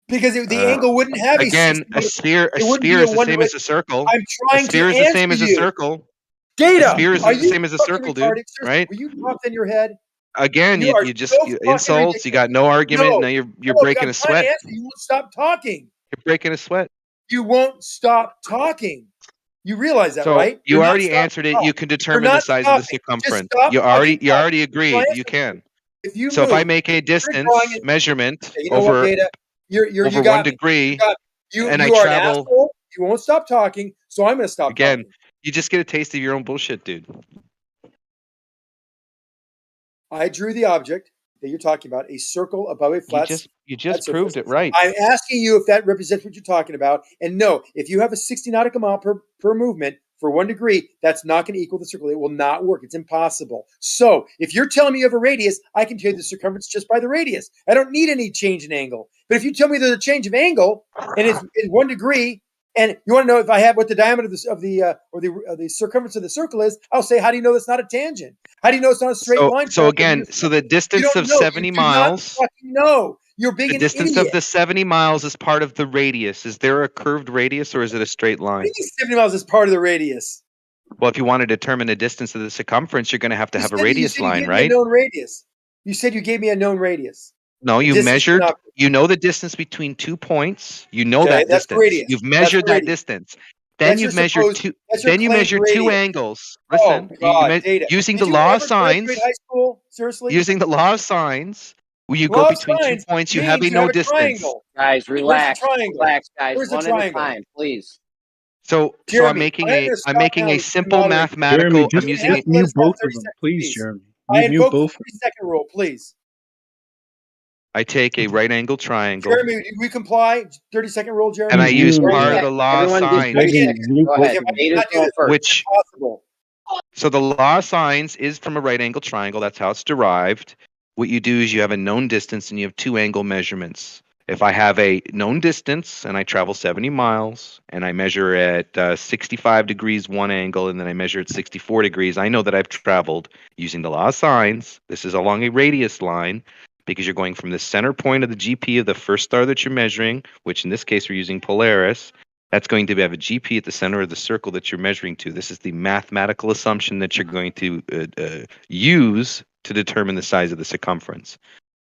V: Because the angle wouldn't have
O: Again, a sphere
V: it wouldn't be a
O: is the
V: one
O: same as a circle.
V: I'm
O: A
V: trying to
O: sphere is the
V: answer
O: same as a
V: you.
O: circle. A
V: Data,
O: sphere is
V: are
O: the
V: you
O: same as a
V: fucking
O: circle, dude.
V: retarded? Seriously,
O: Right?
V: were you dropped in your head?
O: Again,
V: You are
O: you
V: so fucking
O: insults. You
V: ridiculous.
O: got no argument.
V: No,
O: Now you're
V: no,
O: breaking
V: I'm
O: a
V: trying to
O: sweat.
V: answer. You won't stop talking.
O: You're breaking a sweat.
V: You won't stop talking. You realize that,
O: So
V: right?
O: you
V: You're not
O: already
V: stopping
O: answered
V: at
O: it.
V: all.
O: You can
V: You're
O: determine the
V: not
O: size of the
V: stopping. Just
O: circumference.
V: stop
O: You
V: fucking talking.
O: already
V: I'll
O: agreed.
V: answer
O: You
V: you.
O: can.
V: If you
O: So if I
V: move,
O: make a
V: you're
O: distance
V: drawing it.
O: measurement
V: Okay, you know what,
O: over
V: Data? You
O: over 1
V: got me.
O: degree,
V: You got me.
O: and I
V: You are an
O: travel
V: asshole. You won't stop talking, so I'm going to stop
O: again,
V: talking.
O: you just get a taste of your own bullshit, dude.
V: I drew the object that you're talking about, a circle above a flat
O: You just
V: surface.
O: proved it right.
V: I'm asking you if that represents what you're talking about. And no, if you have a 60 nautical mile per movement for 1 degree, that's not going to equal the circle. It will not work. It's impossible. So if you're telling me you have a radius, I can tell you the circumference just by the radius. I don't need any change in angle. But if you tell me there's a change of angle and it's 1 degree, and you want to know if I have what the diameter of the circumference of the circle is, I'll say, how do you know that's not a tangent? How do you know it's not a straight line?
O: So again, so the
V: You
O: distance
V: don't
O: of
V: know.
O: 70
V: You do not
O: miles,
V: fucking know. You're being
O: the
V: an
O: distance
V: idiot.
O: of the 70 miles is part of the radius. Is there a curved radius or is it a straight
V: What
O: line?
V: do you think 70 miles is part of the radius?
O: Well, if you want to determine the distance of the circumference, you're going to have
V: You
O: a
V: said
O: radius
V: you
O: line,
V: gave me a
O: right?
V: known radius. You said you gave me a known radius.
O: No,
V: The
O: you
V: distance
O: measured,
V: cannot be-
O: you know the distance between 2 points. You know
V: Okay,
O: that
V: that's the
O: distance.
V: radius.
O: You've
V: That's the
O: measured that
V: radius.
O: distance. Then
V: That's
O: you've
V: your
O: measured
V: supposed.
O: two.
V: That's your
O: Then you
V: claimed
O: measure two
V: radius.
O: angles.
V: Oh
O: Listen,
V: God, Data.
O: using
V: Did
O: the
V: you
O: law
V: ever
O: of signs.
V: graduate high school? Seriously?
O: Using the law of signs, when you go
V: Law of
O: between 2
V: signs
O: points, you have
V: means
O: a
V: you have
O: no
V: a
O: distance.
V: triangle.
F: Guys,
V: Where's the
F: relax.
V: triangle?
F: Relax, guys.
V: Where's the
F: One at a
V: triangle?
F: time, please.
O: So I'm
V: Jeremy,
O: making
V: I'm going to
O: I'm
V: stop
O: making
V: now
O: a
V: because you're
O: simple
V: moderating.
L: Jeremy,
O: mathematical. I'm
V: You
O: using
V: have
O: a,
V: to let
L: mute
V: us have
L: both
V: 30
L: of them,
V: seconds,
L: please,
V: please.
L: Jeremy.
V: I
L: Mute
V: invoke the
L: both.
V: 30-second rule, please.
O: I take a right angle triangle
V: Jeremy, do we comply? 30-second rule, Jeremy.
O: and I use
V: Very
O: part of
V: good.
O: the law of
F: Everyone gets
O: signs,
F: 30
L: Begging,
F: seconds.
L: mute
F: Go
L: both
F: ahead.
L: of them.
V: I
F: Data's
V: cannot do
F: going
V: this.
F: first.
V: It's
O: which
V: impossible.
O: so the law of signs is from a right angle triangle. That's how it's derived. What you do is you have a known distance and you have 2 angle measurements. If I have a known distance and I travel 70 miles and I measure at 65 degrees one angle and then I measure at 64 degrees, I know that I've traveled using the law of signs. This is along a radius line because you're going from the center point of the GP of the first star that you're measuring, which in this case we're using Polaris. That's going to have a GP at the center of the circle that you're measuring to. This is the mathematical assumption that you're going to use to determine the size of the circumference.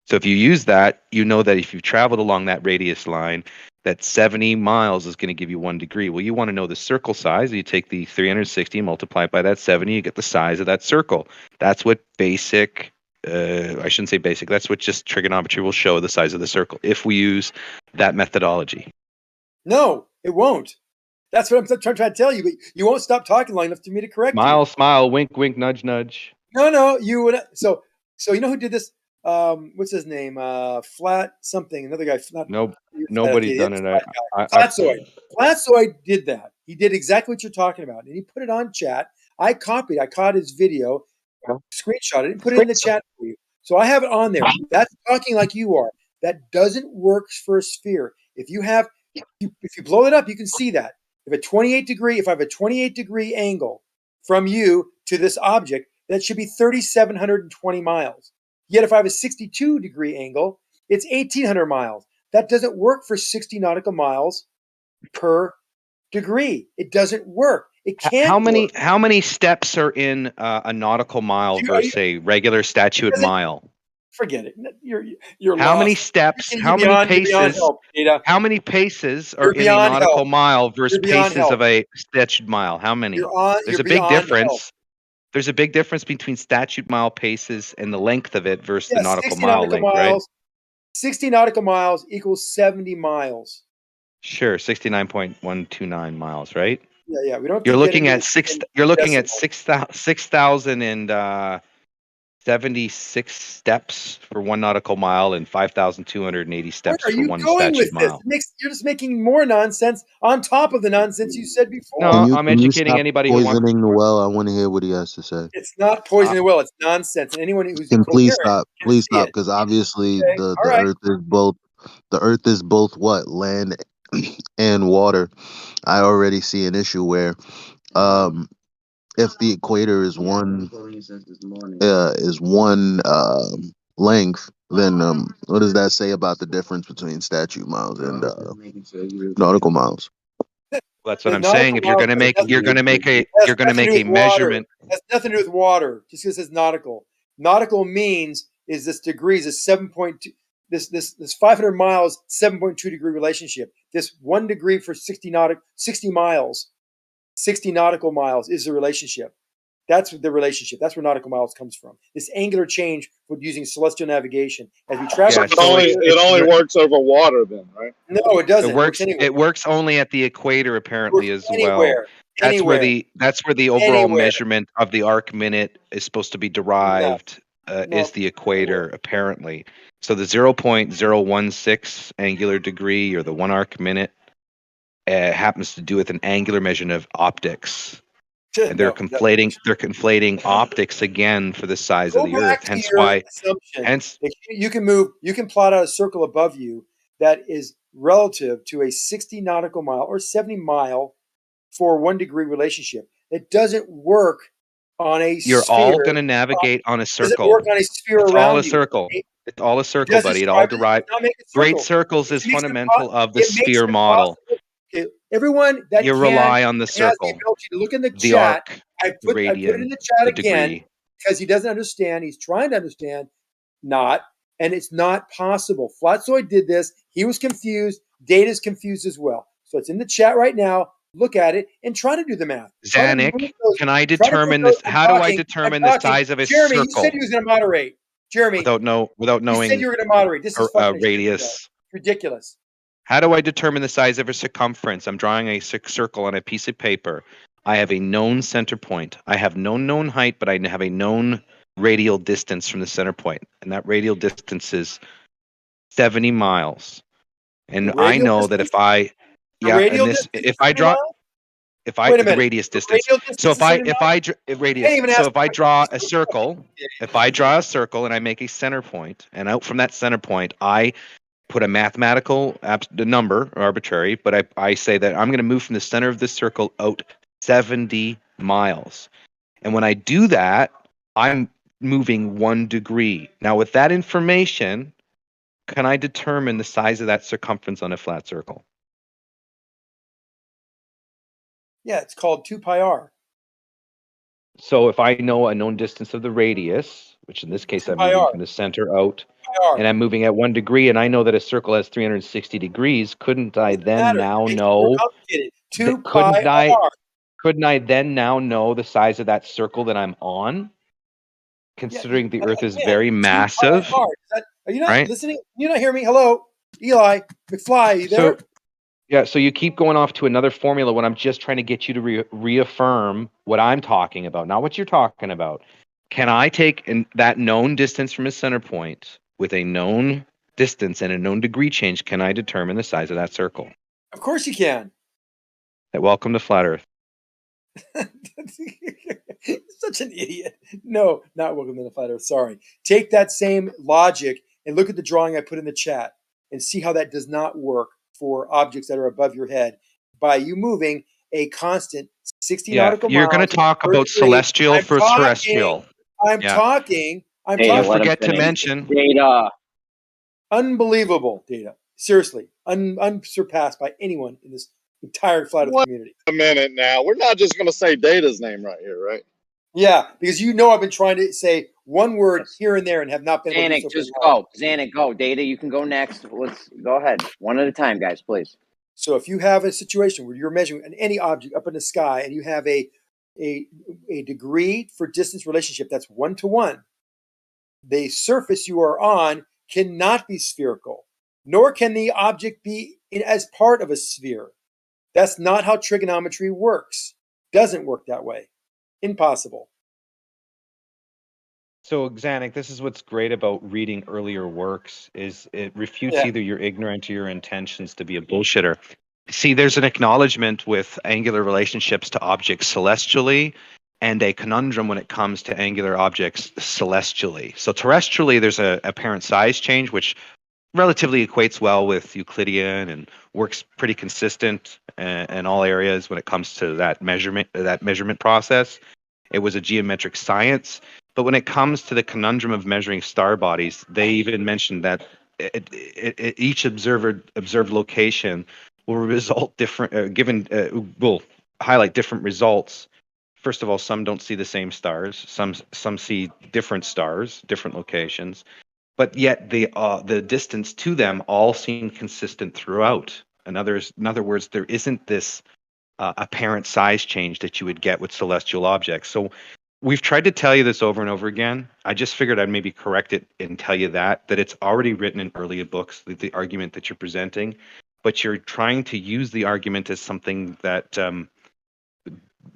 O: So if you use that, you know that if you've traveled along that radius line, that 70 miles is going to give you 1 degree. Well, you want to know the circle size. You take the 360 and multiply it by that 70, you get the size of that circle. That's what basic, I shouldn't say basic, that's what just trigonometry will show the size of the circle if we use that methodology.
V: No, it won't. That's what I'm trying to tell you, but you won't stop talking long enough for me to correct you.
O: Smile, smile, wink, wink, nudge, nudge.
V: No, you would. So you know who did this? What's his name? Flat something. Another guy.
O: Nope, nobody's done it.
V: Flatsoid. Flatsoid did that. He did exactly what you're talking about, and he put it on chat. I caught his video, screenshot it, and put it in the chat for you. So I have it on there. That's talking like you are. That doesn't work for a sphere. If you blow it up, you can see that. If I have a 28 degree angle from you to this object, that should be 3,720 miles. Yet if I have a 62 degree angle, it's 1,800 miles. That doesn't work for 60 nautical miles per degree. It doesn't work. It can't.
O: How many steps are in a nautical mile versus a regular statute mile?
V: Forget it. You're
O: how
V: lost.
O: many steps?
V: You're
O: How many
V: beyond
O: paces?
V: help, Data.
O: How many paces are
V: You're
O: in a
V: beyond
O: nautical
V: help.
O: mile versus
V: You're beyond
O: paces
V: help.
O: of a statute mile? How many? There's
V: you're
O: a big
V: beyond
O: difference.
V: help.
O: There's a big difference between statute mile paces and the length of it versus the
V: Yeah,
O: nautical
V: 60
O: mile
V: nautical
O: length, right?
V: miles. 60 nautical miles equals 70 miles.
O: Sure, 69.129 miles, right?
V: Yeah. We don't have
O: You're
V: to get
O: looking
V: into
O: at six.
V: in
O: You're looking at
V: decibels.
O: 6,076 steps for 1 nautical mile and 5,280
V: Where
O: steps
V: are
O: for
V: you
O: 1
V: going
O: statute
V: with this?
O: mile.
V: You're just making more nonsense on top of the nonsense you said before.
O: No, I'm
F: Can you
O: educating
F: stop
O: anybody who wants.
F: poisoning the well? I want to hear what he has to say.
V: It's not poisoning the well. It's nonsense. And anyone who's
F: Can please
V: incoherent
F: stop?
V: can
F: Please
V: see
F: stop,
V: it.
F: because obviously
V: Okay.
F: the
V: All right.
F: Earth is both what, land and water. I already see an issue where if the equator is one length, then what does that say about the difference between statute miles and nautical miles?
O: That's what
V: The
O: I'm saying.
V: nautical
O: If you're
V: miles
O: going to
V: has
O: make,
V: nothing
O: you're
V: to
O: going to make a,
V: it has
O: you're going to
V: nothing to
O: make
V: do
O: a
V: with water.
O: measurement.
V: It has nothing to do with water. Just because it says nautical. Nautical means is this degrees is 7.2. This 500 miles 7.2 degree relationship. This 1 degree for 60 miles, 60 nautical miles is the relationship. That's the relationship. That's where nautical miles comes from. This angular change with using celestial navigation as we travel.
O: Yeah,
V: the
O: so
V: equator-
I: It only works over water then, right?
V: No, it doesn't. It works anywhere.
O: It works only at the equator apparently as well.
V: Anywhere.
O: That's where
V: Anywhere.
O: the overall
V: Anywhere.
O: measurement of the arc minute is supposed to be derived. Is the equator apparently. So the 0.016 angular degree or the 1 arc minute happens to do with an angular measurement of optics. And they're conflating optics again for the size of
V: Go
O: the
V: back
O: Earth.
V: to
O: Hence
V: your
O: why.
V: assumption.
O: Hence,
V: You can plot out a circle above you that is relative to a 60 nautical mile or 70 mile for 1 degree relationship. It doesn't work on a
O: you're
V: sphere.
O: all going to navigate on a
V: It doesn't
O: circle.
V: work on a sphere
O: It's all
V: around
O: a
V: you.
O: circle. It's all a
V: It
O: circle,
V: does
O: buddy. It all
V: describe it. It
O: derived.
V: does not make a
O: Great
V: circle.
O: circles
V: It
O: is
V: makes it
O: fundamental of the
V: it makes
O: sphere
V: it
O: model.
V: possible. Okay, everyone that
O: You
V: can
O: rely on the
V: and has the
O: circle,
V: ability to look in the
O: the
V: chat,
O: arc,
V: I
O: the
V: put it in
O: radian,
V: the chat
O: the
V: again
O: degree.
V: because he doesn't understand. He's trying to understand, not, and it's not possible. Flatzoid did this. He was confused. Data's confused as well. So it's in the chat right now. Look at it and try to do the math.
O: Zanuck, can I determine this? How do I determine the size of a
V: Jeremy, you
O: circle
V: said he was going to moderate. Jeremy,
O: without
V: you said
O: knowing
V: you were going to moderate. This is fucking a shit show.
O: radius?
V: Ridiculous.
O: How do I determine the size of a circumference? I'm drawing a circle on a piece of paper. I have a known center point. I have no known height, but I have a known radial distance from the center point, and that radial distance is 70 miles. And I know that if I, if I draw, the radius distance. So if I draw a circle, and I make a center point, and out from that center point, I put a mathematical number, arbitrary, but I say that I'm going to move from the center of this circle out 70 miles. And when I do that, I'm moving 1 degree. Now, with that information, can I determine the size of that circumference on a flat circle?
V: Yeah, it's called 2 pi r.
O: So if I know a known distance of the radius, which in this case I'm
V: pi
O: moving
V: r.
O: from the center out,
V: r.
O: and I'm moving at 1 degree, and I know that a circle has 360 degrees, couldn't I then now know? Couldn't I then now know the size of that circle that I'm on? Considering the Earth is very massive.
V: Are you not
O: right?
V: listening? You not hear me? Hello, Eli McFly. You there?
O: So you keep going off to another formula when I'm just trying to get you to reaffirm what I'm talking about, not what you're talking about. Can I take that known distance from a center point with a known distance and a known degree change? Can I determine the size of that circle?
V: Of course you can.
O: Welcome to Flat Earth.
V: Such an idiot. No, not welcome to the Flat Earth. Sorry. Take that same logic and look at the drawing I put in the chat and see how that does not work for objects that are above your head by you moving a constant 60 nautical miles.
O: You're going to talk about celestial terrestrial.
V: I'm talking.
O: You forget to mention
V: data. Unbelievable data. Seriously, unsurpassed by anyone in this entire Flat Earth community.
I: A minute now. We're not just going to say Data's name right here, right?
V: Yeah, because I've been trying to say one word here and there and have not been able to do so.
U: Zanuck, just go. Zanuck, go. Data, you can go next. Let's go ahead. One at a time, guys, please.
V: So if you have a situation where you're measuring any object up in the sky and you have a degree for distance relationship that's 1-to-1, the surface you are on cannot be spherical, nor can the object be as part of a sphere. That's not how trigonometry works. Doesn't work that way. Impossible.
O: So, Xanic, this is what's great about reading earlier works is it refutes
V: Yeah.
O: either your ignorance or your intentions to be a bullshitter. See, there's an acknowledgement with angular relationships to objects celestially and a conundrum when it comes to angular objects celestially. So terrestrially, there's a apparent size change, which relatively equates well with Euclidean and works pretty consistent in all areas when it comes to that measurement process. It was a geometric science. But when it comes to the conundrum of measuring star bodies, they even mentioned that each observed location will result different, will highlight different results. First of all, some don't see the same stars. Some see different stars, different locations, but yet the distance to them all seem consistent throughout. In other words, there isn't this apparent size change that you would get with celestial objects. So we've tried to tell you this over and over again. I just figured I'd maybe correct it and tell you that it's already written in earlier books, the argument that you're presenting, but you're trying to use the argument as something that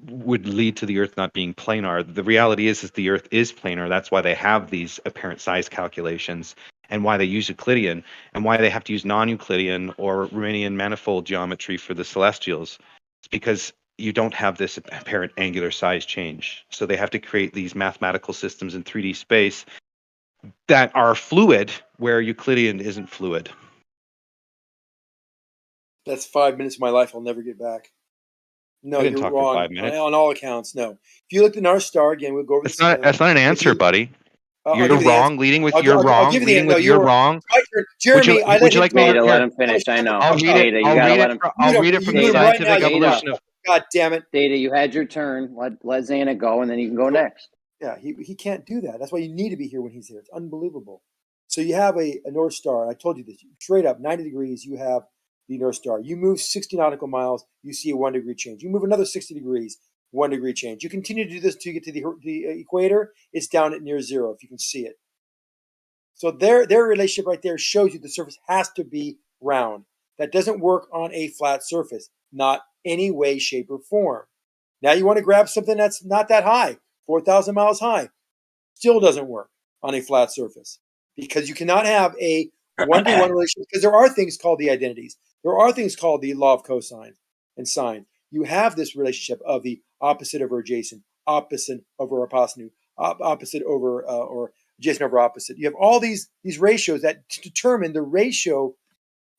O: would lead to the Earth not being planar. The reality is the Earth is planar. That's why they have these apparent size calculations and why they use Euclidean and why they have to use non-Euclidean or Riemannian manifold geometry for the celestials. It's because you don't have this apparent angular size change. So they have to create these mathematical systems in 3D space that are fluid where Euclidean isn't fluid.
V: That's 5 minutes of my life I'll never get back. No,
O: I didn't
V: you're
O: talk
V: wrong.
O: for 5 minutes.
V: On all accounts, no. If you look at our star again, we'll go over
O: That's not an answer, buddy.
V: I'll
O: You're
V: give you the
O: wrong.
V: answer.
O: Leading with
V: I'll
O: you're
V: give
O: wrong.
V: you the
O: Leading
V: answer.
O: with
V: No,
O: you're wrong.
V: Jeremy, I
O: would you like me to
U: Data, let him finish. I know.
O: I'll read it.
U: Data, you
O: I'll
U: gotta
O: read
U: let
O: it.
U: him.
O: I'll read it from the
V: mute him right
O: scientific
V: now,
O: evolution of.
V: God damn it.
U: Data, you had your turn. Let Xana go, and then you can go next.
V: Yeah, he can't do that. That's why you need to be here when he's here. It's unbelievable. So you have a North Star. I told you this. Straight up, 90 degrees, you have the North Star. You move 60 nautical miles, you see a 1 degree change. You move another 60 degrees, 1 degree change. You continue to do this until you get to the equator. It's down at near zero, if you can see it. So their relationship right there shows you the surface has to be round. That doesn't work on a flat surface, not any way, shape, or form. Now you want to grab something that's not that high, 4,000 miles high. Still doesn't work on a flat surface because you cannot have a one-to-one relationship because there are things called the identities. There are things called the law of cosine and sine. You have this relationship of the opposite over adjacent, opposite over hypotenuse, opposite over or adjacent over opposite. You have all these ratios that determine the ratio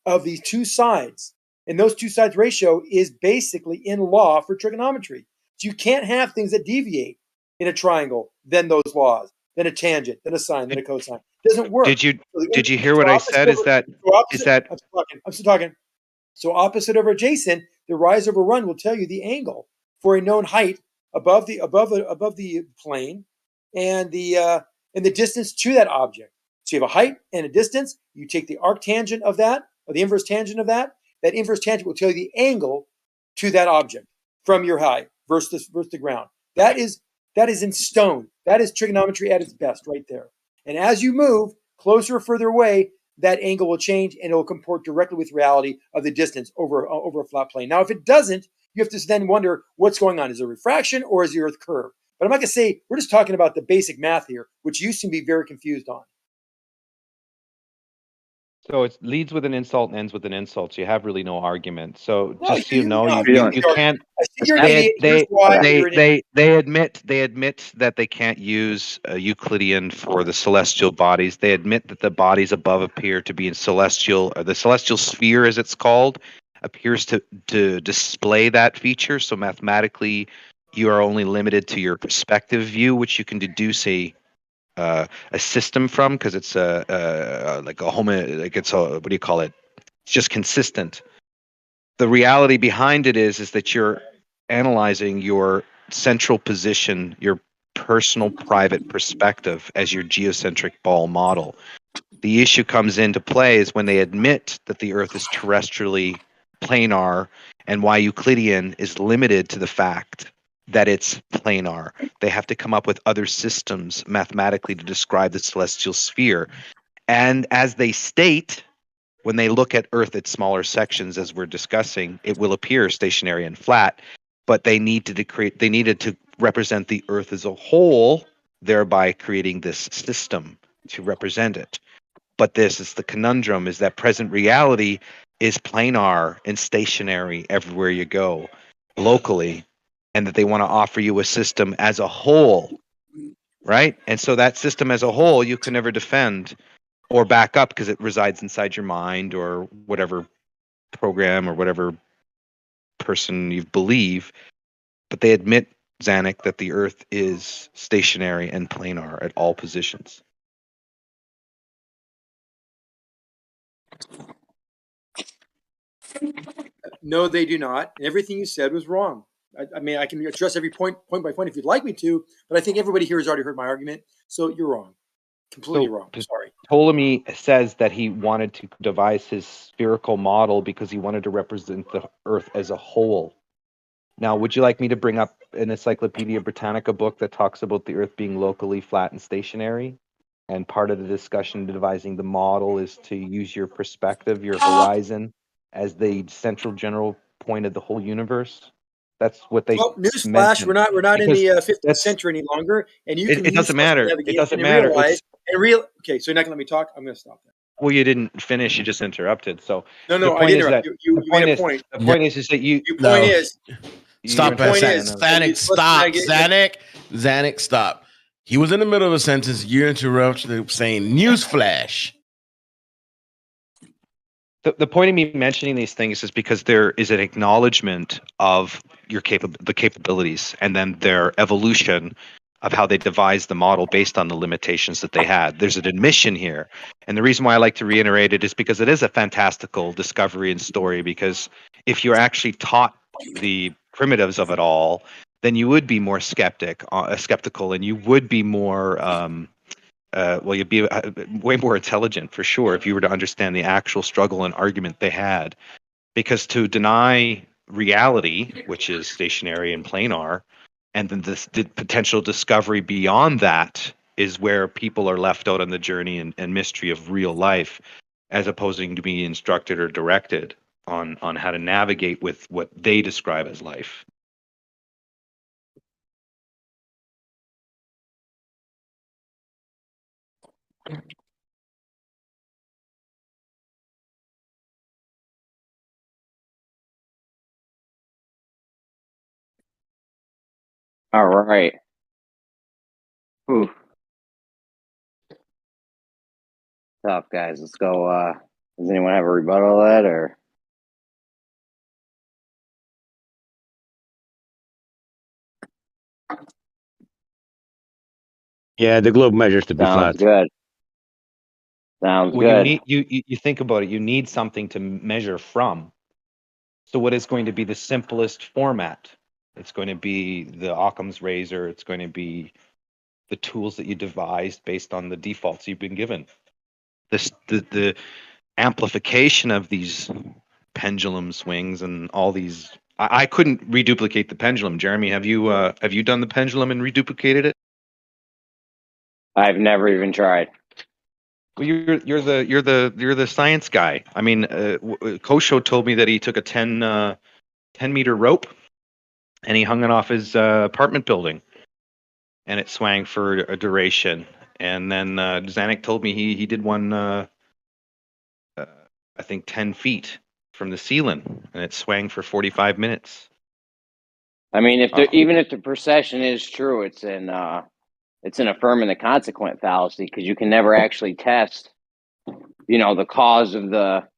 V: of these two sides. And those two sides ratio is basically in law for trigonometry. So you can't have things that deviate in a triangle than those laws, then a tangent, then a sine, then a cosine. It doesn't work.
O: Did you hear what I said? Is that
V: I'm still talking. So opposite over adjacent, the rise over run will tell you the angle for a known height above the plane and the distance to that object. So you have a height and a distance. You take the arctangent of that, or the inverse tangent of that. That inverse tangent will tell you the angle to that object from your height versus the ground. That is in stone. That is trigonometry at its best right there. And as you move closer or further away, that angle will change and it will comport directly with reality of the distance over a flat plane. Now, if it doesn't, you have to then wonder what's going on. Is it refraction or is the Earth curved? But I'm not going to say, we're just talking about the basic math here, which you seem to be very confused on.
O: So it leads with an insult and ends with an insult. So you have really no argument. So
V: No,
O: just so you know, you can't. They admit that they can't use Euclidean for the celestial bodies. They admit that the bodies above appear to be in celestial, or the celestial sphere, as it's called, appears to display that feature. So mathematically, you are only limited to your perspective view, which you can deduce a system from, because it's like a what do you call it? It's just consistent. The reality behind it is that you're analyzing your central position, your personal private perspective as your geocentric ball model. The issue comes into play is when they admit that the Earth is terrestrially planar, and why Euclidean is limited to the fact that it's planar. They have to come up with other systems mathematically to describe the celestial sphere. And as they state, when they look at Earth at smaller sections, as we're discussing, it will appear stationary and flat. But they needed to represent the Earth as a whole, thereby creating this system to represent it. But this is the conundrum: is that present reality is planar and stationary everywhere you go, locally, and that they want to offer you a system as a whole, right? And so that system as a whole you can never defend or back up because it resides inside your mind or whatever program or whatever person you believe. But they admit, Zanuck, that the Earth is stationary and planar at all positions.
V: No, they do not. Everything you said was wrong. I mean, I can address every point by point if you'd like me to, but I think everybody here has already heard my argument. So you're wrong. Completely wrong. Sorry.
O: Ptolemy says that he wanted to devise his spherical model because he wanted to represent the Earth as a whole. Now, would you like me to bring up an Encyclopedia Britannica book that talks about the Earth being locally flat and stationary? And part of the discussion devising the model is to use your perspective, your horizon, as the central general point of the whole universe. That's what they.
V: Well, newsflash:
O: mention.
V: we're not in
O: Because
V: the 15th
O: that's-
V: century any longer, and you
O: It-
V: can
O: it
V: use
O: doesn't
V: stuff to
O: matter.
V: navigate
O: It doesn't
V: and
O: matter.
V: realize
O: It's-
V: Okay, so you're not gonna let me talk. I'm gonna stop that.
O: Well, you didn't finish. You just interrupted. So
V: No,
O: the
V: I
O: point
V: didn't
O: is
V: interrupt.
O: that
V: You
O: the
V: made
O: point
V: a
O: is
V: point.
O: the point is that you.
V: Your point is
R: Stop
V: your point
R: it,
V: is
R: Zanuck. Stop, Zanuck. Stop. He was in the middle of a sentence. You interrupted him saying "newsflash."
O: The point of me mentioning these things is because there is an acknowledgement of your the capabilities and then their evolution of how they devised the model based on the limitations that they had. There's an admission here. And the reason why I like to reiterate it is because it is a fantastical discovery and story, because if you're actually taught the primitives of it all, then you would be more skeptical, and you would be more you'd be way more intelligent for sure if you were to understand the actual struggle and argument they had. Because to deny reality, which is stationary and planar, and then the potential discovery beyond that is where people are left out on the journey and mystery of real life, as opposing to being instructed or directed on how to navigate with what they describe as life.
U: All right. Whew. Tough, guys. Let's go. Does anyone have a rebuttal to that, or?
N: Yeah, the globe measures to be
U: Sounds
N: flat.
U: good. Sounds
O: Well,
U: good.
O: you think about it. You need something to measure from. So what is going to be the simplest format? It's going to be the Occam's razor. It's going to be the tools that you devised based on the defaults you've been given. The amplification of these pendulum swings and all these. I couldn't reduplicate the pendulum. Jeremy, have you done the pendulum and reduplicated it?
U: I've never even tried.
O: Well, you're the science guy. I mean, Kosho told me that he took a 10 meter rope and he hung it off his apartment building, and it swang for a duration. And then Zanuck told me he did one, I think 10 feet from the ceiling, and it swang for 45 minutes.
U: I mean, even if the precession is true, it's an affirming the consequent fallacy, because you can never actually test. The cause of the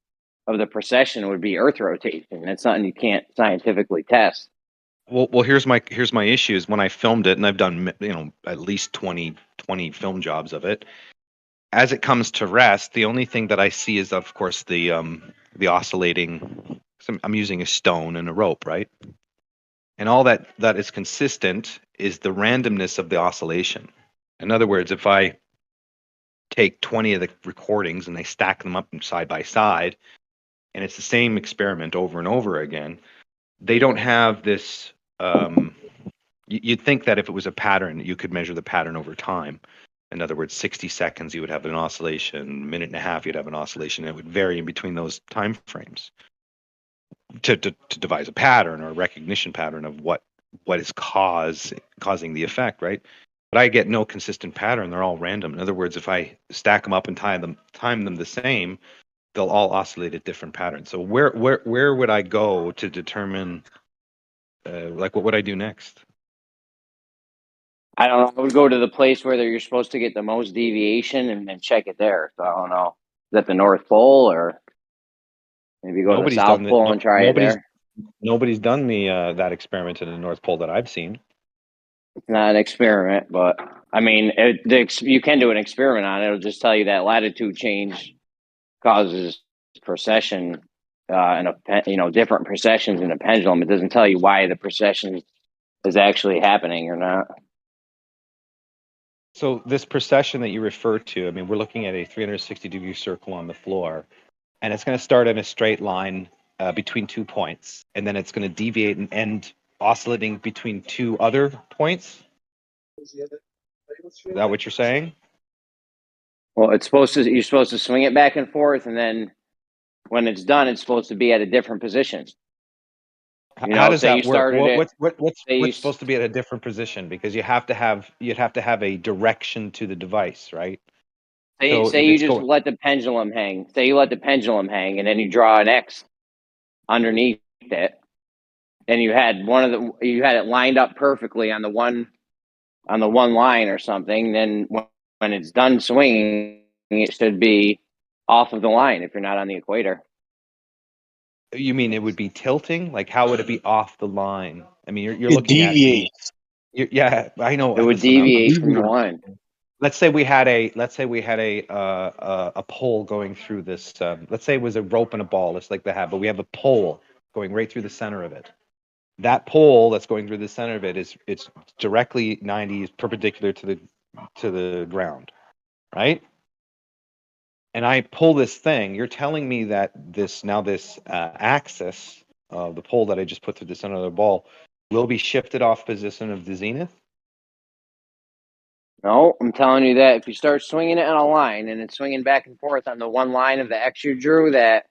U: precession would be Earth rotation. That's something you can't scientifically test.
O: Well, here's my issue is when I filmed it, and I've done at least 20 film jobs of it. As it comes to rest, the only thing that I see is, of course, the oscillating. I'm using a stone and a rope, right? And all that is consistent is the randomness of the oscillation. In other words, if I take 20 of the recordings and they stack them up side by side, and it's the same experiment over and over again, they don't have this. You'd think that if it was a pattern, you could measure the pattern over time. In other words, 60 seconds you would have an oscillation, minute and a half you'd have an oscillation. It would vary in between those time frames to devise a pattern or a recognition pattern of what is causing the effect, right? But I get no consistent pattern. They're all random. In other words, if I stack them up and time them the same, they'll all oscillate at different patterns. So where would I go to determine like what would I do next?
U: I don't know. I would go to the place where you're supposed to get the most deviation and then check it there. So I don't know. Is that the North Pole, or maybe go to the South Pole and try it there?
O: Nobody's done that experiment in the North Pole that I've seen.
U: It's not an experiment, but I mean, you can do an experiment on it. It'll just tell you that latitude change causes precession and different precessions in a pendulum. It doesn't tell you why the precession is actually happening or not.
O: So this precession that you refer to, I mean, we're looking at a 360-degree circle on the floor, and it's going to start in a straight line between 2 points, and then it's going to deviate and end oscillating between 2 other points. Is that what you're saying?
U: Well, you're supposed to swing it back and forth, and then when it's done, it's supposed to be at a different position.
O: How does that work? What's supposed to be at a different position? Because you'd have to have a direction to the device, right?
U: Say you just let the pendulum hang. Say you let the pendulum hang, and then you draw an X underneath it, and you had it lined up perfectly on the one line or something. Then when it's done swinging, it should be off of the line if you're not on the equator.
O: You mean it would be tilting? Like, how would it be off the line? I mean, you're looking at yeah, I know.
U: It would deviate from the line.
O: Let's say we had a pole going through this. Let's say it was a rope and a ball. It's like they have, but we have a pole going right through the center of it. That pole that's going through the center of it it's directly 90 perpendicular to the ground, right? And I pull this thing. You're telling me that this axis of the pole that I just put through the center of the ball will be shifted off position of the zenith?
U: No, I'm telling you that if you start swinging it on a line and it's swinging back and forth on the one line of the X you drew, that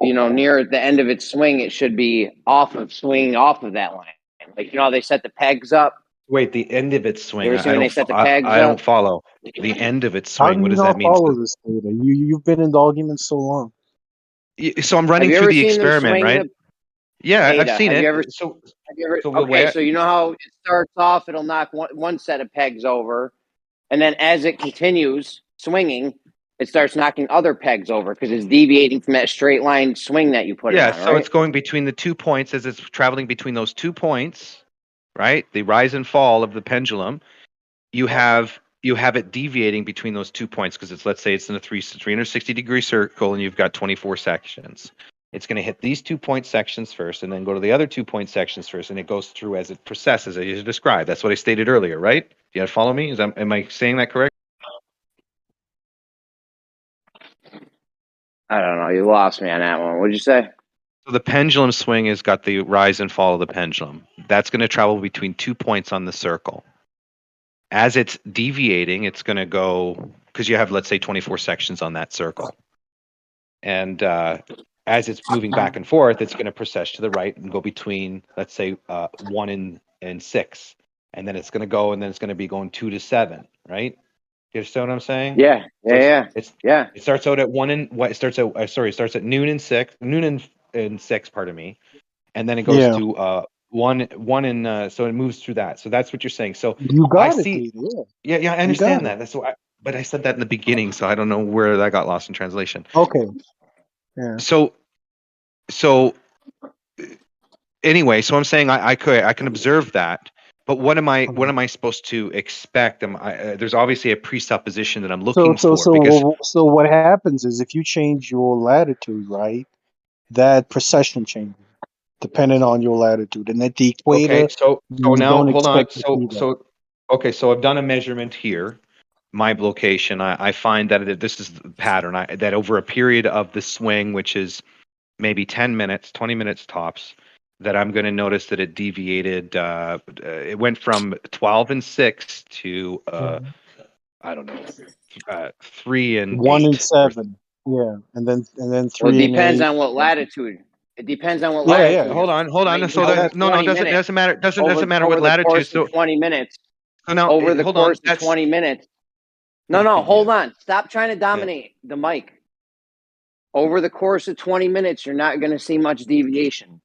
U: near the end of its swing, it should be swinging off of that line. Like how they set the pegs up.
O: Wait, the end of its swing.
U: You ever see when they set the pegs
O: I
U: up?
O: don't follow. The end of its
A: How
O: swing.
A: do
O: What
A: you
O: does that
A: not
O: mean?
A: follow this data? You've been in the argument so long.
O: So I'm running through the experiment, right? Yeah, I've seen it.
U: So you know how it starts off, it'll knock one set of pegs over, and then as it continues swinging, it starts knocking other pegs over because it's deviating from that straight line swing that you put it on,
O: so it's going between the 2 points as it's traveling between those 2 points, right? The rise and fall of the pendulum. You have it deviating between those 2 points because let's say it's in a 360-degree circle and you've got 24 sections. It's going to hit these 2 point sections first and then go to the other 2 point sections first, and it goes through as it processes, as you described. That's what I stated earlier, right? Do you follow me? Am I saying that correct?
U: I don't know. You lost me on that one. What did you say?
O: So the pendulum swing has got the rise and fall of the pendulum. That's going to travel between 2 points on the circle. As it's deviating, it's going to go, because you have, let's say, 24 sections on that circle. And as it's moving back and forth, it's going to precess to the right and go between, let's say, 1 and 6. And then it's going to go, and then it's going to be going 2 to 7, right? You understand what I'm saying?
U: Yeah.
O: It starts out at it starts at noon and 6, pardon me. And then it goes to 1 and so it moves through that. So that's what you're saying. So
A: you got it,
O: see,
A: Dave,
O: yeah, I understand that. That's why, but I said that in the beginning, so I don't know where that got lost in translation.
A: Okay. Yeah.
O: So anyway, so I'm saying I can observe that, but what am I supposed to expect? There's obviously a presupposition that I'm looking for.
A: So what happens is if you change your latitude, right, that precession changes depending on your latitude, and at the equator.
O: Okay, so now hold on. So I've done a measurement here. My location, I find that this is the pattern. That over a period of the swing, which is maybe 10 minutes, 20 minutes tops, that I'm going to notice that it deviated. It went from 12 and 6 to I don't know, 3 and
L: 1 and
O: 8.
L: 7. Yeah, and then
U: Well, it
L: 3 and
U: depends
L: 8.
U: on what latitude. It depends on what
O: Yeah,
L: Right.
O: yeah.
U: latitude.
O: Hold on, hold
U: It
O: on.
U: might
O: So
U: over
O: that no, no,
U: 20
O: doesn't
U: minutes.
O: matter. Doesn't matter
U: Over
O: what
U: the
O: latitude.
U: course of 20 minutes.
O: So now,
U: Over the
O: hold on.
U: course of 20 minutes. No, no, hold on. Stop trying to dominate the mic. Over the course of 20 minutes, you're not going to see much deviation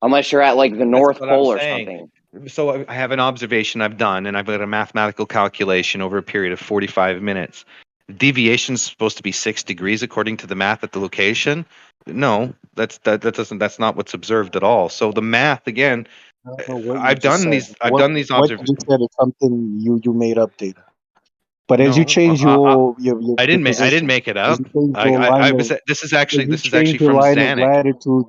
U: unless you're at like the North
O: That's what I'm
U: Pole or
O: saying.
U: something.
O: So I have an observation I've done, and I've got a mathematical calculation over a period of 45 minutes. Deviation's supposed to be 6 degrees according to the math at the location. No, that's not what's observed at all. So the math again,
L: I don't know what you
O: I've
L: just
O: done
L: said.
O: these
L: What you
O: observations.
L: just said is something you made up, Data. But as you
O: No,
L: change your
O: I didn't
L: position,
O: make it
L: as
O: up.
L: you change your
O: I
L: line
O: was
L: of
O: this is
L: as you
O: actually
L: change your
O: from
L: line of
O: Zanuck.
L: latitude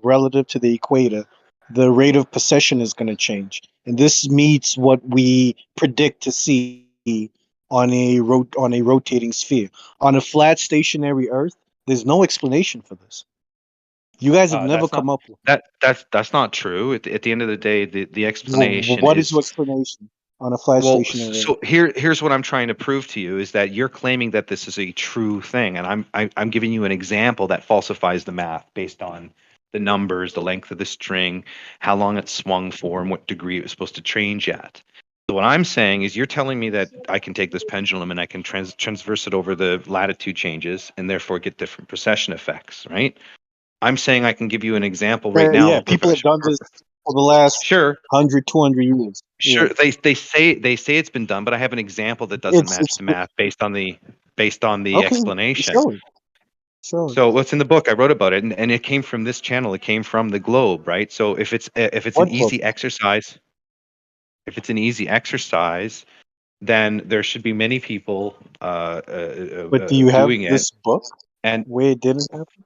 L: relative to the equator, the rate of precession is going to change, and this meets what we predict to see on a rotating sphere. On a flat stationary Earth, there's no explanation for this. You guys have never
O: That's not
L: come up with
O: that's not true. At the end of the day, the explanation
L: what is
O: is
L: your explanation on a flat
O: well.
L: stationary Earth?
O: So here's what I'm trying to prove to you is that you're claiming that this is a true thing, and I'm giving you an example that falsifies the math based on the numbers, the length of the string, how long it swung for, and what degree it was supposed to change at. So what I'm saying is you're telling me that I can take this pendulum and I can transverse it over the latitude changes and therefore get different precession effects, right? I'm saying I can give you an example right now
L: Yeah,
O: of
L: people have done this for the last
O: Sure,
L: 100, 200 years.
O: sure.
L: Yeah,
O: They say it's been done, but I have an example that doesn't match
L: it's
O: the math based on the
L: okay.
O: explanation.
L: Sure, sure.
O: So what's in the book? I wrote about it, and it came from this channel. It came from the Globe, right? So if it's an
L: What book?
O: easy exercise, then there should be many people
L: But do you have
O: doing it.
L: this book
O: And
L: where it didn't happen?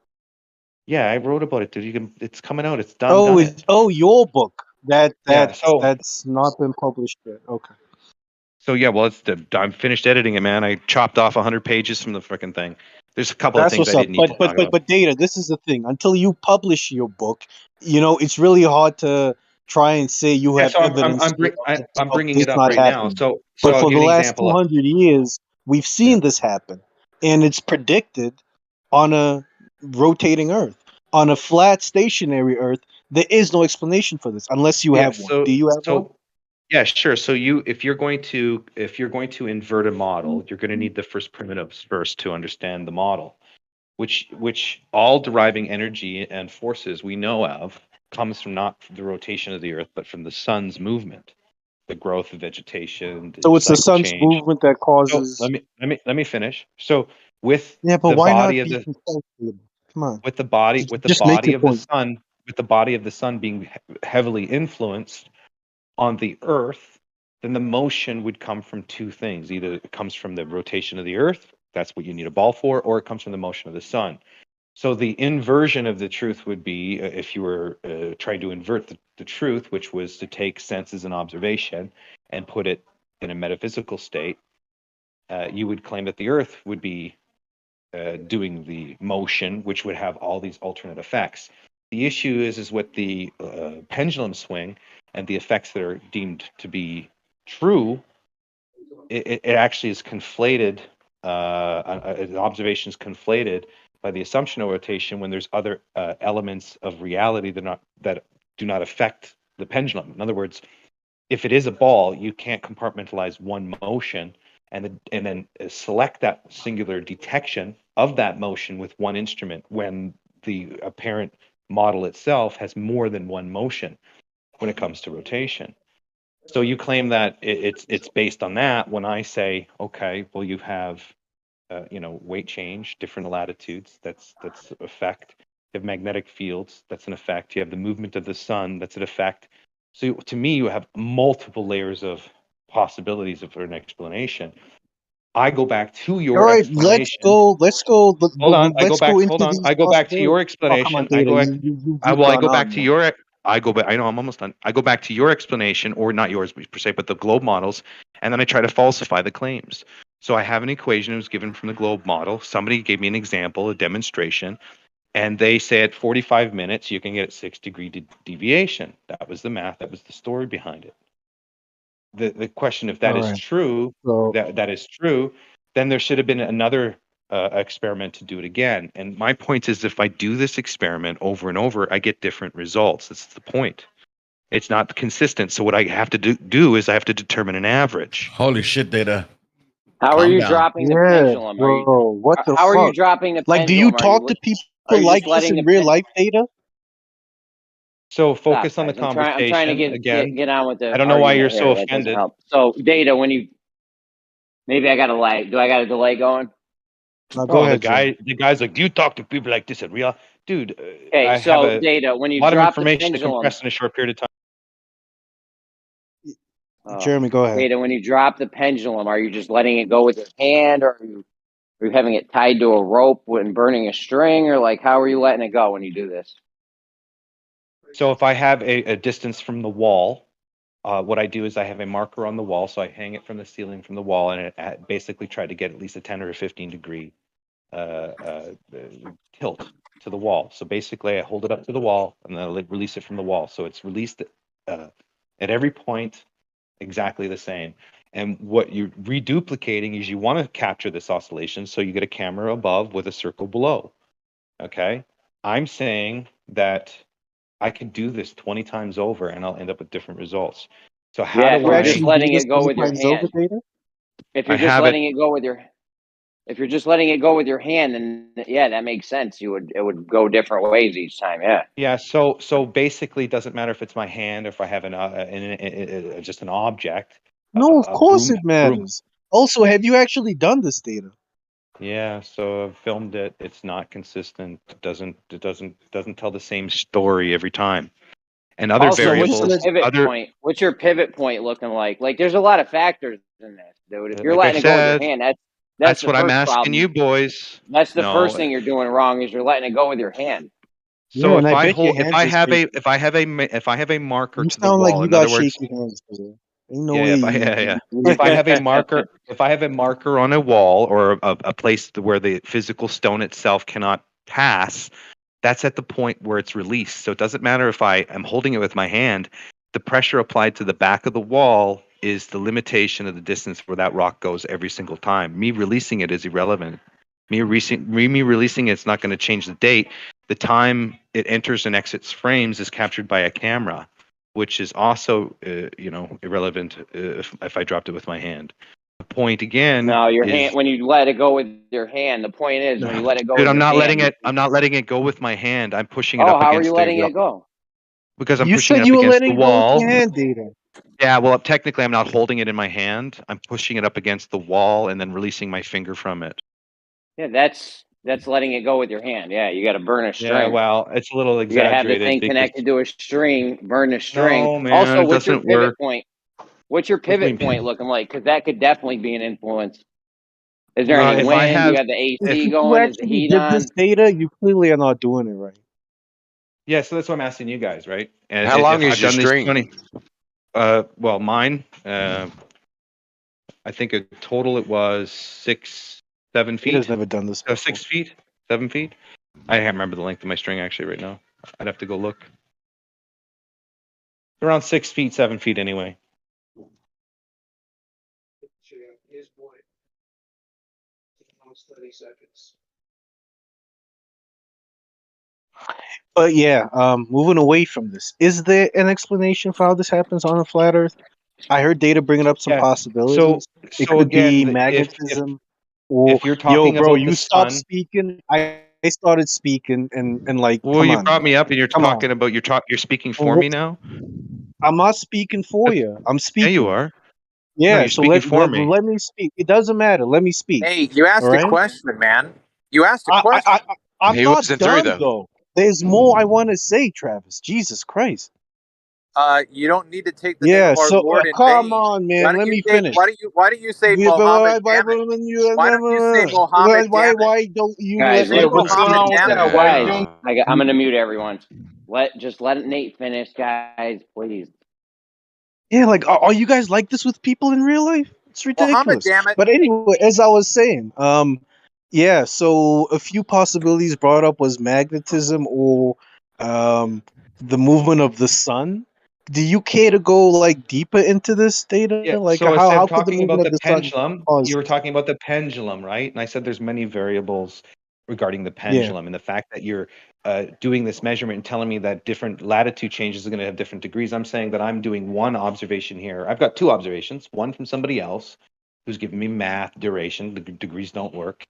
O: yeah, I wrote about it, dude. It's coming out. It's done it.
L: Your book
O: Yeah. So
L: that's not been published yet. Okay.
O: yeah, well, I'm finished editing it, man. I chopped off 100 pages from the freaking thing. There's a couple of
L: That's
O: things
L: what's
O: I
L: up.
O: didn't need to talk about.
L: But Data, this is the thing. Until you publish your book, it's really hard to try and say you
O: Yeah,
L: have
O: so
L: evidence
O: I'm
L: of
O: bringing
L: this
O: it up
L: not
O: right now.
L: happening.
O: So
L: But
O: I'll
L: for
O: give
L: the
O: you an
L: last
O: example of
L: 200 years, we've seen this happen, and it's predicted on a rotating Earth. On a flat stationary Earth, there is no explanation for this unless you
O: yeah.
L: have one. Do you have one?
O: Yeah, sure. So if you're going to invert a model, you're going to need the first primitives first to understand the model, which all deriving energy and forces we know of comes from not the rotation of the Earth, but from the sun's movement, the growth of vegetation, the
L: So it's the
O: cycle
L: sun's
O: change.
L: movement that
O: So
L: causes.
O: let me finish. So with
L: Yeah, but
O: the
L: why not
O: body of
L: be
O: the
L: concise? David? Come on,
O: with the body with the
L: just make
O: body
L: your
O: of the
L: point.
O: sun with the body of the sun being heavily influenced on the Earth, then the motion would come from two things. Either it comes from the rotation of the Earth, that's what you need a ball for, or it comes from the motion of the sun. So the inversion of the truth would be if you were trying to invert the truth, which was to take senses and observation and put it in a metaphysical state, you would claim that the Earth would be doing the motion, which would have all these alternate effects. The issue is with the pendulum swing and the effects that are deemed to be true. It actually is conflated. An observation is conflated by the assumption of rotation when there's other elements of reality that do not affect the pendulum. In other words, if it is a ball, you can't compartmentalize one motion and then select that singular detection of that motion with one instrument when the apparent model itself has more than one motion when it comes to rotation. So you claim that it's based on that. When I say, okay, well, you have weight change, different latitudes. That's effect. You have magnetic fields. That's an effect. You have the movement of the sun. That's an effect. So to me, you have multiple layers of possibilities for an explanation. I go back to
L: All
O: your
L: right, let's
O: explanation.
L: go. Let's go.
O: Hold on. I go
L: Let's
O: back.
L: go
O: Hold
L: into
O: on.
L: these
O: I go back to
L: possibilities.
O: your
L: Oh, come on,
O: explanation. I
L: Data.
O: go back.
L: You've
O: I
L: gone
O: go back
L: on,
O: to
L: man.
O: your. I go back. I know I'm almost done. I go back to your explanation, or not yours per se, but the globe models, and then I try to falsify the claims. So I have an equation that was given from the globe model. Somebody gave me an example, a demonstration, and they say at 45 minutes you can get a 6-degree deviation. That was the math. That was the story behind it. the question, if that
L: All
O: is
L: right.
O: true,
L: So
O: that is true, then there should have been another experiment to do it again. And my point is, if I do this experiment over and over, I get different results. That's the point. It's not consistent. So what I have to do is I have to determine an average.
R: Holy shit, Data.
U: How are
R: Calm
U: you
R: down.
U: dropping the
L: yeah,
U: pendulum? Are you?
L: bro, what the
U: How are you
L: fuck?
U: dropping the
L: Like, do you
U: pendulum?
L: talk to people
U: Are you
L: like
U: just
L: this
U: letting
L: in
U: the
L: real
U: pen?
L: life, Data?
O: So
U: Stop,
O: focus on the
U: guys. I'm trying to
O: conversation again.
U: get on with
O: I
U: the
O: don't know why you're
U: argument
O: so
U: here. That doesn't
O: offended.
U: help. So data, when you maybe I got a lag. Do I got a delay going?
L: Now go
O: Oh, the
L: ahead, Jim.
O: guy's like, do you talk to people like this in real? Dude,
U: Okay,
O: I have
U: so
O: a
U: data, when you
O: lot of
U: drop the
O: information to
U: pendulum,
O: compress in a short period of time.
L: Jeremy, go ahead.
U: data, when you drop the pendulum, are you just letting it go with your hand, or are you having it tied to a rope and burning a string, or like how are you letting it go when you do this?
O: So if I have a distance from the wall, what I do is I have a marker on the wall, so I hang it from the ceiling from the wall, and it basically try to get at least a 10 or a 15 degree tilt to the wall. So basically, I hold it up to the wall and then I release it from the wall. So it's released at every point exactly the same. And what you're reduplicating is you want to capture this oscillation, so you get a camera above with a circle below. Okay, I'm saying that I could do this 20 times over and I'll end up with different results. So how
U: Yeah,
O: do
U: if you're
O: I
U: just letting it go with your hand. If
O: I
U: you're just
O: have it.
U: letting it go with your if you're just letting it go with your hand, then yeah, that makes sense. It would go different ways each time. Yeah.
O: Yeah, so basically, it doesn't matter if it's my hand or if I have just an object,
L: No, of
O: a
L: course
O: broom,
L: it matters. Also, have you actually done this, Data?
O: Yeah, so I've filmed it. It's not consistent. It doesn't tell the same story every time. And other
U: Also, what's
O: variables,
U: your pivot point? What's your pivot point looking like? Like, there's a lot of factors in this, dude. If you're
O: like I
U: letting it go with your
O: said,
U: hand, that's
O: that's
U: the
O: what I'm
U: first
O: asking
U: problem.
O: you, boys.
U: That's the first
O: No.
U: thing you're doing wrong is you're letting it go with your hand.
O: So
L: Yeah, and
O: if
L: I
O: I
L: bet your
O: hold,
L: hands is shaking.
O: if I have a marker
L: You
O: to the
L: sound like
O: wall,
L: you
O: in
L: got
O: other words,
L: shaky hands, bro. Ain't no
O: yeah,
L: way
O: if I,
L: you.
O: yeah. If I have a marker, if I have a marker on a wall or a place where the physical stone itself cannot pass, that's at the point where it's released. So it doesn't matter if I am holding it with my hand. The pressure applied to the back of the wall is the limitation of the distance where that rock goes every single time. Me releasing it is irrelevant. Me releasing it's not going to change the date. The time it enters and exits frames is captured by a camera, which is also irrelevant if I dropped it with my hand. The point again
U: No, your
O: is,
U: hand, when you let it go with your hand, the point is when you let it go
O: dude,
U: with
O: I'm
U: your
O: not letting
U: hand.
O: it go with my hand. I'm pushing it
U: Oh,
O: up
U: how are you
O: against
U: letting it go?
O: because I'm
L: You
O: pushing it
L: said
O: up
L: you were
O: against the
L: letting it go with
O: wall.
L: your hand, Data.
O: Yeah, well, technically, I'm not holding it in my hand. I'm pushing it up against the wall and then releasing my finger from it.
U: Yeah, that's letting it go with your hand. Yeah, you got to burn a
O: Yeah,
U: string.
O: well, it's a little
U: You got to have the
O: exaggerated
U: thing
O: because
U: connected to a string, burn the string.
O: no, man,
U: Also,
O: it
U: what's your
O: doesn't
U: pivot
O: work.
U: point? What's your
O: What do you
U: pivot
O: mean?
U: point looking like? Because that could definitely be an influence. Is there any
O: If I
U: wind? Do you
O: have,
U: have the
L: If
U: AC
L: you
U: going? Is the
L: actually
U: heat
L: did this,
U: on?
L: Data, you clearly are not doing it right.
O: yeah, so that's what I'm asking you guys, right? And
N: How long
O: if
N: is
O: I've
N: your
O: done these
N: string?
O: 20, well, mine, I think a total it was 7
L: Data's
O: feet.
L: never done this before.
O: 6 feet, 7 feet. I can't remember the length of my string actually right now. I'd have to go look. Around 6 feet, 7 feet anyway.
L: But yeah, moving away from this, is there an explanation for how this happens on a flat Earth? I heard Data bringing up some
O: Yeah. So
L: possibilities. It
O: so
L: could be
O: again,
L: magnetism. Or
O: if you're
L: yo,
O: talking
L: bro,
O: about the
L: you stopped
O: sun,
L: speaking. I started speaking, and like,
O: well,
L: come
O: you
L: on,
O: brought me
L: man.
O: up and you're
L: Come on.
O: talking about you're speaking for
L: Wh-
O: me now.
L: I'm not speaking for you. I'm
O: Yeah, you
L: speaking.
O: are. No,
L: Yeah,
O: you're
L: so
O: speaking for me.
L: let me speak. It doesn't matter. Let me speak.
D: Hey, you
L: All
D: asked a
L: right.
D: question, man. You asked a
L: I, I,
D: question.
L: I, I'm
N: He
L: not
N: wasn't through
L: done
N: though.
L: though. There's more I want to say, Travis. Jesus Christ.
D: You don't need to take the name
L: Yeah.
D: of our
L: So
D: Lord in
L: come
D: vain.
L: on, man. Let me finish.
D: Why don't you say
L: Why,
D: Mohammed?
L: why,
D: Damn it! Why don't you say Mohammed? Damn it!
L: why don't you
U: Guys,
L: let me
U: let,
D: Mohammed, damn it!
U: guys, I'm gonna mute everyone. Let Nate finish, guys, please.
L: Yeah, like, are you guys like this with people in real life? It's
D: Mohammed,
L: ridiculous.
D: damn it!
L: But anyway, as I was saying, yeah, so a few possibilities brought up was magnetism or the movement of the sun. do you care to go like deeper into this data?
O: Yeah.
L: Like
O: So I
L: how
O: said
L: could the
O: talking
L: movement
O: about
L: of
O: the
L: the sun
O: pendulum,
L: cause
O: you were
L: it?
O: talking about the pendulum, right? And I said there's many variables regarding the
L: Yeah.
O: pendulum, and the fact that you're doing this measurement and telling me that different latitude changes are going to have different degrees. I'm saying that I'm doing one observation here. I've got two observations, one from somebody else who's giving me math duration. The degrees don't work,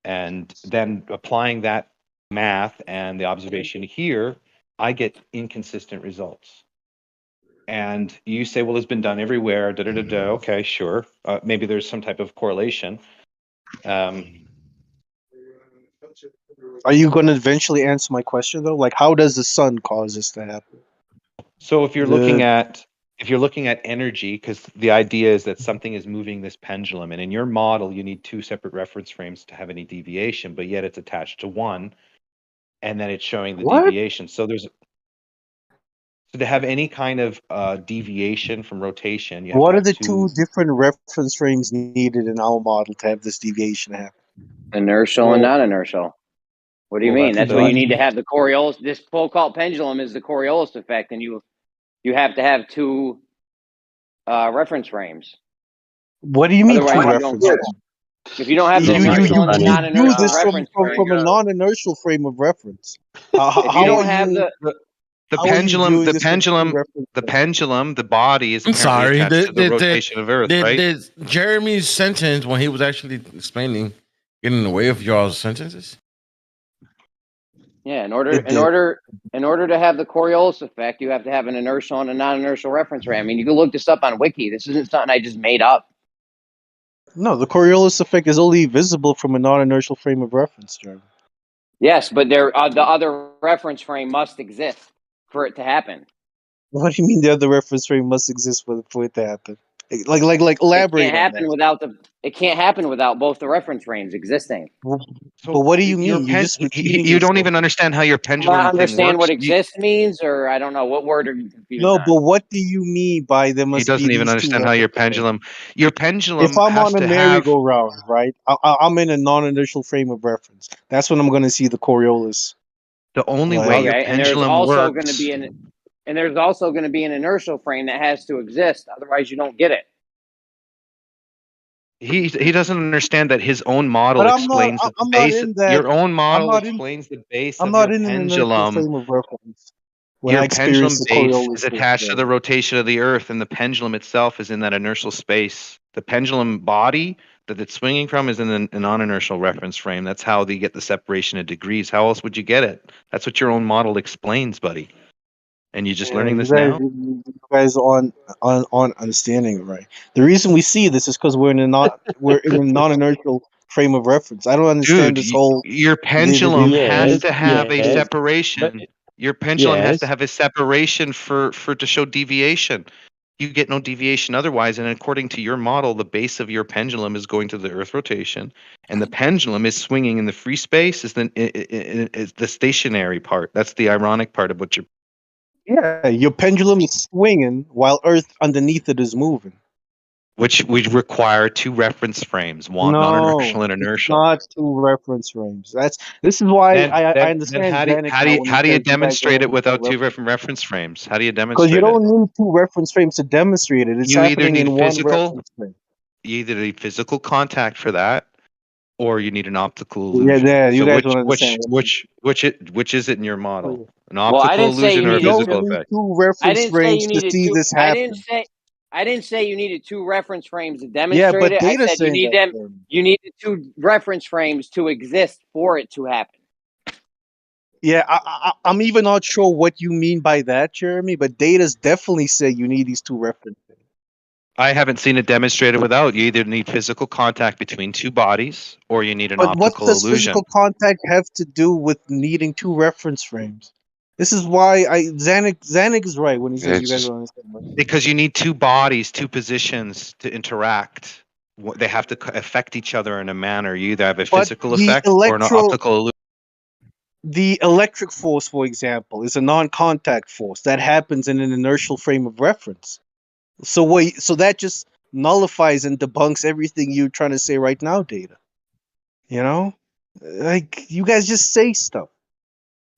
O: and then applying that math and the observation here, I get inconsistent results. And you say, well, it's been done everywhere. Da da da da. Okay, sure. Maybe there's some type of correlation.
L: Are you going to eventually answer my question though? Like, how does the sun cause this to happen?
O: So if you're
L: The
O: looking at energy, because the idea is that something is moving this pendulum, and in your model, you need two separate reference frames to have any deviation, but yet it's attached to one, and then it's showing the
L: what?
O: deviation. So to have any kind of deviation from rotation, you have to
L: What are
O: have
L: the
O: two.
L: two different reference frames needed in our model to have this deviation happen?
U: Inertial and non-inertial. What do you
O: Well,
U: mean?
O: that's
U: That's what you
O: the
U: need to have the Coriolis. This Foucault pendulum is the Coriolis effect, and you have to have two reference frames.
L: What do you mean two
U: Otherwise, you don't
L: reference
U: get
L: frames?
U: it. If you don't have
L: You
U: the
L: you
U: inertial
L: you
U: and the
L: you use
U: non-inertial
L: this
U: reference frame,
L: from a non-inertial frame of reference.
U: if you
L: How are
U: don't have
L: you
O: the
L: how are you
O: pendulum,
L: viewing this from two reference
O: the
L: frames?
O: pendulum, the body is
R: I'm
O: apparently
R: sorry.
O: attached to the rotation of Earth, right?
R: Did Jeremy's sentence when he was actually explaining get in the way of y'all's sentences?
U: yeah, in
L: It did.
U: order to have the Coriolis effect, you have to have an inertial and a non-inertial reference frame. I mean, you can look this up on Wiki. This isn't something I just made up.
L: No, the Coriolis effect is only visible from a non-inertial frame of reference, Jeremy.
U: Yes, but the other reference frame must exist for it to happen.
L: What do you mean the other reference frame must exist for it to happen? Like
U: It
L: elaborate
U: can't
L: on
U: happen
L: that.
U: without it can't happen without both the reference frames existing.
L: But
O: So
L: what do you
O: your
L: mean? You're just repeating
O: you don't
L: yourself.
O: even understand how your
U: Do you
O: pendulum
U: not
O: thing
U: understand
O: works.
U: what exist means, or I don't know what word are you confused
L: No,
U: on?
L: but what do you mean by there
O: He
L: must be
O: doesn't even
L: these two
O: understand how your
L: reference frames?
O: pendulum
L: If I'm
O: has
L: on a
O: to have.
L: merry-go-round, right, I'm in a non-inertial frame of reference. That's when I'm going to see the Coriolis.
O: The only
L: Like,
O: way your
U: Okay, and there's
O: pendulum
U: also going to
O: works.
U: be an inertial frame that has to exist. Otherwise, you don't get it.
O: He doesn't understand that his own model
L: but
O: explains that the
L: I'm not
O: base.
L: in that.
O: Your own
L: I'm
O: model
L: not in.
O: explains the base
L: I'm
O: of your
L: not in an inertial
O: pendulum.
L: frame of reference when I
O: Your
L: experience
O: pendulum
L: the
O: base
L: Coriolis
O: is attached to
L: effect.
O: the rotation of the Earth, and the pendulum itself is in that inertial space. The pendulum body that it's swinging from is in a non-inertial reference frame. That's how they get the separation of degrees. How else would you get it? That's what your own model explains, buddy. And you're just
L: Yeah,
O: learning
L: you
O: this
L: guys,
O: now?
L: you guys on understanding it right. The reason we see this is because we're in a non-inertial frame of reference. I don't understand
O: Dude,
L: this whole
O: your
L: the
O: pendulum has
L: deviation.
O: to have a
L: But
O: separation. Your pendulum has to have a separation for to show deviation. You get no deviation otherwise. And according to your model, the base of your pendulum is going to the Earth rotation, and the pendulum is swinging in the free space. Is the stationary part. That's the ironic part of what you're.
L: yeah, your pendulum is swinging while Earth underneath it is moving.
O: Which would require two reference frames, one non-inertial
L: No,
O: and
L: it's
O: inertial.
L: not two reference frames. This is why I
O: Then
L: understand Zanuck now when he
O: how do you
L: says you guys don't
O: demonstrate it
L: understand
O: without two
L: reference.
O: different reference frames? How do you
L: Because you
O: demonstrate it?
L: don't need two reference frames to demonstrate it. It's
O: You either
L: happening
O: need
L: in one
O: physical,
L: reference frame.
O: you either need physical contact for that, or you need an optical
L: Yeah,
O: illusion.
L: you
O: So
L: guys don't understand.
O: which is it in your model? An
U: Well, I
O: optical
U: didn't say you
O: illusion or a
L: You
U: needed
L: don't
O: physical
U: two.
L: need
O: effect?
L: two
U: I
L: reference
U: didn't say
L: frames
U: you
L: to
U: needed
L: see
U: two.
L: this happen.
U: I didn't say you needed two reference frames to
L: Yeah,
U: demonstrate
L: but
U: it. I
L: data's
U: said you
L: saying
U: need
L: that.
U: them. You needed two reference frames to exist for it to happen.
L: Yeah, I'm even not sure what you mean by that, Jeremy. But data's definitely say you need these two reference frames.
O: I haven't seen it demonstrated without. You either need physical contact between two bodies, or you need an
L: But what
O: optical
L: does
O: illusion.
L: physical contact have to do with needing two reference frames? This is why Zanuck is right when he says you
O: It's
L: guys
O: just
L: don't understand.
O: because you need two bodies, two positions to interact. They have to affect each other in a manner. You either have a
L: But
O: physical effect or an optical illusion.
L: the electric force, for example, is a non-contact force that happens in an inertial frame of reference. So that just nullifies and debunks everything you're trying to say right now, Data. You know, like you guys just say stuff.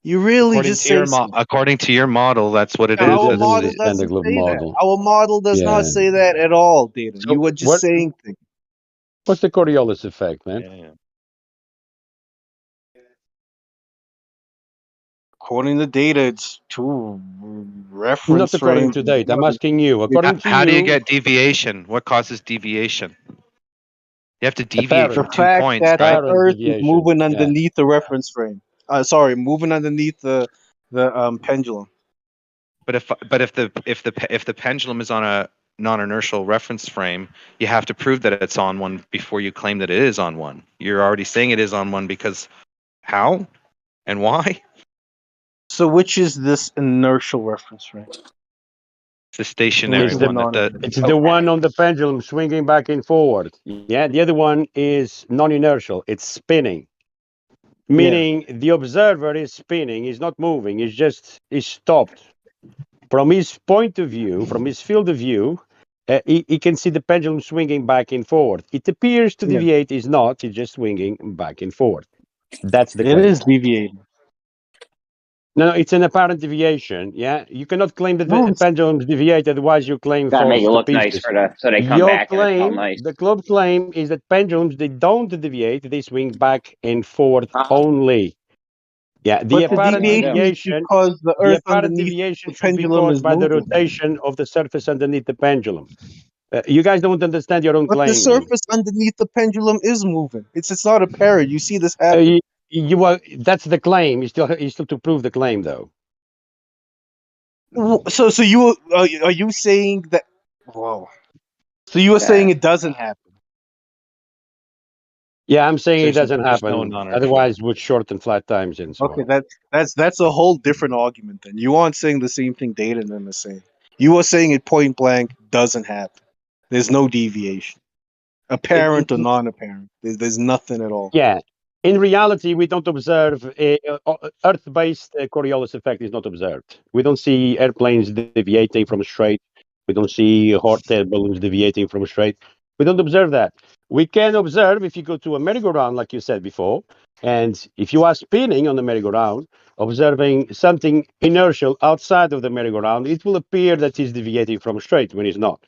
L: You're really
O: According
L: just
O: to your
L: saying.
O: according to your model, that's what it is.
L: Our
O: It's
L: model
O: the
L: doesn't
O: Standard Globe
L: say that.
O: model.
L: Our model does not
N: Yeah.
L: say that at all, Data.
N: So
L: You were just
N: what?
L: saying things.
N: What's the Coriolis effect, man?
O: Yeah.
L: According to data, it's two
N: Not
L: reference
N: according
L: frames.
N: to data. I'm asking you. According to
O: How do you
N: you,
O: get deviation? What causes deviation? You have to deviate
L: The
O: from
N: apparent,
O: 2
L: fact
O: points,
L: that the
O: right?
N: apparent
L: Earth is
N: deviation.
L: moving
N: Yeah.
L: underneath the reference frame. Sorry, moving underneath the pendulum.
O: But if the pendulum is on a non-inertial reference frame, you have to prove that it's on one before you claim that it is on one. You're already saying it is on one because how and why?
L: So which is this inertial reference frame?
O: It's the stationary
L: Which is the
O: one that
L: non-inertial?
N: It's the one on the pendulum swinging back and forward. Yeah. The other one is non-inertial. It's spinning, meaning the observer is spinning. He's not moving. He's stopped. From his point of view, from his field of view, he can see the pendulum swinging back and forth. It appears to deviate. It's not. It's just swinging back and forth. That's the
L: It
N: claim.
L: is deviating.
N: No, it's an apparent deviation. Yeah, you cannot claim that the pendulums deviate. Otherwise, your claim
U: Gotta make
N: falls
U: it
N: to
U: look nice
N: pieces.
U: for the so they come
N: Your
U: back and it's all
N: claim,
U: nice.
N: the club claim, is that pendulums they don't deviate. They swing back and forth only. Yeah, the
L: But the
U: Well, I
L: deviation
U: do.
L: is because the Earth
N: apparent
L: underneath
N: deviation
L: the
N: should be
L: pendulum
N: caused
L: is
N: by the
L: moving.
N: rotation of the surface underneath the pendulum. You guys don't understand your own
L: But the
N: claim.
L: surface underneath the pendulum is moving. It's not apparent. You see this
N: Uh,
L: happen.
N: that's the claim. You still to prove the claim though.
L: So you are you saying that? Whoa. So you are saying it doesn't happen?
N: Yeah, I'm saying it
O: There's
N: doesn't
O: no
N: happen.
O: non-inertial.
N: Otherwise, with shorten flat times and so
L: Okay,
N: on.
L: that's a whole different argument. Then you aren't saying the same thing Data and them are saying. You are saying it point blank doesn't happen. There's no deviation, apparent or non-apparent. There's nothing at all.
N: Yeah. In reality, we don't observe Earth-based Coriolis effect is not observed. We don't see airplanes deviating from straight. We don't see hot air balloons deviating from straight. We don't observe that. We can observe if you go to a merry-go-round, like you said before, and if you are spinning on the merry-go-round, observing something inertial outside of the merry-go-round, it will appear that it's deviating from straight when it's not.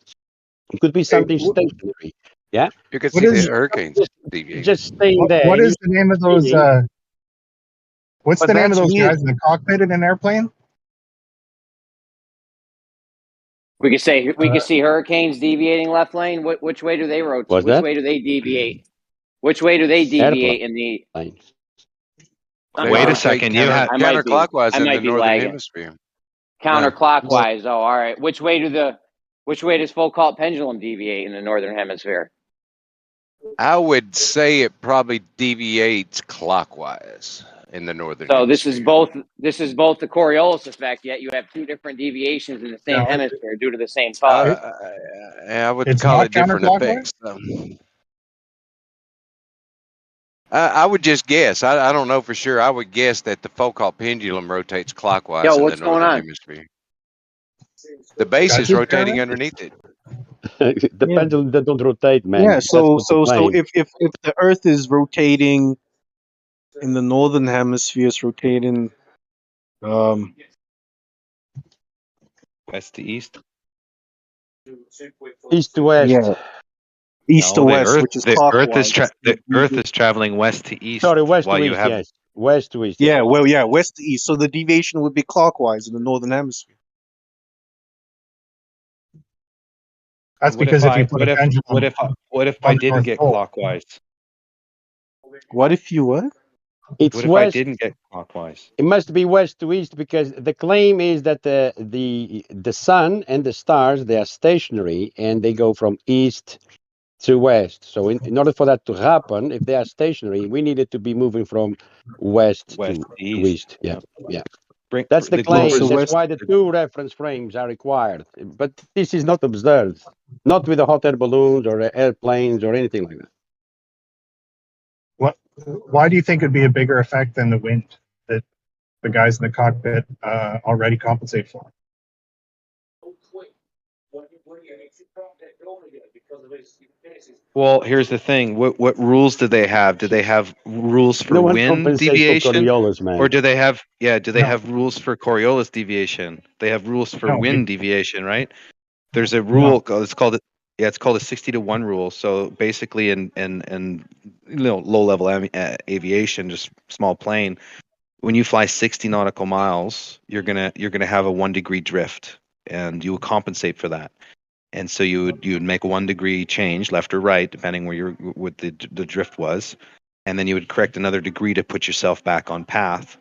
N: It could be something stationary. Yeah.
P: You could
W: What
P: see
W: is
P: the hurricanes deviate.
N: Just staying there.
W: what
N: and
W: is the name of those?
N: spinning.
W: What's
L: But
W: the name of
L: that's
W: those
L: weird.
W: guys in the cockpit in an airplane?
U: We could see hurricanes deviating left lane. Which way do they rotate?
N: What's
U: Which
N: that?
U: way do they deviate? Which way do they deviate in the? I'm
O: Wait a
U: sorry.
O: second.
U: I might be
P: counterclockwise in the
U: lagging.
P: northern hemisphere.
U: Counterclockwise. Oh, all right. Which way does Foucault pendulum deviate in the northern hemisphere?
P: I would say it probably deviates clockwise in the northern
U: So
P: hemisphere.
U: this is both the Coriolis effect. Yet you have two different deviations in the same hemisphere due to the same cause.
P: I would
W: It's
P: call
W: not
P: it different
W: counterclockwise?
P: effects. I would just guess. I don't know for sure. I would guess that the Foucault pendulum rotates clockwise
U: Yo,
P: in the
U: what's going
P: northern
U: on?
P: hemisphere. The base is rotating underneath it.
N: The pendulum that don't rotate, man.
L: Yeah.
N: That's
L: So
N: not the claim.
L: if the Earth is rotating in the northern hemisphere, it's rotating.
O: West to east.
N: East to west.
L: Yeah. East to
O: No,
L: west, which is
O: the
L: clockwise.
O: Earth is traveling west to east.
N: Sorry, west
O: while
N: to
O: you
N: east.
O: have
N: Yes, west to east.
L: Yeah, well, yeah, west to east. So the deviation would be clockwise in the northern hemisphere.
W: That's
O: What
W: because
O: if
W: if you
O: I
W: put
O: what
W: a
O: if
W: pendulum
O: what if I
W: on the
O: didn't
W: North
O: get
W: Pole,
O: clockwise?
L: What if you what?
N: It's
O: What if
N: west.
O: I didn't get clockwise?
N: It must be west to east because the claim is that the sun and the stars they are stationary and they go from east to west. So in order for that to happen, if they are stationary, we need it to be moving from west
O: West
N: to
O: to east.
N: east. Yeah, yeah.
O: Bring
N: That's the
O: the
L: Yeah,
O: globe
N: claim.
L: so
O: is
N: That's
L: west.
N: why the two reference frames are required. But this is not observed. Not with the hot air balloons or airplanes or anything like that.
W: why do you think it'd be a bigger effect than the wind that the guys in the cockpit already compensate for?
O: Well, here's the thing. What rules do they have? Do they have rules for
N: No one
O: wind
N: compensates for
O: deviation,
N: Coriolis,
O: or
N: man.
O: do they have Do they
W: No.
O: have rules for Coriolis deviation? They have rules for
W: No,
O: wind deviation, right? There's a
W: no.
O: rule. It's called it's called a 60-to-1 rule. So basically, in low level aviation, just small plane, when you fly 60 nautical miles, you're gonna have a 1 degree drift, and you will compensate for that. And so you would make a 1 degree change left or right depending where what the drift was, and then you would correct another degree to put yourself back on path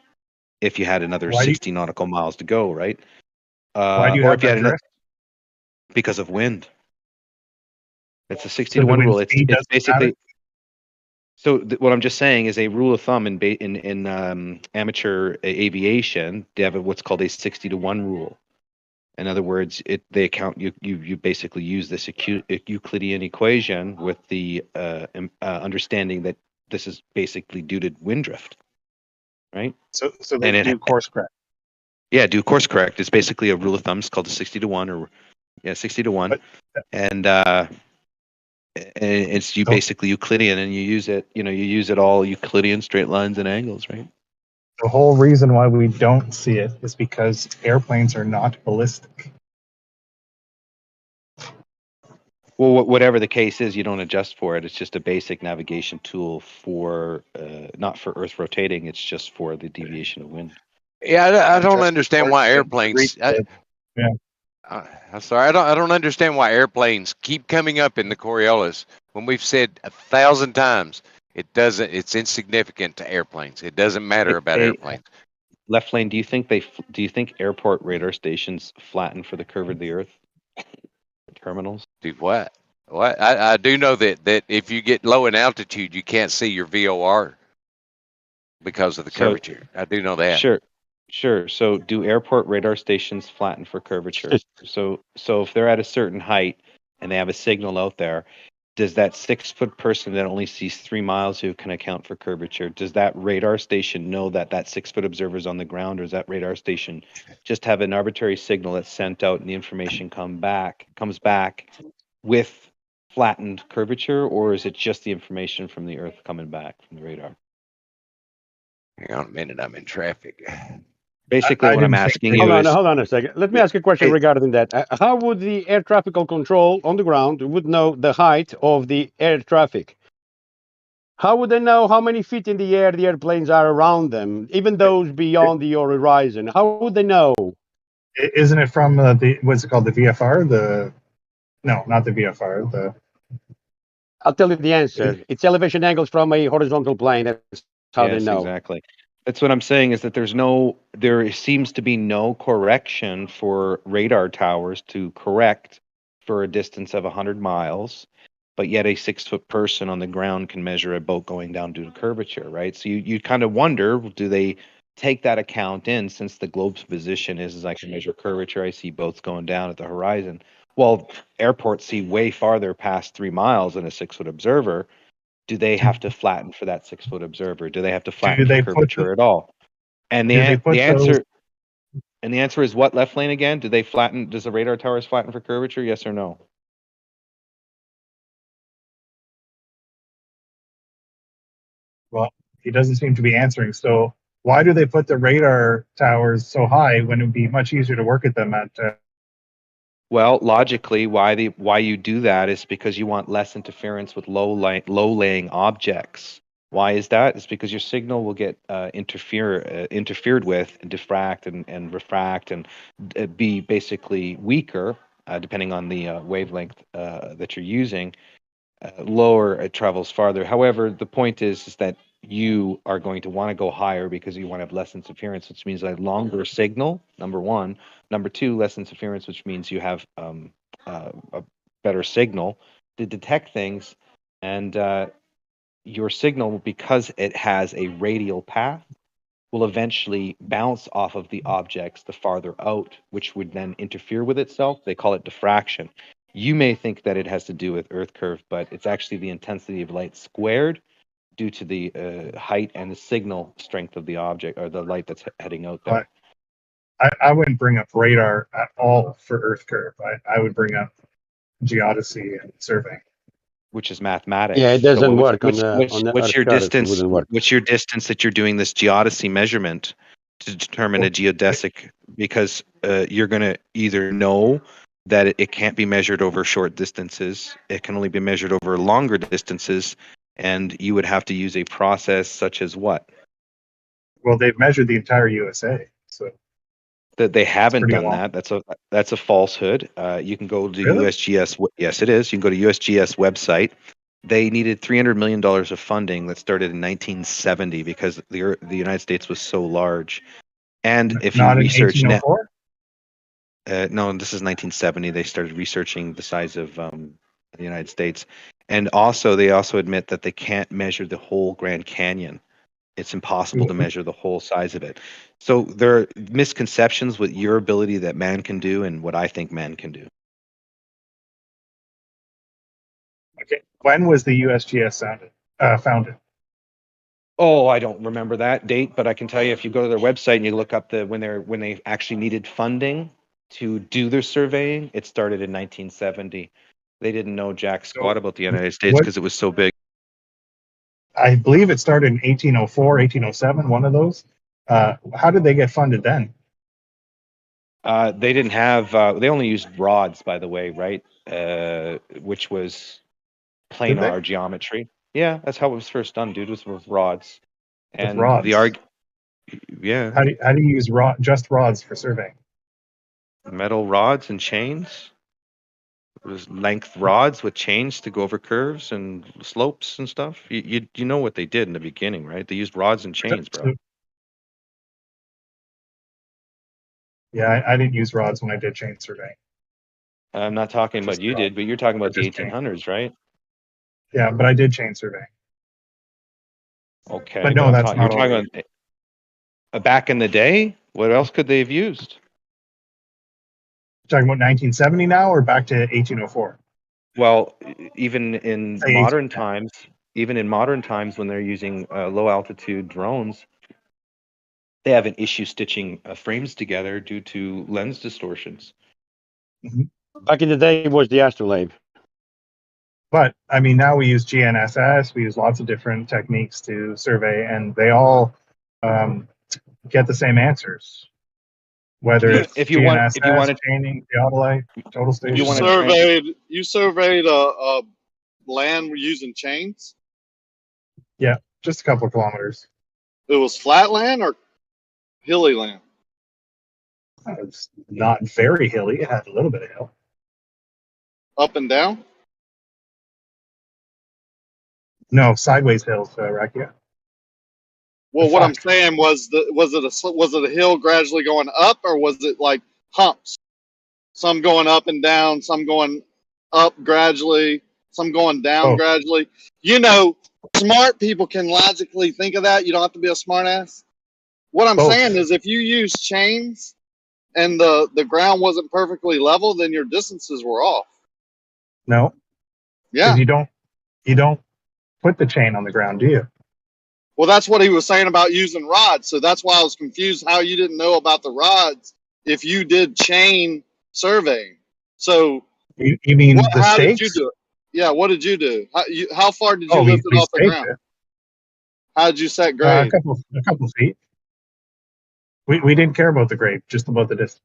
O: if you had another
W: Why do you,
O: 60 nautical miles to go, right?
W: why do you
O: Or
W: have
O: if you
W: that
O: had another,
W: drift?
O: because of wind. It's a 60
W: So
O: to
W: the
O: 1
W: wind
O: rule. It's
W: speed doesn't matter.
O: basically so what I'm just saying is a rule of thumb in amateur aviation. They have what's called a 60-to-1 rule. In other words, they account you basically use this Euclidean equation with the understanding that this is basically due to wind drift, right?
W: So
O: And
W: they do course correct.
O: do course correct. It's basically a rule of thumb. It's called a 60-to-1 or 60-to-1,
W: But
O: and it's
W: so,
O: basically Euclidean, and you use it. You use it all Euclidean straight lines and angles, right?
W: the whole reason why we don't see it is because airplanes are not ballistic.
O: Well, whatever the case is, you don't adjust for it. It's just a basic navigation tool for not for Earth rotating. It's just for the deviation of wind.
P: Yeah, I don't
I: Adjust
P: understand
I: course
P: why
I: to
P: airplanes.
I: reach the-
W: Yeah.
P: I'm sorry, I don't understand why airplanes keep coming up in the Coriolis when we've said 1,000 times it doesn't. It's insignificant to airplanes. It doesn't matter about
O: Hey,
P: airplanes.
O: Left lane. Do you think airport radar stations flatten for the curve of the Earth? Terminals.
P: Do what? What? I do know that if you get low in altitude, you can't see your VOR because of the
O: So
P: curvature. I do know that.
O: sure. So do airport radar stations flatten for curvature? So if they're at a certain height and they have a signal out there, does that 6-foot person that only sees 3 miles who can account for curvature, does that radar station know that 6-foot observer is on the ground, or does that radar station just have an arbitrary signal that's sent out and the information comes back with flattened curvature, or is it just the information from the Earth coming back from the radar?
P: Hang on a minute, I'm in traffic.
O: Basically,
W: I
O: what I'm
W: didn't think
O: asking
W: they-
O: you is,
N: Hold on a second. Let me ask a question
C: Hey.
N: regarding that. How would the air traffic control on the ground would know the height of the air traffic? How would they know how many feet in the air the airplanes are around them, even those beyond your horizon? How would they know?
W: Isn't it from the what's it called, the VFR? No, not the VFR.
N: I'll tell you the answer. It's elevation angles from a horizontal plane. That's how they
O: yes,
N: know.
O: exactly. That's what I'm saying, is that there seems to be no correction for radar towers to correct for a distance of 100 miles, but yet a 6-foot person on the ground can measure a boat going down due to curvature, right? So you kind of wonder, do they take that account in, since the globe's position is I can measure curvature, I see boats going down at the horizon. Well, airports see way farther past 3 miles than a 6-foot observer. Do they have to flatten for that 6-foot observer? Do they have to flatten for
W: they put
O: curvature at all? And
W: do they put
O: the
W: those?
O: answer is what, left lane again? Do they flatten? Does the radar towers flatten for curvature? Yes or no?
W: Well, he doesn't seem to be answering. So why do they put the radar towers so high when it would be much easier to work at them at?
O: Well, logically, why you do that is because you want less interference with low-laying objects. Why is that? It's because your signal will get interfered with, and diffract and refract, and be basically weaker, depending on the wavelength that you're using. Lower, it travels farther. However, the point is that you are going to want to go higher because you want to have less interference, which means a longer signal, number one. Number two, less interference, which means you have a better signal to detect things. And your signal, because it has a radial path, will eventually bounce off of the objects the farther out, which would then interfere with itself. They call it diffraction. You may think that it has to do with Earth curve, but it's actually the intensity of light squared due to the height and the signal strength of the object, or the light that's heading out there.
W: I wouldn't bring up radar at all for Earth curve. I would bring up geodesy and surveying.
O: which is mathematics.
N: Yeah, it
O: So
N: doesn't work on
O: what's
N: the
O: what's
N: Earth
O: your
N: curve. It
O: distance?
N: wouldn't work.
O: What's your distance that you're doing this geodesy measurement to determine a geodesic? Because you're going to either know that it can't be measured over short distances. It can only be measured over longer distances, and you would have to use a process such as what?
W: Well, they've measured the entire USA, so
O: That they haven't
W: pretty
O: done
W: long.
O: that. That's a falsehood. You can go to
W: Really?
O: USGS. Yes, it is. You can go to USGS website. They needed $300 million of funding that started in 1970 because the United States was so large. And if you
W: Not in
O: research now,
W: 1804.
O: no, this is 1970. They started researching the size of the United States, and they also admit that they can't measure the whole Grand Canyon. It's impossible to measure the whole size of it. So there are misconceptions with your ability that man can do and what I think man can do.
W: Okay. When was the USGS founded?
O: Oh, I don't remember that date, but I can tell you if you go to their website and you look up when they actually needed funding to do their surveying, it started in 1970. They didn't know jack squat about the United States
W: what-
O: because it was so big.
W: I believe it started in 1804, 1807, one of those. How did they get funded then?
O: They didn't have. They only used rods, by the way, right? Which was
W: Did they?
O: planar geometry. Yeah, that's how it was first done, dude. Was with rods.
W: With
O: And
W: rods.
O: yeah,
W: How do you use just rods for surveying?
O: metal rods and chains. It was length rods with chains to go over curves and slopes and stuff. You know what they did in the beginning, right? They used rods and chains, bro.
W: Yeah, I didn't use rods when I did chain surveying.
O: I'm not talking about you did, but you're talking about the
W: Just chain.
O: 1800s, right?
W: Yeah, but I did chain surveying.
O: Okay,
W: But no,
O: I'm
W: that's
O: you're
W: not all.
O: talking about back in the day. What else could they have used?
W: Talking about 1970 now, or back to 1804?
O: Well, even in
W: Say
O: modern times, when they're using low altitude drones, they have an issue stitching frames together due to lens distortions.
N: Back in the day, it was the astrolabe.
W: But I mean, now we use GNSS. We use lots of different techniques to survey, and they all get the same answers. Whether it's
O: If you
W: GNSS,
O: wanted,
W: chaining, theodolite, total station.
I: You surveyed a land using chains.
W: Yeah, just a couple of kilometers.
I: It was flat land or hilly land.
W: It's not very hilly. It had a little bit of hill.
I: Up and down.
W: No, sideways hills, Rakia.
I: Well, what I'm saying was it a hill gradually going up, or was it like humps? Some going up and down, some going up gradually, some going down gradually. You know, smart people can logically think of that. You don't have to be a smart ass. What I'm saying is if you use chains and the ground wasn't perfectly level, then your distances were off.
W: No.
I: Yeah.
W: You don't put the chain on the ground, do you?
I: Well, that's what he was saying about using rods. So that's why I was confused how you didn't know about the rods if you did chain surveying. So
W: you mean the
I: how
W: stakes?
I: did you do it? Yeah, what did you do? How far did you lift it
W: we
I: off the
W: staked
I: ground?
W: it.
I: How did you set
W: A
I: grade?
W: couple feet. We didn't care about the grade, just about the distance.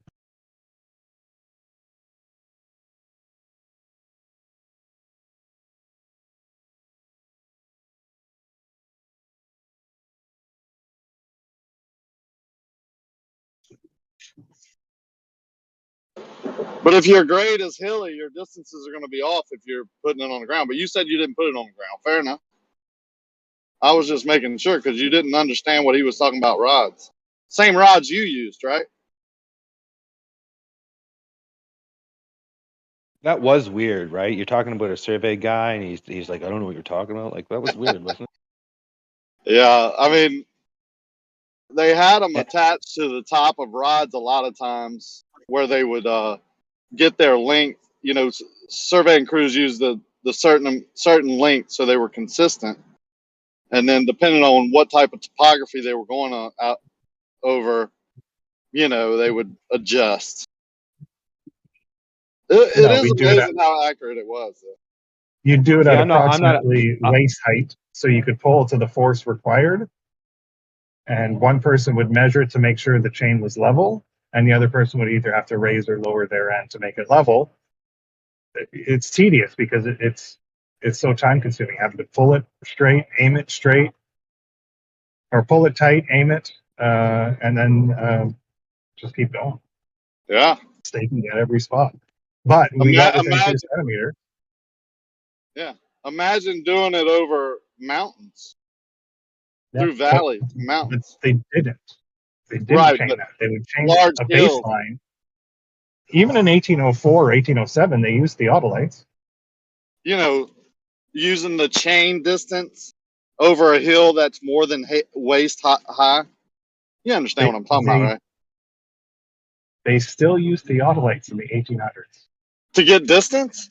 I: But if your grade is hilly, your distances are going to be off if you're putting it on the ground. But you said you didn't put it on the ground. Fair enough. I was just making sure because you didn't understand what he was talking about rods. Same rods you used, right?
O: That was weird, right? You're talking about a survey guy, and he's like, I don't know what you're talking about. Like that was weird, wasn't it?
I: Yeah, I mean, they had them attached to the top of rods a lot of times where they would get their length. You know, surveying crews use the certain length so they were consistent. And then depending on what type of topography they were going out over, you know, they would adjust. It
W: No,
I: is
W: we do it at
I: amazing how accurate it was.
W: you do it
N: See,
W: at
N: I'm not.
W: approximately waist height, so you could pull to the force required, and one person would measure to make sure the chain was level, and the other person would either have to raise or lower their end to make it level. It's tedious because it's so time consuming. Having to pull it straight, aim it straight, or pull it tight, aim it, and then just keep going.
I: Yeah.
W: Staking at every spot. But we got this
I: Imagine,
W: intercentimeter.
I: yeah. Imagine doing it over mountains,
W: Yeah,
I: through valleys, mountains.
W: they didn't. They didn't
I: Right,
W: chain
I: but
W: that. They would chain
I: large
W: a
I: hills.
W: baseline. Even in 1804 or 1807, they used theodolites.
I: You know, using the chain distance over a hill that's more than waist high. You understand what I'm talking about, right?
W: They still use theodolites in the 1800s.
I: To get distance?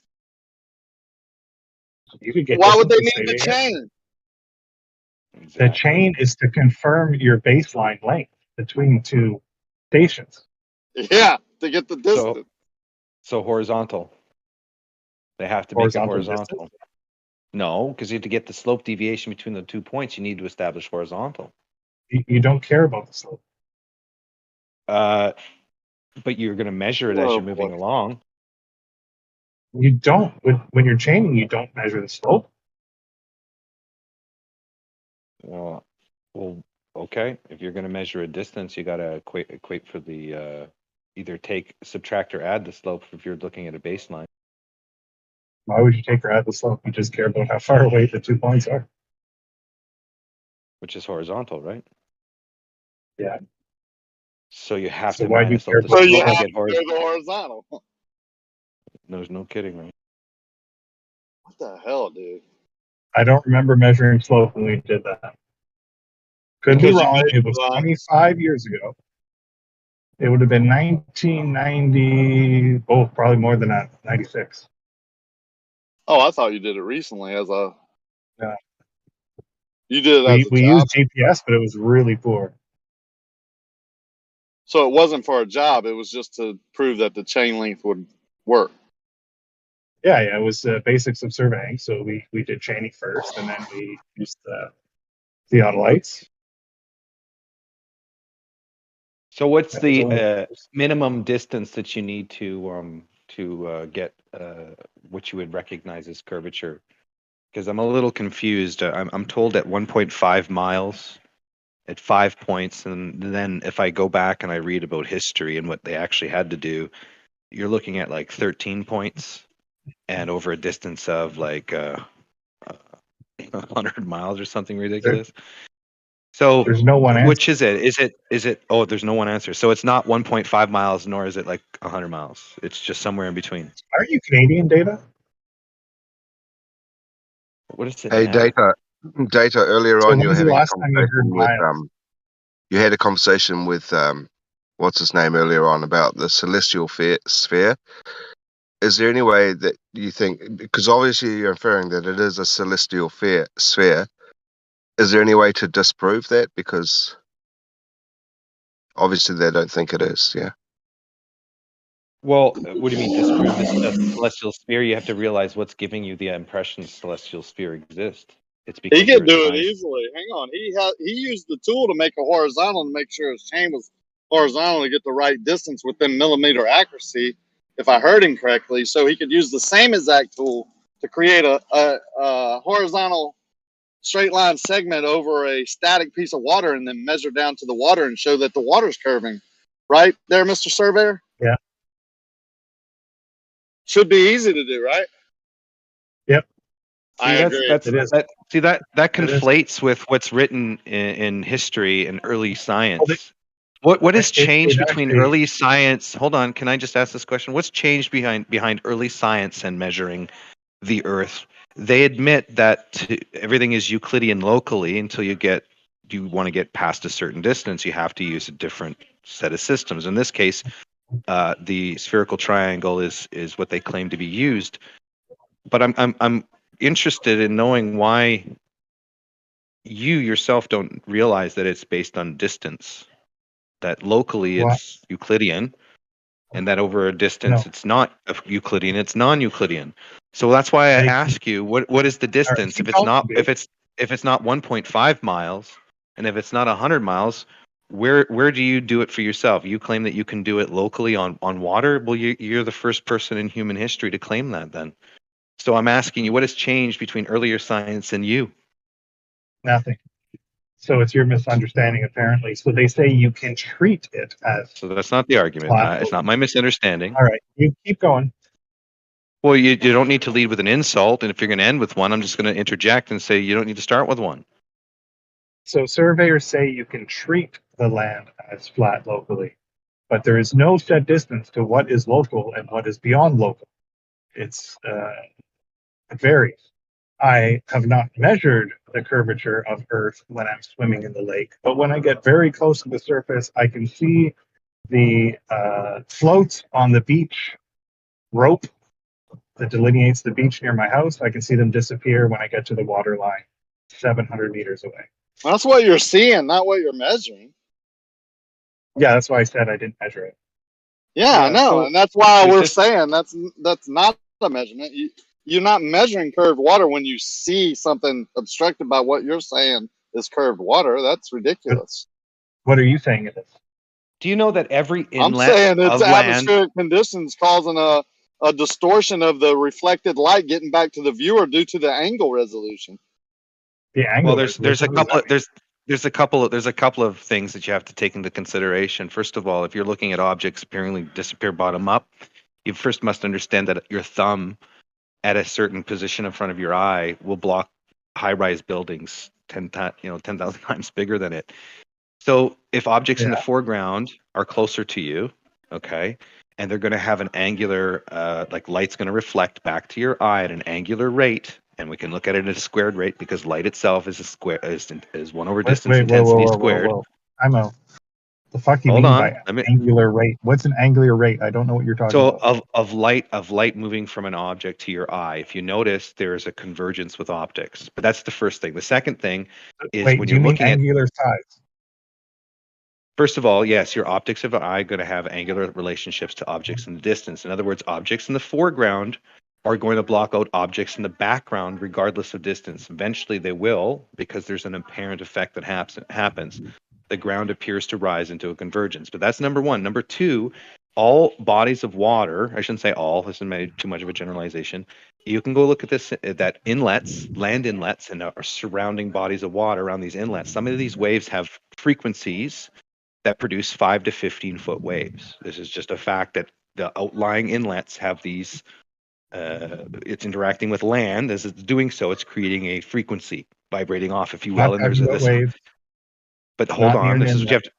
W: You could get
I: Why would
W: distance
I: they
W: with
I: need the
W: straight air.
I: chain?
W: The chain is to confirm your baseline length between two stations.
I: Yeah, to get the distance.
O: So horizontal. They have to make it horizontal. No, because you have to get the slope deviation between the 2 points, you need to establish horizontal.
W: You don't care about the slope.
O: But you're going to measure it as
I: Oh,
O: you're moving along.
W: You don't. When you're chaining, you don't measure the slope.
O: Well, okay. If you're going to measure a distance, you got to equate for the either subtract or add the slope if you're looking at a baseline.
W: Why would you take or add the slope? You just care about how far away the 2 points are.
O: Which is horizontal, right?
W: Yeah.
O: So you have
W: So
O: to
W: why do you
O: minus
W: care
O: out the
I: So
O: slope
I: you
O: to
I: have
O: get
I: to go the horizontal.
O: No kidding, right?
I: What the hell, dude?
W: I don't remember measuring slope when we did that. Could be
I: Because you
W: wrong.
I: made
W: It was
I: the
W: 25 years ago. It would have been 1990. Oh, probably more than that. 96.
I: Oh, I thought you did it recently as a.
W: Yeah.
I: You did it as a
W: We
I: job.
W: used GPS, but it was really poor.
I: So it wasn't for a job. It was just to prove that the chain length would work.
W: Yeah, it was basics of surveying. So we did chaining first, and then we used the theodolites.
O: So what's
W: That was
O: the minimum distance that you need to get what you would recognize as curvature? Because I'm a little confused. I'm told at 1.5 miles at 5 points, and then if I go back and I read about history and what they actually had to do, you're looking at like 13 points and over a distance of like 100 miles or something ridiculous. So
W: there's no one answer.
O: which is it? Is it? Oh, there's no one answer. So it's not 1.5 miles, nor is it like 100 miles. It's just somewhere in between.
W: Are you Canadian, Data?
O: What is it?
F: Hey,
O: now?
F: Data. Earlier
W: So
F: on, you were
W: when's the
F: having a
W: last time you heard
F: conversation with
W: miles?
F: You had a conversation with what's his name earlier on about the celestial sphere. Is there any way that you think, because obviously you're inferring that it is a celestial sphere, is there any way to disprove that? Because obviously they don't think it is. Yeah.
O: Well, what do you mean disprove this celestial sphere? You have to realize what's giving you the impression the celestial sphere exists. It's
I: He
O: because
I: could
O: you're
I: do it
O: trying.
I: easily. Hang on. He used the tool to make a horizontal to make sure his chain was horizontal to get the right distance within millimeter accuracy, if I heard him correctly. So he could use the same exact tool to create a horizontal straight line segment over a static piece of water and then measure down to the water and show that the water's curving. Right there, Mr. Surveyor?
W: Yeah.
I: Should be easy to do, right?
W: Yep.
I: I agree.
O: That conflates with what's written in history and early science. What has changed between early science? Hold on, can I just ask this question? What's changed behind early science and measuring the Earth? They admit that everything is Euclidean locally until you want to get past a certain distance. You have to use a different set of systems. In this case, the spherical triangle is what they claim to be used. But I'm interested in knowing why you yourself don't realize that it's based on distance. That locally it's Euclidean, and that over a distance it's not Euclidean, it's non-Euclidean. So that's why I ask you, what is the distance? If it's not 1.5 miles, and if it's not 100 miles, where do you do it for yourself? You claim that you can do it locally on water. Well, you're the first person in human history to claim that. Then, so I'm asking you, what has changed between earlier science and you?
W: Nothing. So it's your misunderstanding, apparently. So they say you can treat it as.
O: So that's not the argument. It's not my misunderstanding.
W: All right, you keep going.
O: Well, you don't need to lead with an insult, and if you're going to end with one, I'm just going to interject and say you don't need to start with one.
W: So surveyors say you can treat the land as flat locally, but there is no set distance to what is local and what is beyond local. It varies. I have not measured the curvature of Earth when I'm swimming in the lake, but when I get very close to the surface, I can see the floats on the beach rope that delineates the beach near my house. I can see them disappear when I get to the water line 700 meters away.
I: That's what you're seeing, not what you're measuring.
W: Yeah, that's why I said I didn't measure it.
I: Yeah, I know, and that's why we're saying that's not a measurement. You're not measuring curved water when you see something obstructed by what you're saying is curved water. That's ridiculous.
W: What are you saying it is?
O: Do you know that every inlet
I: I'm saying it's
O: of land,
I: atmospheric conditions causing a distortion of the reflected light getting back to the viewer due to the angle resolution.
W: The angle.
O: Well, there's a couple of things that you have to take into consideration. First of all, if you're looking at objects apparently disappear bottom up, you first must understand that your thumb at a certain position in front of your eye will block high-rise buildings 10,000 times bigger than it. So if objects in the foreground are closer to you, okay, and they're going to have an angular, like light's going to reflect back to your eye at an angular rate, and we can look at it at a squared rate because light itself is a square is 1 over distance intensity squared.
W: I'm out. The fuck you
O: Hold
W: mean
O: on,
W: by angular rate? What's an angular rate? I don't know what you're talking
O: So
W: about.
O: of light moving from an object to your eye, if you notice, there is a convergence with optics. But that's the first thing. The second thing is
W: Wait,
O: when
W: do
O: you're
W: you mean
O: looking at.
W: angular size?
O: First of all, yes, your optics of the eye are going to have angular relationships to objects in the distance. In other words, objects in the foreground are going to block out objects in the background regardless of distance. Eventually they will, because there's an apparent effect that happens. The ground appears to rise into a convergence. But that's number one. Number two, all bodies of water, I shouldn't say all, this is made too much of a generalization. You can go look at this, that inlets, land inlets, and our surrounding bodies of water around these inlets. Some of these waves have frequencies that produce 5 to 15 foot waves. This is just a fact that the outlying inlets have these, it's interacting with land. As it's doing so, it's creating a frequency vibrating off, if you will. And there's this.
W: Wave.
O: But hold on, this is what you have to.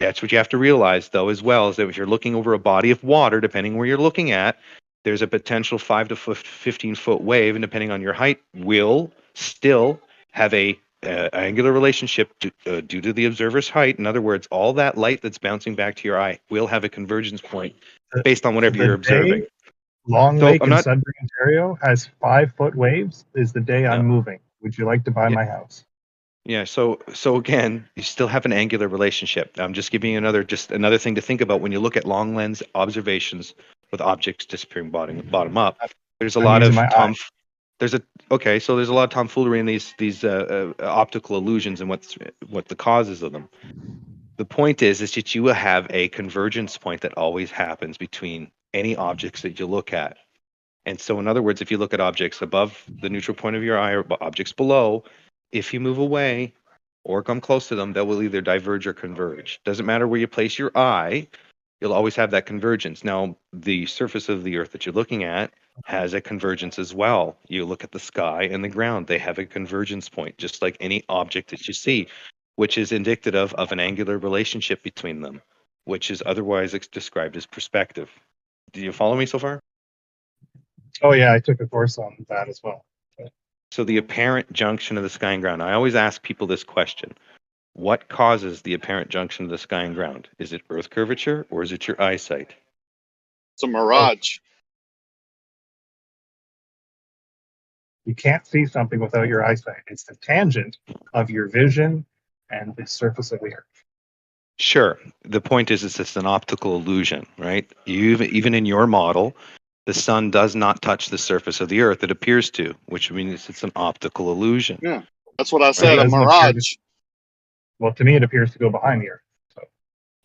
O: That's what you have to realize, though, as well, is that if you're looking over a body of water, depending where you're looking at, there's a potential 5 to 15 foot wave, and depending on your height, will still have a angular relationship due to the observer's height. In other words, all that light that's bouncing back to your eye will have a convergence point based on whatever you're observing.
W: Long Lake in Sudbury, Ontario has 5 foot waves. Is the day I'm moving. Would you like to buy my house?
O: Yeah, so again, you still have an angular relationship. I'm just giving you another thing to think about when you look at long lens observations with objects disappearing bottom up. There's a lot of there's a lot of tomfoolery in these optical illusions and what the causes of them. The point is that you will have a convergence point that always happens between any objects that you look at. And so, in other words, if you look at objects above the neutral point of your eye or objects below, if you move away or come close to them, they will either diverge or converge. Doesn't matter where you place your eye, you'll always have that convergence. Now, the surface of the Earth that you're looking at has a convergence as well. You look at the sky and the ground, they have a convergence point, just like any object that you see, which is indicative of an angular relationship between them, which is otherwise described as perspective. Do you follow me so far?
W: Oh, yeah, I took a course on that as well.
O: So the apparent junction of the sky and ground. I always ask people this question. What causes the apparent junction of the sky and ground? Is it Earth curvature or is it your eyesight?
I: It's a mirage.
W: You can't see something without your eyesight. It's the tangent of your vision and the surface of the Earth.
O: Sure. The point is, it's just an optical illusion, right? Even in your model, the sun does not touch the surface of the Earth. It appears to, which means it's an optical illusion.
I: Yeah, that's what I
W: It
I: said. A
W: doesn't appear to,
I: mirage.
W: well, to me, it appears to go behind the Earth.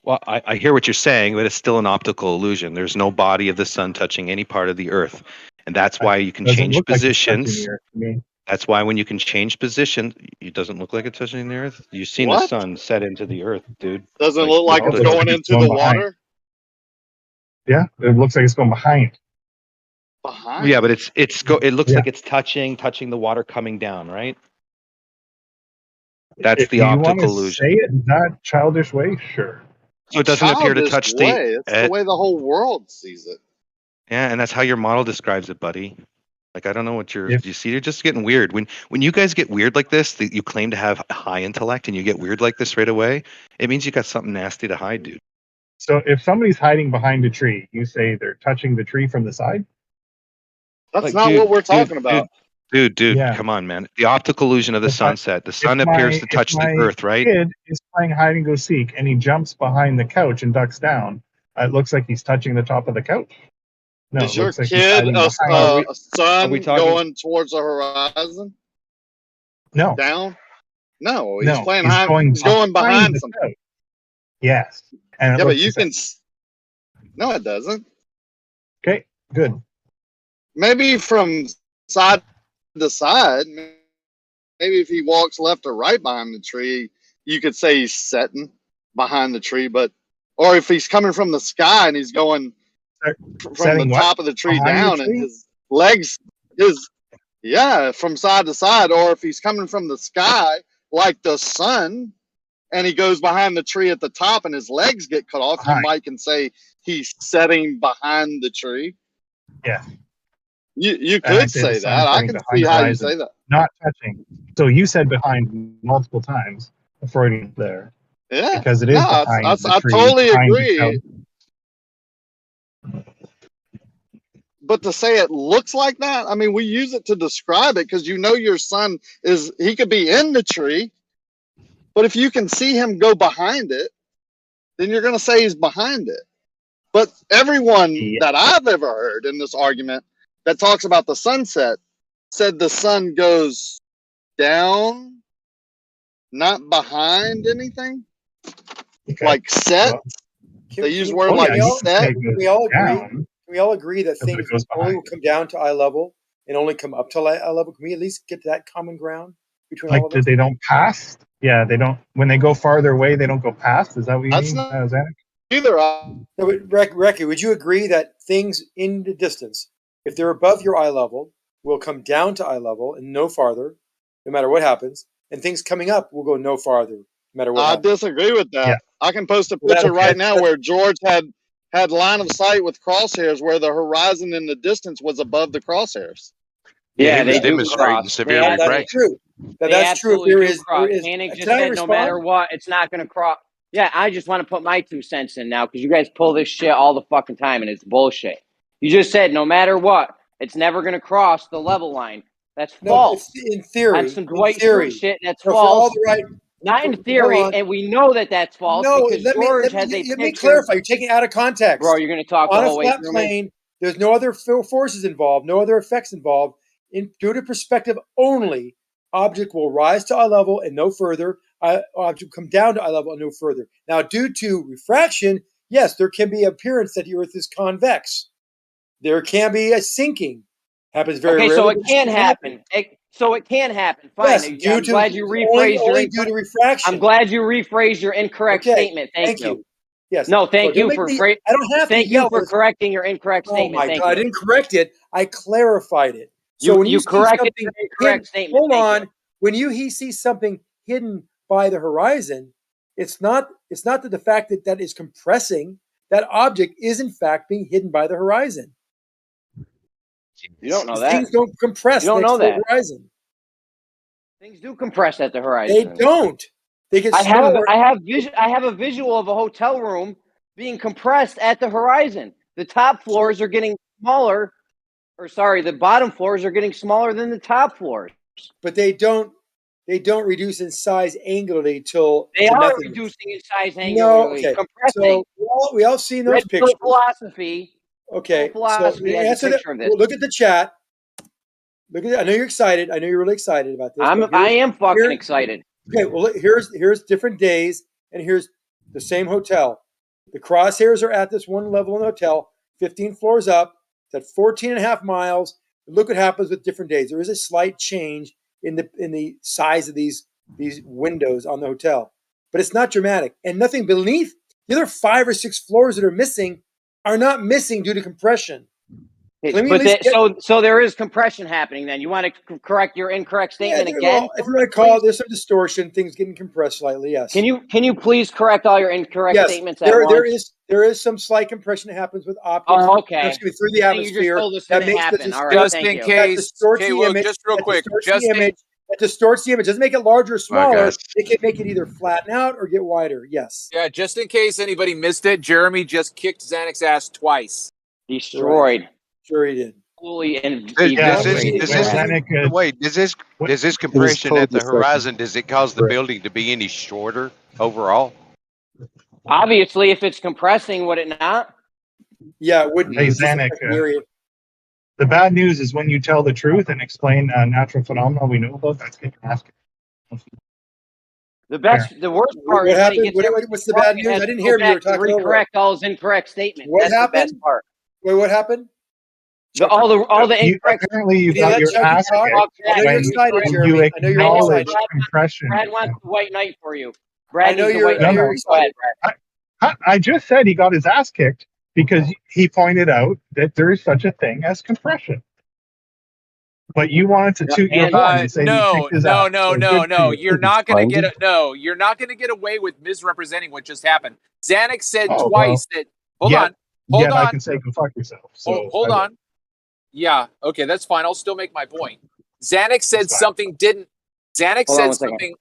O: Well, I hear what you're saying, but it's still an optical illusion. There's no body of the sun touching any part of the Earth, and that's why you can
W: Doesn't
O: change
W: look like it's touching
O: positions.
W: the Earth to me.
O: That's why when you can change position, it doesn't look like it's touching the Earth. You've seen the
I: What?
O: sun set into the Earth, dude.
I: Doesn't look like
W: No,
I: it's
W: it looks
I: going
W: like it's
I: into
W: going
I: the
W: behind.
I: water.
W: Yeah, it looks like it's going behind.
I: Behind.
O: Yeah, but it looks
W: Yeah.
O: like it's touching the water coming down, right? That's
W: If
O: the
W: you want
O: optical
W: to
O: illusion.
W: say it in that childish way, sure.
O: So it doesn't appear to
I: Childish
O: touch
I: way. It's the
O: the.
I: way the whole world sees it.
O: Yeah, and that's how your model describes it, buddy. Like I don't know what
W: If-
O: you see. You're just getting weird. When you guys get weird like this, that you claim to have high intellect, and you get weird like this right away, it means you got something nasty to hide, dude.
W: So if somebody's hiding behind a tree, you say they're touching the tree from the side?
I: That's
O: Like,
I: not
O: dude,
I: what we're
O: dude,
I: talking about.
O: Dude,
W: Yeah.
O: come on, man. The optical illusion of the
W: If I-
O: sunset. The
W: If
O: sun
W: my,
O: appears to
W: if
O: touch the
W: my
O: Earth, right?
W: kid is playing hide and go seek and he jumps behind the couch and ducks down, it looks like he's touching the top of the couch. No,
I: Is
W: it
I: your
W: looks like he's
I: kid
W: hiding
I: a
W: behind.
I: sun
O: we talking-
I: going towards the horizon?
W: No,
I: Down? No, he's
W: no,
I: playing
W: he's
I: high.
W: going
I: He's going behind
W: the
I: something.
W: couch. Yes, and it
I: Yeah, but
W: looks
I: you
W: the same.
I: can. No, it doesn't.
W: Okay, good.
I: Maybe from side to side. Maybe if he walks left or right behind the tree, you could say he's setting behind the tree. But or if he's coming from the sky and he's going from
W: Setting
I: the
W: what?
I: top of the tree
W: Behind the
I: down, and
W: tree?
I: his legs, from side to side. Or if he's coming from the sky like the sun, and he goes behind the tree at the top, and his legs get cut off,
W: Behind.
I: you might can say he's setting behind the tree.
W: Yeah.
I: You
W: And I
I: could
W: say the
I: say
W: sun
I: that. I
W: setting
I: can
W: behind
I: see
W: the
I: how you
W: horizon,
I: say that.
W: not touching. So you said behind multiple times. A Freudian there.
I: Yeah,
W: Because it is
I: no,
W: behind
I: I
W: the tree.
I: totally
W: behind the
I: agree.
W: couch.
I: But to say it looks like that, I mean, we use it to describe it because your son he could be in the tree, but if you can see him go behind it, then you're going to say he's behind it. But everyone that I've ever heard in this argument that talks about the sunset said the sun goes down, not behind anything,
W: Okay.
I: like set.
W: Well,
I: They use
V: Can
I: word
W: oh,
I: like
W: yeah, you can
I: set.
W: say it
V: we
W: goes
V: all agree?
W: down,
V: Can we all agree that
W: but it
V: things
W: goes
V: only
W: behind.
V: will come down to eye level and only come up to eye level? Can we at least get to that common ground between all
W: Like,
V: of
W: that
V: us?
W: they don't pass? Yeah, they don't. When they go farther away, they don't go past? Is that what you
I: That's
W: mean,
I: not
W: Zanuck?
I: either.
V: No, but Recky, would you agree that things in the distance, if they're above your eye level, will come down to eye level and no farther, no matter what happens, and things coming up will go no farther, no matter what
I: I
V: happens?
I: disagree with that.
W: Yeah.
I: I can post a
V: Well,
I: picture right
V: that's-
I: now where George had line of sight with crosshairs where the horizon in the distance was above the crosshairs.
P: Yeah,
U: Yeah,
P: he was
U: they do
P: demonstrating
U: cross.
P: severe
U: They
V: That's
P: refraction.
V: true.
U: They
V: That's true.
U: absolutely do cross.
V: Can
U: Koenig just
V: I
U: said no matter
V: respond?
U: what, it's not going to cross. Yeah, I just want to put my 2 cents in now because you guys pull this shit all the fucking time and it's bullshit. You just said no matter what, it's never going to cross the level line. That's
V: No,
U: false.
V: it's in theory.
U: On some Dwight
V: in theory.
U: Schrute shit, that's
V: No, for all
U: false.
V: the right.
U: Not in
V: hold
U: theory,
V: on.
U: and we know that that's false
V: No,
U: because
V: let
U: George
V: me
U: has a
V: let me
U: picture.
V: clarify. You're taking it out of context.
U: Bro, you're going to talk the
V: On a
U: whole way
V: flat
U: through me?
V: plane, there's no other forces involved, no other effects involved. Due to perspective only, object will rise to eye level and no further. Object will come down to eye level and no further. Now, due to refraction, yes, there can be appearance that the Earth is convex. There can be a sinking. Happens very
U: Okay,
V: rarely.
U: so it
V: but
U: can happen. So it can happen. Fine.
V: Yes,
U: I'm
V: due to
U: glad you
V: only
U: rephrased your.
V: due to refraction.
U: I'm glad you rephrased your incorrect
V: Okay,
U: statement. Thank you.
V: you. Yes.
U: No,
V: So
U: thank you
V: don't
U: for.
V: make me- I don't have to
U: Thank you
V: yell
U: for
V: this.
U: correcting your incorrect
V: Oh
U: statement.
V: my
U: Thank
V: God! I
U: you.
V: didn't correct it. I clarified it. So when you see
U: corrected
V: something
U: your incorrect
V: hidden,
U: statement.
V: hold
U: Thank
V: on.
U: you.
V: When he sees something hidden by the horizon, it's not that the fact that is compressing. That object is in fact being hidden by the horizon.
U: You don't know that.
V: Things don't compress
U: You don't
V: next
U: know
V: to the
U: that.
V: horizon.
U: Things do compress at the horizon.
V: They don't. They get smaller.
U: I have a visual of a hotel room being compressed at the horizon. The top floors are getting smaller, the bottom floors are getting smaller than the top floors.
V: But they don't. they don't reduce in size angularly till
U: They
V: to
U: are
V: nothingness.
U: reducing in size
V: No,
U: angularly,
V: okay.
U: compressing.
V: So we all seen those
U: Red Pill
V: pictures.
U: philosophy.
V: Okay, so
U: Philosophy
V: the
U: has a
V: answer that
U: picture of this.
V: well, look at the chat. Look at. I know you're excited. I know you're really excited about this. but
U: I am fucking
V: here-
U: excited.
V: Okay, well here's different days, and here's the same hotel. The crosshairs are at this one level in the hotel, 15 floors up. It's at 14 and a half miles. Look what happens with different days. There is a slight change in the size of these windows on the hotel, but it's not dramatic. And nothing beneath the other 5 or 6 floors that are missing are not missing due to compression.
U: So there is compression happening. Then you want to correct your incorrect statement again?
V: Well, if you want to call it, there's some distortion, things getting compressed slightly. Yes.
U: Can you please correct all your incorrect statements at
V: there
U: once?
V: there is some slight compression that happens with optics.
U: Oh, okay.
V: Through the
U: Then you just
V: atmosphere.
U: told us
V: That
U: it didn't
V: makes the
U: happen. All right,
D: Just
U: thank
D: in
U: you.
D: case.
V: distorts
D: Okay,
V: the
D: well,
V: image.
D: just real
V: That
D: quick.
V: distorts
D: Just
V: the
D: in,
V: image. That distorts the image. Doesn't make it larger or smaller.
C: gosh.
V: It can make it either flatten out or get wider. Yes.
D: yeah, just in case anybody missed it, Jeremy just kicked Xanix's ass twice.
U: Destroyed.
V: Sure he did.
U: Fully and
T: Wait,
P: Does this compression at the horizon, does it cause the building to be any shorter overall?
U: Obviously, if it's compressing, would it not?
V: Yeah, it wouldn't.
W: Hey,
V: It's just
W: Zanuck,
V: a period.
W: the bad news is when you tell the truth and explain natural phenomena we know about, that's getting asked.
U: The worst part
V: What
U: is
V: happened?
U: when he gets
V: What's the bad news? I didn't hear me. You were talking over.
U: Recorrect all his incorrect statements.
V: What
U: That's
V: happened?
U: the best part.
V: Wait, what happened?
U: All the incorrect.
W: Apparently, you
V: Did you
W: got
V: let
W: your
V: Chucky
W: ass
V: talk?
W: kicked
V: I know you're
W: when
V: excited,
W: you
V: Jeremy. I know you're
W: acknowledge
V: excited.
W: compression.
U: Brad wants the white knight for you.
V: I
U: Brad
V: know
U: needs the
V: you're
U: white knight.
W: No, no.
U: Go ahead, Brad.
W: I just said he got his ass kicked because he pointed out that there is such a thing as compression. But you wanted to toot your horn and say he
D: No.
W: kicked his ass. So good for you.
D: You're not gonna get You're not gonna get away with misrepresenting what just happened. Xanax said
W: Oh,
D: twice
W: well,
D: that. Hold on.
W: I can say go fuck yourself. So
D: Hold on. Yeah. Okay, that's fine. I'll still make my point. Xanax said something didn't. Xanax
U: Hold on
D: said
U: one
D: something.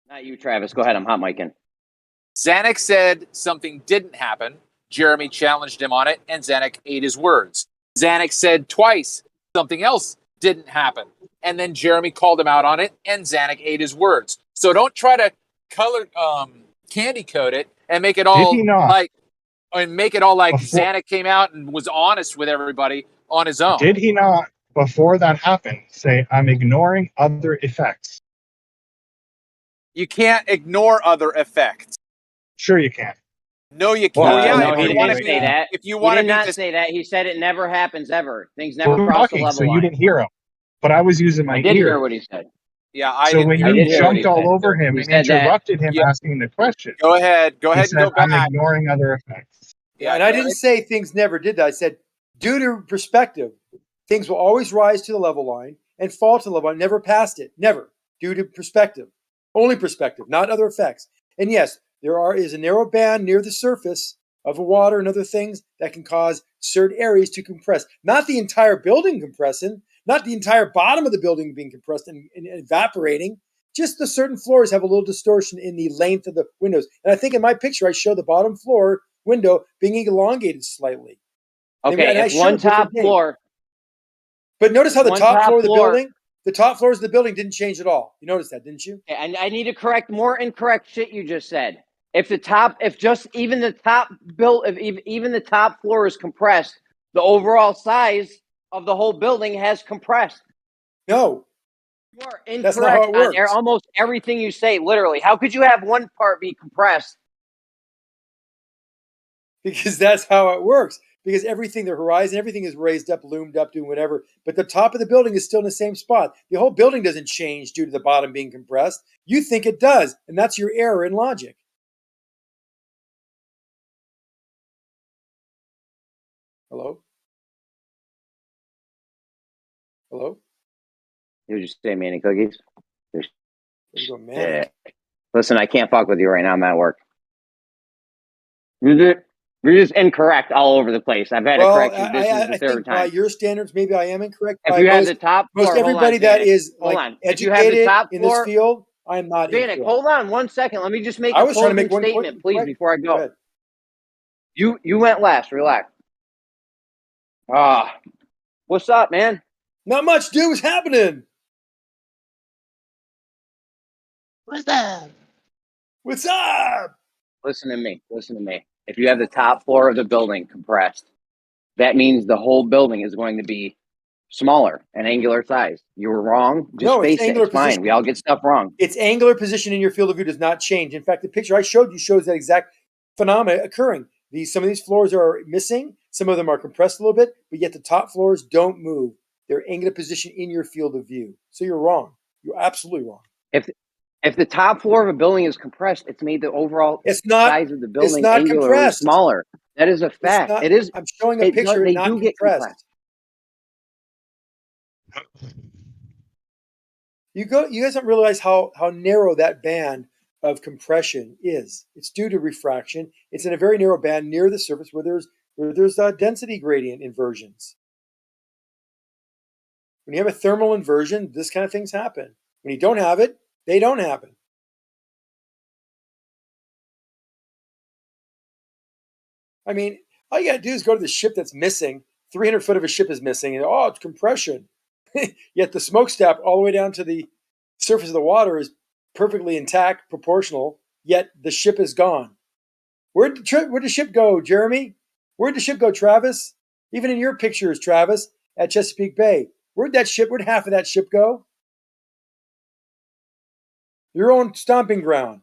U: Not you, Travis. Go ahead. I'm hot micing.
D: Xanax said something didn't happen. Jeremy challenged him on it, and Xanax ate his words. Xanax said twice something else didn't happen, and then Jeremy called him out on it, and Xanax ate his words. So don't try to color candy coat it and make it all like Xanax came out and was honest with everybody on his own.
W: Did he not, before that happened, say, I'm ignoring other effects?
D: You can't ignore other effects.
W: Sure you can.
D: No, you can't.
U: No, he didn't say that.
D: If you
U: He
D: want
U: did
D: to
U: not say that. He said it never happens ever. Things never
W: We're
U: cross the
W: talking,
U: level
W: so
U: line.
W: you didn't hear him. But I was using my
U: I did
W: ear.
U: hear what he said.
D: Yeah, I
W: So
D: didn't
W: when
D: hear
W: you
D: what he
W: jumped all
D: said.
W: over him
U: He
W: and
U: said that-
W: interrupted him asking the question,
D: Go ahead
W: he
D: and
W: said,
D: go back.
W: I'm ignoring other effects.
V: Yeah, and I didn't say things never did that. I said, due to perspective, things will always rise to the level line and fall to the level line, never past it. Never. Due to perspective. Only perspective, not other effects. And yes, there is a narrow band near the surface of water and other things that can cause certain areas to compress. Not the entire building compressing, not the entire bottom of the building being compressed and evaporating. Just the certain floors have a little distortion in the length of the windows. And I think in my picture, I show the bottom floor window being elongated slightly.
U: Okay,
V: and I
U: if
V: showed
U: one
V: different
U: top
V: things.
U: floor.
V: But notice how the
U: one
V: top
U: top
V: floor of the
U: floor-
V: building, the top floors of the building didn't change at all. You noticed that, didn't you?
U: And I need to correct more incorrect shit you just said. If the top floor is compressed, the overall size of the whole building has compressed.
V: No.
U: You are
V: That's not how
U: incorrect
V: it works.
U: on almost everything you say, literally. How could you have one part be compressed?
V: Because that's how it works. Because everything, the horizon, everything is raised up, loomed up, doing whatever. But the top of the building is still in the same spot. The whole building doesn't change due to the bottom being compressed. You think it does, and that's your error in logic. Hello? Hello?
U: You just say Manny cookies?
V: There you go, man.
U: Yeah. Listen, I can't fuck with you right now. I'm at work. You're just incorrect all over the place. I've had to correct you. This is the
V: I
U: third
V: think by
U: time.
V: your standards, maybe I am incorrect.
U: If
V: By
U: you have the top floor,
V: most
U: hold on,
V: everybody that
U: Janet.
V: is
U: Hold
V: like
U: on. If you have the
V: educated
U: top
V: in this
U: floor-
V: field, I'm not
U: Janik,
V: incorrect.
U: hold on 1 second. Let me just make
V: I
U: a
V: was trying to
U: closing
V: make one
U: statement,
V: quick-
U: please,
V: quick-
U: before I
V: go
U: go.
V: ahead.
U: You went last. Relax. What's up, man?
V: Not much, dude. What's happening?
U: What's up?
V: What's up?
U: Listen to me. Listen to me. If you have the top floor of the building compressed, that means the whole building is going to be smaller and angular size. You were wrong. Just
V: No, it's
U: face it.
V: angular
U: It's fine.
V: position.
U: We all get stuff wrong.
V: Its angular position in your field of view does not change. In fact, the picture I showed you shows that exact phenomena occurring. Some of these floors are missing. Some of them are compressed a little bit, but yet the top floors don't move. They're angular position in your field of view. So you're wrong. You're absolutely wrong.
U: If the top floor of a building is compressed, it's made the overall size of the
V: It's
U: building
V: not
U: angularly
V: compressed.
U: smaller. That is a
V: It's
U: fact.
V: not.
U: It is.
V: I'm showing a picture.
U: They
V: Not
U: do get
V: compressed.
U: compressed.
V: You guys don't realize how narrow that band of compression is. It's due to refraction. It's in a very narrow band near the surface where there's density gradient inversions. When you have a thermal inversion, this kind of things happen. When you don't have it, they don't happen. I mean, all you got to do is go to the ship that's missing. 300 foot of a ship is missing, and it's compression. Yet the smokestack all the way down to the surface of the water is perfectly intact, proportional, yet the ship is gone. Where'd the ship go, Jeremy? Where'd the ship go, Travis? Even in your pictures, Travis, at Chesapeake Bay. Where'd half of that ship go? Your own stomping ground.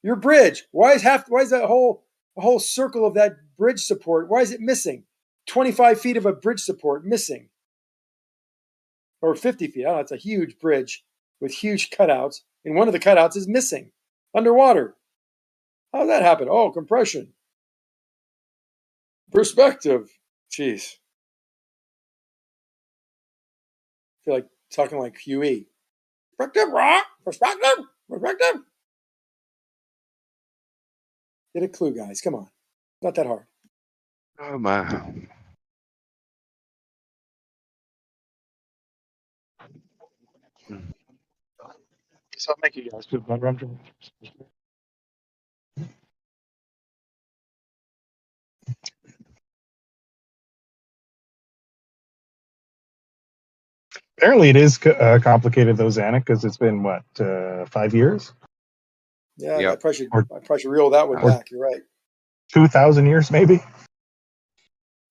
V: Your bridge. Why is that whole circle of that bridge support, why is it missing? 25 feet of a bridge support missing. Or 50 feet. Oh, it's a huge bridge with huge cutouts, and one of the cutouts is missing underwater. How did that happen? Oh, compression. Perspective. Jeez. I feel like talking like QE. Perspective, rock. Perspective. Perspective. Get a clue, guys. Come on. Not that hard.
P: Oh my.
W: So thank you guys for that. Apparently, it is complicated though, Zanuck, because it's been what 5 years?
V: Yeah,
P: Yep.
V: I probably should reel that one back. You're right.
W: 2,000 years, maybe.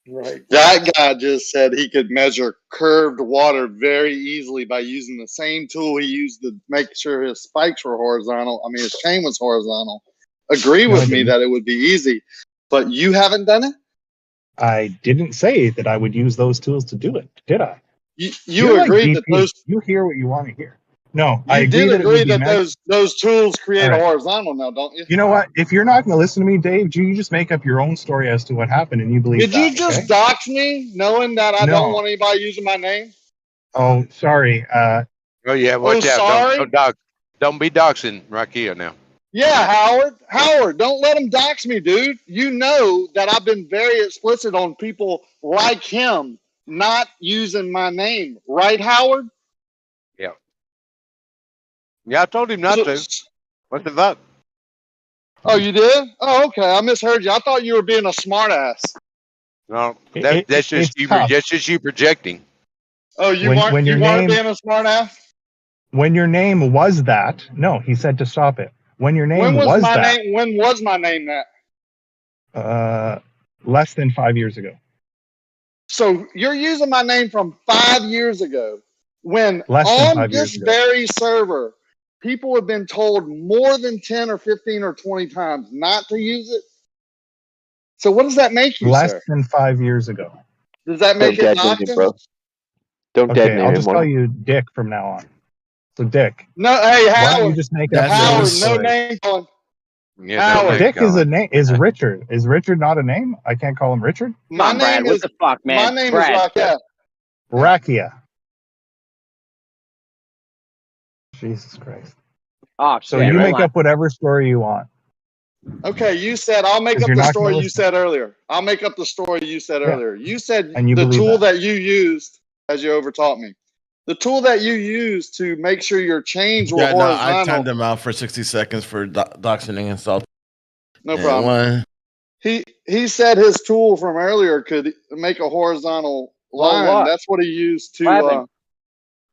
V: Right.
I: That guy just said he could measure curved water very easily by using the same tool he used to make sure his spikes were horizontal. I mean, his chain was horizontal. Agree
W: No, I
I: with me
W: didn't.
I: that it would be easy, but you haven't done it?
W: I didn't say that I would use those tools to do it, did I?
I: You
W: You're like
I: agreed that
W: BP.
I: those
W: You hear what you want to hear. No, I
I: you
W: agree
I: did
W: that it would
I: agree
W: be
I: that
W: meant.
I: those tools create
W: All right.
I: horizontal now, don't you?
W: You know what? If you're not going to listen to me, Dave, you just make up your own story as to what happened, and you believe
I: Did you
W: that.
I: just
W: Okay?
I: dox me knowing that I don't
W: No.
I: want anybody using my name?
W: Oh, sorry.
P: Oh yeah, watch out!
I: Sorry?
P: Don't be doxing Rakia now.
I: Yeah, Howard, don't let him dox me, dude. You know that I've been very explicit on people like him not using my name. Right, Howard?
P: Yeah. Yeah, I told him not to. What the fuck?
I: Oh, you did? Oh, okay. I misheard you. I thought you were being a smartass.
P: No, that's just
W: it's
P: you.
W: tough.
P: That's just you projecting.
I: Oh, you
W: When
I: weren't
W: your name
I: being a smartass?
W: when your name was that. No, he said to stop it. When your name
I: When was
W: was
I: my
W: that.
I: name? When was my name that?
W: Less than 5 years ago.
I: So you're using my name from 5 years ago, when
W: Less than
I: on
W: 5 years
I: this
W: ago.
I: very server, people have been told more than 10 or 15 or 20 times not to use it. So what does that make you,
W: Less
I: sir?
W: than 5 years ago.
I: Does that make it doxing?
W: Okay, I'll just call you Dick from now on. So Dick.
I: No, hey,
W: Why don't you
I: Howard.
W: just make up
I: Howard,
W: your own
I: no
W: story?
I: name calling.
P: Yeah,
I: Howard.
W: Dick is a name. Is Richard? Is Richard not a name? I can't call him Richard.
I: My
U: Brad,
I: name
U: what
I: is
U: the fuck, man?
I: My name
U: Brad.
I: is Raquel.
W: Rakia. Jesus Christ.
U: Oh,
W: So
U: shit,
W: you
U: hold
W: make
U: on.
W: up whatever story you want.
I: Okay, you said I'll make
W: 'Cause
I: up
W: you're
I: the
W: not gonna
I: story you
W: listen.
I: said earlier. I'll make up the story you said
W: Yeah.
I: earlier. You said
W: And you
I: the
W: believe
I: tool
W: that.
I: that you used, as you overtaught me, the tool that you used to make sure your chains were
R: Yeah, no, I
I: horizontal.
R: timed them out for 60 seconds for doxing and insult.
I: No
R: And
I: problem.
R: one-
I: He said his tool from earlier could make a horizontal
U: Well,
I: line.
U: what?
I: That's what he used
U: What
I: to.
U: happened?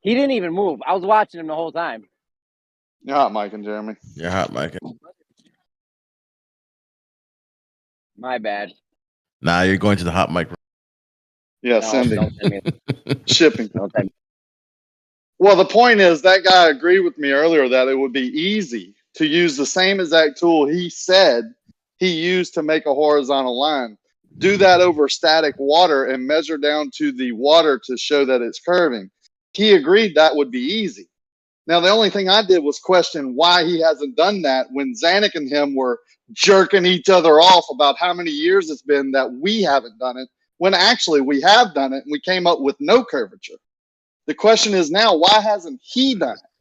U: He didn't even move. I was watching him the whole time.
I: You're hot, Mike and Jeremy.
R: You're hot, Mike.
U: My bad.
R: Nah, you're going to the hot mic.
I: Yeah,
U: No,
I: Cindy.
U: don't send me.
I: Shipping.
U: Don't send me.
I: Well, the point is that guy agreed with me earlier that it would be easy to use the same exact tool he said he used to make a horizontal line. Do that over static water and measure down to the water to show that it's curving. He agreed that would be easy. Now, the only thing I did was question why he hasn't done that when Zanuck and him were jerking each other off about how many years it's been that we haven't done it, when actually we have done it and we came up with no curvature. The question is now, why hasn't he done it?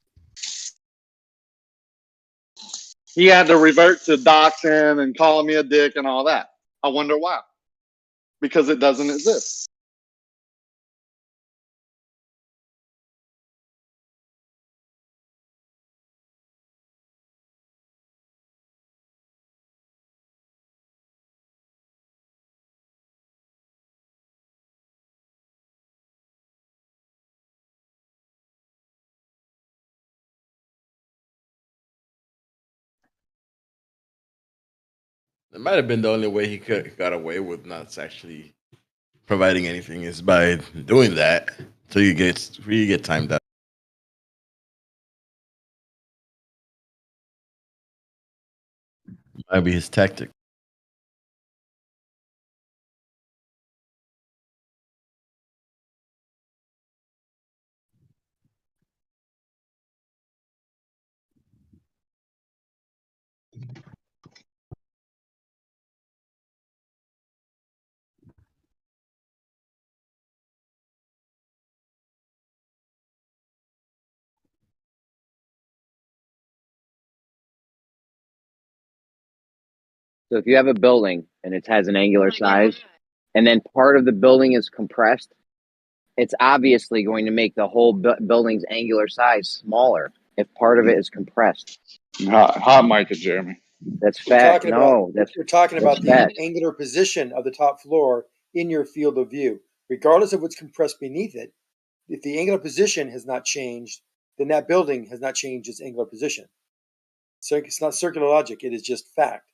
I: He had to revert to doxing and calling me a dick and all that. I wonder why. Because it doesn't exist.
R: It might have been the only way he could got away with not actually providing anything is by doing that. So you get timed out. Might be his tactic.
U: So if you have a building and it has an angular size, and then part of the building is compressed, it's obviously going to make the whole building's angular size smaller if part of it is compressed.
I: Hot mic to Jeremy.
U: That's
V: We're
U: fact.
V: talking
U: No,
V: about we're talking about the
U: fact.
V: angular position of the top floor in your field of view, regardless of what's compressed beneath it. If the angular position has not changed, then that building has not changed its angular position. So it's not circular logic; it is just fact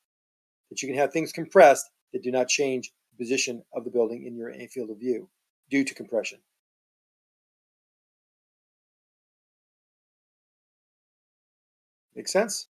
V: that you can have things compressed that do not change the position of the building in your field of view due to compression. Make sense?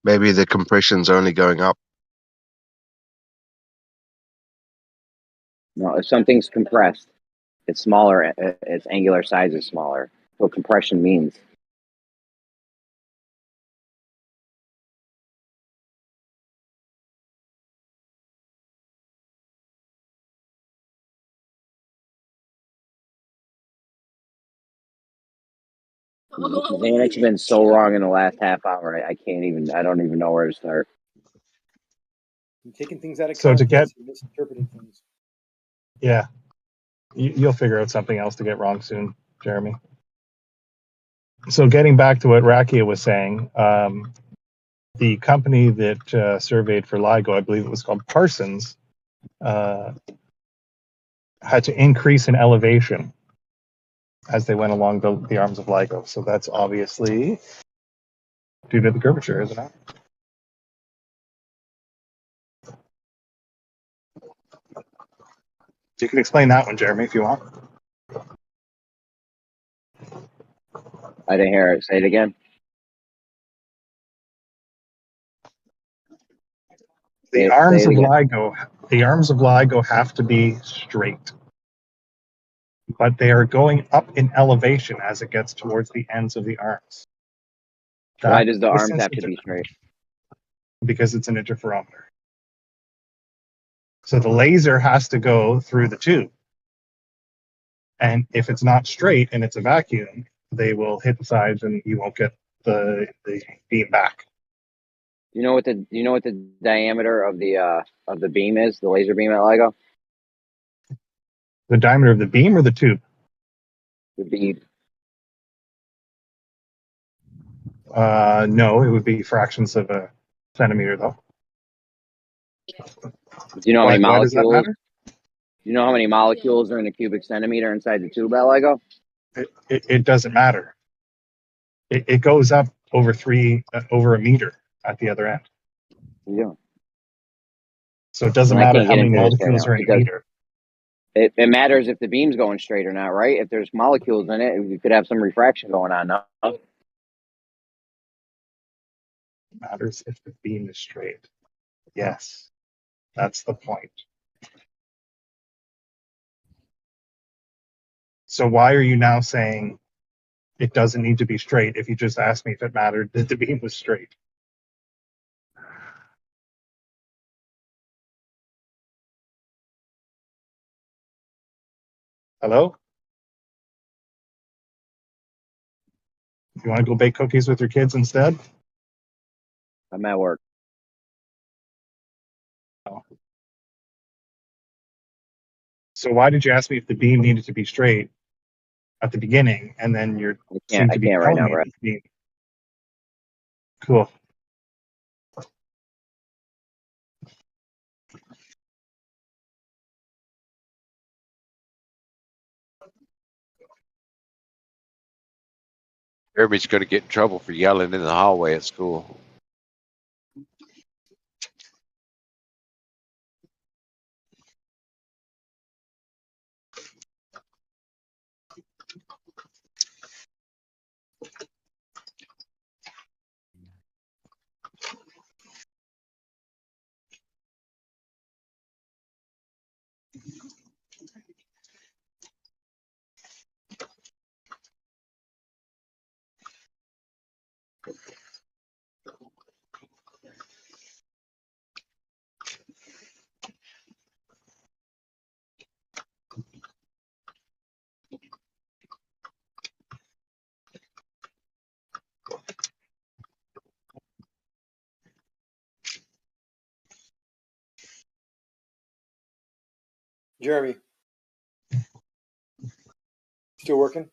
F: Maybe the compression's only going up.
U: No, if something's compressed, it's smaller. Its angular size is smaller. That's what compression means. Xanax has been so wrong in the last half hour. I can't even. I don't even know where to start.
V: You're taking things out of
W: So to
V: context,
W: get-
V: you're misinterpreting things.
W: Yeah. You'll figure out something else to get wrong soon, Jeremy. So getting back to what Rakia was saying, the company that surveyed for LIGO, I believe it was called Parsons, had to increase in elevation as they went along the arms of LIGO. So that's obviously due to the curvature, isn't it? You can explain that one, Jeremy, if you want.
U: I didn't hear it. Say it again.
W: The arms of LIGO have to be straight. but they are going up in elevation as it gets towards the ends of the arms.
U: Why
W: That
U: does the arms
W: distance
U: have to be straight?
W: because it's an interferometer. So the laser has to go through the tube. And if it's not straight and it's a vacuum, they will hit the sides and you won't get the beam back.
U: You know what the diameter of the beam is? The laser beam at LIGO?
W: The diameter of the beam or the tube?
U: The beam.
W: No, it would be fractions of a centimeter though.
U: Do you know how many
W: Why does that
U: molecules?
W: matter?
U: Do you know how many molecules are in a cubic centimeter inside the tube at LIGO?
W: It doesn't matter. It goes up over over a meter at the other end.
U: Yeah.
W: So it doesn't
U: And I
W: matter
U: can't
W: how
U: get
W: many
U: into this right
W: molecules
U: now.
W: are in a meter.
U: It matters if the beam's going straight or not, right? If there's molecules in it, you could have some refraction going on. No?
W: It matters if the beam is straight. Yes, that's the point. So why are you now saying it doesn't need to be straight if you just asked me if it mattered that the beam was straight? Hello? You want to go bake cookies with your kids instead?
U: I'm at work.
W: No. So why did you ask me if the beam needed to be straight at the beginning, and then you seem to be
U: right
W: telling
U: now,
W: me
U: Brett.
W: that the beam? Cool.
P: Everybody's going to get in trouble for yelling in the hallway at school.
V: Jeremy, still working?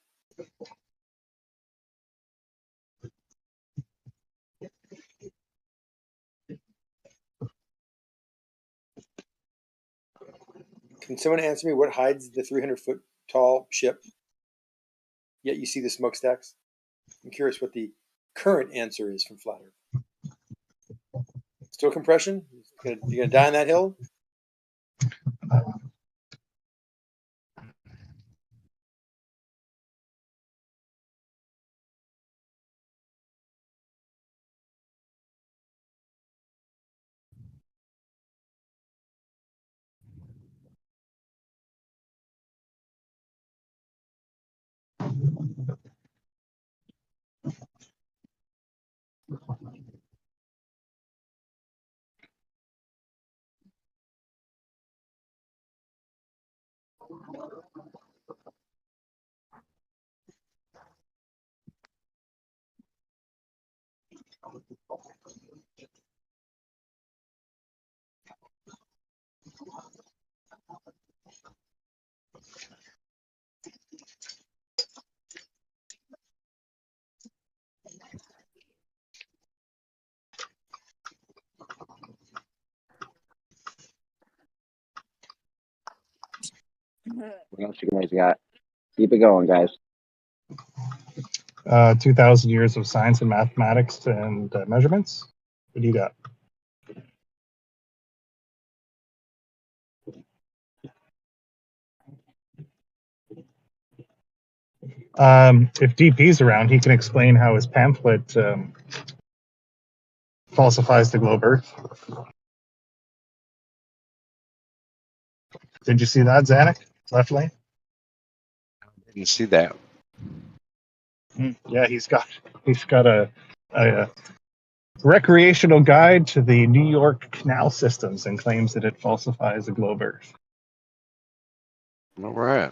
V: Can someone answer me what hides the 300-foot tall ship? Yet you see the smokestacks. I'm curious what the current answer is from Flat Earth. Still compression? You gonna die on that hill?
U: What else you guys got? Keep it going, guys.
W: 2,000 years of science and mathematics and measurements. What do you got? If DP's around, he can explain how his pamphlet falsifies the globe Earth. Did you see that, Zanuck? Left lane?
P: Didn't see that.
W: Yeah, he's got a recreational guide to the New York canal systems and claims that it falsifies the globe Earth.
P: All right.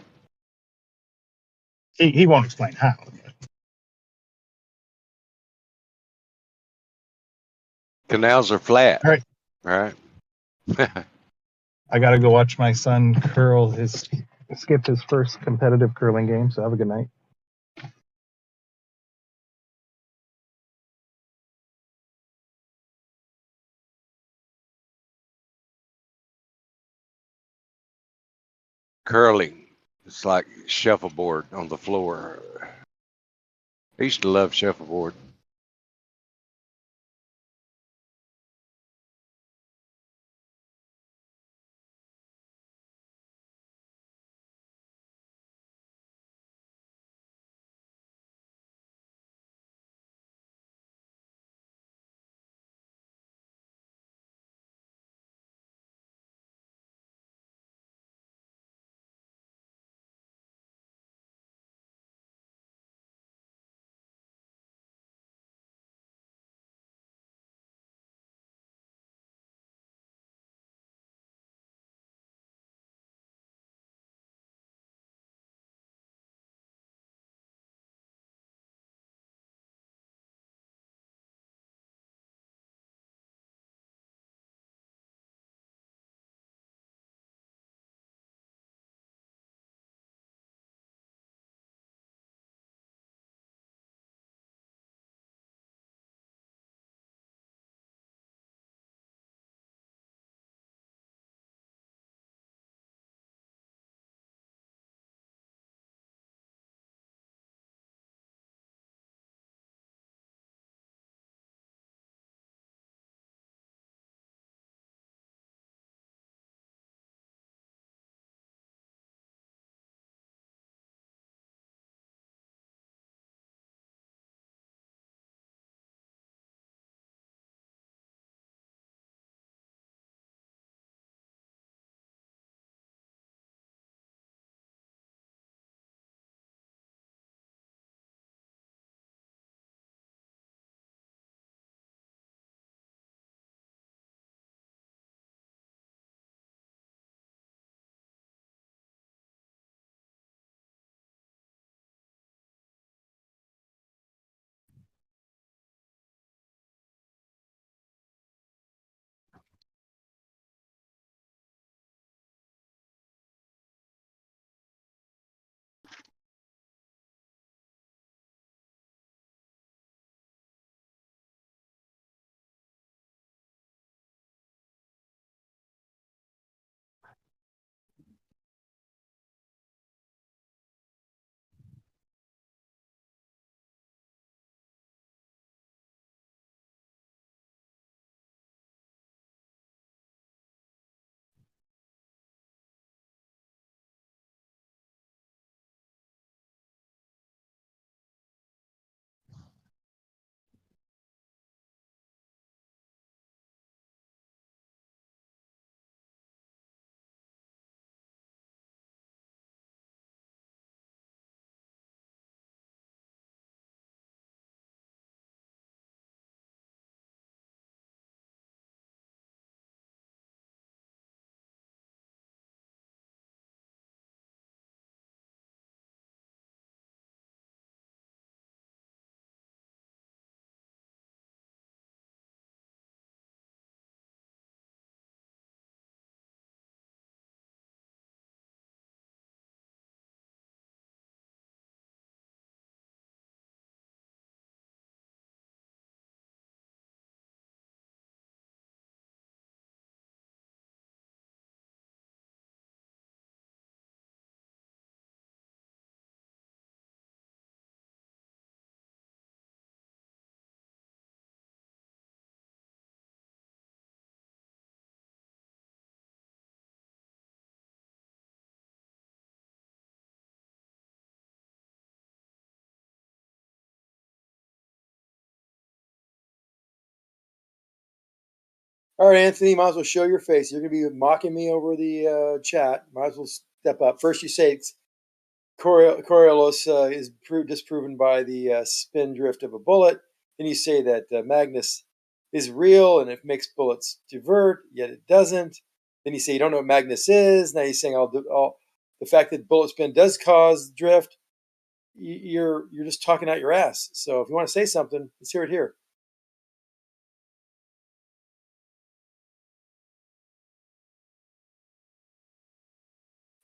W: He won't explain how.
P: Canals are flat.
W: All right.
P: Right.
W: I got to go watch my son skip his first competitive curling game. So have a good night.
P: Curling. It's like shuffleboard on the floor. I used to love shuffleboard.
V: All right, Anthony, might as well show your face. You're going to be mocking me over the chat. Might as well step up. First, you say Coriolis is disproven by the spin drift of a bullet. Then you say that Magnus is real and it makes bullets divert, yet it doesn't. Then you say you don't know what Magnus is. Now you're saying all the fact that bullet spin does cause drift. You're just talking out your ass. So if you want to say something, let's hear it here.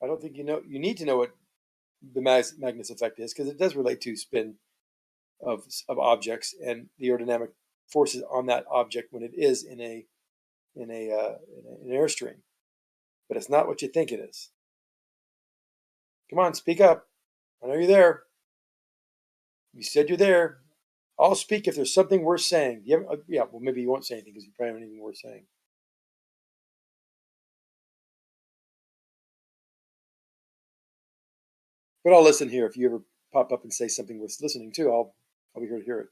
V: I don't think you know. You need to know what the Magnus effect is because it does relate to spin of objects and the aerodynamic forces on that object when it is in an airstream. But it's not what you think it is. Come on, speak up. I know you're there. You said you're there. I'll speak if there's something worth saying. Yeah, well, maybe you won't say anything because you probably don't have anything worth saying. But I'll listen here. If you ever pop up and say something worth listening to, I'll be here to hear it.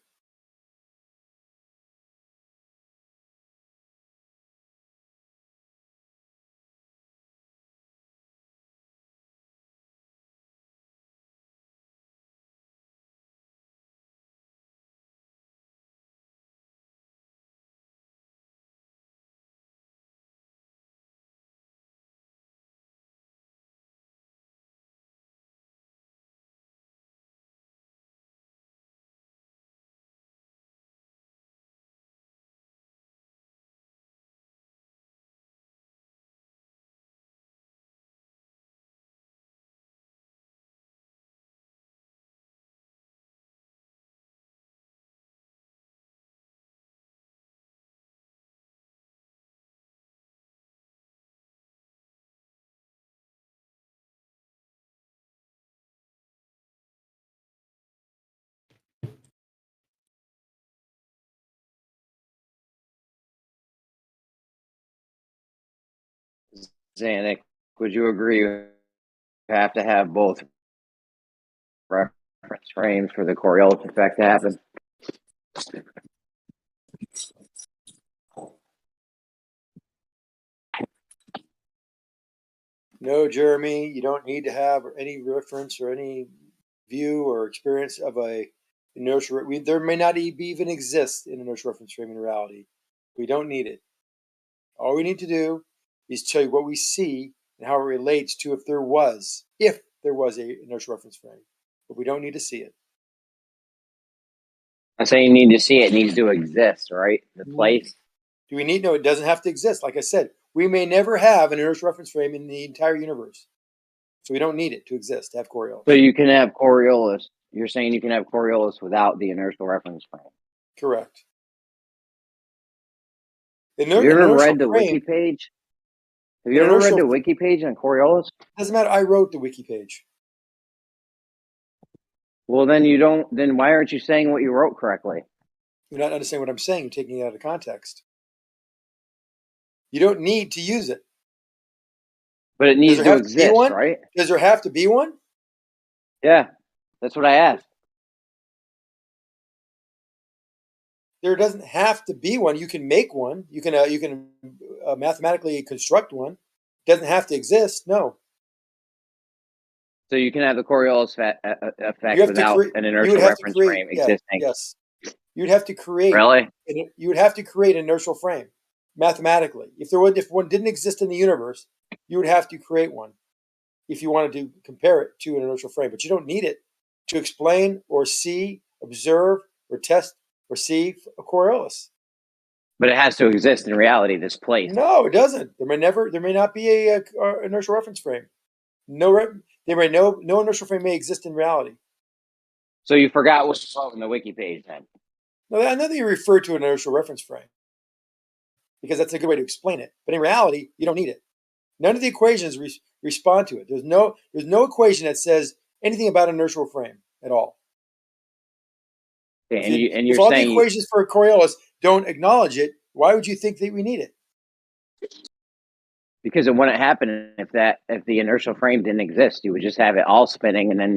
U: Zanuck, would you agree you have to have both reference frames for the Coriolis effect to happen?
V: No, Jeremy, you don't need to have any reference or any view or experience of a inertial. There may not even exist an inertial reference frame in reality. We don't need it. All we need to do is tell you what we see and how it relates to if there was a inertial reference frame. But we don't need to see it.
U: I'm saying you need to see it. It needs to exist, right? The place.
V: Do we need? No, it doesn't have to exist. Like I said, we may never have an inertial reference frame in the entire universe. So we don't need it to exist to have Coriolis.
U: So you can have Coriolis. You're saying you can have Coriolis without the inertial reference frame.
V: Correct.
U: Have you ever read the wiki page? Have you ever read the wiki page on Coriolis?
V: Doesn't matter. I wrote the wiki page.
U: Well, then you don't. Then why aren't you saying what you wrote correctly?
V: You're not understanding what I'm saying. You're taking it out of context. You don't need to use it.
U: But it needs to exist, right?
V: Does there have to be one?
U: Yeah, that's what I asked.
V: There doesn't have to be one. You can make one. You can mathematically construct one. It doesn't have to exist. No.
U: So you can have the Coriolis effect without an inertial reference frame existing.
V: Yes. You'd have to create.
U: Really?
V: You would have to create an inertial frame mathematically. If one didn't exist in the universe, you would have to create one if you wanted to compare it to an inertial frame. But you don't need it to explain or see, observe, or test or see a Coriolis.
U: But it has to exist in reality. This place.
V: No, it doesn't. There may not be a inertial reference frame. No inertial frame may exist in reality.
U: So you forgot what you wrote in the wiki page then?
V: No, I know that you refer to an inertial reference frame because that's a good way to explain it. But in reality, you don't need it. None of the equations respond to it. There's no equation that says anything about an inertial frame at all.
U: Okay, and you're
V: if all
U: saying
V: the equations for Coriolis don't acknowledge it, why would you think that we need it?
U: Because it wouldn't happen if the inertial frame didn't exist. You would just have it all spinning, and then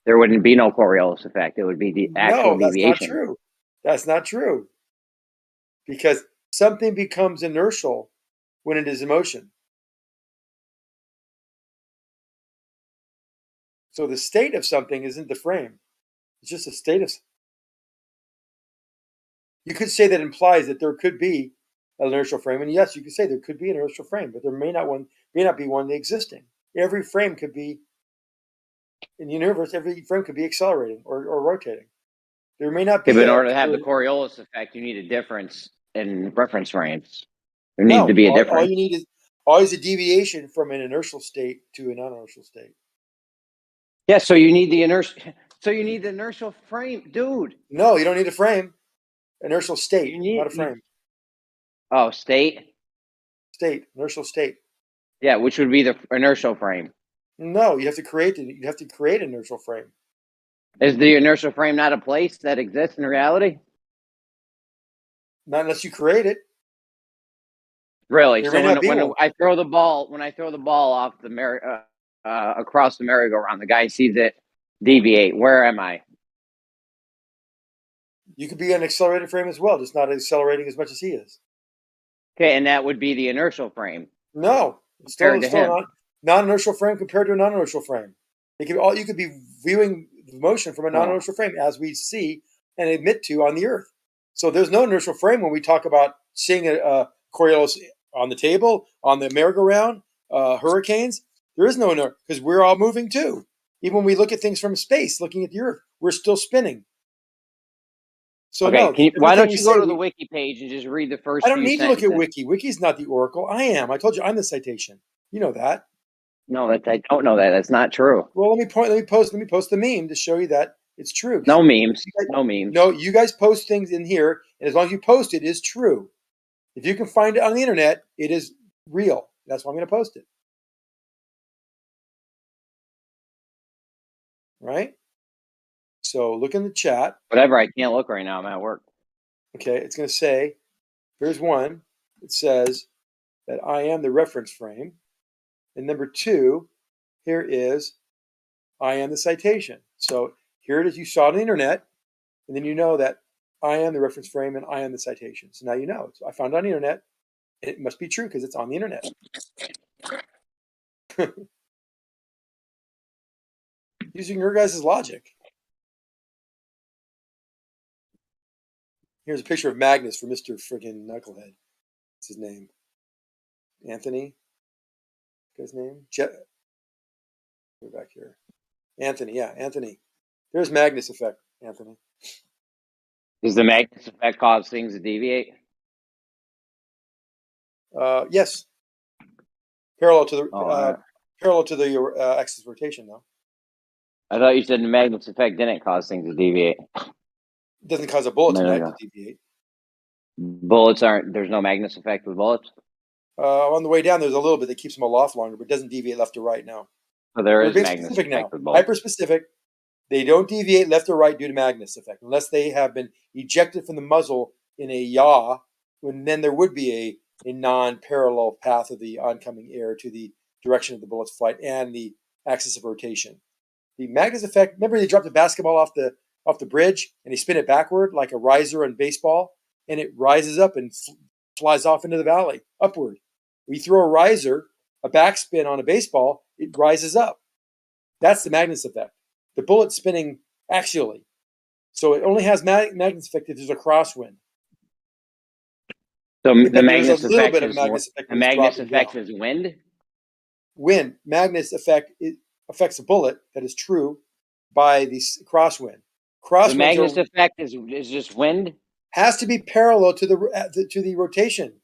U: there wouldn't be no Coriolis effect. It would be the actual deviation.
V: That's not true. That's not true. Because something becomes inertial when it is in motion. So the state of something isn't the frame. It's just a state of. You could say that implies that there could be an inertial frame, and yes, you could say there could be an inertial frame, but there may not be one existing. Every frame could be in the universe. Every frame could be accelerating or rotating. There may not be.
U: Okay, but in order to have the Coriolis effect, you need a difference in reference frames. There
V: No,
U: needs to be a
V: all
U: difference.
V: you need is always a deviation from an inertial state to a non-inertial state.
U: Yeah, so you need the inertia. So you need the inertial frame, dude.
V: No, you don't need a frame. Inertial state,
U: You need
V: not a frame.
U: Oh, state.
V: State, inertial state.
U: Yeah, which would be the inertial frame.
V: No, you have to create an inertial frame.
U: Is the inertial frame not a place that exists in reality?
V: Not unless you create it.
U: Really?
V: There
U: So
V: may not be
U: when
V: one.
U: I throw the ball off the across the merry-go-round, the guy sees it deviate. Where am I?
V: You could be an accelerated frame as well, just not accelerating as much as he is.
U: Okay, and that would be the inertial frame.
V: No, it's
U: Compared to him.
V: not non-inertial frame compared to a non-inertial frame. You could be viewing the motion from a non-inertial frame as we see and admit to on the Earth. So there's no inertial frame when we talk about seeing a Coriolis on the table, on the merry-go-round, hurricanes. There is no inertia because we're all moving too. Even when we look at things from space, looking at the Earth, we're still spinning. So
U: okay,
V: no,
U: why don't you go to the wiki page and just read the first
V: I don't
U: few
V: need to look
U: sentences?
V: at wiki. Wiki's not the oracle. I am. I told you I'm the citation. You know that.
U: No, I don't know that. That's not true.
V: Well, let me post the meme to show you that it's true.
U: No memes. No memes.
V: No, you guys post things in here, and as long as you post it, it's true. If you can find it on the internet, it is real. That's why I'm going to post it. Right? So look in the chat.
U: Whatever. I can't look right now. I'm at work.
V: Okay, it's going to say, here's one. It says that I am the reference frame. And number 2, here is I am the citation. So here it is. You saw it on the internet, and then you know that I am the reference frame and I am the citation. So now you know. So I found it on the internet. And it must be true because it's on the internet. Using your guys' logic. Here's a picture of Magnus for Mr. Friggin' Knucklehead. What's his name? Anthony? What's his name? Go back here. Anthony, yeah, Anthony. There's Magnus effect, Anthony.
U: Does the Magnus effect cause things to deviate?
V: Yes. Parallel to the axis of rotation, though.
U: I thought you said the Magnus effect didn't cause things to deviate.
V: It doesn't cause a bullet to deviate.
U: Bullets aren't. There's no Magnus effect with bullets.
V: On the way down, there's a little bit that keeps them aloft longer, but it doesn't deviate left or right now.
U: So there is
V: We're being
U: Magnus
V: specific now.
U: effect with bullets.
V: Hyper specific. They don't deviate left or right due to Magnus effect, unless they have been ejected from the muzzle in a yaw. When then there would be a non-parallel path of the oncoming air to the direction of the bullet's flight and the axis of rotation. The Magnus effect. Remember, they dropped a basketball off the bridge and they spin it backward like a riser in baseball, and it rises up and flies off into the valley upward. We throw a riser, a backspin on a baseball, it rises up. That's the Magnus effect. The bullet's spinning axially. So it only has Magnus effect if there's a crosswind.
U: So the
V: Magnus effect
U: is wind?
V: Wind. Magnus effect affects a bullet, that is true, by the crosswind.
U: The Magnus effect is just wind?
V: Has to be parallel to the rotation.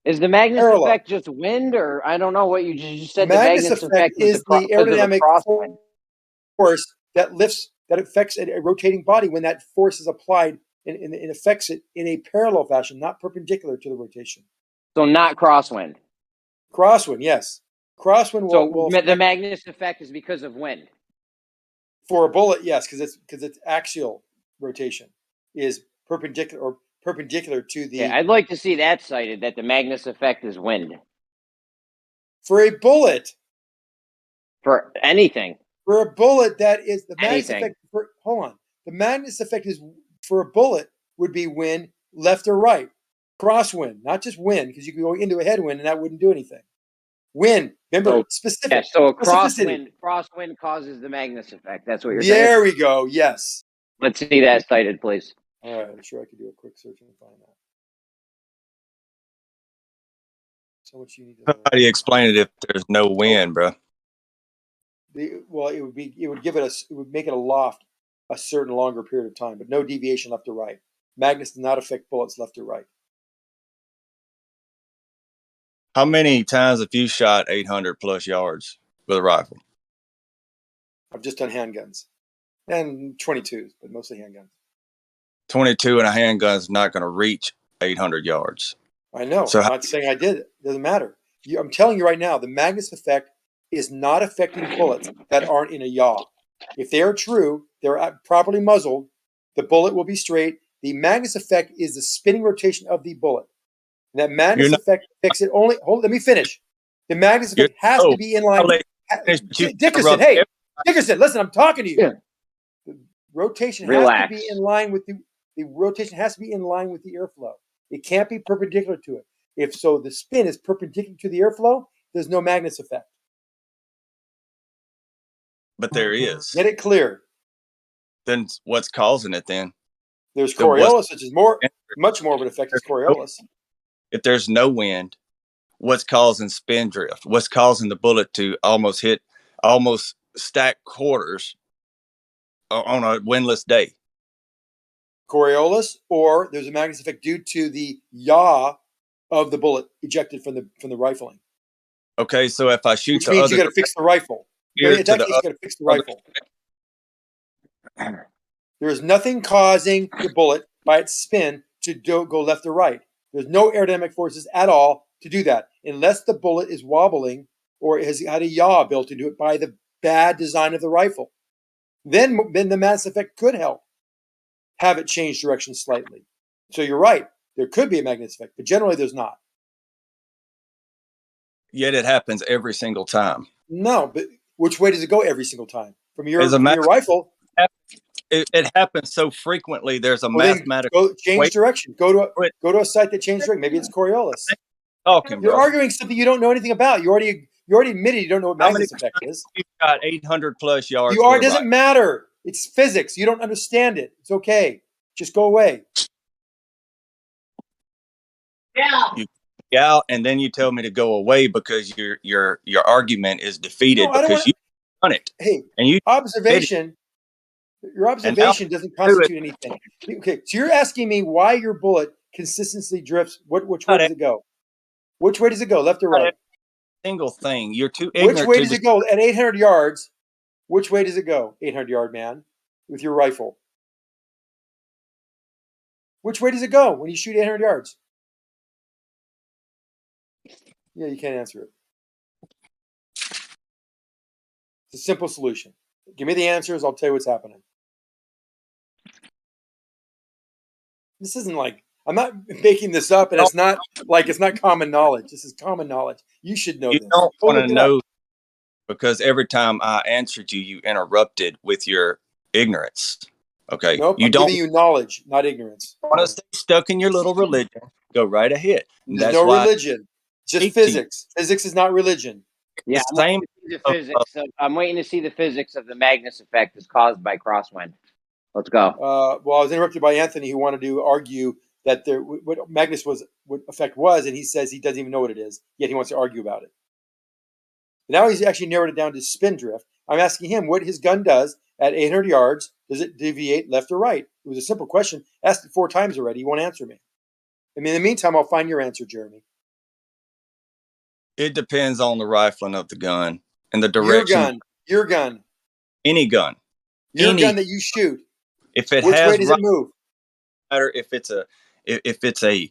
U: Is the Magnus effect just wind, or I don't know what you just said?
V: Magnus
U: the Magnus
V: effect is the aerodynamic force that affects a rotating body when that force is applied and affects it in a parallel fashion, not perpendicular to the rotation.
U: So not crosswind.
V: Crosswind, yes. Crosswind will
U: the Magnus effect is because of wind.
V: For a bullet, yes, because its axial rotation is perpendicular to the.
U: Yeah, I'd like to see that cited, that the Magnus effect is wind.
V: For a bullet.
U: For anything.
V: For a bullet, that is the Magnus
U: Anything.
V: effect. Hold on. The Magnus effect is for a bullet would be wind left or right. Crosswind, not just wind, because you could go into a headwind and that wouldn't do anything. Wind. Remember, specific.
U: Yeah, so a
V: Specificity.
U: crosswind causes the Magnus effect. That's what you're
V: There
U: saying?
V: we go. Yes.
U: Let's see that cited, please.
V: All right. I'm sure I could do a quick search and find that. So much you need to know.
E: How do you explain it if there's no wind, bro?
V: It would make it aloft a certain longer period of time, but no deviation left or right. Magnus does not affect bullets left or right.
E: How many times have you shot 800 plus yards with a rifle?
V: I've just done handguns and 22s, but mostly handguns.
E: 22 and a handgun is not going to reach 800 yards.
V: I know.
E: So
V: I'm not saying I did it. Doesn't matter. I'm telling you right now, the Magnus effect is not affecting bullets that aren't in a yaw. If they are true, they're properly muzzled, the bullet will be straight. The Magnus effect is the spinning rotation of the bullet. And that Magnus effect affects it only. Let me finish. The Magnus effect has to be in line. Dickerson, hey, Dickerson, listen, I'm talking to you.
U: Yeah.
V: The rotation
U: Relax.
V: has to be in line with the rotation has to be in line with the airflow. It can't be perpendicular to it. If so, the spin is perpendicular to the airflow, there's no Magnus effect.
E: But there is.
V: Get it clear.
E: Then what's causing it then?
V: There's Coriolis, which is much more of an effect as Coriolis.
E: If there's no wind, what's causing spin drift? What's causing the bullet to almost stack quarters on a windless day?
V: Coriolis, or there's a Magnus effect due to the yaw of the bullet ejected from the rifling.
E: Okay, so if I shoot,
V: which means you got to fix the rifle. In that case, you got to fix the rifle. There is nothing causing the bullet by its spin to go left or right. There's no aerodynamic forces at all to do that, unless the bullet is wobbling or has had a yaw built into it by the bad design of the rifle. Then the Magnus effect could help have it change direction slightly. So you're right. There could be a Magnus effect, but generally there's not.
E: Yet it happens every single time.
V: No, but which way does it go every single time? From your rifle?
E: It happens so frequently. There's a mathematical
V: change direction. Go to a site that changed direction. Maybe it's Coriolis. You're arguing something you don't know anything about. You already admitted you don't know what Magnus effect is.
E: You've got 800 plus yards.
V: It doesn't matter. It's physics. You don't understand it. It's okay. Just go away.
E: Yeah, and then you tell me to go away because your argument is defeated because you've done it.
V: Hey,
E: and your
V: observation doesn't constitute anything. Okay, so you're asking me why your bullet consistently drifts. Which way does it go? Which way does it go? Left or right?
E: Single thing. You're too ignorant.
V: Which way does it go at 800 yards? Which way does it go, 800-yard man, with your rifle? Which way does it go when you shoot 800 yards? Yeah, you can't answer it. It's a simple solution. Give me the answers. I'll tell you what's happening. This isn't like, I'm not making this up, and it's not like it's not common knowledge. This is common knowledge. You should know this.
E: You don't want to know because every time I answered you, you interrupted with your ignorance. Okay.
V: Nope, I'm giving you knowledge, not ignorance.
E: Want to stay stuck in your little religion? Go right ahead.
V: There's no religion. Just physics. Physics is not religion.
U: Yeah, I'm waiting to see the physics of the Magnus effect is caused by crosswind. Let's go.
V: Well, I was interrupted by Anthony, who wanted to argue that what Magnus effect was, and he says he doesn't even know what it is, yet he wants to argue about it. Now he's actually narrowed it down to spin drift. I'm asking him what his gun does at 800 yards. Does it deviate left or right? It was a simple question. Asked it 4 times already. He won't answer me. In the meantime, I'll find your answer, Jeremy.
E: It depends on the rifling of the gun and the direction.
V: Your gun.
E: Any gun.
V: Your gun that you shoot.
E: If it
V: Which
E: has
V: way does it move?
E: Matter if it's a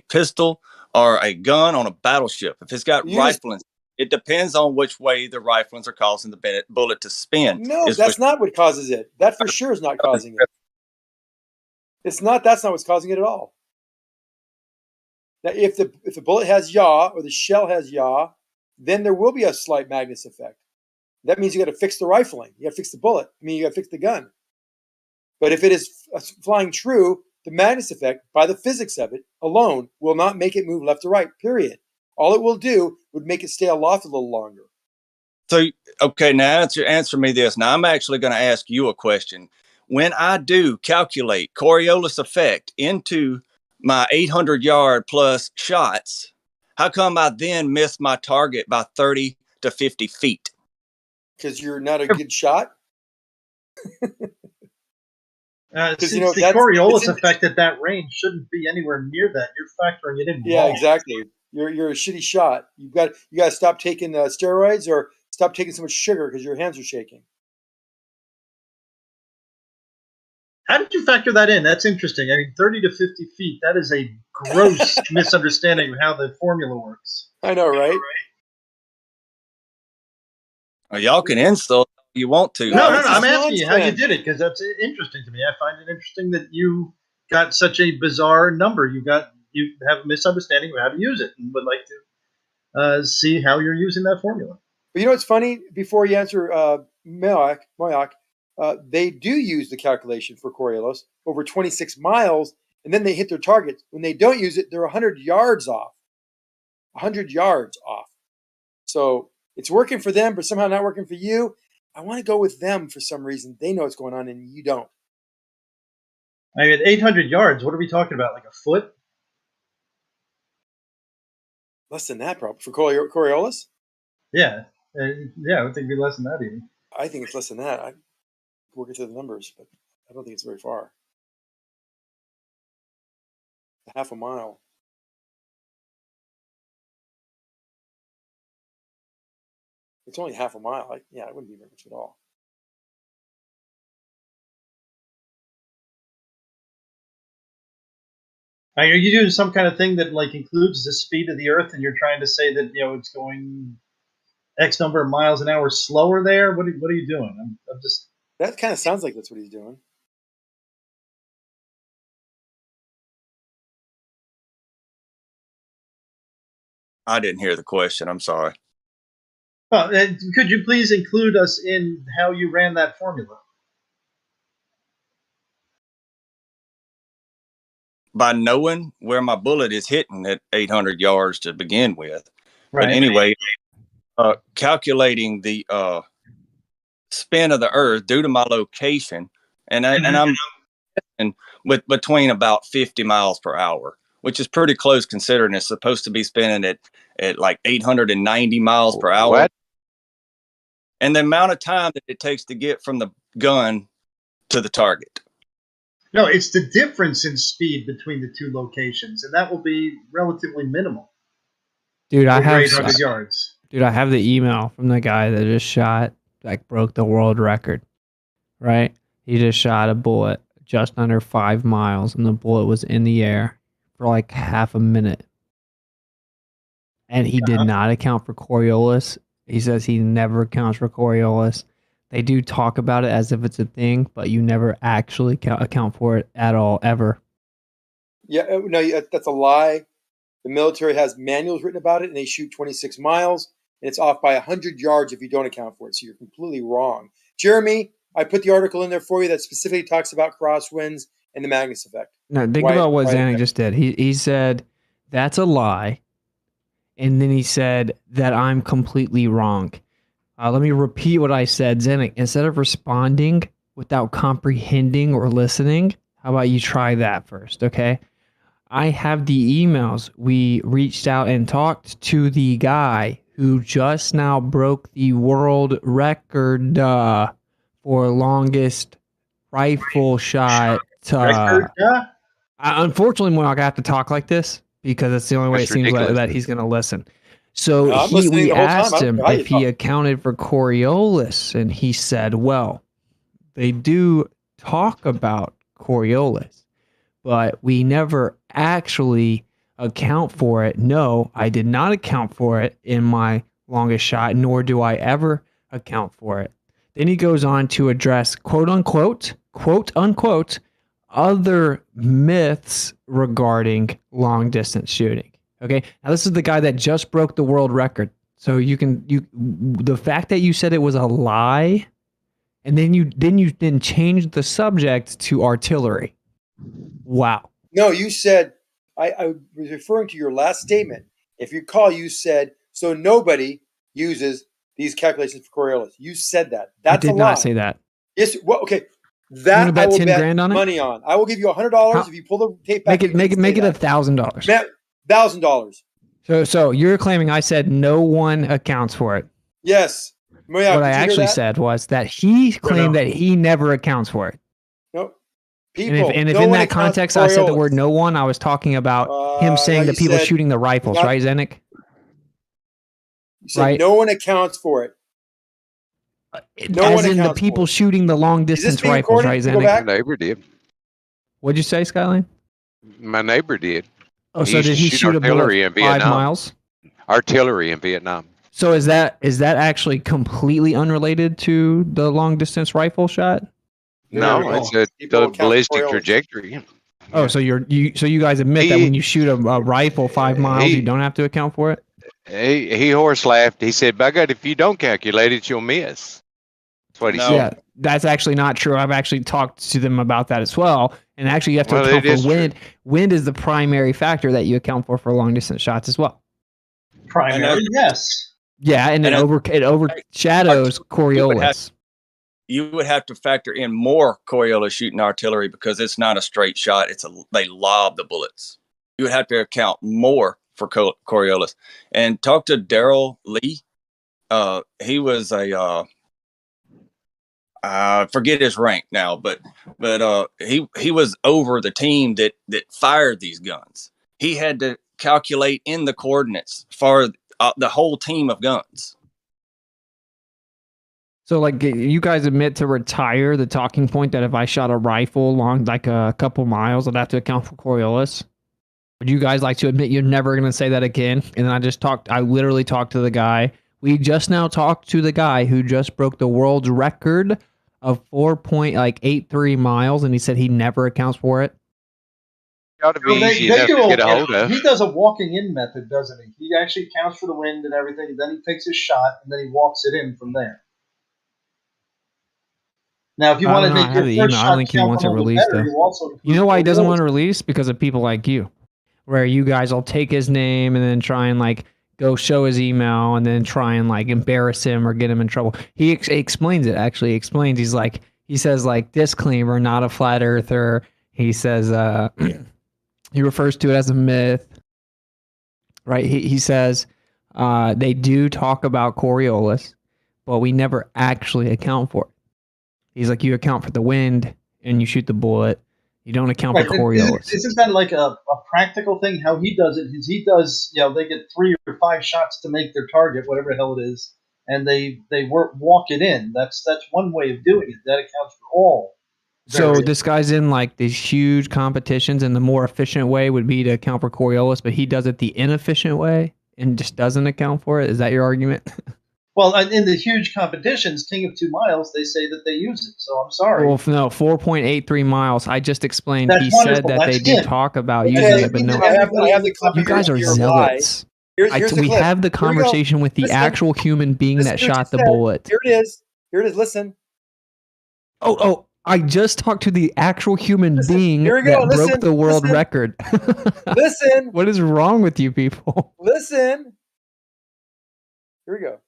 E: pistol or a gun on a battleship. If it's got rifling, it depends on which way the riflings are causing the bullet to spin.
V: No, that's not what causes it. That for sure is not causing it. It's not. That's not what's causing it at all. Now, if the bullet has yaw or the shell has yaw, then there will be a slight Magnus effect. That means you got to fix the rifling. You got to fix the bullet. You got to fix the gun. But if it is flying true, the Magnus effect, by the physics of it alone, will not make it move left or right, period. All it will do would make it stay aloft a little longer.
E: So, okay, now answer me this. Now, I'm actually going to ask you a question. When I do calculate Coriolis effect into my 800-yard plus shots, how come I then miss my target by 30 to 50 feet?
V: Because you're not a good shot.
H: See, the Coriolis effect at that range shouldn't be anywhere near that. You're factoring it in.
V: Yeah,
H: wrong.
V: exactly. You're a shitty shot. You got to stop taking steroids or stop taking so much sugar because your hands are shaking.
H: How did you factor that in? That's interesting. I mean, 30 to 50 feet, that is a gross misunderstanding of how the formula works.
V: I know, right?
E: Y'all can insult if you want to.
H: No, I'm asking you how you did it because that's interesting to me. I find it interesting that you got such a bizarre number. You have a misunderstanding of how to use it and would like to see how you're using that formula.
V: But you know what's funny? Before you answer Moyak, they do use the calculation for Coriolis over 26 miles, and then they hit their targets. When they don't use it, they're 100 yards off. 100 yards off. So it's working for them, but somehow not working for you. I want to go with them for some reason. They know what's going on, and you don't.
H: I mean, 800 yards, what are we talking about? Like a foot?
V: Less than that, probably. For Coriolis?
H: Yeah. Yeah, I would think it'd be less than that even.
V: I think it's less than that. I'm working through the numbers, but I don't think it's very far. Half a mile. It's only half a mile. It wouldn't be very much at all.
H: Are you doing some kind of thing that like includes the speed of the Earth, and you're trying to say that it's going X number of miles an hour slower there? What are you doing? I'm just.
V: That kind of sounds like that's what he's doing.
E: I didn't hear the question. I'm sorry.
H: Well, could you please include us in how you ran that formula?
E: By knowing where my bullet is hitting at 800 yards to begin with.
H: Right.
E: But anyway, calculating the spin of the Earth due to my location, and I'm with between about 50 miles per hour, which is pretty close considering it's supposed to be spinning at like 890 miles per hour.
P: What?
E: And the amount of time that it takes to get from the gun to the target.
H: No, it's the difference in speed between the two locations, and that will be relatively minimal.
J: Dude, I have
H: 800 yards.
J: Dude, I have the email from the guy that just shot, broke the world record. Right? He just shot a bullet just under 5 miles, and the bullet was in the air for like half a minute. And he did not account for Coriolis. He says he never accounts for Coriolis. They do talk about it as if it's a thing, but you never actually account for it at all, ever.
V: Yeah, no, that's a lie. The military has manuals written about it, and they shoot 26 miles, and it's off by 100 yards if you don't account for it. So you're completely wrong. Jeremy, I put the article in there for you that specifically talks about crosswinds and the Magnus effect.
J: No, think about what Zanuck just did. He said, that's a lie. And then he said that I'm completely wrong. Let me repeat what I said. Zanuck, instead of responding without comprehending or listening, how about you try that first, okay? I have the emails. We reached out and talked to the guy who just now broke the world record for longest rifle shot. Unfortunately, Moyak, I have to talk like this because it's the only way
P: That's
J: it seems
P: ridiculous.
J: that he's going to listen. So
V: No, I'm listening
J: we
V: the whole time.
J: asked
V: I don't
J: him
V: care how
J: if
V: you
J: he
V: talk.
J: accounted for Coriolis, and he said, well, they do talk about Coriolis, but we never actually account for it. No, I did not account for it in my longest shot, nor do I ever account for it. Then he goes on to address quote unquote, other myths regarding long distance shooting. Okay. Now this is the guy that just broke the world record. So the fact that you said it was a lie, and then you changed the subject to artillery. Wow.
V: No, you said I was referring to your last statement. If you recall, you said so. Nobody uses these calculations for Coriolis. You said that.
J: I
V: That's a
J: did
V: lie.
J: not say that.
V: Yes. Well, okay.
J: You
V: That
J: want to
V: I
J: bet
V: will
J: 10
V: bet
J: grand on it?
V: money on. I will give you $100 if you pull the tape back.
J: Make it $1,000.
V: $1,000.
J: So you're claiming I said no one accounts for it.
V: Yes. Yeah,
J: What I
V: did you hear
J: actually
V: that?
J: said was that he claimed that he never accounts for it.
V: Nope.
J: And
V: People.
J: if
V: no
J: in
V: one
J: that
V: accounts
J: context
V: for
J: I said the
V: Coriolis.
J: word no one, I was talking about him
V: Yeah,
J: saying
V: you
J: the people
V: said
J: shooting the rifles,
V: not-
J: right, Zenik?
V: You said
J: Right.
V: no one accounts for it. No
J: As
V: one
J: in the
V: accounts
J: people
V: for it.
J: shooting the long
V: Is this
J: distance
V: being
J: rifles,
V: recorded?
J: right,
V: Can you go
J: Zenik?
V: back?
P: My neighbor did.
J: What'd you say, Skyline?
P: My neighbor did.
J: Oh, so
P: used
J: did
P: to
J: he shoot a
P: artillery
J: bullet
P: in
J: 5
P: Vietnam.
J: miles?
P: Artillery in Vietnam.
J: So is that actually completely unrelated to the long distance rifle shot?
P: No, it's the ballistic trajectory.
J: Oh, so you guys admit that when you shoot a rifle 5 miles, you don't have to account for it?
P: He horse laughed. He said, "By God, if you don't calculate it, you'll miss." That's what he said.
J: Yeah, that's actually not true. I've actually talked to them about that as well. And actually, you have to
P: Well,
J: account
P: it
J: for
P: is
J: wind. Wind is the primary factor that you account for long distance shots as well.
H: Primary, yes.
J: Yeah, and it overshadows Coriolis.
E: You would have to factor in more Coriolis shooting artillery because it's not a straight shot. They lob the bullets. You would have to account more for Coriolis. And talk to Daryl Lee. He was a I forget his rank now, but he was over the team that fired these guns. He had to calculate in the coordinates for the whole team of guns.
J: So, like, you guys admit to retire the talking point that if I shot a rifle along like a couple miles, I'd have to account for Coriolis. Would you guys like to admit you're never going to say that again? And then I literally talked to the guy. We just now talked to the guy who just broke the world's record of 4.83 miles, and he said he never accounts for it.
P: Got to be
H: Well,
P: easy enough to get a hold of.
H: He does a walking in method, doesn't he? He actually counts for the wind and everything, and then he takes his shot, and then he walks it in from there. Now, if you want to make your first shot
J: I don't think he
H: count
J: wants
H: a
J: it
H: little
J: released,
H: better,
J: though.
H: you also
J: You know why he doesn't
H: Coriolis.
J: want to release? Because of people like you, where you guys will take his name and then try and like go show his email and then try and like embarrass him or get him in trouble. He explains it. Actually, explains. He says like disclaimer, not a flat earther. He says he refers to it as a myth. Right? He says they do talk about Coriolis, but we never actually account for it. He's like, you account for the wind and you shoot the bullet. You don't account for Coriolis.
H: Isn't that like a practical thing? How he does it is he does, they get 3 or 5 shots to make their target, whatever the hell it is, and they walk it in. That's one way of doing it. That accounts for all.
J: So this guy's in like these huge competitions, and the more efficient way would be to account for Coriolis, but he does it the inefficient way and just doesn't account for it. Is that your argument?
H: Well, in the huge competitions, King of 2 Miles, they say that they use it. So I'm sorry.
J: Well, no, 4.83 miles. I just explained.
H: That's
J: He
H: wonderful.
J: said that they
H: That's
J: do
H: him.
J: talk about
H: Okay,
J: using it, but no.
V: I have the clip
J: You guys
V: of
J: are
V: your
J: zealots.
V: lie. Here's the
J: We
V: clip.
J: have the
V: Here we go.
J: conversation with the
V: Listen.
J: actual human being
V: Listen
J: that
V: to what
J: shot
V: you
J: the
V: said.
J: bullet.
V: Here it is. Here it is. Listen.
J: Oh, I just talked to the actual human being
V: Here we
J: that
V: go.
J: broke
V: Listen.
J: the world
V: Listen.
J: record.
V: Listen.
J: What is wrong with you people?
V: Listen. Here we go.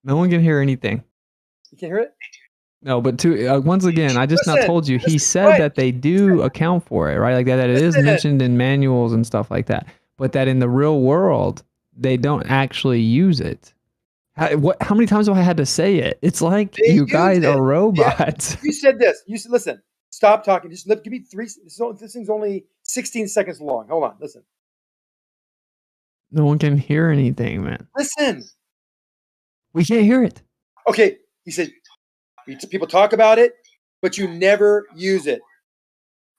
J: No one can hear anything.
V: You can hear it?
J: No, but once again, I just now
V: Listen.
J: told you, he
V: Listen.
J: said
V: Right.
J: that they do account for it, right? Like that it is
V: Listen.
J: mentioned in manuals and stuff like that, but that in the real world, they don't actually use it. How many times have I had to say it? It's like
V: They
J: you
V: use
J: guys
V: it.
J: are robots.
V: You said this. You said, listen. Stop talking. Just give me 3. This thing's only 16 seconds long. Hold on. Listen.
J: No one can hear anything, man.
V: Listen.
J: We can't hear it.
V: Okay. He said, people talk about it, but you never use it.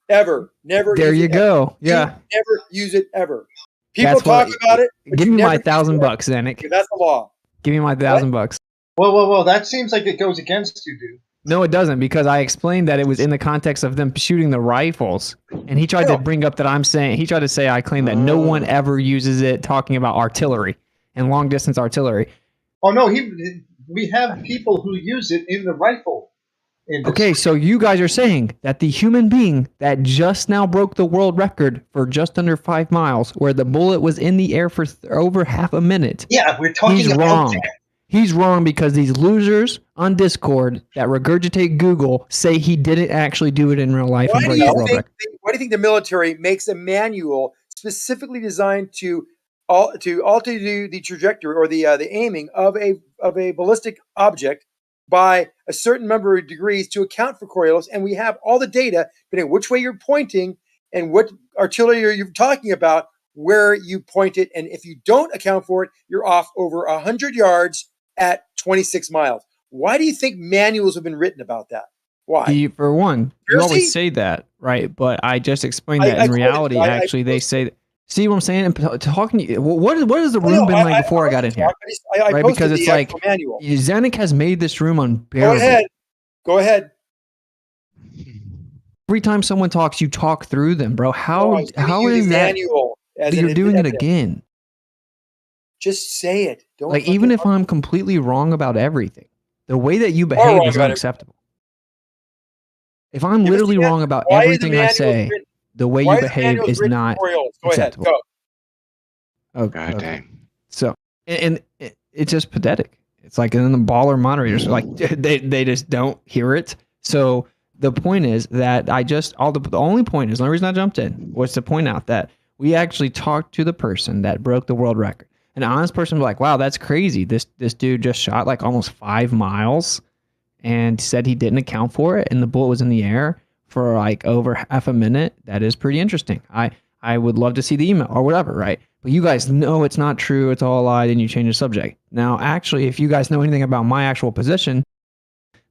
V: Ever. Never
J: There
V: use
J: you
V: it
J: go.
V: ever.
J: Yeah.
V: You never use it ever. People
J: That's
V: talk
J: what-
V: about it. But
J: Give
V: you
J: me
V: never
J: my
V: use it
J: $1,000
V: ever.
J: Zenik.
V: Okay, that's the law.
J: Give me my $1,000.
H: Well, that seems like it goes against you, dude.
J: No, it doesn't, because I explained that it was in the context of them shooting the rifles. And he tried to bring up that he tried to say I claim that no one ever uses it, talking about artillery and long distance artillery.
H: Oh no, we have people who use it in the rifle.
J: Okay, so you guys are saying that the human being that just now broke the world record for just under 5 miles, where the bullet was in the air for over half a minute.
H: Yeah, we're talking
J: he's
H: about
J: wrong.
H: that.
J: He's wrong because these losers on Discord that regurgitate Google say he didn't actually do it in real life and break the world record.
V: Why do you think the military makes a manual specifically designed to alter the trajectory or the aiming of a ballistic object by a certain number of degrees to account for Coriolis, and we have all the data, depending on which way you're pointing and what artillery you're talking about, where you point it, and if you don't account for it, you're off over 100 yards at 26 miles. Why do you think manuals have been written about that? Why?
J: For one, you always say that, right? But I just explained that in reality, actually, they say that. See what I'm saying? I'm talking to you. What has the room been like before I got in here? Right? Because it's like Zanuck has made this room unbearable.
V: Go ahead.
J: Every time someone talks, you talk through them, bro. How is that? You're doing it again.
V: Just say it. Don't
J: like even if I'm completely wrong about everything, the way that you behave is unacceptable. If I'm literally wrong about everything I say, the way you behave is not acceptable.
V: Go ahead.
J: Go. Okay. So, and it's just pathetic. It's like, and then the baller moderators are like, they just don't hear it. So the point is that the only point is, the only reason I jumped in was to point out that we actually talked to the person that broke the world record. An honest person was like, wow, that's crazy. This dude just shot like almost 5 miles and said he didn't account for it, and the bullet was in the air for like over half a minute. That is pretty interesting. I would love to see the email or whatever, right? But you guys know it's not true. It's all a lie. Then you change the subject. Now, actually, if you guys know anything about my actual position,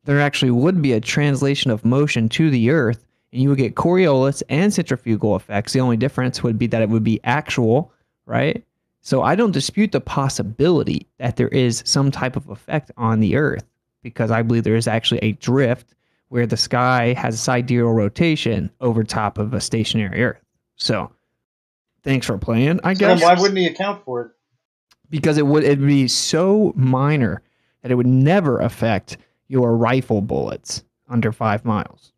J: there actually would be a translation of motion to the Earth, and you would get Coriolis and centrifugal effects. The only difference would be that it would be actual, right? So I don't dispute the possibility that there is some type of effect on the Earth, because I believe there is actually a drift where the sky has a sidereal rotation over top of a stationary Earth. So, thanks for playing, I guess.
H: Why wouldn't he account for it?
J: Because it'd be so minor that it would never affect your rifle bullets under 5 miles.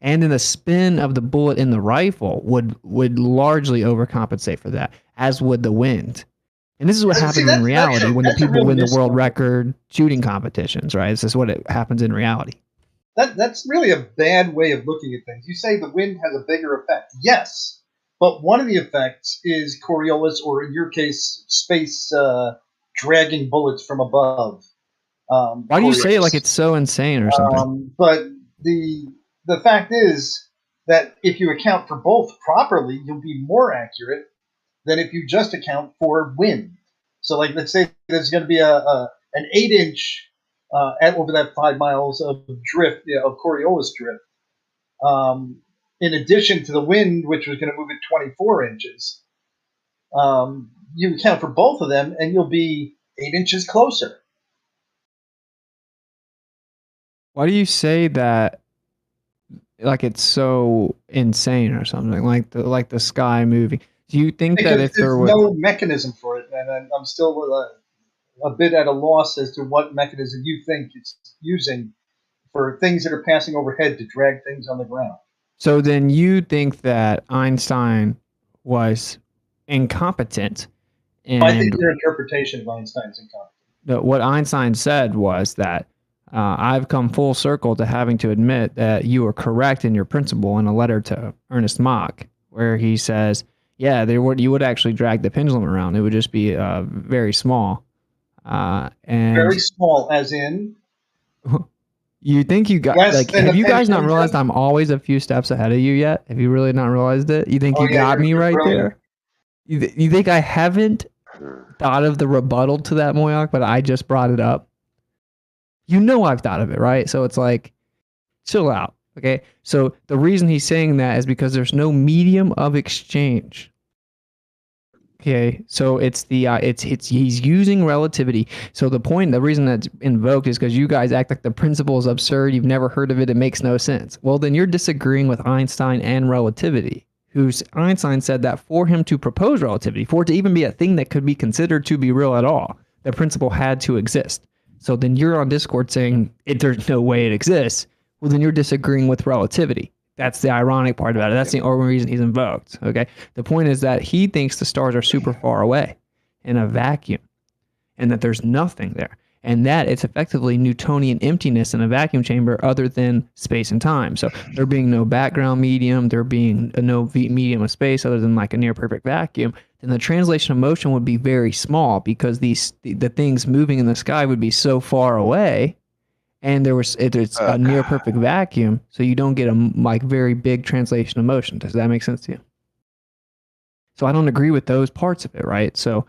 J: And then the spin of the bullet in the rifle would largely overcompensate for that, as would the wind. And this is what happens in reality when the people win the world record shooting competitions, right? This is what happens in reality.
H: That's really a bad way of looking at things. You say the wind has a bigger effect. Yes, but one of the effects is Coriolis, or in your case, space dragging bullets from above.
J: Why do you say it like it's so insane or something?
H: But the fact is that if you account for both properly, you'll be more accurate than if you just account for wind. So, like, let's say there's going to be an 8-inch over that 5 miles of drift, of Coriolis drift. In addition to the wind, which was going to move at 24 inches, you account for both of them, and you'll be 8 inches closer.
J: Why do you say that? Like it's so insane or something, like the sky moving. Do you think that if there was
H: no mechanism for it, and I'm still a bit at a loss as to what mechanism you think it's using for things that are passing overhead to drag things on the ground?
J: So then you think that Einstein was incompetent? And
H: I think your interpretation of Einstein's incompetent.
J: What Einstein said was that I've come full circle to having to admit that you were correct in your principle in a letter to Ernest Mach, where he says, yeah, you would actually drag the pendulum around. It would just be very small. And
H: very small, as in?
J: You think you got, like, have you guys not realized I'm always a few steps ahead of you yet? Have you really not realized it? You think you got me right there? You think I haven't thought of the rebuttal to that, Moyak, but I just brought it up? You know I've thought of it, right? So it's like, chill out, okay? So the reason he's saying that is because there's no medium of exchange. Okay, so it's he's using relativity. So the reason that's invoked is because you guys act like the principle is absurd. You've never heard of it. It makes no sense. Well, then you're disagreeing with Einstein and relativity. Einstein said that for him to propose relativity, for it to even be a thing that could be considered to be real at all, the principle had to exist. So then you're on Discord saying there's no way it exists. Well, then you're disagreeing with relativity. That's the ironic part about it. That's the only reason he's invoked. Okay. The point is that he thinks the stars are super far away in a vacuum and that there's nothing there. And that it's effectively Newtonian emptiness in a vacuum chamber other than space and time. So there being no background medium, there being no medium of space other than like a near perfect vacuum, then the translation of motion would be very small because the things moving in the sky would be so far away, and it's a near perfect vacuum, so you don't get a like very big translation of motion. Does that make sense to you? So I don't agree with those parts of it, right? So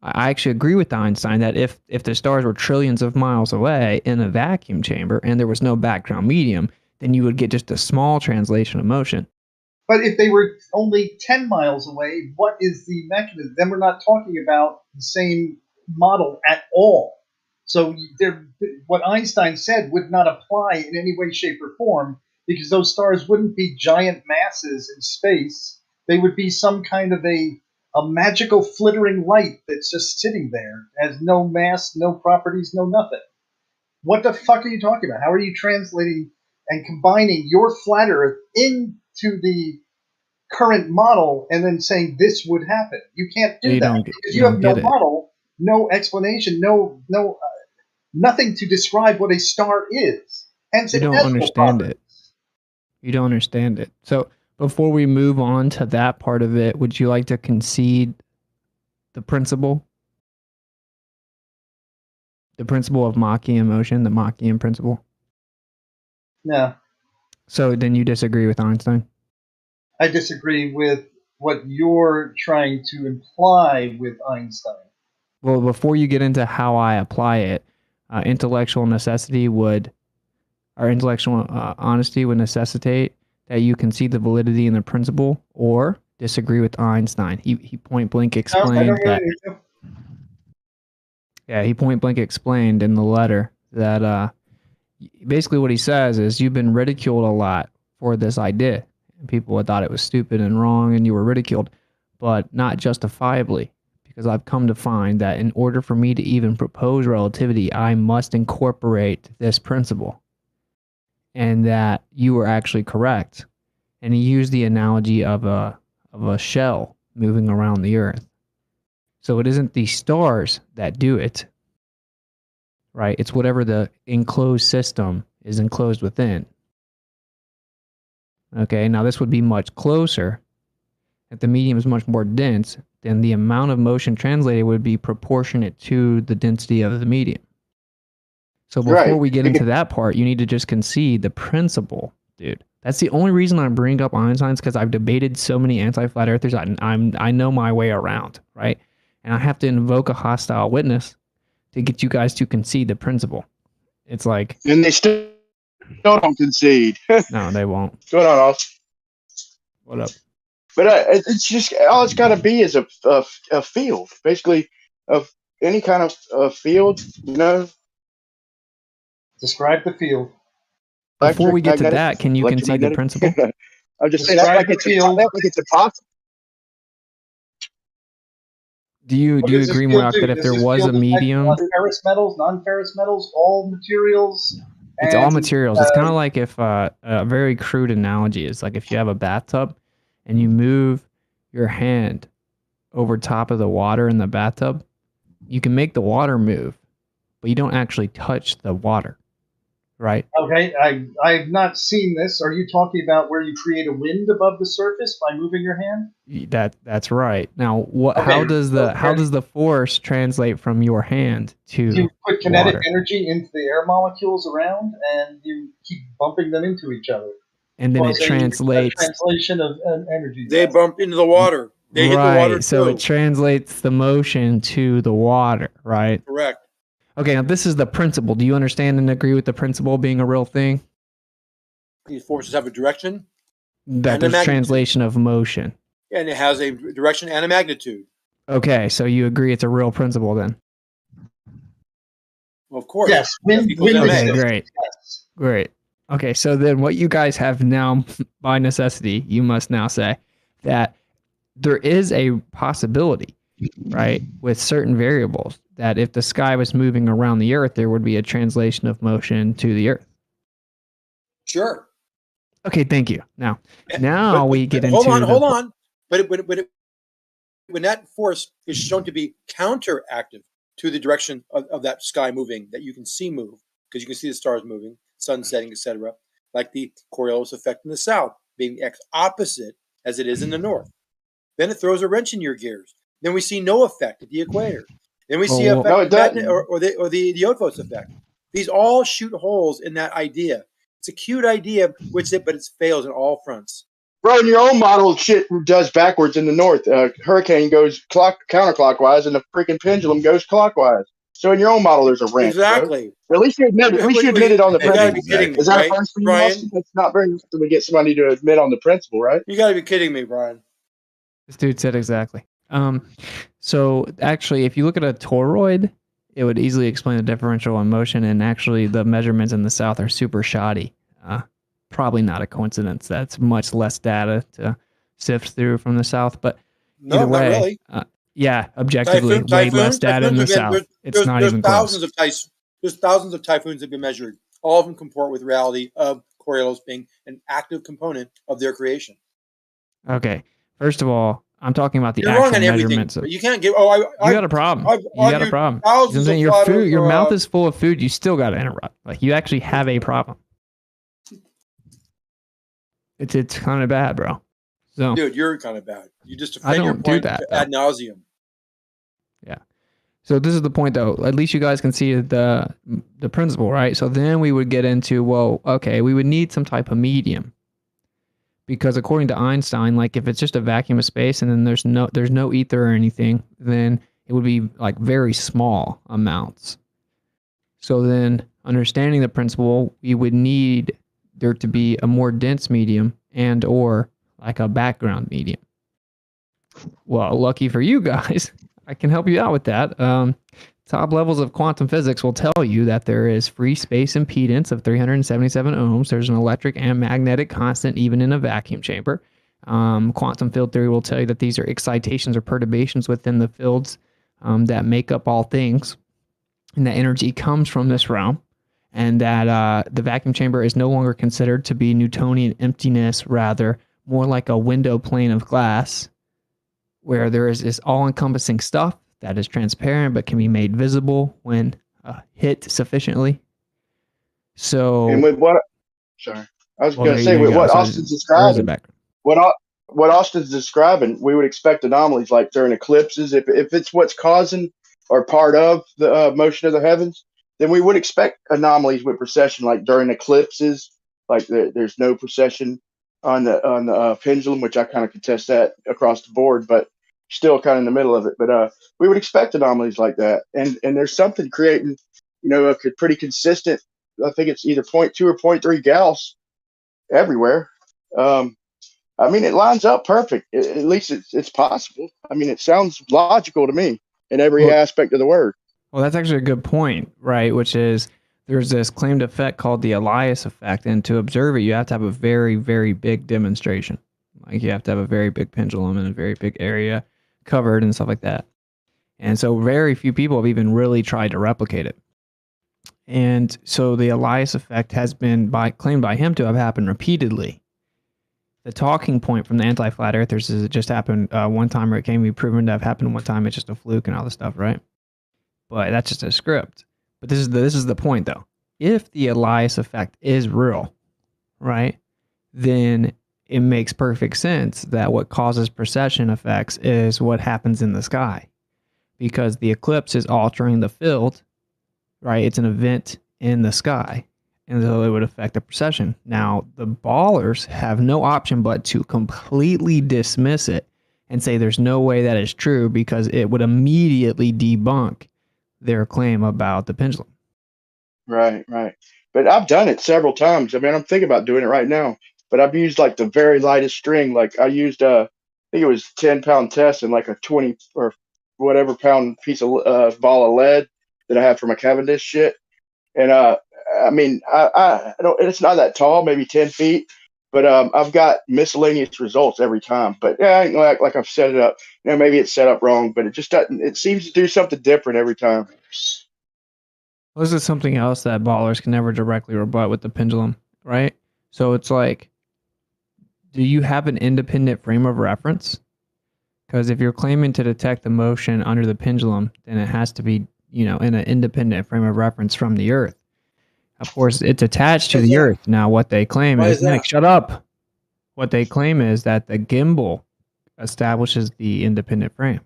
J: I actually agree with Einstein that if the stars were trillions of miles away in a vacuum chamber and there was no background medium, then you would get just a small translation of motion.
H: But if they were only 10 miles away, what is the mechanism? Then we're not talking about the same model at all. So what Einstein said would not apply in any way, shape, or form because those stars wouldn't be giant masses in space. They would be some kind of a magical flittering light that's just sitting there, has no mass, no properties, no nothing. What the fuck are you talking about? How are you translating and combining your flat Earth into the current model and then saying this would happen? You can't do that because you have no model, no explanation, nothing to describe what a star is. Hence,
J: You don't understand it. You don't understand it. So before we move on to that part of it, would you like to concede the principle? The principle of Machian motion, the Machian principle?
H: No.
J: So then you disagree with Einstein?
H: I disagree with what you're trying to imply with Einstein.
J: Well, before you get into how I apply it, intellectual honesty would necessitate that you concede the validity in the principle or disagree with Einstein. He point blank explained that. Yeah, he point blank explained in the letter that basically what he says is you've been ridiculed a lot for this idea. And people had thought it was stupid and wrong and you were ridiculed, but not justifiably, because I've come to find that in order for me to even propose relativity, I must incorporate this principle, and that you were actually correct. And he used the analogy of a shell moving around the Earth. So it isn't the stars that do it, right? It's whatever the enclosed system is enclosed within. Okay, now this would be much closer. If the medium is much more dense, then the amount of motion translated would be proportionate to the density of the medium. So before we get into that part, you need to just concede the principle, dude. That's the only reason I bring up Einstein's, because I've debated so many anti-flat earthers. I know my way around, right? And I have to invoke a hostile witness to get you guys to concede the principle. It's like,
M: and they still don't concede.
J: No, they won't.
M: What's going on, Oz?
J: What up?
M: But it's just all it's got to be is a field, basically, of any kind of field, you know.
H: Describe the field.
J: Before we get to that, can you concede the principle?
M: I'm just saying that's like it's impossible.
J: Do you agree, Mark, that if there was a medium,
H: ferrous metals, non-ferrous metals, all materials?
J: It's all materials. It's kind of like if a very crude analogy is like if you have a bathtub and you move your hand over top of the water in the bathtub, you can make the water move, but you don't actually touch the water, right?
H: Okay, I've not seen this. Are you talking about where you create a wind above the surface by moving your hand?
J: That's right. Now, how does the force translate from your hand to
H: you put kinetic
J: water?
H: energy into the air molecules around, and you keep bumping them into each other.
J: And then it translates.
H: Translation of energy.
G: They bump into the water. They hit the water
J: so
G: too.
J: it translates the motion to the water, right?
G: Correct.
J: Okay, now this is the principle. Do you understand and agree with the principle being a real thing?
G: These forces have a direction.
J: That there's translation of motion.
G: And it has a direction and a magnitude.
J: Okay, so you agree it's a real principle then?
G: Well, of course.
H: Yes.
J: Okay, great. Yes. Great. Okay, so then what you guys have now, by necessity, you must now say that there is a possibility, right, with certain variables, that if the sky was moving around the Earth, there would be a translation of motion to the Earth.
V: Sure.
J: Okay, thank you. Now we get into
V: hold on. But when that force is shown to be counteractive to the direction of that sky moving, that you can see move, because you can see the stars moving, sun setting, etc., like the Coriolis effect in the south being the opposite as it is in the north, then it throws a wrench in your gears. Then we see no effect at the equator. Then we see effect
M: No, it doesn't.
V: or the Ophos effect. These all shoot holes in that idea. It's a cute idea, but it fails on all fronts.
M: Bro, in your own model, shit does backwards in the north. Hurricane goes counterclockwise, and the freaking pendulum goes clockwise. So in your own model, there's a wrench.
V: Exactly.
M: Bro. At least you admit it. At least you admit it on the
V: You gotta be
M: principle.
V: kidding me,
M: Is that
V: right,
M: a first for you,
V: Brian?
M: Austin? That's not very often we get somebody to admit on the principle, right?
V: You got to be kidding me, Brian.
J: This dude said exactly. So actually, if you look at a toroid, it would easily explain the differential in motion, and actually the measurements in the south are super shoddy. Probably not a coincidence. That's much less data to sift through from the south, but either way,
V: not really.
J: Yeah, objectively, way less data in the south. It's not even close.
V: There's thousands of typhoons that have been measured. All of them comport with reality of Coriolis being an active component of their creation.
J: Okay, first of all, I'm talking about the
V: You're wrong
J: actual
V: on everything.
J: measurements.
V: You can't give.
J: You got a problem. You got a problem. You know,
V: Thousands
J: your
V: of
J: food, your
V: photos,
J: mouth is full of food. You still got to interrupt. Like you actually have a problem. It's kind of bad, bro. So,
V: dude, you're kind of bad. You just
J: I
V: defend your
J: don't do
V: point
J: that,
V: ad nauseum.
J: Yeah. So this is the point, though. At least you guys can see the principle, right? So then we would get into, well, okay, we would need some type of medium, because according to Einstein, like if it's just a vacuum of space and then there's no ether or anything, then it would be like very small amounts. So then, understanding the principle, we would need there to be a more dense medium and or like a background medium. Well, lucky for you guys, I can help you out with that. Top levels of quantum physics will tell you that there is free space impedance of 377 ohms. There's an electric and magnetic constant even in a vacuum chamber. Quantum field theory will tell you that these are excitations or perturbations within the fields that make up all things, and that energy comes from this realm, and that the vacuum chamber is no longer considered to be Newtonian emptiness, rather more like a window pane of glass, where there is this all-encompassing stuff that is transparent but can be made visible when hit sufficiently. So,
M: And with what? Sorry, I was going to say with what Austin's
J: where is
M: describing.
J: it back?
M: What Austin's describing, we would expect anomalies like during eclipses. If it's what's causing or part of the motion of the heavens, then we would expect anomalies with precession, like during eclipses. Like there's no precession on the pendulum, which I kind of contest that across the board, but still kind of in the middle of it. But we would expect anomalies like that, and there's something creating, a pretty consistent. I think it's either 0.2 or 0.3 Gauss everywhere. I mean, it lines up perfect. At least it's possible. I mean, it sounds logical to me in every aspect of the word.
J: Well, that's actually a good point, right? Which is there's this claimed effect called the Elias effect, and to observe it, you have to have a very, very big demonstration. Like you have to have a very big pendulum and a very big area covered and stuff like that. And so very few people have even really tried to replicate it. And so the Elias effect has been claimed by him to have happened repeatedly. The talking point from the anti-flat earthers is it just happened one time, or it can be proven to have happened one time. It's just a fluke and all this stuff, right? But that's just a script. But this is the point, though. If the Elias effect is real, right, then it makes perfect sense that what causes precession effects is what happens in the sky, because the eclipse is altering the field, right? It's an event in the sky, and so it would affect the precession. Now, the ballers have no option but to completely dismiss it and say there's no way that is true, because it would immediately debunk their claim about the pendulum.
M: Right. But I've done it several times. I mean, I'm thinking about doing it right now. But I've used like the very lightest string. Like I used, I think it was 10-pound test and like a 20 or whatever pound piece of ball of lead that I have for my Cavendish shit. And I mean, I don't. It's not that tall, maybe 10 feet. But I've got miscellaneous results every time. But yeah, like I've set it up. Maybe it's set up wrong, but it just doesn't. It seems to do something different every time.
J: Well, this is something else that ballers can never directly rebut with the pendulum, right? So it's like, do you have an independent frame of reference? Because if you're claiming to detect the motion under the pendulum, then it has to be, in an independent frame of reference from the Earth. Of course, it's attached to the Earth. Now, what they claim is, Nick, shut up. What they claim is that the gimbal establishes the independent frame.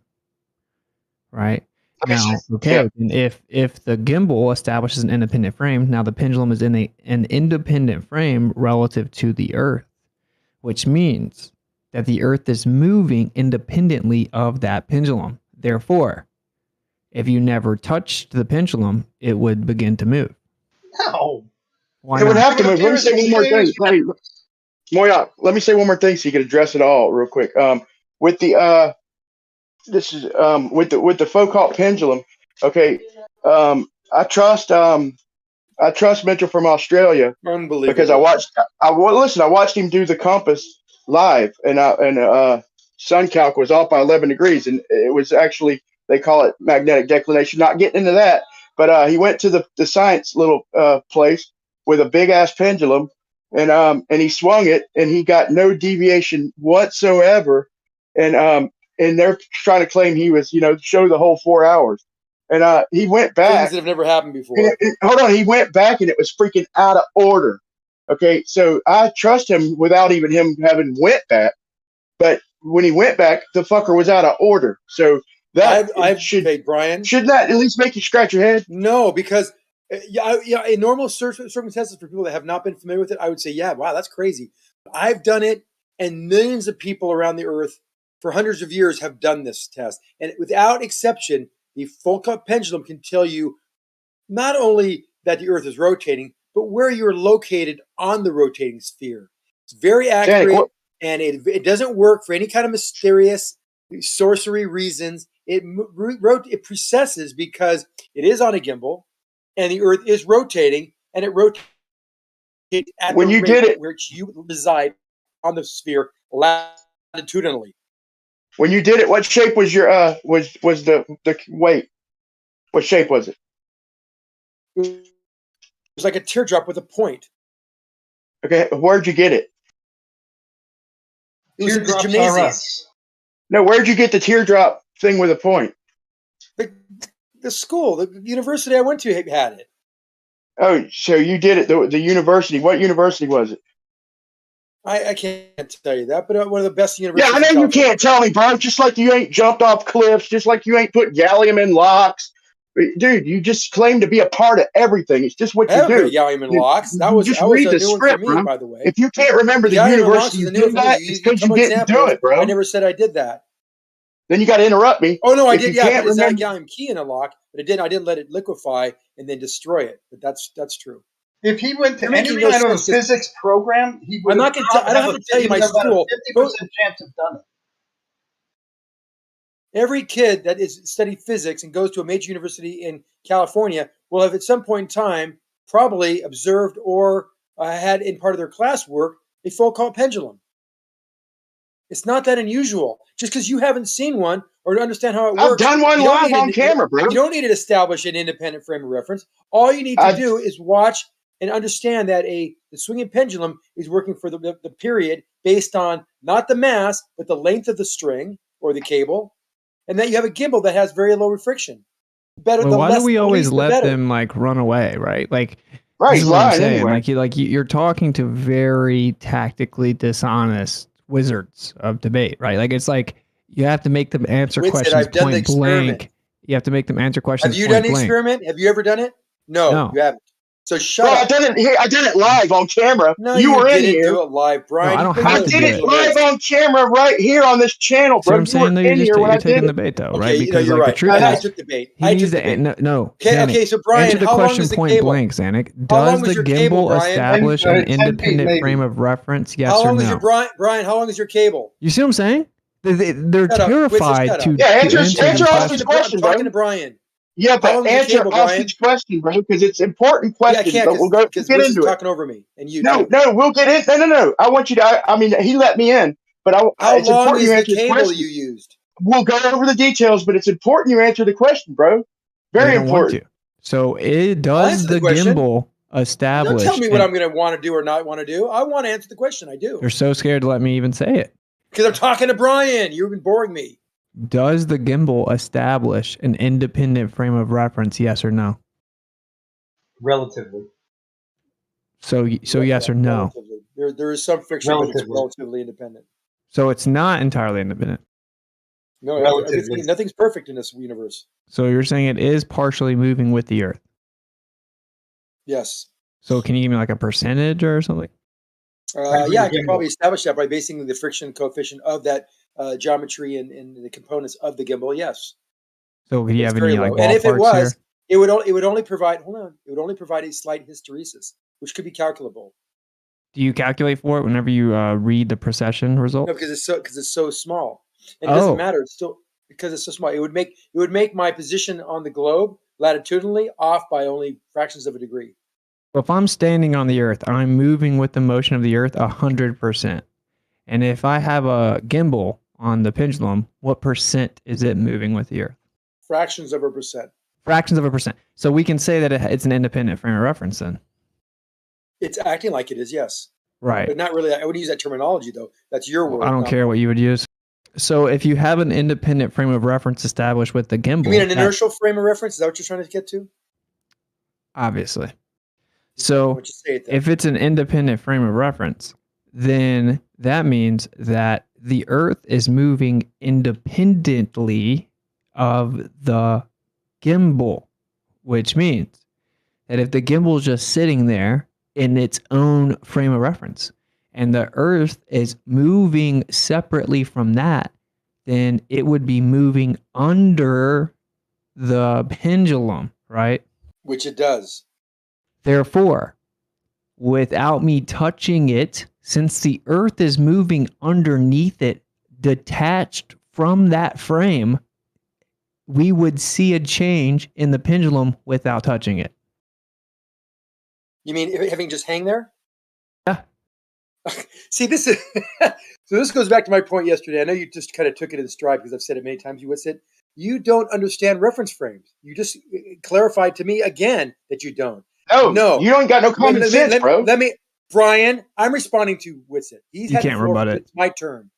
J: Right? Now, okay, and if the gimbal establishes an independent frame, now the pendulum is in an independent frame relative to the Earth, which means that the Earth is moving independently of that pendulum. Therefore, if you never touched the pendulum, it would begin to move.
H: No.
J: Why
M: It would
J: not?
M: have to move. Let me say one more thing. Hey, Moya, let me say one more thing so you can address it all real quick. With the with the Foucault pendulum. Okay, I trust Mitchell from Australia
G: Unbelievable.
M: because I watched him do the compass live, and sun calc was off by 11 degrees, and it was actually, they call it magnetic declination. Not getting into that, but he went to the science little place with a big ass pendulum, and he swung it, and he got no deviation whatsoever, and they're trying to claim he was, show the whole 4 hours, and he went back.
G: Things that have never happened before.
M: Hold on, he went back and it was freaking out of order. Okay, so I trust him without even him having went back, but when he went back, the fucker was out of order. So that
G: Brian,
M: shouldn't that at least make you scratch your head?
G: No, because in normal circumstances for people that have not been familiar with it, I would say, yeah, wow, that's crazy. I've done it, and millions of people around the earth for hundreds of years have done this test, and without exception, the Foucault pendulum can tell you not only that the Earth is rotating, but where you're located on the rotating sphere. It's very accurate, and it doesn't work for any kind of mysterious sorcery reasons. It precesses because it is on a gimbal, and the Earth is rotating, and it rotates at
M: when
G: the
M: you
G: rate
M: did it,
G: which you reside on the sphere latitudinally.
M: When you did it, what shape was your was the weight? What shape was it?
G: It was like a teardrop with a point.
M: Okay, where'd you get it?
G: It was in the
H: Teardrops
G: gymnasium.
H: are us.
M: No, where'd you get the teardrop thing with a point?
G: The school, the university I went to had it.
M: Oh, so you did it, the university. What university was it?
G: I can't tell you that, but one of the best universities.
M: Yeah, I know you can't tell me, bro. Just like you ain't jumped off cliffs, just like you ain't put gallium in locks. Dude, you just claim to be a part of everything. It's just what
G: I
M: you
G: haven't
M: do.
G: put gallium in locks. That was
M: just
G: a
M: read the
G: new
M: script,
G: one for me,
M: bro.
G: by the way.
M: If you can't remember the
G: gallium in locks
M: university
G: is
M: you
G: a new
M: did
G: one for
M: that,
G: me.
M: it's
G: You
M: because you
G: couple
M: didn't do
G: examples.
M: it, bro.
G: I never said I did that.
M: Then you got to interrupt me.
G: Oh no, I
M: If
G: did.
M: you
G: Yeah,
M: can't
G: but it's not a
M: remember-
G: gallium key in a lock, but I didn't let it liquefy and then destroy it. But that's true.
H: If he went to
G: You're
H: any
G: making no
H: kind of
G: sense, 'cause
H: physics program, he would
G: I'm not going to. I don't have to tell you my school.
H: 50% chance of done it.
G: Every kid that is studied physics and goes to a major university in California will have at some point in time probably observed or had in part of their classwork a Foucault pendulum. It's not that unusual. Just because you haven't seen one or understand how it
M: I've
G: works,
M: done one
G: you don't
M: live
G: need
M: on camera, bro.
G: You don't need to establish an independent frame of reference. All you need to do is watch and understand that the swinging pendulum is working for the period based on not the mass, but the length of the string or the cable, and that you have a gimbal that has very low friction.
J: Well, why do we always let them like run away, right? Like,
M: right,
J: this is what I'm
M: lying
J: saying.
M: anyway.
J: You're talking to very tactically dishonest wizards of debate, right? Like, it's like you have to make them answer
G: Wizard,
J: questions
G: I've done the
J: point blank.
G: experiment.
J: You have to make them answer questions.
G: Have you
J: point
G: done the
J: blank.
G: experiment? Have you ever done it? No, you haven't. So shut
M: Bro,
G: up.
M: I did it live on camera.
G: No,
M: you were in
G: didn't
M: here.
G: do it live, Brian.
J: No, I don't
G: You
J: have
G: put
J: to
M: I did
J: do
M: it
J: it.
M: live on camera right here on this channel,
J: See
M: bro.
J: what I'm
M: You
J: saying?
M: were
J: Though
M: in here when I
J: you're taking
M: did
J: the
M: it.
J: bait, though,
G: Okay,
J: right? Because
G: you're
J: like
G: right.
J: the truth
G: I
J: is,
G: took the bait.
J: he
G: I
J: needs
G: took
J: to
G: the bait.
J: no.
G: Okay,
J: Zanuck,
G: okay, so Brian,
J: answer the
G: how long
J: question
G: was the
J: point
G: cable?
J: blank, Zanuck.
G: How long
J: Does
G: was
J: the
G: your cable,
J: gimbal
G: Brian?
J: establish
H: 10
J: an
H: feet,
J: independent
H: maybe.
J: frame of reference? Yes
G: How
J: or
G: long was
J: no?
G: your Brian? How long is your cable?
J: You see what I'm saying? They're
G: Shut up. Wizard,
J: terrified
G: shut
J: to
G: up.
M: Yeah, answer
J: answer
G: I'm
J: these
M: Austin's
G: talking to
J: questions.
M: question,
G: I'm talking
M: bro.
G: to Brian.
M: You have
G: How long
M: to
G: was the
M: answer
G: cable, Brian?
M: Austin's question, bro, because it's important
G: Yeah, I
M: question.
G: can't
M: But we'll
G: because
M: get
G: Wiz is
M: into it.
G: talking over me and you
M: No,
G: too.
M: we'll get in. No. I want you to. I mean, he let me in, but
G: How
M: it's
G: long
M: important
G: is
M: you
G: the
M: answer his
G: cable
M: question.
G: you used?
M: We'll go over the details, but it's important you answer the question, bro.
J: They
M: Very
J: don't want
M: important.
J: to. So it
G: I'll
J: does
G: answer
J: the
G: the question.
J: gimbal established.
G: Don't tell me what I'm going to want to do or not want to do. I want to answer the question. I do.
J: They're so scared to let me even say it.
G: Because I'm talking to Brian. You've been boring me.
J: Does the gimbal establish an independent frame of reference? Yes or no?
V: Relatively.
J: So yes or no?
G: Relatively. There is some friction, but it's relatively independent.
J: So it's not entirely independent.
G: No,
V: Relatively.
G: nothing's perfect in this universe.
J: So you're saying it is partially moving with the Earth.
G: Yes.
J: So can you give me like a percentage or something?
G: Yeah, I can probably establish that by basing the friction coefficient of that geometry and the components of the gimbal. Yes.
J: So do you have any like
G: and if it
J: ballparks
G: was,
J: here?
G: it would only provide. Hold on. It would only provide a slight hysteresis, which could be calculable.
J: Do you calculate for it whenever you read the precession result?
G: No, because it's so small, and it doesn't matter. It's still because it's so small. It would make my position on the globe latitudinally off by only fractions of a degree.
J: Well, if I'm standing on the Earth, I'm moving with the motion of the Earth 100%. And if I have a gimbal on the pendulum, what percent is it moving with the Earth?
G: Fractions of a percent.
J: Fractions of a percent. So we can say that it's an independent frame of reference then.
G: It's acting like it is, yes.
J: Right.
G: But not really. I wouldn't use that terminology, though. That's your word.
J: I don't care what you would use. So if you have an independent frame of reference established with the gimbal...
G: You mean an inertial frame of reference? Is that what you're trying to get to?
J: Obviously. So if it's an independent frame of reference, then that means that the Earth is moving independently of the gimbal, which means that if the gimbal is just sitting there in its own frame of reference and the Earth is moving separately from that, then it would be moving under the pendulum, right?
G: Which it does.
J: Therefore, without me touching it, since the Earth is moving underneath it, detached from that frame, we would see a change in the pendulum without touching it.
G: You mean having just hang there?
J: Yeah.
G: See, this is so. This goes back to my point yesterday. I know you just kind of took it in stride because I've said it many times. You would say you don't understand reference frames. You just clarified to me again that you don't.
M: No, you don't got no common sense, bro.
G: Brian, I'm responding to Whitsitt.
J: You can't rebut it.
G: It's my turn.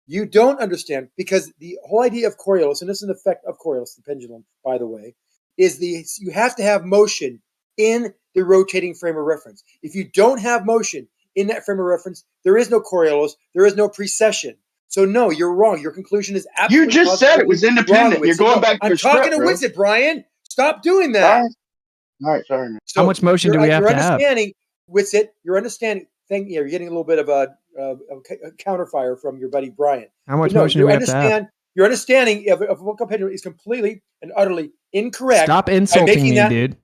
G: You don't understand because the whole idea of Coriolis, and this is an effect of Coriolis, the pendulum, by the way, is you have to have motion in the rotating frame of reference. If you don't have motion in that frame of reference, there is no Coriolis, there is no precession. So no, you're wrong. Your conclusion is absolutely
M: You just said it was independent. You're going back to
G: I'm
M: your
G: talking
M: script,
G: to
M: bro.
G: Whitsitt, Brian. Stop doing that.
M: All right, sorry, man.
J: How much motion do we have to have?
G: Understanding, Whitsitt, your understanding thing, you're getting a little bit of a counterfire from your buddy Brian.
J: How much motion do we have to have?
G: Your understanding of what pendulum is completely and utterly incorrect.
J: Stop insulting me, dude.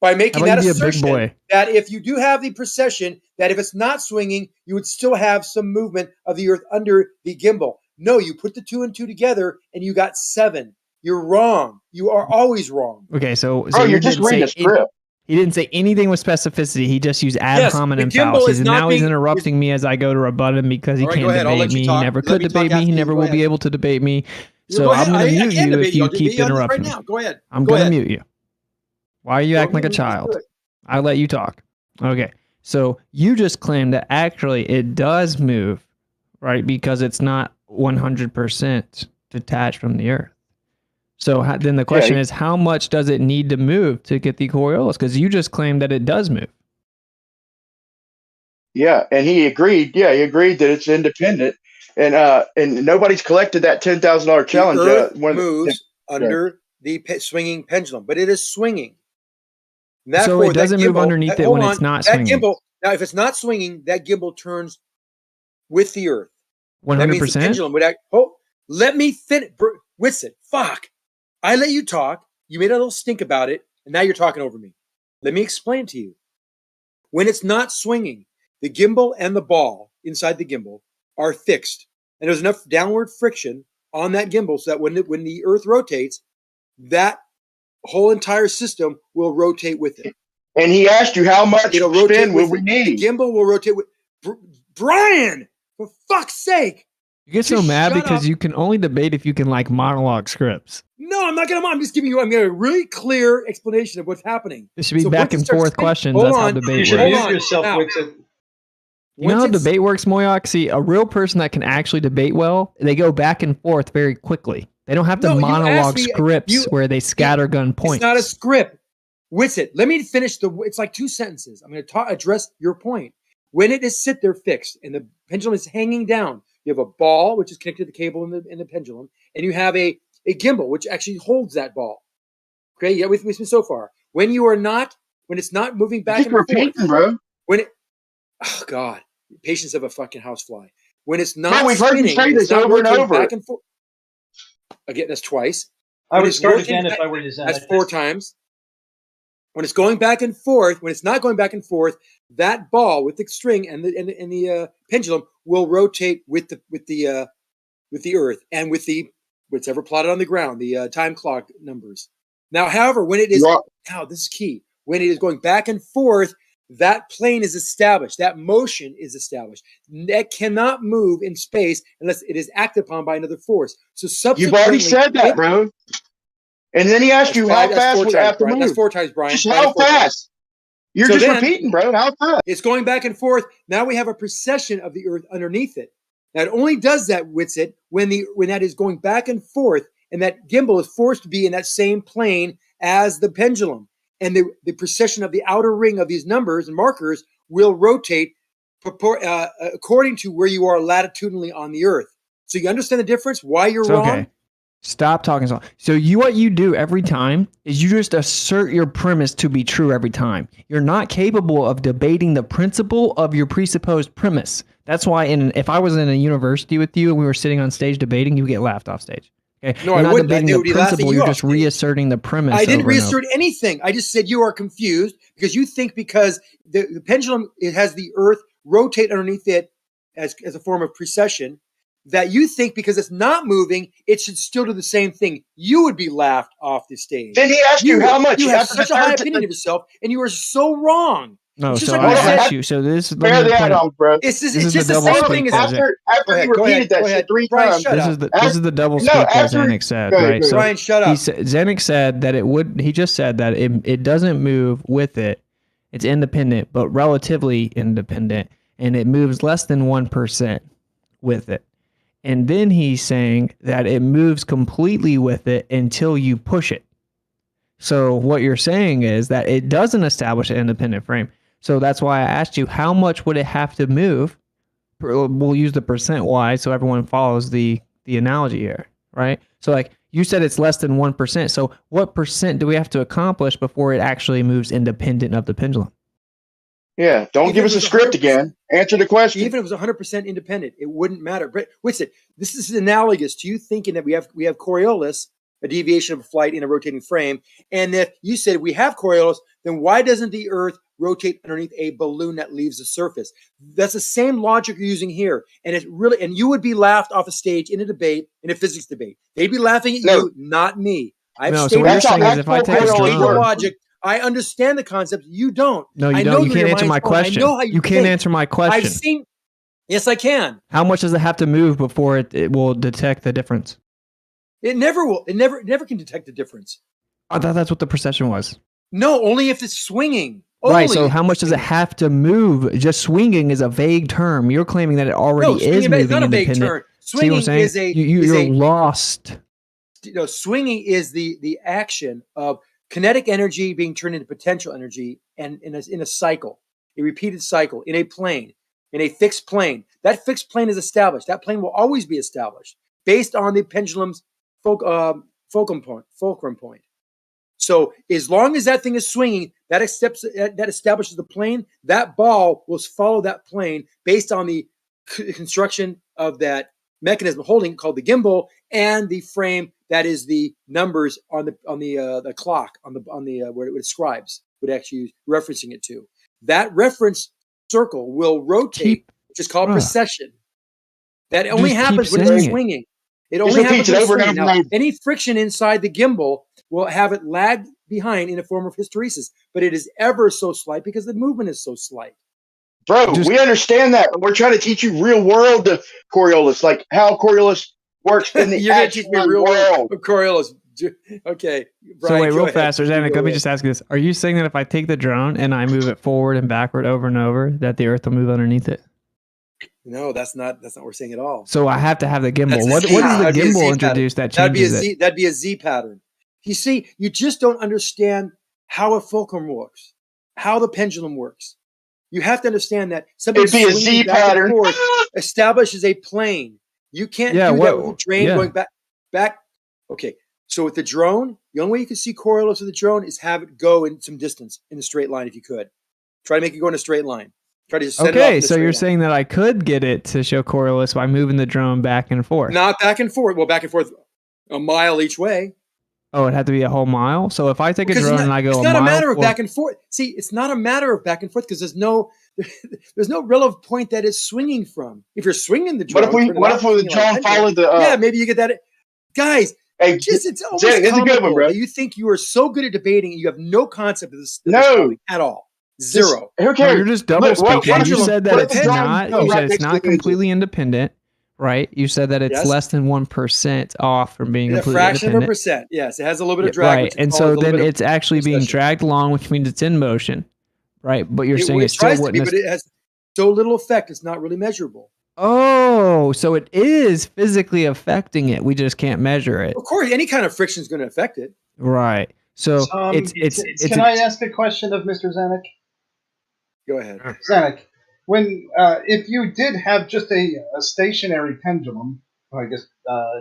G: By making that assertion
J: big
G: that if you do have the precession, that if it's not swinging, you would still have some movement of the Earth under the gimbal. No, you put the 2 and 2 together and you got 7. You're wrong. You are always wrong.
J: Okay, so
M: you're just reading a script.
J: He didn't say anything with specificity. He just used ad hominem fallacies, and now he's interrupting me as I go to rebut him because he can't debate me. He never could debate me. He never will be able to debate me. So I'm going to mute you if you keep interrupting me.
G: Go ahead.
J: I'm going to mute you. Why are you acting like a child? I let you talk. Okay, so you just claimed that actually it does move, right? Because it's not 100% detached from the Earth. So then the question is, how much does it need to move to get the Coriolis? Because you just claimed that it does move.
M: Yeah, and he agreed. Yeah, he agreed that it's independent, and nobody's collected that $10,000 challenge.
G: The Earth moves under the swinging pendulum, but it is swinging.
J: So it doesn't move underneath it when it's not swinging.
G: Now, if it's not swinging, that gimbal turns with the Earth.
J: 100%.
G: That means the pendulum would act. Let me finish. Whitsitt, fuck. I let you talk. You made a little stink about it, and now you're talking over me. Let me explain to you. When it's not swinging, the gimbal and the ball inside the gimbal are fixed, and there's enough downward friction on that gimbal so that when the Earth rotates, that whole entire system will rotate with it.
M: And he asked you how much spin will we need?
G: The gimbal will rotate with Brian. For fuck's sake!
J: You get so
G: Just
J: mad
G: shut
J: because
G: up.
J: you can only debate if you can like monologue scripts.
G: No, I'm not gonna. I'm just giving you. I'm giving a really clear explanation of what's happening.
J: It should be
G: So
J: back
G: once it
J: and
G: starts
J: forth
G: spinning-
J: questions.
G: Hold
J: That's how
G: on.
J: debate
H: You should
J: works.
H: mute yourself,
G: Now,
H: Wixit.
J: You know how
G: once it's-
J: debate works, Moyoc? See, a real person that can actually debate well, they go back and forth very quickly. They don't have to
G: No, you asked
J: monologue
G: me-
J: scripts where they scattergun points.
G: It's not a script. Wixit, let me finish it's like 2 sentences. I'm going to address your point. When it is sit there fixed and the pendulum is hanging down, you have a ball which is connected to the cable in the pendulum, and you have a gimbal which actually holds that ball. Okay, yeah, with me so far. When it's not moving back
M: Just
G: and forth,
M: repeating, bro.
G: Oh God, patience of a fucking housefly. When it's
M: Bro,
G: not
M: we've heard you
G: spinning,
M: say
G: it's
M: this
G: not
M: over and
G: rotating
M: over.
G: back and forth. Again, that's twice.
H: I
G: When
H: would
G: it's
H: start
G: rotating
H: again if
G: back-
H: I were you, Zen.
G: That's 4 times. When it's going back and forth, when it's not going back and forth, that ball with the string and the pendulum will rotate with the Earth and with the whatever plotted on the ground, the time clock numbers. Now, however, when it is now, this is key. When it is going back and forth, that plane is established. That motion is established. That cannot move in space unless it is acted upon by another force. So
M: You've already
G: subsequently,
M: said that, bro. And then he asked you how fast would it have to move.
G: That's 4 times, Brian.
M: Just
G: Brian,
M: how
G: 4 times.
M: fast? You're
G: So
M: just
G: then-
M: repeating, bro. How fast?
G: It's going back and forth. Now we have a precession of the Earth underneath it. Now it only does that with it when that is going back and forth, and that gimbal is forced to be in that same plane as the pendulum. And the precession of the outer ring of these numbers and markers will rotate according to where you are latitudinally on the Earth. So you understand the difference? Why you're wrong?
J: Okay. Stop talking so. So what you do every time is you just assert your premise to be true every time. You're not capable of debating the principle of your presupposed premise. That's why if I was in a university with you and we were sitting on stage debating, you get laughed off stage. Okay.
G: No,
J: you're
G: I
J: not
G: wouldn't.
J: debating
G: They
J: the
G: would be laughing
J: principle.
G: you
J: You're
G: off
J: just reasserting the premise.
G: I didn't
J: over and over.
G: reassert anything. I just said you are confused because you think because the pendulum it has the Earth rotate underneath it as a form of precession, that you think because it's not moving, it should still do the same thing. You would be laughed off the stage.
M: Then he asked you how much
G: You have
M: after the
G: such a high
M: third-
G: opinion of yourself, and you are so wrong.
J: No,
G: It's just
J: so
G: like
J: I
G: you said-
J: asked you. So this is
M: Spare the add-ons, bro.
G: It's just,
J: This
G: it's
J: is
G: just
J: the
G: the
J: double
G: same
J: speak
G: thing as
J: there.
M: After he repeated that shit 3
G: Brian,
M: times.
G: shut up.
J: This is the double
M: No,
J: speak that
M: after-
J: Zanuck said,
M: Go ahead,
J: right?
M: go
J: So
G: Brian, shut up.
J: Zanuck said that he just said that it doesn't move with it. It's independent, but relatively independent, and it moves less than 1% with it. And then he's saying that it moves completely with it until you push it. So what you're saying is that it doesn't establish an independent frame. So that's why I asked you, how much would it have to move? We'll use the percent wise so everyone follows the analogy here, right? So like you said it's less than 1%. So what percent do we have to accomplish before it actually moves independent of the pendulum?
M: Yeah, don't
G: Even
M: give
G: if
M: us a
G: it was
M: script
G: 100%
M: again. Answer the question.
G: Even if it was 100% independent, it wouldn't matter. But what's it? This is analogous to you thinking that we have Coriolis, a deviation of flight in a rotating frame. And if you said we have Coriolis, then why doesn't the Earth rotate underneath a balloon that leaves the surface? That's the same logic you're using here. And it's really, and you would be laughed off a stage in a debate, in a physics debate. They'd be laughing at you, not me. I've
J: No, so
G: stated
J: what you're saying is if I take a
G: the
J: drone,
G: logic. I understand the concept. You don't.
J: no, you
G: I
J: don't.
G: know
J: You
G: where
J: can't
G: your
J: answer my
G: mind's going. I
J: question.
G: know how
J: You can't
G: think.
J: answer my question.
G: I've seen. Yes, I can.
J: How much does it have to move before it will detect the difference?
G: It never will. It never can detect the difference.
J: I thought that's what the precession was.
G: No, only if it's swinging.
J: Right.
G: Only
J: So
G: if
J: how much does it have to move? Just swinging is a vague term. You're claiming that it already
G: No, swinging
J: is
G: is
J: moving
G: not a vague
J: independent.
G: term.
J: See what I'm
G: Swinging
J: saying?
G: is a-
J: You're lost.
G: swinging is the action of kinetic energy being turned into potential energy, and in a cycle, a repeated cycle in a plane, in a fixed plane. That fixed plane is established. That plane will always be established based on the pendulum's fulcrum point. So as long as that thing is swinging, that establishes the plane. That ball will follow that plane based on the construction of that mechanism holding it, called the gimbal, and the frame that is the numbers on the clock on the where it describes, would actually use referencing it to. That reference circle will rotate, which is called precession. That only
J: Just
G: happens
J: keep
G: when it's
J: saying it.
G: swinging. It
M: Just
G: only
M: repeats
G: happens
M: it
G: when it's
M: over and
G: swinging.
M: over and
G: Now,
M: over.
G: any friction inside the gimbal will have it lag behind in a form of hysteresis, but it is ever so slight because the movement is so slight.
M: Bro, we understand that. We're trying to teach you real world Coriolis, like how Coriolis works in the
G: You're going to teach me
M: actual
G: real
M: world.
G: world of Coriolis. Okay, Brian,
J: So wait,
G: go
J: real
G: ahead.
J: fast, Zanik,
G: Go
J: let me
G: ahead.
J: just ask you this. Are you saying that if I take the drone and I move it forward and backward over and over, that the Earth will move underneath it?
G: No, that's not what we're saying at all.
J: So I have to have the gimbal.
G: That's a
J: What
G: Z.
J: does the
G: That'd be a Z
J: gimbal
G: pattern.
J: introduce that
G: That'd be a
J: changes
G: Z.
J: it?
G: That'd be a Z pattern. You see, you just don't understand how a fulcrum works, how the pendulum works. You have to understand that something
M: It'd be a
G: swinging
M: Z
G: back
M: pattern.
G: and forth establishes a plane. You can't
J: Yeah,
G: do that with a
J: what-
G: train
J: yeah.
G: going back. Okay, so with the drone, the only way you can see Coriolis with the drone is have it go in some distance in a straight line. If you could try to make it go in a straight line, try to just send it off
J: Okay,
G: in a
J: so
G: straight
J: you're
G: line.
J: saying that I could get it to show Coriolis by moving the drone back and forth.
G: Not back and forth. Well, back and forth a mile each way.
J: Oh, it had to be a whole mile. So if I take a
G: Because
J: drone and I go
G: it's
J: a
G: not
J: mile,
G: a matter of
J: forward-
G: back and forth. See, it's not a matter of back and forth because there's no relative point that it's swinging from. If you're swinging the drone,
M: What if
G: turn it
M: what
G: out,
M: if the
G: swinging like a
M: drone
G: pendulum,
M: followed the?
G: yeah, maybe you get that. Guys,
M: Hey,
G: it's almost
M: Zanik, it's a good one,
G: comical
M: bro.
G: that you think you are so good at debating and you have no concept of this
M: No.
G: topic at all. Zero.
M: Who
J: No,
M: cares?
J: you're just double
M: Look, what
J: speaking. You
M: if
J: said that
M: what
J: it's
M: if the drone
J: not.
M: go
J: You
M: right
J: said it's
M: next to
J: not
M: the engine?
J: completely independent, right? You said that it's
G: Yes.
J: less than 1% off from being
G: A
J: completely
G: fraction of a
J: independent.
G: percent. Yes, it has a little bit of
J: Yeah,
G: drag.
J: right,
G: which
J: and
G: causes
J: so
G: a little
J: then
G: bit of
J: it's actually being
G: recession.
J: dragged along, which means it's in motion, right? But you're saying it still
G: tries to be,
J: wouldn't.
G: but it has so little effect. It's not really measurable.
J: Oh, so it is physically affecting it. We just can't measure it,
G: Of course, any kind of friction is going to affect it.
J: right? So it's
H: Can I ask a question of Mr. Zanik?
G: Go ahead.
H: Zanik, when if you did have just a stationary pendulum, I guess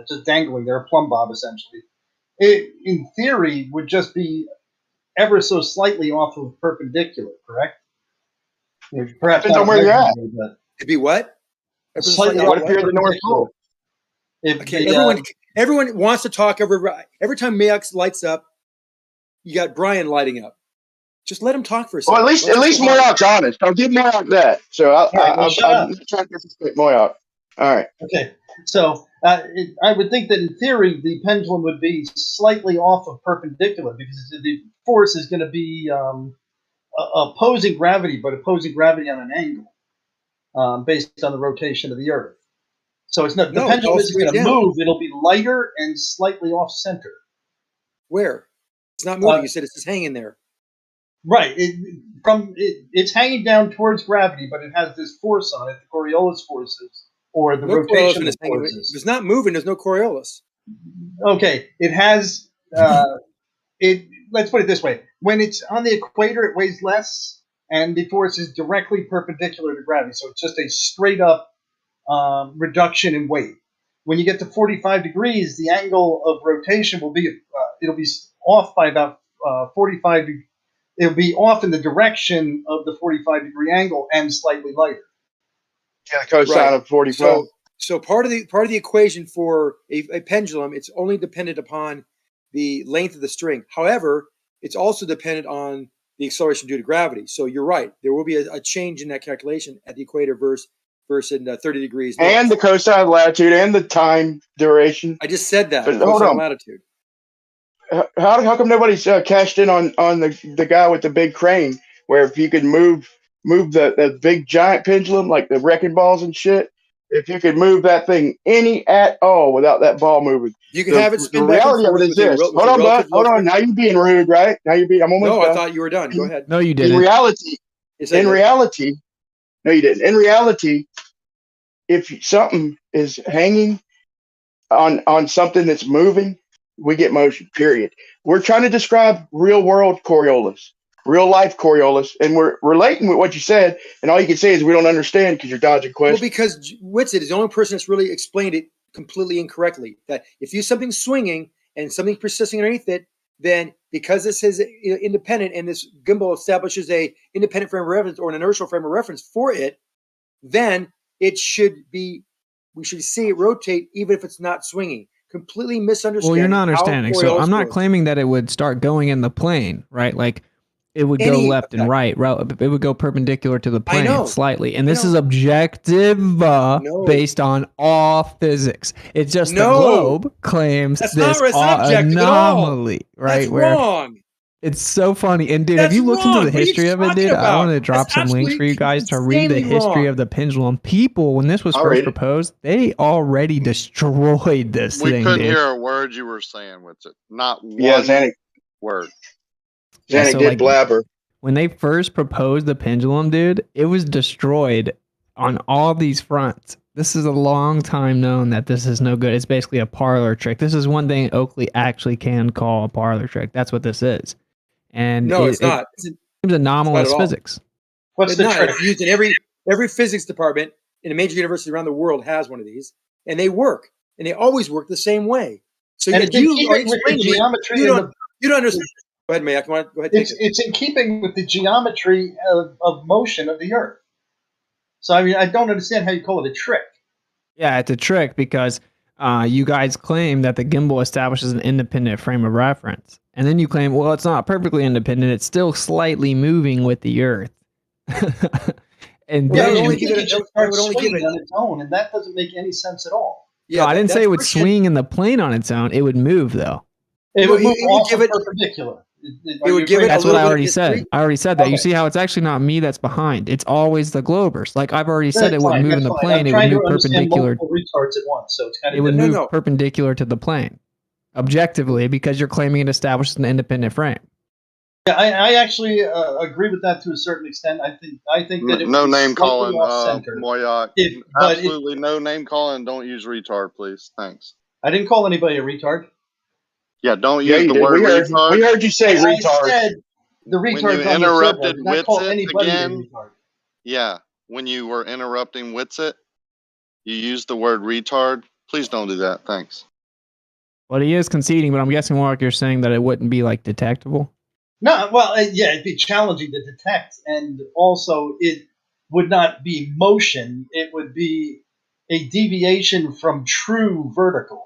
H: just dangling there, a plumb bob essentially, it in theory would just be ever so slightly off of perpendicular, correct? Perhaps
M: Depends
H: not
M: on where you're at.
H: measurably, but
G: Could be what?
H: slightly
M: What
H: off
M: if you're in the North
H: perpendicular.
M: Pole?
H: If
G: Okay,
H: the,
G: everyone wants to talk every time Mayox lights up, you got Brian lighting up. Just let him talk for a
M: Well,
G: second.
M: at least Moyock's honest. I'll give Moyock that. So
H: shut
M: I'm
H: up.
M: not trying to disrespect Moyock. All right.
H: Okay, so I would think that in theory the pendulum would be slightly off of perpendicular because the force is going to be opposing gravity, but opposing gravity on an angle based on the rotation of the Earth. So it's not the
G: No,
H: pendulum
G: it's
H: isn't going to
G: straight down.
H: move; it'll be lighter and slightly off center.
G: Where? It's not moving. You said it's just hanging there.
H: Right. It's hanging down towards gravity, but it has this force on it, the Coriolis forces, or the
G: No Coriolis
H: rotation
G: when it's hanging. If
H: forces.
G: it's not moving, there's no Coriolis.
H: Okay, it has. Let's put it this way: when it's on the equator, it weighs less, and the force is directly perpendicular to gravity. So it's just a straight up reduction in weight. When you get to 45 degrees, the angle of rotation will be it'll be off by about 45 degrees. It'll be off in the direction of the 45-degree angle and slightly lighter.
M: Yeah, cosine
G: Right.
M: of 45.
G: So part of the equation for a pendulum, it's only dependent upon the length of the string. However, it's also dependent on the acceleration due to gravity. So you're right. There will be a change in that calculation at the equator versus in 30 degrees. north.
M: And the cosine latitude and the time duration.
G: I just said that.
M: But hold
G: Cosine
M: on.
G: latitude.
M: How come nobody's cashed in on the guy with the big crane? Where if you could move the big giant pendulum like the wrecking balls and shit, if you could move that thing any at all without that ball moving,
G: You can have it spin
M: the
G: back and
M: reality of
G: forth
M: it is
G: with a
M: this.
G: rel- with
M: Hold
G: a
M: on, bud.
G: relative
M: Hold
G: low
M: on.
G: friction.
M: Now you're being rude, right? Now you're being. I'm almost
G: No,
M: done.
G: I thought you were done. Go ahead.
J: No, you
M: In
J: didn't.
M: reality,
G: Yes, I
M: in
G: did.
M: reality, no, you didn't. In reality, if something is hanging on something that's moving, we get motion. Period. We're trying to describe real world Coriolis, real life Coriolis, and we're relating with what you said. And all you can say is we don't understand because you're dodging
G: Well,
M: questions.
G: because Whitsitt is the only person that's really explained it completely incorrectly. That if you something's swinging and something persisting underneath it, then because this is independent and this gimbal establishes a independent frame of reference or an inertial frame of reference for it, then we should see it rotate even if it's not swinging. Completely misunderstanding.
J: Well, you're not
G: how
J: understanding. So
G: Coriolis
J: I'm not
G: works.
J: claiming that it would start going in the plane, right? Like it would go
G: Any
J: left and
G: effect.
J: right. It would go perpendicular to the
G: I know.
J: plane slightly. And
G: I
J: this
G: know.
J: is objective
G: No.
J: based on all physics. It's just the
G: No.
J: globe claims
G: That's
J: this
G: not objective at all.
J: anomaly, right?
G: That's wrong.
J: It's so funny. And dude, have
G: That's
J: you looked
G: wrong.
J: into the
G: What are you
J: history of it,
G: talking
J: dude? I
G: about?
J: want to drop
G: That's
J: some links for
G: absolutely
J: you guys to read the
G: insanely
J: history
G: wrong.
J: of the pendulum. People, when this was
M: I'll
J: first
M: read it.
J: proposed, they already destroyed this
I: We
J: thing,
I: couldn't
J: dude.
I: hear a word you were saying with it. Not
M: Yeah,
I: one
M: Zanuck
I: word.
J: Yeah,
M: Zanuck
J: so
M: did
J: like
M: blabber.
J: when they first proposed the pendulum, dude, it was destroyed on all these fronts. This is a long time known that this is no good. It's basically a parlor trick. This is one thing Oakley actually can call a parlor trick. That's what this is. And
G: No, it's not. It's
J: seems
G: not at
J: anomalous
G: all.
J: physics.
H: What's
G: It's
H: the
G: not.
H: trick?
G: It's used in every physics department in a major university around the world has one of these, and they work, and they always work the same way. So
H: And
G: if
H: it's in
G: you are
H: keeping with the
G: explaining to me,
H: geometry
G: you
H: and
G: don't understand. Go ahead, Mayak. Go ahead, take it.
H: it's in keeping with the geometry of motion of the Earth. So I mean, I don't understand how you call it a trick.
J: Yeah, it's a trick because you guys claim that the gimbal establishes an independent frame of reference. And then you claim, well, it's not perfectly independent. It's still slightly moving with the Earth. And
H: Yeah,
J: then
H: you
G: only
H: think
G: give
H: it
G: it-
H: should
G: that
H: start
G: would only give
H: swinging
G: it-
H: on its own, and that doesn't make any sense at all.
J: no, I didn't say it would swing in the plane on its own. It would move, though.
H: It
G: No,
H: would move
G: it would
H: off
G: give
H: of
G: it-
H: perpendicular.
G: it would give it a
J: That's what
G: little
J: I
G: bit of
J: already
G: history.
J: said. I already said that. You
H: Okay.
J: see how it's actually not me that's behind. It's always the globers. Like I've already said,
H: That's
J: it wouldn't
H: fine,
J: move in
H: that's
J: the
H: fine.
J: plane.
H: I'm
J: It would
H: trying
J: move
H: to understand
J: perpendicular.
H: multiple retards at once, so it's kind of
J: It would
H: different.
J: move perpendicular to the plane, objectively, because you're claiming it establishes an independent frame.
H: Yeah, I actually agree with that to a certain extent. I think that it
I: No
H: would be
I: name
H: slightly
I: calling,
H: off-center.
I: Moyak.
H: But
I: Absolutely no name calling. Don't use retard, please. Thanks.
H: I didn't call anybody a retard.
I: Yeah, don't
M: Yeah,
I: use
M: you
I: the
M: did.
I: word
M: We
I: retard.
M: heard you say
H: I
M: retard.
H: said the
I: When you
H: retards on the server. I
I: interrupted
H: did not call
I: Witsit
H: anybody a
I: again,
H: retard.
I: yeah, when you were interrupting Witsit, you used the word retard. Please don't do that. Thanks.
J: Well, he is conceding, but I'm guessing, Mark, you're saying that it wouldn't be like detectable.
H: No, well, yeah, it'd be challenging to detect, and also it would not be motion. It would be a deviation from true vertical.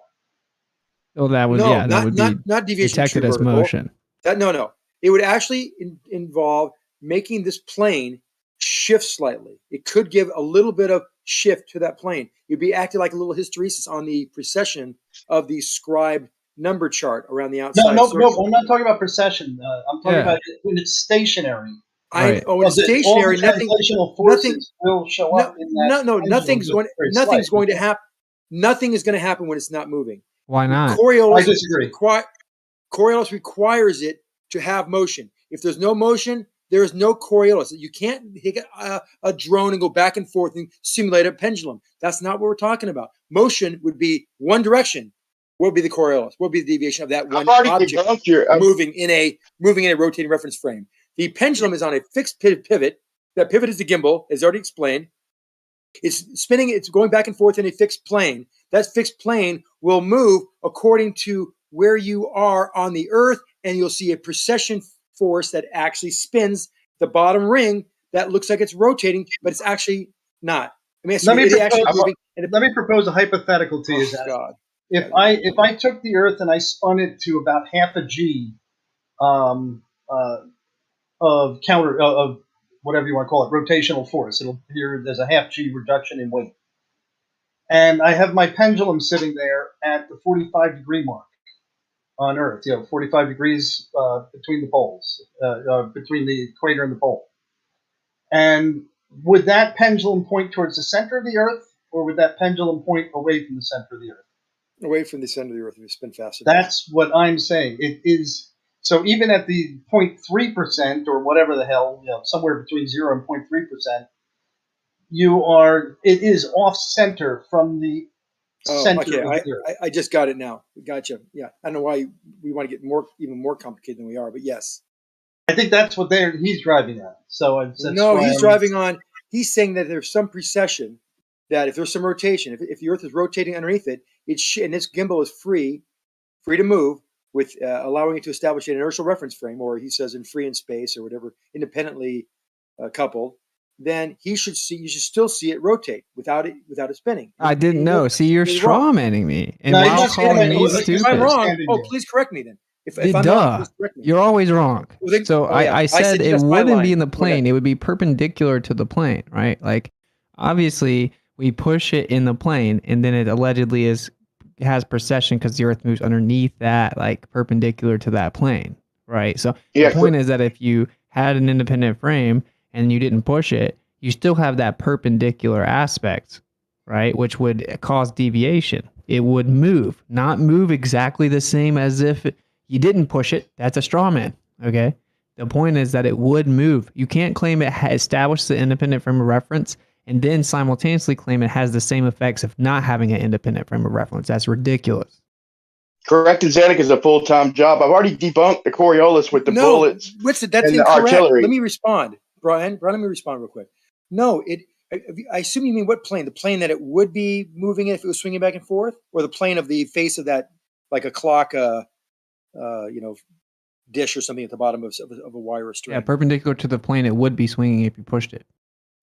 J: Oh, that would
G: No,
J: that would be
G: not deviation from
J: detected
G: true
J: as
G: vertical.
J: motion.
G: No. It would actually involve making this plane shift slightly. It could give a little bit of shift to that plane. It'd be acting like a little hysteresis on the precession of the scribed number chart around the outside.
H: No,
G: circle.
H: I'm not talking about precession. I'm talking
G: Yeah.
H: about when it's stationary.
G: When it's stationary,
H: all the
G: nothing,
H: translational forces will show up in that.
G: nothing's going.
H: very
G: Nothing's
H: slight.
G: going to happen. Nothing is going to happen when it's not moving.
J: Why not?
G: Coriolis
H: I disagree.
G: Coriolis requires it to have motion. If there's no motion, there is no Coriolis. You can't take a drone and go back and forth and simulate a pendulum. That's not what we're talking about. Motion would be one direction. What would be the Coriolis? What would be the deviation of that one object moving in a rotating reference frame? The pendulum is on a fixed pivot. That pivot is the gimbal, as already explained. It's spinning. It's going back and forth in a fixed plane. That fixed plane will move according to where you are on the Earth, and you'll see a precession force that actually spins the bottom ring. That looks like it's rotating, but it's actually not. I mean,
H: Let me
G: let
H: me propose a hypothetical to you. Zach.
G: God.
H: If I took the Earth and I spun it to about half a G of whatever you want to call it, rotational force. There's a half G reduction in weight. And I have my pendulum sitting there at the 45-degree mark on Earth, 45 degrees between the poles, between the equator and the pole. And would that pendulum point towards the center of the Earth, or would that pendulum point away from the center of the Earth?
G: Away from the center of the Earth, we spin faster.
H: That's what I'm saying. It is. So even at the 0.3% or whatever the hell, somewhere between 0 and 0.3%, it is off center from the center
G: okay.
H: of the Earth.
G: I just got it now. Gotcha. Yeah. I don't know why we want to get even more complicated than we are, but yes.
H: I think that's what he's driving at. So
G: he's saying that there's some precession, that if there's some rotation, if the Earth is rotating underneath it, and this gimbal is free to move, with allowing it to establish an inertial reference frame, or he says in free in space or whatever, independently coupled, then you should still see it rotate without it spinning.
J: I didn't know. See, you're straw manning me, and
G: No,
J: while calling me
G: if
J: stupid.
G: I'm wrong, please correct me then. If I'm wrong,
J: Duh,
G: please correct me.
J: you're always wrong.
G: Well, then-
J: So
G: oh, yeah.
J: I said it
G: that's my
J: wouldn't
G: line.
J: be in the
G: Go ahead.
J: plane. It would be perpendicular to the plane, right? Like, obviously, we push it in the plane, and then it allegedly has precession because the Earth moves underneath that, like perpendicular to that plane, right? So
M: Yeah,
J: the point is that if you had an independent frame and you didn't push it, you still have that perpendicular aspect, right? Which would cause deviation. It would move, not move exactly the same as if you didn't push it. That's a straw man, okay? The point is that it would move. You can't claim it established the independent frame of reference and then simultaneously claim it has the same effects of not having an independent frame of reference. That's ridiculous.
M: correcting Zenik is a full-time job. I've already debunked the Coriolis with the bullets
G: Winston, that's
M: and the
G: incorrect.
M: artillery.
G: Let me respond, Brian. Let me respond real quick. No, I assume you mean what plane? The plane that it would be moving if it was swinging back and forth, or the plane of the face of that, like a clock, dish or something at the bottom of a wire or string.
J: Yeah, perpendicular to the plane it would be swinging if you pushed it.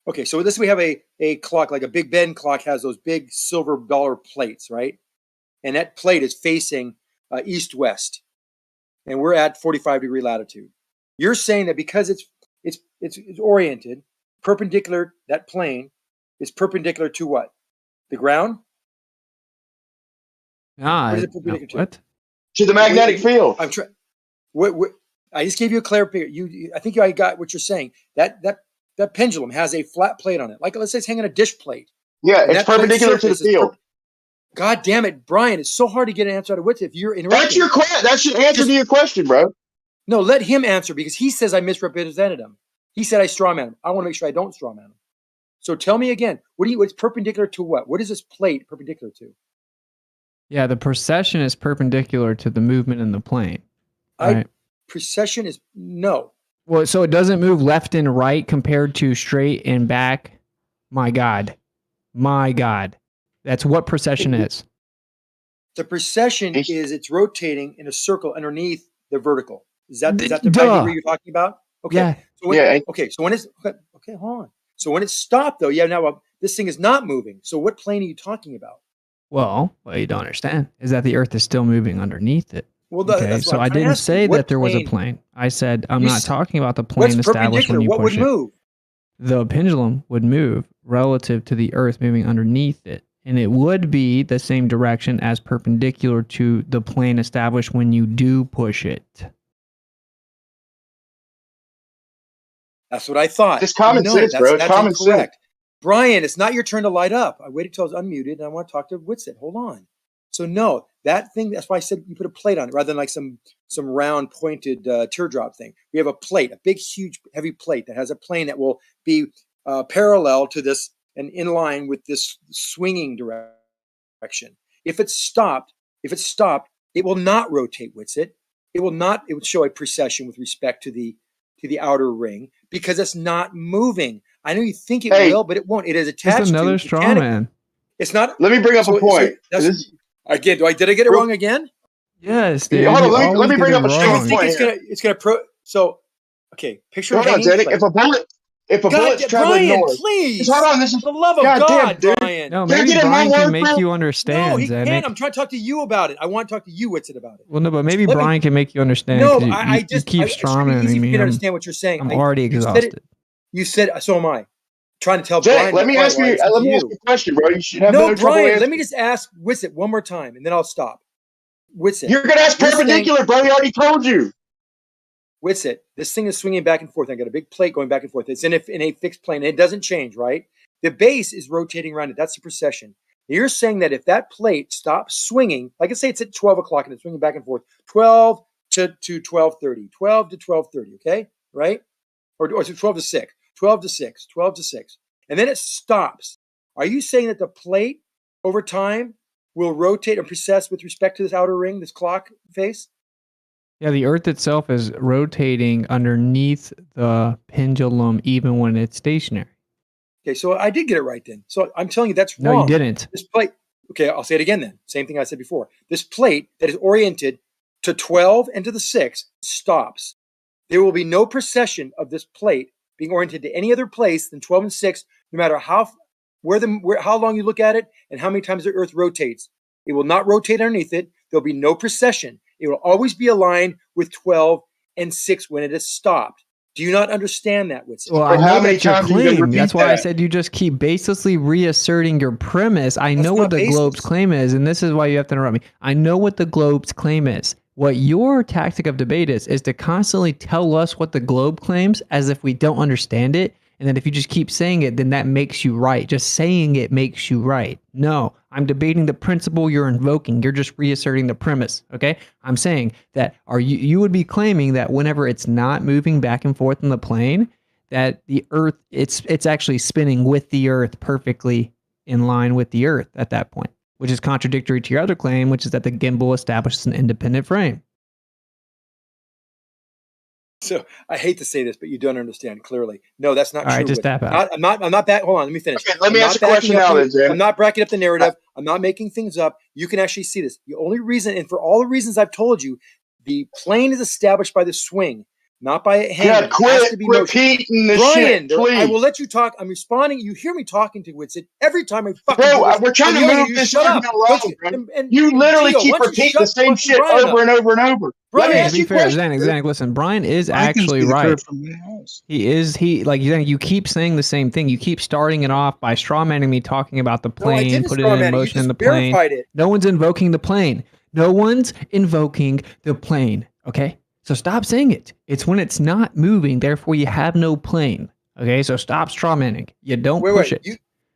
G: Okay, so this we have a clock, like a Big Ben clock has those big silver dollar plates, right? And that plate is facing east-west, and we're at 45-degree latitude. You're saying that because it's oriented perpendicular, that plane is perpendicular to what? The ground? What is it perpendicular to?
J: What?
M: To the magnetic field.
G: I'm trying. What? I just gave you a clear picture. I think I got what you're saying. That pendulum has a flat plate on it. Like, let's say it's hanging a dish plate.
M: Yeah,
G: And
M: it's
G: that plate
M: perpendicular to the
G: surface is
M: field.
G: God damn it, Brian! It's so hard to get an answer out of Witz if you're interrupting.
M: That's your answer to your question, bro.
G: No, let him answer because he says I misrepresented him. He said I strawman him. I want to make sure I don't strawman him. So tell me again, what's perpendicular to what? What is this plate perpendicular to?
J: Yeah, the precession is perpendicular to the movement in the plane. Right?
G: Precession is no.
J: Well, so it doesn't move left and right compared to straight and back. My God. That's what precession is.
G: The precession is it's rotating in a circle underneath the vertical. Is that the right you're talking about? Okay.
J: Yeah.
G: So okay. So when it's okay, hold on. So when it's stopped though, now this thing is not moving. So what plane are you talking about?
J: Well, what you don't understand is that the Earth is still moving underneath it.
G: Well, that's
J: so I didn't say that there was a plane. I said I'm not talking about the plane established when you
G: what
J: push
G: would move?
J: The pendulum would move relative to the Earth moving underneath it. And it would be the same direction as perpendicular to the plane established when you do push it.
G: That's what I thought.
M: It's common sense, bro. It's common sense.
G: Brian, it's not your turn to light up. I waited till I was unmuted and I want to talk to Whitsitt. Hold on. So no, that thing, that's why I said you put a plate on it rather than like some round pointed teardrop thing. We have a plate, a big, huge, heavy plate that has a plane that will be parallel to this and in line with this swinging direction. If it's stopped, it will not rotate, Whitsitt. It would show a precession with respect to the outer ring because it's not moving. I know you think it will, but it won't. It is attached.
J: It's another straw man.
G: It's not.
M: Let me bring up a point.
G: Again, did I get it wrong again?
J: Yes, dude.
M: Hold on, let me bring up a strong point.
G: It's gonna okay. Picture.
M: Hold on, Zedek. If a bullet's traveling
G: Brian,
M: north,
G: please.
M: hold on. This is
G: for the love of God,
M: dude.
G: Brian.
J: No, maybe Brian can make you understand.
G: No, he
J: Zedek.
G: can't. I'm trying to talk to you about it. I want to talk to you, Whitsitt, about it.
J: Well, no, but maybe Brian can make you understand.
G: No,
J: you keep strawmanning me.
G: I understand what you're saying.
J: I'm already exhausted.
G: You said so am I. Trying to tell
M: Zedek,
G: Brian.
M: let me ask you a question, bro. You should have no trouble
G: Brian.
M: answering.
G: Let me just ask Whitsitt one more time, and then I'll stop. Whitsitt,
M: you're gonna ask perpendicular, bro. He already told you.
G: Whitsitt, this thing is swinging back and forth. I got a big plate going back and forth. It's in a fixed plane. It doesn't change, right? The base is rotating around it. That's the precession. You're saying that if that plate stops swinging, like I say, it's at 12 o'clock and it's swinging back and forth, 12 to 12:30, 12 to 12:30, okay, right? Or 12 to 6, 12 to 6, 12 to 6, and then it stops. Are you saying that the plate over time will rotate and precess with respect to this outer ring, this clock face?
J: Yeah, the Earth itself is rotating underneath the pendulum even when it's stationary.
G: Okay, so I did get it right then. So I'm telling you that's wrong.
J: No, you didn't.
G: This plate, okay, I'll say it again then. Same thing I said before. This plate that is oriented to 12 and to the 6 stops. There will be no precession of this plate being oriented to any other place than 12 and 6, no matter how long you look at it and how many times the Earth rotates. It will not rotate underneath it. There'll be no precession. It will always be aligned with 12 and 6 when it is stopped. Do you not understand that, Whitsitt?
J: Well, I know that's your claim. That's why I said you just keep baselessly reasserting your premise. I know what the globe's claim is, and this is why you have to interrupt me. I know what the globe's claim is. What your tactic of debate is to constantly tell us what the globe claims as if we don't understand it. And then if you just keep saying it, then that makes you right. Just saying it makes you right. No, I'm debating the principle you're invoking. You're just reasserting the premise, okay? I'm saying that you would be claiming that whenever it's not moving back and forth in the plane, that the Earth, it's actually spinning with the Earth perfectly in line with the Earth at that point, which is contradictory to your other claim, which is that the gimbal establishes an independent frame.
V: So I hate to say this, but you don't understand clearly. No, that's not
J: All
V: true.
J: right, just tap out.
V: I'm not back. Hold on, let me finish.
M: Okay, let me
V: I'm
M: ask
V: not
M: a question
V: backing up
M: now,
V: the-
M: then, Zen.
V: I'm not backing up the narrative. I'm not making things up. You can actually see this. The only reason, and for all the reasons I've told you, the plane is established by the swing, not by it hanging.
M: God,
V: It has
M: quit
V: to be motion.
M: repeating this
V: Brian,
M: shit,
V: I will
M: please.
V: let you talk. I'm responding. You hear me talking to Witsit every time I fucking
M: Bro,
V: do this.
M: we're trying
V: I'm
M: to
V: yelling at
M: move
V: you,
M: this
V: shut up.
M: argument along,
V: Don't you,
M: bro.
V: and
M: You literally
V: Gio,
M: keep
V: why don't you
M: repeating
V: shut
M: the same
V: fucking
M: shit
V: Brian
M: over
V: up?
M: and over and over. Let me
V: Brian,
J: To
M: ask
J: be
M: you a
J: fair,
M: question.
J: Xanax, listen, Brian is
A: I can
J: actually
A: see the
J: right.
A: curve from my house.
J: You keep saying the same thing. You keep starting it off by strawmanning me talking about the
V: No, I
J: plane,
V: didn't
J: put it in
V: strawman it. You
J: motion in
V: just
J: the plane.
V: verified it.
J: No one's invoking the plane. No one's invoking the plane. Okay? So stop saying it. It's when it's not moving, therefore you have no plane. Okay? So stop strawmanning. You don't push it.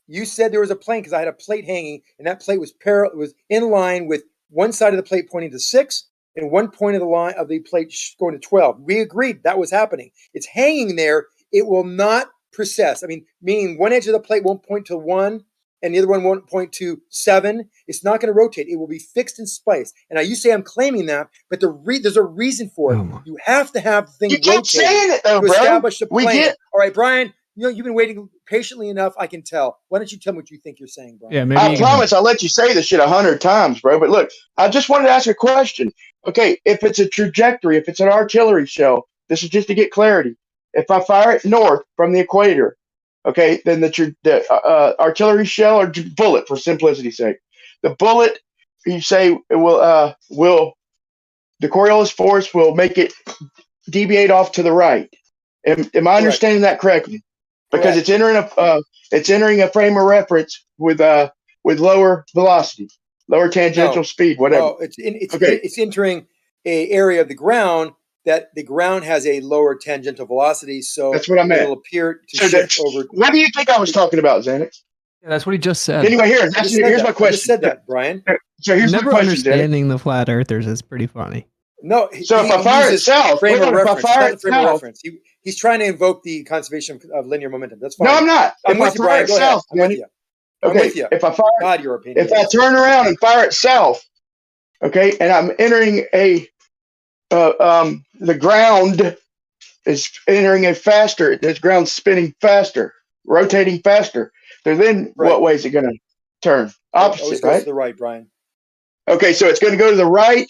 V: You said there was a plane because I had a plate hanging, and that plate was was in line with one side of the plate pointing to 6 and one point of the line of the plate going to 12. We agreed that was happening. It's hanging there. It will not precess. I mean, meaning one edge of the plate won't point to 1 and the other one won't point to 7. It's not going to rotate. It will be fixed in place. And now you say I'm claiming that, but there's a reason for it. You have to have the thing
M: You keep
V: rotating
M: saying it, though,
V: to
M: bro.
V: establish the
M: We
V: plane.
M: get-
V: All right, Brian, you've been waiting patiently enough. I can tell. Why don't you tell me what you think you're saying, Brian?
J: Yeah, maybe
M: I promise I'll let you say this shit 100 times, bro. But look, I just wanted to ask a question. Okay, if it's a trajectory, if it's an artillery shell, this is just to get clarity. If I fire it north from the equator, okay, then the artillery shell or bullet, for simplicity's sake, the bullet, you say it will the Coriolis force will make it deviate off to the right. Am I understanding that correctly? Because it's entering a frame of reference with lower velocity, lower tangential speed, whatever.
V: No, it's entering a area of the ground that the ground has a lower tangential velocity, so
M: That's what I meant.
V: it'll appear to
M: So
V: shift over.
M: What do you think I was talking about, Xanax?
J: Yeah, that's what he just said.
M: Anyway,
V: I just said
M: here's
V: that.
M: my question.
V: I just said that, Brian.
M: So here's my
J: Never
M: question, Xanax.
J: understanding the flat earthers is pretty funny.
V: No,
M: So if I fire it
V: uses
M: south,
V: frame
M: hold
V: of
M: on, if I
V: reference. It's
M: fire
V: not
M: it
V: a frame of
M: south,
V: reference. He's trying to invoke the conservation of linear momentum. That's fine.
M: no, I'm not.
V: I'm
M: If
V: with
M: I
V: you,
M: fire
V: Brian.
M: it
V: Go ahead.
M: south,
V: I'm with
M: Xanax,
V: you. I'm
M: okay,
V: with you.
M: if I fire,
V: God, your opinion.
M: if I turn around and fire it south, okay, and I'm entering the ground is entering this ground's spinning faster, rotating faster. So then what way is it going to turn?
V: It always
M: Opposite,
V: goes
M: right?
V: to the right, Brian.
M: Okay, so it's going to go to the right,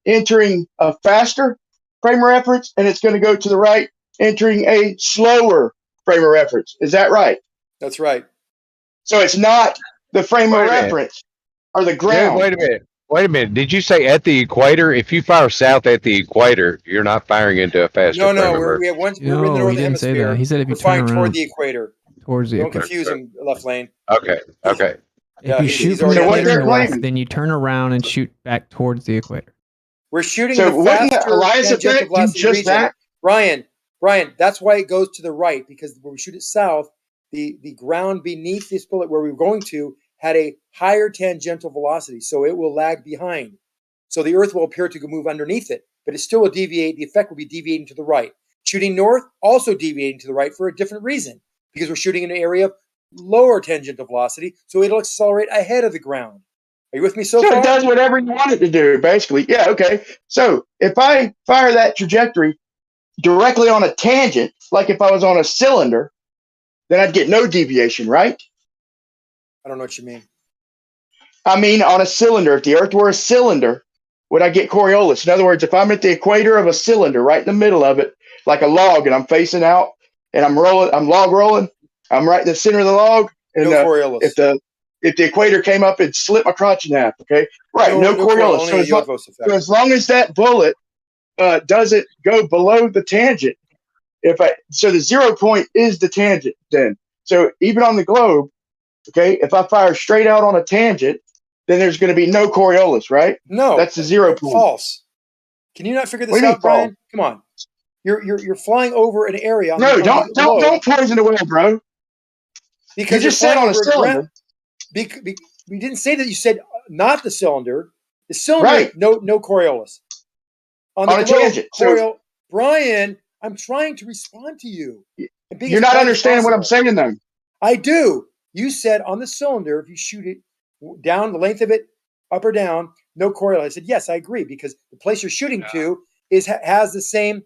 M: entering a faster frame of reference, and it's going to go to the right, entering a slower frame of reference. Is that right?
V: That's right.
M: So it's not the frame
B: Wait
M: of
B: a minute.
M: reference or the
B: Dude,
M: ground.
B: wait a minute. Wait a minute. Did you say at the equator? If you fire south at the equator, you're not firing into a faster
V: No,
B: frame of
V: we're
B: reference.
V: we're in the
J: No,
V: northern
J: he didn't say
V: hemisphere.
J: that. He said if you
V: We're
J: turn
V: flying
J: around
V: toward the equator.
J: towards the
V: Don't
J: equator.
V: confuse him, left lane.
B: Okay. Okay.
J: If
V: Yeah,
J: you
V: he's
J: shoot from
V: already
J: the
V: on
J: equator
V: there.
J: north, then you turn around and shoot back towards the equator.
V: We're shooting
M: So
V: in the
M: wouldn't the
V: faster
M: Elias
V: tangential
M: effect do
V: velocity
M: just
V: region.
M: that?
V: Brian, that's why it goes to the right, because when we shoot it south, the ground beneath this bullet where we were going to had a higher tangential velocity, so it will lag behind. So the Earth will appear to move underneath it, but it still will deviate. The effect will be deviating to the right. Shooting north, also deviating to the right for a different reason, because we're shooting in an area of lower tangential velocity, so it'll accelerate ahead of the ground. Are you with me so
M: So
V: far?
M: it does whatever you want it to do, basically. Yeah, okay. So if I fire that trajectory directly on a tangent, like if I was on a cylinder, then I'd get no deviation, right?
V: I don't know what you mean.
M: I mean, on a cylinder, if the Earth were a cylinder, would I get Coriolis? In other words, if I'm at the equator of a cylinder, right in the middle of it, like a log, and I'm facing out, and I'm log rolling, I'm right in the center of the log, and
V: No Coriolis.
M: if the equator came up, it'd split my crotch in half. Okay, right? No Coriolis.
V: Only a Yogos effect.
M: So as long as that bullet doesn't go below the tangent, so the 0 point is the tangent then. So even on the globe, okay, if I fire straight out on a tangent, then there's going to be no Coriolis, right?
V: No,
M: that's the 0 point.
V: False. Can you not figure
M: What
V: this
M: do you mean
V: out, Brian?
M: fall?
V: Come on. You're flying over an area on
M: No,
V: the globe
M: don't poison the well, bro.
V: because
M: You
V: you're
M: just said
V: flying
M: on a
V: over a ground.
M: cylinder.
V: We didn't say that. You said not the cylinder. The cylinder,
M: Right.
V: no Coriolis. On the
M: On a
V: globe,
M: tangent. So
V: Brian, I'm trying to respond to you. And being
M: you're
V: as
M: not
V: polite as
M: understanding what I'm
V: possible.
M: saying, though.
V: I do. You said on the cylinder, if you shoot it down the length of it, up or down, no Coriolis. I said yes, I agree, because the place you're shooting to has the same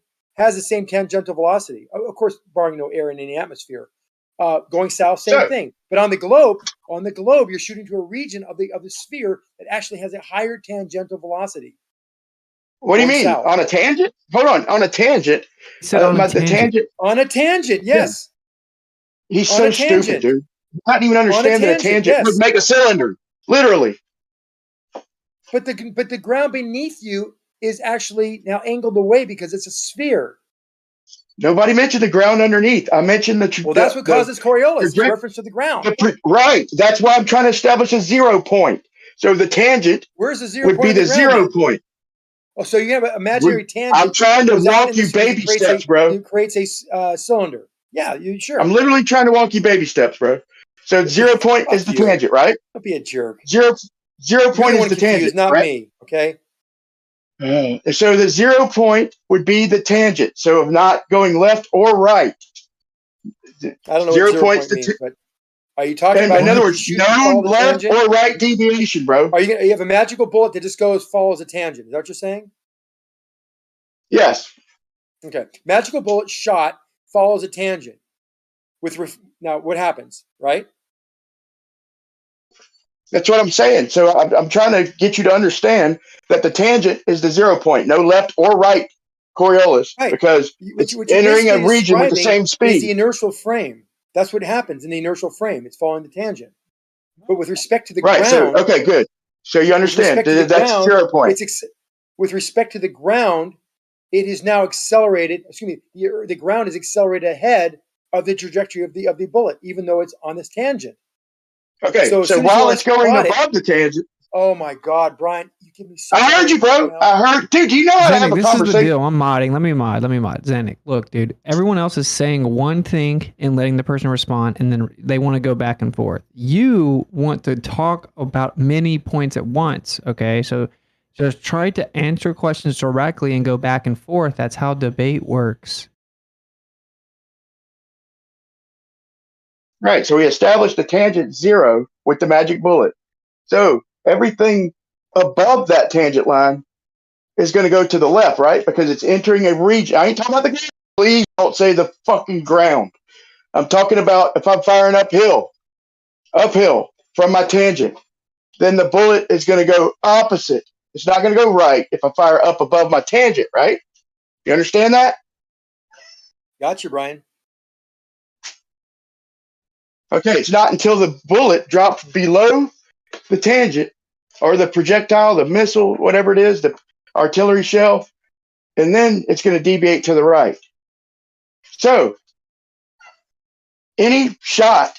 V: tangential velocity. Of course, barring no air in any atmosphere. Going south, same thing. But on the globe, you're shooting to a region of the sphere that actually has a higher tangential velocity.
M: What do you
V: Going
M: mean?
V: south.
M: On a tangent? Hold on a tangent.
V: He said on a
M: the
V: tangent. On a tangent, yes.
M: He's
V: On
M: so
V: a tangent.
M: stupid, dude. You can't even
V: On a
M: understand that a
V: tangent,
M: tangent would
V: yes.
M: make a cylinder. Literally.
V: But the ground beneath you is actually now angled away because it's a sphere.
M: Nobody mentioned the ground underneath. I mentioned the.
V: Well, that's what causes Coriolis. It's reference to the ground.
M: Right. That's why I'm trying to establish a 0 point. So the tangent
V: Where's the 0
M: would
V: point
M: be
V: of
M: the
V: the ground,
M: 0
V: then?
M: point.
V: Oh, so you have an imaginary tangent.
M: I'm trying to
V: goes out
M: walk
V: in the
M: you
V: sphere
M: baby
V: that creates
M: steps, bro.
V: It creates a cylinder. Yeah, you sure?
M: I'm literally trying to walk you baby steps, bro. So 0 point is the
V: you.
M: tangent, right?
V: Don't be a jerk.
M: 0
V: You're
M: point
V: the
M: is
V: one
M: the
V: confused,
M: tangent,
V: not
M: right?
V: me. Okay.
M: So the 0 point would be the tangent. So of not going left or right.
V: I don't know
M: 0
V: what 0
M: points
V: point means, but are you talking
M: and
V: about
M: in other
V: if
M: words,
V: you shoot and follow
M: no
V: the
M: left
V: tangent?
M: or right deviation, bro.
V: Are you have a magical bullet that just follows a tangent? Is that what you're saying?
M: Yes.
V: Okay. Magical bullet shot follows a tangent. Now, what happens, right?
M: That's what I'm saying. So I'm trying to get you to understand that the tangent is the 0 point, no left or right Coriolis,
V: Right.
M: because
V: What
M: it's
V: you're
M: entering a
V: basically
M: region with the
V: describing
M: same
V: is
M: speed.
V: the inertial frame. That's what happens in the inertial frame. It's following the tangent. But with respect to the
M: Right. So,
V: ground,
M: okay, good. So you
V: with
M: understand
V: respect to the
M: that's
V: ground,
M: 0 point.
V: with respect to the ground, it is now accelerated. Excuse me. The ground is accelerated ahead of the trajectory of the bullet, even though it's on this tangent.
M: Okay.
V: So as
M: So
V: soon as you
M: while it's going
V: unspot it,
M: above the tangent,
V: oh my God, Brian, you give me such
M: I heard you, bro. I heard, dude. Do you know how to have
J: Zanuck,
M: a
J: this is the
M: conversation?
J: deal. I'm modding. Let me mod. Zanuck, look, dude. Everyone else is saying one thing and letting the person respond, and then they want to go back and forth. You want to talk about many points at once. Okay, so just try to answer questions directly and go back and forth. That's how debate works.
M: Right. So we established the tangent 0 with the magic bullet. So everything above that tangent line is going to go to the left, right? Because it's entering a region. I ain't talking about the ground. Please don't say the fucking ground. I'm talking about if I'm firing uphill from my tangent, then the bullet is going to go opposite. It's not going to go right if I fire up above my tangent, right? You understand that?
V: Gotcha, Brian.
M: Okay, it's not until the bullet drops below the tangent or the projectile, the missile, whatever it is, the artillery shell, and then it's going to deviate to the right. So any shot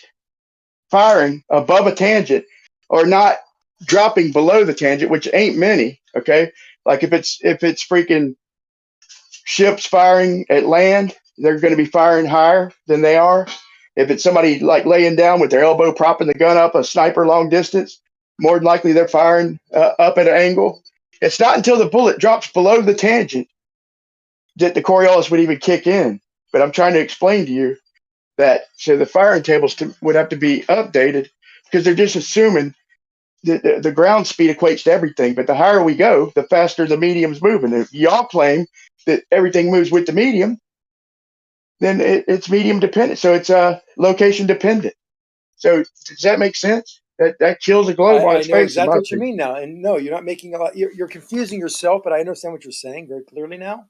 M: firing above a tangent or not dropping below the tangent, which ain't many, okay? Like if it's freaking ships firing at land, they're going to be firing higher than they are. If it's somebody like laying down with their elbow propping the gun up, a sniper long distance, more than likely they're firing up at an angle. It's not until the bullet drops below the tangent that the Coriolis would even kick in. But I'm trying to explain to you that so the firing tables would have to be updated because they're just assuming that the ground speed equates to everything. But the higher we go, the faster the medium's moving. If y'all claim that everything moves with the medium, then it's medium dependent. So it's location dependent. So does that make sense? That kills a globe on
V: I
M: its
V: know
M: face. In
V: exactly
M: my
V: what you
M: opinion.
V: mean now. And no, you're not making a lot. You're confusing yourself, but I understand what you're saying very clearly now.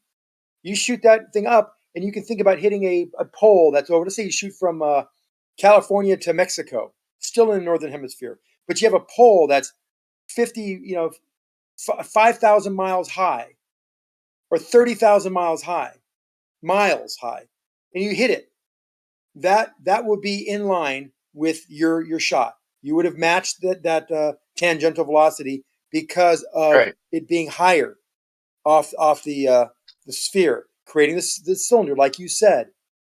V: You shoot that thing up, and you can think about hitting a pole that's over. Let's say you shoot from California to Mexico, still in the northern hemisphere, but you have a pole that's 5,000 miles high, or 30,000 miles high, and you hit it. That would be in line with your shot. You would have matched that tangential velocity because of
M: Right.
V: it being higher.
G: off the sphere, creating the cylinder, like you said.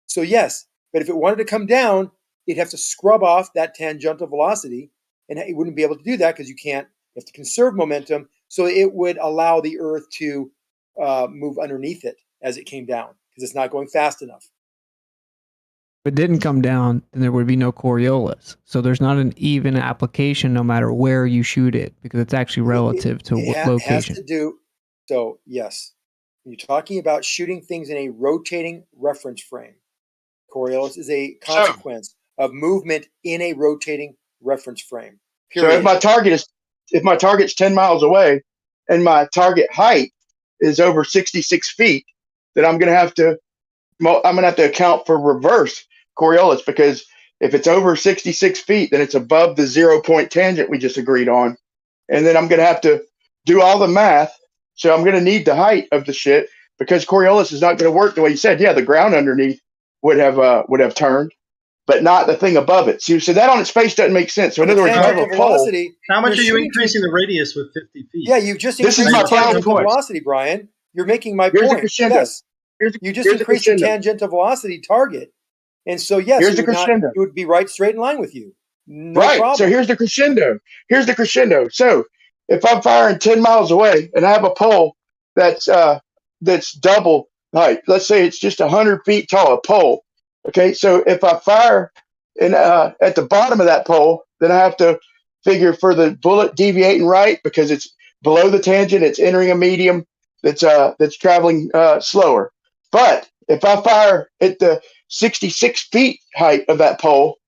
G: So yes, but if it wanted to come down, it'd have to scrub off that tangential velocity, and it wouldn't be able to do that because you can't. You have to conserve momentum, so it would allow the Earth to move underneath it as it came down because it's not going fast enough.
J: If it didn't come down, then there would be no Coriolis. So there's not an even application no matter where you shoot it because it's actually relative to location.
G: Has to do. So yes, when you're talking about shooting things in a rotating reference frame, Coriolis is a consequence of movement in a rotating reference frame. Period.
M: So if my target's 10 miles away and my target height is over 66 feet, then I'm going to have to account for reverse Coriolis, because if it's over 66 feet, then it's above the 0 point tangent we just agreed on. And then I'm going to have to do all the math. So I'm going to need the height of the shit because Coriolis is not going to work the way you said. Yeah, the ground underneath would have turned, but not the thing above it. So that on its face doesn't make sense. So in other words, you have a pole.
H: How much are you increasing the radius with 50 feet?
G: Yeah, you've just increased the tangential velocity, Brian. You're making my point. Yes. You just increased the tangential velocity target. And so, yes, it would be right straight in line with you. No problem.
M: So here's the crescendo. So if I'm firing 10 miles away and I have a pole that's double height, let's say it's just 100 feet tall, a pole. Okay, so if I fire at the bottom of that pole, then I have to figure for the bullet deviating right because it's below the tangent, it's entering a medium that's traveling slower. But if I fire at the 66 feet height of that pole,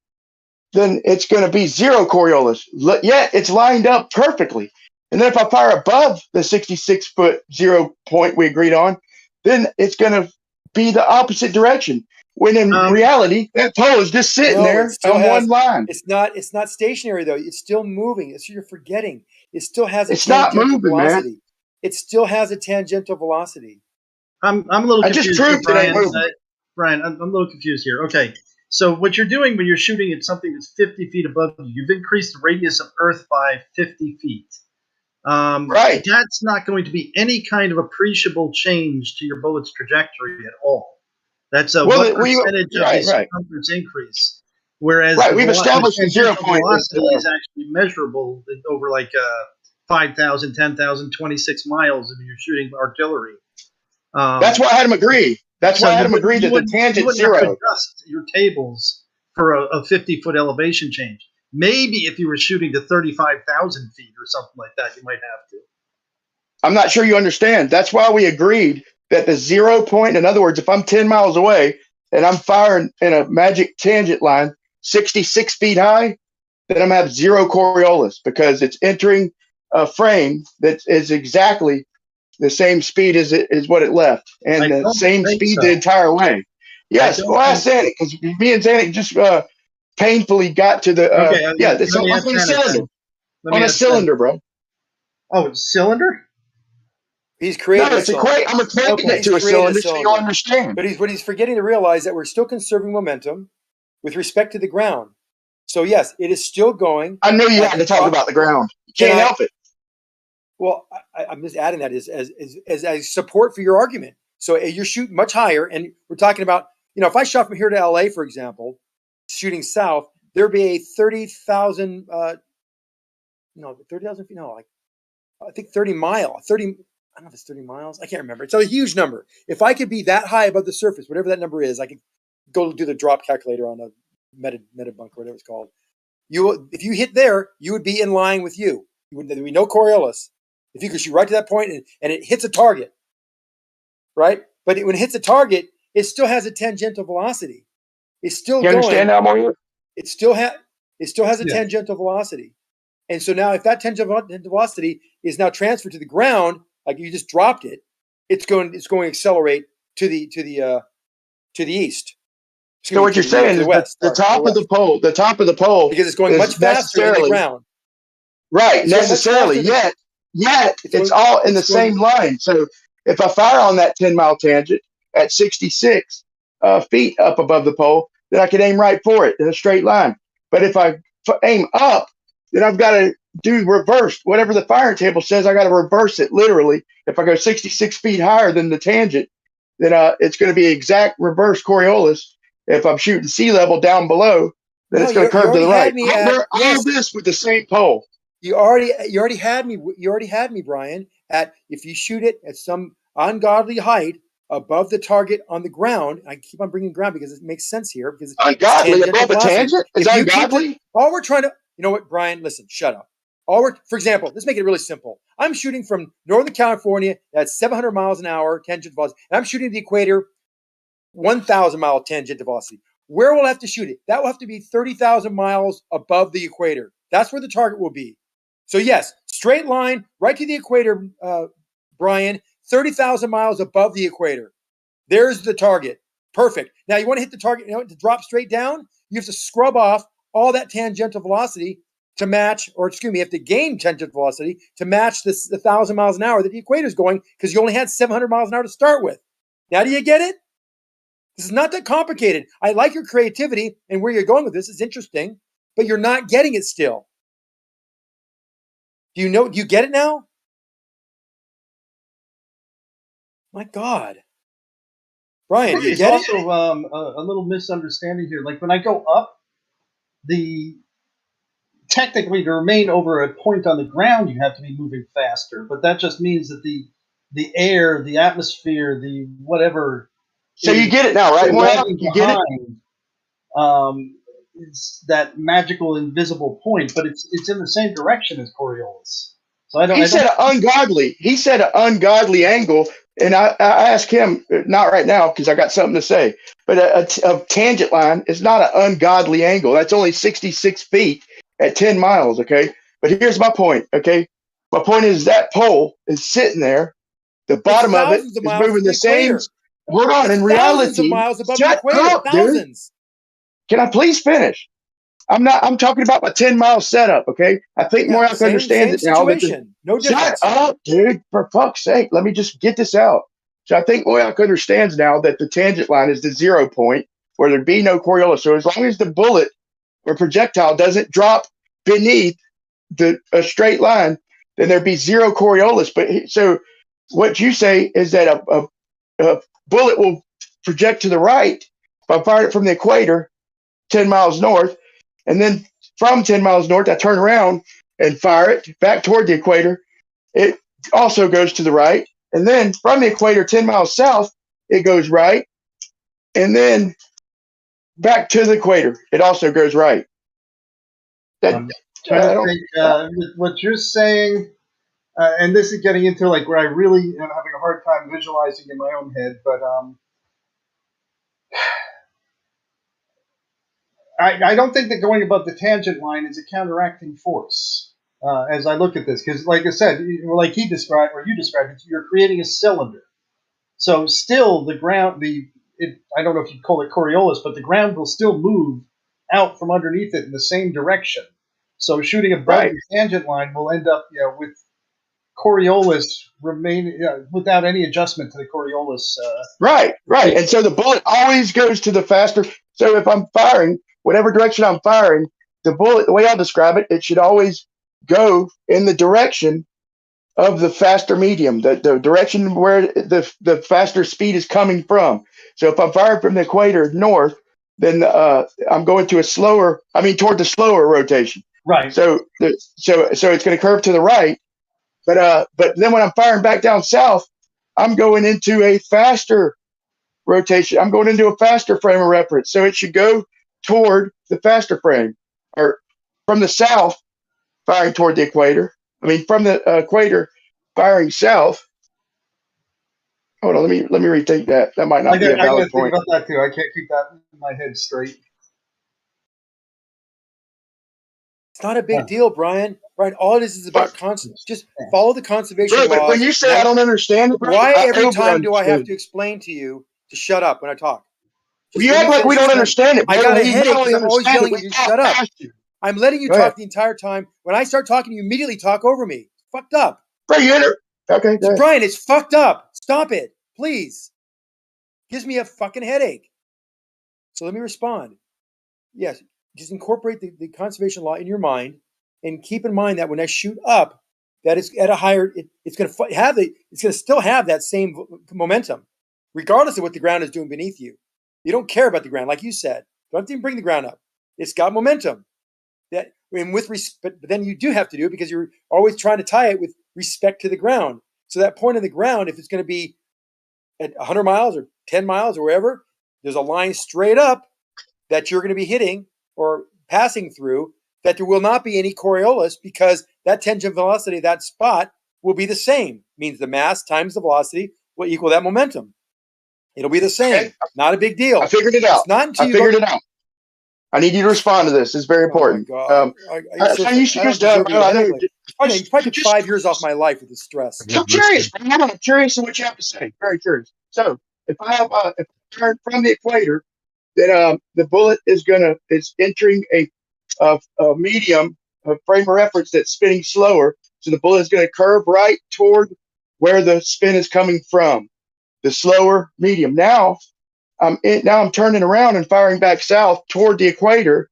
M: then it's going to be 0 Coriolis. Yet it's lined up perfectly. And then if I fire above the 66-foot 0 point we agreed on, then it's going to be the opposite direction. When in reality, that pole is just sitting there on one line.
G: It's not stationary though. It's still moving. It's you're forgetting. It still has a
M: it's tangential not moving,
G: velocity.
M: Man.
G: It still has a tangential velocity.
H: I'm a little confused.
M: I just proved
H: Brian,
M: it.
H: Brian, I'm a little confused here. Okay, so what you're doing when you're shooting at something that's 50 feet above you, you've increased the radius of Earth by 50 feet.
M: Right.
H: That's not going to be any kind of appreciable change to your bullet's trajectory at all. That's what percentage of the circumference increase. Whereas
M: we've established the 0 point
H: velocity is actually measurable over like 5,000, 10,000, 26 miles if you're shooting artillery.
M: That's why I had him agree. That's why I had him agree that the tangent's 0.
H: You wouldn't adjust your tables for a 50-foot elevation change. Maybe if you were shooting to 35,000 feet or something like that, you might have to.
M: I'm not sure you understand. That's why we agreed that the 0 point, in other words, if I'm 10 miles away and I'm firing in a magic tangent line 66 feet high, then I'm going to have 0 Coriolis because it's entering a frame that is exactly the same speed as what it left, and the same speed the entire way. Yes, well, I said it because me and Zanik just painfully got to the it's on a cylinder. On a cylinder, bro.
H: Oh, it's cylinder?
G: He's creating.
M: No, it's I'm equating it to a cylinder, so you'll understand.
G: But he's forgetting to realize that we're still conserving momentum with respect to the ground. So yes, it is still going.
M: I knew you had to talk about the ground. You can't help it.
G: Well, I'm just adding that as support for your argument. So you're shooting much higher, and we're talking about, if I shot from here to LA, for example, shooting south, there'd be a 30,000, 30,000 feet. No, I think 30 mile, 30. I don't know if it's 30 miles. I can't remember. It's a huge number. If I could be that high above the surface, whatever that number is, I could go do the drop calculator on a metabunk or whatever it's called. If you hit there, you would be in line with you. There'd be no Coriolis. If you could shoot right to that point and it hits a target, right? But when it hits a target, it still has a tangential velocity. It's still going.
M: Understand now, Mario?
G: It still has a tangential velocity. And so now if that tangential velocity is now transferred to the ground, like you just dropped it, it's going to accelerate to the east.
M: So what you're saying is the top of the pole,
G: because it's going much faster than the ground.
M: Right, necessarily. Yet it's all in the same line. So if I fire on that 10-mile tangent at 66 feet up above the pole, then I can aim right for it in a straight line. But if I aim up, then I've got to do reverse whatever the firing table says. I got to reverse it literally. If I go 66 feet higher than the tangent, then it's going to be exact reverse Coriolis. If I'm shooting sea level down below, then
G: No,
M: it's going to
G: you
M: curve to
G: already
M: the
G: had
M: right.
G: me
M: All
G: at yes.
M: this with the same pole.
G: You already had me, Brian, at if you shoot it at some ungodly height above the target on the ground. I keep on bringing ground because it makes sense here because
M: Ungodly
G: it's
M: above a
G: velocity.
M: tangent? Is
G: If you keep
M: ungodly?
G: all we're trying to, you know what, Brian? Listen, shut up. For example, let's make it really simple. I'm shooting from Northern California at 700 miles an hour tangent velocity, and I'm shooting the equator 1,000 mile tangent velocity. Where will I have to shoot it? That will have to be 30,000 miles above the equator. That's where the target will be. So yes, straight line right to the equator, Brian, 30,000 miles above the equator. There's the target. Perfect. Now you want to hit the target, to drop straight down? You have to scrub off all that tangential velocity to match, or excuse me, you have to gain tangential velocity to match the 1,000 miles an hour that the equator is going because you only had 700 miles an hour to start with. Now do you get it? This is not that complicated. I like your creativity and where you're going with this. It's interesting, but you're not getting it still. Do you get it now? My God. Brian, do you
H: It's
G: get
H: also
G: it?
H: a little misunderstanding here. Like when I go up, technically to remain over a point on the ground, you have to be moving faster. But that just means that the air, the atmosphere, the whatever.
M: So you get it now, right?
H: Lagging
M: You get it?
H: behind, it's that magical invisible point, but it's in the same direction as Coriolis. So
M: He said an ungodly. He said an ungodly angle, and I asked him, not right now because I got something to say, but a tangent line is not an ungodly angle. That's only 66 feet at 10 miles. Okay, but here's my point. Okay, my point is that pole is sitting there. The bottom of it
G: thousands of
M: is
G: miles
M: moving
G: from the
M: the same.
G: equator.
M: Hold on.
G: It's
M: In
G: thousands of
M: reality,
G: miles above the
M: shut
G: equator.
M: up, dude.
G: Thousands.
M: Can I please finish? I'm talking about my 10-mile setup, okay? I think
G: Yeah,
M: Moyak understands it now.
G: situation. No
M: Shut
G: difference.
M: up, dude. For fuck's sake. Let me just get this out. So I think Moyak understands now that the tangent line is the 0 point where there'd be no Coriolis. So as long as the bullet or projectile doesn't drop beneath a straight line, then there'd be 0 Coriolis. But so what you say is that a bullet will project to the right if I fire it from the equator 10 miles north, and then from 10 miles north, I turn around and fire it back toward the equator. It also goes to the right. And then from the equator, 10 miles south, it goes right. And then back to the equator, it also goes right.
H: Trying to think with what you're saying, and this is getting into like where I really am having a hard time visualizing in my own head, but I don't think that going above the tangent line is a counteracting force as I look at this, because like I said, like he described or you described it, you're creating a cylinder. So still the ground, I don't know if you call it Coriolis, but the ground will still move out from underneath it in the same direction. So shooting above the tangent line will end up, with Coriolis remaining without any adjustment to the Coriolis.
M: Right. And so the bullet always goes to the faster. So if I'm firing, whatever direction I'm firing, the bullet, the way I'll describe it, it should always go in the direction of the faster medium, the direction where the faster speed is coming from. So if I'm firing from the equator north, then I'm going to toward the slower rotation.
H: Right.
M: So it's going to curve to the right. But then when I'm firing back down south, I'm going into a faster rotation. I'm going into a faster frame of reference. So it should go toward the faster frame, or from the south, firing toward the equator. From the equator, firing south. Hold on, let me rethink that. That might not be a
H: I got to
M: valid
H: think
M: point.
H: about that too. I can't keep that in my head straight.
G: It's not a big deal, Brian. Right? All it is about just follow the conservation
M: Bro,
G: laws.
M: but when you say I don't understand it, bro,
G: why
M: I
G: every time do I have
M: overunderstood.
G: to explain to you to shut up when I talk? Just
M: You
G: let
M: act
G: me
M: like we
G: finish
M: don't
G: explaining.
M: understand it,
G: I
M: brother.
G: got a
M: We
G: headache
M: not
G: because
M: only
G: I'm always
M: understand it,
G: yelling
M: we
G: at you to
M: talk
G: shut up.
M: past you.
G: I'm letting you
M: Go
G: talk
M: ahead.
G: the entire time. When I start talking, you immediately talk over me. Fucked up.
M: Bro, okay, go ahead.
G: Brian, it's fucked up. Stop it, please. Gives me a fucking headache. So let me respond. Yes, just incorporate the conservation law in your mind And keep in mind that when I shoot up, that is at a higher, it's going to still have that same momentum, regardless of what the ground is doing beneath you. You don't care about the ground, like you said. Don't even bring the ground up. It's got momentum. That and with respect, but then you do have to do it because you're always trying to tie it with respect to the ground. So that point of the ground, if it's going to be at 100 miles or 10 miles or wherever, there's a line straight up that you're going to be hitting or passing through, that there will not be any Coriolis because that tangent velocity of that spot will be the same. Means the mass times the velocity will equal that momentum. It'll be the same. Okay. Not a big deal.
M: I figured it out.
G: It's not until
M: I figured it out. I need you to respond to this. It's very important.
G: Oh my God. You probably took 5 years off my life with the stress.
M: I'm curious. I'm curious in what you have to say. Very curious. So if I have if I turn from the equator, then the bullet is entering a medium, a frame of reference that's spinning slower. So the bullet is going to curve right toward where the spin is coming from, the slower medium. Now I'm turning around and firing back south toward the equator,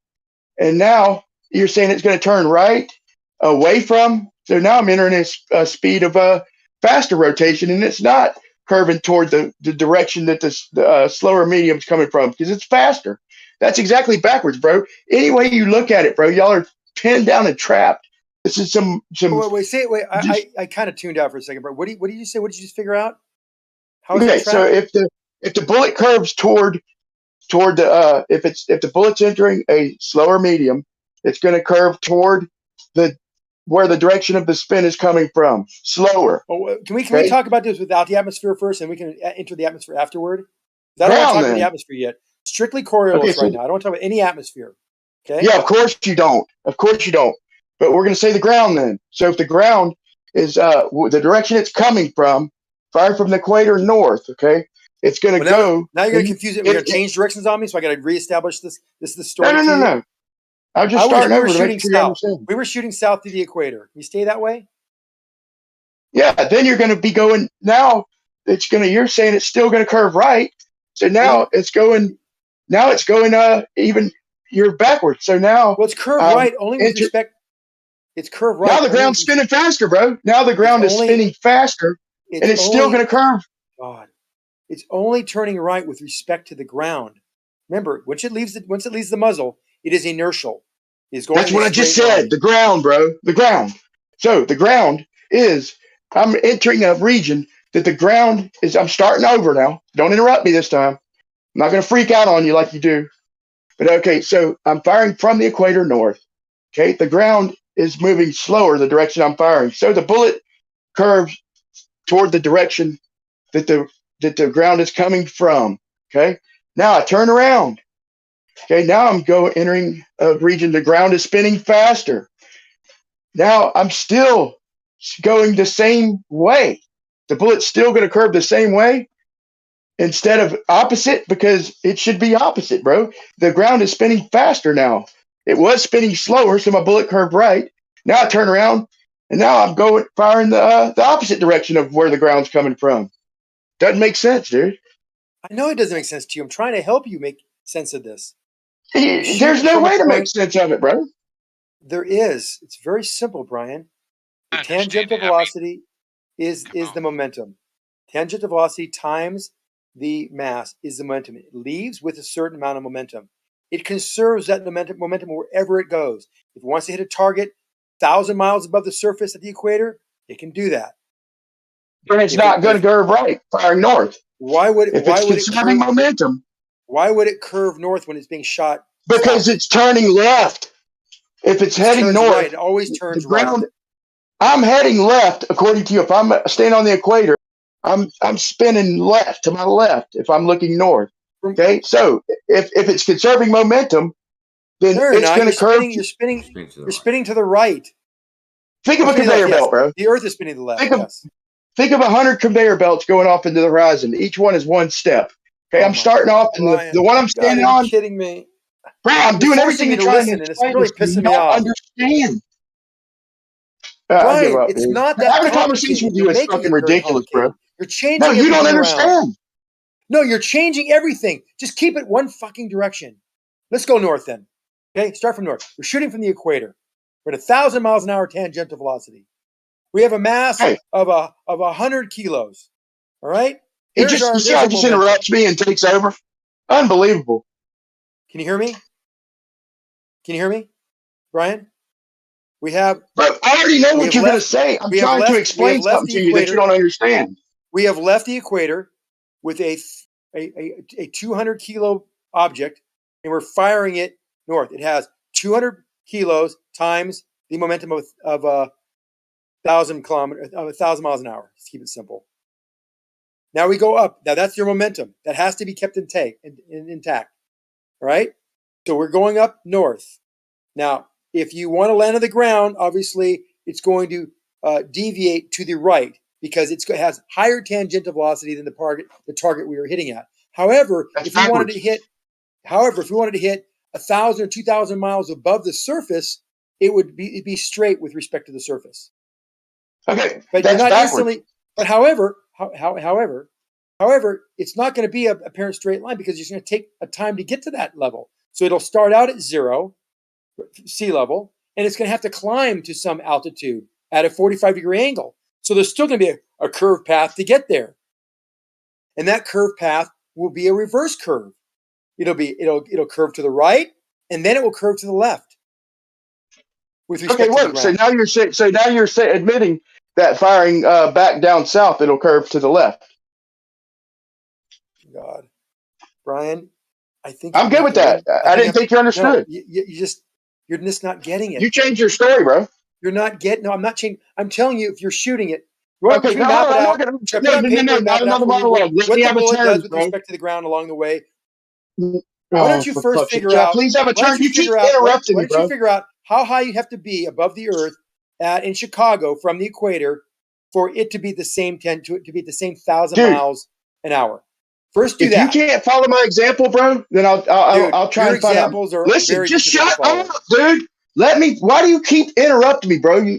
M: and now you're saying it's going to turn right away from. So now I'm entering a speed of a faster rotation, and it's not curving toward the direction that the slower medium's coming from because it's faster. That's exactly backwards, bro. Any way you look at it, bro, y'all are pinned down and trapped. This is some.
G: Wait. I kind of tuned out for a second, bro. What did you say? What did you just figure out? How is
M: okay,
G: it
M: so if the bullet curves toward the if the bullet's entering a slower medium, it's going to curve toward where the direction of the spin is coming from, slower.
G: Oh, can we talk about this without the atmosphere first, and we can enter the atmosphere afterward? I don't want to talk about the atmosphere yet. Strictly Coriolis right now. I don't want to talk about any atmosphere. Okay.
M: Yeah, of course you don't. But we're going to say the ground then. So if the ground is the direction it's coming from, fire from the equator north. Okay, it's going to go.
G: Now you're going to confuse it. We're going to change directions on me, so I got to reestablish this. This is the story.
M: No. I'm just starting over to make sure you understand.
G: We were shooting south to the equator. Can you stay that way?
M: Yeah. Then you're going to be going. Now you're saying it's still going to curve right. So now it's going. Now it's going. Even you're backwards. So now.
G: Well, it's curved right only with respect. It's curved right.
M: Now the ground's spinning faster, bro. Now the ground is spinning faster, and it's still going to curve.
G: God, it's only turning right with respect to the ground. Remember, once it leaves the muzzle, it is inertial.
M: That's what I just said. The ground, bro. The ground. So the ground is. I'm entering a region that the ground is. I'm starting over now. Don't interrupt me this time. I'm not going to freak out on you like you do. But okay, so I'm firing from the equator north. Okay, the ground is moving slower the direction I'm firing. So the bullet curves toward the direction that the ground is coming from. Okay, now I turn around. Okay, now I'm entering a region the ground is spinning faster. Now I'm still going the same way. The bullet's still going to curve the same way instead of opposite because it should be opposite, bro. The ground is spinning faster now. It was spinning slower, so my bullet curved right. Now I turn around, and now I'm firing the opposite direction of where the ground's coming from. Doesn't make sense, dude.
G: I know it doesn't make sense to you. I'm trying to help you make sense of this.
M: There's no way to make sense of it, bro.
G: There is. It's very simple, Brian. The tangential velocity is the momentum. Tangential velocity times the mass is the momentum. It leaves with a certain amount of momentum. It conserves that momentum wherever it goes. If it wants to hit a target 1,000 miles above the surface at the equator, it can do that.
M: But it's not going to curve right, firing north.
G: Why would it
M: curve momentum?
G: Why would it curve north when it's being shot?
M: Because
G: south?
M: It's turning left. If it's heading north,
G: right. It always turns right.
M: I'm heading left, according to you. If I'm staying on the equator, I'm spinning left to my left. If I'm looking north, okay. So if it's conserving momentum, then it's going to curve.
G: You're spinning to the right.
M: Think of a conveyor belt, bro.
G: The Earth is spinning to the left.
M: Think of 100 conveyor belts going off into the horizon. Each one is one step. Okay, I'm starting off, and the one I'm standing on.
G: Are you kidding me?
M: Bro, I'm doing everything to try and
G: it's really pissing me off.
M: Understand?
G: Brian, it's not that
M: having a conversation with you is fucking ridiculous, bro.
G: You're changing.
M: No, you don't understand.
G: No, you're changing everything. Just keep it one fucking direction. Let's go north then. Okay, start from north. We're shooting from the equator. We're at 1,000 miles an hour tangential velocity. We have a mass of 100 kilos. All right.
M: You see how he just interrupts me and takes over? Unbelievable.
G: Can you hear me? Can you hear me, Brian? We have.
M: Bro, I already know what you're going to say. I'm trying to explain something to you that you don't understand.
G: We have left the equator with a 200 kilo object, and we're firing it north. It has 200 kilos times the momentum of 1,000 miles an hour. Let's keep it simple. Now we go up. Now that's your momentum. That has to be kept intact. All right. So we're going up north. Now, if you want to land on the ground, obviously it's going to deviate to the right because it has higher tangential velocity than the target we were hitting at. However, if we wanted to hit 1,000 or 2,000 miles above the surface, it'd be straight with respect to the surface.
M: Okay,
G: but
M: that's
G: you're not
M: backwards.
G: instantly. But however, it's not going to be a apparent straight line because it's going to take a time to get to that level. So it'll start out at zero, sea level, and it's going to have to climb to some altitude at a 45-degree angle. So there's still going to be a curved path to get there, and that curved path will be a reverse curve. It'll curve to the right, and then it will curve to the left. With respect to the ground.
M: So now you're admitting that firing back down south, it'll curve to the left.
G: God, Brian, I think
M: I'm good with that. I didn't think you understood.
G: No, you're just not getting it.
M: You changed your story, bro.
G: You're not getting. No, I'm not changing. I'm telling you, if you're shooting it,
M: okay, no, not another monologue.
G: What the bullet does with respect to the ground along the way. Why don't you first figure out?
M: Please have a turn. You keep interrupting me, bro.
G: Why don't you figure out how high you have to be above the Earth in Chicago from the equator for it to be the same 1,000 miles an hour? First, do that.
M: If you can't follow my example, bro, then I'll try and find out. Listen, just shut up, dude. Why do you keep interrupting me, bro?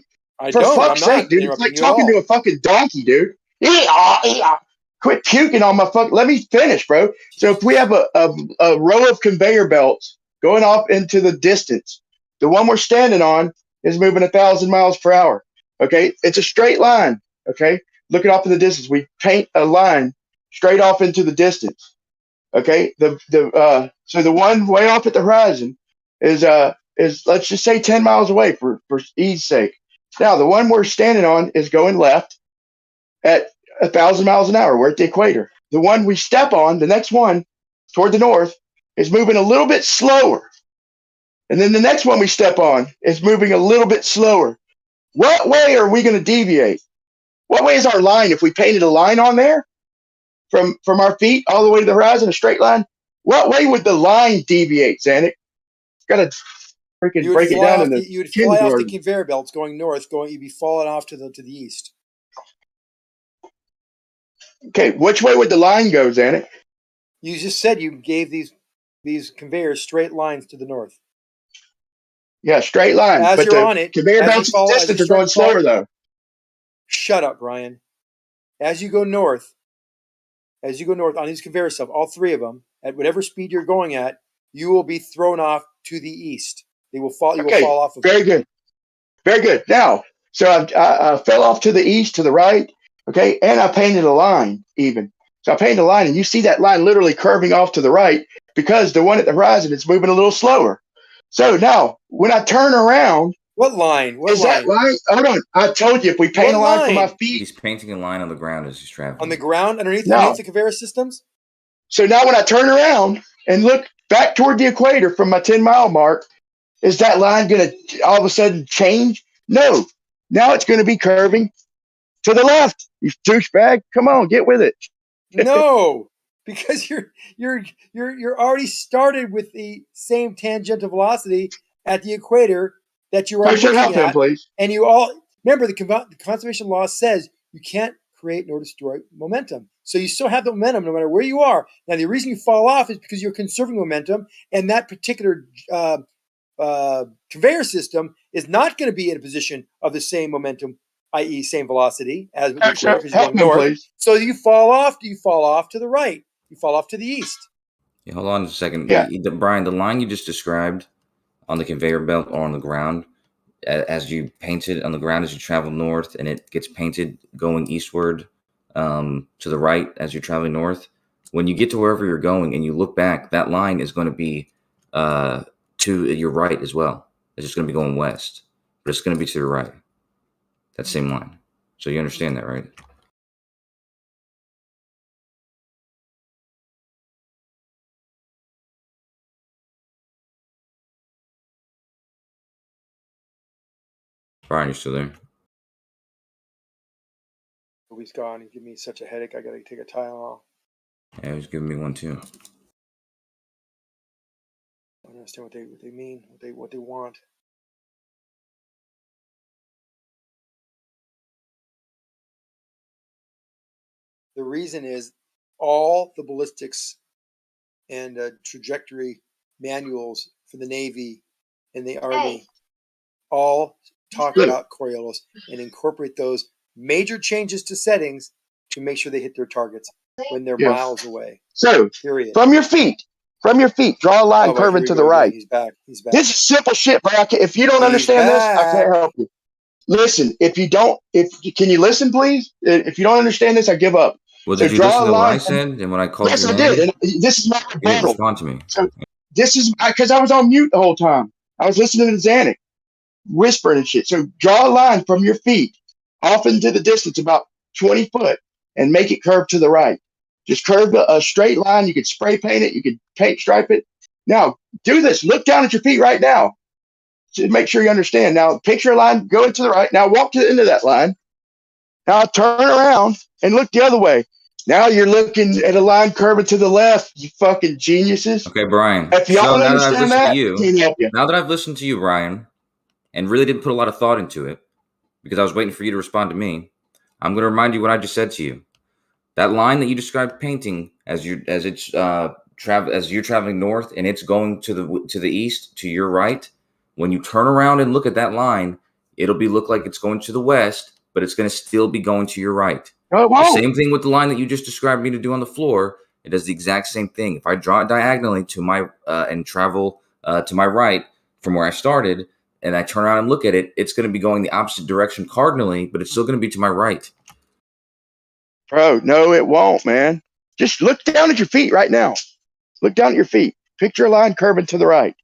M: For fuck's sake, dude. It's like talking to a fucking donkey, dude. Quit puking on my fuck. Let me finish, bro. So if we have a row of conveyor belts going off into the distance, the one we're standing on is moving 1,000 miles per hour. Okay, it's a straight line. Okay, looking off in the distance, we paint a line straight off into the distance. Okay, so the one way off at the horizon is let's just say 10 miles away for ease sake. Now the one we're standing on is going left at 1,000 miles an hour. We're at the equator. The one we step on, the next one toward the north, is moving a little bit slower. And then the next one we step on is moving a little bit slower. What way are we going to deviate? What way is our line? If we painted a line on there from our feet all the way to the horizon, a straight line, what way would the line deviate, Zanuck? Got to freaking break it down.
G: You would fly off the conveyor belts going north. You'd be falling off to the east.
M: Okay, which way would the line go, Zanuck?
G: You just said you gave these conveyors straight lines to the north.
M: Yeah, straight line.
G: As you're on it,
M: conveyor belts distance are going slower, though.
G: Shut up, Brian. As you go north on these conveyor stuff, all three of them, at whatever speed you're going at, you will be thrown off to the east. They will fall. You will fall off of
M: very good. Very good. Now, so I fell off to the east, to the right. Okay, and I painted a line even. So I painted a line, and you see that line literally curving off to the right because the one at the horizon is moving a little slower. So now, when I turn around,
G: what line?
M: That line? Hold on, I told you if we paint a line for my feet.
K: He's painting a line on the ground as he's traveling.
G: On the ground, underneath the conveyor systems.
M: So now, when I turn around and look back toward the equator from my 10-mile mark, is that line going to all of a sudden change? No. Now it's going to be curving to the left. You douchebag! Come on, get with it.
G: No, because you're already started with the same tangential velocity at the equator that you are looking at.
M: Please.
G: And you all remember the conservation law says you can't create nor destroy momentum. So you still have the momentum no matter where you are. Now the reason you fall off is because you're conserving momentum, and that particular conveyor system is not going to be in a position of the same momentum, i.e. same velocity as with the equator, because you're going north. So you fall off. Do you fall off to the right? You fall off to the east.
K: Yeah, hold on a second.
M: Yeah.
K: Brian, the line you just described on the conveyor belt or on the ground, as you paint it on the ground as you travel north, and it gets painted going eastward to the right as you're traveling north. When you get to wherever you're going and you look back, that line is going to be to your right as well. It's just going to be going west, but it's going to be to the right. That same line. So you understand that, right? Brian, you still there?
G: He's gone. He gave me such a headache. I got to take a Tylenol.
K: Yeah, he's giving me one too.
G: I don't understand what they mean, what they want. The reason is all the ballistics and trajectory manuals for the Navy and the Army all talk about Coriolis and incorporate those major changes to settings to make sure they hit their targets when they're miles away.
M: So,
G: period.
M: from your feet, draw a line curving to the right.
G: He's back. He's back.
M: This is simple shit, bro. If you don't understand this, I can't help you. Listen, can you listen, please? If you don't understand this, I give up.
K: Well,
M: So
K: did you listen to what I said and when I called
M: yes,
K: your
M: I
K: name?
M: did. And this is my
K: You didn't
M: rebuttal.
K: respond to me.
M: So this is because I was on mute the whole time. I was listening to Zanuck whispering and shit. So draw a line from your feet off into the distance, about 20 foot, and make it curve to the right. Just curve a straight line. You could spray paint it. You could paint stripe it. Now do this. Look down at your feet right now to make sure you understand. Now picture a line going to the right. Now walk to the end of that line. Now turn around and look the other way. Now you're looking at a line curving to the left, you fucking geniuses.
K: Okay, Brian.
M: If y'all
K: So
M: don't
K: now that I've
M: understand
K: listened
M: that,
K: to you,
M: I can't help you.
K: now that I've listened to you, Brian, and really didn't put a lot of thought into it because I was waiting for you to respond to me, I'm going to remind you what I just said to you. That line that you described painting as you're traveling north and it's going to the east to your right. When you turn around and look at that line, it'll look like it's going to the west, but it's going to still be going to your right. The same thing with the line that you just described me to do on the floor. It does the exact same thing. If I draw it diagonally to my and travel to my right from where I started, and I turn around and look at it, it's going to be going the opposite direction cardinally, but it's still going to be to my right.
M: Bro, no, it won't, man. Just look down at your feet right now. Look down at your feet. Picture a line curving to the right.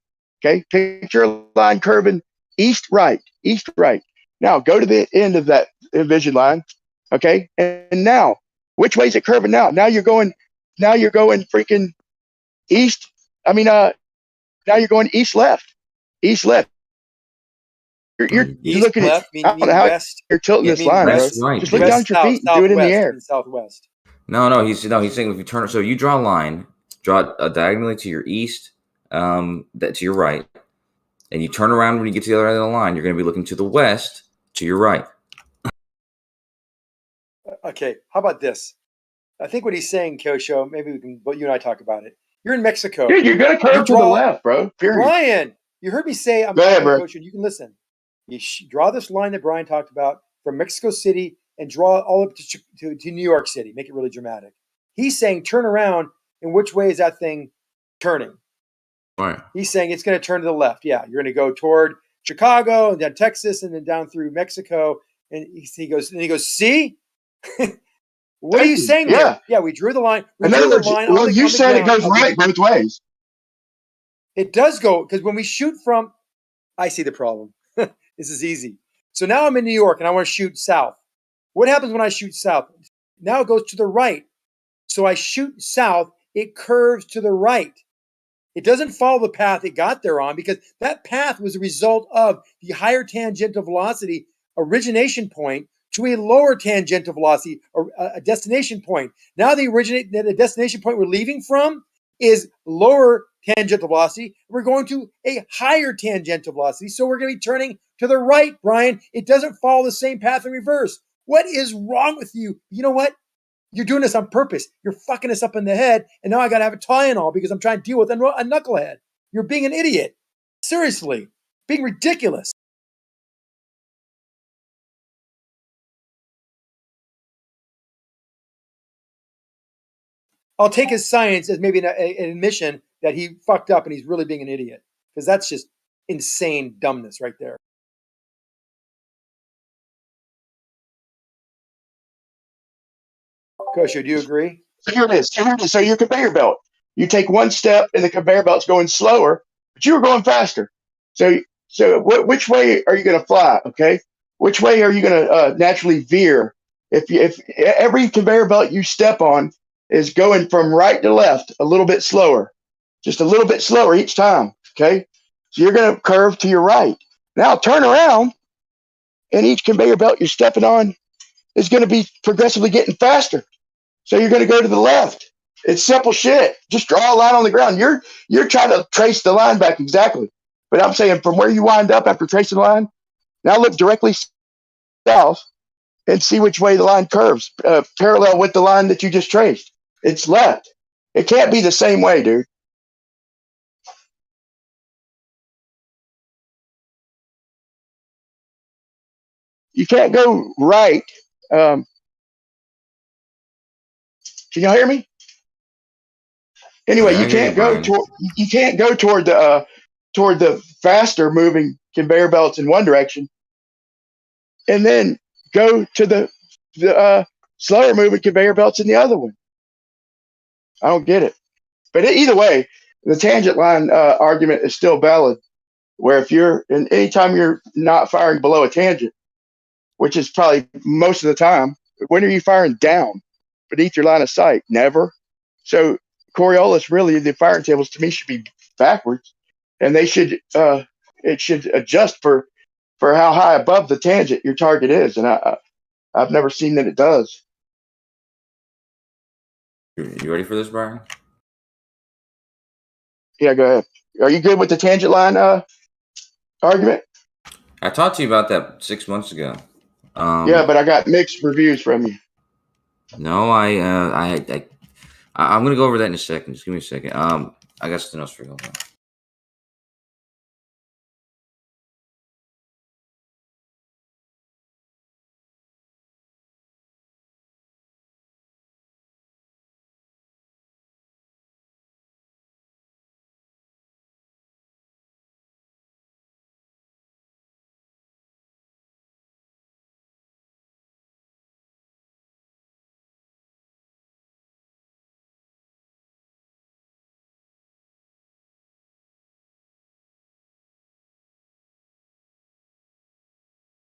M: Okay? Picture a line curving east, right. Now go to the end of that vision line. Okay? And now, which way is it curving now? Now you're going freaking east. Now you're going east left. East left. You're looking
G: left,
M: at, I don't know how
G: west.
M: you're tilting this line, bro.
K: Right,
M: Just look down at your feet and do it in the air.
G: Southwest.
K: No, he's saying if you turn, so you draw a line, draw it diagonally to your east, to your right, and you turn around when you get to the other end of the line, you're going to be looking to the west, to your right.
G: Okay, how about this? I think what he's saying, Kosho, maybe you and I talk about it. You're in Mexico.
M: Dude, you're going to curve to the left, bro. Period.
G: Brian, you heard me say, I'm
M: talking to
G: Kosho, you can listen. You draw this line that Brian talked about from Mexico City and draw it all up to New York City. Make it really dramatic. He's saying turn around, and which way is that thing turning?
K: Right.
G: He's saying it's going to turn to the left. Yeah, you're going to go toward Chicago and then Texas and then down through Mexico. And he goes, see? What are you saying there? Yeah, we drew the line.
M: In other words, well, you said it goes right both ways.
G: It does go, because when we shoot from, I see the problem. This is easy. So now I'm in New York and I want to shoot south. What happens when I shoot south? Now it goes to the right. So I shoot south, it curves to the right. It doesn't follow the path it got there on, because that path was a result of the higher tangential velocity origination point to a lower tangential velocity, a destination point. Now the destination point we're leaving from is lower tangential velocity. We're going to a higher tangential velocity. So we're going to be turning to the right, Brian. It doesn't follow the same path in reverse. What is wrong with you? You know what? You're doing this on purpose. You're fucking us up in the head. And now I got to have a Tylenol because I'm trying to deal with a knucklehead. You're being an idiot. Seriously. Being ridiculous. I'll take his science as maybe an admission that he fucked up and he's really being an idiot, because that's just insane dumbness right there. Kosho, do you agree?
M: So here it is. So your conveyor belt. You take one step, and the conveyor belt's going slower, but you were going faster. So which way are you going to fly? Okay, which way are you going to naturally veer? If every conveyor belt you step on is going from right to left, a little bit slower, just a little bit slower each time. Okay, so you're going to curve to your right. Now turn around, and each conveyor belt you're stepping on is going to be progressively getting faster. So you're going to go to the left. It's simple shit. Just draw a line on the ground. You're trying to trace the line back exactly. But I'm saying from where you wind up after tracing the line, now look directly south and see which way the line curves, parallel with the line that you just traced. It's left. It can't be the same way, dude. You can't go right. Can y'all hear me? Anyway,
K: Yeah, I hear you, Brian.
M: You can't go toward the faster moving conveyor belts in one direction, and then go to the slower moving conveyor belts in the other one. I don't get it. But either way, the tangent line argument is still valid. Where if anytime you're not firing below a tangent, which is probably most of the time, when are you firing down beneath your line of sight? Never. So Coriolis, really, the firing tables to me should be backwards, and it should adjust for how high above the tangent your target is, and I've never seen that it does.
K: You ready for this, Brian?
M: Yeah, go ahead. Are you good with the tangent line argument?
K: I talked to you about that 6 months ago.
M: Yeah, but I got mixed reviews from you.
K: No, I'm gonna go over that in a second. Just give me a second. I got something else for you. Hold on.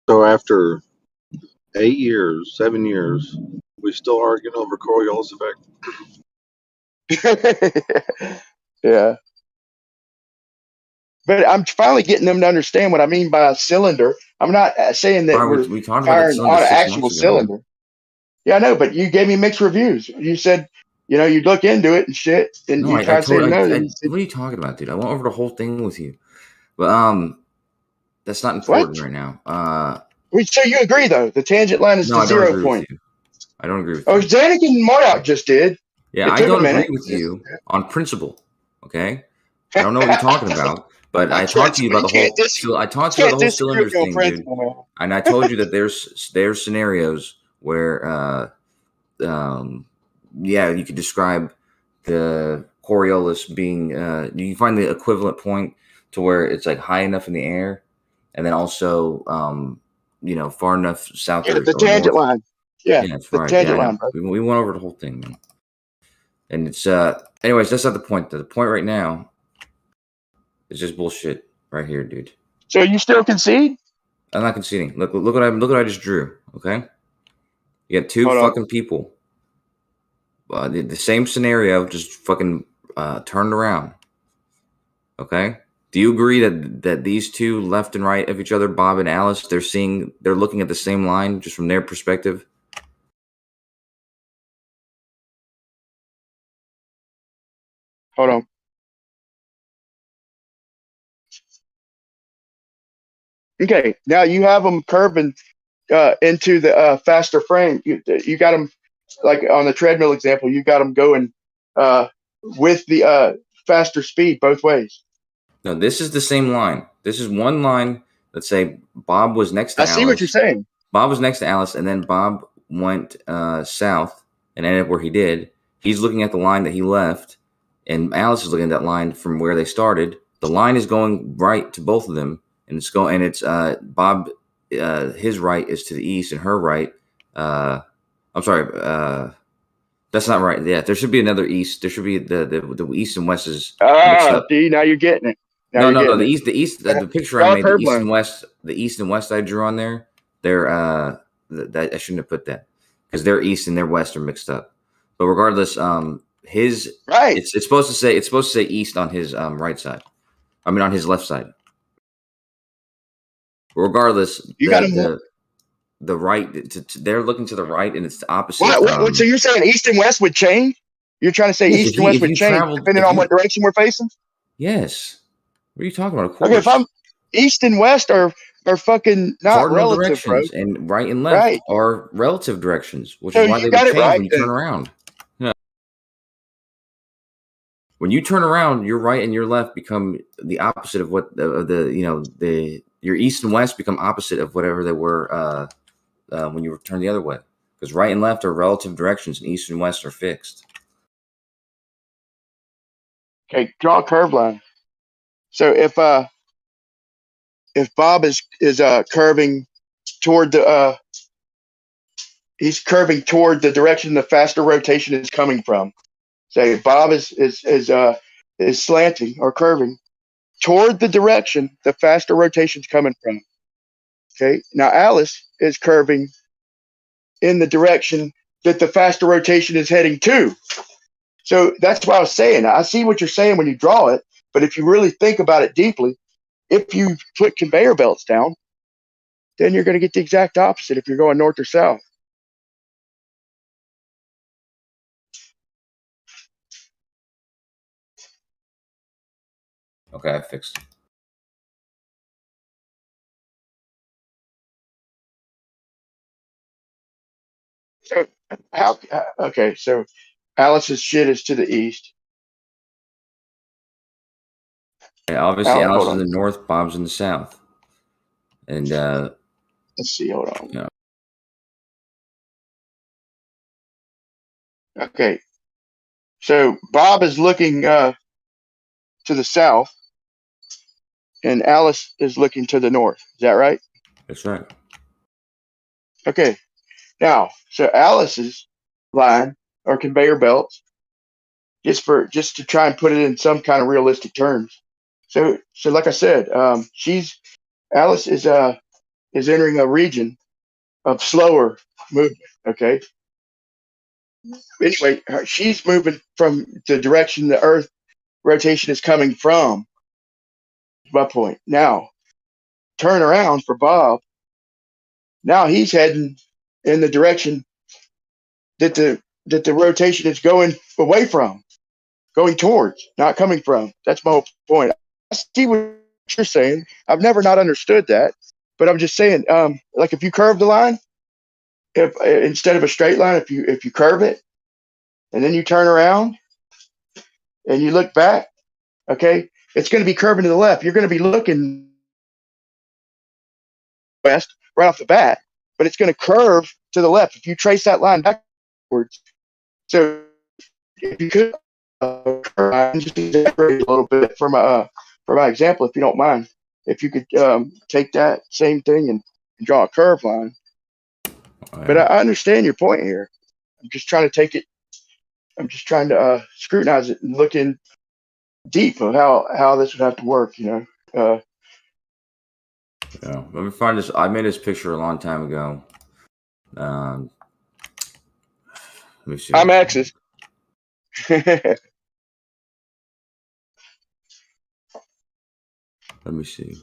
L: So after 8 years, 7 years, we still arguing over Coriolis effect.
M: Yeah. But I'm finally getting them to understand what I mean by a cylinder. I'm not saying that
K: Brian,
M: we're
K: we talked about that
M: firing
K: cylinder
M: on an
K: 6
M: actual
K: months ago.
M: cylinder. Yeah, I know, but you gave me mixed reviews. You said, you'd look into it and shit, and
K: No,
M: you
K: I
M: tried to say
K: told.
M: no.
K: What
M: Then you said,
K: are you talking about, dude? I went over the whole thing with you, but that's not important right now.
M: so you agree though? The tangent line is
K: No,
M: the
K: I don't
M: 0
K: agree
M: point.
K: with you. I don't agree with
M: Oh,
K: you.
M: Zanuck and Marduk just did.
K: Yeah,
M: It
K: I
M: took a
K: don't agree
M: minute.
K: with you on principle. Okay, I don't know what you're talking about, but I talked to you about the whole. So I talked to you about the whole cylinder thing, dude. And I told you that there's scenarios where, yeah, you could describe the Coriolis being. You can find the equivalent point to where it's like high enough in the air, and then also, far enough south.
M: Yeah,
K: or
M: the tangent
K: north.
M: line. Yeah,
K: that's
M: the
K: right.
M: tangent
K: Yeah,
M: line, bro.
K: we went over the whole thing, man. And it's anyways, that's not the point. The point right now is just bullshit right here, dude.
M: So you still concede?
K: I'm not conceding. Look what I just drew. Okay, you got two
M: Hold on.
K: fucking people. The same scenario, just fucking turned around. Okay. Do you agree that these two left and right of each other, Bob and Alice, they're looking at the same line just from their perspective?
M: Hold on. Okay, now you have them curving into the faster frame. You got them, like on the treadmill example, you got them going with the faster speed both ways.
K: No, this is the same line. This is one line. Let's say Bob was next to Alice.
M: I see what you're saying.
K: Bob was next to Alice, and then Bob went south and ended up where he did. He's looking at the line that he left, and Alice is looking at that line from where they started. The line is going right to both of them, and it's Bob. His right is to the east, and her right. I'm sorry. That's not right. Yeah, there should be another east. There should be the east and west is mixed
M: Ah,
K: up.
M: see, now you're getting it.
K: No. The east. The picture I
M: Draw a
K: made.
M: curve
K: The east
M: line.
K: and west. The east and west I drew on there. They're that I shouldn't have put that because their east and their west are mixed up. But regardless, his
M: right.
K: It's supposed to say east on his right side. I mean on his left side. Regardless,
M: You got
K: the right. They're looking to the right, and it's the opposite.
M: What? So you're saying east and west would change? You're trying to say
K: Yes,
M: east and west would change depending on what direction we're facing?
K: Yes. What are you talking about? Of course.
M: Okay, if I'm east and west are fucking not
K: Cardinal
M: relative, bro.
K: directions and right and left
M: Right.
K: are relative directions, which
M: So
K: is why
M: you
K: they
M: got
K: would
M: it
K: change
M: right
K: when you
M: then.
K: turn around. Yeah. When you turn around, your right and your left become the opposite of what your east and west become opposite of whatever they were when you turn the other way. Because right and left are relative directions, and east and west are fixed.
M: Okay, draw a curve line. So if Bob is curving toward the he's curving toward the direction the faster rotation is coming from. Say Bob is slanting or curving toward the direction the faster rotation is coming from. Okay. Now Alice is curving in the direction that the faster rotation is heading to. So that's what I was saying. I see what you're saying when you draw it, but if you really think about it deeply, if you put conveyor belts down, then you're going to get the exact opposite if you're going north or south.
K: Okay, I fixed it.
M: So okay, so Alice's shit is to the east.
K: Yeah, obviously,
M: Hold
K: Alice is
M: on.
K: in the north, Bob's in the south. And
M: let's see, hold on.
K: Yeah.
M: Okay. So Bob is looking to the south and Alice is looking to the north. Is that right?
K: That's right.
M: Okay. Now, so Alice's line or conveyor belts, just to try and put it in some kind of realistic terms. So like I said, Alice is entering a region of slower movement. Okay. Anyway, she's moving from the direction the Earth rotation is coming from. My point. Now, turn around for Bob. Now he's heading in the direction that the rotation is going away from, going towards, not coming from. That's my whole point. I see what you're saying. I've never not understood that, but I'm just saying, like if you curve the line, if instead of a straight line, if you curve it, and then you turn around and you look back, okay, it's going to be curving to the left. You're going to be looking west right off the bat, but it's going to curve to the left if you trace that line backwards. So if you could just elaborate a little bit for my example, if you don't mind, if you could take that same thing and draw a curve line. But I understand your point here. I'm just trying to take it. I'm just trying to scrutinize it and look in deep of how this would have to work.
K: Yeah. Let me find this. I made this picture a long time ago. Let me see.
M: I'm X's.
K: Let me see.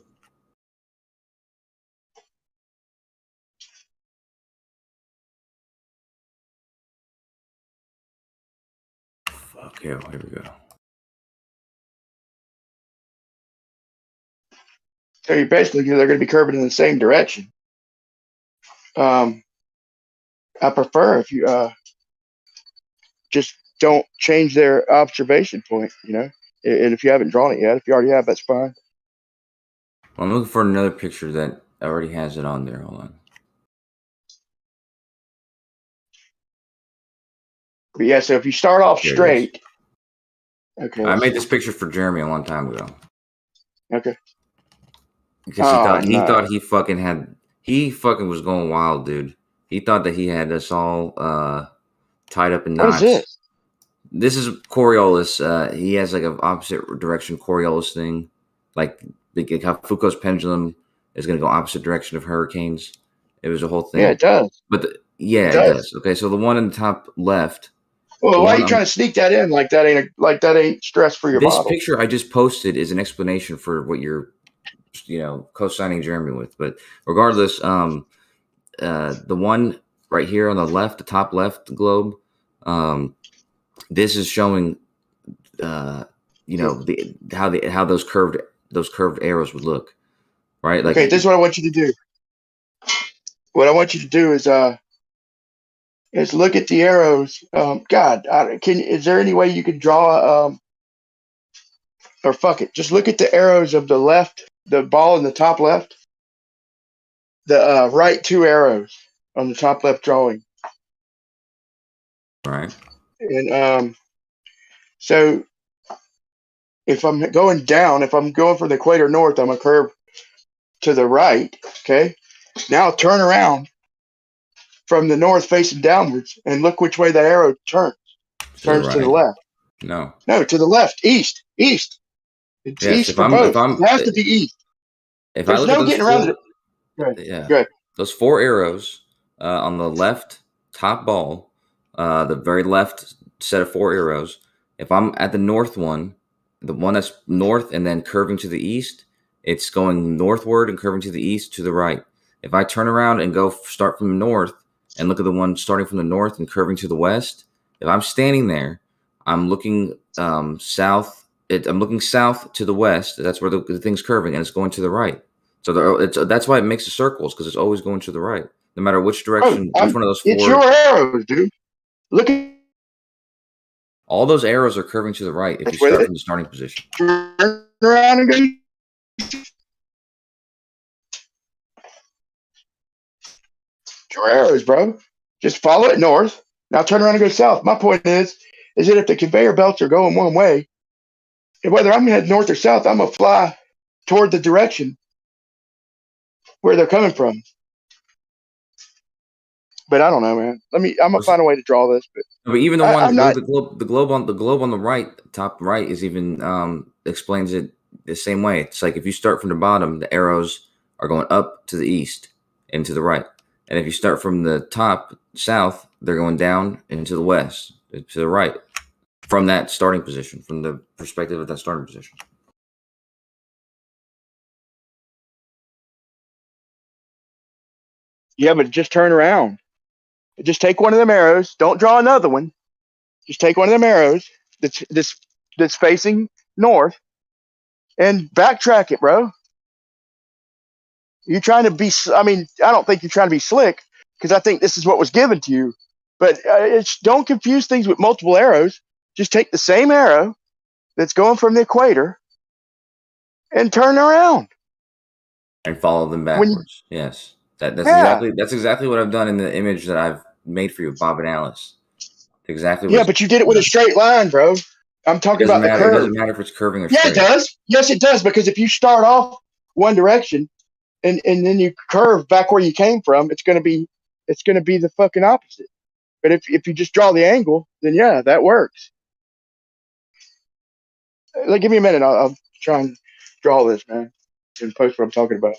K: Okay, well, here we go.
M: So you basically they're going to be curving in the same direction. I prefer if you just don't change their observation point, and if you haven't drawn it yet, if you already have, that's fine.
K: Well, I'm looking for another picture that already has it on there. Hold on.
M: But yeah, so if you start off
K: There it
M: straight, okay.
K: I made this picture for Jeremy a long time ago.
M: Okay.
K: Because he fucking was going wild, dude. He thought that he had us all tied up in
M: What is
K: knots.
M: this?
K: This is Coriolis. He has like an opposite direction Coriolis thing, like how Foucault's pendulum is going to go opposite direction of hurricanes. It was a whole thing.
M: Yeah, it does.
K: But it does. Okay, so the one in the top left.
M: Well, why are you trying to sneak that in like that ain't stress for your
K: This
M: model?
K: picture I just posted is an explanation for what you're, co-signing Jeremy with. But regardless, the one right here on the left, the top left globe, this is showing, how those curved arrows would look, right? Like,
M: Okay, this is what I want you to do. What I want you to do is look at the arrows. Is there any way you could draw or fuck it, just look at the arrows of the left, the ball in the top left, the right two arrows on the top left drawing.
K: right.
M: And so if I'm going down, if I'm going from the equator north, I'm gonna curve to the right. Okay. Now turn around from the north facing downwards and look which way that arrow turns. Turns to the left.
K: No,
M: to the left. East. It's
K: yes,
M: east for both. It has to be east.
K: If
M: There's
K: I look
M: no
K: at those
M: getting around it. Good.
K: Those four arrows on the left top ball, the very left set of four arrows. If I'm at the north one, the one that's north and then curving to the east, it's going northward and curving to the east to the right. If I turn around and go start from the north and look at the one starting from the north and curving to the west, if I'm standing there, I'm looking south. I'm looking south to the west. That's where the thing's curving, and it's going to the right. So that's why it makes the circles, because it's always going to the right, no matter which direction. Which one of those four?
M: It's your arrows, dude. Look at
K: all those arrows are curving to the right if you start from the starting position.
M: Turn around and go. Your arrows, bro. Just follow it north. Now turn around and go south. My point is that if the conveyor belts are going one way, whether I'm heading north or south, I'm gonna fly toward the direction where they're coming from. But I don't know, man. I'm gonna find a way to draw this.
K: But even the one,
M: I'm not.
K: the globe on the right, top right, is even explains it the same way. It's like if you start from the bottom, the arrows are going up to the east and to the right, and if you start from the top south, they're going down and to the west, to the right, from that starting position, from the perspective of that starting position.
M: Yeah, but just turn around. Just take one of them arrows. Don't draw another one. Just take one of them arrows that's facing north and backtrack it, bro. You're trying to be. I mean, I don't think you're trying to be slick, because I think this is what was given to you. But don't confuse things with multiple arrows. Just take the same arrow that's going from the equator and turn around
K: And follow them backwards. Yes, that's exactly what I've done in the image that I've made for you, Bob and Alice. Exactly.
M: Yeah, but you did it with a straight line, bro. I'm talking about the curve.
K: It doesn't matter if it's curving or straight.
M: Yeah, it does. Yes, it does. Because if you start off one direction and then you curve back where you came from, it's gonna be the fucking opposite. But if you just draw the angle, then yeah, that works. Like, give me a minute. I'll try and draw this, man, and post what I'm talking about.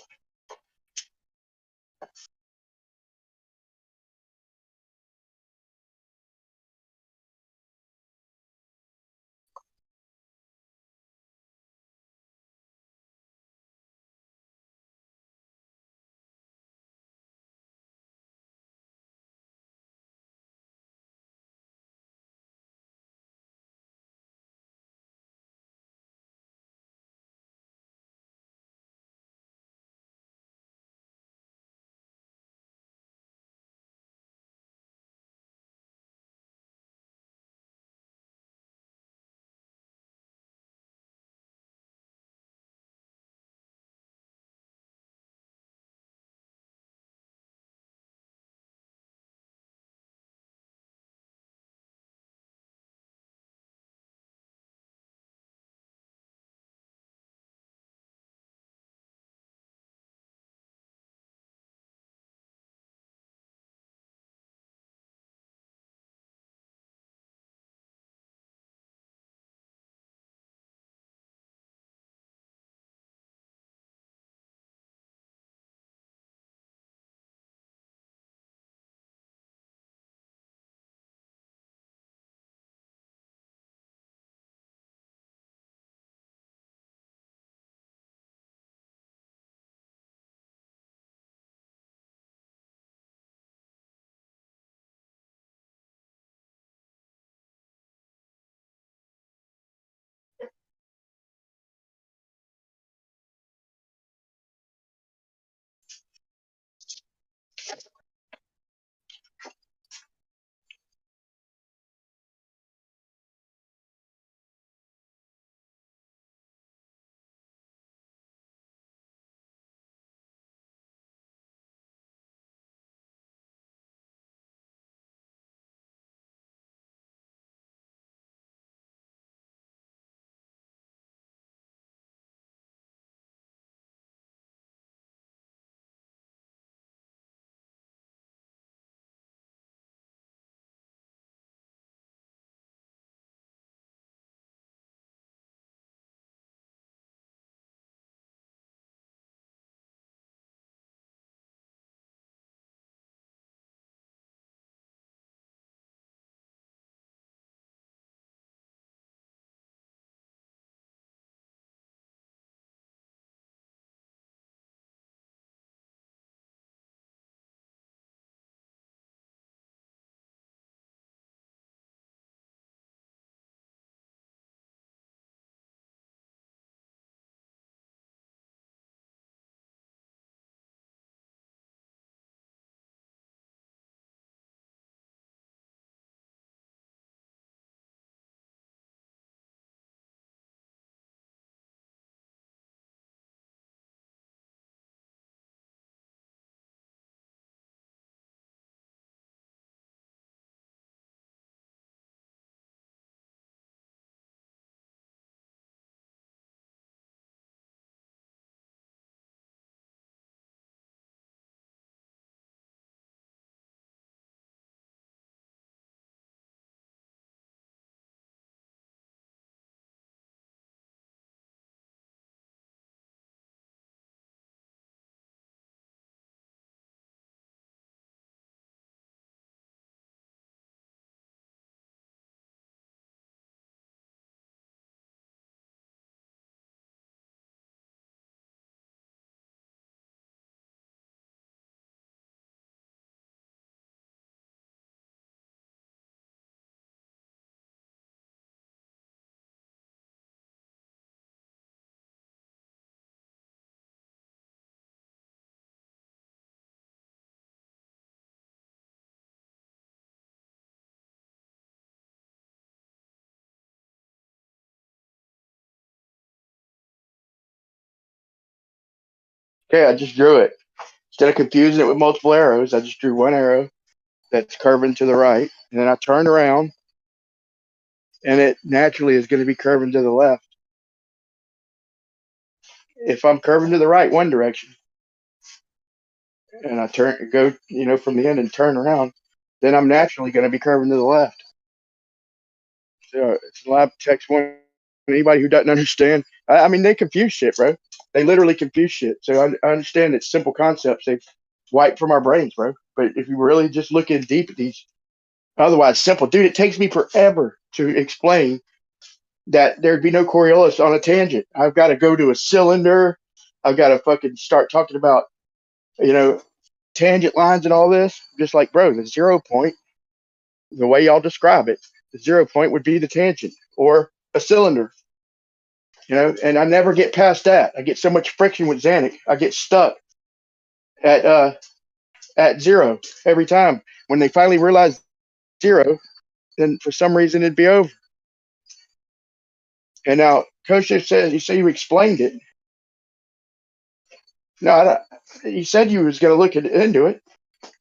M: Okay, I just drew it. Instead of confusing it with multiple arrows, I just drew one arrow that's curving to the right, and then I turned around, and it naturally is going to be curving to the left. If I'm curving to the right one direction, and I go from the end and turn around, then I'm naturally going to be curving to the left. So it's lab text one. Anybody who doesn't understand, I mean, they confuse shit, bro. They literally confuse shit. So I understand it's simple concepts they've wiped from our brains, bro. But if you really just look in deep at these, otherwise simple, dude, it takes me forever to explain that there'd be no Coriolis on a tangent. I've got to go to a cylinder. I've got to fucking start talking about, tangent lines and all this. Just like, bro, the 0 point, the way y'all describe it, the 0 point would be the tangent or a cylinder. And I never get past that. I get so much friction with Xanic. I get stuck at 0 every time. When they finally realize 0, then for some reason it'd be over. And now Coach says, you say you explained it. No, you said you was going to look into it,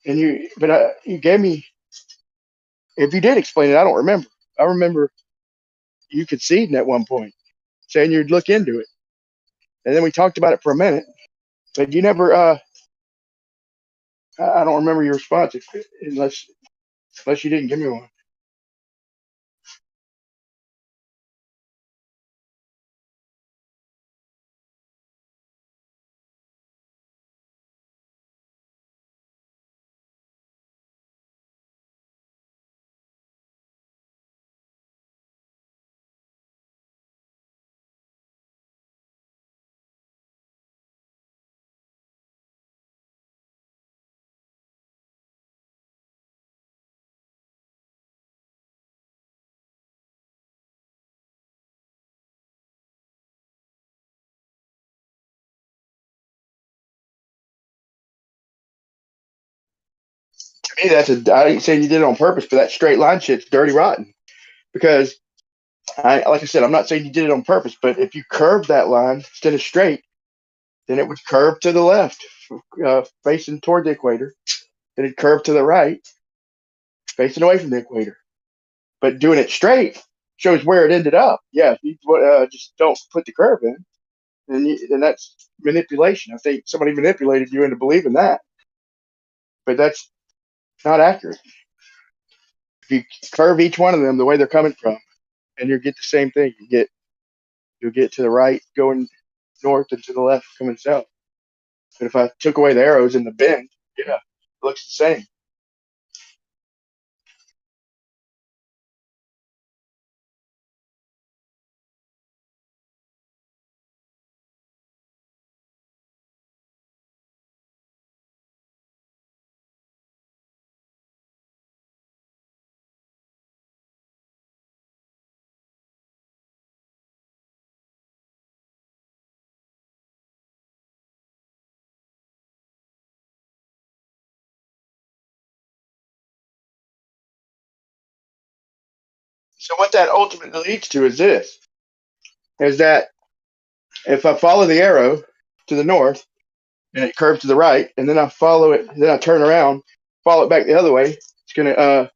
M: and you gave me. If you did explain it, I don't remember. I remember you conceding at one point, saying you'd look into it, and then we talked about it for a minute, but you never. I don't remember your response unless you didn't give me one. To me, I ain't saying you did it on purpose, but that straight line shit's dirty rotten. Because like I said, I'm not saying you did it on purpose, but if you curved that line instead of straight, then it would curve to the left, facing toward the equator. Then it'd curve to the right, facing away from the equator. But doing it straight shows where it ended up. Yeah, if you just don't put the curve in, then that's manipulation. I think somebody manipulated you into believing that. But that's not accurate. If you curve each one of them the way they're coming from, and you get the same thing, you'll get to the right going north and to the left coming south. But if I took away the arrows in the bend, yeah, it looks the same. So what that ultimately leads to is that if I follow the arrow to the north and it curves to the right, and then I follow it, then I turn around, follow it back the other way, it's gonna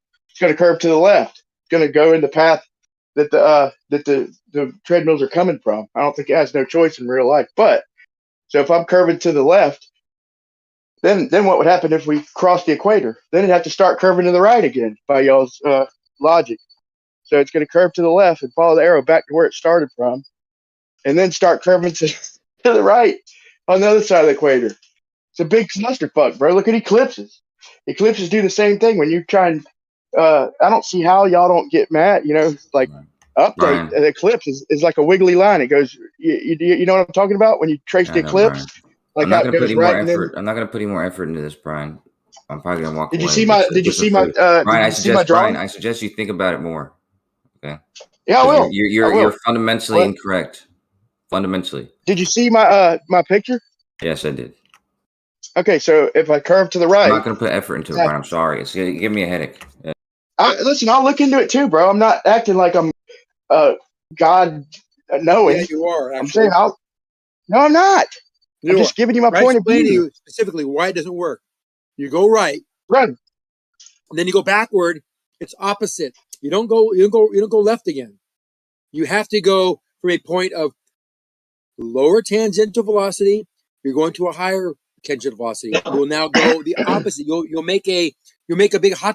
M: curve to the left. It's gonna go in the path that the treadmills are coming from. I don't think it has no choice in real life. But so if I'm curving to the left, then what would happen if we cross the equator? Then it'd have to start curving to the right again by y'all's logic. So it's going to curve to the left and follow the arrow back to where it started from, and then start curving to the right on the other side of the equator. It's a big clusterfuck, bro. Look at eclipses. Eclipses do the same thing. When you try and, I don't see how y'all don't get mad. Like update.
K: Brian.
M: The eclipse is like a wiggly line. It goes. You know what I'm talking about when you trace the eclipse.
K: Brian.
M: Like
K: I'm not
M: how
K: going to
M: it
K: put
M: goes
K: any
M: right
K: more
M: and then.
K: effort. I'm not going to put any more effort into this, Brian. I'm probably going to walk
M: Did
K: away.
M: you see my? Did you see my?
K: Brian,
M: Did you see my drawing?
K: Brian, I suggest you think about it more. Okay.
M: Yeah, I will.
K: You're fundamentally incorrect. Fundamentally.
M: Did you see my my picture?
K: Yes, I did.
M: Okay, so if I curve to the right,
K: I'm not going to put effort into it, Brian. I'm sorry. It's going to give me a headache. Yeah.
M: Listen, I'll look into it too, bro. I'm not acting like I'm God knowing.
V: Yeah, you are.
M: I'm
V: Actually,
M: saying no, I'm not. I'm just giving you my point of
G: Explain to
M: view.
G: you specifically why it doesn't work. You go right,
M: Run.
G: and then you go backward. It's opposite. You don't go left again. You have to go from a point of lower tangential velocity. You're going to a higher tangential velocity. You will now go the opposite. You'll make a big hot dog